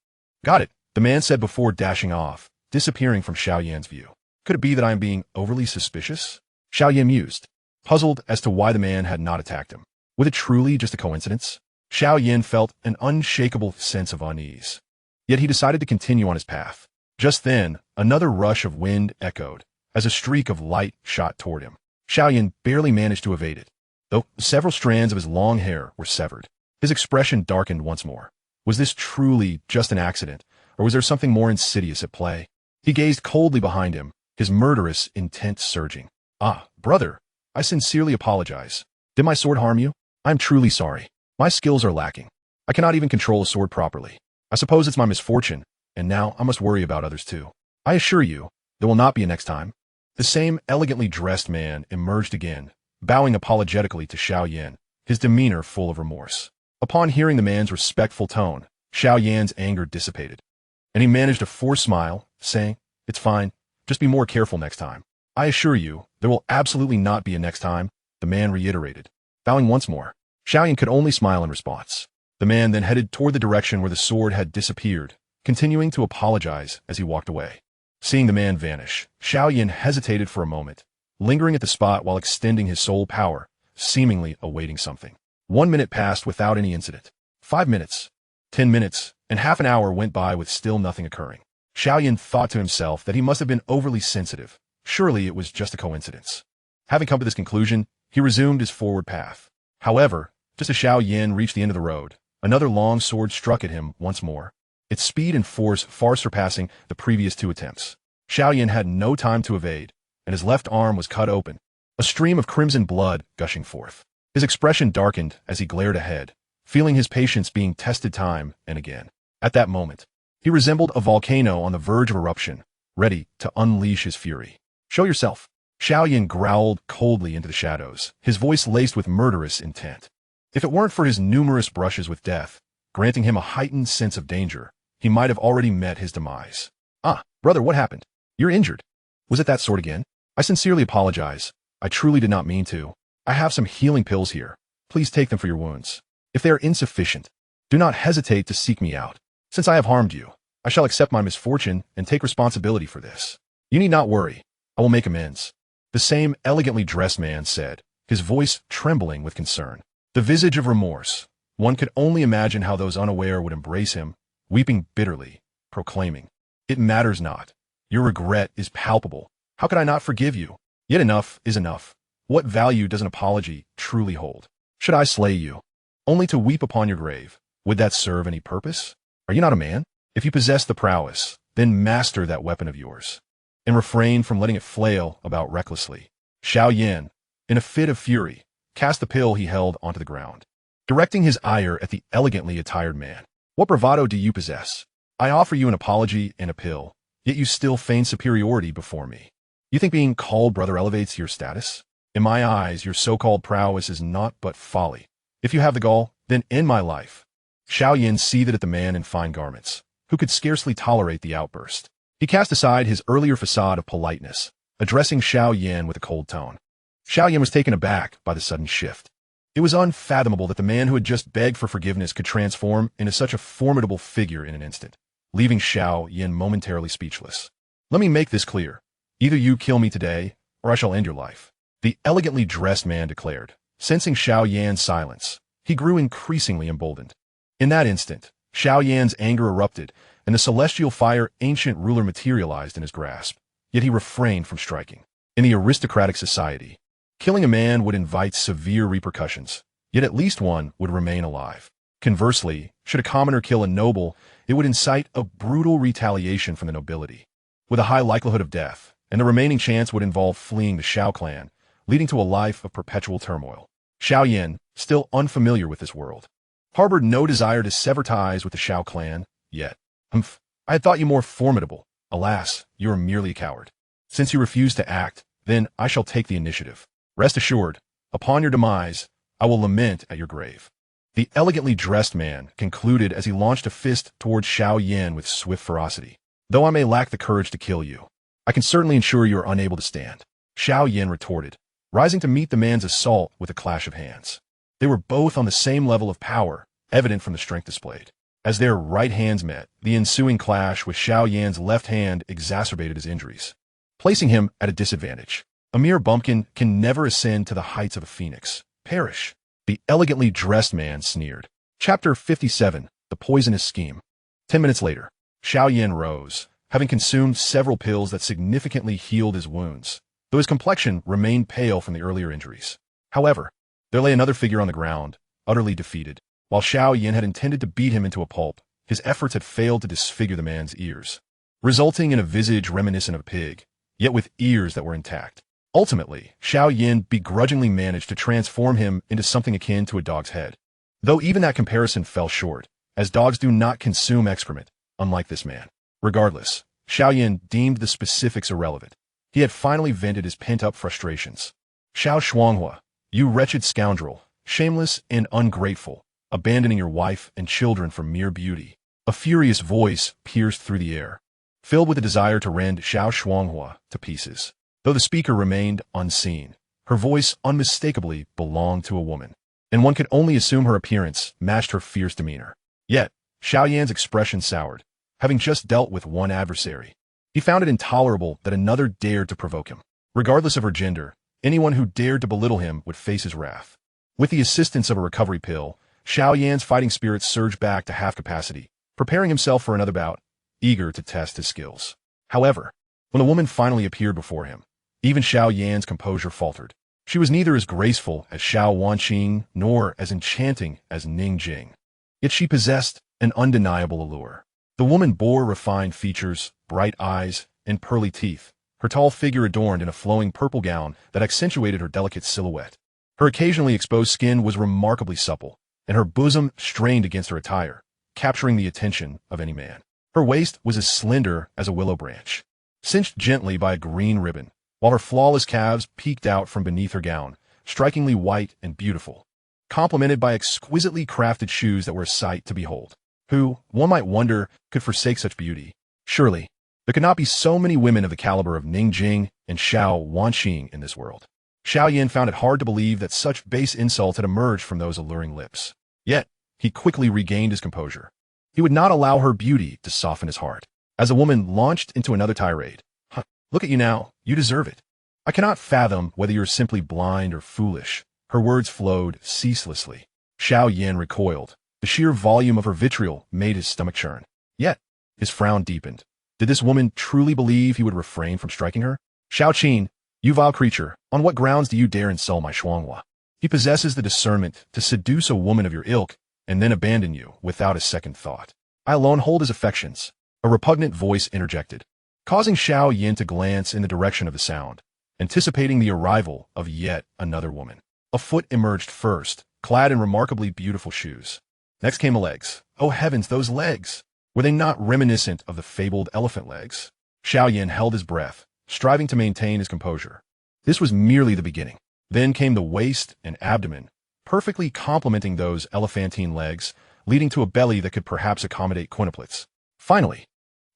Got it, the man said before dashing off, disappearing from Xiao Yan's view. Could it be that I am being overly suspicious? Xiao Yan mused, puzzled as to why the man had not attacked him. Was it truly just a coincidence? Xiao Yan felt an unshakable sense of unease. Yet he decided to continue on his path. Just then, another rush of wind echoed, as a streak of light shot toward him. Xiao Yan barely managed to evade it, though several strands of his long hair were severed. His expression darkened once more. Was this truly just an accident, or was there something more insidious at play? He gazed coldly behind him, his murderous intent surging. Ah, brother, I sincerely apologize. Did my sword harm you? I'm truly sorry. My skills are lacking. I cannot even control a sword properly. I suppose it's my misfortune, and now I must worry about others too. I assure you, there will not be a next time. The same elegantly dressed man emerged again, bowing apologetically to Xiao Yan, his demeanor full of remorse. Upon hearing the man's respectful tone, Xiao Yan's anger dissipated, and he managed a forced smile, saying, "It's fine, just be more careful next time." "I assure you, there will absolutely not be a next time," the man reiterated, bowing once more. Xiao Yan could only smile in response. The man then headed toward the direction where the sword had disappeared, continuing to apologize as he walked away. Seeing the man vanish, Xiao Yan hesitated for a moment, lingering at the spot while extending his soul power, seemingly awaiting something. 1 minute passed without any incident. 5 minutes, 10 minutes, and half an hour went by with still nothing occurring. Xiao Yan thought to himself that he must have been overly sensitive. Surely it was just a coincidence. Having come to this conclusion, he resumed his forward path. However, just as Xiao Yan reached the end of the road, another long sword struck at him once more, its speed and force far surpassing the previous 2 attempts. Xiao Yan had no time to evade, and his left arm was cut open, a stream of crimson blood gushing forth. His expression darkened as he glared ahead, feeling his patience being tested time and again. At that moment, he resembled a volcano on the verge of eruption, ready to unleash his fury. "Show yourself." Xiao Yan growled coldly into the shadows, his voice laced with murderous intent. If it weren't for his numerous brushes with death, granting him a heightened sense of danger, he might have already met his demise. "Ah, brother, what happened? You're injured. Was it that sword again? I sincerely apologize. I truly did not mean to. I have some healing pills here. Please take them for your wounds. If they are insufficient, do not hesitate to seek me out. Since I have harmed you, I shall accept my misfortune and take responsibility for this. You need not worry. I will make amends," the same elegantly dressed man said, his voice trembling with concern. The visage of remorse. One could only imagine how those unaware would embrace him, weeping bitterly, proclaiming, "It matters not. Your regret is palpable. How could I not forgive you? Yet enough is enough. What value does an apology truly hold? Should I slay you, only to weep upon your grave? Would that serve any purpose? Are you not a man? If you possess the prowess, then master that weapon of yours, and refrain from letting it flail about recklessly." Xiao Yan, in a fit of fury, cast the pill he held onto the ground, directing his ire at the elegantly attired man. "What bravado do you possess? I offer you an apology and a pill, yet you still feign superiority before me. You think being called brother elevates your status? In my eyes, your so-called prowess is naught but folly. If you have the gall, then end my life." Xiao Yan seethed at the man in fine garments, who could scarcely tolerate the outburst. He cast aside his earlier facade of politeness, addressing Xiao Yan with a cold tone. Xiao Yan was taken aback by the sudden shift. It was unfathomable that the man who had just begged for forgiveness could transform into such a formidable figure in an instant, leaving Xiao Yan momentarily speechless. "Let me make this clear. Either you kill me today, or I shall end your life," the elegantly dressed man declared. Sensing Xiao Yan's silence, he grew increasingly emboldened. In that instant, Xiao Yan's anger erupted, and the celestial fire ancient ruler materialized in his grasp, yet he refrained from striking. In the aristocratic society, killing a man would invite severe repercussions, yet at least one would remain alive. Conversely, should a commoner kill a noble, it would incite a brutal retaliation from the nobility, with a high likelihood of death, and the remaining chance would involve fleeing the Xiao clan, leading to a life of perpetual turmoil. Xiao Yan, still unfamiliar with this world, harbored no desire to sever ties with the Xiao clan, yet. I had thought you more formidable. Alas, you are merely a coward. Since you refuse to act, then I shall take the initiative. Rest assured, upon your demise, I will lament at your grave." The elegantly dressed man concluded as he launched a fist towards Xiao Yan with swift ferocity. "Though I may lack the courage to kill you, I can certainly ensure you are unable to stand," Xiao Yan retorted, rising to meet the man's assault with a clash of hands. They were both on the same level of power, evident from the strength displayed. As their right hands met, the ensuing clash with Xiao Yan's left hand exacerbated his injuries, placing him at a disadvantage. A mere bumpkin can never ascend to the heights of a phoenix. "Perish," the elegantly dressed man sneered. Chapter 57, The Poisonous Scheme. 10 minutes later, Xiao Yan rose, having consumed several pills that significantly healed his wounds, though his complexion remained pale from the earlier injuries. However, there lay another figure on the ground, utterly defeated. While Xiao Yan had intended to beat him into a pulp, his efforts had failed to disfigure the man's ears, resulting in a visage reminiscent of a pig, yet with ears that were intact. Ultimately, Xiao Yan begrudgingly managed to transform him into something akin to a dog's head. Though even that comparison fell short, as dogs do not consume excrement, unlike this man. Regardless, Xiao Yan deemed the specifics irrelevant. He had finally vented his pent-up frustrations. Xiao Shuanghua, you wretched scoundrel, shameless and ungrateful, abandoning your wife and children for mere beauty. A furious voice pierced through the air, filled with a desire to rend Xiao Shuanghua to pieces. Though the speaker remained unseen, her voice unmistakably belonged to a woman, and one could only assume her appearance matched her fierce demeanor. Yet, Xiao Yan's expression soured. Having just dealt with one adversary, he found it intolerable that another dared to provoke him. Regardless of her gender, anyone who dared to belittle him would face his wrath. With the assistance of a recovery pill, Xiao Yan's fighting spirit surged back to half capacity, preparing himself for another bout, eager to test his skills. However, when the woman finally appeared before him, even Xiao Yan's composure faltered. She was neither as graceful as Xiao Wanqing nor as enchanting as Ning Jing. Yet she possessed an undeniable allure. The woman bore refined features, bright eyes, and pearly teeth, her tall figure adorned in a flowing purple gown that accentuated her delicate silhouette. Her occasionally exposed skin was remarkably supple, and her bosom strained against her attire, capturing the attention of any man. Her waist was as slender as a willow branch, cinched gently by a green ribbon, while her flawless calves peeked out from beneath her gown, strikingly white and beautiful, complemented by exquisitely crafted shoes that were a sight to behold. Who, one might wonder, could forsake such beauty? Surely, there could not be so many women of the caliber of Ning Jing and Xiao Wanqing in this world. Xiao Yan found it hard to believe that such base insults had emerged from those alluring lips. Yet, he quickly regained his composure. He would not allow her beauty to soften his heart. As the woman launched into another tirade, "Look at you now, you deserve it. I cannot fathom whether you're simply blind or foolish." Her words flowed ceaselessly. Xiao Yan recoiled. The sheer volume of her vitriol made his stomach churn. Yet, his frown deepened. Did this woman truly believe he would refrain from striking her? "Xiao Qin, you vile creature, on what grounds do you dare insult my Shuanghua? He possesses the discernment to seduce a woman of your ilk and then abandon you without a second thought. I alone hold his affections." A repugnant voice interjected, causing Xiao Yan to glance in the direction of the sound, anticipating the arrival of yet another woman. A foot emerged first, clad in remarkably beautiful shoes. Next came the legs. Oh heavens, those legs! Were they not reminiscent of the fabled elephant legs? Xiao Yan held his breath, striving to maintain his composure. This was merely the beginning. Then came the waist and abdomen, perfectly complementing those elephantine legs, leading to a belly that could perhaps accommodate quintuplets. Finally,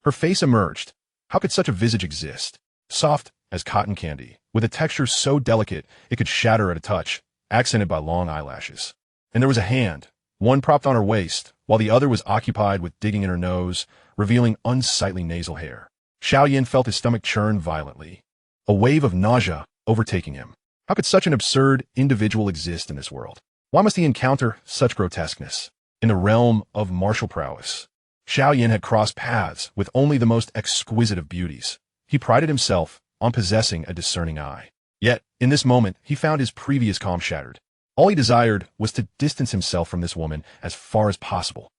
her face emerged. How could such a visage exist? Soft as cotton candy, with a texture so delicate it could shatter at a touch, accented by long eyelashes. And there was a hand, one propped on her waist, while the other was occupied with digging in her nose, revealing unsightly nasal hair. Xiao Yan felt his stomach churn violently, a wave of nausea overtaking him. How could such an absurd individual exist in this world? Why must he encounter such grotesqueness? In the realm of martial prowess, Xiao Yan had crossed paths with only the most exquisite of beauties. He prided himself on possessing a discerning eye. Yet, in this moment, he found his previous calm shattered. All he desired was to distance himself from this woman as far as possible.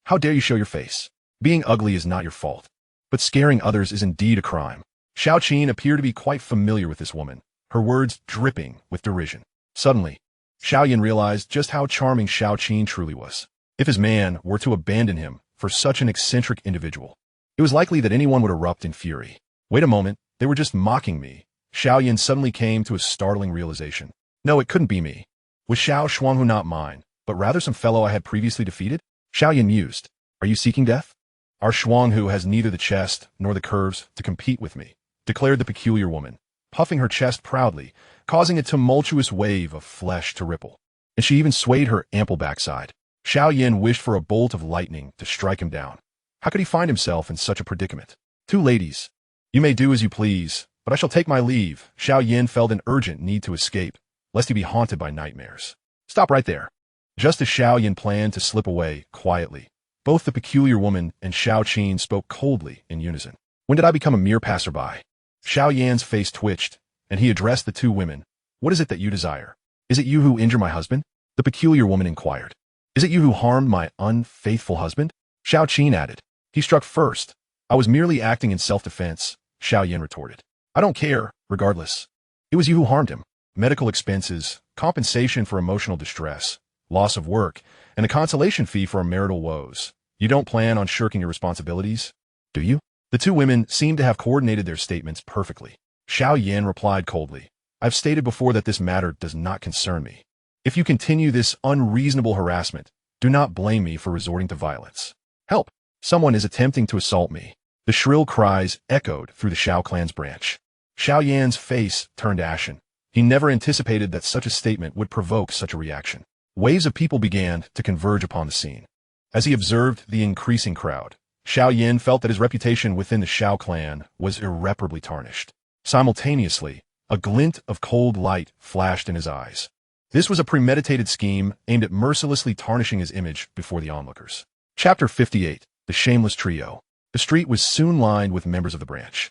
How dare you show your face? Being ugly is not your fault, but scaring others is indeed a crime. Xiao Qin appeared to be quite familiar with this woman, her words dripping with derision. Suddenly, Xiao Yan realized just how charming Xiao Qin truly was. If his man were to abandon him for such an eccentric individual, it was likely that anyone would erupt in fury. Wait a moment, they were just mocking me. Xiao Yan suddenly came to a startling realization. No, it couldn't be me. Was Xiao Shuanghu not mine, but rather some fellow I had previously defeated? Xiao Yan mused. Are you seeking death? Our Shuanghu has neither the chest nor the curves to compete with me, declared the peculiar woman, puffing her chest proudly, causing a tumultuous wave of flesh to ripple. And she even swayed her ample backside. Xiao Yan wished for a bolt of lightning to strike him down. How could he find himself in such a predicament? Two ladies. You may do as you please, but I shall take my leave. Xiao Yan felt an urgent need to escape, lest he be haunted by nightmares. Stop right there. Just as Xiao Yan planned to slip away quietly, both the peculiar woman and Xiao Qin spoke coldly in unison. When did I become a mere passerby? Xiao Yan's face twitched, and he addressed the two women. What is it that you desire? Is it you who injure my husband? The peculiar woman inquired. Is it you who harmed my unfaithful husband? Xiao Qin added. He struck first. I was merely acting in self-defense, Xiao Yan retorted. I don't care, regardless. It was you who harmed him. Medical expenses, compensation for emotional distress, loss of work, and a consolation fee for marital woes. You don't plan on shirking your responsibilities, do you? The two women seemed to have coordinated their statements perfectly. Xiao Yan replied coldly. I've stated before that this matter does not concern me. If you continue this unreasonable harassment, do not blame me for resorting to violence. Help! Someone is attempting to assault me. The shrill cries echoed through the Xiao clan's branch. Xiao Yan's face turned ashen. He never anticipated that such a statement would provoke such a reaction. Waves of people began to converge upon the scene. As he observed the increasing crowd, Xiao Yan felt that his reputation within the Xiao clan was irreparably tarnished. Simultaneously, a glint of cold light flashed in his eyes. This was a premeditated scheme aimed at mercilessly tarnishing his image before the onlookers. Chapter 58. The Shameless Trio. The street was soon lined with members of the branch.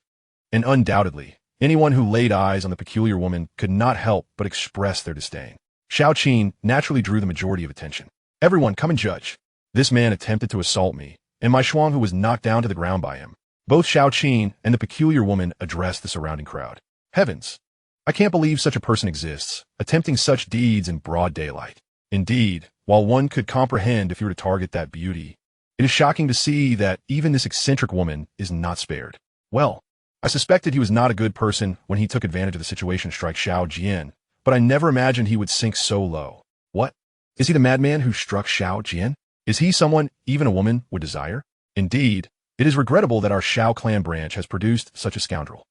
And undoubtedly, anyone who laid eyes on the peculiar woman could not help but express their disdain. Xiao Qin naturally drew the majority of attention. Everyone, come and judge. This man attempted to assault me, and my Shuang was knocked down to the ground by him. Both Xiao Qin and the peculiar woman addressed the surrounding crowd. Heavens! I can't believe such a person exists, attempting such deeds in broad daylight. Indeed, while one could comprehend if you were to target that beauty, it is shocking to see that even this eccentric woman is not spared. Well, I suspected he was not a good person when he took advantage of the situation to strike Xiao Jian, but I never imagined he would sink so low. What? Is he the madman who struck Xiao Jian? Is he someone even a woman would desire? Indeed, it is regrettable that our Xiao clan branch has produced such a scoundrel.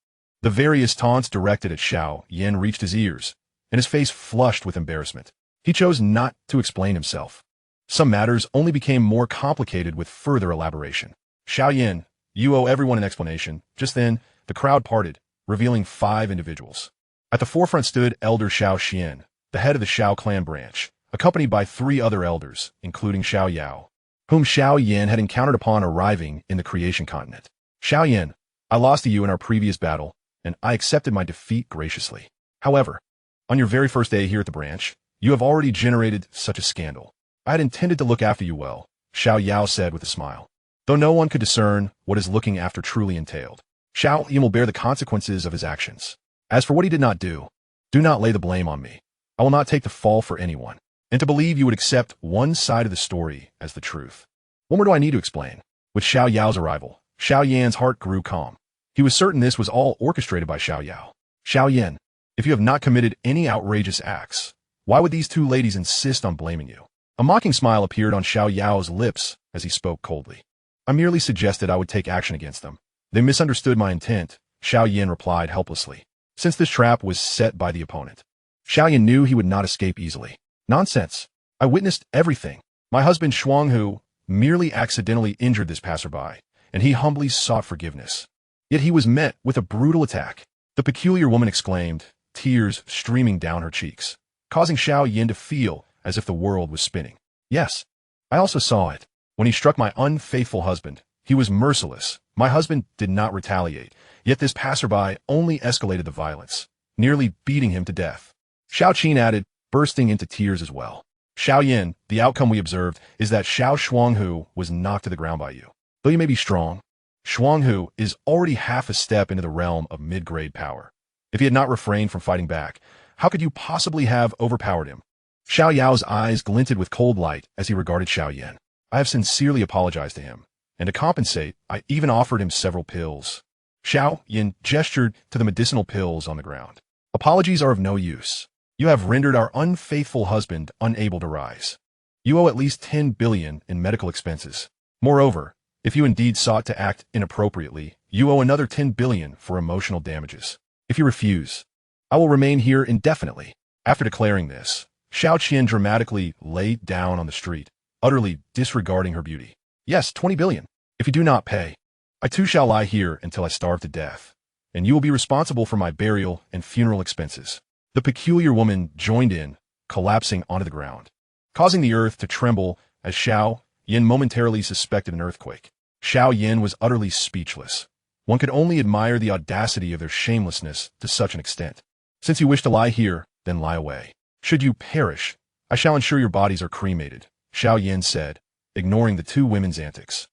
The various taunts directed at Xiao Yan reached his ears, and his face flushed with embarrassment. He chose not to explain himself. Some matters only became more complicated with further elaboration. Xiao Yan, you owe everyone an explanation. Just then, the crowd parted, revealing 5 individuals. At the forefront stood Elder Xiao Xian, the head of the Xiao clan branch, accompanied by 3 other elders, including Xiao Yao, whom Xiao Yan had encountered upon arriving in the creation continent. Xiao Yan, I lost to you in our previous battle, and I accepted my defeat graciously. However, on your very first day here at the branch, you have already generated such a scandal. I had intended to look after you well, Xiao Yao said with a smile. Though no one could discern what his looking after truly entailed, Xiao Yan will bear the consequences of his actions. As for what he did not do not lay the blame on me. I will not take the fall for anyone. And to believe you would accept one side of the story as the truth. What more do I need to explain? With Xiao Yao's arrival, Xiao Yan's heart grew calm. He was certain this was all orchestrated by Xiao Yao. Xiao Yan, if you have not committed any outrageous acts, why would these 2 ladies insist on blaming you? A mocking smile appeared on Xiao Yao's lips as he spoke coldly. I merely suggested I would take action against them. They misunderstood my intent, Xiao Yan replied helplessly, since this trap was set by the opponent. Xiao Yan knew he would not escape easily. Nonsense. I witnessed everything. My husband Shuang merely accidentally injured this passerby, and he humbly sought forgiveness. Yet he was met with a brutal attack. The peculiar woman exclaimed, tears streaming down her cheeks, causing Xiao Yan to feel as if the world was spinning. Yes, I also saw it. When he struck my unfaithful husband, he was merciless. My husband did not retaliate, yet this passerby only escalated the violence, nearly beating him to death. Xiao Qin added, bursting into tears as well. Xiao Yan, the outcome we observed is that Xiao Shuanghu was knocked to the ground by you. Though you may be strong, Shuanghu is already half a step into the realm of mid-grade power. If he had not refrained from fighting back, how could you possibly have overpowered him? Xiao Yao's eyes glinted with cold light as he regarded Xiao Yan. I have sincerely apologized to him, and to compensate, I even offered him several pills. Xiao Yan gestured to the medicinal pills on the ground. Apologies are of no use. You have rendered our unfaithful husband unable to rise. You owe at least 10 billion in medical expenses. Moreover, if you indeed sought to act inappropriately, you owe another 10 billion for emotional damages. If you refuse, I will remain here indefinitely. After declaring this, Xiao Qian dramatically laid down on the street, utterly disregarding her beauty. Yes, 20 billion. If you do not pay, I too shall lie here until I starve to death, and you will be responsible for my burial and funeral expenses. The peculiar woman joined in, collapsing onto the ground, causing the earth to tremble as Xiao Yan momentarily suspected an earthquake. Xiao Yan was utterly speechless. One could only admire the audacity of their shamelessness to such an extent. Since you wish to lie here, then lie away. Should you perish, I shall ensure your bodies are cremated, Xiao Yan said, ignoring the 2 women's antics.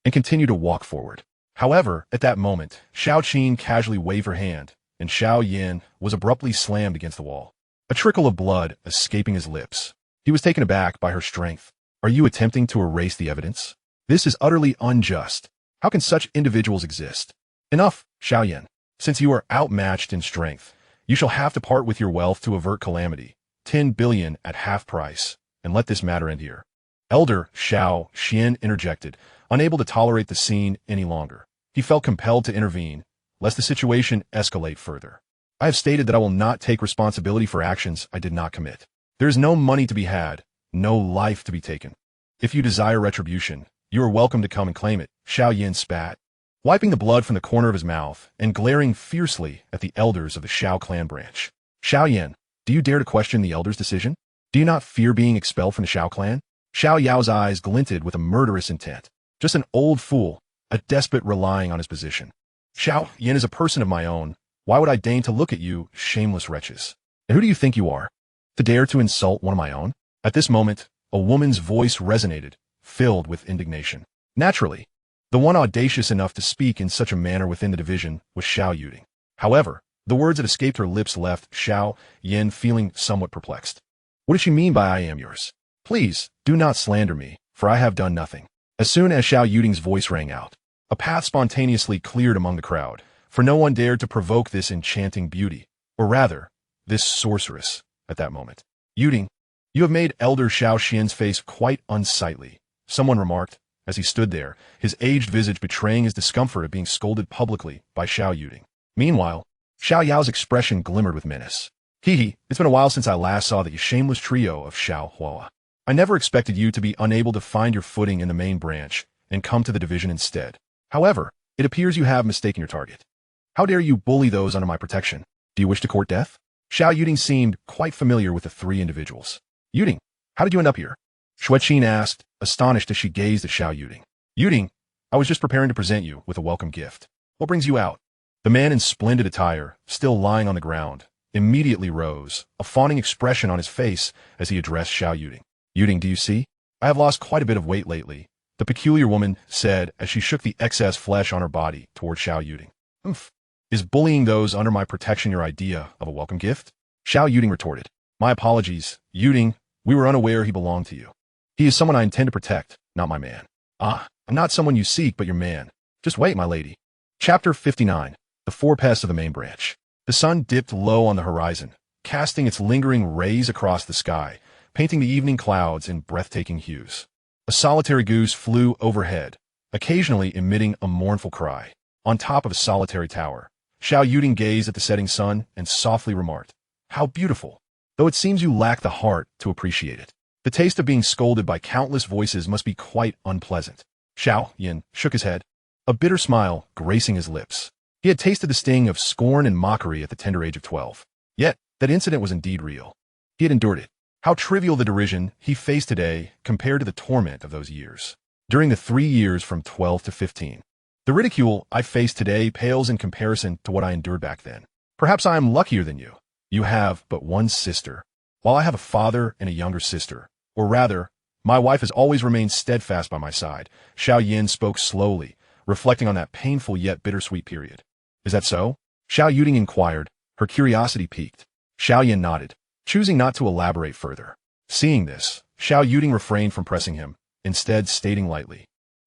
and continued to walk forward. However, at that moment, Xiao Qin casually waved her hand, and Xiao Yan was abruptly slammed against the wall. A trickle of blood escaping his lips. He was taken aback by her strength. Are you attempting to erase the evidence? This is utterly unjust. How can such individuals exist? Enough, Xiao Yan. Since you are outmatched in strength, you shall have to part with your wealth to avert calamity. 10 billion at half price, and let this matter end here. Elder Xiao Xian interjected, unable to tolerate the scene any longer. He felt compelled to intervene, lest the situation escalate further. I have stated that I will not take responsibility for actions I did not commit. There is no money to be had, no life to be taken. If you desire retribution, you are welcome to come and claim it, Xiao Yan spat, wiping the blood from the corner of his mouth and glaring fiercely at the elders of the Xiao clan branch. Xiao Yan, do you dare to question the elders' decision? Do you not fear being expelled from the Xiao clan? Xiao Yao's eyes glinted with a murderous intent. Just an old fool, a despot relying on his position. Xiao Yan is a person of my own. Why would I deign to look at you, shameless wretches? And who do you think you are? To dare to insult one of my own? At this moment, a woman's voice resonated, filled with indignation. Naturally, the one audacious enough to speak in such a manner within the division was Xiao Yan. However, the words that escaped her lips left Xiao Yan feeling somewhat perplexed. What did she mean by I am yours? Please, do not slander me, for I have done nothing. As soon as Xiao Yan's voice rang out, a path spontaneously cleared among the crowd, for no one dared to provoke this enchanting beauty, or rather, this sorceress, at that moment. Yuan, you have made Elder Xiao Xian's face quite unsightly, someone remarked, as he stood there, his aged visage betraying his discomfort at being scolded publicly by Xiao Yuan. Meanwhile, Xiao Yao's expression glimmered with menace. Hee, it's been a while since I last saw the shameless trio of Xiao Hua. I never expected you to be unable to find your footing in the main branch and come to the division instead. However, it appears you have mistaken your target. How dare you bully those under my protection? Do you wish to court death? Xiao Yuan seemed quite familiar with the three individuals. Yuan, how did you end up here? Xueqin asked, astonished as she gazed at Xiao Yuan. Yuan, I was just preparing to present you with a welcome gift. What brings you out? The man in splendid attire, still lying on the ground, immediately rose, a fawning expression on his face as he addressed Xiao Yuan. Yuan, do you see? I have lost quite a bit of weight lately, the peculiar woman said as she shook the excess flesh on her body toward Xiao Yuan. Oof. Is bullying those under my protection your idea of a welcome gift? Xiao Yuan retorted. My apologies, Yuan, we were unaware he belonged to you. He is someone I intend to protect, not my man. Ah, I'm not someone you seek, but your man. Just wait, my lady. Chapter 59. The Four Pests of the Main Branch. The sun dipped low on the horizon, casting its lingering rays across the sky, painting the evening clouds in breathtaking hues. A solitary goose flew overhead, occasionally emitting a mournful cry. On top of a solitary tower, Xiao Yuan gazed at the setting sun and softly remarked, "How beautiful, though it seems you lack the heart to appreciate it. The taste of being scolded by countless voices must be quite unpleasant." Xiao Yan shook his head, a bitter smile gracing his lips. He had tasted the sting of scorn and mockery at the tender age of 12. Yet, that incident was indeed real. He had endured it. How trivial the derision he faced today compared to the torment of those years. During the 3 years from 12 to 15. The ridicule I face today pales in comparison to what I endured back then. Perhaps I am luckier than you. You have but one sister, while I have a father and a younger sister. Or rather, my wife has always remained steadfast by my side. Xiao Yan spoke slowly, reflecting on that painful yet bittersweet period. Is that so? Xiao Yuan inquired, her curiosity piqued. Xiao Yan nodded, choosing not to elaborate further. Seeing this, Xiao Yuan refrained from pressing him, instead stating lightly,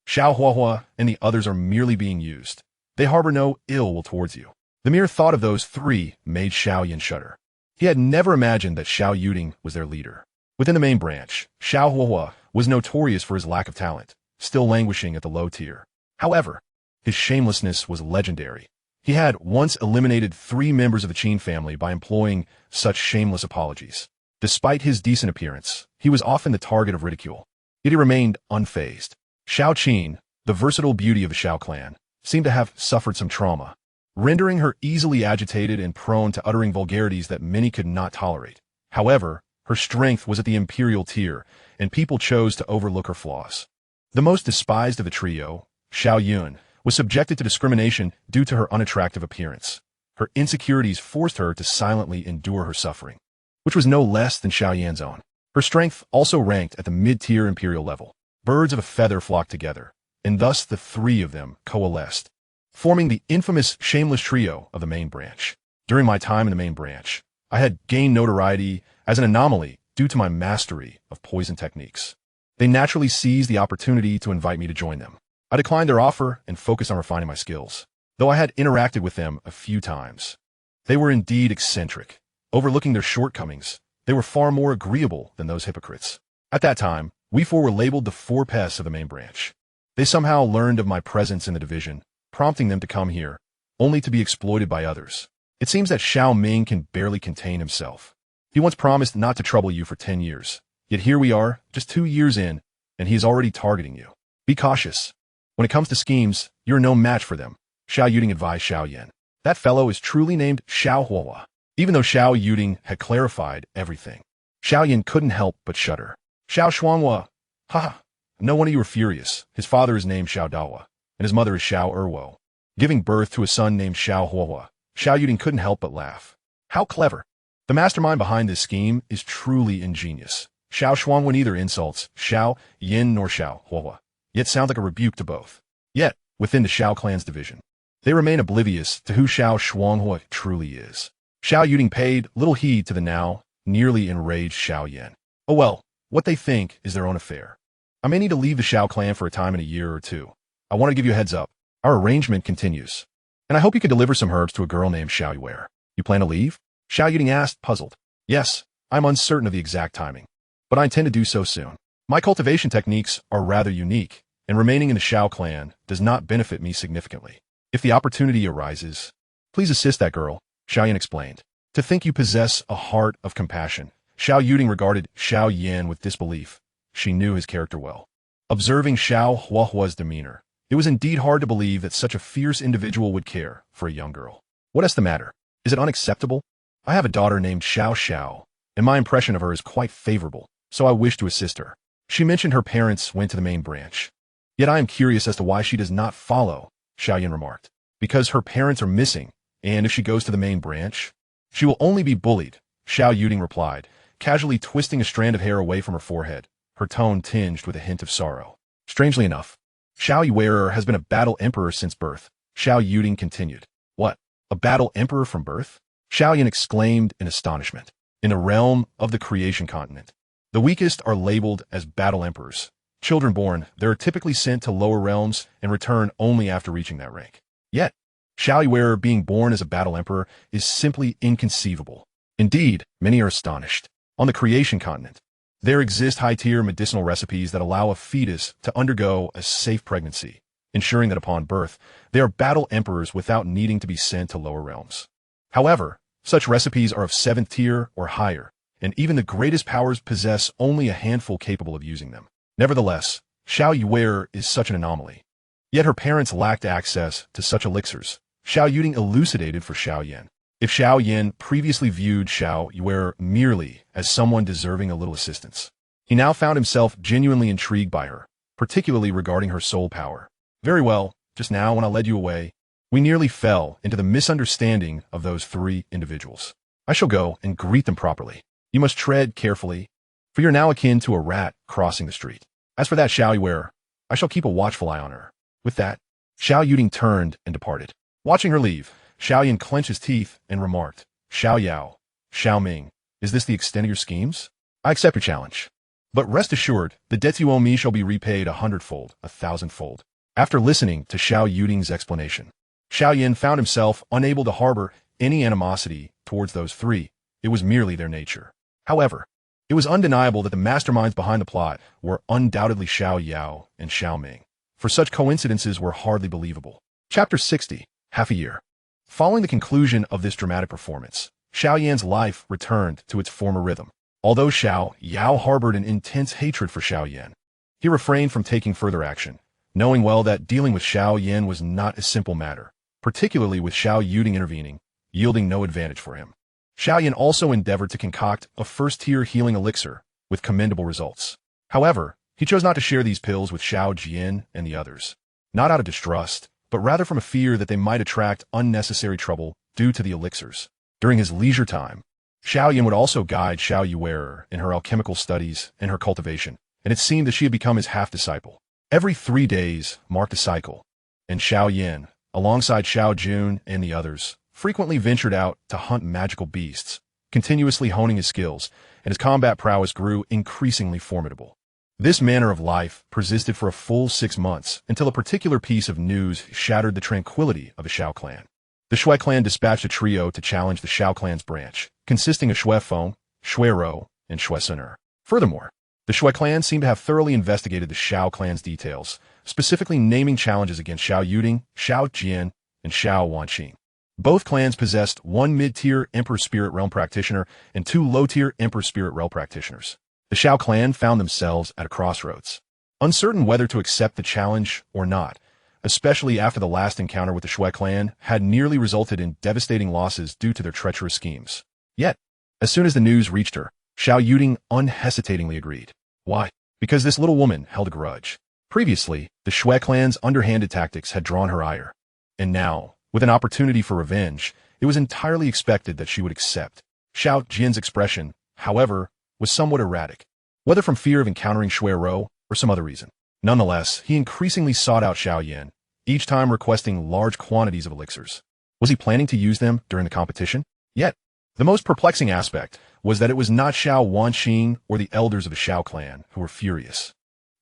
Xiao Huahua and the others are merely being used. They harbor no ill will towards you. The mere thought of those three made Xiao Yan shudder. He had never imagined that Xiao Yuan was their leader. Within the main branch, Xiao Huahua was notorious for his lack of talent, still languishing at the low tier. However, his shamelessness was legendary. He had once eliminated 3 members of the Qing family by employing such shameless apologies. Despite his decent appearance, he was often the target of ridicule. Yet he remained unfazed. Xiao Qin, the versatile beauty of the Xiao clan, seemed to have suffered some trauma, rendering her easily agitated and prone to uttering vulgarities that many could not tolerate. However, her strength was at the imperial tier, and people chose to overlook her flaws. The most despised of the trio, Xiao Yuan, was subjected to discrimination due to her unattractive appearance. Her insecurities forced her to silently endure her suffering, which was no less than Xiao Yan's own. Her strength also ranked at the mid-tier imperial level. Birds of a feather flocked together, and thus the three of them coalesced, forming the infamous shameless trio of the main branch. During my time in the main branch, I had gained notoriety as an anomaly due to my mastery of poison techniques. They naturally seized the opportunity to invite me to join them. I declined their offer and focused on refining my skills, though I had interacted with them a few times. They were indeed eccentric. Overlooking their shortcomings, they were far more agreeable than those hypocrites. At that time, we four were labeled the four pests of the main branch. They somehow learned of my presence in the division, prompting them to come here, only to be exploited by others. It seems that Xiao Ming can barely contain himself. He once promised not to trouble you for 10 years, yet here we are, just 2 years in, and he is already targeting you. Be cautious. When it comes to schemes, you are no match for them, Xiao Yuding advised Xiao Yan. That fellow is truly named Xiao Huahua. Even though Xiao Yuding had clarified everything, Xiao Yan couldn't help but shudder. Xiao Shuanghua. Ha! No wonder you were furious. His father is named Xiao Dawa, and his mother is Xiao Erwo. Giving birth to a son named Xiao Huahua, Xiao Yuding couldn't help but laugh. How clever. The mastermind behind this scheme is truly ingenious. Xiao Shuanghua neither insults Xiao Yin nor Xiao Huahua, yet sounds like a rebuke to both. Yet, within the Xiao clan's division, they remain oblivious to who Xiao Shuanghua truly is. Xiao Yuding paid little heed to the now nearly enraged Xiao Yan. Oh well, what they think is their own affair. I may need to leave the Xiao clan for a time in a year or two. I want to give you a heads up. Our arrangement continues. And I hope you can deliver some herbs to a girl named Xiao Yuan. You plan to leave? Xiao Yuding asked, puzzled. Yes, I'm uncertain of the exact timing, but I intend to do so soon. My cultivation techniques are rather unique, and remaining in the Xiao clan does not benefit me significantly. If the opportunity arises, please assist that girl, Xiao Yan explained. To think you possess a heart of compassion. Xiao Yuding regarded Xiao Yan with disbelief. She knew his character well. Observing Xiao Huahua's demeanor, it was indeed hard to believe that such a fierce individual would care for a young girl. What is the matter? Is it unacceptable? I have a daughter named Xiao Xiao, and my impression of her is quite favorable, so I wish to assist her. She mentioned her parents went to the main branch. Yet I am curious as to why she does not follow, Xiao Yan remarked. Because her parents are missing, and if she goes to the main branch, she will only be bullied, Xiao Yuding replied, casually twisting a strand of hair away from her forehead, her tone tinged with a hint of sorrow. Strangely enough, Xiao Yuan has been a battle emperor since birth, Xiao Yuding continued. What? A battle emperor from birth? Xiao Yan exclaimed in astonishment. In the realm of the creation continent, the weakest are labeled as battle emperors. Children born, they are typically sent to lower realms and return only after reaching that rank. Yet, Xiao Yuan being born as a battle emperor is simply inconceivable. Indeed, many are astonished. On the creation continent, there exist high-tier medicinal recipes that allow a fetus to undergo a safe pregnancy, ensuring that upon birth, they are battle emperors without needing to be sent to lower realms. However, such recipes are of 7th tier or higher, and even the greatest powers possess only a handful capable of using them. Nevertheless, Xiao Yuan is such an anomaly. Yet her parents lacked access to such elixirs, Xiao Yuding elucidated for Xiao Yan. If Xiao Yan previously viewed Xiao Yuan merely as someone deserving a little assistance, he now found himself genuinely intrigued by her, particularly regarding her soul power. Very well, just now when I led you away, we nearly fell into the misunderstanding of those 3 individuals. I shall go and greet them properly. You must tread carefully, for you're now akin to a rat crossing the street. As for that Xiao Yuan, I shall keep a watchful eye on her. With that, Xiao Yuding turned and departed. Watching her leave, Xiao Yan clenched his teeth and remarked, Xiao Yao, Xiao Ming, is this the extent of your schemes? I accept your challenge. But rest assured, the debts you owe me shall be repaid 100-fold, 1,000-fold. After listening to Xiao Yuding's explanation, Xiao Yan found himself unable to harbor any animosity towards those 3. It was merely their nature. However, it was undeniable that the masterminds behind the plot were undoubtedly Xiao Yao and Xiao Ming, for such coincidences were hardly believable. Chapter 60, Half a Year. Following the conclusion of this dramatic performance, Xiao Yan's life returned to its former rhythm. Although Xiao Yao harbored an intense hatred for Xiao Yan, he refrained from taking further action, knowing well that dealing with Xiao Yan was not a simple matter, particularly with Xiao Yuding intervening, yielding no advantage for him. Xiao Yan also endeavored to concoct a first-tier healing elixir with commendable results. However, he chose not to share these pills with Xiao Jian and the others, not out of distrust, but rather from a fear that they might attract unnecessary trouble due to the elixirs. During his leisure time, Xiao Yan would also guide Xiao Yuan in her alchemical studies and her cultivation, and it seemed that she had become his half-disciple. Every 3 days marked a cycle, and Xiao Yan, alongside Xiao Jun and the others, frequently ventured out to hunt magical beasts, continuously honing his skills, and his combat prowess grew increasingly formidable. This manner of life persisted for a full 6 months until a particular piece of news shattered the tranquility of the Xiao clan. The Shui clan dispatched a trio to challenge the Xiao clan's branch, consisting of Shui Feng, Shui Rou, and Shui Xun'er. Furthermore, the Shui clan seemed to have thoroughly investigated the Xiao clan's details, specifically naming challenges against Xiao Yuding, Xiao Jian, and Xiao Wanqing. Both clans possessed 1 mid-tier Emperor Spirit Realm practitioner and 2 low-tier Emperor Spirit Realm practitioners. The Xiao clan found themselves at a crossroads, uncertain whether to accept the challenge or not, especially after the last encounter with the Shui clan had nearly resulted in devastating losses due to their treacherous schemes. Yet, as soon as the news reached her, Xiao Yuding unhesitatingly agreed. Why? Because this little woman held a grudge. Previously, the Shui clan's underhanded tactics had drawn her ire, and now, with an opportunity for revenge, it was entirely expected that she would accept. Xiao Jian's expression, however, was somewhat erratic, whether from fear of encountering Shui Rou or some other reason. Nonetheless, he increasingly sought out Xiao Yan, each time requesting large quantities of elixirs. Was he planning to use them during the competition? Yet, the most perplexing aspect was that it was not Xiao Wanqing or the elders of the Xiao clan who were furious,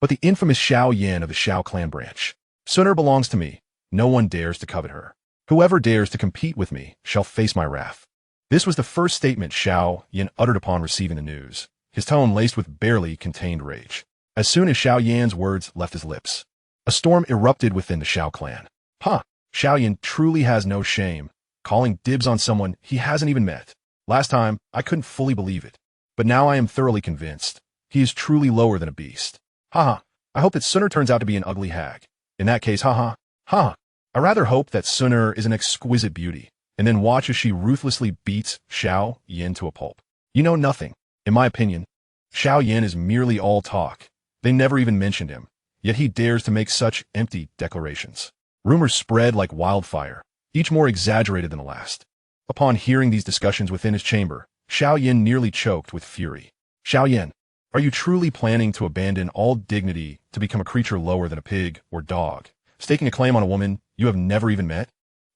but the infamous Xiao Yan of the Xiao clan branch. Xun'er belongs to me. No one dares to covet her. Whoever dares to compete with me shall face my wrath. This was the first statement Xiao Yan uttered upon receiving the news, his tone laced with barely contained rage. As soon as Xiao Yan's words left his lips, a storm erupted within the Xiao clan. Xiao Yan truly has no shame, calling dibs on someone he hasn't even met. Last time, I couldn't fully believe it, but now I am thoroughly convinced. He is truly lower than a beast. I hope that Xun'er turns out to be an ugly hag. In that case, I rather hope that Xun'er is an exquisite beauty, and then watch as she ruthlessly beats Xiao Yan to a pulp. You know nothing. In my opinion, Xiao Yan is merely all talk. They never even mentioned him, yet he dares to make such empty declarations. Rumors spread like wildfire, each more exaggerated than the last. Upon hearing these discussions within his chamber, Xiao Yan nearly choked with fury. Xiao Yan, are you truly planning to abandon all dignity to become a creature lower than a pig or dog, staking a claim on a woman you have never even met?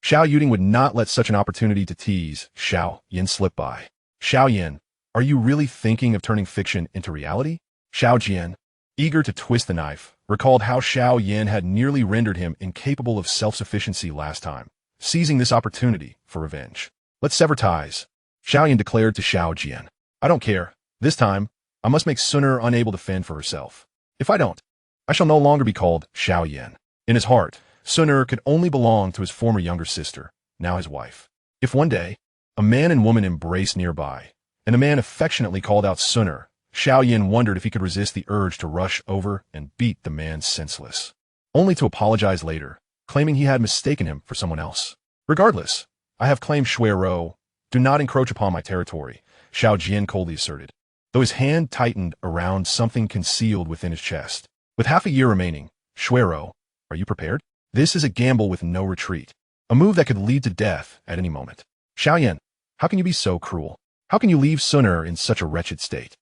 Xiao Yuding would not let such an opportunity to tease Xiao Yan slip by. Xiao Yan, are you really thinking of turning fiction into reality? Xiao Jian, eager to twist the knife, recalled how Xiao Yan had nearly rendered him incapable of self-sufficiency last time, seizing this opportunity for revenge. Let's sever ties, Xiao Yan declared to Xiao Jian. I don't care. This time, I must make Xun'er unable to fend for herself. If I don't, I shall no longer be called Xiao Yan. In his heart, Xun'er could only belong to his former younger sister, now his wife. If one day, a man and woman embraced nearby, and the man affectionately called out Xun'er, Xiao Yan wondered if he could resist the urge to rush over and beat the man senseless, only to apologize later, claiming he had mistaken him for someone else. Regardless, I have claimed Shui Rou. Do not encroach upon my territory, Xiao Jian coldly asserted, though his hand tightened around something concealed within his chest. With half a year remaining, Shui Rou, are you prepared? This is a gamble with no retreat, a move that could lead to death at any moment. Xiao Yan, how can you be so cruel? How can you leave Xun'er in such a wretched state?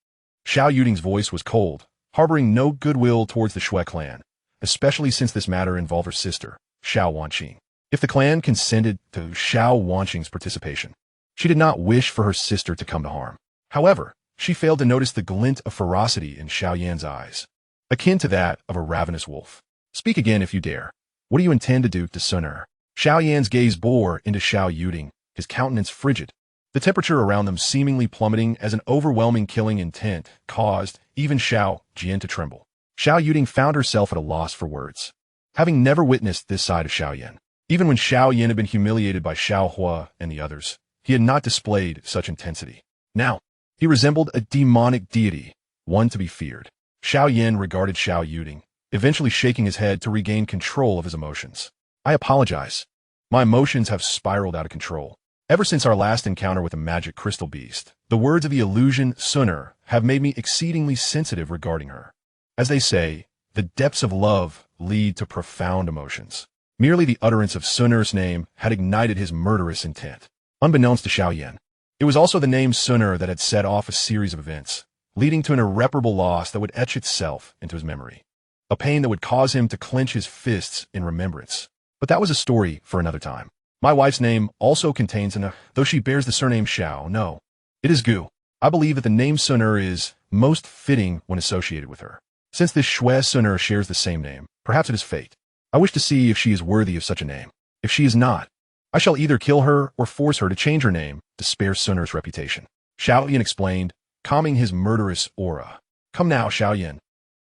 Xiao Yuding's voice was cold, harboring no goodwill towards the Shui clan, especially since this matter involved her sister, Xiao Wanqing. If the clan consented to Xiao Wanqing's participation, she did not wish for her sister to come to harm. However, she failed to notice the glint of ferocity in Xiao Yan's eyes, akin to that of a ravenous wolf. Speak again if you dare. What do you intend to do to Xun'er? Xiao Yan's gaze bore into Xiao Yuding, his countenance frigid, the temperature around them seemingly plummeting as an overwhelming killing intent caused even Xiao Jian to tremble. Xiao Yuding found herself at a loss for words, having never witnessed this side of Xiao Yan. Even when Xiao Yan had been humiliated by Xiao Hua and the others, he had not displayed such intensity. Now, he resembled a demonic deity, one to be feared. Xiao Yan regarded Xiao Yuding, eventually shaking his head to regain control of his emotions. I apologize. My emotions have spiraled out of control. Ever since our last encounter with the magic crystal beast, the words of the illusion Xun'er have made me exceedingly sensitive regarding her. As they say, the depths of love lead to profound emotions. Merely the utterance of Xun'er's name had ignited his murderous intent. Unbeknownst to Xiao Yan, it was also the name Xun'er that had set off a series of events, leading to an irreparable loss that would etch itself into his memory. a pain that would cause him to clench his fists in remembrance. But that was a story for another time. My wife's name also contains an though she bears the surname Xiao. No, it is Gu. I believe that the name Xun'er is most fitting when associated with her. Since this Xun'er shares the same name, perhaps it is fate. I wish to see if she is worthy of such a name. If she is not, I shall either kill her or force her to change her name to spare Xun'er's reputation. Xiao Yan explained, calming his murderous aura. Come now, Xiao Yan.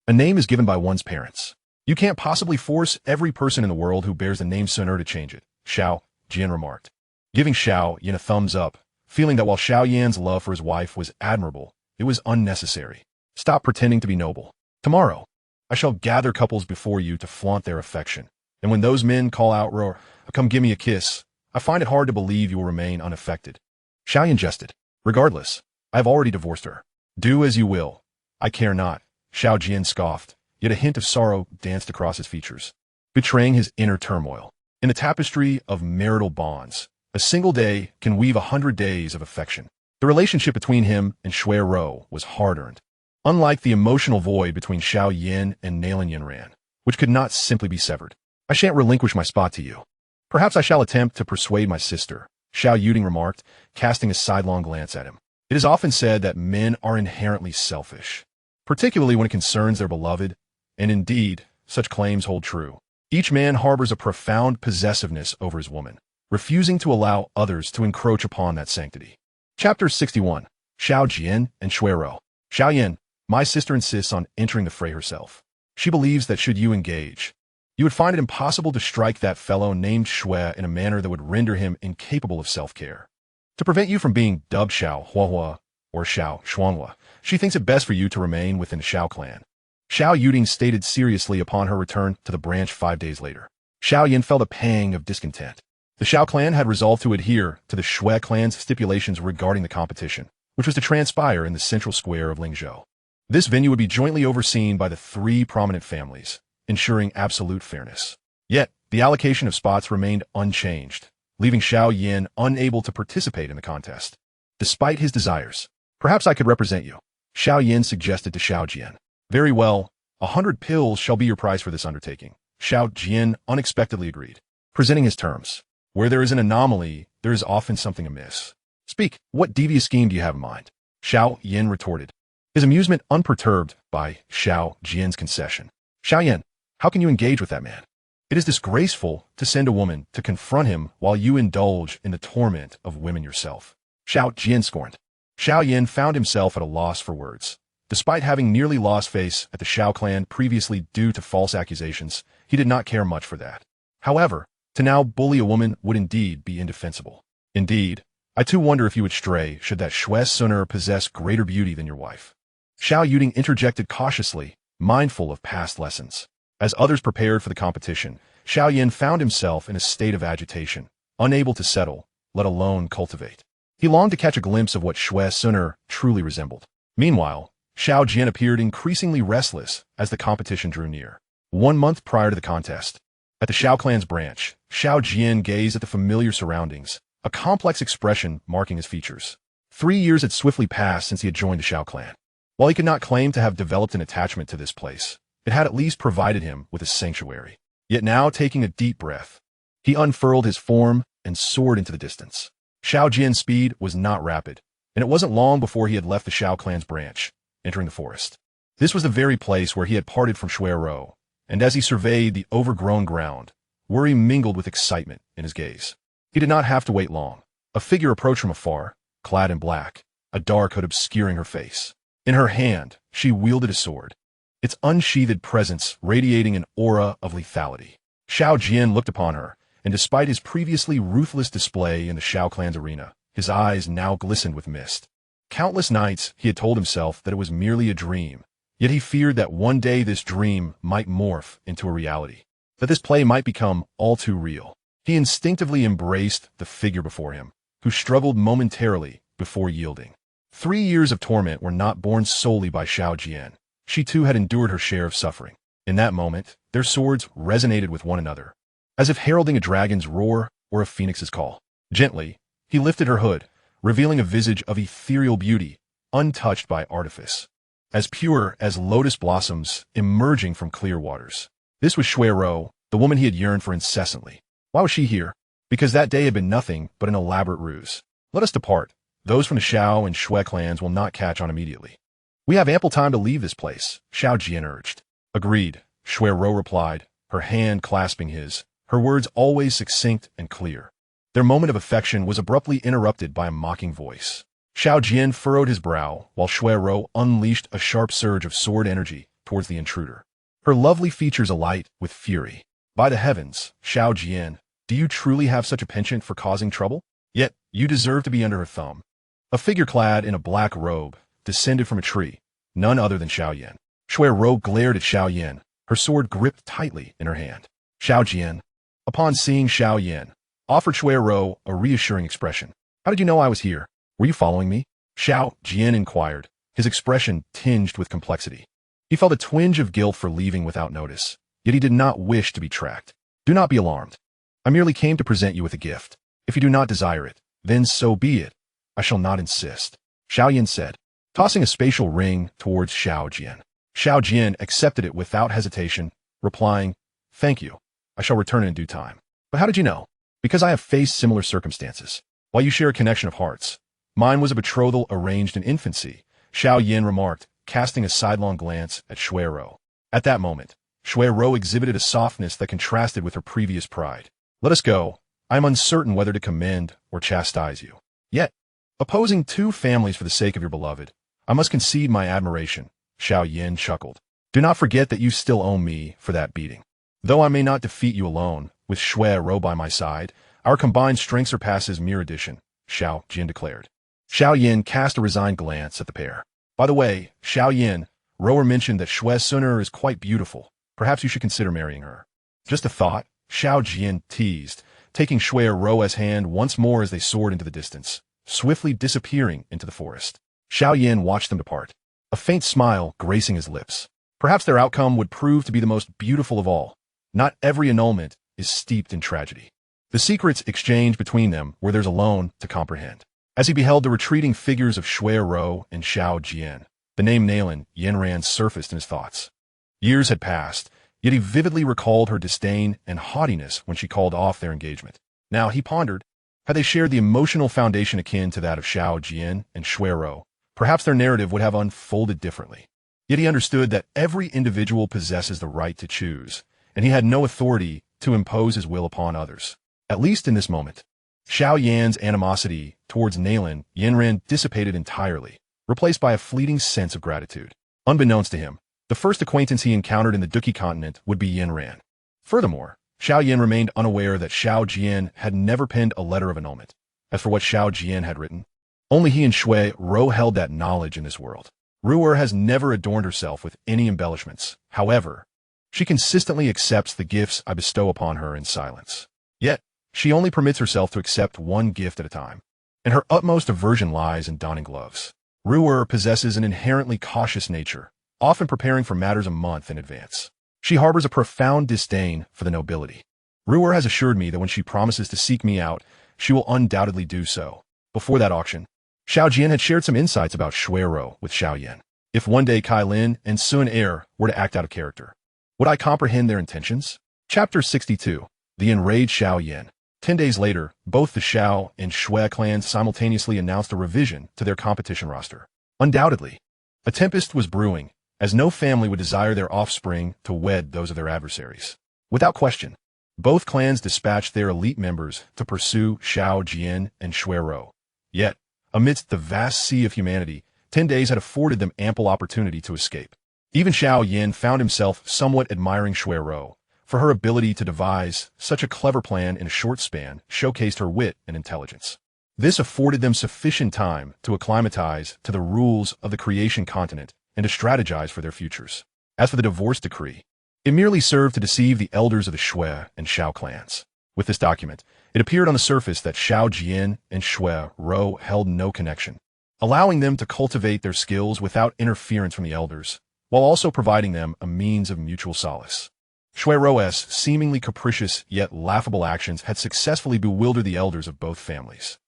A name is given by one's parents. You can't possibly force every person in the world who bears the name Xun'er to change it, Xiao Yan remarked, giving Xiao Yan a thumbs up, feeling that while Xiao Yan's love for his wife was admirable, it was unnecessary. Stop pretending to be noble. Tomorrow, I shall gather couples before you to flaunt their affection. And when those men call out, roar, come give me a kiss, I find it hard to believe you will remain unaffected. Xiao Yan jested. Regardless, I have already divorced her. Do as you will. I care not. Xiao Yan scoffed, yet a hint of sorrow danced across his features, betraying his inner turmoil. In the tapestry of marital bonds, a single day can weave 100 days of affection. The relationship between him and Shui Rou was hard-earned. Unlike the emotional void between Xiao Yan and Nai Yan, which could not simply be severed. I shan't relinquish my spot to you. Perhaps I shall attempt to persuade my sister, Xiao Yan remarked, casting a sidelong glance at him. It is often said that men are inherently selfish, particularly when it concerns their beloved, and indeed, such claims hold true. Each man harbors a profound possessiveness over his woman, refusing to allow others to encroach upon that sanctity. Chapter 61. Xiao Yan and Shui Rou. Xiao Yan, my sister insists on entering the fray herself. She believes that should you engage, you would find it impossible to strike that fellow named Shui in a manner that would render him incapable of self-care. To prevent you from being dubbed Xiao Huahua or Xiao Xuanhua, she thinks it best for you to remain within the Xiao clan. Xiao Yan stated seriously upon her return to the branch 5 days later. Xiao Yan felt a pang of discontent. The Xiao clan had resolved to adhere to the Shui clan's stipulations regarding the competition, which was to transpire in the central square of Lingzhou. This venue would be jointly overseen by the 3 prominent families, ensuring absolute fairness. Yet, the allocation of spots remained unchanged, leaving Xiao Yan unable to participate in the contest. Despite his desires, perhaps I could represent you, Xiao Yan suggested to Xiao Yan. Very well, 100 pills shall be your price for this undertaking, Xiao Yan unexpectedly agreed, presenting his terms. Where there is an anomaly, there is often something amiss. Speak, what devious scheme do you have in mind? Xiao Yan retorted, his amusement unperturbed by Xiao Yan's concession. Xiao Yan, how can you engage with that man? It is disgraceful to send a woman to confront him while you indulge in the torment of women yourself. Xiao Yan scorned. Xiao Yan found himself at a loss for words. Despite having nearly lost face at the Xiao clan previously due to false accusations, he did not care much for that. However, to now bully a woman would indeed be indefensible. Indeed, I too wonder if you would stray should that Shui Xun'er possess greater beauty than your wife. Xiao Yan interjected cautiously, mindful of past lessons. As others prepared for the competition, Xiao Yan found himself in a state of agitation, unable to settle, let alone cultivate. He longed to catch a glimpse of what Shui Xun'er truly resembled. Meanwhile, Xiao Yan appeared increasingly restless as the competition drew near. 1 month prior to the contest, at the Xiao clan's branch, Xiao Yan gazed at the familiar surroundings, a complex expression marking his features. 3 years had swiftly passed since he had joined the Xiao clan. While he could not claim to have developed an attachment to this place, it had at least provided him with a sanctuary. Yet now, taking a deep breath, he unfurled his form and soared into the distance. Xiao Yan's speed was not rapid, and it wasn't long before he had left the Xiao clan's branch, entering the forest. This was the very place where he had parted from Shui Rou, and as he surveyed the overgrown ground, worry mingled with excitement in his gaze. He did not have to wait long. A figure approached from afar, clad in black, a dark hood obscuring her face. In her hand, she wielded a sword, its unsheathed presence radiating an aura of lethality. Xiao Yan looked upon her, and despite his previously ruthless display in the Xiao clan's arena, his eyes now glistened with mist. Countless nights he had told himself that it was merely a dream, yet he feared that one day this dream might morph into a reality, that this play might become all too real. He instinctively embraced the figure before him, who struggled momentarily before yielding. 3 years of torment were not borne solely by Xiao Yan. She too had endured her share of suffering. In that moment, their swords resonated with one another, as if heralding a dragon's roar or a phoenix's call. Gently, he lifted her hood, revealing a visage of ethereal beauty, untouched by artifice. as pure as lotus blossoms emerging from clear waters. This was Xun'er, the woman he had yearned for incessantly. Why was she here? Because that day had been nothing but an elaborate ruse. Let us depart. Those from the Xiao and Xue clans will not catch on immediately. We have ample time to leave this place, Xiao Yan urged. Agreed, Xun'er replied, her hand clasping his, her words always succinct and clear. Their moment of affection was abruptly interrupted by a mocking voice. Xiao Yan furrowed his brow, while Xun'er unleashed a sharp surge of sword energy towards the intruder. Her lovely features alight with fury. By the heavens, Xiao Yan, do you truly have such a penchant for causing trouble? Yet, you deserve to be under her thumb. A figure clad in a black robe descended from a tree, none other than Xiao Yan. Xun'er glared at Xiao Yan, her sword gripped tightly in her hand. Xiao Yan, upon seeing Xiao Yan, offered Xun'er a reassuring expression. How did you know I was here? Were you following me? Xiao Yan inquired, his expression tinged with complexity. He felt a twinge of guilt for leaving without notice, yet he did not wish to be tracked. Do not be alarmed. I merely came to present you with a gift. If you do not desire it, then so be it. I shall not insist, Xiao Yan said, tossing a spatial ring towards Xiao Yan. Xiao Yan accepted it without hesitation, replying, Thank you. I shall return it in due time. But how did you know? Because I have faced similar circumstances. While you share a connection of hearts, mine was a betrothal arranged in infancy, Xiao Yan remarked, casting a sidelong glance at Xun'er. At that moment, Xun'er exhibited a softness that contrasted with her previous pride. Let us go. I am uncertain whether to commend or chastise you. Yet, opposing two families for the sake of your beloved, I must concede my admiration, Xiao Yan chuckled. Do not forget that you still owe me for that beating. Though I may not defeat you alone, with Xun'er by my side, our combined strength surpasses mere addition, Xiao Yan declared. Xiao Yan cast a resigned glance at the pair. By the way, Xiao Yan, Rower mentioned that Xun'er is quite beautiful. Perhaps you should consider marrying her. Just a thought, Xiao Yan teased, taking Xun'er's hand once more as they soared into the distance, swiftly disappearing into the forest. Xiao Yan watched them depart, a faint smile gracing his lips. Perhaps their outcome would prove to be the most beautiful of all. Not every annulment is steeped in tragedy. The secrets exchanged between them were theirs alone to comprehend. As he beheld the retreating figures of Xun'er and Xiao Yan, the name Nai Yan surfaced in his thoughts. Years had passed, yet he vividly recalled her disdain and haughtiness when she called off their engagement. Now, he pondered, had they shared the emotional foundation akin to that of Xiao Yan and Xun'er, perhaps their narrative would have unfolded differently. Yet he understood that every individual possesses the right to choose, and he had no authority to impose his will upon others. At least in this moment, Xiao Yan's animosity towards Nai Yan dissipated entirely, replaced by a fleeting sense of gratitude. Unbeknownst to him, the first acquaintance he encountered in the Duqi continent would be Yan. Furthermore, Xiao Yan remained unaware that Xiao Yan had never penned a letter of annulment. As for what Xiao Yan had written, only he and Xun'er held that knowledge in this world. Ru'er has never adorned herself with any embellishments. However, she consistently accepts the gifts I bestow upon her in silence. Yet, she only permits herself to accept one gift at a time, and her utmost aversion lies in donning gloves. Ru'er possesses an inherently cautious nature, often preparing for matters a month in advance. She harbors a profound disdain for the nobility. Ru'er has assured me that when she promises to seek me out, she will undoubtedly do so. Before that auction, Xiao Yan had shared some insights about Xun'er with Xiao Yan. If one day Cai Lin and Xun'er were to act out of character, would I comprehend their intentions? Chapter 62. The Enraged Xiao Yan. 10 days later, both the Xiao and Xue clans simultaneously announced a revision to their competition roster. Undoubtedly, a tempest was brewing, as no family would desire their offspring to wed those of their adversaries. Without question, both clans dispatched their elite members to pursue Xiao Yan and Xun'er. Yet, amidst the vast sea of humanity, 10 days had afforded them ample opportunity to escape. Even Xiao Yan found himself somewhat admiring Xun'er, for her ability to devise such a clever plan in a short span showcased her wit and intelligence. This afforded them sufficient time to acclimatize to the rules of the creation continent and to strategize for their futures. As for the divorce decree, it merely served to deceive the elders of the Xue and Xiao clans. With this document, it appeared on the surface that Xiao Yan and Xun'er held no connection, allowing them to cultivate their skills without interference from the elders, while also providing them a means of mutual solace. Xun'er's seemingly capricious yet laughable actions had successfully bewildered the elders of both families.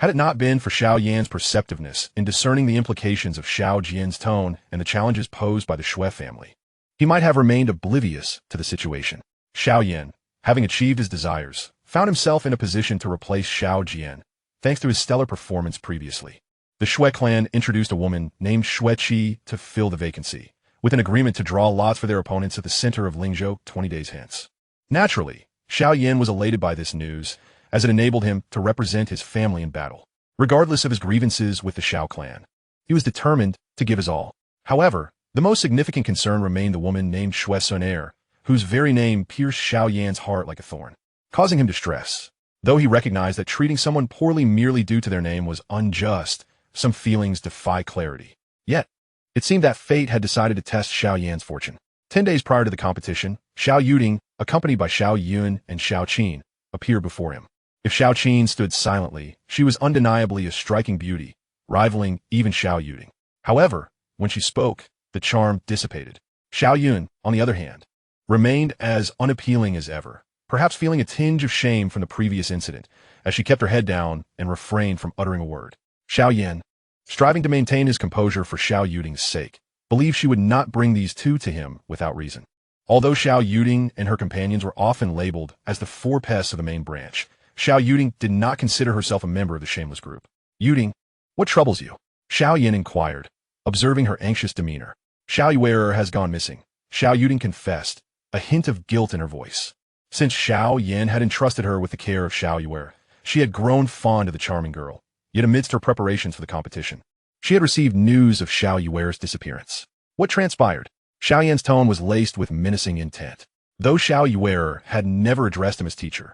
Had it not been for Xiao Yan's perceptiveness in discerning the implications of Xiao Jian's tone and the challenges posed by the Shui family, he might have remained oblivious to the situation. Xiao Yan, having achieved his desires, found himself in a position to replace Xiao Jian, thanks to his stellar performance previously. The Shui clan introduced a woman named Shui Qi to fill the vacancy, with an agreement to draw lots for their opponents at the center of Lingzhou 20 days hence. Naturally, Xiao Yan was elated by this news, as it enabled him to represent his family in battle. Regardless of his grievances with the Xiao clan, he was determined to give his all. However, the most significant concern remained the woman named Xun'er, whose very name pierced Xiao Yan's heart like a thorn, causing him distress. Though he recognized that treating someone poorly merely due to their name was unjust, some feelings defy clarity. Yet, it seemed that fate had decided to test Xiao Yan's fortune. 10 days prior to the competition, Xiao Yuding, accompanied by Xiao Yuan and Xiao Qin, appeared before him. If Xiao Qin stood silently, she was undeniably a striking beauty, rivaling even Xiao Yuding. However, when she spoke, the charm dissipated. Xiao Yuan, on the other hand, remained as unappealing as ever, perhaps feeling a tinge of shame from the previous incident, as she kept her head down and refrained from uttering a word. Xiao Yan, striving to maintain his composure for Xiao Yuding's sake, believed she would not bring these two to him without reason. Although Xiao Yuding and her companions were often labeled as the four pests of the main branch, Xiao Yuding did not consider herself a member of the shameless group. Yuding, what troubles you? Xiao Yan inquired, observing her anxious demeanor. Xiao Yuan has gone missing, Xiao Yuding confessed, a hint of guilt in her voice. Since Xiao Yan had entrusted her with the care of Xiao Yuan, she had grown fond of the charming girl. Yet amidst her preparations for the competition, she had received news of Xiao Yuan's disappearance. What transpired? Xiao Yan's tone was laced with menacing intent. Though Xiao Yuan had never addressed him as teacher,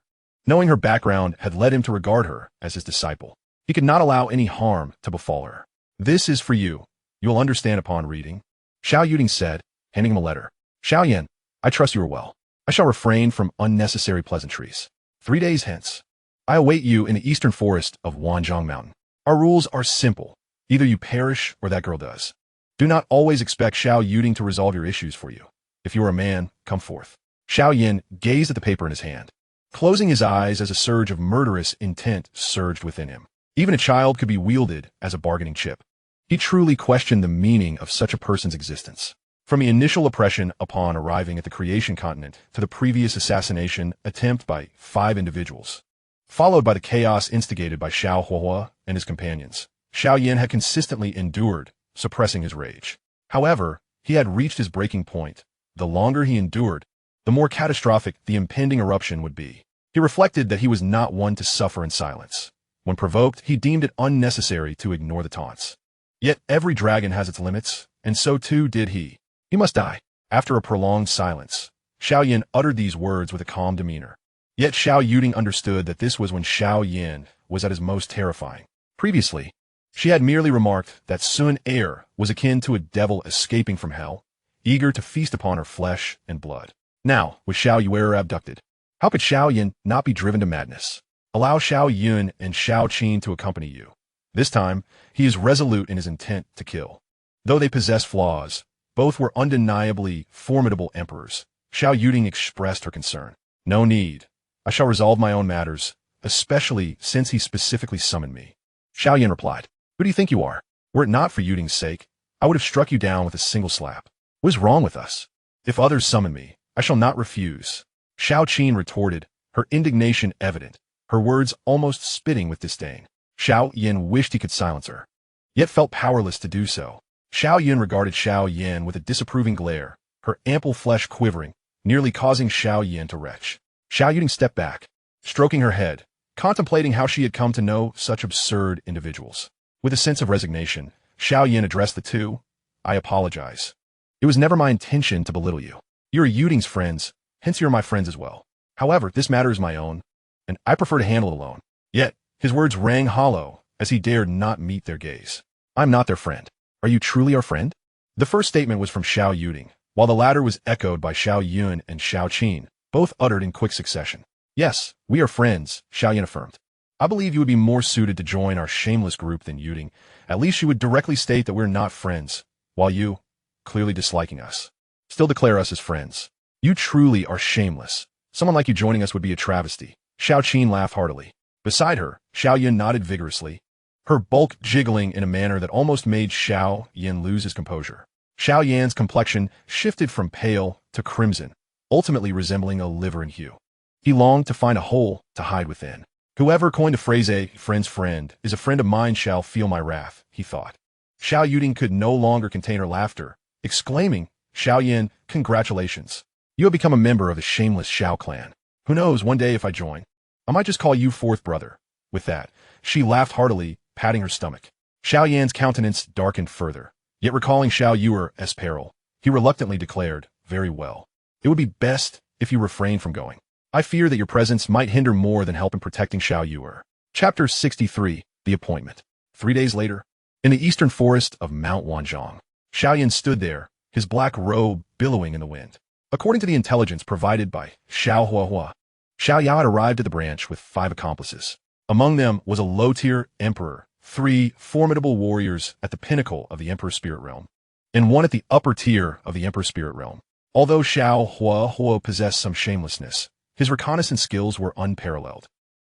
knowing her background had led him to regard her as his disciple. He could not allow any harm to befall her. This is for you. You'll understand upon reading, Xiao Yuding said, handing him a letter. Xiao Yan, I trust you are well. I shall refrain from unnecessary pleasantries. 3 days hence, I await you in the eastern forest of Wanzhong Mountain. Our rules are simple. Either you perish or that girl does. Do not always expect Xiao Yuding to resolve your issues for you. If you are a man, come forth. Xiao Yan gazed at the paper in his hand, closing his eyes as a surge of murderous intent surged within him. Even a child could be wielded as a bargaining chip. He truly questioned the meaning of such a person's existence. From the initial oppression upon arriving at the creation continent to the previous assassination attempt by 5 individuals, followed by the chaos instigated by Xiao Huahua and his companions, Xiao Yan had consistently endured, suppressing his rage. However, he had reached his breaking point. The longer he endured, the more catastrophic the impending eruption would be. He reflected that he was not one to suffer in silence. When provoked, he deemed it unnecessary to ignore the taunts. Yet every dragon has its limits, and so too did he. He must die. After a prolonged silence, Xiao Yan uttered these words with a calm demeanor. Yet Xiao Yuding understood that this was when Xiao Yan was at his most terrifying. Previously, she had merely remarked that Xun'er was akin to a devil escaping from hell, eager to feast upon her flesh and blood. Now, with Xiao Yuan abducted, how could Xiao Yan not be driven to madness? Allow Xiao Yuan and Xiao Qin to accompany you. This time, he is resolute in his intent to kill. Though they possess flaws, both were undeniably formidable emperors. Xiao Yuding expressed her concern. No need. I shall resolve my own matters, especially since he specifically summoned me. Xiao Yan replied, Who do you think you are? Were it not for Yuding's sake, I would have struck you down with a single slap. What is wrong with us? If others summon me, I shall not refuse. Xiao Qin retorted, her indignation evident, her words almost spitting with disdain. Xiao Yan wished he could silence her, yet felt powerless to do so. Xiao Yan regarded Xiao Yan with a disapproving glare, her ample flesh quivering, nearly causing Xiao Yan to retch. Xiao Yuding stepped back, stroking her head, contemplating how she had come to know such absurd individuals. With a sense of resignation, Xiao Yan addressed the two. I apologize. It was never my intention to belittle you. You are Yuding's friends, hence you are my friends as well. However, this matter is my own, and I prefer to handle it alone. Yet, his words rang hollow, as he dared not meet their gaze. I'm not their friend. Are you truly our friend? The first statement was from Xiao Yuding, while the latter was echoed by Xiao Yuan and Xiao Qin, both uttered in quick succession. Yes, we are friends, Xiao Yan affirmed. I believe you would be more suited to join our shameless group than Yuding. At least you would directly state that we're not friends, while you, clearly disliking us, still declare us as friends. You truly are shameless. Someone like you joining us would be a travesty. Xiao Qin laughed heartily. Beside her, Xiao Yan nodded vigorously, her bulk jiggling in a manner that almost made Xiao Yan lose his composure. Xiao Yan's complexion shifted from pale to crimson, ultimately resembling a liver in hue. He longed to find a hole to hide within. Whoever coined the phrase "a friend's friend is a friend of mine shall feel my wrath," he thought. Xiao Yuting could no longer contain her laughter, exclaiming, "Xiao Yan, congratulations. You have become a member of the shameless Xiao clan. Who knows, one day if I join, I might just call you fourth brother." With that, she laughed heartily, patting her stomach. Xiao Yan's countenance darkened further, yet recalling Xiao Yuer's peril, he reluctantly declared, "Very well. It would be best if you refrain from going. I fear that your presence might hinder more than help in protecting Xiao Yuer." Chapter 63, The Appointment. 3 days later, in the eastern forest of Mount Wanzhong, Xiao Yan stood there, his black robe billowing in the wind. According to the intelligence provided by Xiao Huahua, Xiao Yao had arrived at the branch with 5 accomplices. Among them was a low-tier emperor, 3 formidable warriors at the pinnacle of the Emperor's Spirit Realm, and 1 at the upper tier of the Emperor's Spirit Realm. Although Xiao Huahua possessed some shamelessness, his reconnaissance skills were unparalleled.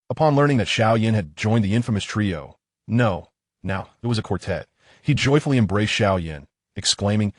Upon learning that Xiao Yan had joined the infamous trio, now it was a quartet, he joyfully embraced Xiao Yan, exclaiming,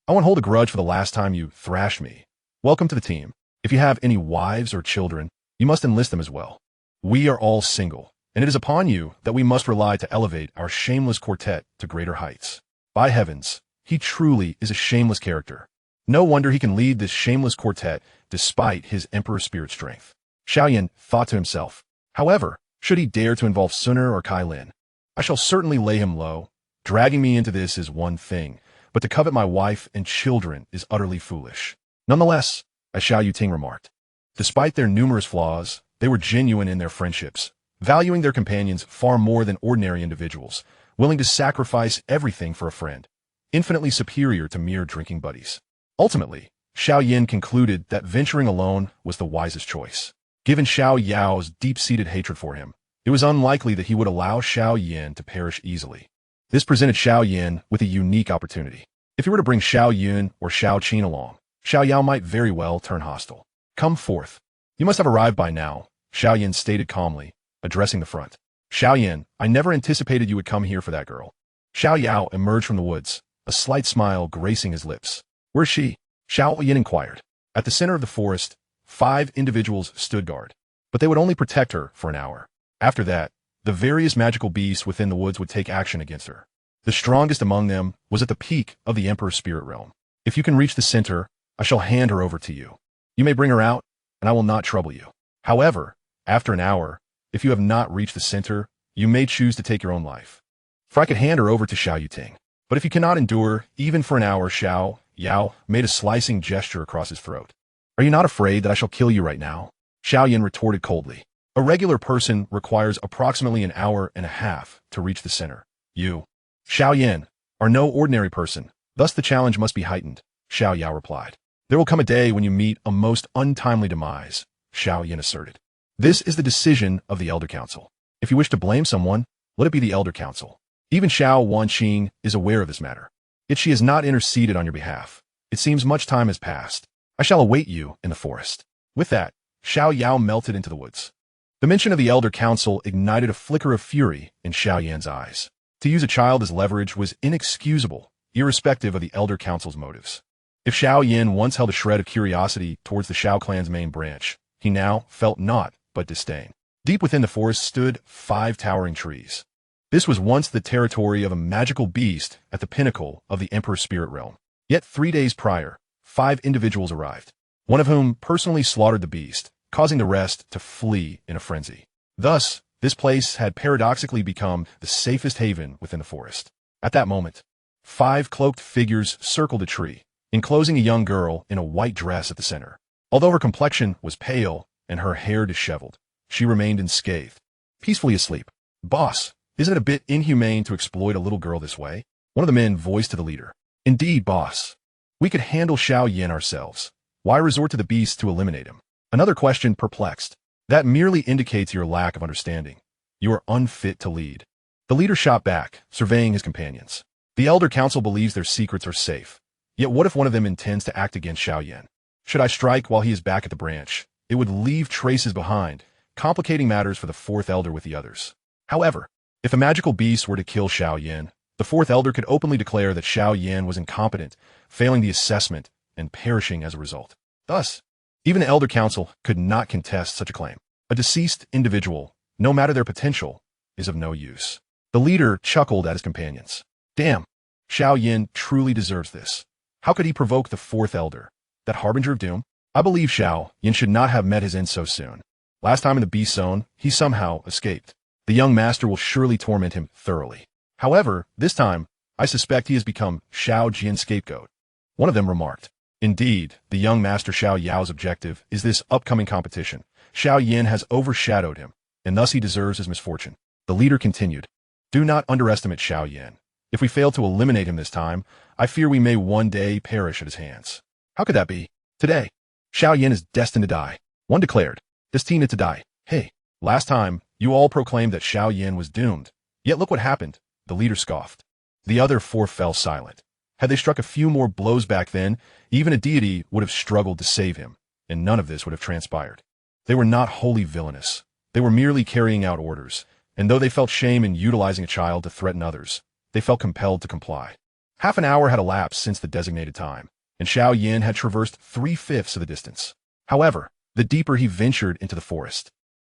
"I won't hold a grudge for the last time you thrashed me. Welcome to the team. If you have any wives or children, you must enlist them as well. We are all single, and it is upon you that we must rely to elevate our shameless quartet to greater heights. By heavens, he truly is a shameless character. No wonder he can lead this shameless quartet despite his emperor spirit strength." Xiao Yan thought to himself. However, should he dare to involve Xun'er or Cai Lin, I shall certainly lay him low. Dragging me into this is one thing, but to covet my wife and children is utterly foolish. Nonetheless, as Xiao Yuting remarked, despite their numerous flaws, they were genuine in their friendships, valuing their companions far more than ordinary individuals, willing to sacrifice everything for a friend, infinitely superior to mere drinking buddies. Ultimately, Xiao Yan concluded that venturing alone was the wisest choice. Given Xiao Yao's deep-seated hatred for him, it was unlikely that he would allow Xiao Yan to perish easily. This presented Xiao Yan with a unique opportunity. If he were to bring Xiao Yun or Xiao Qin along, Xiao Yao might very well turn hostile. "Come forth. You must have arrived by now," Xiao Yan stated calmly, addressing the front. "Xiao Yan, I never anticipated you would come here for that girl." Xiao Yao emerged from the woods, a slight smile gracing his lips. "Where's she?" Xiao Yan inquired. At the center of the forest, 5 individuals stood guard, but they would only protect her for an hour. After that, the various magical beasts within the woods would take action against her. The strongest among them was at the peak of the Emperor's Spirit Realm. "If you can reach the center, I shall hand her over to you. You may bring her out, and I will not trouble you. However, after an hour, if you have not reached the center, you may choose to take your own life. For I could hand her over to Xiao Yuting. But if you cannot endure, even for an hour," Xiao Yao made a slicing gesture across his throat. "Are you not afraid that I shall kill you right now?" Xiao Yan retorted coldly. "A regular person requires approximately an hour and a half to reach the center. You, Xiao Yan, are no ordinary person, thus the challenge must be heightened," Xiao Yao replied. "There will come a day when you meet a most untimely demise," Xiao Yan asserted. "This is the decision of the Elder Council. If you wish to blame someone, let it be the Elder Council. Even Xiao Wanqing is aware of this matter. Yet she has not interceded on your behalf. It seems much time has passed. I shall await you in the forest." With that, Xiao Yao melted into the woods. The mention of the Elder Council ignited a flicker of fury in Xiao Yan's eyes. To use a child as leverage was inexcusable, irrespective of the Elder Council's motives. If Xiao Yan once held a shred of curiosity towards the Xiao clan's main branch, he now felt naught but disdain. Deep within the forest stood 5 towering trees. This was once the territory of a magical beast at the pinnacle of the Emperor's Spirit Realm. Yet 3 days prior, 5 individuals arrived, one of whom personally slaughtered the beast, causing the rest to flee in a frenzy. Thus, this place had paradoxically become the safest haven within the forest. At that moment, 5 cloaked figures circled the tree, enclosing a young girl in a white dress at the center. Although her complexion was pale and her hair disheveled, she remained unscathed, peacefully asleep. "Boss, isn't it a bit inhumane to exploit a little girl this way?" one of the men voiced to the leader. "Indeed, boss. We could handle Xiao Yan ourselves. Why resort to the beast to eliminate him?" Another question perplexed. "That merely indicates your lack of understanding. You are unfit to lead." The leader shot back, surveying his companions. "The Elder Council believes their secrets are safe. Yet what if one of them intends to act against Xiao Yan? Should I strike while he is back at the branch, it would leave traces behind, complicating matters for the fourth elder with the others. However, if a magical beast were to kill Xiao Yan, the fourth elder could openly declare that Xiao Yan was incompetent, failing the assessment, and perishing as a result. Thus, even the Elder Council could not contest such a claim. A deceased individual, no matter their potential, is of no use. The leader chuckled at his companions. Damn, Xiao Yan truly deserves this. How could he provoke the fourth elder, that harbinger of doom? I believe Xiao Yan should not have met his end so soon. Last time in the Beast Zone, he somehow escaped. The young master will surely torment him thoroughly. However, this time, I suspect he has become Xiao Jian's scapegoat. One of them remarked. Indeed, the young master Xiao Yao's objective is this upcoming competition. Xiao Yan has overshadowed him, and thus he deserves his misfortune. The leader continued. Do not underestimate Xiao Yan. If we fail to eliminate him this time, I fear we may one day perish at his hands. How could that be? Today, Xiao Yan is destined to die. One declared, destined to die. Hey, last time, you all proclaimed that Xiao Yan was doomed. Yet look what happened. The leader scoffed. The other four fell silent. Had they struck a few more blows back then, even a deity would have struggled to save him, and none of this would have transpired. They were not wholly villainous. They were merely carrying out orders, and though they felt shame in utilizing a child to threaten others, they felt compelled to comply. Half an hour had elapsed since the designated time, and Xiao Yan had traversed 3/5 of the distance. However, the deeper he ventured into the forest,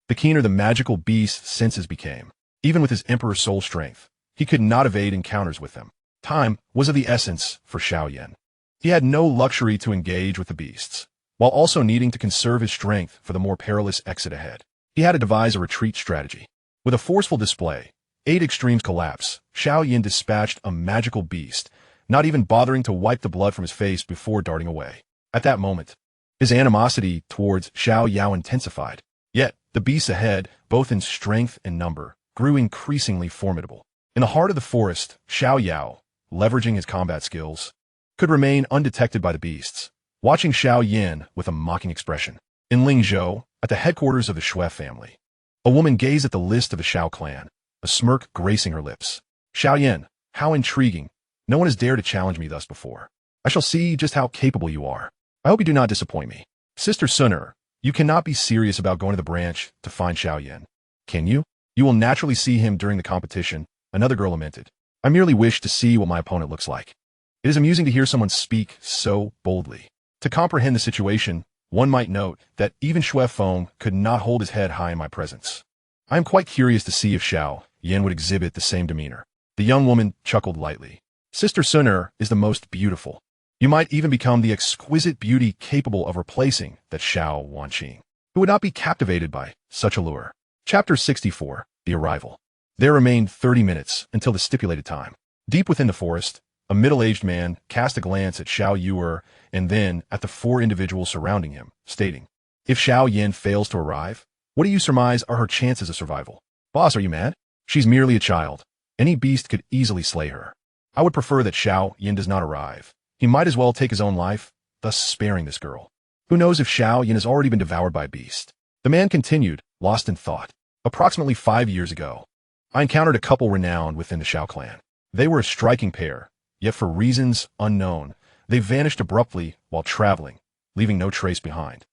the keener the magical beast's senses became. Even with his emperor's soul strength, he could not evade encounters with them. Time was of the essence for Xiao Yan. He had no luxury to engage with the beasts, while also needing to conserve his strength for the more perilous exit ahead. He had to devise a retreat strategy. With a forceful display, 8 extremes collapse, Xiao Yan dispatched a magical beast, not even bothering to wipe the blood from his face before darting away. At that moment, his animosity towards Xiao Yao intensified. Yet, the beasts ahead, both in strength and number, grew increasingly formidable. In the heart of the forest, Xiao Yao, leveraging his combat skills, could remain undetected by the beasts, watching Xiao Yan with a mocking expression. In Lingzhou, at the headquarters of the Shui family, a woman gazed at the list of the Xiao clan, a smirk gracing her lips. Xiao Yan, how intriguing. No one has dared to challenge me thus before. I shall see just how capable you are. I hope you do not disappoint me. Sister Xun'er, you cannot be serious about going to the branch to find Xiao Yan. Can you? You will naturally see him during the competition, another girl lamented. I merely wish to see what my opponent looks like. It is amusing to hear someone speak so boldly. To comprehend the situation, one might note that even Shui Feng could not hold his head high in my presence. I am quite curious to see if Xiao Yan would exhibit the same demeanor. The young woman chuckled lightly. Sister Xun'er is the most beautiful. You might even become the exquisite beauty capable of replacing that Xiao Wanqing, who would not be captivated by such allure. Chapter 64, The Arrival. There remained 30 minutes until the stipulated time. Deep within the forest, a middle-aged man cast a glance at Xiao Yuan and then at the 4 individuals surrounding him, stating, If Xiao Yan fails to arrive, what do you surmise are her chances of survival? Boss, are you mad? She's merely a child. Any beast could easily slay her. I would prefer that Xiao Yan does not arrive. He might as well take his own life, thus sparing this girl. Who knows if Xiao Yan has already been devoured by a beast? The man continued, lost in thought. Approximately 5 years ago, I encountered a couple renowned within the Xiao clan. They were a striking pair, yet for reasons unknown, they vanished abruptly while traveling, leaving no trace behind.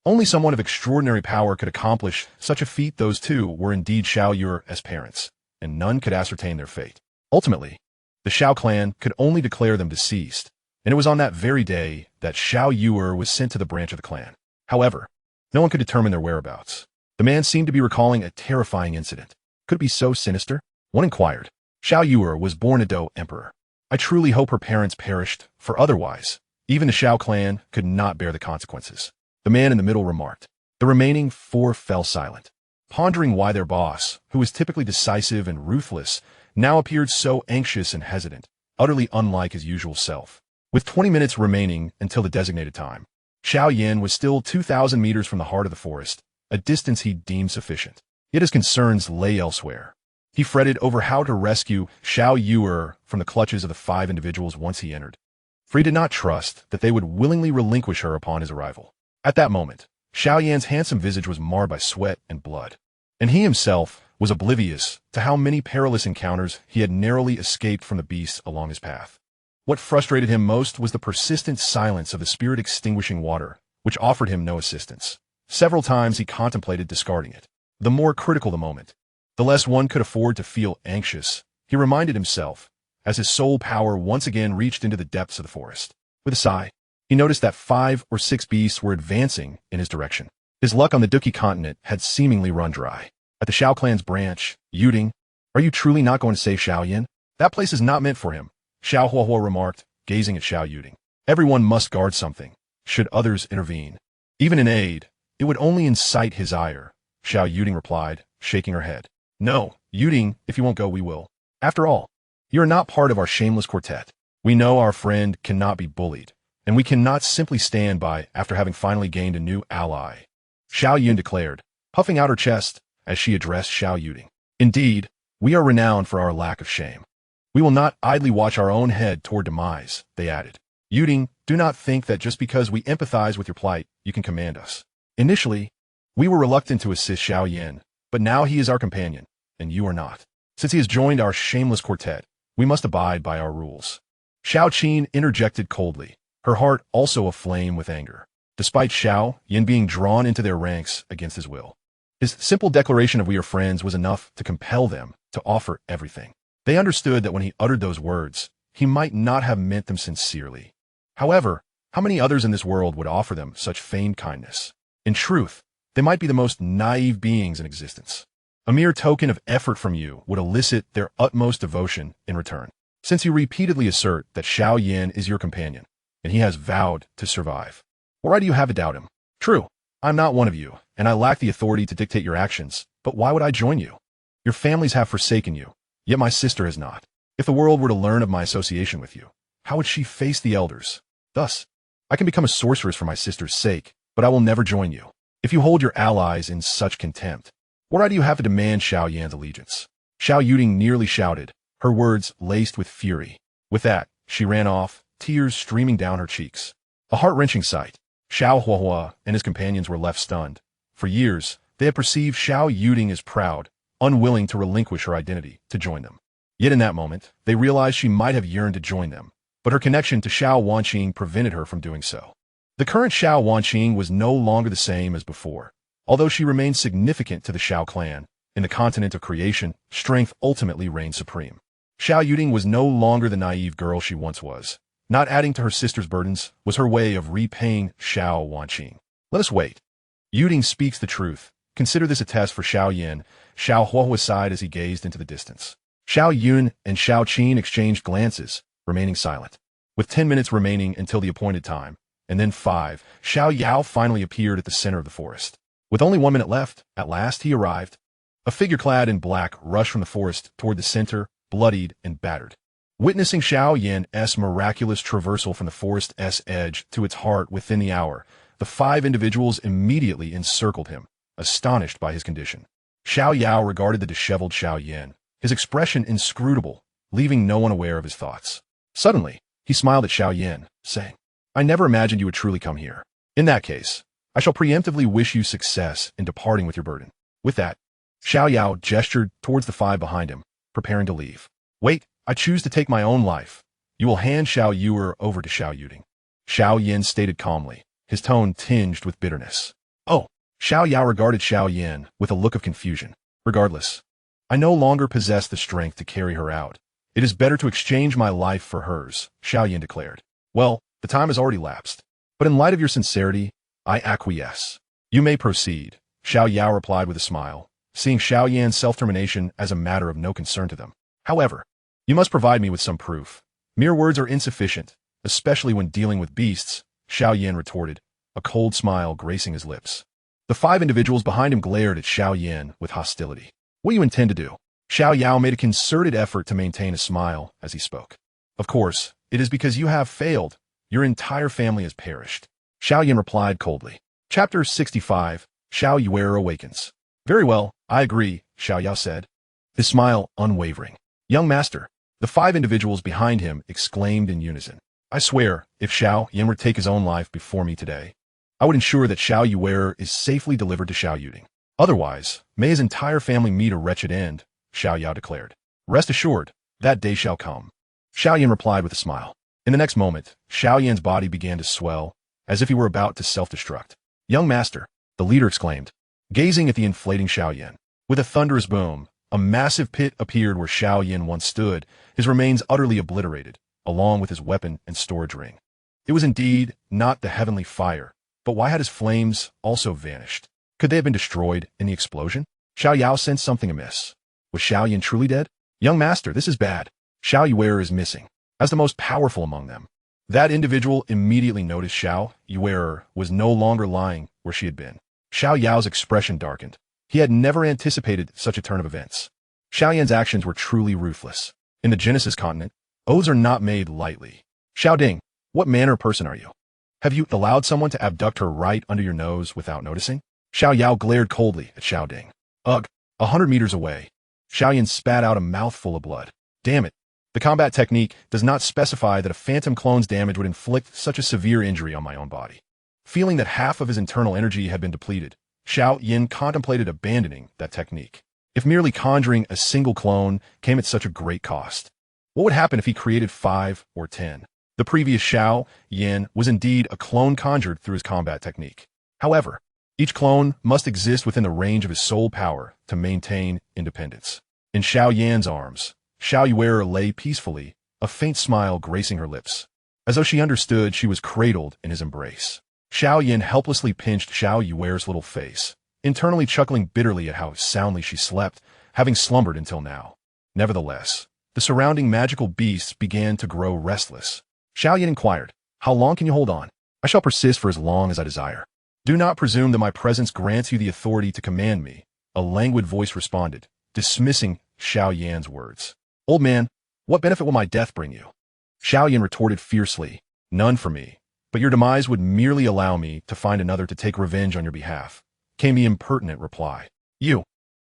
Only someone of extraordinary power could accomplish such a feat. Those two were indeed Xiao Yuan as parents, and none could ascertain their fate. Ultimately, the Xiao clan could only declare them deceased, and it was on that very day that Xiao Yuan was sent to the branch of the clan. However, no one could determine their whereabouts. The man seemed to be recalling a terrifying incident. Could it be so sinister? One inquired. Xiao Yuan was born a Dou emperor. I truly hope her parents perished, for otherwise, even the Xiao clan could not bear the consequences. The man in the middle remarked. The remaining 4 fell silent, pondering why their boss, who was typically decisive and ruthless, now appeared so anxious and hesitant, utterly unlike his usual self. With 20 minutes remaining until the designated time, Xiao Yan was still 2,000 meters from the heart of the forest, a distance he deemed sufficient. Yet his concerns lay elsewhere. He fretted over how to rescue Xiao Yuan from the clutches of the 5 individuals once he entered, for he did not trust that they would willingly relinquish her upon his arrival. At that moment, Xiao Yan's handsome visage was marred by sweat and blood, and he himself was oblivious to how many perilous encounters he had narrowly escaped from the beasts along his path. What frustrated him most was the persistent silence of the spirit-extinguishing water, which offered him no assistance. Several times he contemplated discarding it, The more critical the moment, the less one could afford to feel anxious, he reminded himself, as his soul power once again reached into the depths of the forest. With a sigh, he noticed that 5 or 6 beasts were advancing in his direction. His luck on the Duki continent had seemingly run dry. At the Xiao clan's branch, Yuding, "Are you truly not going to save Xiao Yan? That place is not meant for him," Xiao Huahua remarked, gazing at Xiao Yuding. "Everyone must guard something, should others intervene. Even in aid, it would only incite his ire," Xiao Yuding replied, shaking her head. "No, Yuding, if you won't go, we will. After all, you are not part of our shameless quartet. We know our friend cannot be bullied, and we cannot simply stand by after having finally gained a new ally," Xiao Yun declared, puffing out her chest as she addressed Xiao Yuding. "Indeed, we are renowned for our lack of shame. We will not idly watch our own head toward demise," they added. "Yuding, do not think that just because we empathize with your plight, you can command us. Initially, we were reluctant to assist Xiao Yan, but now he is our companion, and you are not. Since he has joined our shameless quartet, we must abide by our rules." Xiao Qin interjected coldly, her heart also aflame with anger, despite Xiao Yan being drawn into their ranks against his will. His simple declaration of "we are friends" was enough to compel them to offer everything. They understood that when he uttered those words, he might not have meant them sincerely. However, how many others in this world would offer them such feigned kindness? In truth, they might be the most naive beings in existence. A mere token of effort from you would elicit their utmost devotion in return. Since you repeatedly assert that Xiao Yan is your companion, and he has vowed to survive, why do you have to doubt him? True, I'm not one of you, and I lack the authority to dictate your actions, but why would I join you? Your families have forsaken you, yet my sister has not. If the world were to learn of my association with you, how would she face the elders? Thus, I can become a sorceress for my sister's sake, but I will never join you. If you hold your allies in such contempt, why do you have to demand Xiao Yan's allegiance?" Xiao Yuding nearly shouted, her words laced with fury. With that, she ran off, tears streaming down her cheeks. A heart-wrenching sight. Xiao Huahua and his companions were left stunned. For years, they had perceived Xiao Yuding as proud, unwilling to relinquish her identity to join them. Yet in that moment, they realized she might have yearned to join them, but her connection to Xiao Wanqing prevented her from doing so. The current Xiao Wanqing was no longer the same as before. Although she remained significant to the Xiao clan, in the continent of creation, strength ultimately reigned supreme. Xiao Yuding was no longer the naive girl she once was. Not adding to her sister's burdens was her way of repaying Xiao Wanqing. "Let us wait. Yuding speaks the truth. Consider this a test for Xiao Yan," Xiao Huahua sighed as he gazed into the distance. Xiao Yun and Xiao Qin exchanged glances, remaining silent. With 10 minutes remaining until the appointed time, and then 5, Xiao Yao finally appeared at the center of the forest. With only 1 minute left, at last he arrived. A figure clad in black rushed from the forest toward the center, bloodied and battered. Witnessing Xiao Yan's miraculous traversal from the forest's edge to its heart within the hour, the 5 individuals immediately encircled him, astonished by his condition. Xiao Yao regarded the disheveled Xiao Yan, his expression inscrutable, leaving no one aware of his thoughts. Suddenly, he smiled at Xiao Yan, saying, "I never imagined you would truly come here. In that case, I shall preemptively wish you success in departing with your burden." With that, Xiao Yao gestured towards the 5 behind him, preparing to leave. "Wait, I choose to take my own life. You will hand Xiao Yuer over to Xiao Yuding," Xiao Yan stated calmly, his tone tinged with bitterness. "Oh," Xiao Yao regarded Xiao Yan with a look of confusion. "Regardless, I no longer possess the strength to carry her out. It is better to exchange my life for hers," Xiao Yan declared. "Well, the time has already lapsed. But in light of your sincerity, I acquiesce. You may proceed," Xiao Yao replied with a smile, seeing Xiao Yan's self-termination as a matter of no concern to them. "However, you must provide me with some proof. Mere words are insufficient, especially when dealing with beasts," Xiao Yan retorted, a cold smile gracing his lips. The 5 individuals behind him glared at Xiao Yan with hostility. "What do you intend to do?" Xiao Yao made a concerted effort to maintain a smile as he spoke. "Of course, it is because you have failed. Your entire family has perished," Xiao Yan replied coldly. Chapter 65, Xiao Yuer Awakens. "Very well, I agree," Xiao Yao said, his smile unwavering. "Young master," the 5 individuals behind him exclaimed in unison. "I swear, if Xiao Yan were to take his own life before me today, I would ensure that Xiao Yuer is safely delivered to Xiao Yuding. Otherwise, may his entire family meet a wretched end," Xiao Yao declared. "Rest assured, that day shall come," Xiao Yan replied with a smile. In the next moment, Xiao Yan's body began to swell, as if he were about to self-destruct. "Young master," the leader exclaimed, gazing at the inflating Xiao Yan. With a thunderous boom, a massive pit appeared where Xiao Yan once stood, his remains utterly obliterated, along with his weapon and storage ring. It was indeed not the heavenly fire, but why had his flames also vanished? Could they have been destroyed in the explosion? Xiao Yao sensed something amiss. Was Xiao Yan truly dead? Young master, this is bad. Xiao Yuan is missing. As the most powerful among them, that individual immediately noticed Xiao Yuan was no longer lying where she had been. Xiao Yao's expression darkened. He had never anticipated such a turn of events. Xiao Yan's actions were truly ruthless. In the Genesis continent, oaths are not made lightly. Xiao Ding, what manner of person are you? Have you allowed someone to abduct her right under your nose without noticing? Xiao Yao glared coldly at Xiao Ding. Ugh, 100 meters away. Xiao Yan spat out a mouthful of blood. Damn it. The combat technique does not specify that a phantom clone's damage would inflict such a severe injury on my own body. Feeling that half of his internal energy had been depleted, Xiao Yan contemplated abandoning that technique. If merely conjuring a single clone came at such a great cost, what would happen if he created 5 or 10? The previous Xiao Yan was indeed a clone conjured through his combat technique. However, each clone must exist within the range of his soul power to maintain independence. In Xiao Yan's arms, Xiao Yuan lay peacefully, a faint smile gracing her lips. As though she understood, she was cradled in his embrace. Xiao Yan helplessly pinched Xiao Yuan's little face, internally chuckling bitterly at how soundly she slept, having slumbered until now. Nevertheless, the surrounding magical beasts began to grow restless. Xiao Yan inquired, "How long can you hold on?" "I shall persist for as long as I desire." "Do not presume that my presence grants you the authority to command me," a languid voice responded, dismissing Xiao Yan's words. "Old man, what benefit will my death bring you?" Xiao Yan retorted fiercely, "None for me, but your demise would merely allow me to find another to take revenge on your behalf," came the impertinent reply.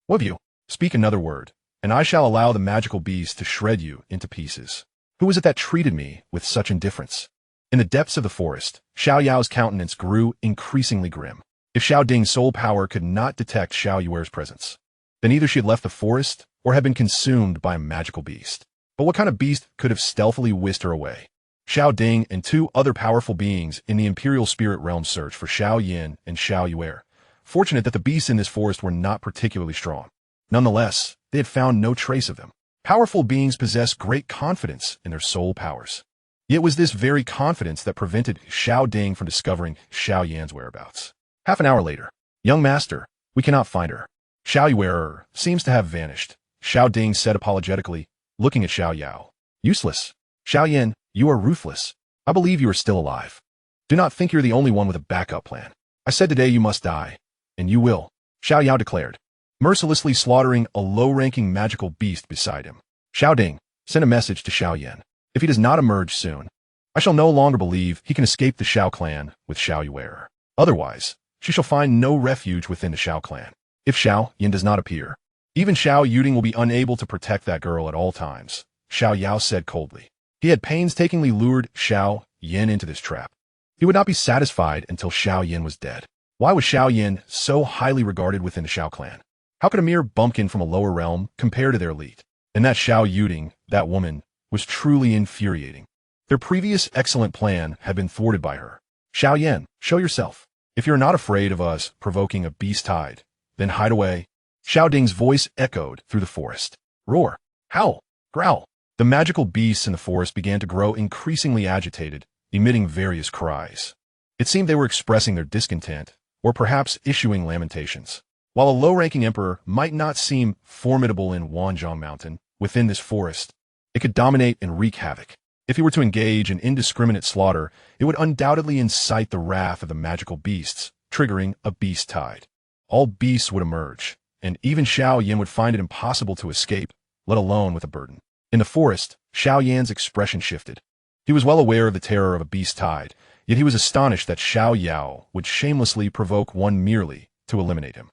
What of you? Speak another word, and I shall allow the magical beast to shred you into pieces. Who was it that treated me with such indifference?" In the depths of the forest, Xiao Yao's countenance grew increasingly grim. If Xiao Ding's soul power could not detect Xiao Yuan's presence, then either she had left the forest or had been consumed by a magical beast. But what kind of beast could have stealthily whisked her away? Xiao Ding and 2 other powerful beings in the Imperial Spirit Realm searched for Xiao Yan and Xiao Yuan, fortunate that the beasts in this forest were not particularly strong. Nonetheless, they had found no trace of them. Powerful beings possess great confidence in their soul powers. Yet it was this very confidence that prevented Xiao Ding from discovering Xiao Yan's whereabouts. Half an hour later, "Young master, we cannot find her. Xiao Yuan seems to have vanished," Xiao Ding said apologetically, looking at Xiao Yao. "Useless. Xiao Yan, you are ruthless. I believe you are still alive. Do not think you're the only one with a backup plan. I said today you must die, and you will," Xiao Yao declared, mercilessly slaughtering a low-ranking magical beast beside him. "Xiao Ding, send a message to Xiao Yan. If he does not emerge soon, I shall no longer believe he can escape the Xiao clan with Xiao Yuan. Otherwise, she shall find no refuge within the Xiao clan. If Xiao Yan does not appear, even Xiao Yuding will be unable to protect that girl at all times," Xiao Yao said coldly. He had painstakingly lured Xiao Yan into this trap. He would not be satisfied until Xiao Yan was dead. Why was Xiao Yan so highly regarded within the Xiao clan? How could a mere bumpkin from a lower realm compare to their elite? And that Xiao Yuding, that woman, was truly infuriating. Their previous excellent plan had been thwarted by her. "Xiao Yan, show yourself. If you're not afraid of us provoking a beast tide, then hide away." Xiao Ding's voice echoed through the forest. Roar, howl, growl. The magical beasts in the forest began to grow increasingly agitated, emitting various cries. It seemed they were expressing their discontent, or perhaps issuing lamentations. While a low-ranking emperor might not seem formidable in Wanzhong Mountain, within this forest, it could dominate and wreak havoc. If he were to engage in indiscriminate slaughter, it would undoubtedly incite the wrath of the magical beasts, triggering a beast tide. All beasts would emerge, and even Xiao Yan would find it impossible to escape, let alone with a burden. In the forest, Xiao Yan's expression shifted. He was well aware of the terror of a beast tide, yet he was astonished that Xiao Yao would shamelessly provoke one merely to eliminate him.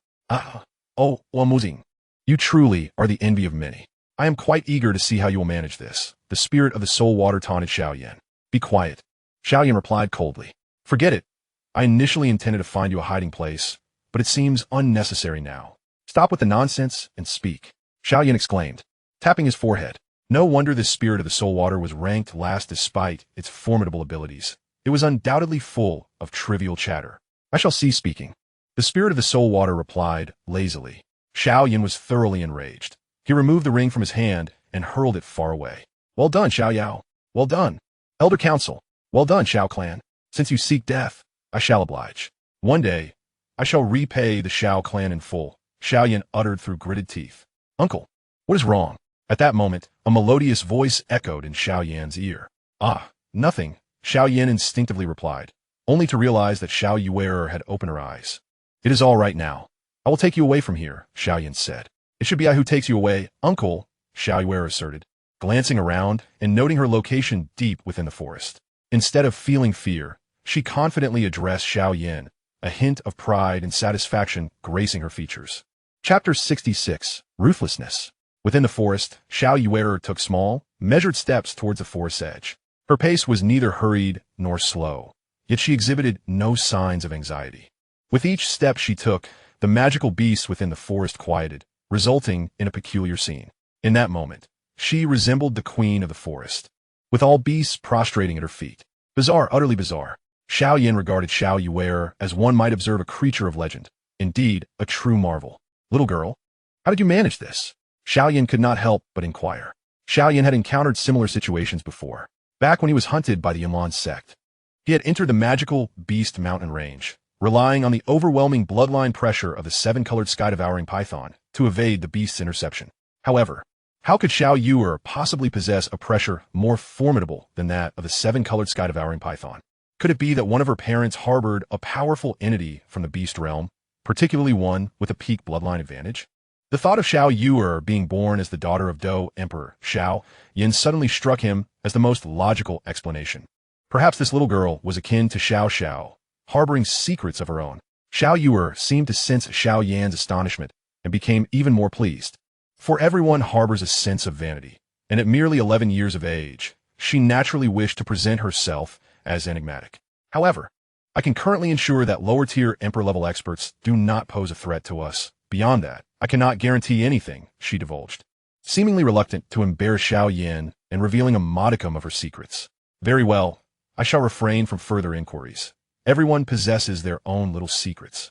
Oh, amusing. You truly are the envy of many. I am quite eager to see how you will manage this. The spirit of the soul water taunted Xiao Yan. Be quiet. Xiao Yan replied coldly. Forget it. I initially intended to find you a hiding place, but it seems unnecessary now. Stop with the nonsense and speak. Xiao Yan exclaimed, tapping his forehead. No wonder this spirit of the soul water was ranked last despite its formidable abilities. It was undoubtedly full of trivial chatter. I shall cease speaking. The spirit of the soul water replied, lazily. Xiao Yan was thoroughly enraged. He removed the ring from his hand and hurled it far away. Well done, Xiao Yao. Well done. Elder Council. Well done, Xiao Clan. Since you seek death, I shall oblige. One day, I shall repay the Xiao Clan in full, Xiao Yan uttered through gritted teeth. Uncle, what is wrong? At that moment, a melodious voice echoed in Xiao Yan's ear. Ah, nothing, Xiao Yan instinctively replied, only to realize that Xiao Yuan had opened her eyes. It is all right now. I will take you away from here, Xiao Yan said. It should be I who takes you away, uncle, Xiao Yuan asserted, glancing around and noting her location deep within the forest. Instead of feeling fear, she confidently addressed Xiao Yan, a hint of pride and satisfaction gracing her features. Chapter 66, Ruthlessness. Within the forest, Xiao Yuan took small, measured steps towards the forest's edge. Her pace was neither hurried nor slow, yet she exhibited no signs of anxiety. With each step she took, the magical beasts within the forest quieted, resulting in a peculiar scene. In that moment, she resembled the queen of the forest, with all beasts prostrating at her feet. Bizarre, utterly bizarre. Xiao Yan regarded Xiao Yuan as one might observe a creature of legend. Indeed, a true marvel. Little girl, how did you manage this? Xiao Yan could not help but inquire. Xiao Yan had encountered similar situations before, back when he was hunted by the Yuan sect. He had entered the magical beast mountain range, relying on the overwhelming bloodline pressure of the seven-colored sky-devouring python to evade the beast's interception. However, how could Xiao Yuan possibly possess a pressure more formidable than that of the seven-colored sky-devouring python? Could it be that one of her parents harbored a powerful entity from the beast realm, particularly one with a peak bloodline advantage? The thought of Xiao Yuan being born as the daughter of Dou Emperor Xiao Yan suddenly struck him as the most logical explanation. Perhaps this little girl was akin to Xiao Xiao, harboring secrets of her own. Xiao Yuan seemed to sense Xiao Yan's astonishment and became even more pleased. For everyone harbors a sense of vanity, and at merely 11 years of age, she naturally wished to present herself as enigmatic. However, I can currently ensure that lower-tier Emperor-level experts do not pose a threat to us. Beyond that, I cannot guarantee anything, she divulged, seemingly reluctant to embarrass Xiao Yan and revealing a modicum of her secrets. Very well, I shall refrain from further inquiries. Everyone possesses their own little secrets,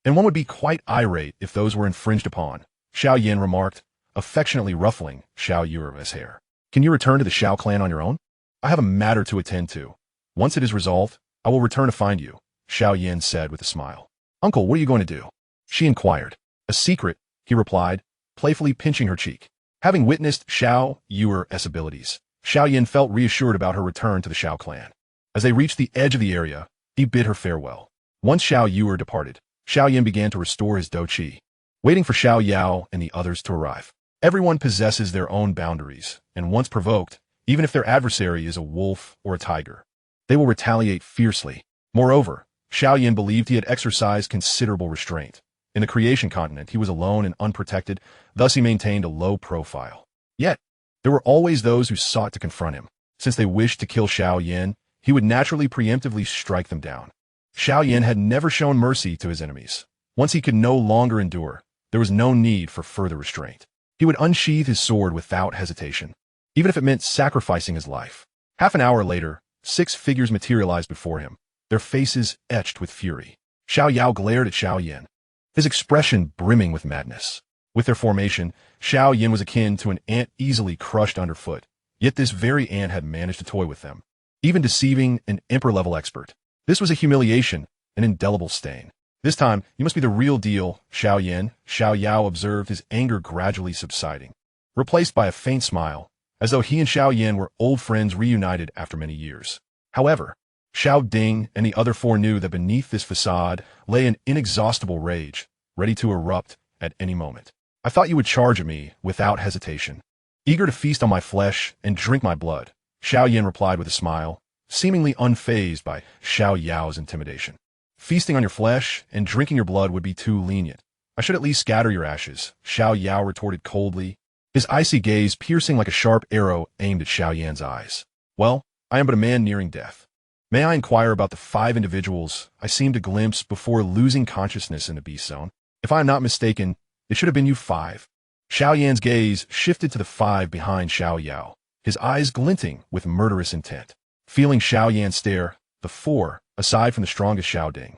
and one would be quite irate if those were infringed upon, Xiao Yan remarked, affectionately ruffling Xiao Yuan's hair. Can you return to the Xiao clan on your own? I have a matter to attend to. Once it is resolved, I will return to find you, Xiao Yan said with a smile. Uncle, what are you going to do? She inquired. A secret, he replied, playfully pinching her cheek. Having witnessed Xiao Yuan's abilities, Xiao Yan felt reassured about her return to the Xiao clan. As they reached the edge of the area, he bid her farewell. Once Xiao Yuan departed, Xiao Yan began to restore his Dou Qi, waiting for Xiao Yao and the others to arrive. Everyone possesses their own boundaries, and once provoked, even if their adversary is a wolf or a tiger, they will retaliate fiercely. Moreover, Xiao Yan believed he had exercised considerable restraint. In the creation continent, he was alone and unprotected, thus he maintained a low profile. Yet, there were always those who sought to confront him. Since they wished to kill Xiao Yan, he would naturally preemptively strike them down. Xiao Yan had never shown mercy to his enemies. Once he could no longer endure, there was no need for further restraint. He would unsheathe his sword without hesitation, even if it meant sacrificing his life. Half an hour later, 6 figures materialized before him, their faces etched with fury. Xiao Yao glared at Xiao Yan, his expression brimming with madness. With their formation, Xiao Yan was akin to an ant easily crushed underfoot, yet this very ant had managed to toy with them, even deceiving an emperor-level expert. This was a humiliation, an indelible stain. This time, you must be the real deal, Xiao Yan, Xiao Yao observed, his anger gradually subsiding, replaced by a faint smile, as though he and Xiao Yan were old friends reunited after many years. However, Xiao Ding and the other 4 knew that beneath this facade lay an inexhaustible rage, ready to erupt at any moment. I thought you would charge at me without hesitation, eager to feast on my flesh and drink my blood, Xiao Yan replied with a smile, seemingly unfazed by Xiao Yao's intimidation. Feasting on your flesh and drinking your blood would be too lenient. I should at least scatter your ashes, Xiao Yao retorted coldly, his icy gaze piercing like a sharp arrow aimed at Xiao Yan's eyes. Well, I am but a man nearing death. May I inquire about the 5 individuals I seemed to glimpse before losing consciousness in the beast zone? If I am not mistaken, it should have been you 5. Xiao Yan's gaze shifted to the 5 behind Xiao Yao, his eyes glinting with murderous intent. Feeling Xiao Yan stare, the 4, aside from the strongest Xiao Ding,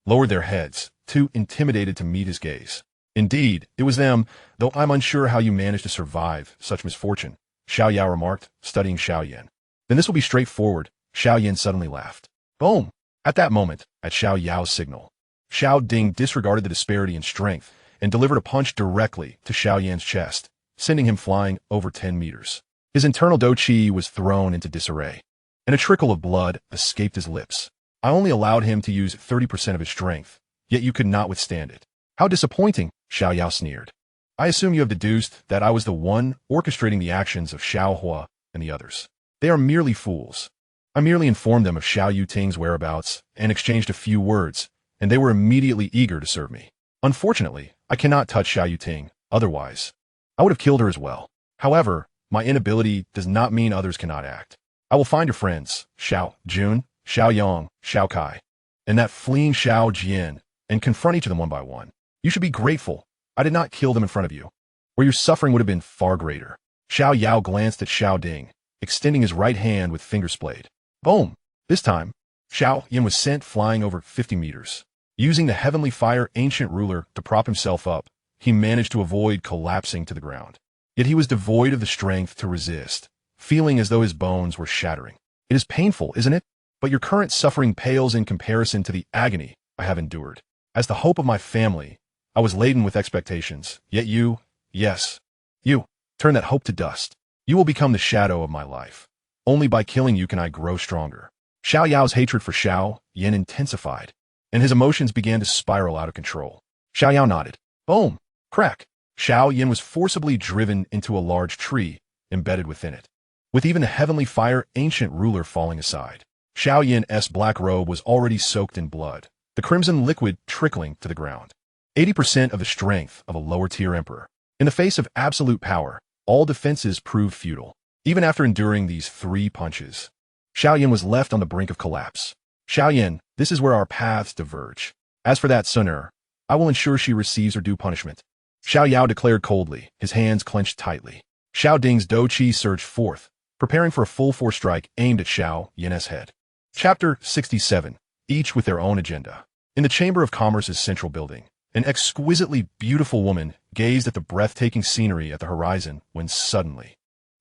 lowered their heads, too intimidated to meet his gaze. Indeed, it was them, though I'm unsure how you managed to survive such misfortune, Xiao Yao remarked, studying Xiao Yan. Then this will be straightforward, Xiao Yan suddenly laughed. Boom! At that moment, at Xiao Yao's signal, Xiao Ding disregarded the disparity in strength and delivered a punch directly to Xiao Yan's chest, sending him flying over 10 meters. His internal do qi was thrown into disarray, and a trickle of blood escaped his lips. I only allowed him to use 30% of his strength, yet you could not withstand it. How disappointing, Xiao Yao sneered. I assume you have deduced that I was the one orchestrating the actions of Xiao Hua and the others. They are merely fools. I merely informed them of Xiao Yuting's whereabouts and exchanged a few words, and they were immediately eager to serve me. Unfortunately, I cannot touch Xiao Yuting, otherwise I would have killed her as well. However, my inability does not mean others cannot act. I will find your friends, Xiao Jun, Xiao Yang, Xiao Kai, and that fleeing Xiao Jian, and confront each of them one by one. You should be grateful I did not kill them in front of you, or your suffering would have been far greater. Xiao Yao glanced at Xiao Ding, extending his right hand with finger splayed. Boom! This time, Xiao Yan was sent flying over 50 meters. Using the heavenly fire ancient ruler to prop himself up, he managed to avoid collapsing to the ground. Yet he was devoid of the strength to resist, feeling as though his bones were shattering. It is painful, isn't it? But your current suffering pales in comparison to the agony I have endured. As the hope of my family, I was laden with expectations, yet you, yes, you, turn that hope to dust. You will become the shadow of my life. Only by killing you can I grow stronger. Xiao Yao's hatred for Xiao Yan intensified, and his emotions began to spiral out of control. Xiao Yao nodded. Boom! Crack! Xiao Yan was forcibly driven into a large tree, embedded within it, with even the heavenly fire ancient ruler falling aside. Xiao Yan's black robe was already soaked in blood, the crimson liquid trickling to the ground. 80% of the strength of a lower-tier emperor. In the face of absolute power, all defenses proved futile. Even after enduring these 3 punches, Xiao Yan was left on the brink of collapse. Xiao Yan, this is where our paths diverge. As for that Xun'er, I will ensure she receives her due punishment. Xiao Yao declared coldly, his hands clenched tightly. Xiao Ding's do qi surged forth, preparing for a full-force strike aimed at Xiao Yan's head. Chapter 67, each with their own agenda. In the Chamber of Commerce's central building, an exquisitely beautiful woman gazed at the breathtaking scenery at the horizon when suddenly,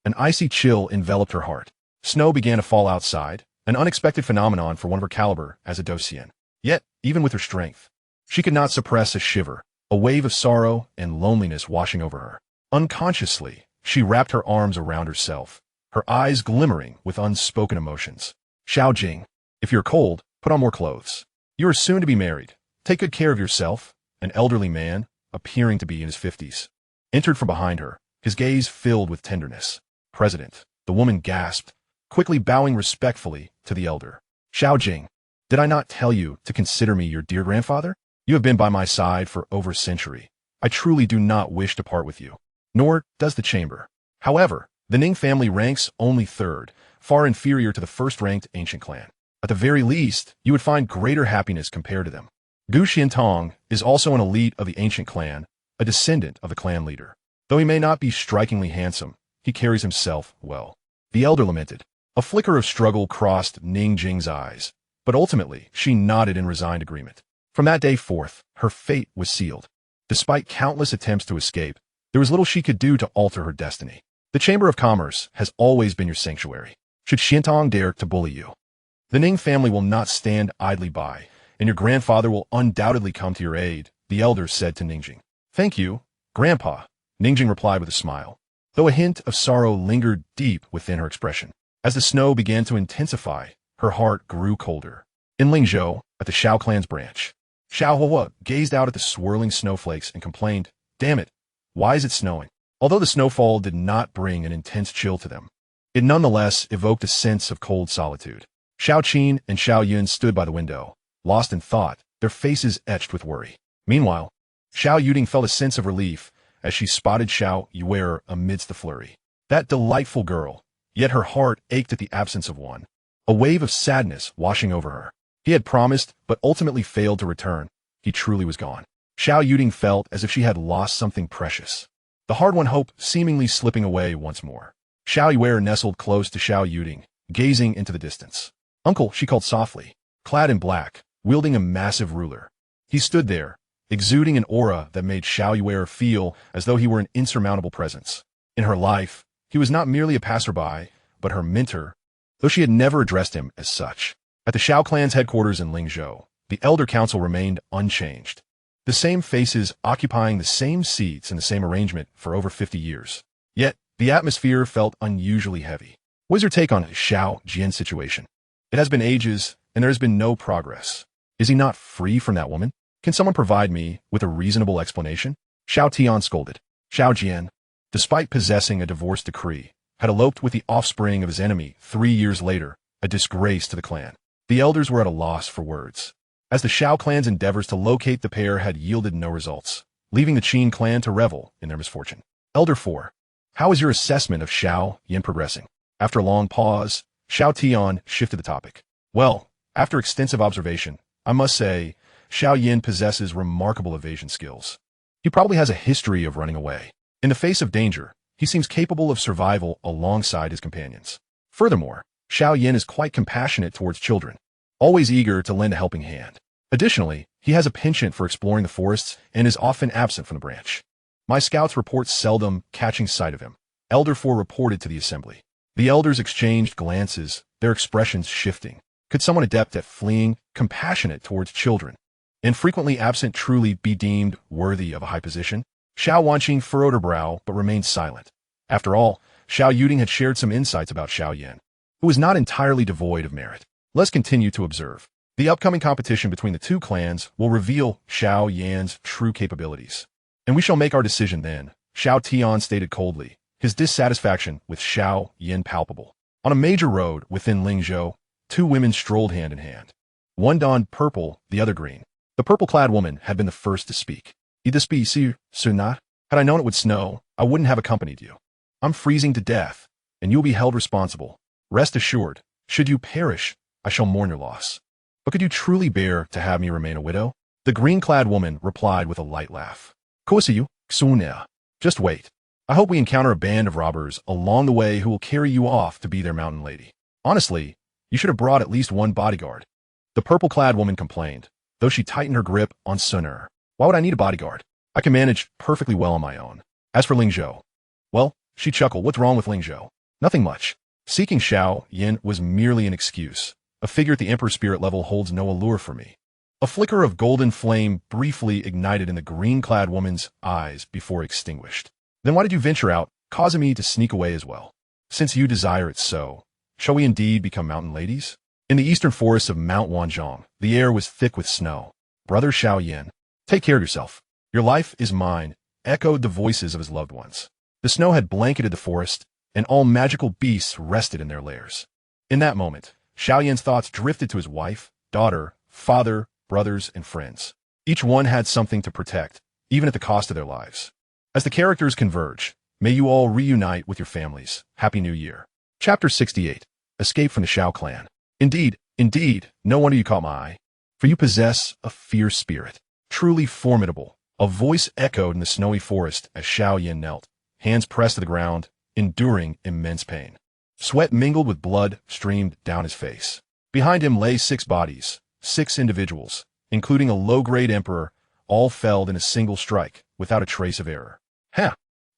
an icy chill enveloped her heart. Snow began to fall outside, an unexpected phenomenon for one of her caliber as a Docian. Yet, even with her strength, she could not suppress a shiver, a wave of sorrow and loneliness washing over her. Unconsciously, she wrapped her arms around herself, her eyes glimmering with unspoken emotions. Xiao Jing, if you're cold, put on more clothes. You are soon to be married. Take good care of yourself. An elderly man, appearing to be in his 50s, entered from behind her, his gaze filled with tenderness. President, the woman gasped, quickly bowing respectfully to the elder. Xiao Jing, did I not tell you to consider me your dear grandfather? You have been by my side for over a century. I truly do not wish to part with you. Nor does the chamber. However, the Ning family ranks only 3rd, far inferior to the first-ranked ancient clan. At the very least, you would find greater happiness compared to them. Gu Xiantong is also an elite of the ancient clan, a descendant of the clan leader. Though he may not be strikingly handsome, he carries himself well. The elder lamented. A flicker of struggle crossed Ning Jing's eyes, but ultimately she nodded in resigned agreement. From that day forth, her fate was sealed. Despite countless attempts to escape, there was little she could do to alter her destiny. The Chamber of Commerce has always been your sanctuary. Should Xiantong dare to bully you, the Ning family will not stand idly by, and your grandfather will undoubtedly come to your aid, the elder said to Ningjing. Thank you, Grandpa, Ningjing replied with a smile, though a hint of sorrow lingered deep within her expression. As the snow began to intensify, her heart grew colder. In Lingzhou, at the Xiao clan's branch, Xiao Hua gazed out at the swirling snowflakes and complained, Damn it, why is it snowing? Although the snowfall did not bring an intense chill to them, it nonetheless evoked a sense of cold solitude. Xiao Qin and Xiao Yun stood by the window, lost in thought, their faces etched with worry. Meanwhile, Xiao Yuting felt a sense of relief as she spotted Xiao Yuan amidst the flurry. That delightful girl, yet her heart ached at the absence of one, a wave of sadness washing over her. He had promised, but ultimately failed to return. He truly was gone. Xiao Yuting felt as if she had lost something precious, the hard-won hope seemingly slipping away once more. Xiao Yuan nestled close to Xiao Yuting, gazing into the distance. Uncle, she called softly, clad in black, wielding a massive ruler. He stood there, exuding an aura that made Xiao Yan feel as though he were an insurmountable presence. In her life, he was not merely a passerby, but her mentor, though she had never addressed him as such. At the Xiao clan's headquarters in Lingzhou, the Elder Council remained unchanged. The same faces occupying the same seats in the same arrangement for over 50 years. Yet, the atmosphere felt unusually heavy. What is your take on Xiao Yan's situation? It has been ages, and there has been no progress. Is he not free from that woman? Can someone provide me with a reasonable explanation? Xiao Yan scolded. Xiao Yan, despite possessing a divorce decree, had eloped with the offspring of his enemy 3 years later, a disgrace to the clan. The elders were at a loss for words, as the Xiao clan's endeavors to locate the pair had yielded no results, leaving the Qing clan to revel in their misfortune. Elder 4. How is your assessment of Xiao Yan progressing? After a long pause, Xiao Yan shifted the topic. Well, after extensive observation, I must say, Xiao Yan possesses remarkable evasion skills. He probably has a history of running away. In the face of danger, he seems capable of survival alongside his companions. Furthermore, Xiao Yan is quite compassionate towards children, always eager to lend a helping hand. Additionally, he has a penchant for exploring the forests and is often absent from the branch. My scouts report seldom catching sight of him. Elder 4 reported to the assembly. The elders exchanged glances, their expressions shifting. Could someone adept at fleeing, compassionate towards children, and frequently absent truly be deemed worthy of a high position? Xiao Wanqing furrowed her brow but remained silent. After all, Xiao Yuding had shared some insights about Xiao Yan, who was not entirely devoid of merit. Let's continue to observe. The upcoming competition between the two clans will reveal Xiao Yan's true capabilities. And we shall make our decision then, Xiao Yan stated coldly, his dissatisfaction with Xiao Yan palpable. On a major road within Lingzhou, two women strolled hand in hand. One donned purple, the other green. The purple-clad woman had been the first to speak. Xun'er, had I known it would snow, I wouldn't have accompanied you. I'm freezing to death, and you will be held responsible. Rest assured, should you perish, I shall mourn your loss. But could you truly bear to have me remain a widow? The green-clad woman replied with a light laugh. You, Xun'er. Just wait. I hope we encounter a band of robbers along the way who will carry you off to be their mountain lady. Honestly, you should have brought at least one bodyguard. The purple-clad woman complained, though she tightened her grip on Xun'er. Why would I need a bodyguard? I can manage perfectly well on my own. As for Lingzhou, well, she chuckled. What's wrong with Lingzhou? Nothing much. Seeking Xiao Yan was merely an excuse. A figure at the emperor spirit level holds no allure for me. A flicker of golden flame briefly ignited in the green-clad woman's eyes before extinguished. Then why did you venture out, causing me to sneak away as well? Since you desire it so, shall we indeed become mountain ladies? In the eastern forests of Mount Wanzhong, the air was thick with snow. Brother Xiao Yan, take care of yourself. Your life is mine, echoed the voices of his loved ones. The snow had blanketed the forest, and all magical beasts rested in their lairs. In that moment, Xiao Yan's thoughts drifted to his wife, daughter, father, brothers, and friends. Each one had something to protect, even at the cost of their lives. As the characters converge, may you all reunite with your families. Happy New Year. Chapter 68. Escape from the Xiao clan. Indeed, no wonder you caught my eye, for you possess a fierce spirit, truly formidable. A voice echoed in the snowy forest as Xiao Yan knelt, hands pressed to the ground, enduring immense pain. Sweat mingled with blood streamed down his face. Behind him lay 6 bodies, 6 individuals, including a low-grade emperor, all felled in a single strike, without a trace of error.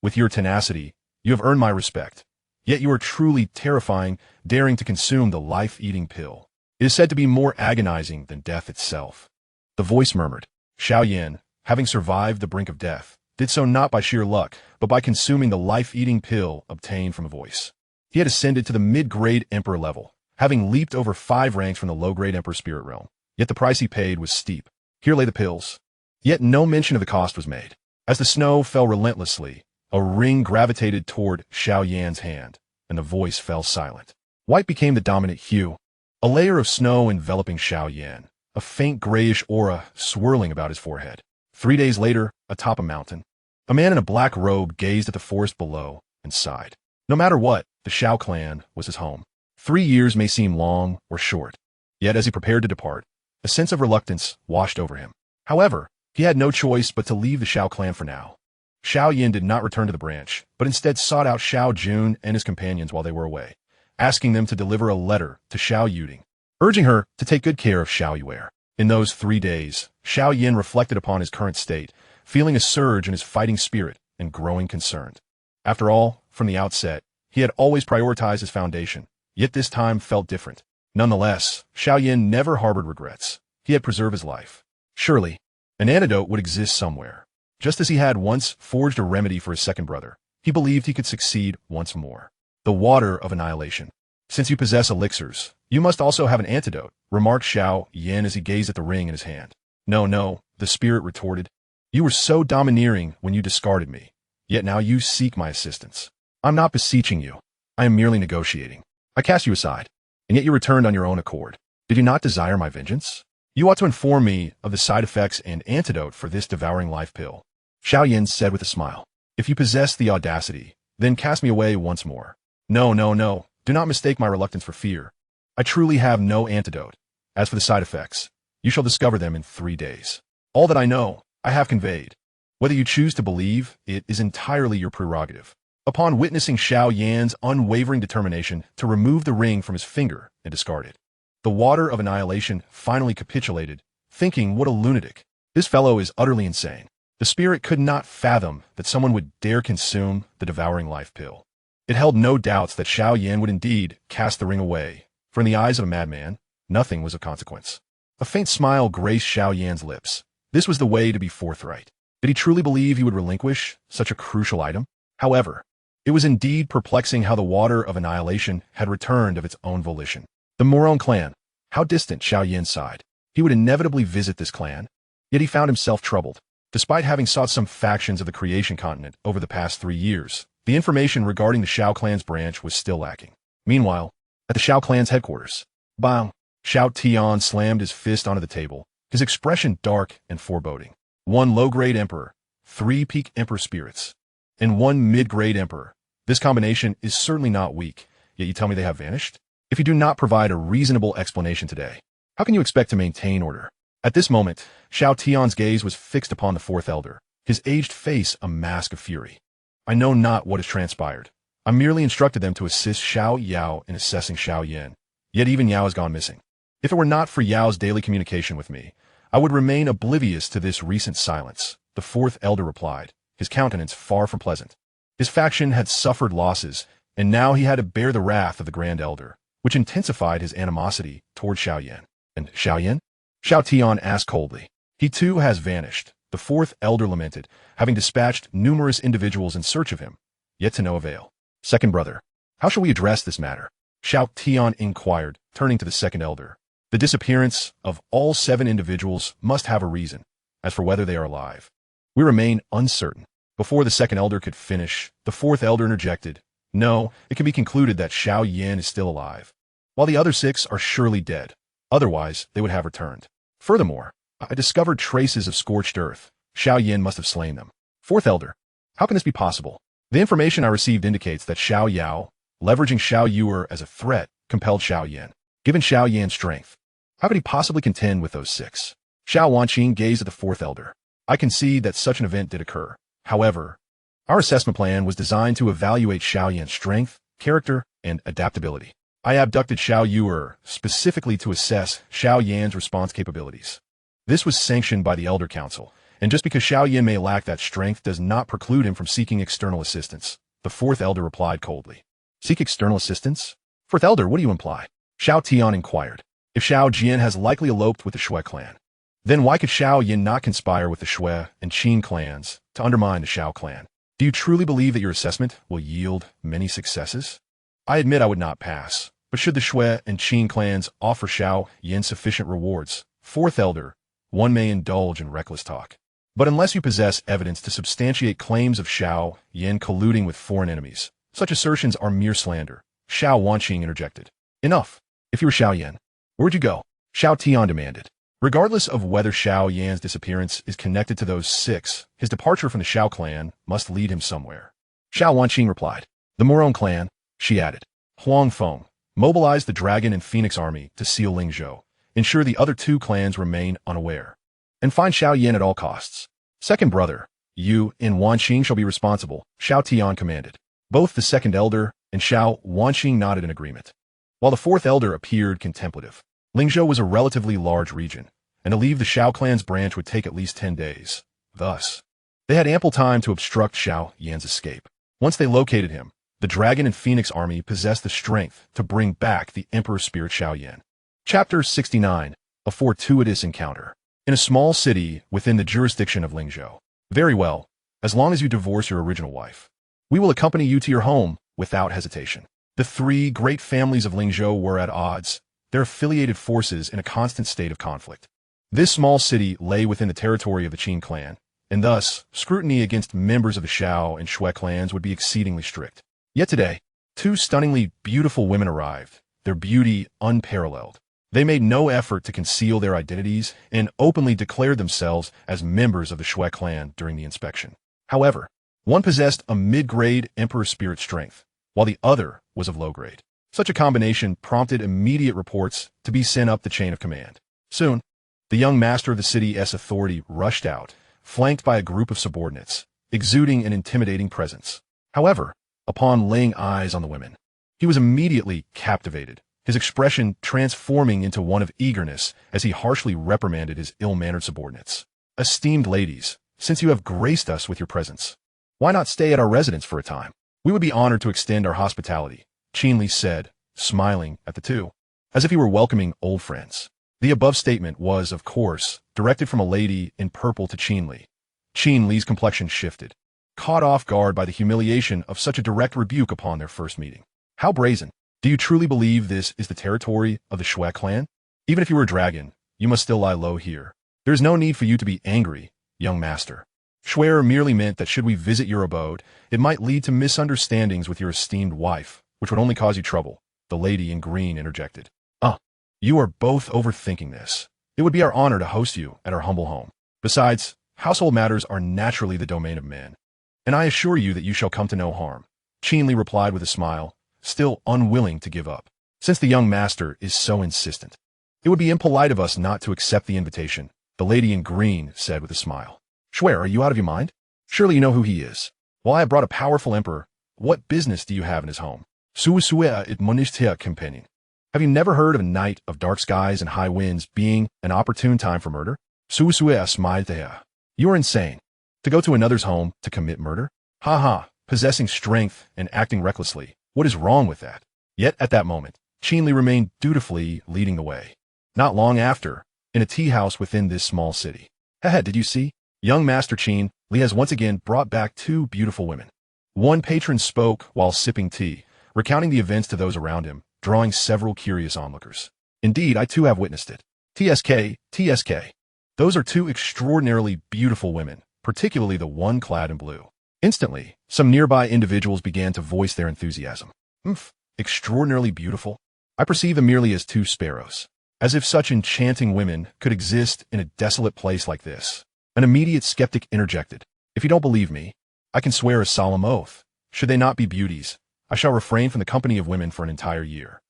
With your tenacity, you have earned my respect. Yet you are truly terrifying, daring to consume the life-eating pill. It is said to be more agonizing than death itself. The voice murmured. Xiao Yan, having survived the brink of death, did so not by sheer luck, but by consuming the life-eating pill obtained from a voice. He had ascended to the mid-grade emperor level, having leaped over 5 ranks from the low-grade emperor spirit realm. Yet the price he paid was steep. Here lay the pills. Yet no mention of the cost was made. As the snow fell relentlessly, a ring gravitated toward Xiao Yan's hand, and the voice fell silent. White became the dominant hue, a layer of snow enveloping Xiao Yan, a faint grayish aura swirling about his forehead. 3 days later, atop a mountain, a man in a black robe gazed at the forest below and sighed. No matter what, the Xiao clan was his home. 3 years may seem long or short, yet as he prepared to depart, a sense of reluctance washed over him. However, he had no choice but to leave the Xiao clan for now. Xiao Yan did not return to the branch, but instead sought out Xiao Jun and his companions while they were away, asking them to deliver a letter to Xiao Yuding, urging her to take good care of Xiao Yuan. In those 3 days, Xiao Yan reflected upon his current state, feeling a surge in his fighting spirit and growing concern. After all, from the outset, he had always prioritized his foundation, yet this time felt different. Nonetheless, Xiao Yan never harbored regrets. He had preserved his life. Surely, an antidote would exist somewhere. Just as he had once forged a remedy for his second brother, he believed he could succeed once more. The water of annihilation. Since you possess elixirs, you must also have an antidote, remarked Xiao Yan as he gazed at the ring in his hand. No, the spirit retorted. You were so domineering when you discarded me, yet now you seek my assistance. I'm not beseeching you. I am merely negotiating. I cast you aside, and yet you returned on your own accord. Did you not desire my vengeance? You ought to inform me of the side effects and antidote for this devouring life pill. Xiao Yan said with a smile. If you possess the audacity, then cast me away once more. No. Do not mistake my reluctance for fear. I truly have no antidote. As for the side effects, you shall discover them in 3 days. All that I know, I have conveyed. Whether you choose to believe, it is entirely your prerogative. Upon witnessing Xiao Yan's unwavering determination to remove the ring from his finger and discard it, the water of annihilation finally capitulated, thinking, what a lunatic. This fellow is utterly insane. The spirit could not fathom that someone would dare consume the devouring life pill. It held no doubts that Xiao Yan would indeed cast the ring away, for in the eyes of a madman, nothing was of consequence. A faint smile graced Xiao Yan's lips. This was the way to be forthright. Did he truly believe he would relinquish such a crucial item? However, it was indeed perplexing how the water of annihilation had returned of its own volition. The Moron clan. How distant, Xiao Yan sighed. He would inevitably visit this clan, yet he found himself troubled. Despite having sought some factions of the creation continent over the past 3 years, the information regarding the Xiao clan's branch was still lacking. Meanwhile, at the Xiao clan's headquarters, bang! Xiao Tian slammed his fist onto the table, his expression dark and foreboding. 1 low-grade emperor, 3 peak emperor spirits, and 1 mid-grade emperor. This combination is certainly not weak, yet you tell me they have vanished? If you do not provide a reasonable explanation today, how can you expect to maintain order? At this moment, Xiao Tian's gaze was fixed upon the 4th elder, his aged face a mask of fury. I know not what has transpired. I merely instructed them to assist Xiao Yao in assessing Xiao Yan, yet even Yao has gone missing. If it were not for Yao's daily communication with me, I would remain oblivious to this recent silence, the 4th elder replied, his countenance far from pleasant. His faction had suffered losses, and now he had to bear the wrath of the Grand Elder, which intensified his animosity toward Xiao Yan. And Xiao Yan? Xiao Tian asked coldly. He too has vanished, the 4th elder lamented, having dispatched numerous individuals in search of him, yet to no avail. Second brother, how shall we address this matter? Xiao Tian inquired, turning to the 2nd elder. The disappearance of all 7 individuals must have a reason. As for whether they are alive, we remain uncertain. Before the 2nd elder could finish, the 4th elder interjected. No, it can be concluded that Xiao Yan is still alive, while the other 6 are surely dead. Otherwise, they would have returned. Furthermore, I discovered traces of scorched earth. Xiao Yan must have slain them. 4th elder, how can this be possible? The information I received indicates that Xiao Yao, leveraging Xiao Yuan as a threat, compelled Xiao Yan. Given Xiao Yan's strength, how could he possibly contend with those 6? Xiao Wanqing gazed at the 4th elder. I concede that such an event did occur. However, our assessment plan was designed to evaluate Xiao Yan's strength, character, and adaptability. I abducted Xiao Yuan specifically to assess Xiao Yan's response capabilities. This was sanctioned by the Elder Council, and just because Xiao Yan may lack that strength does not preclude him from seeking external assistance, the 4th elder replied coldly. Seek external assistance? 4th elder, what do you imply? Xiao Tian inquired. If Xiao Jian has likely eloped with the Shui clan, then why could Xiao Yan not conspire with the Shui and Qing clans to undermine the Xiao clan? Do you truly believe that your assessment will yield many successes? I admit I would not pass, but should the Shui and Qing clans offer Xiao Yan sufficient rewards, 4th elder, one may indulge in reckless talk. But unless you possess evidence to substantiate claims of Xiao Yan colluding with foreign enemies, such assertions are mere slander. Xiao Wanqing interjected. Enough. If you were Xiao Yan, where'd you go? Xiao Tian demanded. Regardless of whether Xiao Yan's disappearance is connected to those 6, his departure from the Xiao clan must lead him somewhere. Xiao Wanqing replied. The Moron clan, she added. Huang Feng, mobilize the Dragon and Phoenix army to seal Lingzhou, ensure the other 2 clans remain unaware, and find Xiao Yan at all costs. Second brother, you and Wanqing shall be responsible, Xiao Tian commanded. Both the 2nd elder and Xiao Wanqing nodded in agreement, while the 4th elder appeared contemplative. Lingzhou was a relatively large region, and to leave the Xiao clan's branch would take at least 10 days. Thus, they had ample time to obstruct Xiao Yan's escape. Once they located him, the Dragon and Phoenix army possessed the strength to bring back the Emperor's spirit Xiao Yan. Chapter 69. A Fortuitous Encounter. In a small city within the jurisdiction of Lingzhou. Very well, as long as you divorce your original wife. We will accompany you to your home without hesitation. The three great families of Lingzhou were at odds, their affiliated forces in a constant state of conflict. This small city lay within the territory of the Qing clan, and thus, scrutiny against members of the Xiao and Shui clans would be exceedingly strict. Yet today, two stunningly beautiful women arrived, their beauty unparalleled. They made no effort to conceal their identities and openly declared themselves as members of the Shui clan during the inspection. However, one possessed a mid-grade Emperor spirit strength, while the other was of low grade. Such a combination prompted immediate reports to be sent up the chain of command. Soon, the young master of the city's authority rushed out, flanked by a group of subordinates, exuding an intimidating presence. However, upon laying eyes on the women, he was immediately captivated, his expression transforming into one of eagerness as he harshly reprimanded his ill-mannered subordinates. Esteemed ladies, since you have graced us with your presence, why not stay at our residence for a time? We would be honored to extend our hospitality, Qing Lin said, smiling at the two, as if he were welcoming old friends. The above statement was, of course, directed from a lady in purple to Qing Lin. Qing Lin's complexion shifted, caught off guard by the humiliation of such a direct rebuke upon their first meeting. How brazen! Do you truly believe this is the territory of the Shui clan? Even if you were a dragon, you must still lie low here. There is no need for you to be angry, young master. Xun'er merely meant that should we visit your abode, it might lead to misunderstandings with your esteemed wife, which would only cause you trouble, the lady in green interjected. You are both overthinking this. It would be our honor to host you at our humble home. Besides, household matters are naturally the domain of men, and I assure you that you shall come to no harm. Qing Lin replied with a smile, still unwilling to give up. Since the young master is so insistent, it would be impolite of us not to accept the invitation, the lady in green said with a smile. Xun'er, are you out of your mind? Surely you know who he is. While I have brought a powerful emperor, what business do you have in his home? It monishtia companion. Have you never heard of a night of dark skies and high winds being an opportune time for murder? You are insane. To go to another's home to commit murder? Possessing strength and acting recklessly. What is wrong with that? Yet at that moment, Qing Lin remained dutifully leading the way. Not long after, in a tea house within this small city. Did you see? Young Master Qing Lin has once again brought back two beautiful women. One patron spoke while sipping tea, recounting the events to those around him, drawing several curious onlookers. Indeed, I too have witnessed it. TSK. Those are two extraordinarily beautiful women, particularly the one clad in blue. Instantly, some nearby individuals began to voice their enthusiasm. Extraordinarily beautiful? I perceive them merely as two sparrows. As if such enchanting women could exist in a desolate place like this. An immediate skeptic interjected. If you don't believe me, I can swear a solemn oath. Should they not be beauties, I shall refrain from the company of women for an entire year.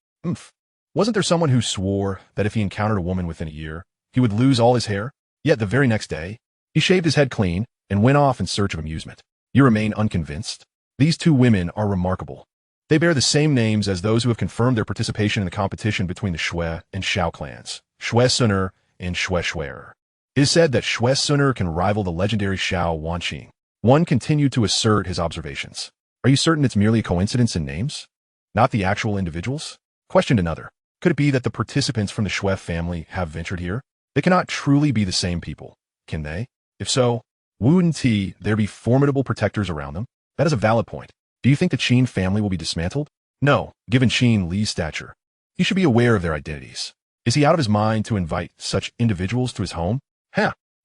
Wasn't there someone who swore that if he encountered a woman within a year, he would lose all his hair? Yet the very next day, he shaved his head clean and went off in search of amusement. You remain unconvinced? These two women are remarkable. They bear the same names as those who have confirmed their participation in the competition between the Shui and Xiao clans, Xun'er and Xun'er. It is said that Xun'er can rival the legendary Xiao Wanqing. One continued to assert his observations. Are you certain it's merely a coincidence in names? Not the actual individuals? Questioned another. Could it be that the participants from the Shui family have ventured here? They cannot truly be the same people, can they? If so, wouldn't there be formidable protectors around them? That is a valid point. Do you think the Qin family will be dismantled? No, given Qing Li's stature. He should be aware of their identities. Is he out of his mind to invite such individuals to his home?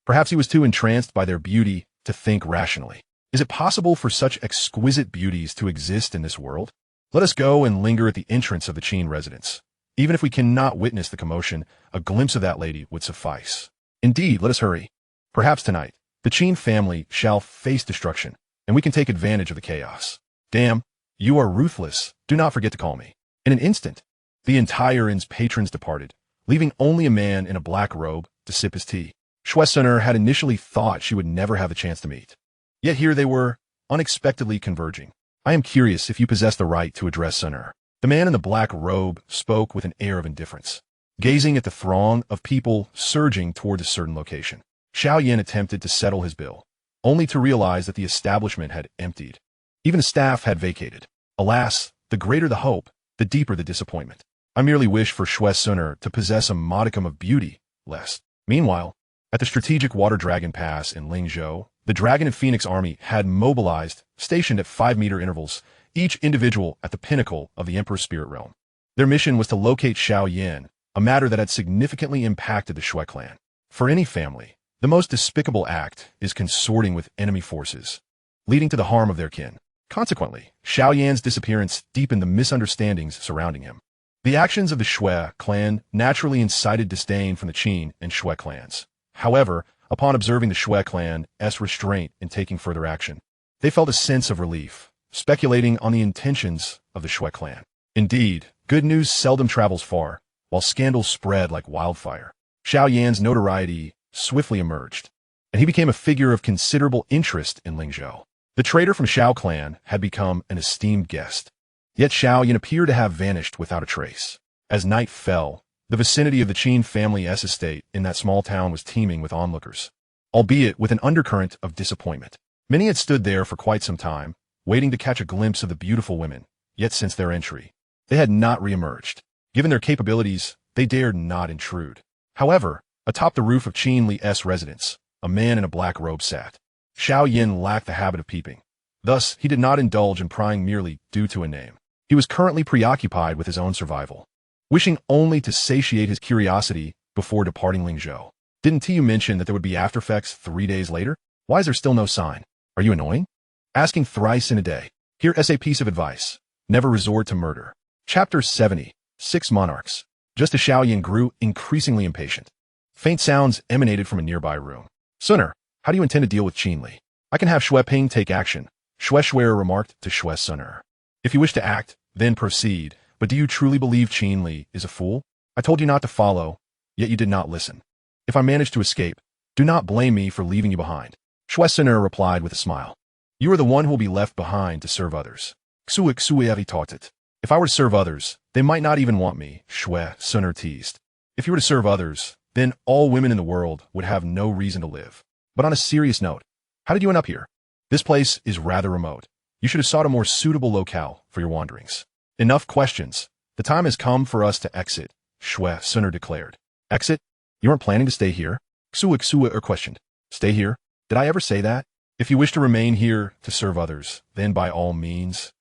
Perhaps he was too entranced by their beauty to think rationally. Is it possible for such exquisite beauties to exist in this world? Let us go and linger at the entrance of the Qin residence. Even if we cannot witness the commotion, a glimpse of that lady would suffice. Indeed, let us hurry. Perhaps tonight, the Qin family shall face destruction, and we can take advantage of the chaos. Damn, you are ruthless. Do not forget to call me. In an instant, the entire inn's patrons departed, leaving only a man in a black robe to sip his tea. Xun'er had initially thought she would never have the chance to meet. Yet here they were, unexpectedly converging. I am curious if you possess the right to address Xun'er. The man in the black robe spoke with an air of indifference. Gazing at the throng of people surging toward a certain location, Xiao Yan attempted to settle his bill, only to realize that the establishment had emptied. Even the staff had vacated. Alas, the greater the hope, the deeper the disappointment. I merely wish for Xun'er to possess a modicum of beauty, lest. Meanwhile, at the strategic Water Dragon Pass in Lingzhou, the Dragon and Phoenix army had mobilized, stationed at 5-meter intervals, each individual at the pinnacle of the Emperor's spirit realm. Their mission was to locate Xiao Yan, a matter that had significantly impacted the Shui clan. For any family, the most despicable act is consorting with enemy forces, leading to the harm of their kin. Consequently, Xiao Yan's disappearance deepened the misunderstandings surrounding him. The actions of the Shui clan naturally incited disdain from the Qing and Shui clans. However, upon observing the Shui clan's restraint in taking further action, they felt a sense of relief, speculating on the intentions of the Shui clan. Indeed, good news seldom travels far, while scandals spread like wildfire. Xiao Yan's notoriety swiftly emerged, and he became a figure of considerable interest in Lingzhou. The trader from Xiao clan had become an esteemed guest. Yet Xiao Yan appeared to have vanished without a trace. As night fell, the vicinity of the Qing family's estate in that small town was teeming with onlookers, albeit with an undercurrent of disappointment. Many had stood there for quite some time, waiting to catch a glimpse of the beautiful women, yet since their entry, they had not re-emerged. Given their capabilities, they dared not intrude. However, atop the roof of Qing Lin's residence, a man in a black robe sat. Xiao Yan lacked the habit of peeping. Thus, he did not indulge in prying merely due to a name. He was currently preoccupied with his own survival, wishing only to satiate his curiosity before departing Lingzhou. Didn't you mention that there would be aftereffects 3 days later? Why is there still no sign? Are you annoying? Asking thrice in a day. Here's a piece of advice. Never resort to murder. Chapter 70. 6 Monarchs. Just as Xiao Yan grew increasingly impatient, faint sounds emanated from a nearby room. Xun'er, how do you intend to deal with Qing Lin? I can have Shui Ping take action, Xun'er remarked to Xun'er. If you wish to act, then proceed, but do you truly believe Qing Lin is a fool? I told you not to follow, yet you did not listen. If I manage to escape, do not blame me for leaving you behind. Xun'er replied with a smile. You are the one who will be left behind to serve others. If I were to serve others, they might not even want me, Xun'er teased. If you were to serve others, then all women in the world would have no reason to live. But on a serious note, how did you end up here? This place is rather remote. You should have sought a more suitable locale for your wanderings. Enough questions. The time has come for us to exit, Xun'er declared. Exit? You aren't planning to stay here? Xun'er questioned. Stay here? Did I ever say that? If you wish to remain here to serve others, then by all means,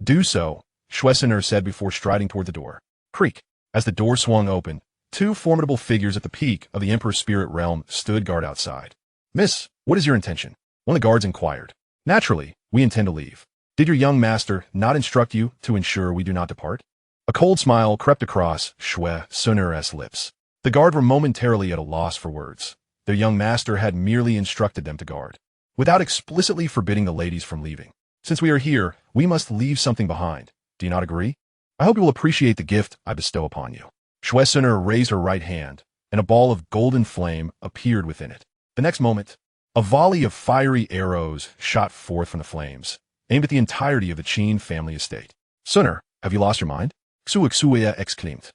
do so, Xun'er said before striding toward the door. Creak. As the door swung open, 2 formidable figures at the peak of the Emperor's spirit realm stood guard outside. Miss, what is your intention? One of the guards inquired. Naturally, we intend to leave. Did your young master not instruct you to ensure we do not depart? A cold smile crept across Xun'er's lips. The guard were momentarily at a loss for words. Their young master had merely instructed them to guard, without explicitly forbidding the ladies from leaving. Since we are here, we must leave something behind. Do you not agree? I hope you will appreciate the gift I bestow upon you. Xun'er raised her right hand, and a ball of golden flame appeared within it. The next moment, a volley of fiery arrows shot forth from the flames, aimed at the entirety of the Qing family estate. Xun'er, have you lost your mind? Xun'er exclaimed.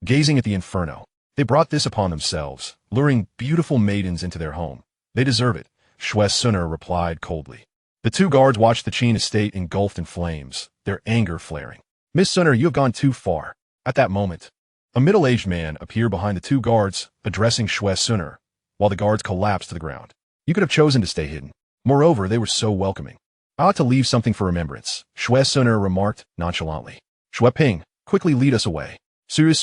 Gazing at the inferno, they brought this upon themselves, luring beautiful maidens into their home. They deserve it, Xun'er replied coldly. The 2 guards watched the Qing estate engulfed in flames, their anger flaring. Miss Xun'er, you have gone too far. At that moment, a middle-aged man appeared behind the 2 guards, addressing Xun'er, while the guards collapsed to the ground. You could have chosen to stay hidden. Moreover, they were so welcoming. I ought to leave something for remembrance, Xun'er remarked nonchalantly. Shui Ping, quickly lead us away. You think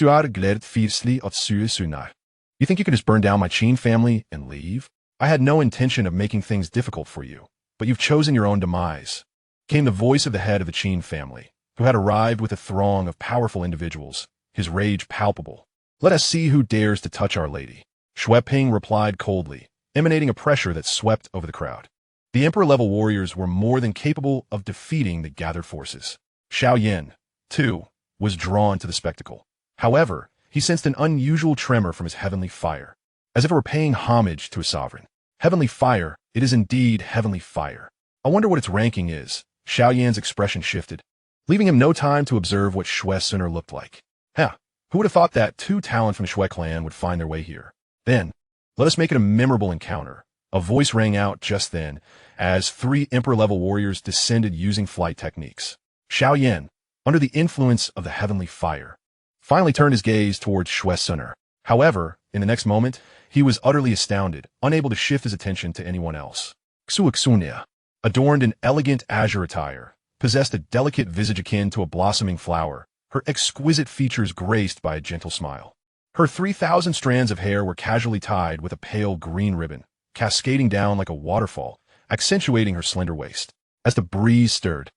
you can just burn down my Qing family and leave? I had no intention of making things difficult for you, but you've chosen your own demise. Came the voice of the head of the Qing family, who had arrived with a throng of powerful individuals, his rage palpable. Let us see who dares to touch Our Lady. Shui Ping replied coldly, emanating a pressure that swept over the crowd. The Emperor-level warriors were more than capable of defeating the gathered forces. Xiao Yan, too, was drawn to the spectacle. However, he sensed an unusual tremor from his heavenly fire, as if it were paying homage to a sovereign. Heavenly fire, it is indeed heavenly fire. I wonder what its ranking is. Xiao Yan's expression shifted, leaving him no time to observe what Xun'er looked like. Who would have thought that two talent from the Xue clan would find their way here? Then, let us make it a memorable encounter. A voice rang out just then, as three Emperor-level warriors descended using flight techniques. Xiao Yan, under the influence of the heavenly fire, finally turned his gaze towards Xun'er. However, in the next moment, he was utterly astounded, unable to shift his attention to anyone else. Xun'er, adorned in elegant azure attire, possessed a delicate visage akin to a blossoming flower, her exquisite features graced by a gentle smile. Her 3,000 strands of hair were casually tied with a pale green ribbon, cascading down like a waterfall, accentuating her slender waist. As the breeze stirred,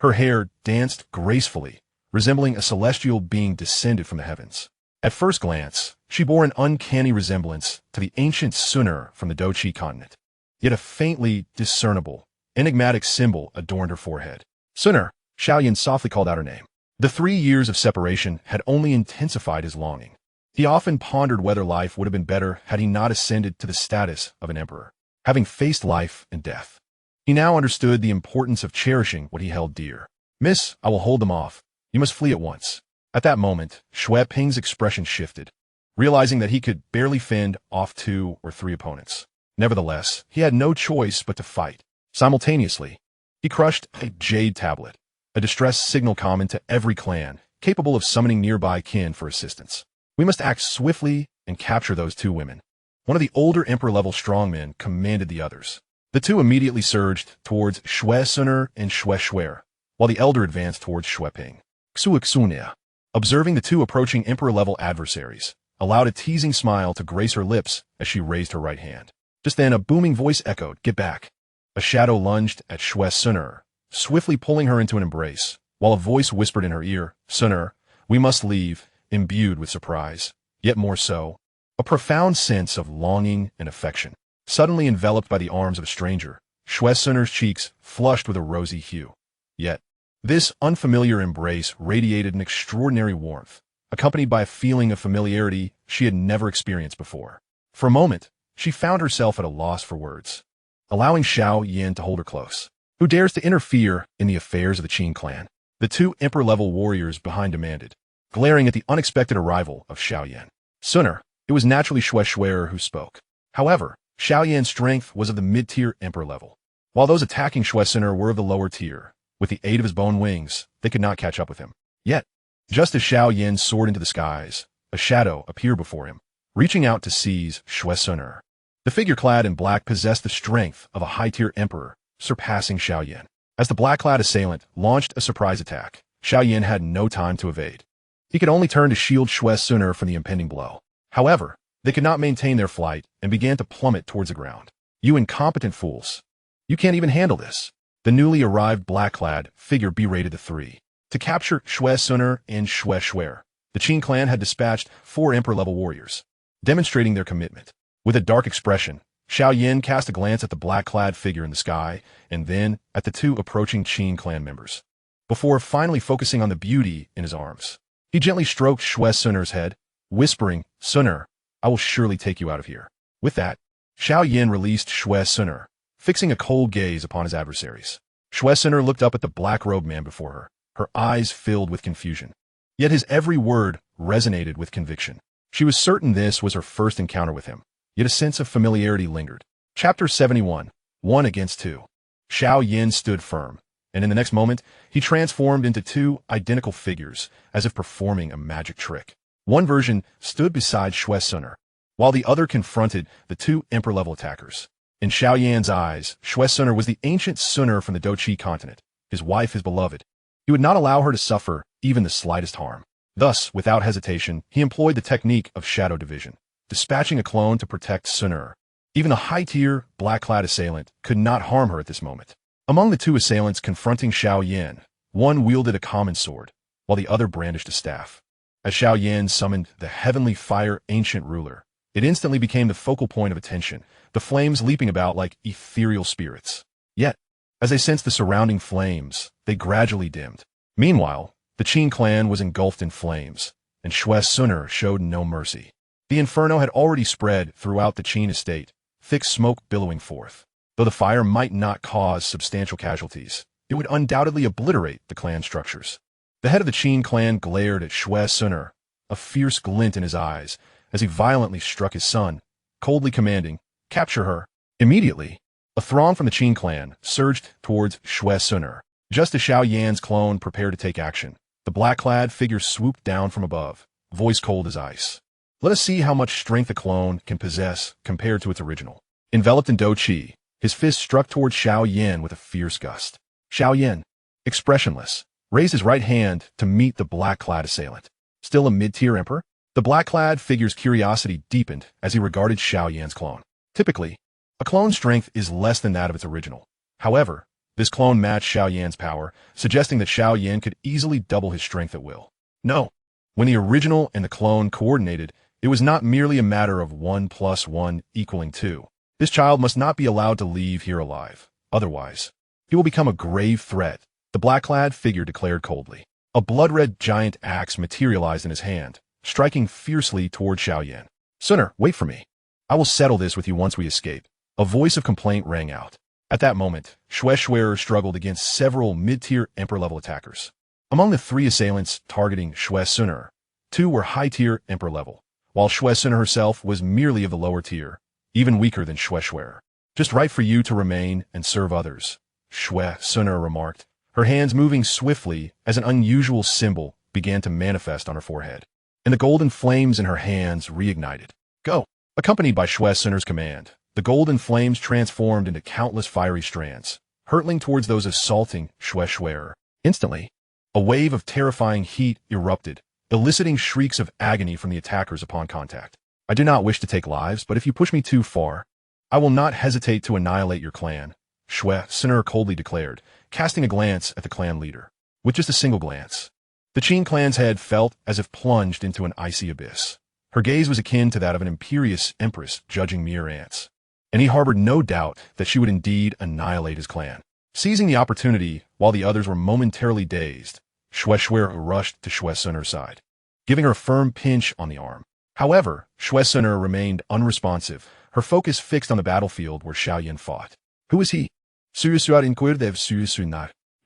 her hair danced gracefully, resembling a celestial being descended from the heavens. At first glance, she bore an uncanny resemblance to the ancient Xun'er from the Doqi continent. Yet a faintly discernible, enigmatic symbol adorned her forehead. Xun'er, Xiao Yan softly called out her name. The 3 years of separation had only intensified his longing. He often pondered whether life would have been better had he not ascended to the status of an emperor. Having faced life and death, he now understood the importance of cherishing what he held dear. Miss, I will hold them off. You must flee at once. At that moment, Xue Ping's expression shifted, realizing that he could barely fend off 2 or 3 opponents. Nevertheless, he had no choice but to fight. Simultaneously, he crushed a jade tablet, a distress signal common to every clan, capable of summoning nearby kin for assistance. We must act swiftly and capture those 2 women. One of the older emperor-level strongmen commanded the others. The 2 immediately surged towards Xun'er and Xun'er, while the elder advanced towards Xue Ping. Xun'er, observing the 2 approaching emperor-level adversaries, allowed a teasing smile to grace her lips as she raised her right hand. Just then, a booming voice echoed, "Get back!" A shadow lunged at Xun'er, swiftly pulling her into an embrace, while a voice whispered in her ear, "Xun'er, we must leave," imbued with surprise, yet more so, a profound sense of longing and affection. Suddenly enveloped by the arms of a stranger, Xun'er's cheeks flushed with a rosy hue. Yet, this unfamiliar embrace radiated an extraordinary warmth, accompanied by a feeling of familiarity she had never experienced before. For a moment, she found herself at a loss for words, allowing Xiao Yan to hold her close. Who dares to interfere in the affairs of the Qing clan? The 2 emperor-level warriors behind demanded, glaring at the unexpected arrival of Xiao Yan. Xun'er, it was naturally Xun'er who spoke. However, Xiao Yan's strength was of the mid-tier emperor level, while those attacking Xun'er were of the lower tier. With the aid of his bone wings, they could not catch up with him. Yet, just as Xiao Yan soared into the skies, a shadow appeared before him, reaching out to seize Xun'er. The figure clad in black possessed the strength of a high-tier emperor, surpassing Xiao Yan. As the black-clad assailant launched a surprise attack, Xiao Yan had no time to evade. He could only turn to shield Xun'er from the impending blow. However, they could not maintain their flight and began to plummet towards the ground. "You incompetent fools! You can't even handle this!" The newly arrived black-clad figure berated the 3. To capture Xun'er and Xun'er, the Qing clan had dispatched 4 emperor-level warriors, demonstrating their commitment. With a dark expression, Xiao Yan cast a glance at the black-clad figure in the sky, and then at the 2 approaching Qing clan members, before finally focusing on the beauty in his arms. He gently stroked Xun'er's head, whispering, "Xun'er, I will surely take you out of here." With that, Xiao Yan released Xun'er, fixing a cold gaze upon his adversaries. Xun'er looked up at the black-robed man before her eyes filled with confusion. Yet his every word resonated with conviction. She was certain this was her first encounter with him, yet a sense of familiarity lingered. Chapter 71, 1 against 2. Xiao Yan stood firm, and in the next moment, he transformed into 2 identical figures, as if performing a magic trick. One version stood beside Xun'er, while the other confronted the 2 emperor-level attackers. In Xiao Yan's eyes, Xun'er was the ancient Xun'er from the Doqi continent, his wife, his beloved. He would not allow her to suffer even the slightest harm. Thus, without hesitation, he employed the technique of shadow division, dispatching a clone to protect Xun'er. Even a high-tier, black-clad assailant could not harm her at this moment. Among the 2 assailants confronting Xiao Yan, one wielded a common sword, while the other brandished a staff. As Xiao Yan summoned the heavenly fire ancient ruler, it instantly became the focal point of attention, the flames leaping about like ethereal spirits. Yet, as they sensed the surrounding flames, they gradually dimmed. Meanwhile, the Qing clan was engulfed in flames, and Xun'er showed no mercy. The inferno had already spread throughout the Qing estate, thick smoke billowing forth. Though the fire might not cause substantial casualties, it would undoubtedly obliterate the clan structures. The head of the Qing clan glared at Xun'er, a fierce glint in his eyes, as he violently struck his son, coldly commanding, "Capture her." Immediately, a throng from the Qing clan surged towards Xun'er. Just as Xiao Yan's clone prepared to take action, the black-clad figure swooped down from above, voice cold as ice. Let us see how much strength a clone can possess compared to its original. Enveloped in qi, his fist struck towards Xiao Yan with a fierce gust. Xiao Yan, expressionless, raised his right hand to meet the black-clad assailant. Still a mid-tier emperor? The black-clad figure's curiosity deepened as he regarded Xiao Yan's clone. Typically, a clone's strength is less than that of its original. However, this clone matched Xiao Yan's power, suggesting that Xiao Yan could easily double his strength at will. No. When the original and the clone coordinated, it was not merely a matter of 1 + 1 = 2. This child must not be allowed to leave here alive. Otherwise, he will become a grave threat, the black-clad figure declared coldly. A blood-red giant axe materialized in his hand, striking fiercely toward Xiao Yan. "Xun'er, wait for me. I will settle this with you once we escape." A voice of complaint rang out. At that moment, Xun'er struggled against several mid-tier emperor-level attackers. Among the 3 assailants targeting Xun'er, 2 were high-tier emperor level, while Xun'er herself was merely of the lower tier, even weaker than Xun'er. "Just right for you to remain and serve others," Xun'er remarked, her hands moving swiftly as an unusual symbol began to manifest on her forehead, and the golden flames in her hands reignited. "Go!" Accompanied by Xun'er's command, the golden flames transformed into countless fiery strands, hurtling towards those assaulting Xun'er. Instantly, a wave of terrifying heat erupted, eliciting shrieks of agony from the attackers upon contact. "I do not wish to take lives, but if you push me too far, I will not hesitate to annihilate your clan," Xun'er coldly declared, casting a glance at the clan leader. With just a single glance, the Qing clan's head felt as if plunged into an icy abyss. Her gaze was akin to that of an imperious empress judging mere ants, and he harbored no doubt that she would indeed annihilate his clan. Seizing the opportunity while the others were momentarily dazed, Xun'er rushed to Xun'er's side, giving her a firm pinch on the arm. However, Xun'er remained unresponsive, her focus fixed on the battlefield where Xiao Yan fought. "Who is he?" "Your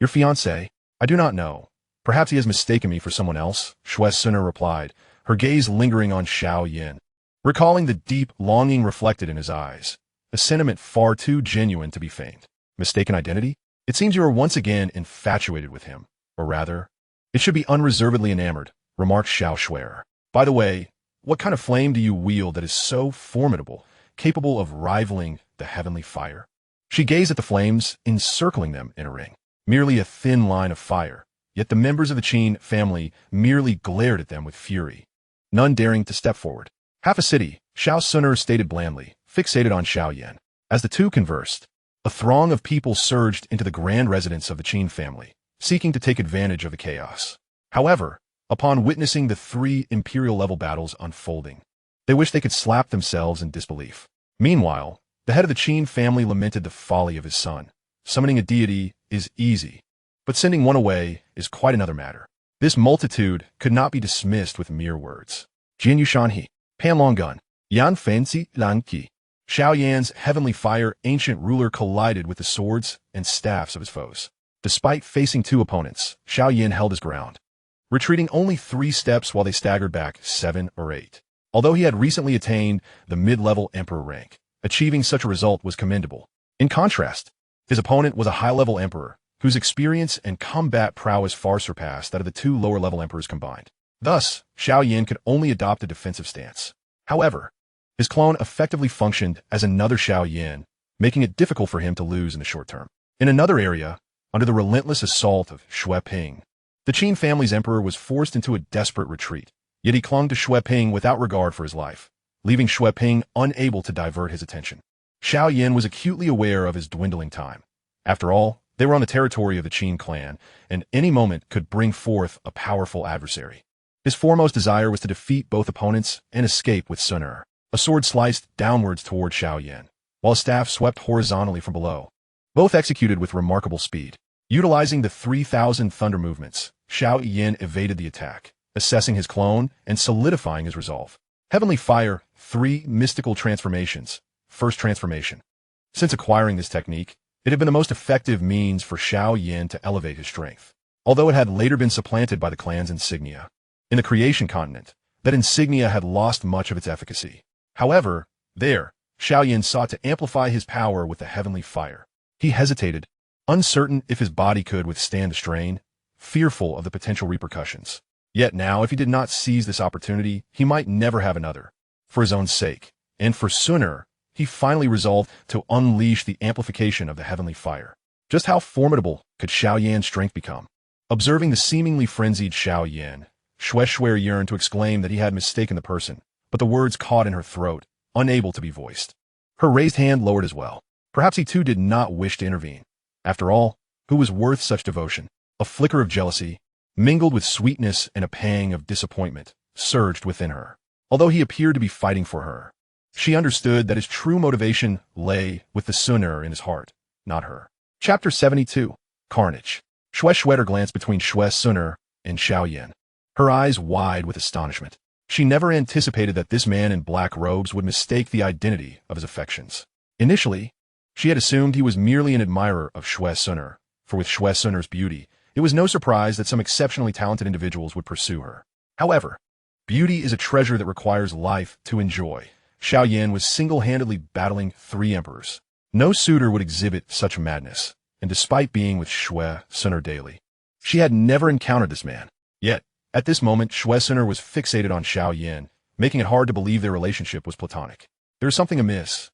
fiancé? I do not know. Perhaps he has mistaken me for someone else," Xun'er replied, her gaze lingering on Xiao Yan, recalling the deep longing reflected in his eyes, a sentiment far too genuine to be feigned. "Mistaken identity? It seems you are once again infatuated with him. Or rather, it should be unreservedly enamored," remarked Xun'er. "By the way, what kind of flame do you wield that is so formidable, capable of rivaling the heavenly fire?" She gazed at the flames, encircling them in a ring. Merely a thin line of fire, yet the members of the Qing family merely glared at them with fury, none daring to step forward. "Half a city," Xun'er stated blandly, fixated on Xiao Yan. As the two conversed, a throng of people surged into the grand residence of the Qing family, seeking to take advantage of the chaos. However, upon witnessing the 3 imperial-level battles unfolding, they wished they could slap themselves in disbelief. Meanwhile, the head of the Qing family lamented the folly of his son. Summoning a deity is easy, but sending one away is quite another matter. This multitude could not be dismissed with mere words. "Jian Yu Shan He, Pan Long Gun, Yan Fancy Lan Qi." Xiao Yan's heavenly fire ancient ruler collided with the swords and staffs of his foes. Despite facing 2 opponents, Xiao Yan held his ground, retreating only 3 steps while they staggered back 7 or 8. Although he had recently attained the mid-level emperor rank, achieving such a result was commendable. In contrast, his opponent was a high-level emperor, whose experience and combat prowess far surpassed that of the 2 lower-level emperors combined. Thus, Xiao Yan could only adopt a defensive stance. However, his clone effectively functioned as another Xiao Yan, making it difficult for him to lose in the short term. In another area, under the relentless assault of Ping, the Qing family's emperor was forced into a desperate retreat, yet he clung to Ping without regard for his life, leaving Ping unable to divert his attention. Xiao Yan was acutely aware of his dwindling time. After all, they were on the territory of the Qing clan, and any moment could bring forth a powerful adversary. His foremost desire was to defeat both opponents and escape with Xun'er. A sword sliced downwards toward Xiao Yan, while a staff swept horizontally from below, both executed with remarkable speed. Utilizing the 3,000 thunder movements, Xiao Yan evaded the attack, assessing his clone and solidifying his resolve. Heavenly Fire, 3 mystical transformations. First transformation. Since acquiring this technique, it had been the most effective means for Xiao Yan to elevate his strength, although it had later been supplanted by the clan's insignia. In the creation continent, That insignia had lost much of its efficacy. However, there, Xiao Yan sought to amplify his power with the heavenly fire. He hesitated, uncertain if his body could withstand the strain, fearful of the potential repercussions. Yet now, if he did not seize this opportunity, he might never have another. For his own sake, and for Xun'er, he finally resolved to unleash the amplification of the heavenly fire. Just how formidable could Xiao Yan's strength become? Observing the seemingly frenzied Xiao Yan, Xun'er yearned to exclaim that he had mistaken the person, but the words caught in her throat, unable to be voiced. Her raised hand lowered as well. Perhaps he too did not wish to intervene. After all, who was worth such devotion? A flicker of jealousy, mingled with sweetness and a pang of disappointment, surged within her. Although he appeared to be fighting for her, she understood that his true motivation lay with the Xun'er in his heart, not her. Chapter 72. Carnage. Xun'er glanced between Xun'er and Xiao Yan, her eyes wide with astonishment. She never anticipated that this man in black robes would mistake the identity of his affections. Initially, she had assumed he was merely an admirer of Xun'er, for with Xun'er's beauty, it was no surprise that some exceptionally talented individuals would pursue her. However, beauty is a treasure that requires life to enjoy. Xiao Yan was single-handedly battling 3 emperors. No suitor would exhibit such madness, and despite being with Xun'er daily, she had never encountered this man. Yet, at this moment, Xun'er was fixated on Xiao Yan, making it hard to believe their relationship was platonic. There is something amiss.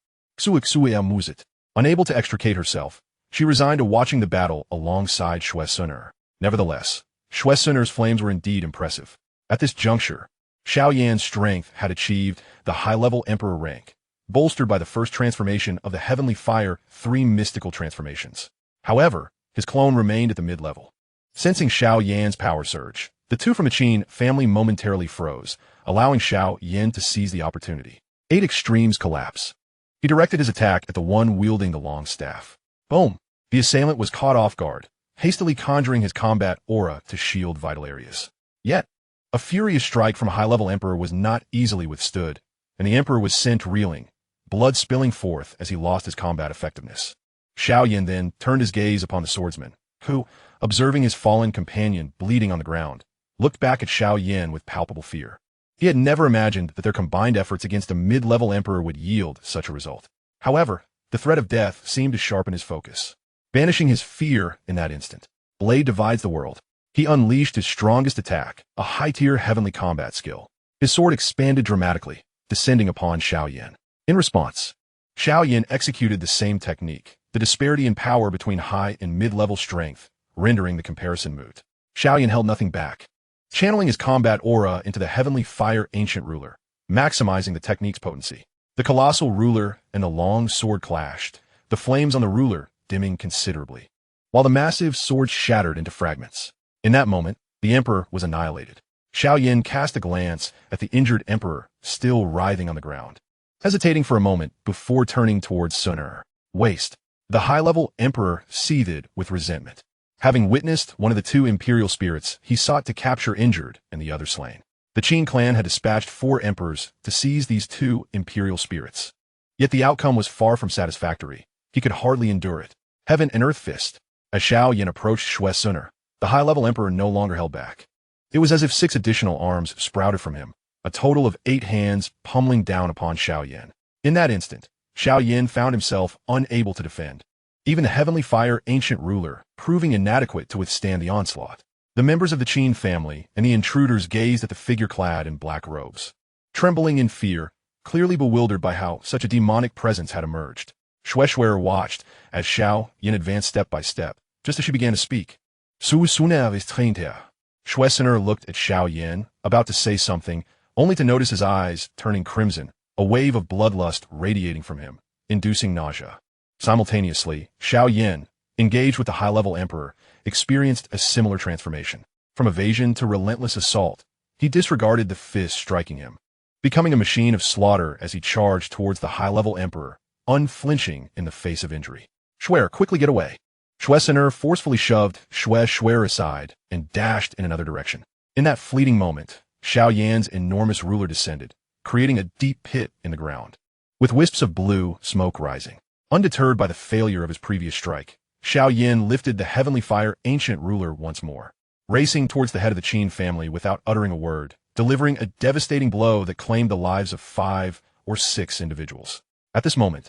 Unable to extricate herself, she resigned to watching the battle alongside Xun'er. Nevertheless, Xun'er's flames were indeed impressive. At this juncture, Xiao Yan's strength had achieved the high-level emperor rank, bolstered by the first transformation of the heavenly fire, 3 mystical transformations. However, his clone remained at the mid-level. Sensing Xiao Yan's power surge, the 2 from the Qing family momentarily froze, allowing Xiao Yan to seize the opportunity. 8 extremes collapse. He directed his attack at the one wielding the long staff. Boom! The assailant was caught off guard, hastily conjuring his combat aura to shield vital areas. Yet, a furious strike from a high-level emperor was not easily withstood, and the emperor was sent reeling, blood spilling forth as he lost his combat effectiveness. Xiao Yan then turned his gaze upon the swordsman, who, observing his fallen companion bleeding on the ground, looked back at Xiao Yan with palpable fear. He had never imagined that their combined efforts against a mid-level emperor would yield such a result. However, the threat of death seemed to sharpen his focus. Banishing his fear in that instant, Blade divides the world. He unleashed his strongest attack, a high-tier heavenly combat skill. His sword expanded dramatically, descending upon Xiao Yan. In response, Xiao Yan executed the same technique, the disparity in power between high and mid-level strength, rendering the comparison moot. Xiao Yan held nothing back, channeling his combat aura into the heavenly fire ancient ruler, maximizing the technique's potency. The colossal ruler and the long sword clashed, the flames on the ruler dimming considerably, while the massive sword shattered into fragments. In that moment, the emperor was annihilated. Xiao Yan cast a glance at the injured emperor, still writhing on the ground, hesitating for a moment before turning towards Xun'er. Waste. The high-level emperor seethed with resentment. Having witnessed one of the 2 imperial spirits, he sought to capture injured and the other slain. The Qing clan had dispatched 4 emperors to seize these 2 imperial spirits. Yet the outcome was far from satisfactory. He could hardly endure it. Heaven and earth fist. As Xiao Yan approached Xun'er, the high-level emperor no longer held back. It was as if 6 additional arms sprouted from him, a total of 8 hands pummeling down upon Xiao Yan. In that instant, Xiao Yan found himself unable to defend. Even the heavenly fire ancient ruler, proving inadequate to withstand the onslaught. The members of the Qing family and the intruders gazed at the figure clad in black robes, trembling in fear, clearly bewildered by how such a demonic presence had emerged. Xun'er watched as Xiao Yan advanced step by step, just as she began to speak. Xun'er is trained here. Xun'er looked at Xiao Yan, about to say something, only to notice his eyes turning crimson, a wave of bloodlust radiating from him, inducing nausea. Simultaneously, Xiao Yan, engaged with the high-level emperor, experienced a similar transformation. From evasion to relentless assault, he disregarded the fist striking him, becoming a machine of slaughter as he charged towards the high-level emperor, unflinching in the face of injury. Xun'er, quickly get away. Xun'er forcefully shoved Xun'er aside and dashed in another direction. In that fleeting moment, Xiao Yan's enormous ruler descended, creating a deep pit in the ground, with wisps of blue smoke rising. Undeterred by the failure of his previous strike, Xiao Yan lifted the heavenly fire ancient ruler once more. Racing towards the head of the Qing family without uttering a word, delivering a devastating blow that claimed the lives of 5 or 6 individuals. At this moment,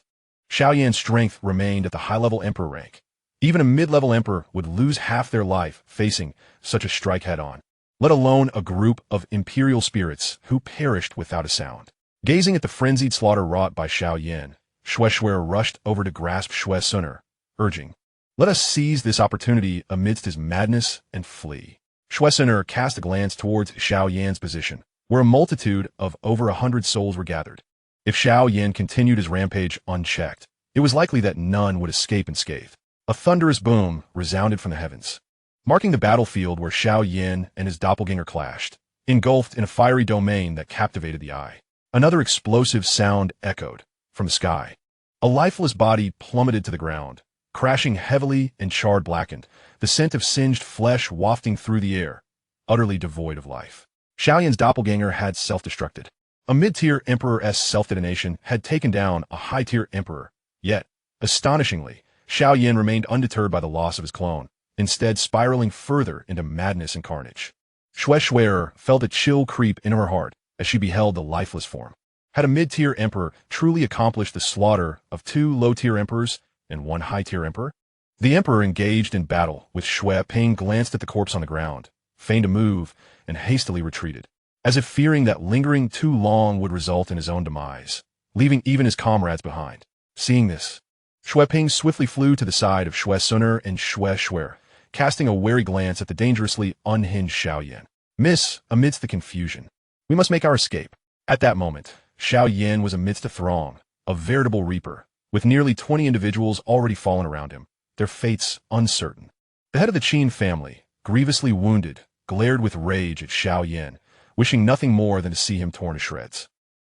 Xiao Yan's strength remained at the high-level emperor rank. Even a mid-level emperor would lose half their life facing such a strike head-on, let alone a group of imperial spirits who perished without a sound. Gazing at the frenzied slaughter wrought by Xiao Yan, Xun'er rushed over to grasp Xun'er, urging, "Let us seize this opportunity amidst his madness and flee." Xun'er cast a glance towards Xiao Yan's position, where a multitude of over 100 souls were gathered. If Xiao Yan continued his rampage unchecked, it was likely that none would escape unscathed. A thunderous boom resounded from the heavens, marking the battlefield where Xiao Yan and his doppelganger clashed, engulfed in a fiery domain that captivated the eye. Another explosive sound echoed from the sky. A lifeless body plummeted to the ground, crashing heavily and charred blackened, the scent of singed flesh wafting through the air, utterly devoid of life. Xiao Yan's doppelganger had self-destructed. A mid-tier emperor's self-detonation had taken down a high-tier emperor, yet, astonishingly, Xiao Yan remained undeterred by the loss of his clone, instead spiraling further into madness and carnage. Xun'er felt a chill creep in her heart as she beheld the lifeless form. Had a mid-tier emperor truly accomplished the slaughter of 2 low-tier emperors and 1 high-tier emperor? The emperor engaged in battle with Serpent glanced at the corpse on the ground, feigned a move, and hastily retreated, as if fearing that lingering too long would result in his own demise, leaving even his comrades behind. Seeing this, Serpent swiftly flew to the side of Xun'er and Xun'er, casting a wary glance at the dangerously unhinged Xiao Yan. "Miss, amidst the confusion, we must make our escape." At that moment, Xiao Yan was amidst a throng, a veritable reaper, with nearly 20 individuals already fallen around him, their fates uncertain. The head of the Qing family, grievously wounded, glared with rage at Xiao Yan, wishing nothing more than to see him torn to shreds.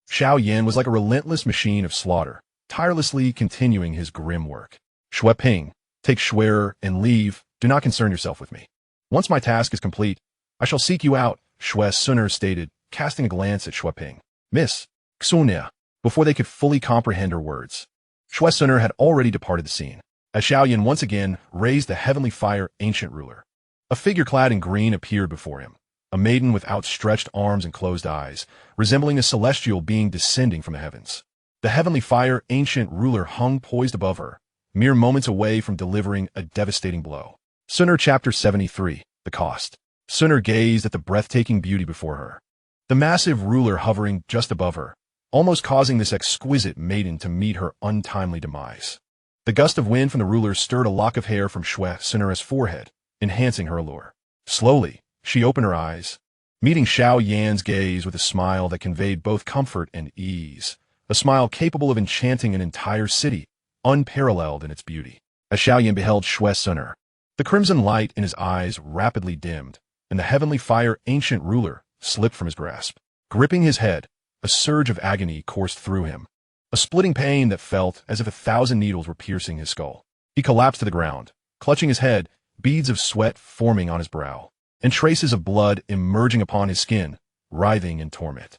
Xiao Yan was like a relentless machine of slaughter, tirelessly continuing his grim work. "Serpent, take Xun'er and leave. Do not concern yourself with me. Once my task is complete, I shall seek you out," Xun'er stated, casting a glance at Serpent. "Miss Xun'er," before they could fully comprehend her words. Xun'er had already departed the scene, as Xiao Yan once again raised the heavenly fire ancient ruler. A figure clad in green appeared before him, a maiden with outstretched arms and closed eyes, resembling a celestial being descending from the heavens. The heavenly fire ancient ruler hung poised above her, mere moments away from delivering a devastating blow. Xun'er Chapter 73, The Cost. Xun'er gazed at the breathtaking beauty before her, the massive ruler hovering just above her, almost causing this exquisite maiden to meet her untimely demise. The gust of wind from the ruler stirred a lock of hair from Xun'er's forehead, enhancing her allure. Slowly, she opened her eyes, meeting Xiao Yan's gaze with a smile that conveyed both comfort and ease, a smile capable of enchanting an entire city, unparalleled in its beauty. As Xiao Yan beheld Xun'er, the crimson light in his eyes rapidly dimmed, and the heavenly fire ancient ruler slipped from his grasp. Gripping his head, a surge of agony coursed through him, a splitting pain that felt as if 1,000 needles were piercing his skull. He collapsed to the ground, clutching his head, beads of sweat forming on his brow, and traces of blood emerging upon his skin, writhing in torment.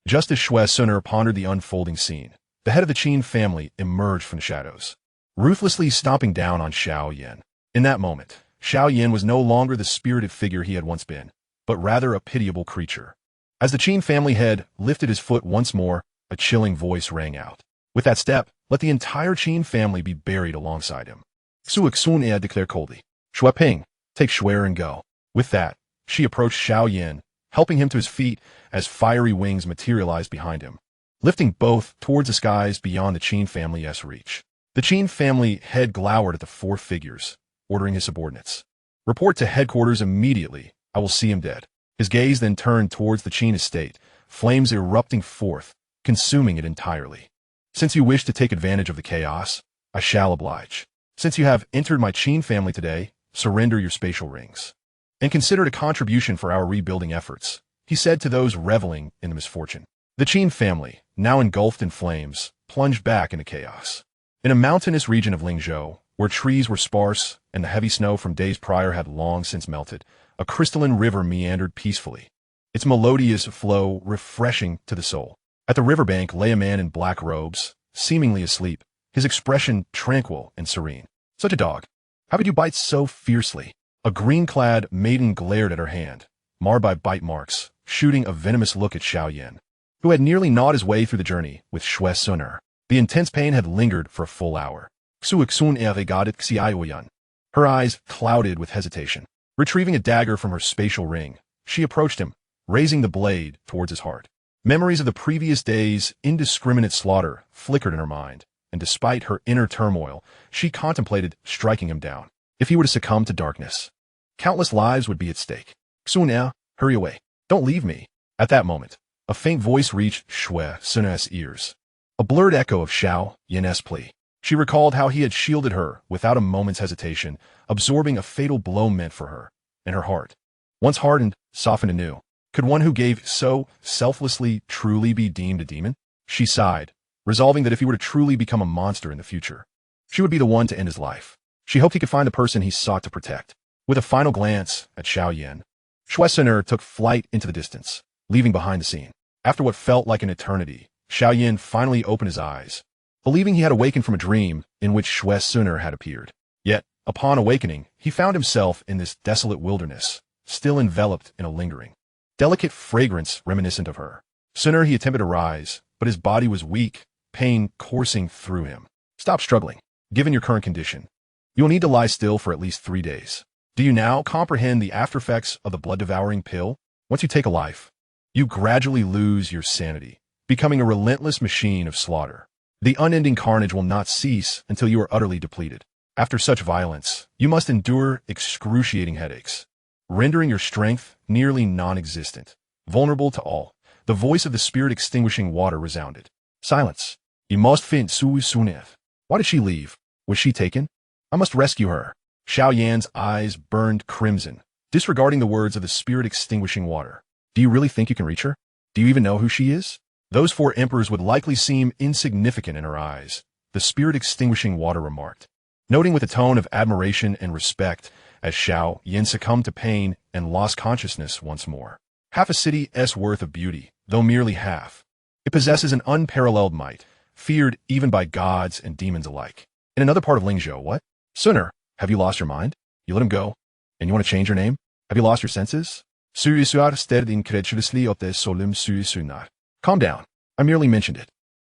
Just as Xun'er pondered the unfolding scene, the head of the Qing family emerged from the shadows, ruthlessly stomping down on Xiao Yan. In that moment, Xiao Yan was no longer the spirited figure he had once been, but rather a pitiable creature. As the Qing family head lifted his foot once more, a chilling voice rang out. "With that step, let the entire Qing family be buried alongside him." Xun'er declared coldly. "Serpent, take Xun'er and go." With that, she approached Xiao Yan, helping him to his feet as fiery wings materialized behind him, lifting both towards the skies beyond the Qing family's reach. The Qing family head glowered at the 4 figures, ordering his subordinates, "Report to headquarters immediately. I will see him dead." His gaze then turned towards the Qing estate, flames erupting forth, consuming it entirely. "Since you wish to take advantage of the chaos, I shall oblige. Since you have entered my Qing family today, surrender your spatial rings, and consider it a contribution for our rebuilding efforts," he said to those reveling in the misfortune. The Qing family, now engulfed in flames, plunged back into chaos. In a mountainous region of Lingzhou, where trees were sparse and the heavy snow from days prior had long since melted, a crystalline river meandered peacefully, its melodious flow refreshing to the soul. At the riverbank lay a man in black robes, seemingly asleep, his expression tranquil and serene. "Such a dog. How could you bite so fiercely?" A green-clad maiden glared at her hand, marred by bite marks, shooting a venomous look at Xiao Yan, who had nearly gnawed his way through the journey with Xun'er. The intense pain had lingered for a full hour. Xun'er regarded Xiao Yan, her eyes clouded with hesitation. Retrieving a dagger from her spatial ring, she approached him, raising the blade towards his heart. Memories of the previous day's indiscriminate slaughter flickered in her mind, and despite her inner turmoil, she contemplated striking him down. If he were to succumb to darkness, countless lives would be at stake. Xun'er, hurry away. Don't leave me. At that moment, a faint voice reached Xun'er's ears, a blurred echo of Xiao Yan's plea. She recalled how he had shielded her without a moment's hesitation, absorbing a fatal blow meant for her, and her heart, once hardened, softened anew. Could one who gave so selflessly truly be deemed a demon? She sighed, resolving that if he were to truly become a monster in the future, she would be the one to end his life. She hoped he could find the person he sought to protect. With a final glance at Xiao Yan, Xun'er took flight into the distance, leaving behind the scene. After what felt like an eternity, Xiao Yan finally opened his eyes, believing he had awakened from a dream in which Xun'er had appeared. Yet, upon awakening, he found himself in this desolate wilderness, still enveloped in a lingering, delicate fragrance reminiscent of her. Sooner he attempted to rise, but his body was weak, pain coursing through him. Stop struggling. Given your current condition, you will need to lie still for at least 3 days. Do you now comprehend the aftereffects of the blood-devouring pill? Once you take a life, you gradually lose your sanity, becoming a relentless machine of slaughter. The unending carnage will not cease until you are utterly depleted. After such violence, you must endure excruciating headaches, rendering your strength nearly non-existent. Vulnerable to all, the voice of the spirit-extinguishing water resounded. Silence. You must find Xun'er. Why did she leave? Was she taken? I must rescue her. Xiao Yan's eyes burned crimson, disregarding the words of the spirit-extinguishing water. Do you really think you can reach her? Do you even know who she is? Those 4 emperors would likely seem insignificant in her eyes, the spirit-extinguishing water remarked, noting with a tone of admiration and respect as Xiao Yan succumbed to pain and lost consciousness once more. Half a city's worth of beauty, though merely half. It possesses an unparalleled might, feared even by gods and demons alike. In another part of Lingzhou, what? Xun'er, have you lost your mind? You let him go, and you want to change your name? Have you lost your senses? Stared incredulously at the solemn Xun'er. Calm down. I merely mentioned it.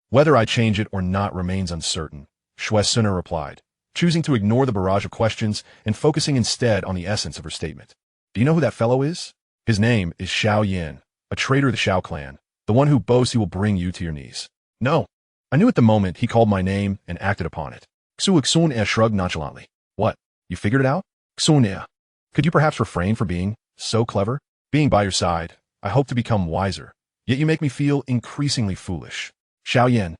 Whether I change it or not remains uncertain, Xun'er replied, choosing to ignore the barrage of questions and focusing instead on the essence of her statement. Do you know who that fellow is? His name is Xiao Yan, a traitor to the Xiao clan, the one who boasts he will bring you to your knees. No. I knew at the moment he called my name and acted upon it. Xun'er shrugged nonchalantly. What? You figured it out? Xun'er, could you perhaps refrain from being so clever? Being by your side, I hope to become wiser, yet you make me feel increasingly foolish. Xiao Yan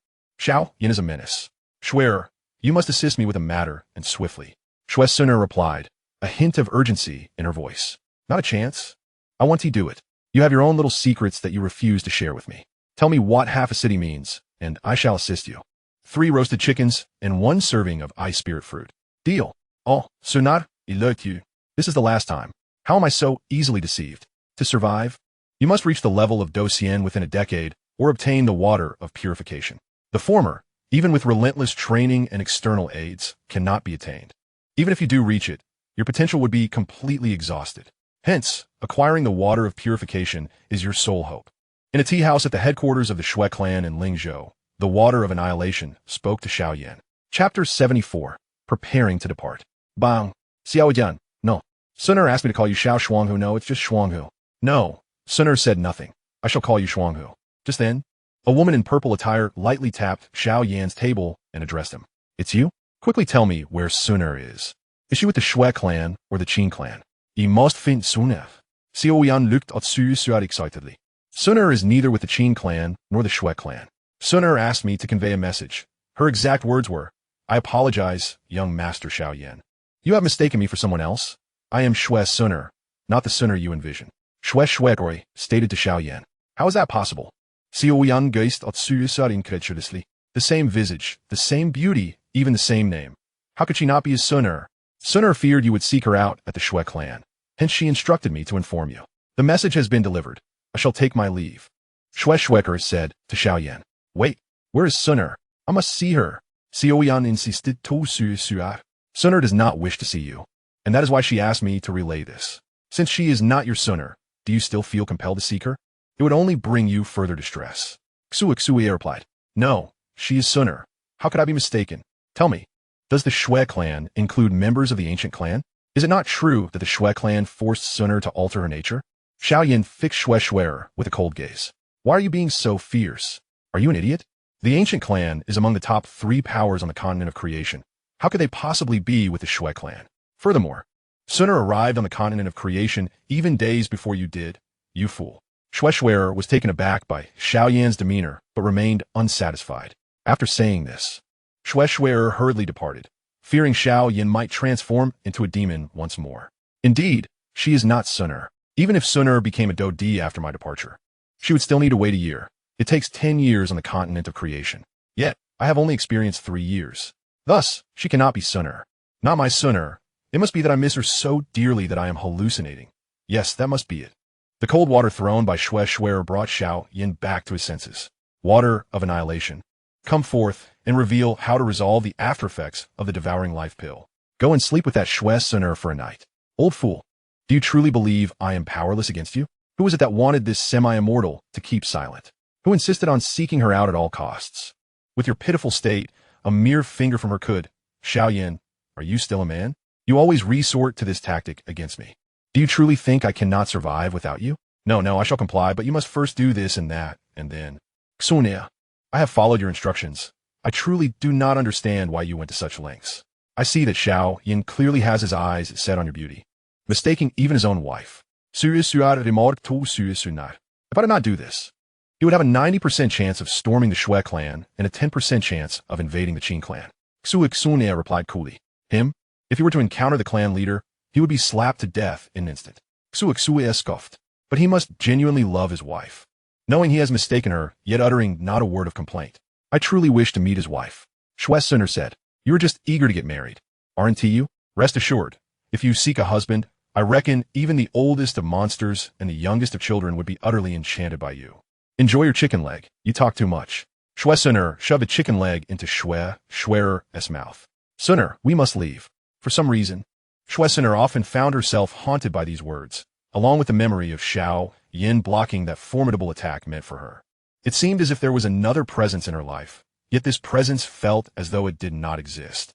is a menace. Xun'er, you must assist me with a matter, and swiftly. Xun'er replied, a hint of urgency in her voice. Not a chance. I want to do it. You have your own little secrets that you refuse to share with me. Tell me what half a city means, and I shall assist you. 3 roasted chickens and 1 serving of ice spirit fruit. Deal. Oh, Xun'er, alert you. This is the last time. How am I so easily deceived? To survive, you must reach the level of Docian within a decade or obtain the water of purification. The former, even with relentless training and external aids, cannot be attained. Even if you do reach it, your potential would be completely exhausted. Hence, acquiring the water of purification is your sole hope. In a tea house at the headquarters of the Xue clan in Lingzhou, the water of annihilation spoke to Xiao Yan. Chapter 74. Preparing to depart. Bang. Xiao Yan. No. Xun'er asked me to call you Xiao Shuanghu. No, it's just Shuanghu. No. Xun'er said nothing. I shall call you Shuanghu. Just then, a woman in purple attire lightly tapped Xiao Yan's table and addressed him. It's you? Quickly tell me where Xun'er is. Is she with the Xue clan or the Qing clan? You must find Xun'er. Xiao Yan looked at Xun'er excitedly. Xun'er is neither with the Qing clan nor the Xue clan. Xun'er asked me to convey a message. Her exact words were, I apologize, young master Xiao Yan. You have mistaken me for someone else. I am Xun'er, not the Xun'er you envision. Xun'er stated to Xiao Yan. How is that possible? Xiao Yan gazed at Xun'er incredulously. The same visage, the same beauty, even the same name. How could she not be his Xun'er? Xun'er feared you would seek her out at the Xue clan. Hence she instructed me to inform you. The message has been delivered. I shall take my leave. Xun'er said to Xiao Yan. Wait, where is Xun'er? I must see her. Xiao Yan insisted to Xun'er. Xun'er does not wish to see you, and that is why she asked me to relay this. Since she is not your Xun'er, do you still feel compelled to seek her? It would only bring you further distress. Xun'er replied, No, she is Xun'er. How could I be mistaken? Tell me, does the Shui clan include members of the ancient clan? Is it not true that the Shui clan forced Xun'er to alter her nature? Xiao Yan fixed Xun'er with a cold gaze. Why are you being so fierce? Are you an idiot? The ancient clan is among the top 3 powers on the continent of creation. How could they possibly be with the Shui clan? Furthermore, Xun'er arrived on the continent of creation even days before you did, you fool. Xun'er was taken aback by Xiao Yan's demeanor, but remained unsatisfied. After saying this, Xun'er hurriedly departed, fearing Xiao Yan might transform into a demon once more. Indeed, she is not Xun'er. Even if Xun'er became a Dodi after my departure, she would still need to wait a year. It takes 10 years on the continent of creation. Yet, I have only experienced 3 years. Thus, she cannot be Xun'er. Not my Xun'er. It must be that I miss her so dearly that I am hallucinating. Yes, that must be it. The cold water thrown by Xun'er brought Xiao Yan back to his senses. Water of annihilation. Come forth and reveal how to resolve the after effects of the devouring life pill. Go and sleep with that Xun'er for a night. Old fool. Do you truly believe I am powerless against you? Who is it that wanted this semi-immortal to keep silent? Who insisted on seeking her out at all costs? With your pitiful state, a mere finger from her could. Xiao Yan, are you still a man? You always resort to this tactic against me. Do you truly think I cannot survive without you? No, I shall comply, but you must first do this and that, and then. Xun'er, I have followed your instructions. I truly do not understand why you went to such lengths. I see that Xiao Yan clearly has his eyes set on your beauty, mistaking even his own wife. If I did not do this, he would have a 90% chance of storming the Shui clan and a 10% chance of invading the Qing clan. Xun'er replied coolly. Him? If he were to encounter the clan leader, he would be slapped to death in an instant. Xun'er scoffed. But he must genuinely love his wife. Knowing he has mistaken her, yet uttering not a word of complaint. I truly wish to meet his wife. Xun'er said, You are just eager to get married, aren't you? Rest assured, if you seek a husband, I reckon even the oldest of monsters and the youngest of children would be utterly enchanted by you. Enjoy your chicken leg. You talk too much. Xun'er shoved a chicken leg into Xun'er's mouth. Xun'er, we must leave. For some reason, Xun'er often found herself haunted by these words, along with the memory of Xiao Yan blocking that formidable attack meant for her. It seemed as if there was another presence in her life, yet this presence felt as though it did not exist.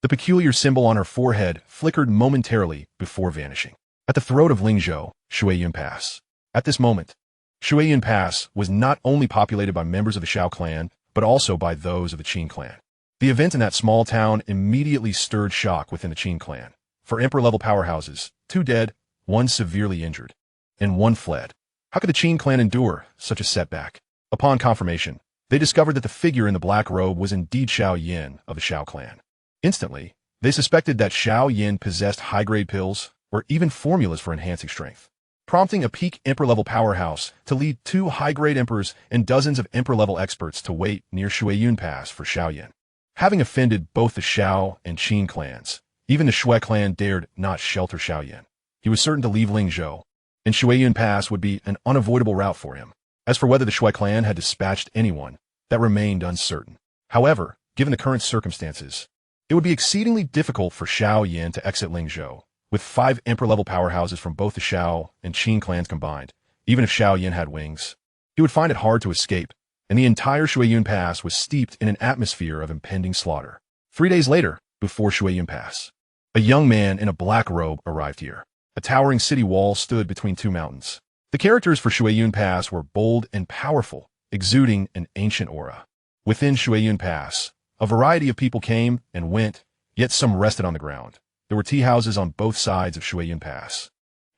The peculiar symbol on her forehead flickered momentarily before vanishing. At the throat of Lingzhou, Shui Yun Pass. At this moment, Shui Yun Pass was not only populated by members of the Xiao clan, but also by those of the Qing clan. The event in that small town immediately stirred shock within the Qing clan. For emperor-level powerhouses, 2 dead, 1 severely injured, and 1 fled. How could the Qing clan endure such a setback? Upon confirmation, they discovered that the figure in the black robe was indeed Xiao Yan of the Xiao clan. Instantly, they suspected that Xiao Yan possessed high-grade pills or even formulas for enhancing strength, prompting a peak emperor-level powerhouse to lead 2 high-grade emperors and dozens of emperor-level experts to wait near Shui Yun Pass for Xiao Yan. Having offended both the Xiao and Qing clans, even the Shui clan dared not shelter Xiao Yan. He was certain to leave Lingzhou, and Shui Yun Pass would be an unavoidable route for him. As for whether the Shui clan had dispatched anyone, that remained uncertain. However, given the current circumstances, it would be exceedingly difficult for Xiao Yan to exit Lingzhou, with 5 emperor-level powerhouses from both the Xiao and Qing clans combined. Even if Xiao Yan had wings, he would find it hard to escape, and the entire Shui Yun Pass was steeped in an atmosphere of impending slaughter. 3 days later, before Shui Yun Pass, a young man in a black robe arrived here. A towering city wall stood between 2 mountains. The characters for Shui Yun Pass were bold and powerful, exuding an ancient aura. Within Shui Yun Pass, a variety of people came and went, yet some rested on the ground. There were tea houses on both sides of Shui Yun Pass,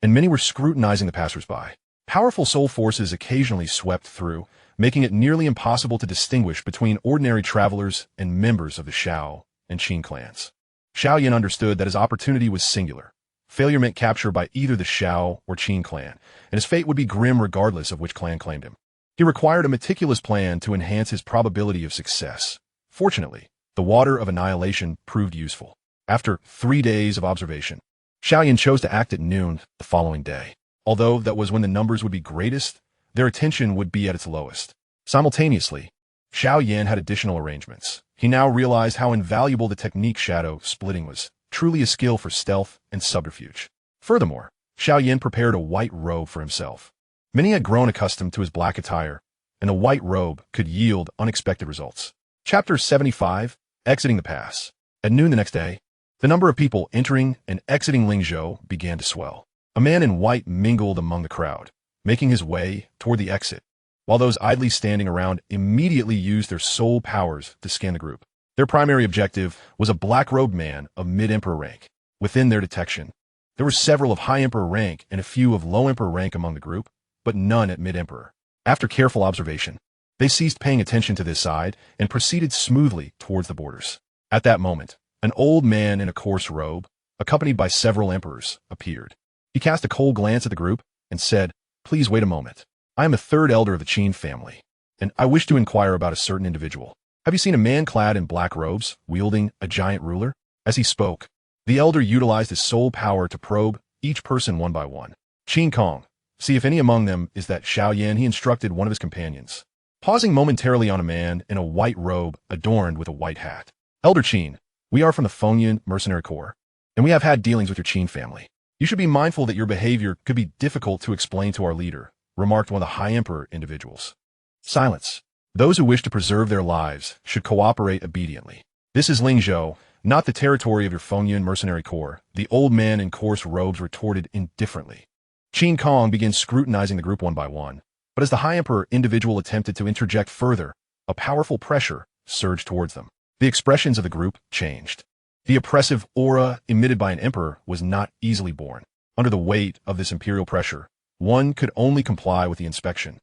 and many were scrutinizing the passersby. Powerful soul forces occasionally swept through, making it nearly impossible to distinguish between ordinary travelers and members of the Xiao and Qing clans. Xiao Yan understood that his opportunity was singular. Failure meant capture by either the Xiao or Qing clan, and his fate would be grim regardless of which clan claimed him. He required a meticulous plan to enhance his probability of success. Fortunately, the water of annihilation proved useful. After 3 days of observation, Xiao Yan chose to act at noon the following day. Although that was when the numbers would be greatest, their attention would be at its lowest. Simultaneously, Xiao Yan had additional arrangements. He now realized how invaluable the technique shadow splitting was, truly a skill for stealth and subterfuge. Furthermore, Xiao Yan prepared a white robe for himself. Many had grown accustomed to his black attire, and the white robe could yield unexpected results. Chapter 75, Exiting the Pass. At noon the next day, the number of people entering and exiting Lingzhou began to swell. A man in white mingled among the crowd, making his way toward the exit, while those idly standing around immediately used their soul powers to scan the group. Their primary objective was a black-robed man of mid-emperor rank. Within their detection, there were several of high-emperor rank and a few of low-emperor rank among the group, but none at mid-emperor. After careful observation, they ceased paying attention to this side and proceeded smoothly towards the borders. At that moment, an old man in a coarse robe, accompanied by several emperors, appeared. He cast a cold glance at the group and said, "Please wait a moment. I am a third elder of the Qing family, and I wish to inquire about a certain individual. Have you seen a man clad in black robes, wielding a giant ruler?" As he spoke, the elder utilized his soul power to probe each person one by one. "Qin Kong, see if any among them is that Xiao Yan," he instructed one of his companions, pausing momentarily on a man in a white robe adorned with a white hat. "Elder Qin, we are from the Fengyan Mercenary Corps, and we have had dealings with your Qin family. You should be mindful that your behavior could be difficult to explain to our leader," remarked one of the high emperor individuals. "Silence. Those who wish to preserve their lives should cooperate obediently. This is Lingzhou, not the territory of your Fengyan Mercenary Corps," the old man in coarse robes retorted indifferently. Qin Kong began scrutinizing the group one by one, but as the high emperor individual attempted to interject further, a powerful pressure surged towards them. The expressions of the group changed. The oppressive aura emitted by an emperor was not easily borne. Under the weight of this imperial pressure, one could only comply with the inspection.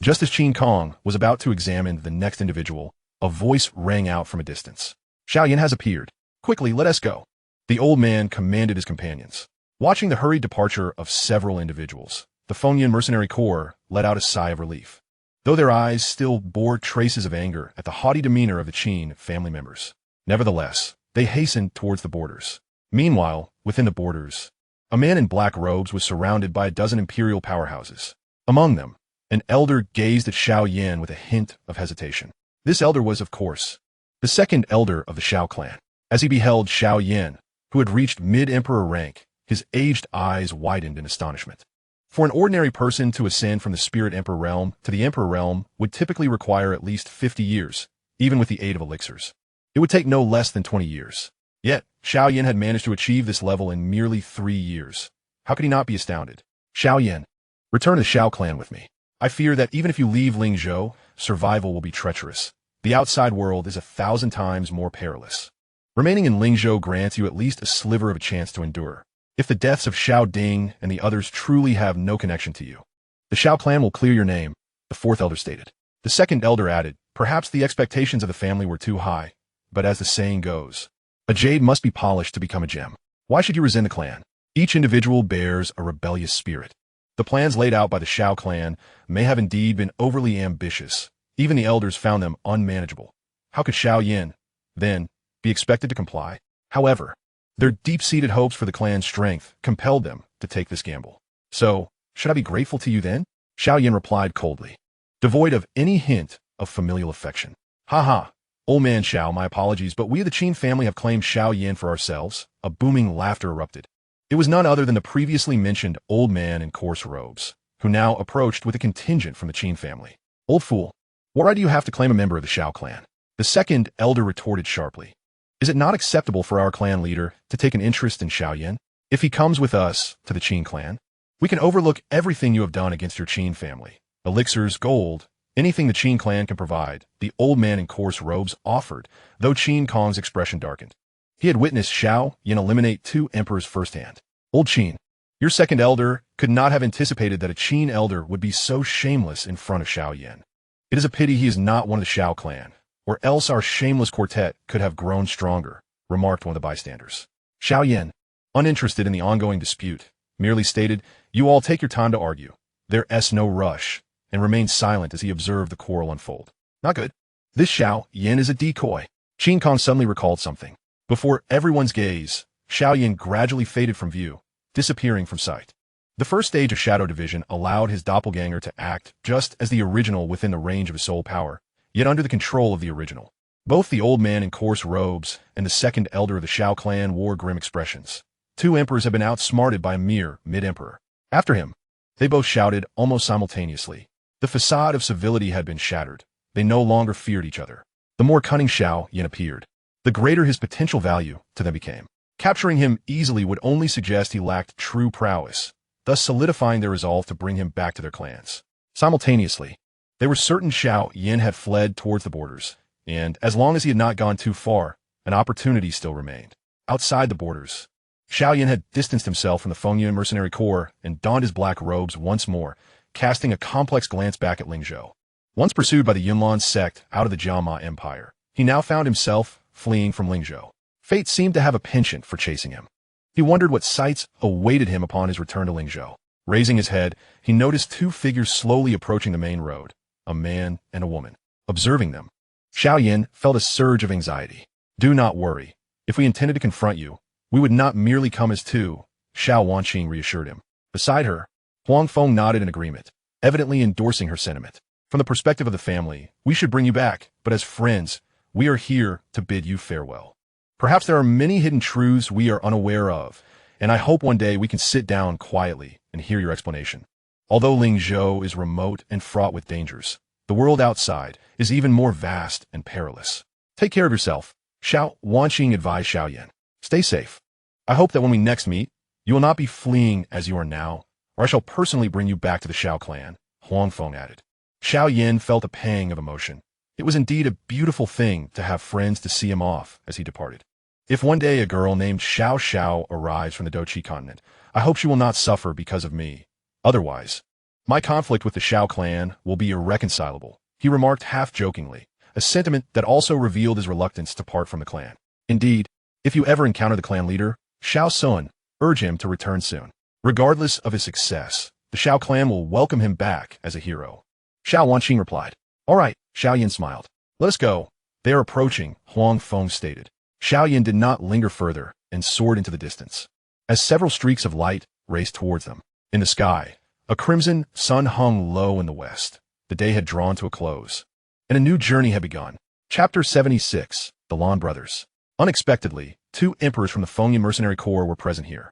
Just as Qin Kong was about to examine the next individual, a voice rang out from a distance. "Xiao Yan has appeared. Quickly, let us go." The old man commanded his companions. Watching the hurried departure of several individuals, the Fengyan Mercenary Corps let out a sigh of relief, though their eyes still bore traces of anger at the haughty demeanor of the Qin family members. Nevertheless, they hastened towards the borders. Meanwhile, within the borders, a man in black robes was surrounded by a dozen imperial powerhouses. Among them, an elder gazed at Xiao Yan with a hint of hesitation. This elder was, of course, the second elder of the Xiao clan. As he beheld Xiao Yan, who had reached mid-emperor rank, his aged eyes widened in astonishment. For an ordinary person to ascend from the spirit emperor realm to the emperor realm would typically require at least 50 years, even with the aid of elixirs. It would take no less than 20 years. Yet, Xiao Yan had managed to achieve this level in merely 3 years. How could he not be astounded? "Xiao Yan, return to the Xiao clan with me. I fear that even if you leave Lingzhou, survival will be treacherous. The outside world is 1,000 times more perilous. Remaining in Lingzhou grants you at least a sliver of a chance to endure. If the deaths of Xiao Ding and the others truly have no connection to you, the Xiao clan will clear your name," the fourth elder stated. The second elder added, "Perhaps the expectations of the family were too high, but as the saying goes, a jade must be polished to become a gem. Why should you resent the clan? Each individual bears a rebellious spirit. The plans laid out by the Xiao clan may have indeed been overly ambitious. Even the elders found them unmanageable. How could Xiao Yan, then, be expected to comply? However, their deep-seated hopes for the clan's strength compelled them to take this gamble. So, should I be grateful to you then?" Xiao Yan replied coldly, devoid of any hint of familial affection. "Ha ha, old man Xiao, my apologies, but we of the Qin family have claimed Xiao Yan for ourselves." A booming laughter erupted. It was none other than the previously mentioned old man in coarse robes, who now approached with a contingent from the Qin family. "Old fool, what right do you have to claim a member of the Xiao clan?" The second elder retorted sharply. "Is it not acceptable for our clan leader to take an interest in Xiao Yan? If he comes with us to the Qin clan, we can overlook everything you have done against your Qin family. Elixirs, gold, anything the Qin clan can provide," the old man in coarse robes offered, though Qin Kong's expression darkened. He had witnessed Xiao Yan eliminate 2 emperors firsthand. "Old Qin, your second elder could not have anticipated that a Qin elder would be so shameless in front of Xiao Yan. It is a pity he is not one of the Xiao clan, or else our shameless quartet could have grown stronger," remarked one of the bystanders. Xiao Yan, uninterested in the ongoing dispute, merely stated, "You all take your time to argue. There's no rush," and remained silent as he observed the quarrel unfold. "Not good. This Xiao Yan is a decoy." Qin Kong suddenly recalled something. Before everyone's gaze, Xiao Yan gradually faded from view, disappearing from sight. The first stage of Shadow Division allowed his doppelganger to act just as the original within the range of his soul power, yet under the control of the original. Both the old man in coarse robes and the second elder of the Xiao clan wore grim expressions. 2 emperors have been outsmarted by a mere mid-emperor. After him, They both shouted almost simultaneously. The facade of civility had been shattered. They no longer feared each other. The more cunning Xiao Yan appeared, the greater his potential value to them became. Capturing him easily would only suggest he lacked true prowess, thus solidifying their resolve to bring him back to their clans. Simultaneously, they were certain Xiao Yan had fled towards the borders, and as long as he had not gone too far, an opportunity still remained. Outside the borders, Xiao Yan had distanced himself from the Fengyun mercenary corps and donned his black robes once more, casting a complex glance back at Lingzhou. Once pursued by the Yunlan sect out of the Jiama Empire, he now found himself fleeing from Lingzhou. Fate seemed to have a penchant for chasing him. He wondered what sights awaited him upon his return to Lingzhou. Raising his head, he noticed two figures slowly approaching the main road, a man and a woman. Observing them, Xiao Yan felt a surge of anxiety. Do not worry. If we intended to confront you, we would not merely come as two, Xiao Wanqing reassured him. Beside her, Huang Feng nodded in agreement, evidently endorsing her sentiment. From the perspective of the family, we should bring you back, but as friends, we are here to bid you farewell. Perhaps there are many hidden truths we are unaware of, and I hope one day we can sit down quietly and hear your explanation. Although Lingzhou is remote and fraught with dangers, the world outside is even more vast and perilous. Take care of yourself, Xiao Wanqing advised Xiao Yan. Stay safe. I hope that when we next meet, you will not be fleeing as you are now, or I shall personally bring you back to the Xiao clan, Huang Feng added. Xiao Yan felt a pang of emotion. It was indeed a beautiful thing to have friends to see him off as he departed. If one day a girl named Xiao Xiao arrives from the Doqi continent, I hope she will not suffer because of me. Otherwise, my conflict with the Xiao clan will be irreconcilable, he remarked half-jokingly, a sentiment that also revealed his reluctance to part from the clan. Indeed, if you ever encounter the clan leader, Xiao Sun, urge him to return soon. Regardless of his success, the Xiao clan will welcome him back as a hero. Xiao Wanqing replied. All right, Xiao Yan smiled. Let us go. They are approaching, Huang Feng stated. Xiao Yan did not linger further and soared into the distance, as several streaks of light raced towards them. In the sky, a crimson sun hung low in the west. The day had drawn to a close, and a new journey had begun. Chapter 76, The Lan Brothers. Unexpectedly, two emperors from the Fengyun Mercenary Corps were present here.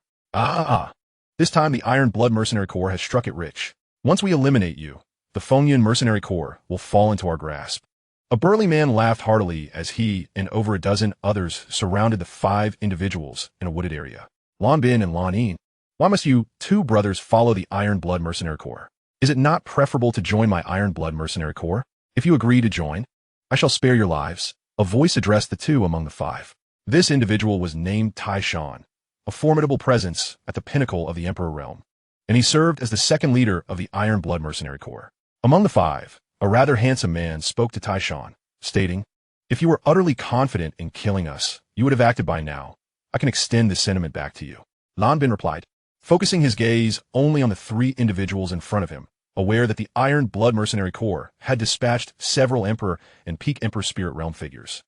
This time the Iron Blood Mercenary Corps has struck it rich. Once we eliminate you, the Fengyun Mercenary Corps will fall into our grasp. A burly man laughed heartily as he and over a dozen others surrounded the 5 individuals in a wooded area. Lan Bin and Lan Yin, why must you two brothers follow the Iron Blood Mercenary Corps? Is it not preferable to join my Iron Blood Mercenary Corps? If you agree to join, I shall spare your lives. A voice addressed the two among the 5. This individual was named Taishan, a formidable presence at the pinnacle of the Emperor realm, and he served as the second leader of the Iron Blood Mercenary Corps. Among the 5, a rather handsome man spoke to Taishan, stating, if you were utterly confident in killing us, you would have acted by now. I can extend this sentiment back to you. Lan Bin replied, focusing his gaze only on the 3 individuals in front of him, aware that the Iron Blood Mercenary Corps had dispatched several Emperor and Peak Emperor Spirit Realm figures,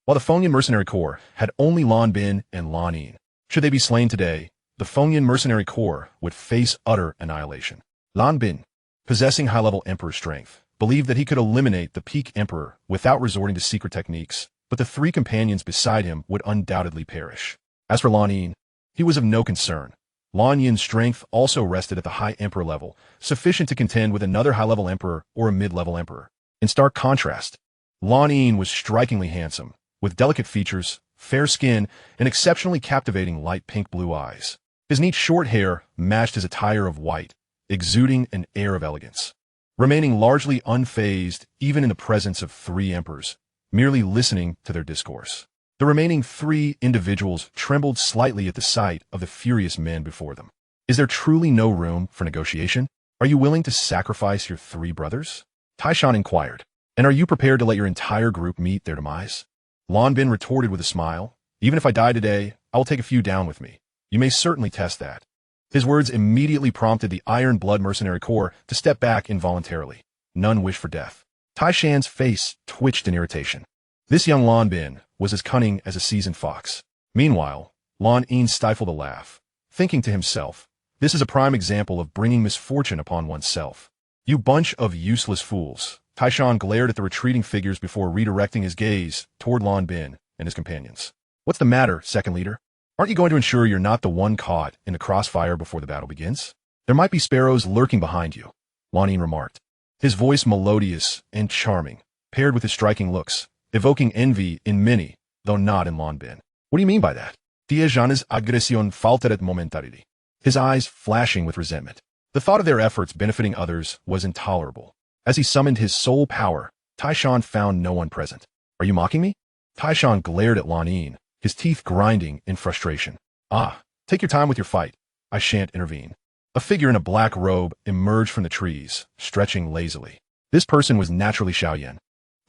while the Fengyun Mercenary Corps had only Lan Bin and Lan Yin. Should they be slain today, the Fengyun Mercenary Corps would face utter annihilation. Lan Bin, possessing high-level Emperor strength, believed that he could eliminate the Peak Emperor without resorting to secret techniques, but the 3 companions beside him would undoubtedly perish. As for Lan Yin, he was of no concern. Lan Yin's strength also rested at the high Emperor level, sufficient to contend with another high-level Emperor or a mid-level Emperor. In stark contrast, Lan Yin was strikingly handsome, with delicate features, fair skin, and exceptionally captivating light pink blue eyes. His neat short hair matched his attire of white, exuding an air of elegance. Remaining largely unfazed even in the presence of 3 emperors, merely listening to their discourse. The remaining 3 individuals trembled slightly at the sight of the furious men before them. Is there truly no room for negotiation? Are you willing to sacrifice your 3 brothers? Taishan inquired. And are you prepared to let your entire group meet their demise? Lan Bin retorted with a smile. Even if I die today, I will take a few down with me. You may certainly test that. His words immediately prompted the Iron Blood Mercenary Corps to step back involuntarily. None wished for death. Taishan's face twitched in irritation. This young Lan Bin was as cunning as a seasoned fox. Meanwhile, Lan Yin stifled a laugh, thinking to himself, this is a prime example of bringing misfortune upon oneself. You bunch of useless fools. Taishan glared at the retreating figures before redirecting his gaze toward Lan Bin and his companions. What's the matter, second leader? Aren't you going to ensure you're not the one caught in the crossfire before the battle begins? There might be sparrows lurking behind you, Yuan remarked. His voice melodious and charming, paired with his striking looks, evoking envy in many, though not in Lan Bin. What do you mean by that? Tiejanes agresión falteret momentarily. His eyes flashing with resentment. The thought of their efforts benefiting others was intolerable. As he summoned his soul power, Taishan found no one present. Are you mocking me? Taishan glared at Lan, his teeth grinding in frustration. Ah, take your time with your fight. I shan't intervene. A figure in a black robe emerged from the trees, stretching lazily. This person was naturally Xiao Yan,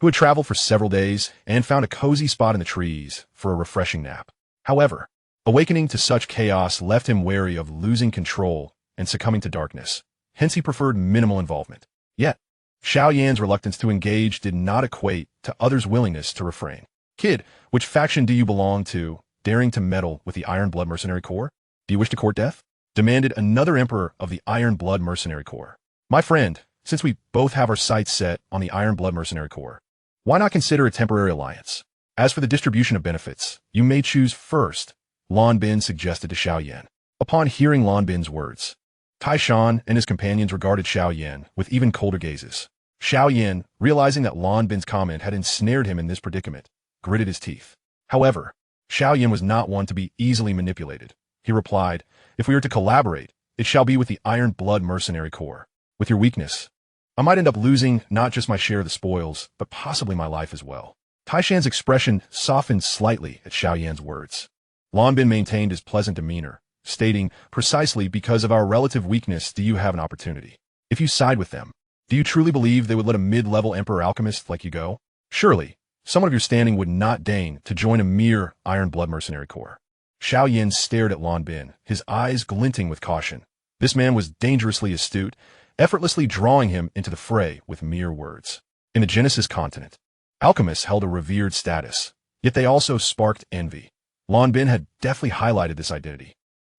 who had traveled for several days and found a cozy spot in the trees for a refreshing nap. However, awakening to such chaos left him wary of losing control and succumbing to darkness. Hence he preferred minimal involvement. Yet, Xiao Yan's reluctance to engage did not equate to others' willingness to refrain. Kid, which faction do you belong to, daring to meddle with the Iron Blood Mercenary Corps? Do you wish to court death? Demanded another emperor of the Iron Blood Mercenary Corps. My friend, since we both have our sights set on the Iron Blood Mercenary Corps, why not consider a temporary alliance? As for the distribution of benefits, you may choose first, Lan Bin suggested to Xiao Yan. Upon hearing Lan Bin's words, Taishan and his companions regarded Xiao Yan with even colder gazes. Xiao Yan, realizing that Lan Bin's comment had ensnared him in this predicament, gritted his teeth. However, Xiao Yan was not one to be easily manipulated. He replied, if we are to collaborate, it shall be with the Iron Blood Mercenary Corps. With your weakness, I might end up losing not just my share of the spoils, but possibly my life as well. Taishan's expression softened slightly at Xiao Yan's words. Lan Bin maintained his pleasant demeanor, stating, precisely because of our relative weakness do you have an opportunity. If you side with them, do you truly believe they would let a mid-level emperor alchemist like you go? Surely, someone of your standing would not deign to join a mere Iron Blood Mercenary Corps. Xiao Yan stared at Lan Bin, his eyes glinting with caution. This man was dangerously astute, effortlessly drawing him into the fray with mere words. In the Genesis continent, alchemists held a revered status, yet they also sparked envy. Lan Bin had deftly highlighted this identity,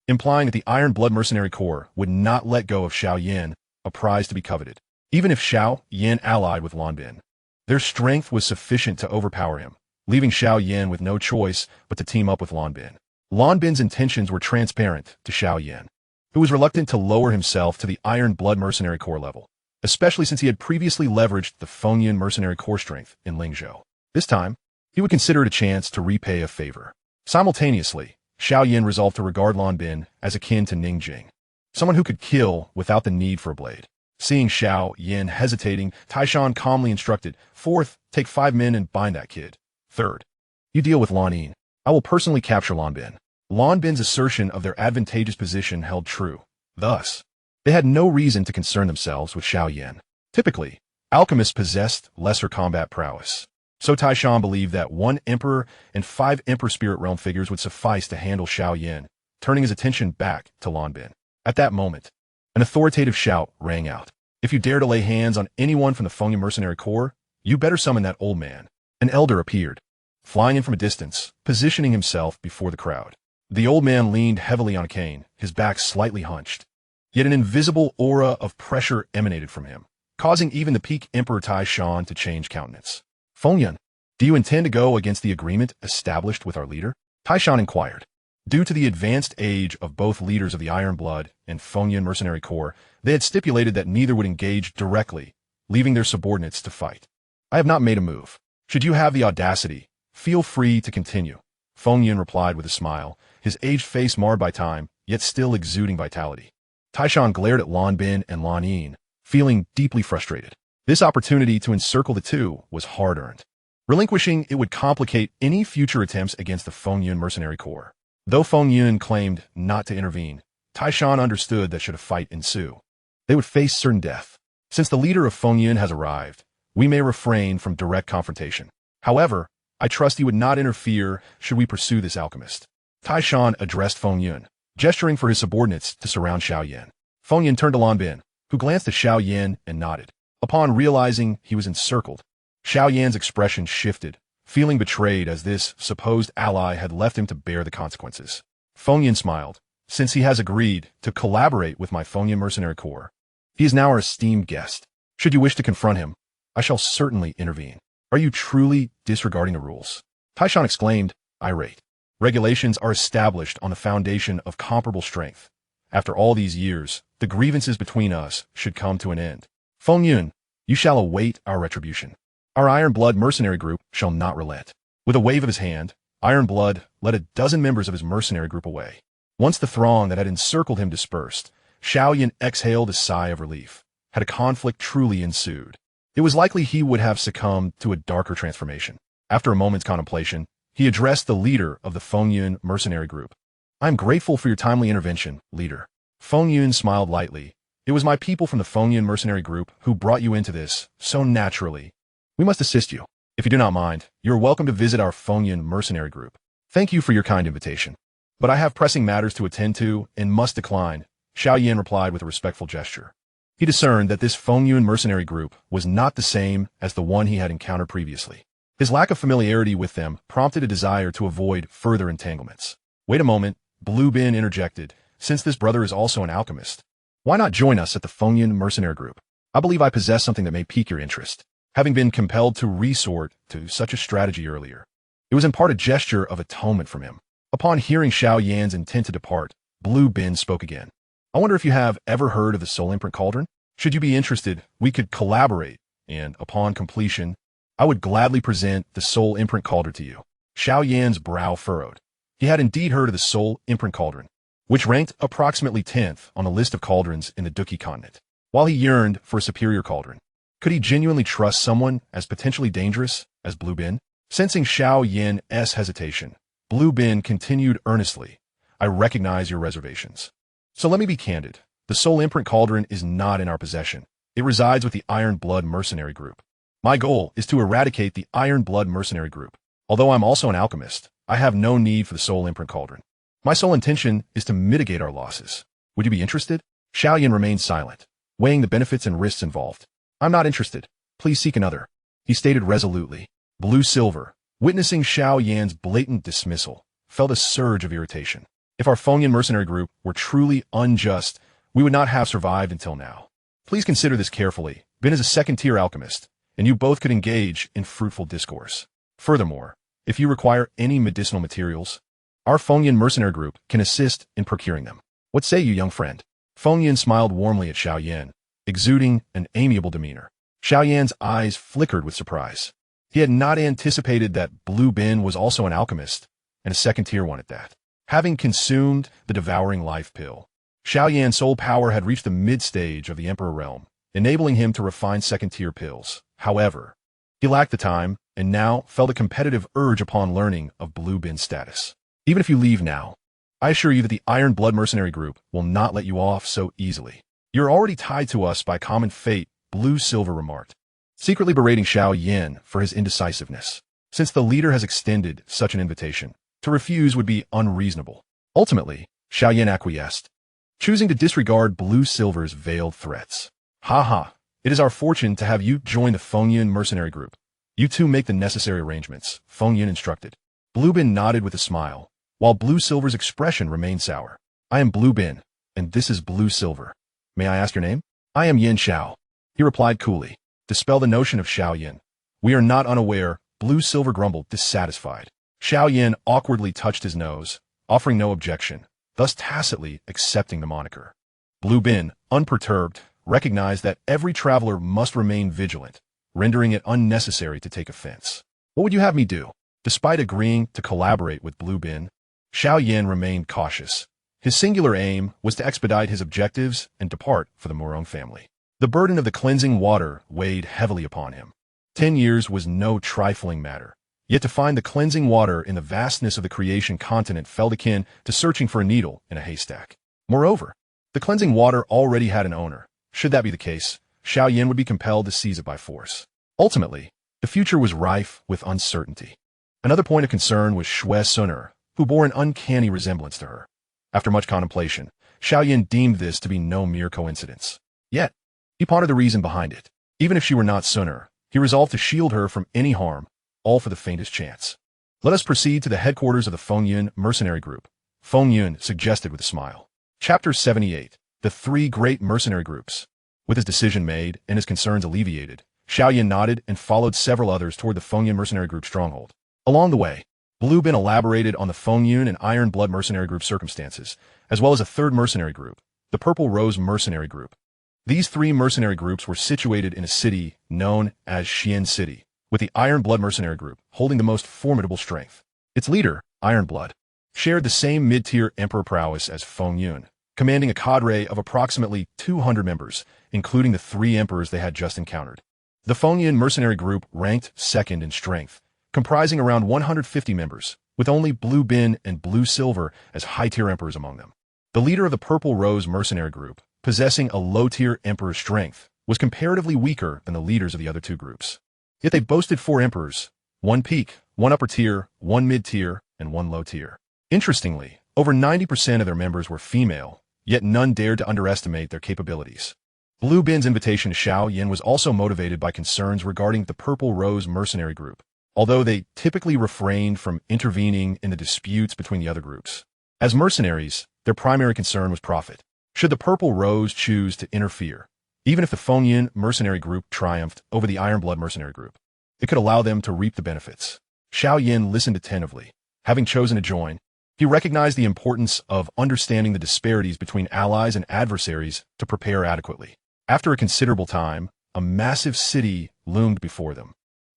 implying that the Iron Blood Mercenary Corps would not let go of Xiao Yan, a prize to be coveted. Even if Xiao Yan allied with Lan Bin, their strength was sufficient to overpower him, leaving Xiao Yan with no choice but to team up with Lan Bin. Lan Bin's intentions were transparent to Xiao Yan, who was reluctant to lower himself to the Iron Blood Mercenary Corps level, especially since he had previously leveraged the Fengyun Mercenary Corps strength in Lingzhou. This time, he would consider it a chance to repay a favor. Simultaneously, Xiao Yan resolved to regard Lan Bin as akin to Ningjing, someone who could kill without the need for a blade. Seeing Xiao Yan hesitating, Taishan calmly instructed, fourth, take 5 men and bind that kid. Third, you deal with Lan. I will personally capture Lan Bin. Lan Bin's assertion of their advantageous position held true. Thus, they had no reason to concern themselves with Xiao Yan. Typically, alchemists possessed lesser combat prowess. So Taishan believed that 1 emperor and 5 emperor spirit realm figures would suffice to handle Xiao Yan, turning his attention back to Lan Bin. At that moment, an authoritative shout rang out. If you dare to lay hands on anyone from the Fengyun Mercenary Corps, you better summon that old man. An elder appeared, flying in from a distance, positioning himself before the crowd. The old man leaned heavily on a cane, his back slightly hunched. Yet an invisible aura of pressure emanated from him, causing even the peak Emperor Taishan to change countenance. Fengyun, do you intend to go against the agreement established with our leader? Taishan inquired. Due to the advanced age of both leaders of the Iron Blood and Fengyun Mercenary Corps, they had stipulated that neither would engage directly, leaving their subordinates to fight. I have not made a move. Should you have the audacity, feel free to continue. Fengyun replied with a smile, his aged face marred by time, yet still exuding vitality. Taishan glared at Lan Bin and Lan, feeling deeply frustrated. This opportunity to encircle the two was hard-earned. Relinquishing it would complicate any future attempts against the Fengyun Mercenary Corps. Though Fengyun claimed not to intervene, Taishan understood that should a fight ensue, they would face certain death. Since the leader of Fengyun has arrived, we may refrain from direct confrontation. However, I trust he would not interfere should we pursue this alchemist. Taishan addressed Fengyun, gesturing for his subordinates to surround Xiao Yan. Fengyun turned to Lan Bin, who glanced at Xiao Yan and nodded. Upon realizing he was encircled, Xiao Yan's expression shifted, feeling betrayed as this supposed ally had left him to bear the consequences. Fengyun smiled. Since he has agreed to collaborate with my Fengyun Mercenary Corps, he is now our esteemed guest. Should you wish to confront him, I shall certainly intervene. Are you truly disregarding the rules? Taishan exclaimed, irate. Regulations are established on the foundation of comparable strength. After all these years, the grievances between us should come to an end. Feng Yun, you shall await our retribution. Our Iron Blood mercenary group shall not relent. With a wave of his hand, Iron Blood led a dozen members of his mercenary group away. Once the throng that had encircled him dispersed, Xiao Yan exhaled a sigh of relief. Had a conflict truly ensued, it was likely he would have succumbed to a darker transformation. After a moment's contemplation, he addressed the leader of the Feng Yun mercenary group. I am grateful for your timely intervention, leader. Feng Yun smiled lightly. It was my people from the Feng Yun mercenary group who brought you into this so naturally. We must assist you. If you do not mind, you are welcome to visit our Feng Yun mercenary group. Thank you for your kind invitation. But I have pressing matters to attend to and must decline, Xiao Yan replied with a respectful gesture. He discerned that this Feng Yun mercenary group was not the same as the one he had encountered previously. His lack of familiarity with them prompted a desire to avoid further entanglements. Wait a moment, Blue Bin interjected, since this brother is also an alchemist. Why not join us at the Feng Yun mercenary group? I believe I possess something that may pique your interest. Having been compelled to resort to such a strategy earlier, it was in part a gesture of atonement from him. Upon hearing Xiao Yan's intent to depart, Blue Bin spoke again. I wonder if you have ever heard of the Soul Imprint Cauldron? Should you be interested, we could collaborate, and upon completion, I would gladly present the Soul Imprint Cauldron to you. Xiao Yan's brow furrowed. He had indeed heard of the Soul Imprint Cauldron, which ranked approximately 10th on a list of cauldrons in the Duki continent. While he yearned for a superior cauldron, could he genuinely trust someone as potentially dangerous as Blue Bin? Sensing Xiao Yan's hesitation, Blue Bin continued earnestly, I recognize your reservations. So let me be candid. The Soul Imprint Cauldron is not in our possession. It resides with the Iron Blood mercenary group. My goal is to eradicate the Iron Blood mercenary group. Although I'm also an alchemist, I have no need for the Soul Imprint Cauldron. My sole intention is to mitigate our losses. Would you be interested? Xiao Yan remained silent, weighing the benefits and risks involved. I'm not interested. Please seek another, he stated resolutely. Blue Silver, witnessing Xiao Yan's blatant dismissal, felt a surge of irritation. If our Feng Yun mercenary group were truly unjust, we would not have survived until now. Please consider this carefully. Bin is a second-tier alchemist, and you both could engage in fruitful discourse. Furthermore, if you require any medicinal materials, our Feng Yun mercenary group can assist in procuring them. What say you, young friend? Feng Yun smiled warmly at Xiao Yan, exuding an amiable demeanor. Xiao Yan's eyes flickered with surprise. He had not anticipated that Blue Bin was also an alchemist, and a second-tier one at that. Having consumed the devouring life pill, Xiao Yan's soul power had reached the mid-stage of the Emperor realm, enabling him to refine second-tier pills. However, he lacked the time, and now felt a competitive urge upon learning of Blue Bin's status. Even if you leave now, I assure you that the Iron Blood mercenary group will not let you off so easily. You're already tied to us by common fate, Blue Silver remarked, secretly berating Xiao Yan for his indecisiveness. Since the leader has extended such an invitation, to refuse would be unreasonable. Ultimately, Xiao Yan acquiesced, choosing to disregard Blue Silver's veiled threats. Ha ha, it is our fortune to have you join the Feng Yun mercenary group. You two make the necessary arrangements, Feng Yun instructed. Blue Bin nodded with a smile, while Blue Silver's expression remained sour. I am Blue Bin, and this is Blue Silver. May I ask your name? I am Yin Xiao, he replied coolly. Dispel the notion of Xiao Yan. We are not unaware, Blue Silver grumbled, dissatisfied. Xiao Yan awkwardly touched his nose, offering no objection, thus tacitly accepting the moniker. Blue Bin, unperturbed, recognized that every traveler must remain vigilant, rendering it unnecessary to take offense. What would you have me do? Despite agreeing to collaborate with Blue Bin, Xiao Yan remained cautious. His singular aim was to expedite his objectives and depart for the Morong family. The burden of the cleansing water weighed heavily upon him. 10 years was no trifling matter. Yet to find the cleansing water in the vastness of the creation continent felt akin to searching for a needle in a haystack. Moreover, the cleansing water already had an owner. Should that be the case, Xiao Yan would be compelled to seize it by force. Ultimately, the future was rife with uncertainty. Another point of concern was Xun'er, who bore an uncanny resemblance to her. After much contemplation, Xiao Yan deemed this to be no mere coincidence. Yet, he pondered the reason behind it. Even if she were not Xun'er, he resolved to shield her from any harm, all for the faintest chance. Let us proceed to the headquarters of the Feng Yun mercenary group, Feng Yun suggested with a smile. Chapter 78, The Three Great Mercenary Groups. With his decision made and his concerns alleviated, Xiao Yan nodded and followed several others toward the Feng Yun mercenary group stronghold. Along the way, Blue Bin elaborated on the Feng Yun and Iron Blood mercenary group circumstances, as well as a third mercenary group, the Purple Rose Mercenary Group. These three mercenary groups were situated in a city known as Xian City, with the Iron Blood Mercenary Group holding the most formidable strength. Its leader, Iron Blood, shared the same mid-tier emperor prowess as Feng Yun, commanding a cadre of approximately 200 members, including the three emperors they had just encountered. The Feng Yun mercenary group ranked second in strength, comprising around 150 members, with only Blue Bin and Blue Silver as high-tier emperors among them. The leader of the Purple Rose mercenary group, possessing a low-tier emperor strength, was comparatively weaker than the leaders of the other two groups. Yet they boasted 4 emperors, 1 peak, 1 upper tier, 1 mid-tier, and 1 low tier. Interestingly, over 90% of their members were female, yet none dared to underestimate their capabilities. Blue Bin's invitation to Xiao Yan was also motivated by concerns regarding the Purple Rose mercenary group, although they typically refrained from intervening in the disputes between the other groups. As mercenaries, their primary concern was profit. Should the Purple Rose choose to interfere, even if the Feng Yun mercenary group triumphed over the Iron Blood mercenary group, it could allow them to reap the benefits. Xiao Yan listened attentively. Having chosen to join, he recognized the importance of understanding the disparities between allies and adversaries to prepare adequately. After a considerable time, a massive city loomed before them,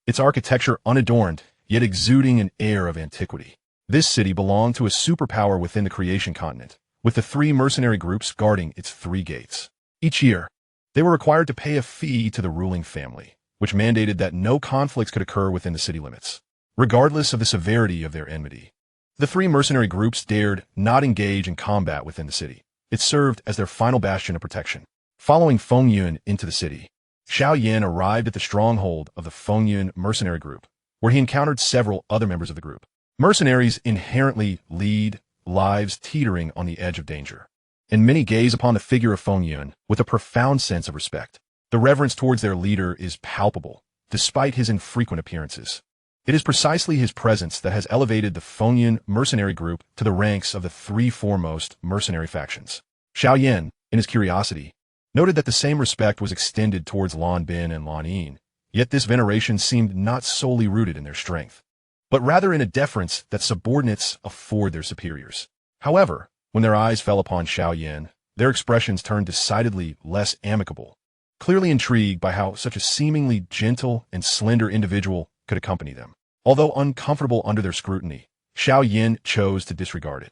its architecture unadorned, yet exuding an air of antiquity. This city belonged to a superpower within the creation continent, with the 3 mercenary groups guarding its 3 gates. Each year, they were required to pay a fee to the ruling family, which mandated that no conflicts could occur within the city limits, regardless of the severity of their enmity. The 3 mercenary groups dared not engage in combat within the city. It served as their final bastion of protection. Following Feng Yun into the city, Xiao Yan arrived at the stronghold of the Feng Yun mercenary group, where he encountered several other members of the group. Mercenaries inherently lead lives teetering on the edge of danger, and many gaze upon the figure of Feng Yun with a profound sense of respect. The reverence towards their leader is palpable, despite his infrequent appearances. It is precisely his presence that has elevated the Feng Yun mercenary group to the ranks of the 3 foremost mercenary factions. Xiao Yan, in his curiosity, noted that the same respect was extended towards Lan Bin and Lan Yin, yet this veneration seemed not solely rooted in their strength, but rather in a deference that subordinates afford their superiors. However, when their eyes fell upon Xiao Yan, their expressions turned decidedly less amicable, clearly intrigued by how such a seemingly gentle and slender individual could accompany them. Although uncomfortable under their scrutiny, Xiao Yan chose to disregard it.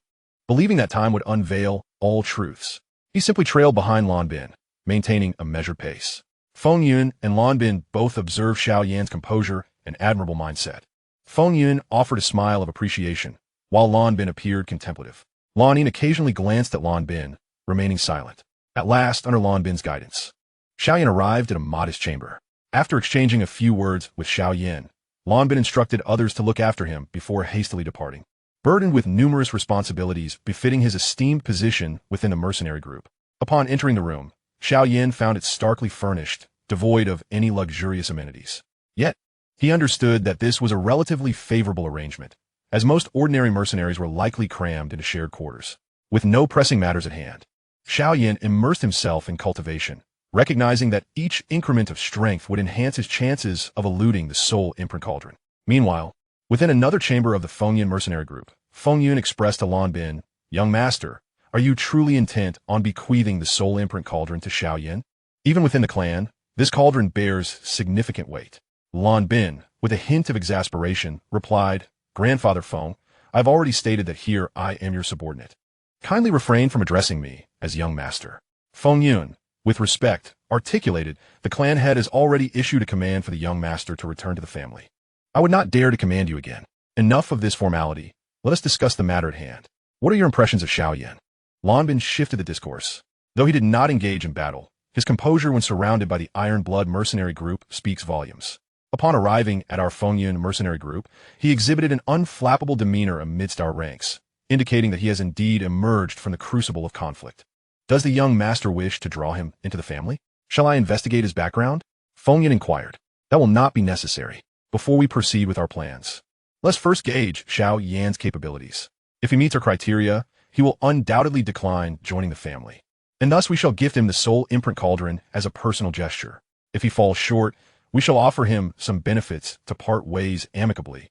Believing that time would unveil all truths, he simply trailed behind Lan Bin, maintaining a measured pace. Feng Yun and Lan Bin both observed Xiao Yan's composure and admirable mindset. Feng Yun offered a smile of appreciation, while Lan Bin appeared contemplative. Lan Yin occasionally glanced at Lan Bin, remaining silent. At last, under Lan Bin's guidance, Xiao Yan arrived at a modest chamber. After exchanging a few words with Xiao Yan, Lan Bin instructed others to look after him before hastily departing. Burdened with numerous responsibilities befitting his esteemed position within the mercenary group, upon entering the room, Xiao Yan found it starkly furnished, devoid of any luxurious amenities. Yet, he understood that this was a relatively favorable arrangement, as most ordinary mercenaries were likely crammed into shared quarters. With no pressing matters at hand, Xiao Yan immersed himself in cultivation, recognizing that each increment of strength would enhance his chances of eluding the soul imprint cauldron. Meanwhile, within another chamber of the Feng Yun mercenary group, Feng Yun expressed to Lan Bin, "Young master, are you truly intent on bequeathing the soul imprint cauldron to Xiao Yan? Even within the clan, this cauldron bears significant weight." Lan Bin, with a hint of exasperation, replied, "Grandfather Feng, I've already stated that here I am your subordinate. Kindly refrain from addressing me as young master." Feng Yun, with respect, articulated, "The clan head has already issued a command for the young master to return to the family. I would not dare to command you again. Enough of this formality. Let us discuss the matter at hand. What are your impressions of Xiao Yan?" Lan Bin shifted the discourse. Though he did not engage in battle, his composure when surrounded by the Iron Blood mercenary group speaks volumes. Upon arriving at our Feng Yun mercenary group, he exhibited an unflappable demeanor amidst our ranks, indicating that he has indeed emerged from the crucible of conflict. Does the young master wish to draw him into the family? Shall I investigate his background? Feng Yun inquired. That will not be necessary. Before we proceed with our plans, let's first gauge Xiao Yan's capabilities. If he meets our criteria, he will undoubtedly decline joining the family, and thus we shall gift him the soul imprint cauldron as a personal gesture. If he falls short, we shall offer him some benefits to part ways amicably.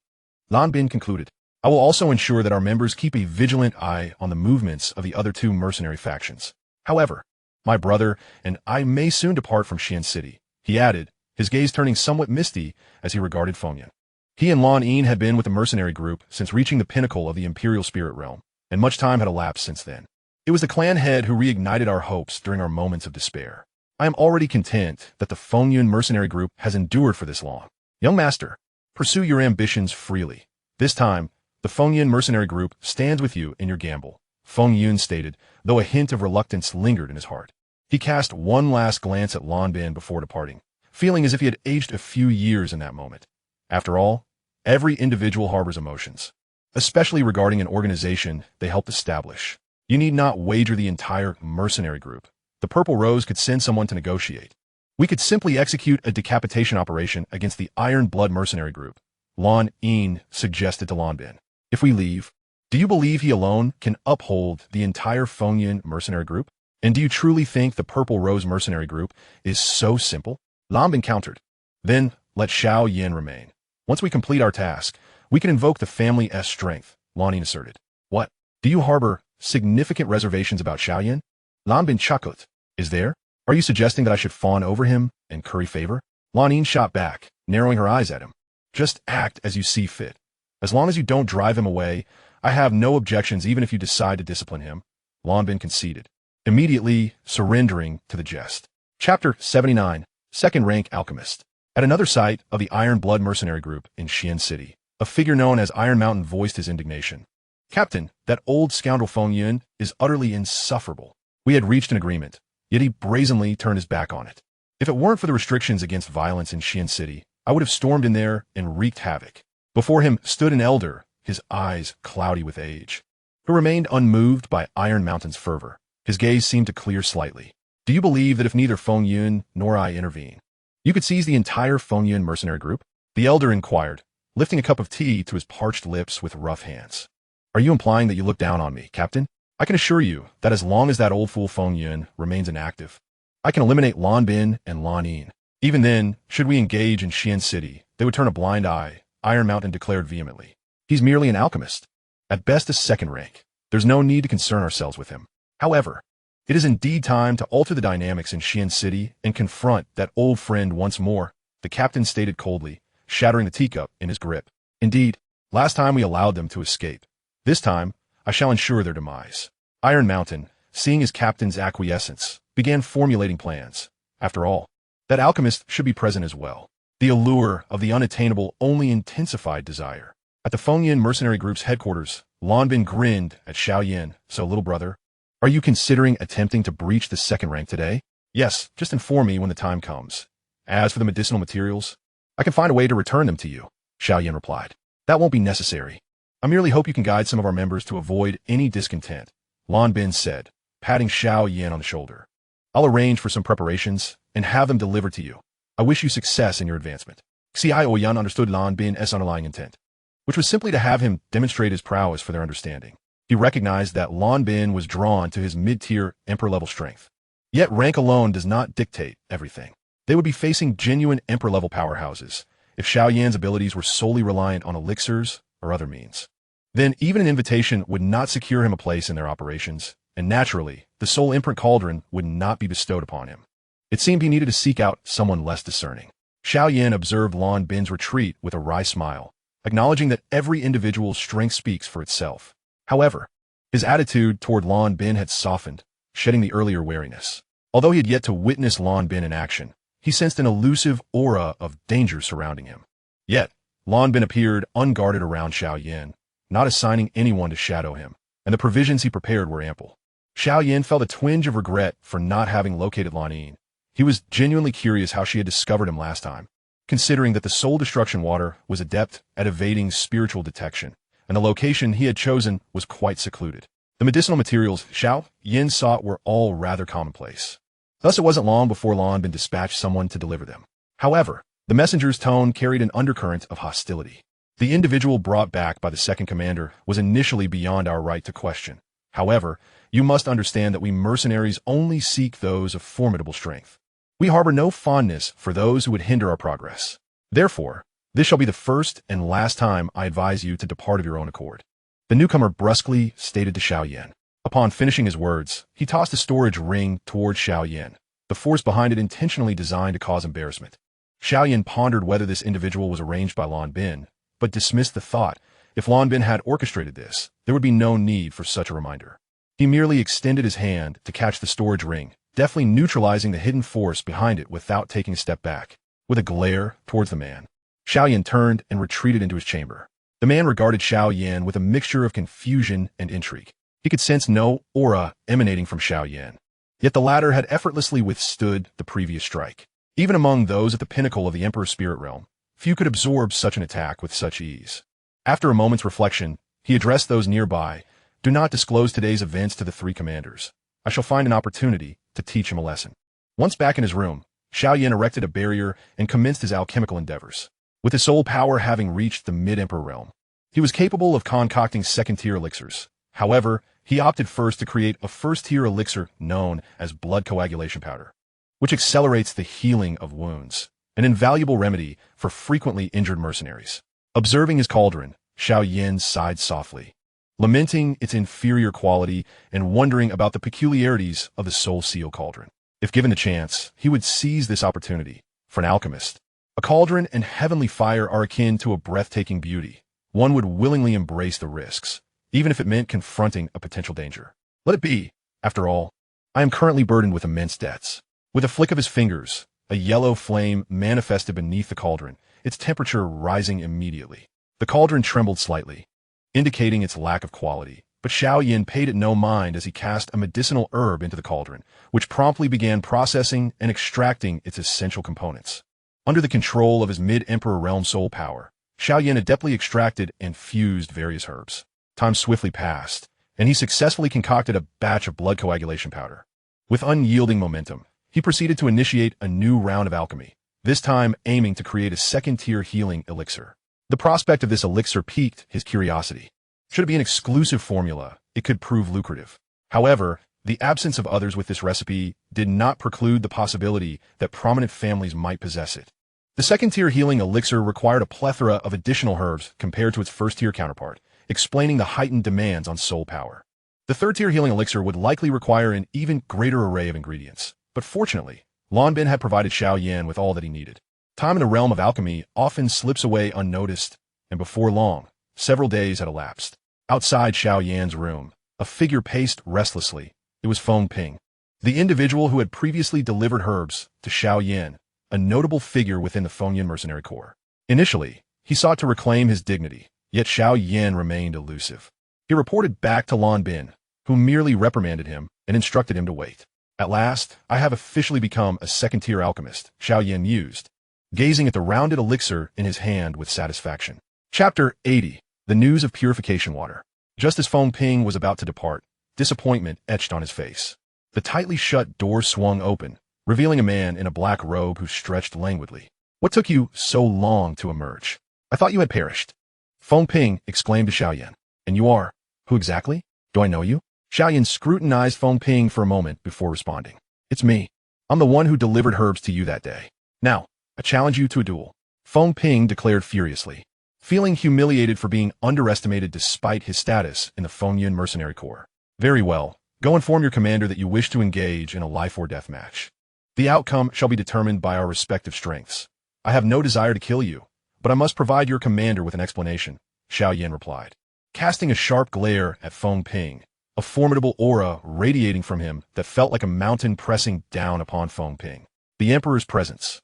Lan Bin concluded, "I will also ensure that our members keep a vigilant eye on the movements of the other 2 mercenary factions. However, my brother and I may soon depart from Xian City, he added, his gaze turning somewhat misty as he regarded Feng Yan. He and Lan Yin had been with the mercenary group since reaching the pinnacle of the Imperial Spirit Realm, and much time had elapsed since then. It was the clan head who reignited our hopes during our moments of despair. I am already content that the Feng Yun mercenary group has endured for this long. Young master, pursue your ambitions freely. This time, the Feng Yun mercenary group stands with you in your gamble, Feng Yun stated, though a hint of reluctance lingered in his heart. He cast one last glance at Lan Bin before departing, feeling as if he had aged a few years in that moment. After all, every individual harbors emotions, especially regarding an organization they helped establish. You need not wager the entire mercenary group. The Purple Rose could send someone to negotiate. We could simply execute a decapitation operation against the Iron Blood mercenary group, Lan Yin suggested to Lan Bin. If we leave, do you believe he alone can uphold the entire Feng Yun mercenary group? And do you truly think the Purple Rose mercenary group is so simple? Lan Bin countered. Then let Xiao Yan remain. Once we complete our task, we can invoke the family's strength, Lan Yin asserted. What? Do you harbor significant reservations about Xiao Yan? Lan Bin chuckled. Is there? Are you suggesting that I should fawn over him and curry favor? Lan Yin shot back, narrowing her eyes at him. Just act as you see fit. As long as you don't drive him away, I have no objections even if you decide to discipline him, Lan Bin conceded, immediately surrendering to the jest. Chapter 79, Second Rank Alchemist. At another site of the Iron Blood mercenary group in Xian City, a figure known as Iron Mountain voiced his indignation. Captain, that old scoundrel Feng Yun is utterly insufferable. We had reached an agreement, yet he brazenly turned his back on it. If it weren't for the restrictions against violence in Xian City, I would have stormed in there and wreaked havoc. Before him stood an elder, his eyes cloudy with age, who remained unmoved by Iron Mountain's fervor. His gaze seemed to clear slightly. Do you believe that if neither Feng Yun nor I intervene, you could seize the entire Feng Yun mercenary group? The elder inquired, lifting a cup of tea to his parched lips with rough hands. Are you implying that you look down on me, Captain? I can assure you that as long as that old fool Feng Yun remains inactive, I can eliminate Lan Bin and Lan Yin. Even then, should we engage in Xian City, they would turn a blind eye, Iron Mountain declared vehemently. He's merely an alchemist. At best a second rank. There's no need to concern ourselves with him. However, it is indeed time to alter the dynamics in Xian City and confront that old friend once more, the captain stated coldly, shattering the teacup in his grip. Indeed, last time we allowed them to escape. This time, I shall ensure their demise. Iron Mountain, seeing his captain's acquiescence, began formulating plans. After all, that alchemist should be present as well. The allure of the unattainable only intensified desire. At the Feng Yun mercenary group's headquarters, Lan Bin grinned at Xiao Yan. So, little brother, are you considering attempting to breach the second rank today? Yes, just inform me when the time comes. As for the medicinal materials, I can find a way to return them to you, Xiao Yan replied. That won't be necessary. I merely hope you can guide some of our members to avoid any discontent, Lan Bin said, patting Xiao Yan on the shoulder. I'll arrange for some preparations and have them delivered to you. I wish you success in your advancement. Xiao Yan understood Lan Bin's underlying intent, which was simply to have him demonstrate his prowess for their understanding. He recognized that Lan Bin was drawn to his mid-tier Emperor-level strength. Yet rank alone does not dictate everything. They would be facing genuine Emperor-level powerhouses if Xiao Yan's abilities were solely reliant on elixirs or other means. Then even an invitation would not secure him a place in their operations, and naturally, the Soul Imprint Cauldron would not be bestowed upon him. It seemed he needed to seek out someone less discerning. Xiao Yan observed Lan Bin's retreat with a wry smile, acknowledging that every individual's strength speaks for itself. However, his attitude toward Lan Bin had softened, shedding the earlier wariness. Although he had yet to witness Lan Bin in action, he sensed an elusive aura of danger surrounding him. Yet, Lan Bin appeared unguarded around Xiao Yan, not assigning anyone to shadow him, and the provisions he prepared were ample. Xiao Yan felt a twinge of regret for not having located Lan Yin. He was genuinely curious how she had discovered him last time, considering that the Soul Destruction Water was adept at evading spiritual detection, and the location he had chosen was quite secluded. The medicinal materials Xiao Yan sought were all rather commonplace. Thus it wasn't long before Lan Bin dispatched someone to deliver them. However, the messenger's tone carried an undercurrent of hostility. The individual brought back by the second commander was initially beyond our right to question. However, you must understand that we mercenaries only seek those of formidable strength. We harbor no fondness for those who would hinder our progress. Therefore, this shall be the first and last time I advise you to depart of your own accord. The newcomer brusquely stated to Xiao Yan. Upon finishing his words, he tossed a storage ring toward Xiao Yan, the force behind it intentionally designed to cause embarrassment. Xiao Yan pondered whether this individual was arranged by Lan Bin, but dismissed the thought. If Lan Bin had orchestrated this, there would be no need for such a reminder. He merely extended his hand to catch the storage ring, deftly neutralizing the hidden force behind it without taking a step back. With a glare towards the man, Xiao Yan turned and retreated into his chamber. The man regarded Xiao Yan with a mixture of confusion and intrigue. He could sense no aura emanating from Xiao Yan, yet the latter had effortlessly withstood the previous strike. Even among those at the pinnacle of the Emperor's spirit realm, few could absorb such an attack with such ease. After a moment's reflection, he addressed those nearby. Do not disclose today's events to the three commanders. I shall find an opportunity to teach him a lesson. Once back in his room, Xiao Yan erected a barrier and commenced his alchemical endeavors. With his soul power having reached the mid-emperor realm, he was capable of concocting second-tier elixirs. However, he opted first to create a first-tier elixir known as blood coagulation powder, which accelerates the healing of wounds, an invaluable remedy for frequently injured mercenaries. Observing his cauldron, Xiao Yan sighed softly, lamenting its inferior quality and wondering about the peculiarities of the Soul Seal cauldron. If given the chance, he would seize this opportunity. For an alchemist, a cauldron and heavenly fire are akin to a breathtaking beauty. One would willingly embrace the risks, even if it meant confronting a potential danger. Let it be. After all, I am currently burdened with immense debts. With a flick of his fingers, a yellow flame manifested beneath the cauldron, its temperature rising immediately. The cauldron trembled slightly, indicating its lack of quality, but Xiao Yan paid it no mind as he cast a medicinal herb into the cauldron, which promptly began processing and extracting its essential components. Under the control of his mid-emperor realm soul power, Xiao Yan adeptly extracted and fused various herbs. Time swiftly passed, and he successfully concocted a batch of blood coagulation powder. With unyielding momentum, he proceeded to initiate a new round of alchemy, this time aiming to create a second-tier healing elixir. The prospect of this elixir piqued his curiosity. Should it be an exclusive formula, it could prove lucrative. However, the absence of others with this recipe did not preclude the possibility that prominent families might possess it. The second-tier healing elixir required a plethora of additional herbs compared to its first-tier counterpart, explaining the heightened demands on soul power. The third-tier healing elixir would likely require an even greater array of ingredients, but fortunately, Lan Bin had provided Xiao Yan with all that he needed. Time in the realm of alchemy often slips away unnoticed, and before long, several days had elapsed. Outside Xiao Yan's room, a figure paced restlessly. It was Feng Ping, the individual who had previously delivered herbs to Xiao Yan, a notable figure within the Fengyan mercenary corps. Initially, he sought to reclaim his dignity, yet Xiao Yan remained elusive. He reported back to Lan Bin, who merely reprimanded him and instructed him to wait. At last, I have officially become a second-tier alchemist, Xiao Yan mused, gazing at the rounded elixir in his hand with satisfaction. Chapter 80. The News of Purification Water. Just as Feng Ping was about to depart, disappointment etched on his face. The tightly shut door swung open, revealing a man in a black robe who stretched languidly. What took you so long to emerge? I thought you had perished. Feng Ping exclaimed to Xiao Yan. And you are? Who exactly? Do I know you? Xiao Yan scrutinized Feng Ping for a moment before responding. It's me. I'm the one who delivered herbs to you that day. Now, I challenge you to a duel. Feng Ping declared furiously, feeling humiliated for being underestimated despite his status in the Fengyan mercenary corps. Very well. Go inform your commander that you wish to engage in a life-or-death match. The outcome shall be determined by our respective strengths. I have no desire to kill you, but I must provide your commander with an explanation, Xiao Yan replied, casting a sharp glare at Feng Ping, a formidable aura radiating from him that felt like a mountain pressing down upon Feng Ping. The Emperor's presence.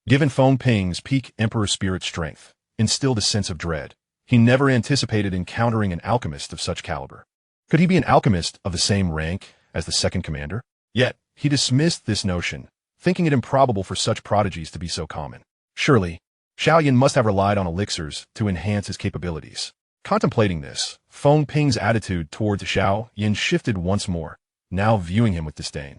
Given Feng Ping's peak Emperor spirit strength, instilled a sense of dread. He never anticipated encountering an alchemist of such caliber. Could he be an alchemist of the same rank as the second commander? Yet, he dismissed this notion, thinking it improbable for such prodigies to be so common. Surely, Xiao Yan must have relied on elixirs to enhance his capabilities. Contemplating this, Feng Ping's attitude towards Xiao Yan shifted once more, now viewing him with disdain,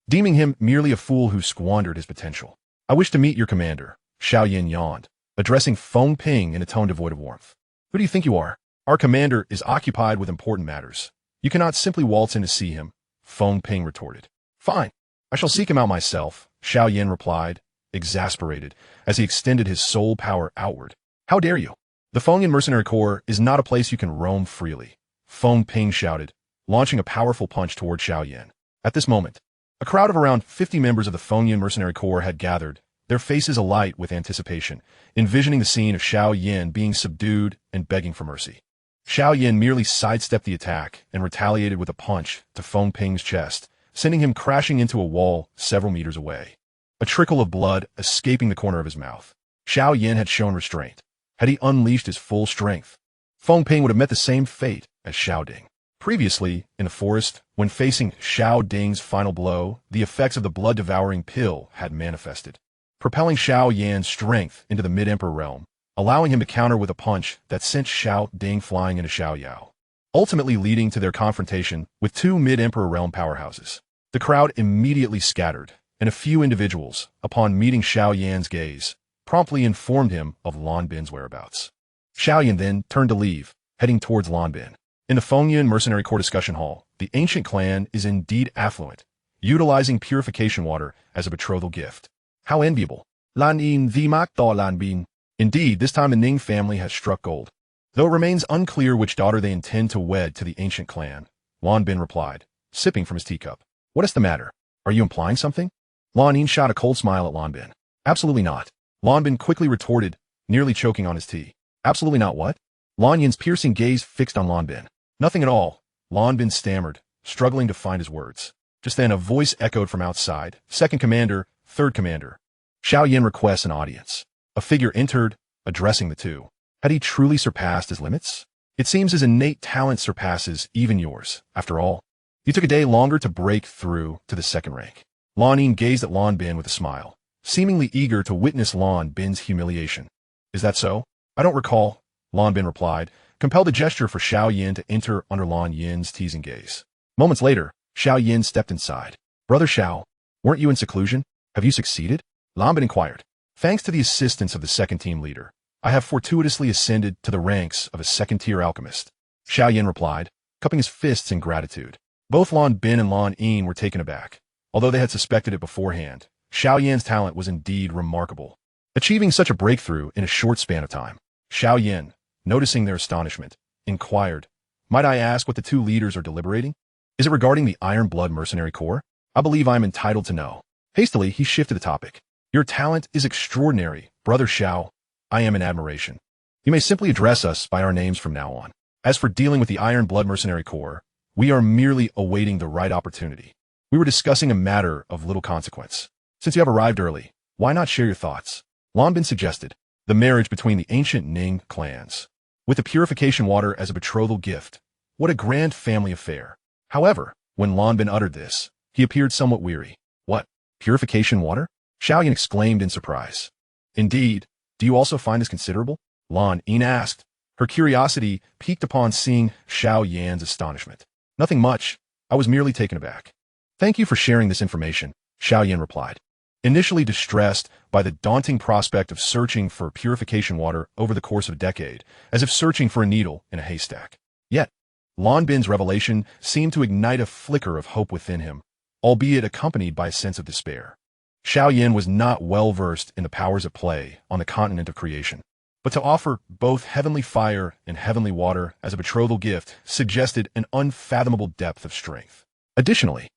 deeming him merely a fool who squandered his potential. I wish to meet your commander, Xiao Yan yawned, addressing Feng Ping in a tone devoid of warmth. Who do you think you are? Our commander is occupied with important matters. You cannot simply waltz in to see him, Feng Ping retorted. Fine. I shall seek him out myself, Xiao Yan replied, exasperated, as he extended his soul power outward. How dare you? The Fengyan mercenary corps is not a place you can roam freely, Feng Ping shouted, launching a powerful punch toward Xiao Yan. At this moment, a crowd of around 50 members of the Fengyan mercenary corps had gathered, their faces alight with anticipation, envisioning the scene of Xiao Yan being subdued and begging for mercy. Xiao Yan merely sidestepped the attack and retaliated with a punch to Feng Ping's chest, sending him crashing into a wall several meters away. A trickle of blood escaping the corner of his mouth. Xiao Yan had shown restraint. Had he unleashed his full strength, Feng Ping would have met the same fate as Xiao Ding. Previously, in the forest, when facing Xiao Ding's final blow, the effects of the blood-devouring pill had manifested, propelling Xiao Yan's strength into the mid-emperor realm, allowing him to counter with a punch that sent Xiao Ding flying into Xiao Yao, ultimately leading to their confrontation with two mid-emperor realm powerhouses. The crowd immediately scattered, and a few individuals, upon meeting Xiao Yan's gaze, promptly informed him of Lan Bin's whereabouts. Xiao Yan then turned to leave, heading towards Lan Bin. In the Fengyan mercenary corps discussion hall, the ancient clan is indeed affluent, utilizing purification water as a betrothal gift. How enviable. Lan Yin the mak da Lan Bin. Indeed, this time the Ning family has struck gold. Though it remains unclear which daughter they intend to wed to the ancient clan, Lan Bin replied, sipping from his teacup. What is the matter? Are you implying something? Lan Yin shot a cold smile at Lan Bin. Absolutely not. Lan Bin quickly retorted, nearly choking on his tea. Absolutely not what? Lan Yin's piercing gaze fixed on Lan Bin. Nothing at all, Lan Bin stammered, struggling to find his words. Just then a voice echoed from outside. Second Commander, Third Commander. Xiao Yan requests an audience. A figure entered, addressing the two. Had he truly surpassed his limits? It seems his innate talent surpasses even yours, after all. You took a day longer to break through to the second rank. Lan Yin gazed at Lan Bin with a smile, seemingly eager to witness Lan Bin's humiliation. Is that so? I don't recall, Lan Bin replied, compelled to gesture for Xiao Yan to enter under Lan Yin's teasing gaze. Moments later, Xiao Yan stepped inside. Brother Xiao, weren't you in seclusion? Have you succeeded? Lan Bin inquired. Thanks to the assistance of the second team leader, I have fortuitously ascended to the ranks of a second-tier alchemist. Xiao Yan replied, cupping his fists in gratitude. Both Lan Bin and Lan Yin were taken aback. Although they had suspected it beforehand, Xiao Yan's talent was indeed remarkable, achieving such a breakthrough in a short span of time. Xiao Yan, noticing their astonishment, inquired, might I ask what the two leaders are deliberating? Is it regarding the Iron Blood Mercenary Corps? I believe I am entitled to know. Hastily, he shifted the topic. Your talent is extraordinary, Brother Xiao. I am in admiration. You may simply address us by our names from now on. As for dealing with the Iron Blood Mercenary Corps, we are merely awaiting the right opportunity. We were discussing a matter of little consequence. Since you have arrived early, why not share your thoughts? Lan Bin suggested, the marriage between the ancient Ning clans, with the purification water as a betrothal gift. What a grand family affair. However, when Lan Bin uttered this, he appeared somewhat weary. What? Purification water? Xiao Yan exclaimed in surprise. Indeed, do you also find this considerable? Lan Yin asked, her curiosity piqued upon seeing Xiao Yan's astonishment. Nothing much, I was merely taken aback. Thank you for sharing this information, Xiao Yan replied. Initially distressed by the daunting prospect of searching for purification water over the course of a decade, as if searching for a needle in a haystack. Yet, Lan Bin's revelation seemed to ignite a flicker of hope within him, albeit accompanied by a sense of despair. Xiao Yan was not well versed in the powers at play on the continent of creation, but to offer both heavenly fire and heavenly water as a betrothal gift suggested an unfathomable depth of strength. Additionally,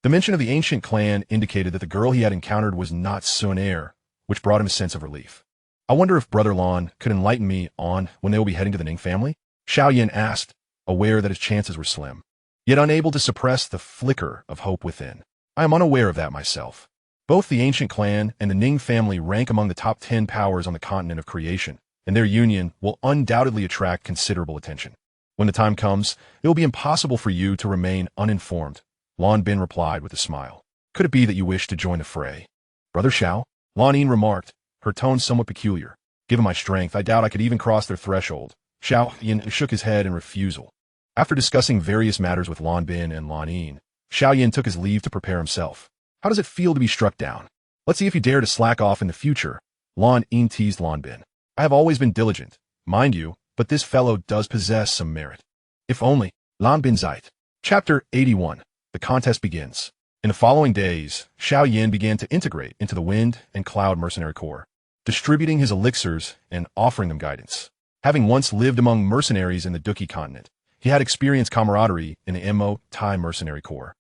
the mention of the ancient clan indicated that the girl he had encountered was not Xun'er, which brought him a sense of relief. I wonder if Brother Lan could enlighten me on when they will be heading to the Ning family? Xiao Yan asked, aware that his chances were slim, yet unable to suppress the flicker of hope within. I am unaware of that myself. Both the ancient clan and the Ning family rank among the top 10 powers on the continent of creation, and their union will undoubtedly attract considerable attention. When the time comes, it will be impossible for you to remain uninformed, Lan Bin replied with a smile. Could it be that you wish to join the fray? Brother Xiao? Lan Yin remarked, her tone somewhat peculiar. Given my strength, I doubt I could even cross their threshold. Xiao Yan shook his head in refusal. After discussing various matters with Lan Bin and Lan Yin, Xiao Yan took his leave to prepare himself. How does it feel to be struck down? Let's see if you dare to slack off in the future, Lan Yin teased Lan Bin. I have always been diligent, mind you, but this fellow does possess some merit. If only, Lan Bin Zait. Chapter 81. The contest begins. In the following days, Xiao Yan began to integrate into the Wind and Cloud Mercenary Corps, distributing his elixirs and offering them guidance. Having once lived among mercenaries in the Duki continent, He had experienced camaraderie in the MO Thai mercenary corps,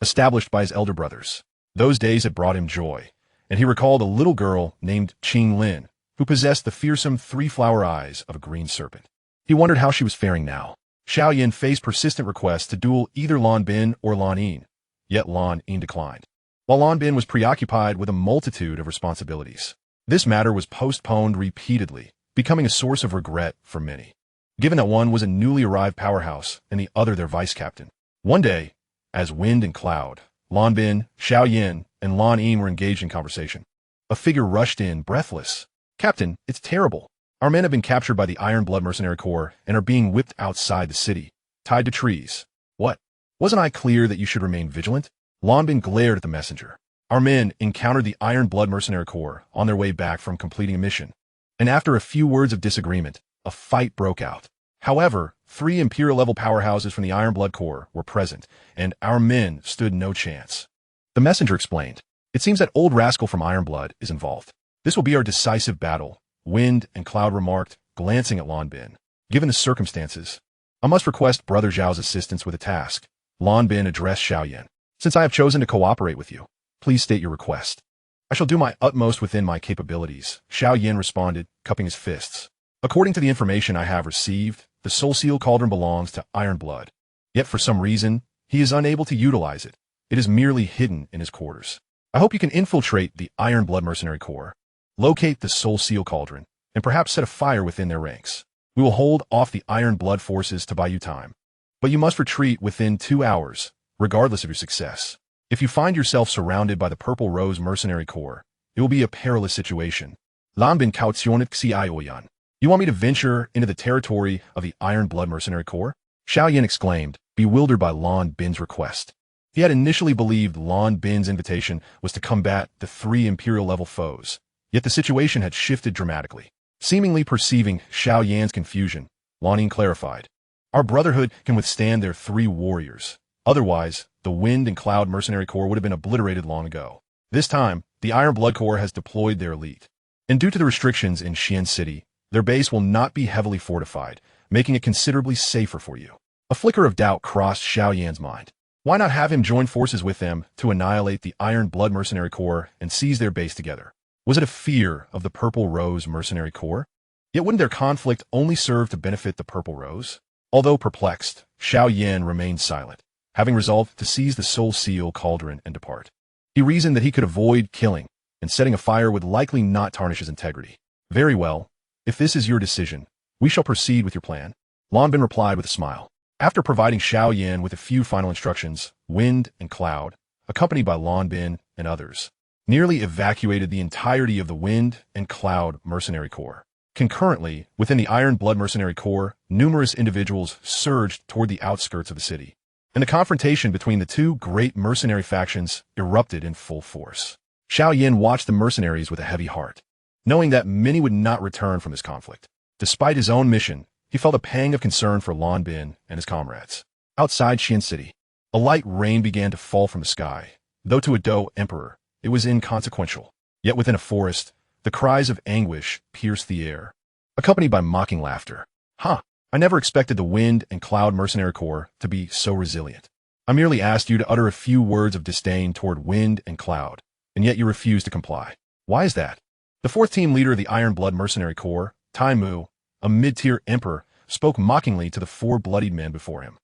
established by his elder brothers. Those days had brought him joy, and he recalled a little girl named Qing Lin, who possessed the fearsome three-flower eyes of a green serpent. He wondered how she was faring now. Xiao Yan faced persistent requests to duel either Lan Bin or Lan Yin, yet Lan Yin declined, while Lan Bin was preoccupied with a multitude of responsibilities. This matter was postponed repeatedly, becoming a source of regret for many, given that one was a newly arrived powerhouse and the other their vice-captain. One day, as wind and cloud, Lan Bin, Xiao Yan, and Lan Yin were engaged in conversation, a figure rushed in, breathless. "Captain, it's terrible. Our men have been captured by the Iron Blood Mercenary Corps and are being whipped outside the city, tied to trees." "What? Wasn't I clear that you should remain vigilant?" Lan Bin glared at the messenger. "Our men encountered the Iron Blood Mercenary Corps on their way back from completing a mission, and after a few words of disagreement, a fight broke out. However, 3 Imperial-level powerhouses from the Iron Blood Corps were present, and our men stood no chance." The messenger explained, "It seems that old rascal from Iron Blood is involved. This will be our decisive battle." Wind and Cloud remarked, glancing at Lan Bin. "Given the circumstances, I must request Brother Zhao's assistance with a task." Lan Bin addressed Xiao Yan. "Since I have chosen to cooperate with you, please state your request." "I shall do my utmost within my capabilities," Xiao Yan responded, cupping his fists. "According to the information I have received, the Soul Seal Cauldron belongs to Iron Blood. Yet for some reason, he is unable to utilize it. It is merely hidden in his quarters. I hope you can infiltrate the Iron Blood Mercenary Corps, locate the Soul Seal Cauldron, and perhaps set a fire within their ranks. We will hold off the Iron Blood forces to buy you time. But you must retreat within 2 hours, regardless of your success. If you find yourself surrounded by the Purple Rose Mercenary Corps, it will be a perilous situation." Lan Bin Kautionet Xiao Yan. "You want me to venture into the territory of the Iron Blood Mercenary Corps?" Xiao Yan exclaimed, bewildered by Lan Bin's request. He had initially believed Lan Bin's invitation was to combat the 3 Imperial-level foes, yet the situation had shifted dramatically. Seemingly perceiving Xiao Yan's confusion, Lan Yin clarified, "Our Brotherhood can withstand their 3 warriors. Otherwise, the Wind and Cloud Mercenary Corps would have been obliterated long ago. This time, the Iron Blood Corps has deployed their elite. And due to the restrictions in Xian City, their base will not be heavily fortified, making it considerably safer for you." A flicker of doubt crossed Xiao Yan's mind. Why not have him join forces with them to annihilate the Iron Blood Mercenary Corps and seize their base together? Was it a fear of the Purple Rose Mercenary Corps? Yet wouldn't their conflict only serve to benefit the Purple Rose? Although perplexed, Xiao Yan remained silent, having resolved to seize the Soul Seal Cauldron and depart. He reasoned that he could avoid killing, and setting a fire would likely not tarnish his integrity. "Very well. If this is your decision, we shall proceed with your plan." Lan Bin replied with a smile. After providing Xiao Yan with a few final instructions, Wind and Cloud, accompanied by Lan Bin and others, nearly evacuated the entirety of the Wind and Cloud Mercenary Corps. Concurrently, within the Iron Blood Mercenary Corps, numerous individuals surged toward the outskirts of the city, and the confrontation between the 2 great mercenary factions erupted in full force. Xiao Yan watched the mercenaries with a heavy heart, knowing that many would not return from this conflict. Despite his own mission, he felt a pang of concern for Lan Bin and his comrades. Outside Xian City, a light rain began to fall from the sky, though to a Dou emperor, it was inconsequential. Yet within a forest, the cries of anguish pierced the air, accompanied by mocking laughter. "Huh, I never expected the Wind and Cloud Mercenary Corps to be so resilient. I merely asked you to utter a few words of disdain toward Wind and Cloud, and yet you refused to comply. Why is that?" The 4th team leader of the Iron Blood Mercenary Corps, Tai Mu, a mid-tier emperor, spoke mockingly to the 4 bloodied men before him,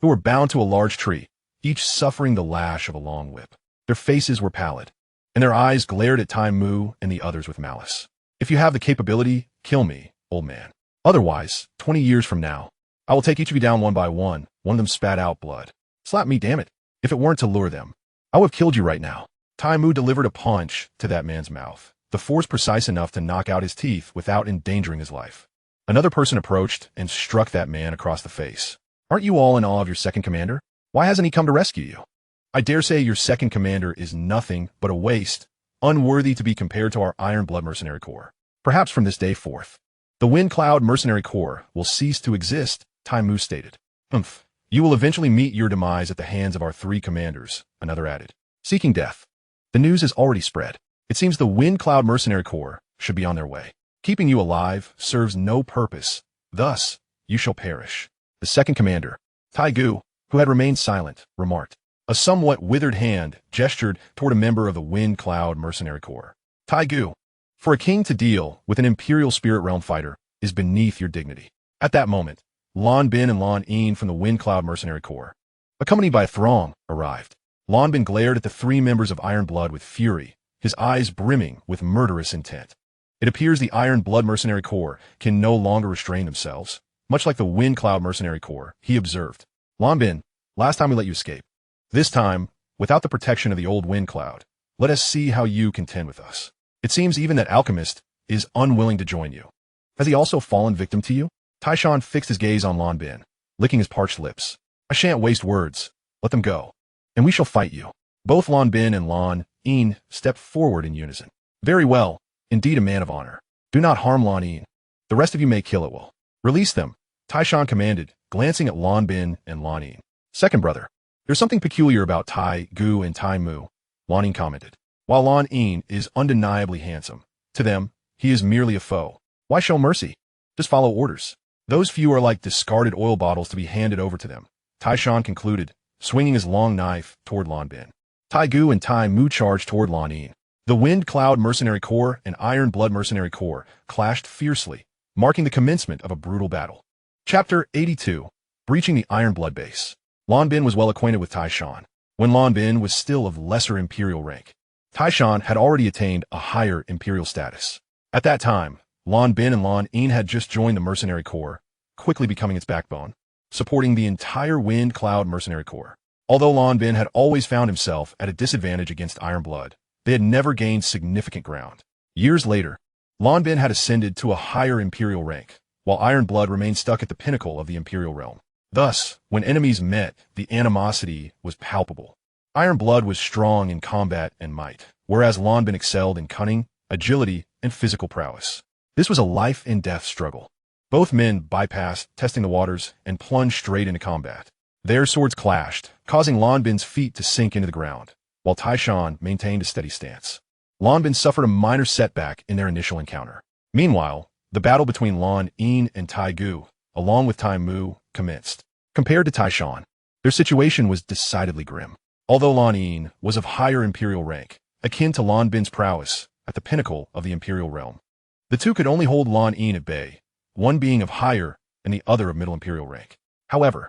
who were bound to a large tree, each suffering the lash of a long whip. Their faces were pallid, and their eyes glared at Tai Mu and the others with malice. "If you have the capability, kill me, old man. Otherwise, 20 years from now, I will take each of you down one by one." One of them spat out blood. "Slap me, damn it. If it weren't to lure them, I would have killed you right now." Tai Mu delivered a punch to that man's mouth, the force precise enough to knock out his teeth without endangering his life. Another person approached and struck that man across the face. "Aren't you all in awe of your second commander? Why hasn't he come to rescue you? I dare say your second commander is nothing but a waste, unworthy to be compared to our Iron Blood Mercenary Corps. Perhaps from this day forth, the Wind Cloud Mercenary Corps will cease to exist," Tai Mu stated. "Humph. You will eventually meet your demise at the hands of our 3 commanders," another added. Seeking death. The news has already spread. It seems the Wind Cloud Mercenary Corps should be on their way. Keeping you alive serves no purpose. Thus, you shall perish." The second commander, Gu, who had remained silent, remarked. A somewhat withered hand gestured toward a member of the Wind Cloud Mercenary Corps. Gu, for a king to deal with an Imperial Spirit Realm fighter is beneath your dignity. At that moment, Lan Bin and Lan Yin from the Wind Cloud Mercenary Corps, accompanied by a throng, arrived. Lan Bin glared at the three members of Iron Blood with fury, his eyes brimming with murderous intent. It appears the Iron Blood Mercenary Corps can no longer restrain themselves, much like the Wind Cloud Mercenary Corps, he observed. Lan Bin, last time we let you escape. This time, without the protection of the old Wind Cloud, let us see how you contend with us. It seems even that Alchemist is unwilling to join you. Has he also fallen victim to you? Taishan fixed his gaze on Lan Bin, licking his parched lips. I shan't waste words. Let them go, and we shall fight you. Both Lan Bin and Lan Yin stepped forward in unison. Very well, indeed a man of honor. Do not harm Lan Yin. The rest of you may kill it will. Release them, Taishan commanded, glancing at Lan Bin and Lan Yin. Second brother, there's something peculiar about Tai Gu and Tai Mu, Lan Yin commented. While Lan Yin is undeniably handsome, to them, he is merely a foe. Why show mercy? Just follow orders. Those few are like discarded oil bottles to be handed over to them, Taishan concluded, swinging his long knife toward Lan Bin. Tai Gu and Tai Mu charged toward Lan Yin. The Wind Cloud Mercenary Corps and Iron Blood Mercenary Corps clashed fiercely, marking the commencement of a brutal battle. Chapter 82, Breaching the Iron Blood Base. Lan Bin was well acquainted with Taishan, when Lan Bin was still of lesser imperial rank. Taishan had already attained a higher imperial status. At that time, Lan Bin and Lan Yin had just joined the Mercenary Corps, quickly becoming its backbone, supporting the entire Wind Cloud Mercenary Corps. Although Lan Bin had always found himself at a disadvantage against Iron Blood, they had never gained significant ground. Years later, Lan Bin had ascended to a higher imperial rank, while Iron Blood remained stuck at the pinnacle of the imperial realm. Thus, when enemies met, the animosity was palpable. Iron Blood was strong in combat and might, whereas Lan Bin excelled in cunning, agility, and physical prowess. This was a life-and-death struggle. Both men bypassed testing the waters and plunged straight into combat. Their swords clashed, causing Lan Bin's feet to sink into the ground, while Taishan maintained a steady stance. Lan Bin suffered a minor setback in their initial encounter. Meanwhile, the battle between Lan Yin and Tai Gu, along with Tai Mu, commenced. Compared to Taishan, their situation was decidedly grim. Although Lan Yin was of higher imperial rank, akin to Lan Bin's prowess at the pinnacle of the imperial realm, the two could only hold Lan Yin at bay, one being of higher and the other of middle imperial rank. However,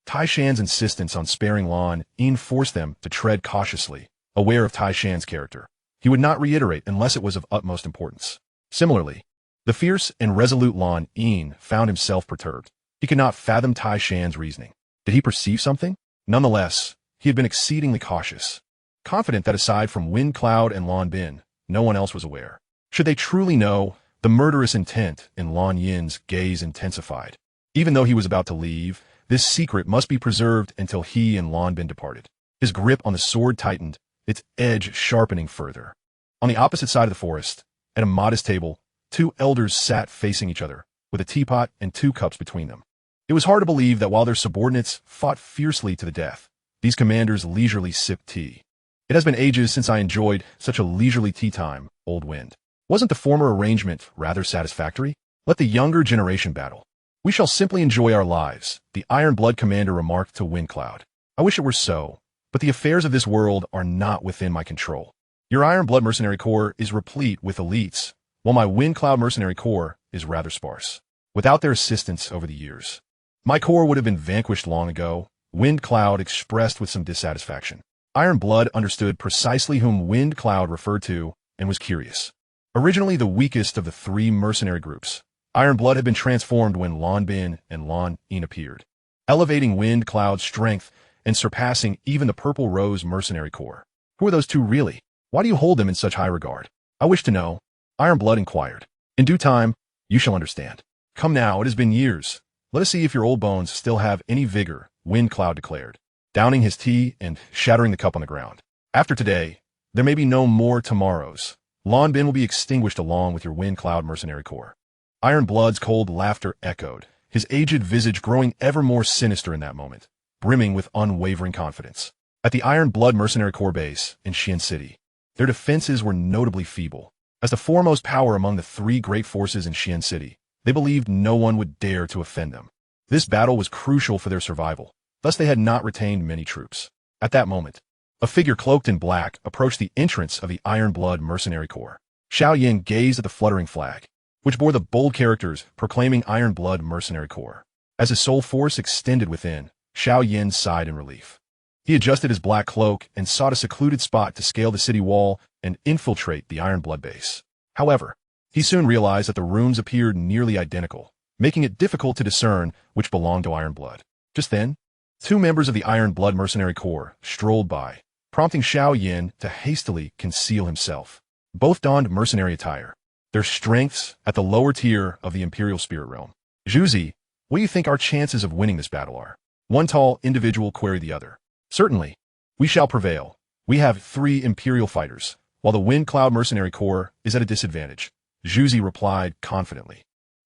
Taishan's insistence on sparing Lan Yin forced them to tread cautiously, aware of Taishan's character. He would not reiterate unless it was of utmost importance. Similarly, the fierce and resolute Lan Yin found himself perturbed. He could not fathom Taishan's reasoning. Did he perceive something? Nonetheless, he had been exceedingly cautious, confident that aside from Wind Cloud and Lan Bin, no one else was aware. Should they truly know, the murderous intent in Lan Yin's gaze intensified. Even though he was about to leave, this secret must be preserved until he and Lan Bin departed. His grip on the sword tightened, its edge sharpening further. On the opposite side of the forest, at a modest table, two elders sat facing each other, with a teapot and 2 cups between them. It was hard to believe that while their subordinates fought fiercely to the death, these commanders leisurely sipped tea. It has been ages since I enjoyed such a leisurely tea time, Old Wind. Wasn't the former arrangement rather satisfactory? Let the younger generation battle. We shall simply enjoy our lives, the Iron Blood commander remarked to Wind Cloud. I wish it were so, but the affairs of this world are not within my control. Your Iron Blood Mercenary Corps is replete with elites, while my Wind Cloud Mercenary Corps is rather sparse. Without their assistance over the years, my corps would have been vanquished long ago, Wind Cloud expressed with some dissatisfaction. Iron Blood understood precisely whom Wind Cloud referred to and was curious. Originally the weakest of the 3 mercenary groups, Iron Blood had been transformed when Lan Bin and Lan Yin appeared, elevating Wind Cloud's strength and surpassing even the Purple Rose Mercenary Corps. Who are those two really? Why do you hold them in such high regard? I wish to know, Iron Blood inquired. In due time, you shall understand. Come now, it has been years. Let us see if your old bones still have any vigor, Wind Cloud declared, downing his tea and shattering the cup on the ground. After today, there may be no more tomorrows. Lan Bin will be extinguished along with your Wind Cloud Mercenary Corps. Iron Blood's cold laughter echoed, his aged visage growing ever more sinister in that moment, brimming with unwavering confidence. At the Iron Blood Mercenary Corps base in Xian City, their defenses were notably feeble. As the foremost power among the 3 great forces in Xian City, they believed no one would dare to offend them. This battle was crucial for their survival, Thus they had not retained many troops. At that moment, a figure cloaked in black approached the entrance of the Iron Blood Mercenary Corps. Xiao Yan gazed at the fluttering flag, which bore the bold characters proclaiming Iron Blood Mercenary Corps. As his soul force extended within, Xiao Yan sighed in relief. He adjusted his black cloak and sought a secluded spot to scale the city wall and infiltrate the Iron Blood base. However, he soon realized that the rooms appeared nearly identical, making it difficult to discern which belonged to Iron Blood. Just then, two members of the Iron Blood Mercenary Corps strolled by, prompting Xiao Yan to hastily conceal himself. Both donned mercenary attire, their strengths at the lower tier of the Imperial Spirit Realm. Zhuzi, what do you think our chances of winning this battle are? One tall individual queried the other. Certainly, we shall prevail. We have 3 Imperial fighters, while the Wind Cloud Mercenary Corps is at a disadvantage, Zhuzi replied confidently.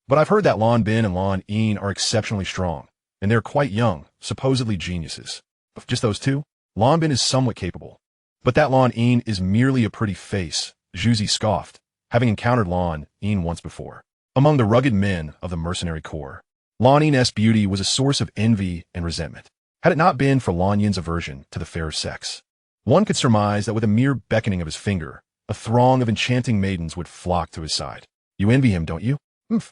But I've heard that Lan Bin and Lan Yin are exceptionally strong, and they're quite young, supposedly geniuses. Just those two? Lan Bin is somewhat capable. But that Lan Yin is merely a pretty face, Zhuzi scoffed, having encountered Lan Yin once before. Among the rugged men of the Mercenary Corps, Lan Yin's beauty was a source of envy and resentment. Had it not been for Lan Yin's aversion to the fairer sex, one could surmise that with a mere beckoning of his finger, a throng of enchanting maidens would flock to his side. You envy him, don't you?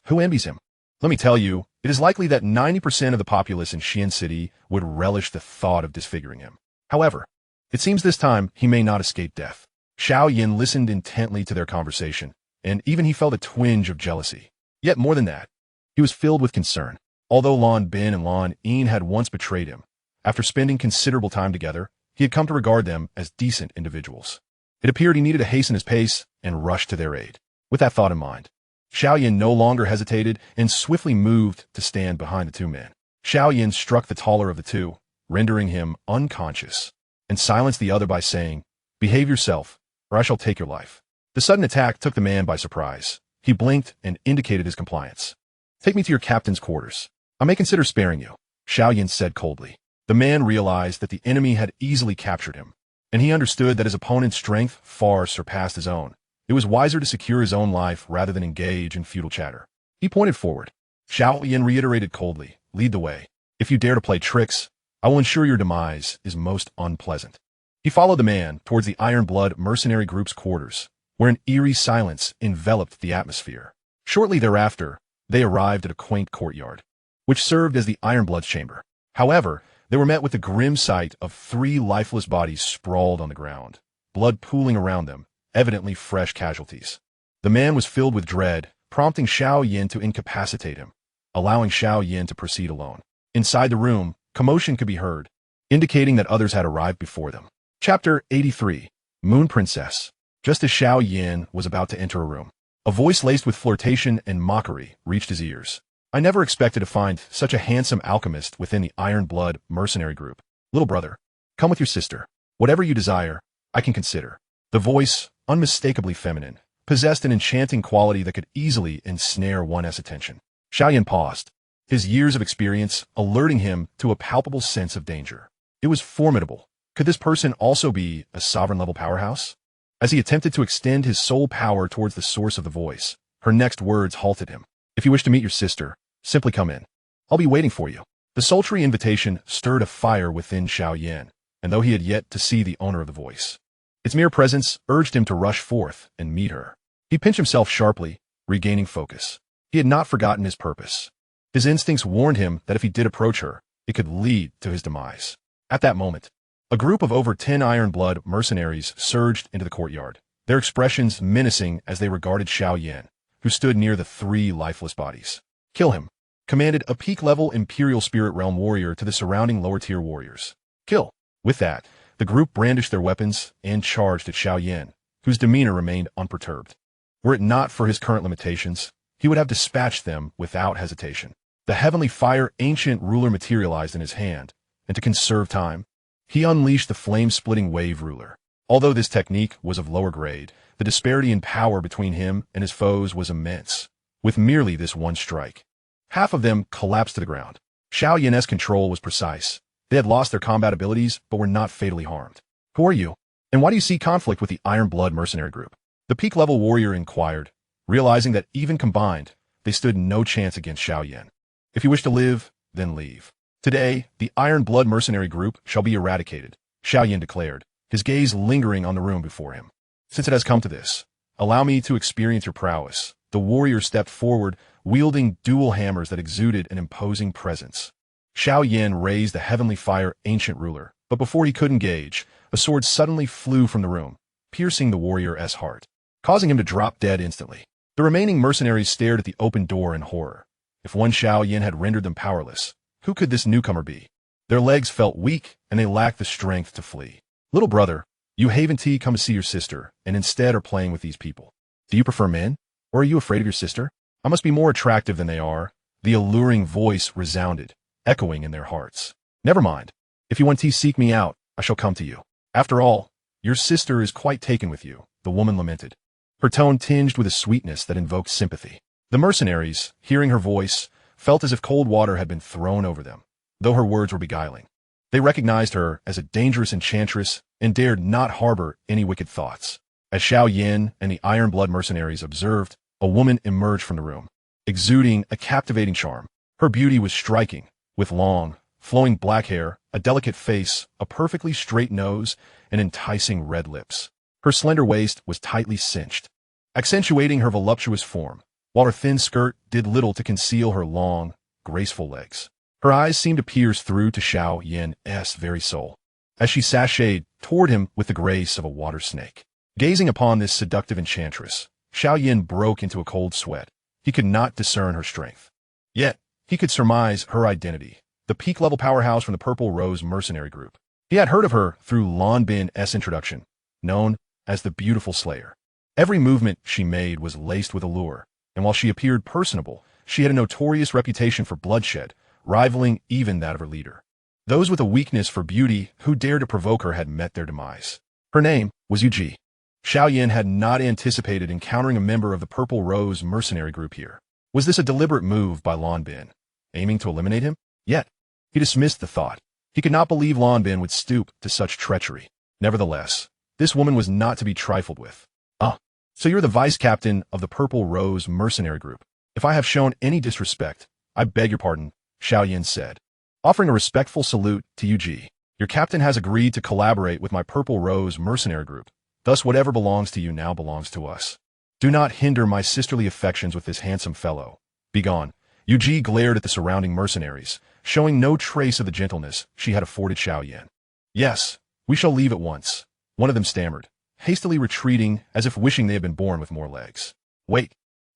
Who envies him? Let me tell you, it is likely that 90% of the populace in Xian City would relish the thought of disfiguring him. However, it seems this time he may not escape death. Xiao Yan listened intently to their conversation, and even he felt a twinge of jealousy. Yet more than that, he was filled with concern. Although Lan Bin and Lan Yin had once betrayed him, after spending considerable time together, he had come to regard them as decent individuals. It appeared he needed to hasten his pace and rush to their aid. With that thought in mind, Xiao Yan no longer hesitated and swiftly moved to stand behind the two men. Xiao Yan struck the taller of the two, rendering him unconscious, and silenced the other by saying, "Behave yourself, or I shall take your life." The sudden attack took the man by surprise. He blinked and indicated his compliance. "Take me to your captain's quarters. I may consider sparing you," Xiao Yan said coldly. The man realized that the enemy had easily captured him, and he understood that his opponent's strength far surpassed his own. It was wiser to secure his own life rather than engage in futile chatter. He pointed forward. Xiao Yan reiterated coldly, "Lead the way. If you dare to play tricks, I will ensure your demise is most unpleasant." He followed the man towards the Iron Blood Mercenary Group's quarters, where an eerie silence enveloped the atmosphere. Shortly thereafter, they arrived at a quaint courtyard, which served as the Iron Blood's chamber. However, they were met with the grim sight of 3 lifeless bodies sprawled on the ground, blood pooling around them, evidently fresh casualties. The man was filled with dread, prompting Xiao Yan to incapacitate him, allowing Xiao Yan to proceed alone. Inside the room, commotion could be heard, indicating that others had arrived before them. Chapter 83, Moon Princess. Just as Xiao Yan was about to enter a room, a voice laced with flirtation and mockery reached his ears. "I never expected to find such a handsome alchemist within the Iron Blood Mercenary Group. Little brother, come with your sister. Whatever you desire, I can consider." The voice, unmistakably feminine, possessed an enchanting quality that could easily ensnare one's attention. Xiao Yan paused, his years of experience alerting him to a palpable sense of danger. It was formidable. Could this person also be a sovereign-level powerhouse? As he attempted to extend his soul power towards the source of the voice, her next words halted him. "If you wish to meet your sister, simply come in. I'll be waiting for you." The sultry invitation stirred a fire within Xiao Yan, and though he had yet to see the owner of the voice, its mere presence urged him to rush forth and meet her. He pinched himself sharply, regaining focus. He had not forgotten his purpose. His instincts warned him that if he did approach her, it could lead to his demise. At that moment, a group of over 10 Iron Blood mercenaries surged into the courtyard, their expressions menacing as they regarded Xiao Yan, who stood near the 3 lifeless bodies. "Kill him," commanded a peak-level Imperial Spirit Realm warrior to the surrounding lower-tier warriors. "Kill." With that, the group brandished their weapons and charged at Xiao Yan, whose demeanor remained unperturbed. Were it not for his current limitations, he would have dispatched them without hesitation. The heavenly fire ancient ruler materialized in his hand, and to conserve time, he unleashed the flame-splitting wave ruler. Although this technique was of lower grade, the disparity in power between him and his foes was immense. With merely this one strike, half of them collapsed to the ground. Xiao Yan's control was precise. They had lost their combat abilities, but were not fatally harmed. "Who are you? And why do you see conflict with the Iron Blood Mercenary Group?" The peak-level warrior inquired, realizing that even combined, they stood no chance against Xiao Yan. "If you wish to live, then leave." Today, the Iron Blood mercenary group shall be eradicated, Xiao Yan declared, his gaze lingering on the room before him. Since it has come to this, allow me to experience your prowess. The warrior stepped forward, wielding dual hammers that exuded an imposing presence. Xiao Yan raised the heavenly fire ancient ruler, but before he could engage, a sword suddenly flew from the room, piercing the warrior's heart, causing him to drop dead instantly. The remaining mercenaries stared at the open door in horror. If one Xiao Yan had rendered them powerless, who could this newcomer be? Their legs felt weak, and they lacked the strength to flee. Little brother, you haven't come to see your sister, and instead are playing with these people. Do you prefer men, or are you afraid of your sister? I must be more attractive than they are. The alluring voice resounded, echoing in their hearts. Never mind. If you want to seek me out, I shall come to you. After all, your sister is quite taken with you, the woman lamented, her tone tinged with a sweetness that invoked sympathy. The mercenaries, hearing her voice, felt as if cold water had been thrown over them, though her words were beguiling. They recognized her as a dangerous enchantress and dared not harbor any wicked thoughts. As Xiao Yan and the Iron Blood mercenaries observed, a woman emerged from the room, exuding a captivating charm. Her beauty was striking, with long, flowing black hair, a delicate face, a perfectly straight nose, and enticing red lips. Her slender waist was tightly cinched, accentuating her voluptuous form, while her thin skirt did little to conceal her long, graceful legs. Her eyes seemed to pierce through to Xiao Yan's very soul, as she sashayed toward him with the grace of a water snake. Gazing upon this seductive enchantress, Xiao Yan broke into a cold sweat. He could not discern her strength. Yet, he could surmise her identity, the peak-level powerhouse from the Purple Rose mercenary group. He had heard of her through Lan Bin's introduction, known as the Beautiful Slayer. Every movement she made was laced with allure, and while she appeared personable, she had a notorious reputation for bloodshed, rivaling even that of her leader. Those with a weakness for beauty who dared to provoke her had met their demise. Her name was Yuji. Xiao Yan had not anticipated encountering a member of the Purple Rose mercenary group here. Was this a deliberate move by Lan Bin, aiming to eliminate him? Yet, he dismissed the thought. He could not believe Lan Bin would stoop to such treachery. Nevertheless, this woman was not to be trifled with. So you're the vice captain of the Purple Rose mercenary group. If I have shown any disrespect, I beg your pardon, Xiao Yan said, offering a respectful salute to Yuji. Your captain has agreed to collaborate with my Purple Rose mercenary group. Thus whatever belongs to you now belongs to us. Do not hinder my sisterly affections with this handsome fellow. Begone. Yuji glared at the surrounding mercenaries, showing no trace of the gentleness she had afforded Xiao Yan. Yes, we shall leave at once, one of them stammered, hastily retreating as if wishing they had been born with more legs. Wait,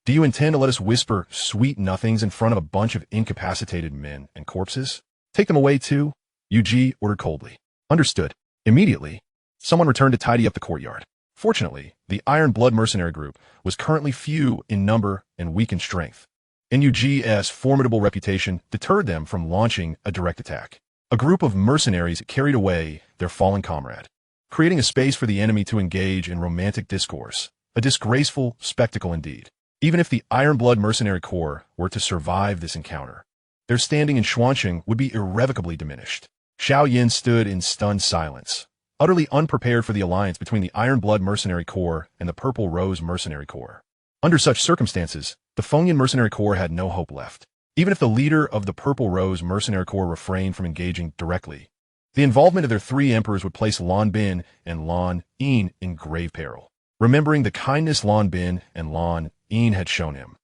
do you intend to let us whisper sweet nothings in front of a bunch of incapacitated men and corpses? Take them away too, Yuji ordered coldly. Understood. Immediately, someone returned to tidy up the courtyard. Fortunately, the Iron Blood mercenary group was currently few in number and weak in strength, and Yuji's formidable reputation deterred them from launching a direct attack. A group of mercenaries carried away their fallen comrade, creating a space for the enemy to engage in romantic discourse, a disgraceful spectacle indeed. Even if the Iron Blood mercenary corps were to survive this encounter, their standing in Xuanqing would be irrevocably diminished. Xiao Yan stood in stunned silence, utterly unprepared for the alliance between the Iron Blood mercenary corps and the Purple Rose mercenary corps. Under such circumstances, the Fengyan mercenary corps had no hope left. Even if the leader of the Purple Rose mercenary corps refrained from engaging directly, the involvement of their three emperors would place Lan Bin and Lan Yin in grave peril. Remembering the kindness Lan Bin and Lan Yin had shown him,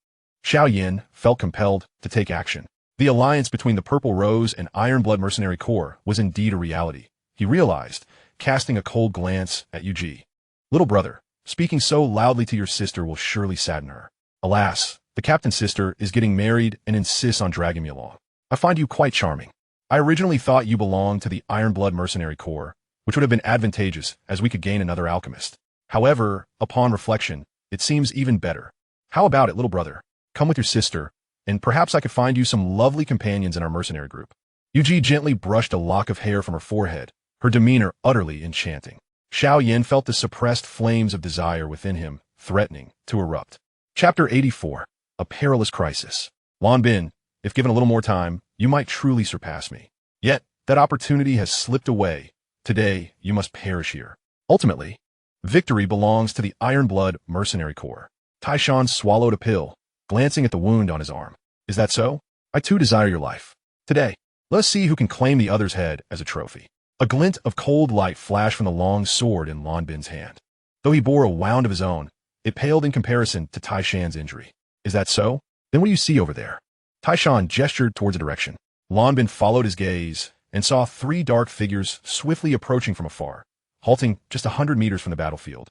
Xiao Yan felt compelled to take action. The alliance between the Purple Rose and Iron Blood mercenary corps was indeed a reality, he realized, casting a cold glance at Yuji. Little brother, speaking so loudly to your sister will surely sadden her. Alas, the captain's sister is getting married and insists on dragging me along. I find you quite charming. I originally thought you belonged to the Iron Blood mercenary corps, which would have been advantageous as we could gain another alchemist. However, upon reflection, it seems even better. How about it, little brother? Come with your sister, and perhaps I could find you some lovely companions in our mercenary group. Yuji gently brushed a lock of hair from her forehead, her demeanor utterly enchanting. Xiao Yan felt the suppressed flames of desire within him, threatening to erupt. Chapter 84. A Perilous Crisis. Lan Bin, if given a little more time, you might truly surpass me. Yet, that opportunity has slipped away. Today, you must perish here. Ultimately, victory belongs to the Iron Blood mercenary corps. Taishan swallowed a pill, glancing at the wound on his arm. Is that so? I too desire your life. Today, Let us see who can claim the other's head as a trophy. A glint of cold light flashed from the long sword in Lan Bin's hand. Though he bore a wound of his own, it paled in comparison to Tai Shan's injury. Is that so? Then what do you see over there? Tai Shan gestured towards a direction. Lan Bin followed his gaze and saw 3 dark figures swiftly approaching from afar, halting just 100 meters from the battlefield.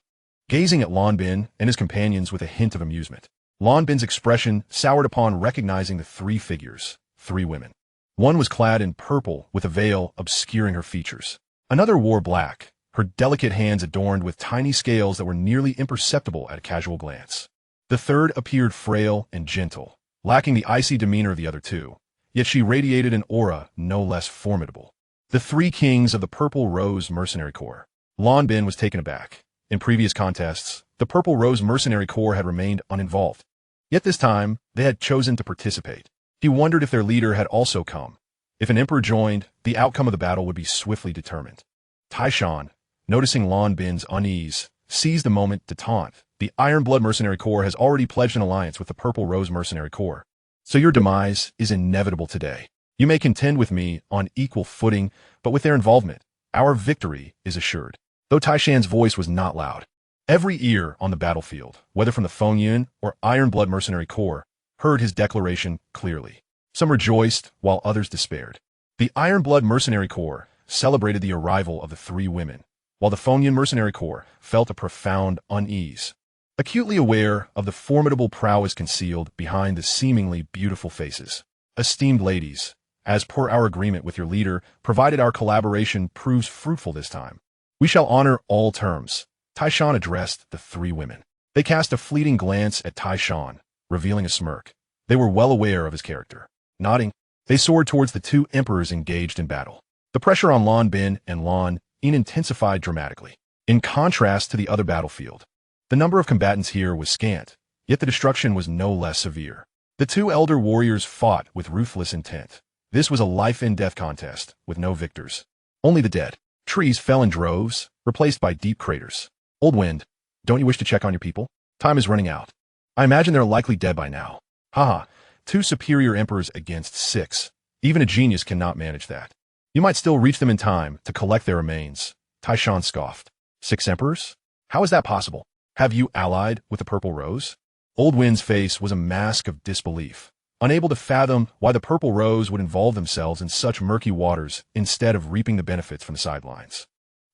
Gazing at Lan Bin and his companions with a hint of amusement, Lan Bin's expression soured upon recognizing the 3 figures, 3 women. One was clad in purple with a veil obscuring her features. Another wore black, her delicate hands adorned with tiny scales that were nearly imperceptible at a casual glance. The third appeared frail and gentle, lacking the icy demeanor of the other 2, yet she radiated an aura no less formidable. The 3 kings of the Purple Rose Mercenary Corps. Lan Bin was taken aback. In previous contests, the Purple Rose Mercenary Corps had remained uninvolved. Yet this time, they had chosen to participate. He wondered if their leader had also come. If an emperor joined, the outcome of the battle would be swiftly determined. Tai Shan, noticing Lan Bin's unease, seized the moment to taunt. The Iron Blood Mercenary Corps has already pledged an alliance with the Purple Rose Mercenary Corps. So your demise is inevitable today. You may contend with me on equal footing, but with their involvement, our victory is assured. Though Tai Shan's voice was not loud, every ear on the battlefield, whether from the Fengyun or Iron Blood Mercenary Corps, heard his declaration clearly. Some rejoiced, while others despaired. The Iron Blood Mercenary Corps celebrated the arrival of the 3 women, while the Fengyun Mercenary Corps felt a profound unease, acutely aware of the formidable prowess concealed behind the seemingly beautiful faces. Esteemed ladies, as per our agreement with your leader, provided our collaboration proves fruitful this time, we shall honor all terms. Tai Shan addressed the 3 women. They cast a fleeting glance at Tai Shan, revealing a smirk. They were well aware of his character. Nodding, they soared towards the 2 emperors engaged in battle. The pressure on Lan Bin and Lan Yin intensified dramatically. In contrast to the other battlefield, the number of combatants here was scant, yet the destruction was no less severe. The 2 elder warriors fought with ruthless intent. This was a life-and-death contest, with no victors. Only the dead. Trees fell in droves, replaced by deep craters. Old Wind, don't you wish to check on your people? Time is running out. I imagine they're likely dead by now. Haha, 2 superior emperors against 6. Even a genius cannot manage that. You might still reach them in time to collect their remains. Tai Shan scoffed. 6 emperors? How is that possible? Have you allied with the Purple Rose? Old Wind's face was a mask of disbelief, unable to fathom why the Purple Rose would involve themselves in such murky waters instead of reaping the benefits from the sidelines.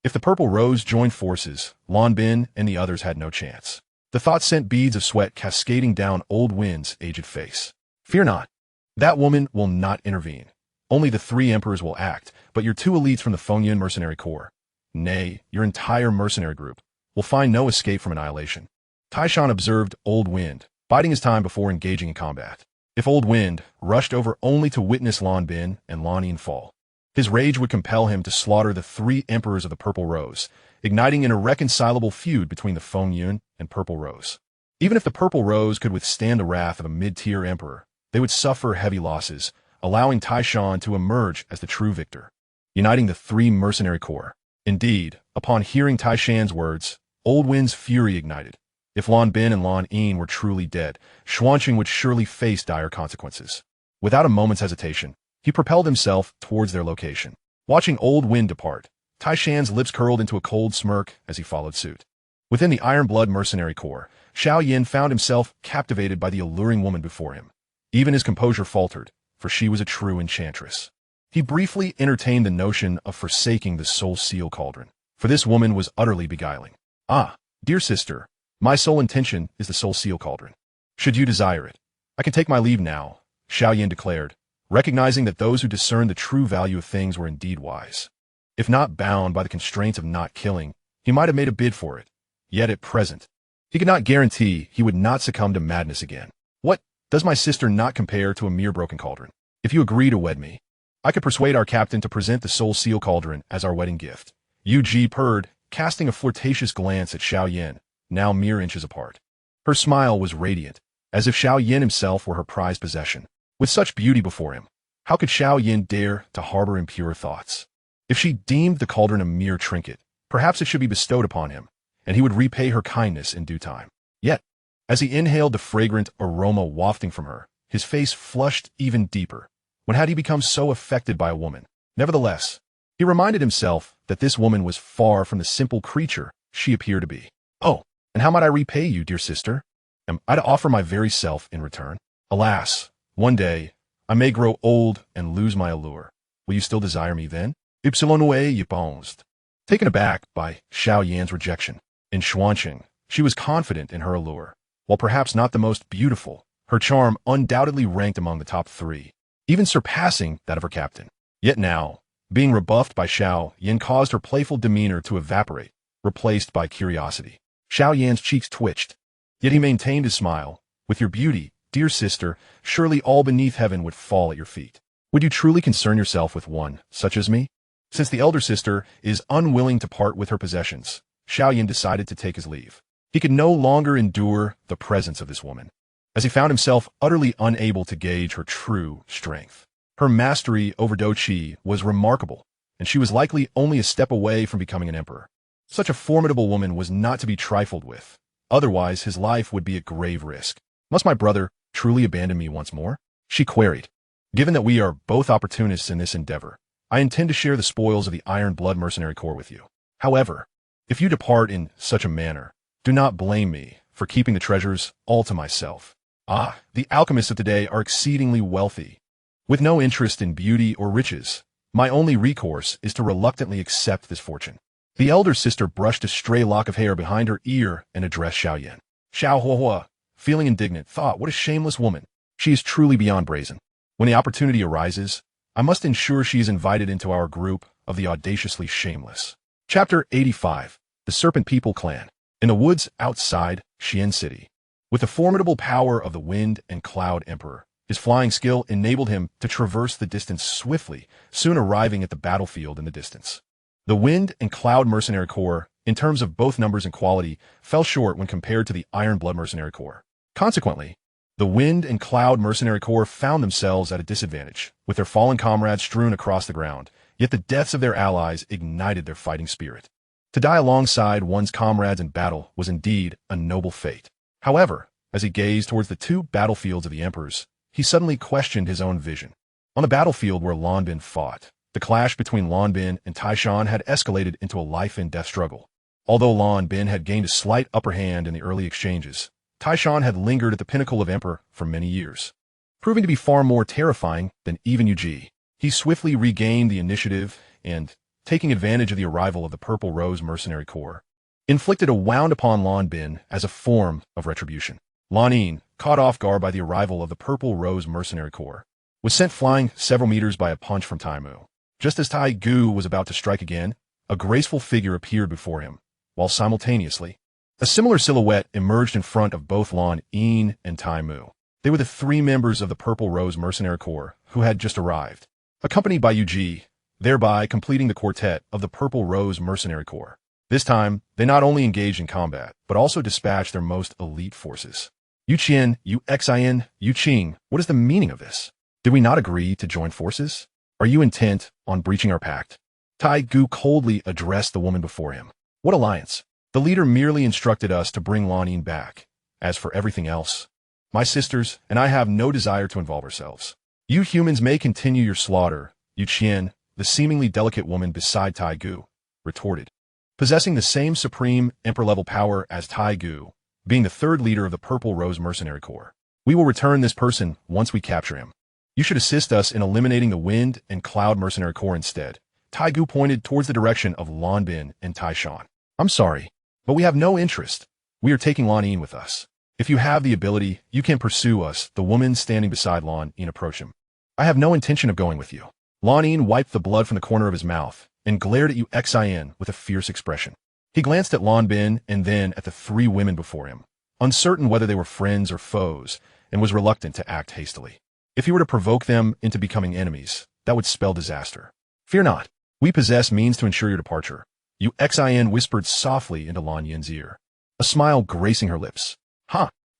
If the Purple Rose joined forces, Lan Bin and the others had no chance. The thought sent beads of sweat cascading down Old Wind's aged face. Fear not. That woman will not intervene. Only the 3 emperors will act, but your 2 elites from the Fengyun Mercenary Corps, nay, your entire mercenary group, will find no escape from annihilation. Tai Shan observed Old Wind, biding his time before engaging in combat. If Old Wind rushed over only to witness Lan Bin and Lan Yin fall, his rage would compel him to slaughter the 3 emperors of the Purple Rose, igniting an irreconcilable feud between the Fengyun and Purple Rose. Even if the Purple Rose could withstand the wrath of a mid-tier emperor, they would suffer heavy losses, allowing Tai Shan to emerge as the true victor, uniting the 3 mercenary corps. Indeed, upon hearing Tai Shan's words, Old Wind's fury ignited. If Lan Bin and Lan Yin were truly dead, Xuanqing would surely face dire consequences. Without a moment's hesitation, he propelled himself towards their location. Watching Old Wind depart, Tai Shan's lips curled into a cold smirk as he followed suit. Within the Iron Blood Mercenary Corps, Xiao Yan found himself captivated by the alluring woman before him. Even his composure faltered, for she was a true enchantress. He briefly entertained the notion of forsaking the Soul Seal Cauldron, for this woman was utterly beguiling. Ah, dear sister, my sole intention is the Soul Seal Cauldron. Should you desire it, I can take my leave now, Xiao Yan declared, recognizing that those who discerned the true value of things were indeed wise. If not bound by the constraints of not killing, he might have made a bid for it. Yet at present, he could not guarantee he would not succumb to madness again. What does my sister not compare to a mere broken cauldron? If you agree to wed me, I could persuade our captain to present the Soul Seal Cauldron as our wedding gift. Yu Ji purred, casting a flirtatious glance at Xiao Yan, now mere inches apart. Her smile was radiant, as if Xiao Yan himself were her prized possession. With such beauty before him, how could Xiao Yan dare to harbor impure thoughts? If she deemed the cauldron a mere trinket, perhaps it should be bestowed upon him, and he would repay her kindness in due time. Yet, as he inhaled the fragrant aroma wafting from her, his face flushed even deeper, When had he become so affected by a woman? Nevertheless, he reminded himself that this woman was far from the simple creature she appeared to be. Oh, and how might I repay you, dear sister? Am I to offer my very self in return? Alas, one day, I may grow old and lose my allure. Will you still desire me then? Y pensed. Taken aback by Xiao Yan's rejection, in Xuanqing, she was confident in her allure. While perhaps not the most beautiful, her charm undoubtedly ranked among the top 3, even surpassing that of her captain. Yet now, being rebuffed by Xiao Yan caused her playful demeanor to evaporate, replaced by curiosity. Xiao Yan's cheeks twitched, yet he maintained his smile. With your beauty, dear sister, surely all beneath heaven would fall at your feet. Would you truly concern yourself with one such as me? Since the elder sister is unwilling to part with her possessions, Xiao Yan decided to take his leave. He could no longer endure the presence of this woman, as he found himself utterly unable to gauge her true strength. Her mastery over Do Qi was remarkable, and she was likely only a step away from becoming an emperor. Such a formidable woman was not to be trifled with, otherwise his life would be at grave risk. Must my brother truly abandon me once more? She queried. Given that we are both opportunists in this endeavor, I intend to share the spoils of the Iron Blood Mercenary Corps with you. However, if you depart in such a manner, do not blame me for keeping the treasures all to myself. Ah, the alchemists of today are exceedingly wealthy. With no interest in beauty or riches, my only recourse is to reluctantly accept this fortune. The elder sister brushed a stray lock of hair behind her ear and addressed Xiao Yan. Xiao Huahua, feeling indignant, thought, what a shameless woman. She is truly beyond brazen. When the opportunity arises, I must ensure she is invited into our group of the audaciously shameless. Chapter 85. The Serpent People Clan. In the woods outside Xian City. With the formidable power of the Wind and Cloud Emperor, his flying skill enabled him to traverse the distance swiftly, soon arriving at the battlefield in the distance. The Wind and Cloud Mercenary Corps, in terms of both numbers and quality, fell short when compared to the Iron Blood Mercenary Corps. Consequently, the Wind and Cloud Mercenary Corps found themselves at a disadvantage, with their fallen comrades strewn across the ground, yet the deaths of their allies ignited their fighting spirit. To die alongside one's comrades in battle was indeed a noble fate. However, as he gazed towards the 2 battlefields of the emperors, he suddenly questioned his own vision. On the battlefield where Lan Bin fought, the clash between Lan Bin and Taishan had escalated into a life-and-death struggle. Although Lan Bin had gained a slight upper hand in the early exchanges, Taishan had lingered at the pinnacle of emperor for many years, proving to be far more terrifying than even Yuji. He swiftly regained the initiative and, taking advantage of the arrival of the Purple Rose Mercenary Corps, inflicted a wound upon Lan Bin as a form of retribution. Lan Yin, caught off guard by the arrival of the Purple Rose Mercenary Corps, was sent flying several meters by a punch from Tai Mu. Just as Tai Gu was about to strike again, a graceful figure appeared before him, while simultaneously, a similar silhouette emerged in front of both Lan Yin and Tai Mu. They were the 3 members of the Purple Rose Mercenary Corps who had just arrived, accompanied by Yuji, thereby completing the quartet of the Purple Rose Mercenary Corps. This time, they not only engaged in combat, but also dispatched their most elite forces. Yu Qian, Yu Xin, Yu Qing, what is the meaning of this? Did we not agree to join forces? Are you intent on breaching our pact? Tai Gu coldly addressed the woman before him. What alliance? The leader merely instructed us to bring Lan Yin back. As for everything else, my sisters and I have no desire to involve ourselves. You humans may continue your slaughter, Yu Qian, the seemingly delicate woman beside Tai Gu, retorted. Possessing the same supreme emperor-level power as Tai Gu, being the 3rd leader of the Purple Rose Mercenary Corps. We will return this person once we capture him. You should assist us in eliminating the Wind and Cloud Mercenary Corps instead. Tai Gu pointed towards the direction of Lan Bin and Taishan. I'm sorry, but we have no interest. We are taking Lan Yin with us. If you have the ability, you can pursue us. The woman standing beside Lan Yin approached him. I have no intention of going with you. Lan Yin wiped the blood from the corner of his mouth and glared at Yu Xin with a fierce expression. He glanced at Lan Bin and then at the 3 women before him, uncertain whether they were friends or foes, and was reluctant to act hastily. If he were to provoke them into becoming enemies, that would spell disaster. Fear not. We possess means to ensure your departure. Yu Xin whispered softly into Lan Yin's ear, a smile gracing her lips.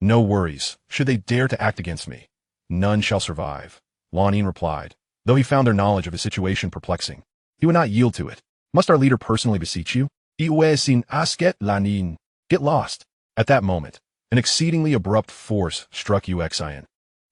No worries. Should they dare to act against me, none shall survive, Lan Yin replied, though he found their knowledge of his situation perplexing. He would not yield to it. Must our leader personally beseech you? Lan Yin. Get lost. At that moment, an exceedingly abrupt force struck Yu Xin.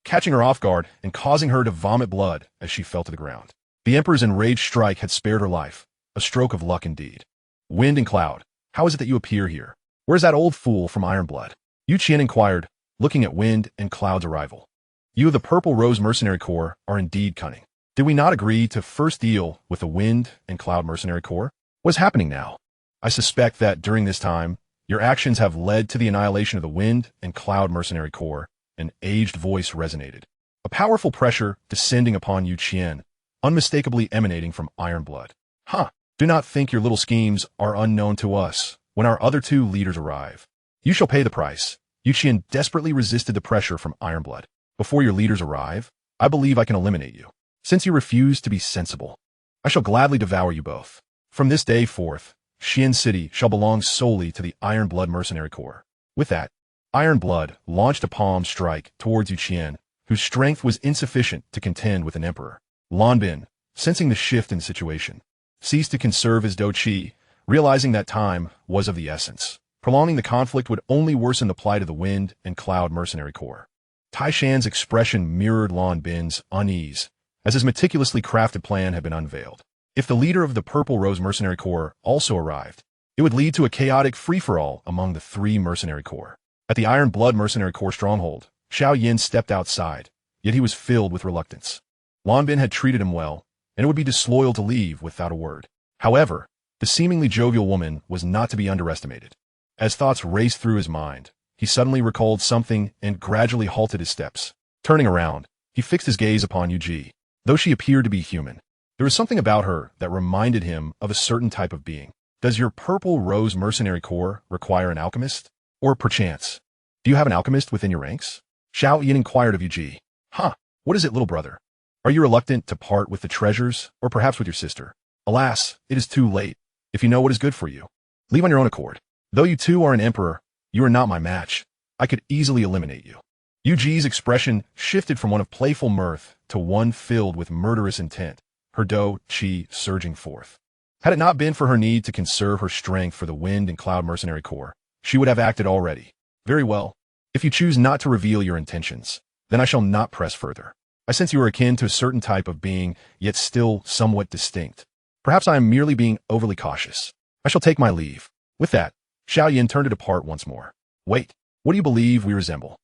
catching her off guard and causing her to vomit blood as she fell to the ground. The Emperor's enraged strike had spared her life, a stroke of luck indeed. Wind and Cloud, how is it that you appear here? Where's that old fool from Ironblood? Yuan inquired, looking at Wind and Cloud's arrival. You of the Purple Rose Mercenary Corps are indeed cunning. Did we not agree to first deal with the Wind and Cloud Mercenary Corps? What's happening now? I suspect that during this time, your actions have led to the annihilation of the Wind and Cloud Mercenary Corps. An aged voice resonated. A powerful pressure descending upon Yuan, unmistakably emanating from Ironblood. Huh, do not think your little schemes are unknown to us when our other two leaders arrive. You shall pay the price. Yuan desperately resisted the pressure from Ironblood. Before your leaders arrive, I believe I can eliminate you. Since you refuse to be sensible, I shall gladly devour you both. From this day forth, Xian City shall belong solely to the Ironblood Mercenary Corps. With that, Ironblood launched a palm strike towards Yuan, whose strength was insufficient to contend with an emperor. Lan Bin, sensing the shift in the situation, ceased to conserve his Qi, realizing that time was of the essence. Prolonging the conflict would only worsen the plight of the Wind and Cloud Mercenary Corps. Taishan's expression mirrored Lan Bin's unease, as his meticulously crafted plan had been unveiled. If the leader of the Purple Rose Mercenary Corps also arrived, it would lead to a chaotic free-for-all among the three mercenary corps. At the Iron Blood Mercenary Corps stronghold, Xiao Yan stepped outside, yet he was filled with reluctance. Lan Bin had treated him well, and it would be disloyal to leave without a word. However, the seemingly jovial woman was not to be underestimated. As thoughts raced through his mind, he suddenly recalled something and gradually halted his steps. Turning around, he fixed his gaze upon Yuji. Though she appeared to be human, there was something about her that reminded him of a certain type of being. Does your Purple Rose Mercenary Corps require an alchemist? Or perchance, do you have an alchemist within your ranks? Xiao Yan inquired of Yuji. Huh, what is it, little brother? Are you reluctant to part with the treasures, or perhaps with your sister? Alas, it is too late. If you know what is good for you, leave on your own accord. Though you two are an emperor, you are not my match. I could easily eliminate you. Yuji's expression shifted from one of playful mirth to one filled with murderous intent, her Qi surging forth. Had it not been for her need to conserve her strength for the Wind and Cloud Mercenary Corps, she would have acted already. Very well. If you choose not to reveal your intentions, then I shall not press further. I sense you are akin to a certain type of being, yet still somewhat distinct. Perhaps I am merely being overly cautious. I shall take my leave. With that, Xiao Yan turned to depart once more. Wait, what do you believe we resemble?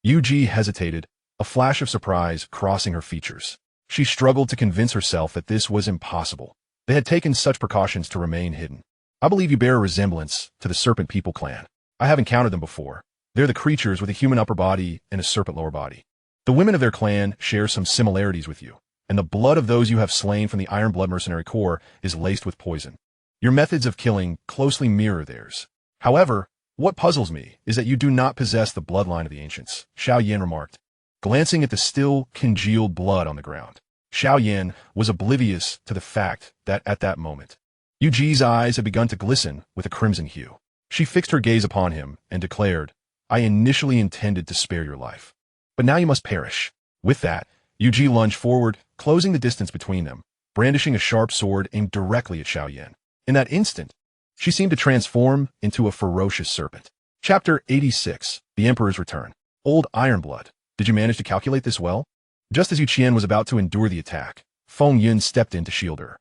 Yuji hesitated, a flash of surprise crossing her features. She struggled to convince herself that this was impossible. They had taken such precautions to remain hidden. I believe you bear a resemblance to the Serpent people clan. I have encountered them before. They're the creatures with a human upper body and a serpent lower body. The women of their clan share some similarities with you, and the blood of those you have slain from the Iron Blood Mercenary Corps is laced with poison. Your methods of killing closely mirror theirs. However, what puzzles me is that you do not possess the bloodline of the ancients, Xiao Yan remarked, glancing at the still congealed blood on the ground. Xiao Yan was oblivious to the fact that at that moment, Yuji's eyes had begun to glisten with a crimson hue. She fixed her gaze upon him and declared, I initially intended to spare your life, but now you must perish. With that, Yuji lunged forward, closing the distance between them, brandishing a sharp sword aimed directly at Xiao Yan. In that instant, she seemed to transform into a ferocious serpent. Chapter 86, The Emperor's Return. Old Ironblood, did you manage to calculate this well? Just as Yuan was about to endure the attack, Feng Yun stepped in to shield her.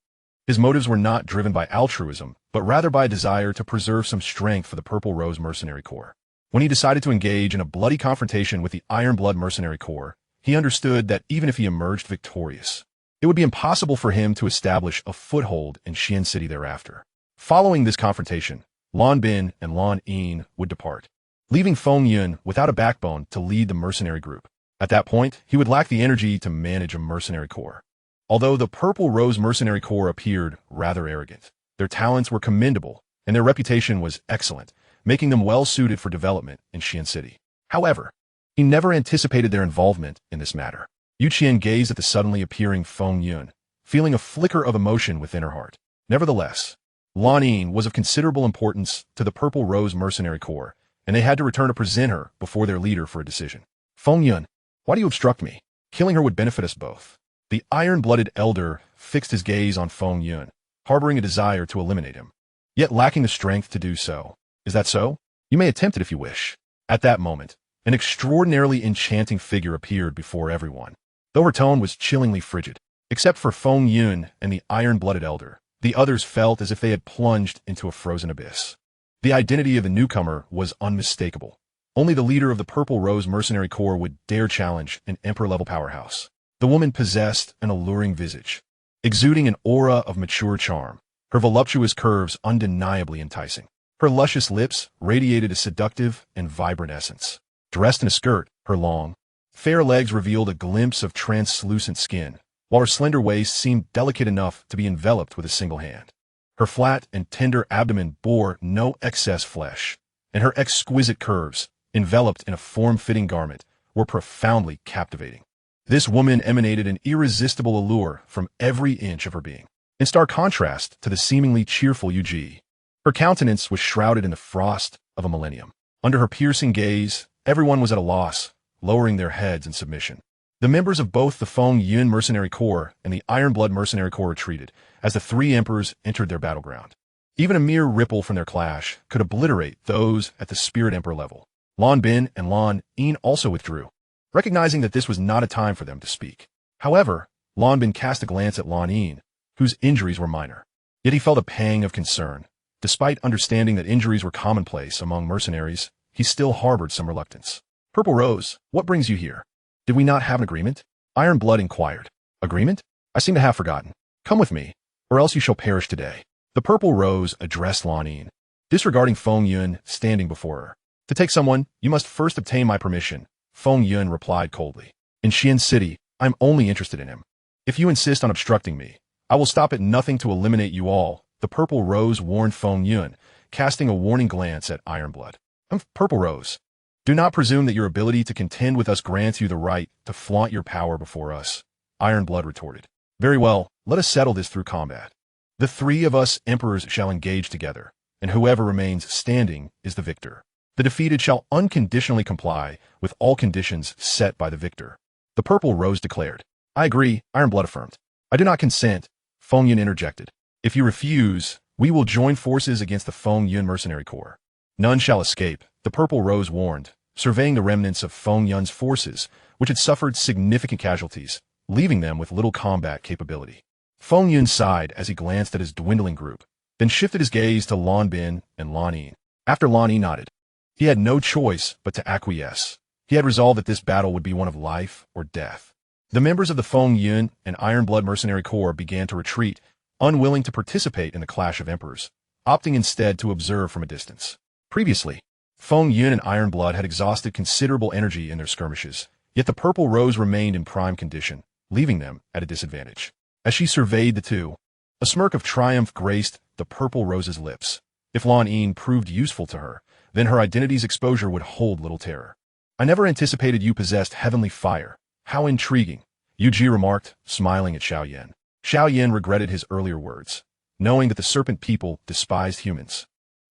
His motives were not driven by altruism, but rather by a desire to preserve some strength for the Purple Rose Mercenary Corps. When he decided to engage in a bloody confrontation with the Iron Blood Mercenary Corps, he understood that even if he emerged victorious, it would be impossible for him to establish a foothold in Xian City thereafter. Following this confrontation, Lan Bin and Lan Yin would depart, leaving Feng Yun without a backbone to lead the mercenary group. At that point, he would lack the energy to manage a mercenary corps. Although the Purple Rose Mercenary Corps appeared rather arrogant, their talents were commendable, and their reputation was excellent, making them well-suited for development in Xian City. However, he never anticipated their involvement in this matter. Yuan gazed at the suddenly appearing Feng Yun, feeling a flicker of emotion within her heart. Nevertheless, Lan Yin was of considerable importance to the Purple Rose Mercenary Corps, and they had to return to present her before their leader for a decision. Feng Yun, why do you obstruct me? Killing her would benefit us both. The iron-blooded elder fixed his gaze on Feng Yun, harboring a desire to eliminate him, yet lacking the strength to do so. Is that so? You may attempt it if you wish. At that moment, An extraordinarily enchanting figure appeared before everyone. Though her tone was chillingly frigid, except for Feng Yun and the iron-blooded elder, the others felt as if they had plunged into a frozen abyss. The identity of the newcomer was unmistakable. Only the leader of the Purple Rose Mercenary Corps would dare challenge an Emperor-level powerhouse. The woman possessed an alluring visage, exuding an aura of mature charm, her voluptuous curves undeniably enticing. Her luscious lips radiated a seductive and vibrant essence. Dressed in a skirt, her long, fair legs revealed a glimpse of translucent skin, while her slender waist seemed delicate enough to be enveloped with a single hand. Her flat and tender abdomen bore no excess flesh, and her exquisite curves, enveloped in a form-fitting garment, were profoundly captivating. This woman emanated an irresistible allure from every inch of her being, in stark contrast to the seemingly cheerful Yuji. Her countenance was shrouded in the frost of a millennium. Under her piercing gaze, everyone was at a loss, lowering their heads in submission. The members of both the Feng Yun Mercenary Corps and the Iron-Blood Mercenary Corps retreated as the three emperors entered their battleground. Even a mere ripple from their clash could obliterate those at the Spirit Emperor level. Lan Bin and Lan Yin also withdrew, recognizing that this was not a time for them to speak. However, Lan Bin cast a glance at Lan Yin, whose injuries were minor. Yet he felt a pang of concern. Despite understanding that injuries were commonplace among mercenaries, he still harbored some reluctance. Purple Rose, what brings you here? Did we not have an agreement? Iron Blood inquired. Agreement? I seem to have forgotten. Come with me, or else you shall perish today. The Purple Rose addressed Lan Yin, disregarding Feng Yun standing before her. To take someone, you must first obtain my permission, Feng Yun replied coldly. In Xian City, I'm only interested in him. If you insist on obstructing me, I will stop at nothing to eliminate you all, the Purple Rose warned Feng Yun, casting a warning glance at Iron Blood. Purple Rose, do not presume that your ability to contend with us grants you the right to flaunt your power before us, Iron Blood retorted. Very well, let us settle this through combat. The three of us emperors shall engage together, and whoever remains standing is the victor. The defeated shall unconditionally comply with all conditions set by the victor. The Purple Rose declared. I agree, Iron Blood affirmed. I do not consent, Feng Yun interjected. If you refuse, we will join forces against the Feng Yun Mercenary Corps. None shall escape, the Purple Rose warned, surveying the remnants of Feng Yun's forces, which had suffered significant casualties, leaving them with little combat capability. Feng Yun sighed as he glanced at his dwindling group, then shifted his gaze to Lan Bin and Lan Yin. After Lan Yin nodded, he had no choice but to acquiesce. He had resolved that this battle would be one of life or death. The members of the Feng Yun and Iron Blood Mercenary Corps began to retreat, unwilling to participate in the clash of emperors, opting instead to observe from a distance. Previously, Feng Yun and Iron Blood had exhausted considerable energy in their skirmishes, yet the Purple Rose remained in prime condition, leaving them at a disadvantage. As she surveyed the two, a smirk of triumph graced the Purple Rose's lips. If Lan Yin proved useful to her, then her identity's exposure would hold little terror. I never anticipated you possessed heavenly fire. How intriguing, Yuji remarked, smiling at Xiao Yan. Xiao Yan regretted his earlier words, knowing that the Serpent people despised humans.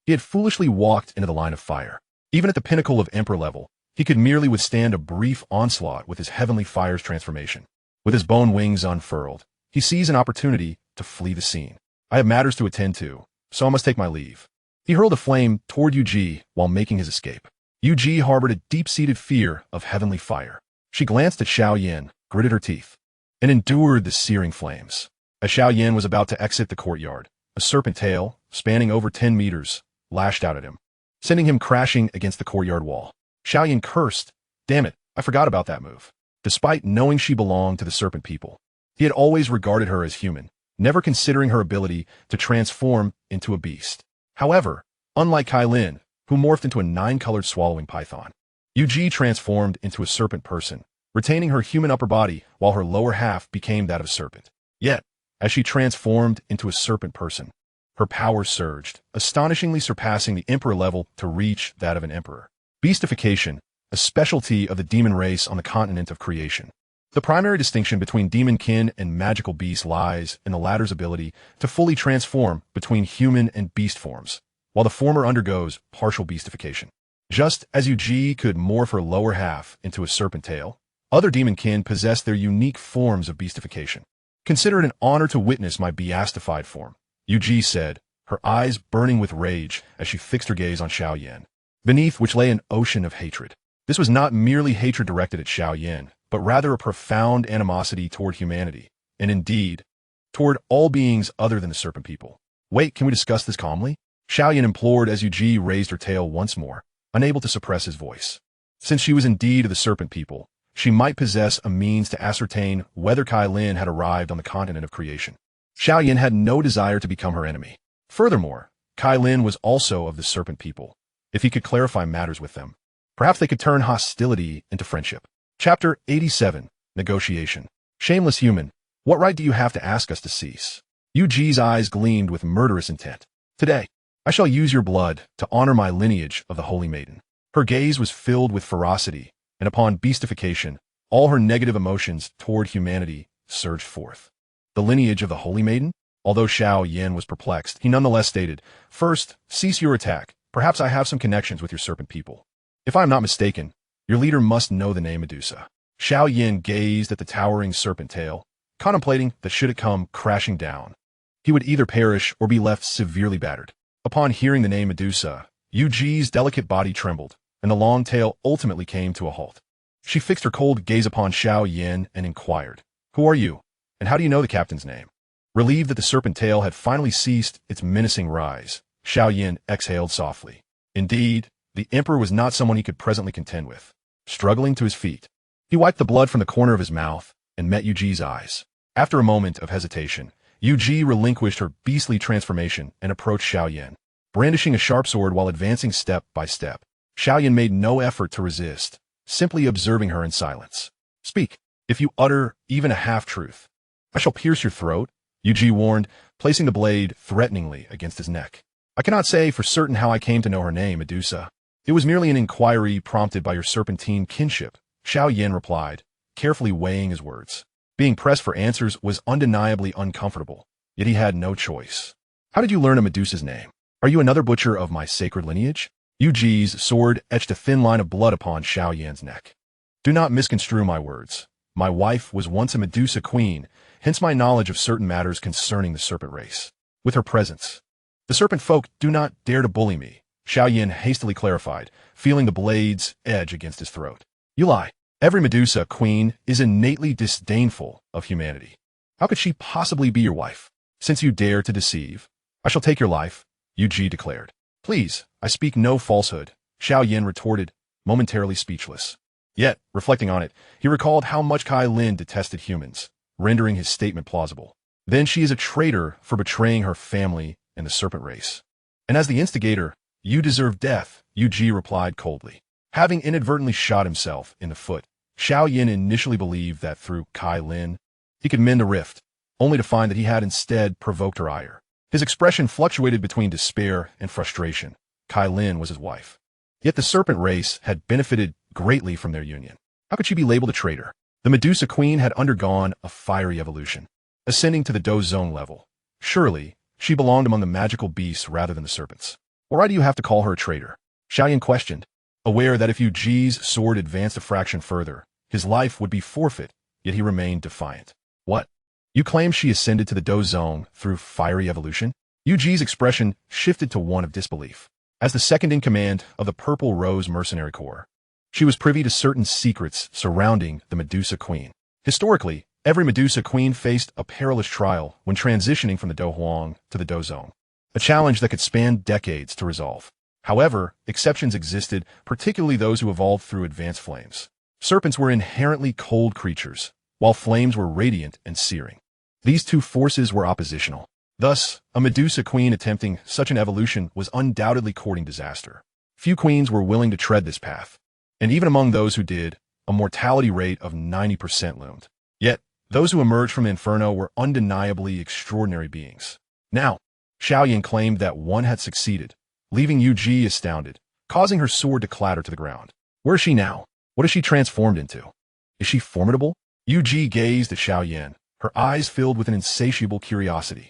He had foolishly walked into the line of fire. Even at the pinnacle of Emperor level, he could merely withstand a brief onslaught with his heavenly fire's transformation. With his bone wings unfurled, he seized an opportunity to flee the scene. I have matters to attend to, so I must take my leave. He hurled a flame toward Yuji while making his escape. Yuji harbored a deep-seated fear of heavenly fire. She glanced at Xiao Yan, gritted her teeth, and endured the searing flames. As Xiao Yan was about to exit the courtyard, a serpent tail, spanning over 10 meters, lashed out at him, sending him crashing against the courtyard wall. Xiao Yan cursed. Damn it, I forgot about that move. Despite knowing she belonged to the serpent people, he had always regarded her as human, never considering her ability to transform into a beast. However, unlike Cai Lin, who morphed into a 9-colored swallowing python, Yuji transformed into a serpent person, retaining her human upper body while her lower half became that of a serpent. Yet, as she transformed into a serpent person, her power surged, astonishingly surpassing the emperor level to reach that of an emperor. Beastification, a specialty of the demon race on the continent of creation. The primary distinction between demon-kin and magical beasts lies in the latter's ability to fully transform between human and beast forms, while the former undergoes partial beastification. Just as Yuji could morph her lower half into a serpent tail, other demon-kin possess their unique forms of beastification. Consider it an honor to witness my beastified form, Yuji said, her eyes burning with rage as she fixed her gaze on Xiao Yan, beneath which lay an ocean of hatred. This was not merely hatred directed at Xiao Yan, but rather a profound animosity toward humanity, and indeed, toward all beings other than the Serpent people. Wait, can we discuss this calmly? Xiao Yan implored as Yu raised her tail once more, unable to suppress his voice. Since she was indeed of the Serpent people, she might possess a means to ascertain whether Cai Lin had arrived on the continent of creation. Xiao Yan had no desire to become her enemy. Furthermore, Cai Lin was also of the Serpent people. If he could clarify matters with them, perhaps they could turn hostility into friendship. Chapter 87, Negotiation. Shameless human, what right do you have to ask us to cease? Yu's eyes gleamed with murderous intent. Today, I shall use your blood to honor my lineage of the Holy Maiden. Her gaze was filled with ferocity, and upon beastification, all her negative emotions toward humanity surged forth. The lineage of the Holy Maiden? Although Xiao Yan was perplexed, he nonetheless stated, "First, cease your attack. Perhaps I have some connections with your Serpent people. If I am not mistaken, your leader must know the name Medusa." Xiao Yan gazed at the towering serpent tail, contemplating that should it come crashing down, he would either perish or be left severely battered. Upon hearing the name Medusa, Yu's delicate body trembled, and the long tail ultimately came to a halt. She fixed her cold gaze upon Xiao Yan and inquired, "Who are you, and how do you know the captain's name?" Relieved that the serpent tail had finally ceased its menacing rise, Xiao Yan exhaled softly. Indeed, the emperor was not someone he could presently contend with. Struggling to his feet, he wiped the blood from the corner of his mouth and met Yu's eyes. After a moment of hesitation, Yu relinquished her beastly transformation and approached Xiao Yan, brandishing a sharp sword while advancing step by step. Xiao Yan made no effort to resist, simply observing her in silence. "Speak. If you utter even a half-truth, I shall pierce your throat," Yu warned, placing the blade threateningly against his neck. "I cannot say for certain how I came to know her name, Medusa. It was merely an inquiry prompted by your serpentine kinship," Xiao Yan replied, carefully weighing his words. Being pressed for answers was undeniably uncomfortable, yet he had no choice. "How did you learn of Medusa's name? Are you another butcher of my sacred lineage?" Yu's sword etched a thin line of blood upon Xiao Yan's neck. "Do not misconstrue my words. My wife was once a Medusa queen, hence my knowledge of certain matters concerning the serpent race. With her presence, the serpent folk do not dare to bully me," Xiao Yan hastily clarified, feeling the blade's edge against his throat. "You lie. Every Medusa queen is innately disdainful of humanity. How could she possibly be your wife? Since you dare to deceive, I shall take your life," Yu declared. "Please, I speak no falsehood," Xiao Yan retorted, momentarily speechless. Yet, reflecting on it, he recalled how much Cai Lin detested humans, rendering his statement plausible. Then she is a traitor for betraying her family and the serpent race. "And as the instigator, you deserve death," Yu replied coldly. Having inadvertently shot himself in the foot, Xiao Yan initially believed that through Cai Lin, he could mend the rift, only to find that he had instead provoked her ire. His expression fluctuated between despair and frustration. Cai Lin was his wife. Yet the serpent race had benefited greatly from their union. How could she be labeled a traitor? The Medusa queen had undergone a fiery evolution, ascending to the Dozone level. Surely, she belonged among the magical beasts rather than the serpents. "Why do you have to call her a traitor?" Xiao Yan questioned, aware that if Yu's sword advanced a fraction further, his life would be forfeit, yet he remained defiant. "What? You claim she ascended to the Dozone through fiery evolution?" Yu's expression shifted to one of disbelief. As the second-in-command of the Purple Rose Mercenary Corps, she was privy to certain secrets surrounding the Medusa Queen. Historically, every Medusa Queen faced a perilous trial when transitioning from the Dohuang to the Dozone, a challenge that could span decades to resolve. However, exceptions existed, particularly those who evolved through advanced flames. Serpents were inherently cold creatures, while flames were radiant and searing. These two forces were oppositional. Thus, a Medusa queen attempting such an evolution was undoubtedly courting disaster. Few queens were willing to tread this path, and even among those who did, a mortality rate of 90% loomed. Yet, those who emerged from the Inferno were undeniably extraordinary beings. Now, Xiao Yan claimed that one had succeeded, leaving Yu astounded, causing her sword to clatter to the ground. Where is she now? What is she transformed into? Is she formidable? Yu gazed at Xiao Yan, her eyes filled with an insatiable curiosity.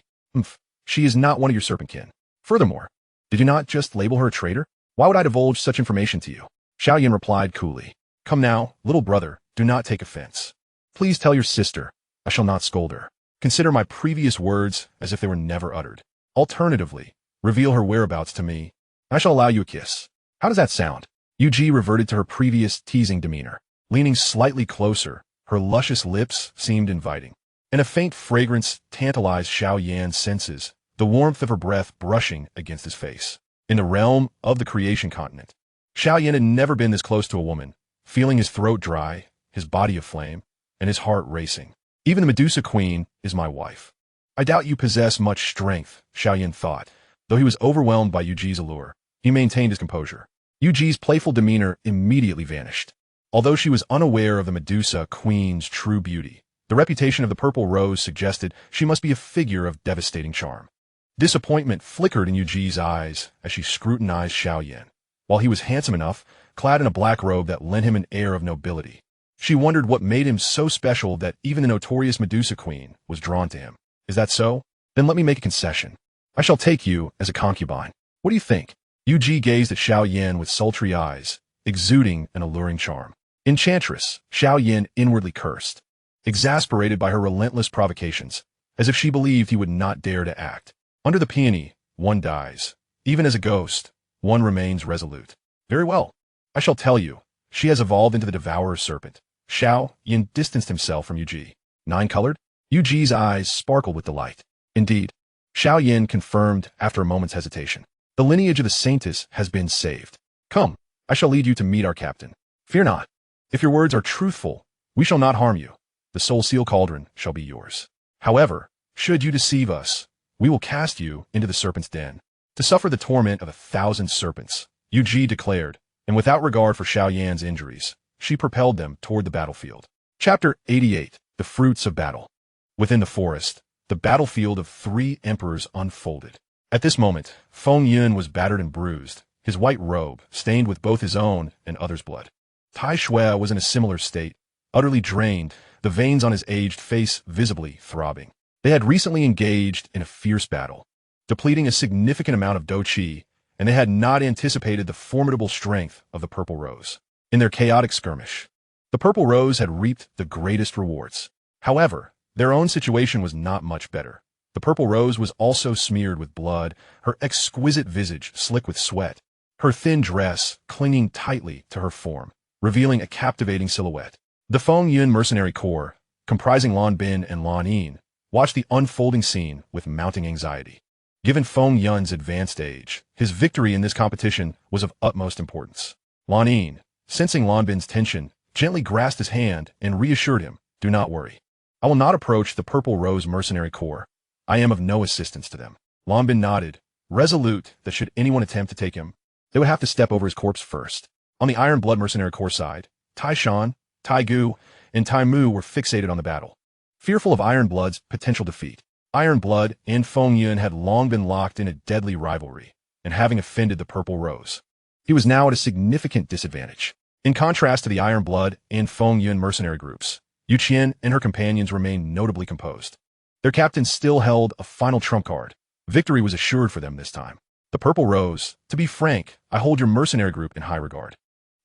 She is not one of your serpent kin. Furthermore, did you not just label her a traitor? Why would I divulge such information to you?" Xiao Yan replied coolly. "Come now, little brother, do not take offense. Please tell your sister, I shall not scold her. Consider my previous words as if they were never uttered. Alternatively, reveal her whereabouts to me. I shall allow you a kiss. How does that sound?" Yuji reverted to her previous teasing demeanor. Leaning slightly closer, her luscious lips seemed inviting, and a faint fragrance tantalized Xiao Yan's senses, the warmth of her breath brushing against his face. In the realm of the creation continent, Xiao Yan had never been this close to a woman, feeling his throat dry, his body aflame, and his heart racing. Even the Medusa Queen is my wife. I doubt you possess much strength, Xiao Yan thought. Though he was overwhelmed by Yuji's allure, he maintained his composure. Yuji's playful demeanor immediately vanished. Although she was unaware of the Medusa Queen's true beauty, the reputation of the purple rose suggested she must be a figure of devastating charm. Disappointment flickered in Yuji's eyes as she scrutinized Xiao Yan. While he was handsome enough, clad in a black robe that lent him an air of nobility, she wondered what made him so special that even the notorious Medusa Queen was drawn to him. Is that so? Then let me make a concession. I shall take you as a concubine. What do you think? Yuji gazed at Xiao Yan with sultry eyes, exuding an alluring charm. Enchantress, Xiao Yan inwardly cursed, exasperated by her relentless provocations, as if she believed he would not dare to act. Under the peony, one dies. Even as a ghost, one remains resolute. Very well. I shall tell you. She has evolved into the Devourer Serpent. Xiao Yan distanced himself from Yuji. Nine-colored? Yuji's eyes sparkled with delight. Indeed, Xiao Yan confirmed after a moment's hesitation. The lineage of the Saintess has been saved. Come, I shall lead you to meet our captain. Fear not. If your words are truthful, we shall not harm you. The Soul Seal Cauldron shall be yours. However, should you deceive us, we will cast you into the serpent's den, to suffer the torment of 1,000 serpents, Yuji declared, and without regard for Xiao Yan's injuries, she propelled them toward the battlefield. Chapter 88. The Fruits of Battle. Within the forest, the battlefield of 3 emperors unfolded. At this moment, Feng Yun was battered and bruised, his white robe stained with both his own and others' blood. Tai Shui was in a similar state, utterly drained, the veins on his aged face visibly throbbing. They had recently engaged in a fierce battle, depleting a significant amount of Do Qi, and they had not anticipated the formidable strength of the Purple Rose. In their chaotic skirmish, the Purple Rose had reaped the greatest rewards. However, their own situation was not much better. The Purple Rose was also smeared with blood, her exquisite visage slick with sweat, her thin dress clinging tightly to her form, revealing a captivating silhouette. The Feng Yun mercenary corps, comprising Lan Bin and Lan Yin, watched the unfolding scene with mounting anxiety. Given Feng Yun's advanced age, his victory in this competition was of utmost importance. Lan Yin, sensing Lan Bin's tension, gently grasped his hand and reassured him, "Do not worry. I will not approach the Purple Rose mercenary corps. I am of no assistance to them." Lan Bin nodded, resolute that should anyone attempt to take him, they would have to step over his corpse first. On the Iron Blood mercenary corps side, Tai Shan, Tai Gu, and Tai Mu were fixated on the battle, fearful of Iron Blood's potential defeat. Iron Blood and Feng Yun had long been locked in a deadly rivalry, and having offended the Purple Rose, he was now at a significant disadvantage. In contrast to the Iron Blood and Feng Yun mercenary groups, Yu Qian and her companions remained notably composed. Their captain still held a final trump card. Victory was assured for them this time. The Purple Rose, to be frank, I hold your mercenary group in high regard.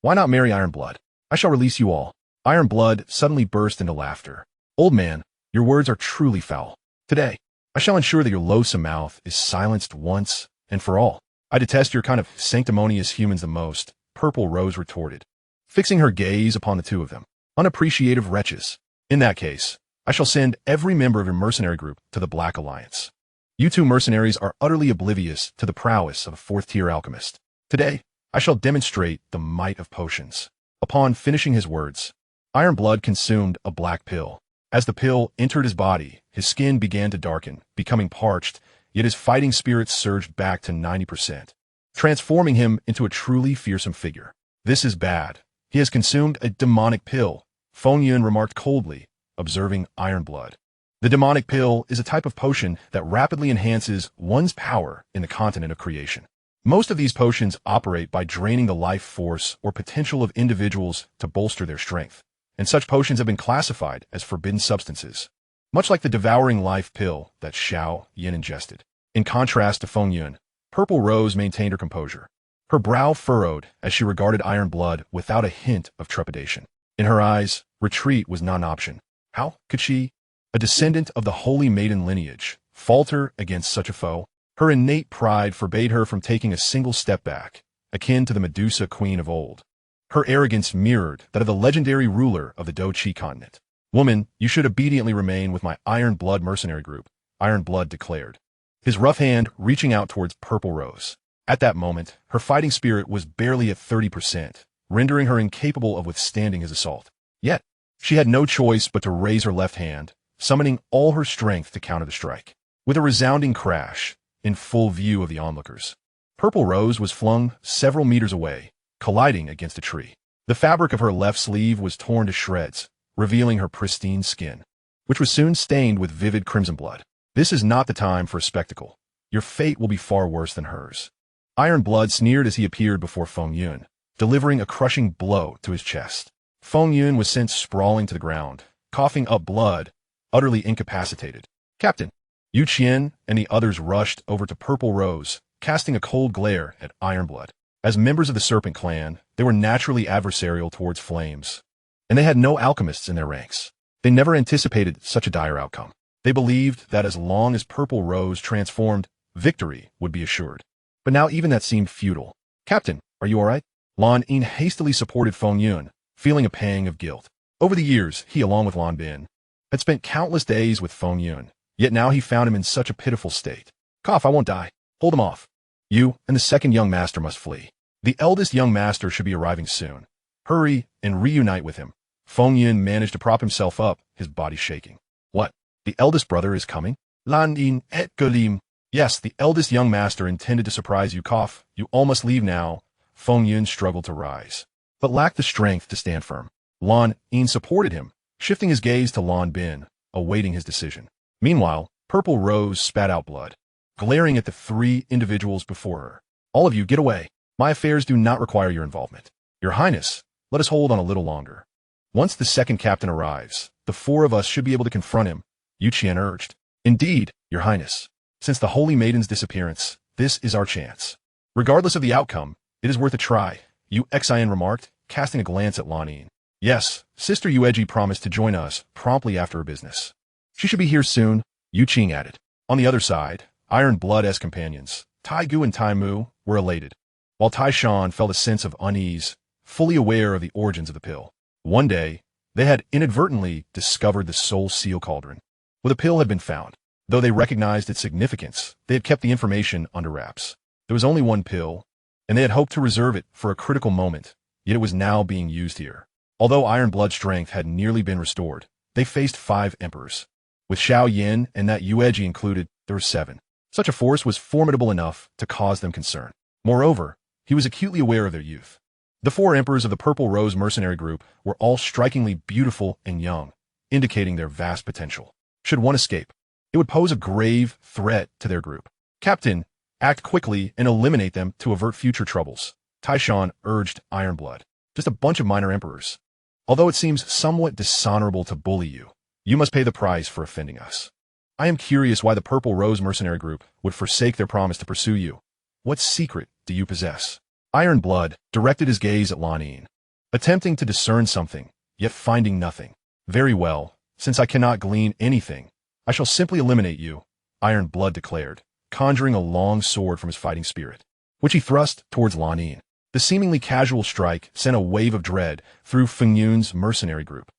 Why not marry Iron Blood? I shall release you all. Iron Blood suddenly burst into laughter. Old man, your words are truly foul. Today, I shall ensure that your loathsome mouth is silenced once and for all. I detest your kind of sanctimonious humans the most, Purple Rose retorted, fixing her gaze upon the two of them. Unappreciative wretches. In that case, I shall send every member of your mercenary group to the Black Alliance. You two mercenaries are utterly oblivious to the prowess of a 4th-tier alchemist. Today, I shall demonstrate the might of potions. Upon finishing his words, Iron Blood consumed a black pill. As the pill entered his body, his skin began to darken, becoming parched, yet his fighting spirits surged back to 90%, transforming him into a truly fearsome figure. This is bad. He has consumed a demonic pill, Feng Yun remarked coldly, observing Iron Blood. The demonic pill is a type of potion that rapidly enhances one's power in the continent of creation. Most of these potions operate by draining the life force or potential of individuals to bolster their strength, and such potions have been classified as forbidden substances, much like the devouring life pill that Xiao Yan ingested. In contrast to Feng Yun, Purple Rose maintained her composure. Her brow furrowed as she regarded Iron Blood without a hint of trepidation. In her eyes, retreat was not an option. How could she, a descendant of the Holy Maiden lineage, falter against such a foe? Her innate pride forbade her from taking a single step back, akin to the Medusa queen of old. Her arrogance mirrored that of the legendary ruler of the Do-Chi continent. "Woman, you should obediently remain with my Iron Blood mercenary group," Iron Blood declared, his rough hand reaching out towards Purple Rose. At that moment, her fighting spirit was barely at 30%, rendering her incapable of withstanding his assault. Yet, she had no choice but to raise her left hand, summoning all her strength to counter the strike. With a resounding crash, in full view of the onlookers, Purple Rose was flung several meters away, colliding against a tree. The fabric of her left sleeve was torn to shreds, revealing her pristine skin, which was soon stained with vivid crimson blood. "This is not the time for a spectacle. Your fate will be far worse than hers." Iron Blood sneered as he appeared before Feng Yun, delivering a crushing blow to his chest. Feng Yun was sent sprawling to the ground, coughing up blood, utterly incapacitated. "Captain!" Yu Qian and the others rushed over to Purple Rose, casting a cold glare at Iron Blood. As members of the Serpent clan, they were naturally adversarial towards flames, and they had no alchemists in their ranks. They never anticipated such a dire outcome. They believed that as long as Purple Rose transformed, victory would be assured. But now even that seemed futile. "Captain, are you all right?" Lan Yin hastily supported Feng Yun, feeling a pang of guilt. Over the years, he, along with Lan Bin, had spent countless days with Feng Yun, yet now he found him in such a pitiful state. "Cough, I won't die. Hold him off. You and the second young master must flee. The eldest young master should be arriving soon. Hurry and reunite with him." Feng Yun managed to prop himself up, his body shaking. "What? The eldest brother is coming?" Lan Yin et Galim. "Yes, the eldest young master intended to surprise you. Cough, you all must leave now." Feng Yun struggled to rise, but lacked the strength to stand firm. Lan Yin supported him, shifting his gaze to Lan Bin, awaiting his decision. Meanwhile, Purple Rose spat out blood, glaring at the three individuals before her. "All of you, get away. My affairs do not require your involvement. Your Highness, let us hold on a little longer. Once the second captain arrives, the four of us should be able to confront him," Yu Qian urged. "Indeed, Your Highness. Since the Holy Maiden's disappearance, this is our chance. Regardless of the outcome, it is worth a try," Yu Xian remarked, casting a glance at Lan Yin. "Yes, Sister Yueji promised to join us promptly after her business. She should be here soon," Yu Qing added. On the other side, Iron Blood-esque companions, Tai Gu and Tai Mu, were elated, while Tai Shan felt a sense of unease, fully aware of the origins of the pill. One day, they had inadvertently discovered the Soul Seal Cauldron, where the pill had been found. Though they recognized its significance, they had kept the information under wraps. There was only one pill, and they had hoped to reserve it for a critical moment, yet it was now being used here. Although Iron Blood strength had nearly been restored, they faced 5 emperors. With Xiao Yan and that Yueji included, there were 7. Such a force was formidable enough to cause them concern. Moreover, he was acutely aware of their youth. The 4 emperors of the Purple Rose mercenary group were all strikingly beautiful and young, indicating their vast potential. Should one escape, it would pose a grave threat to their group. "Captain, act quickly and eliminate them to avert future troubles," Tai Shan urged Iron Blood. "Just a bunch of minor emperors. Although it seems somewhat dishonorable to bully you, you must pay the price for offending us. I am curious why the Purple Rose mercenary group would forsake their promise to pursue you. What secret do you possess?" Iron Blood directed his gaze at Lan Yin, attempting to discern something, yet finding nothing. "Very well, since I cannot glean anything, I shall simply eliminate you," Iron Blood declared, conjuring a long sword from his fighting spirit, which he thrust towards Lan Yin. The seemingly casual strike sent a wave of dread through Feng Yun's mercenary group.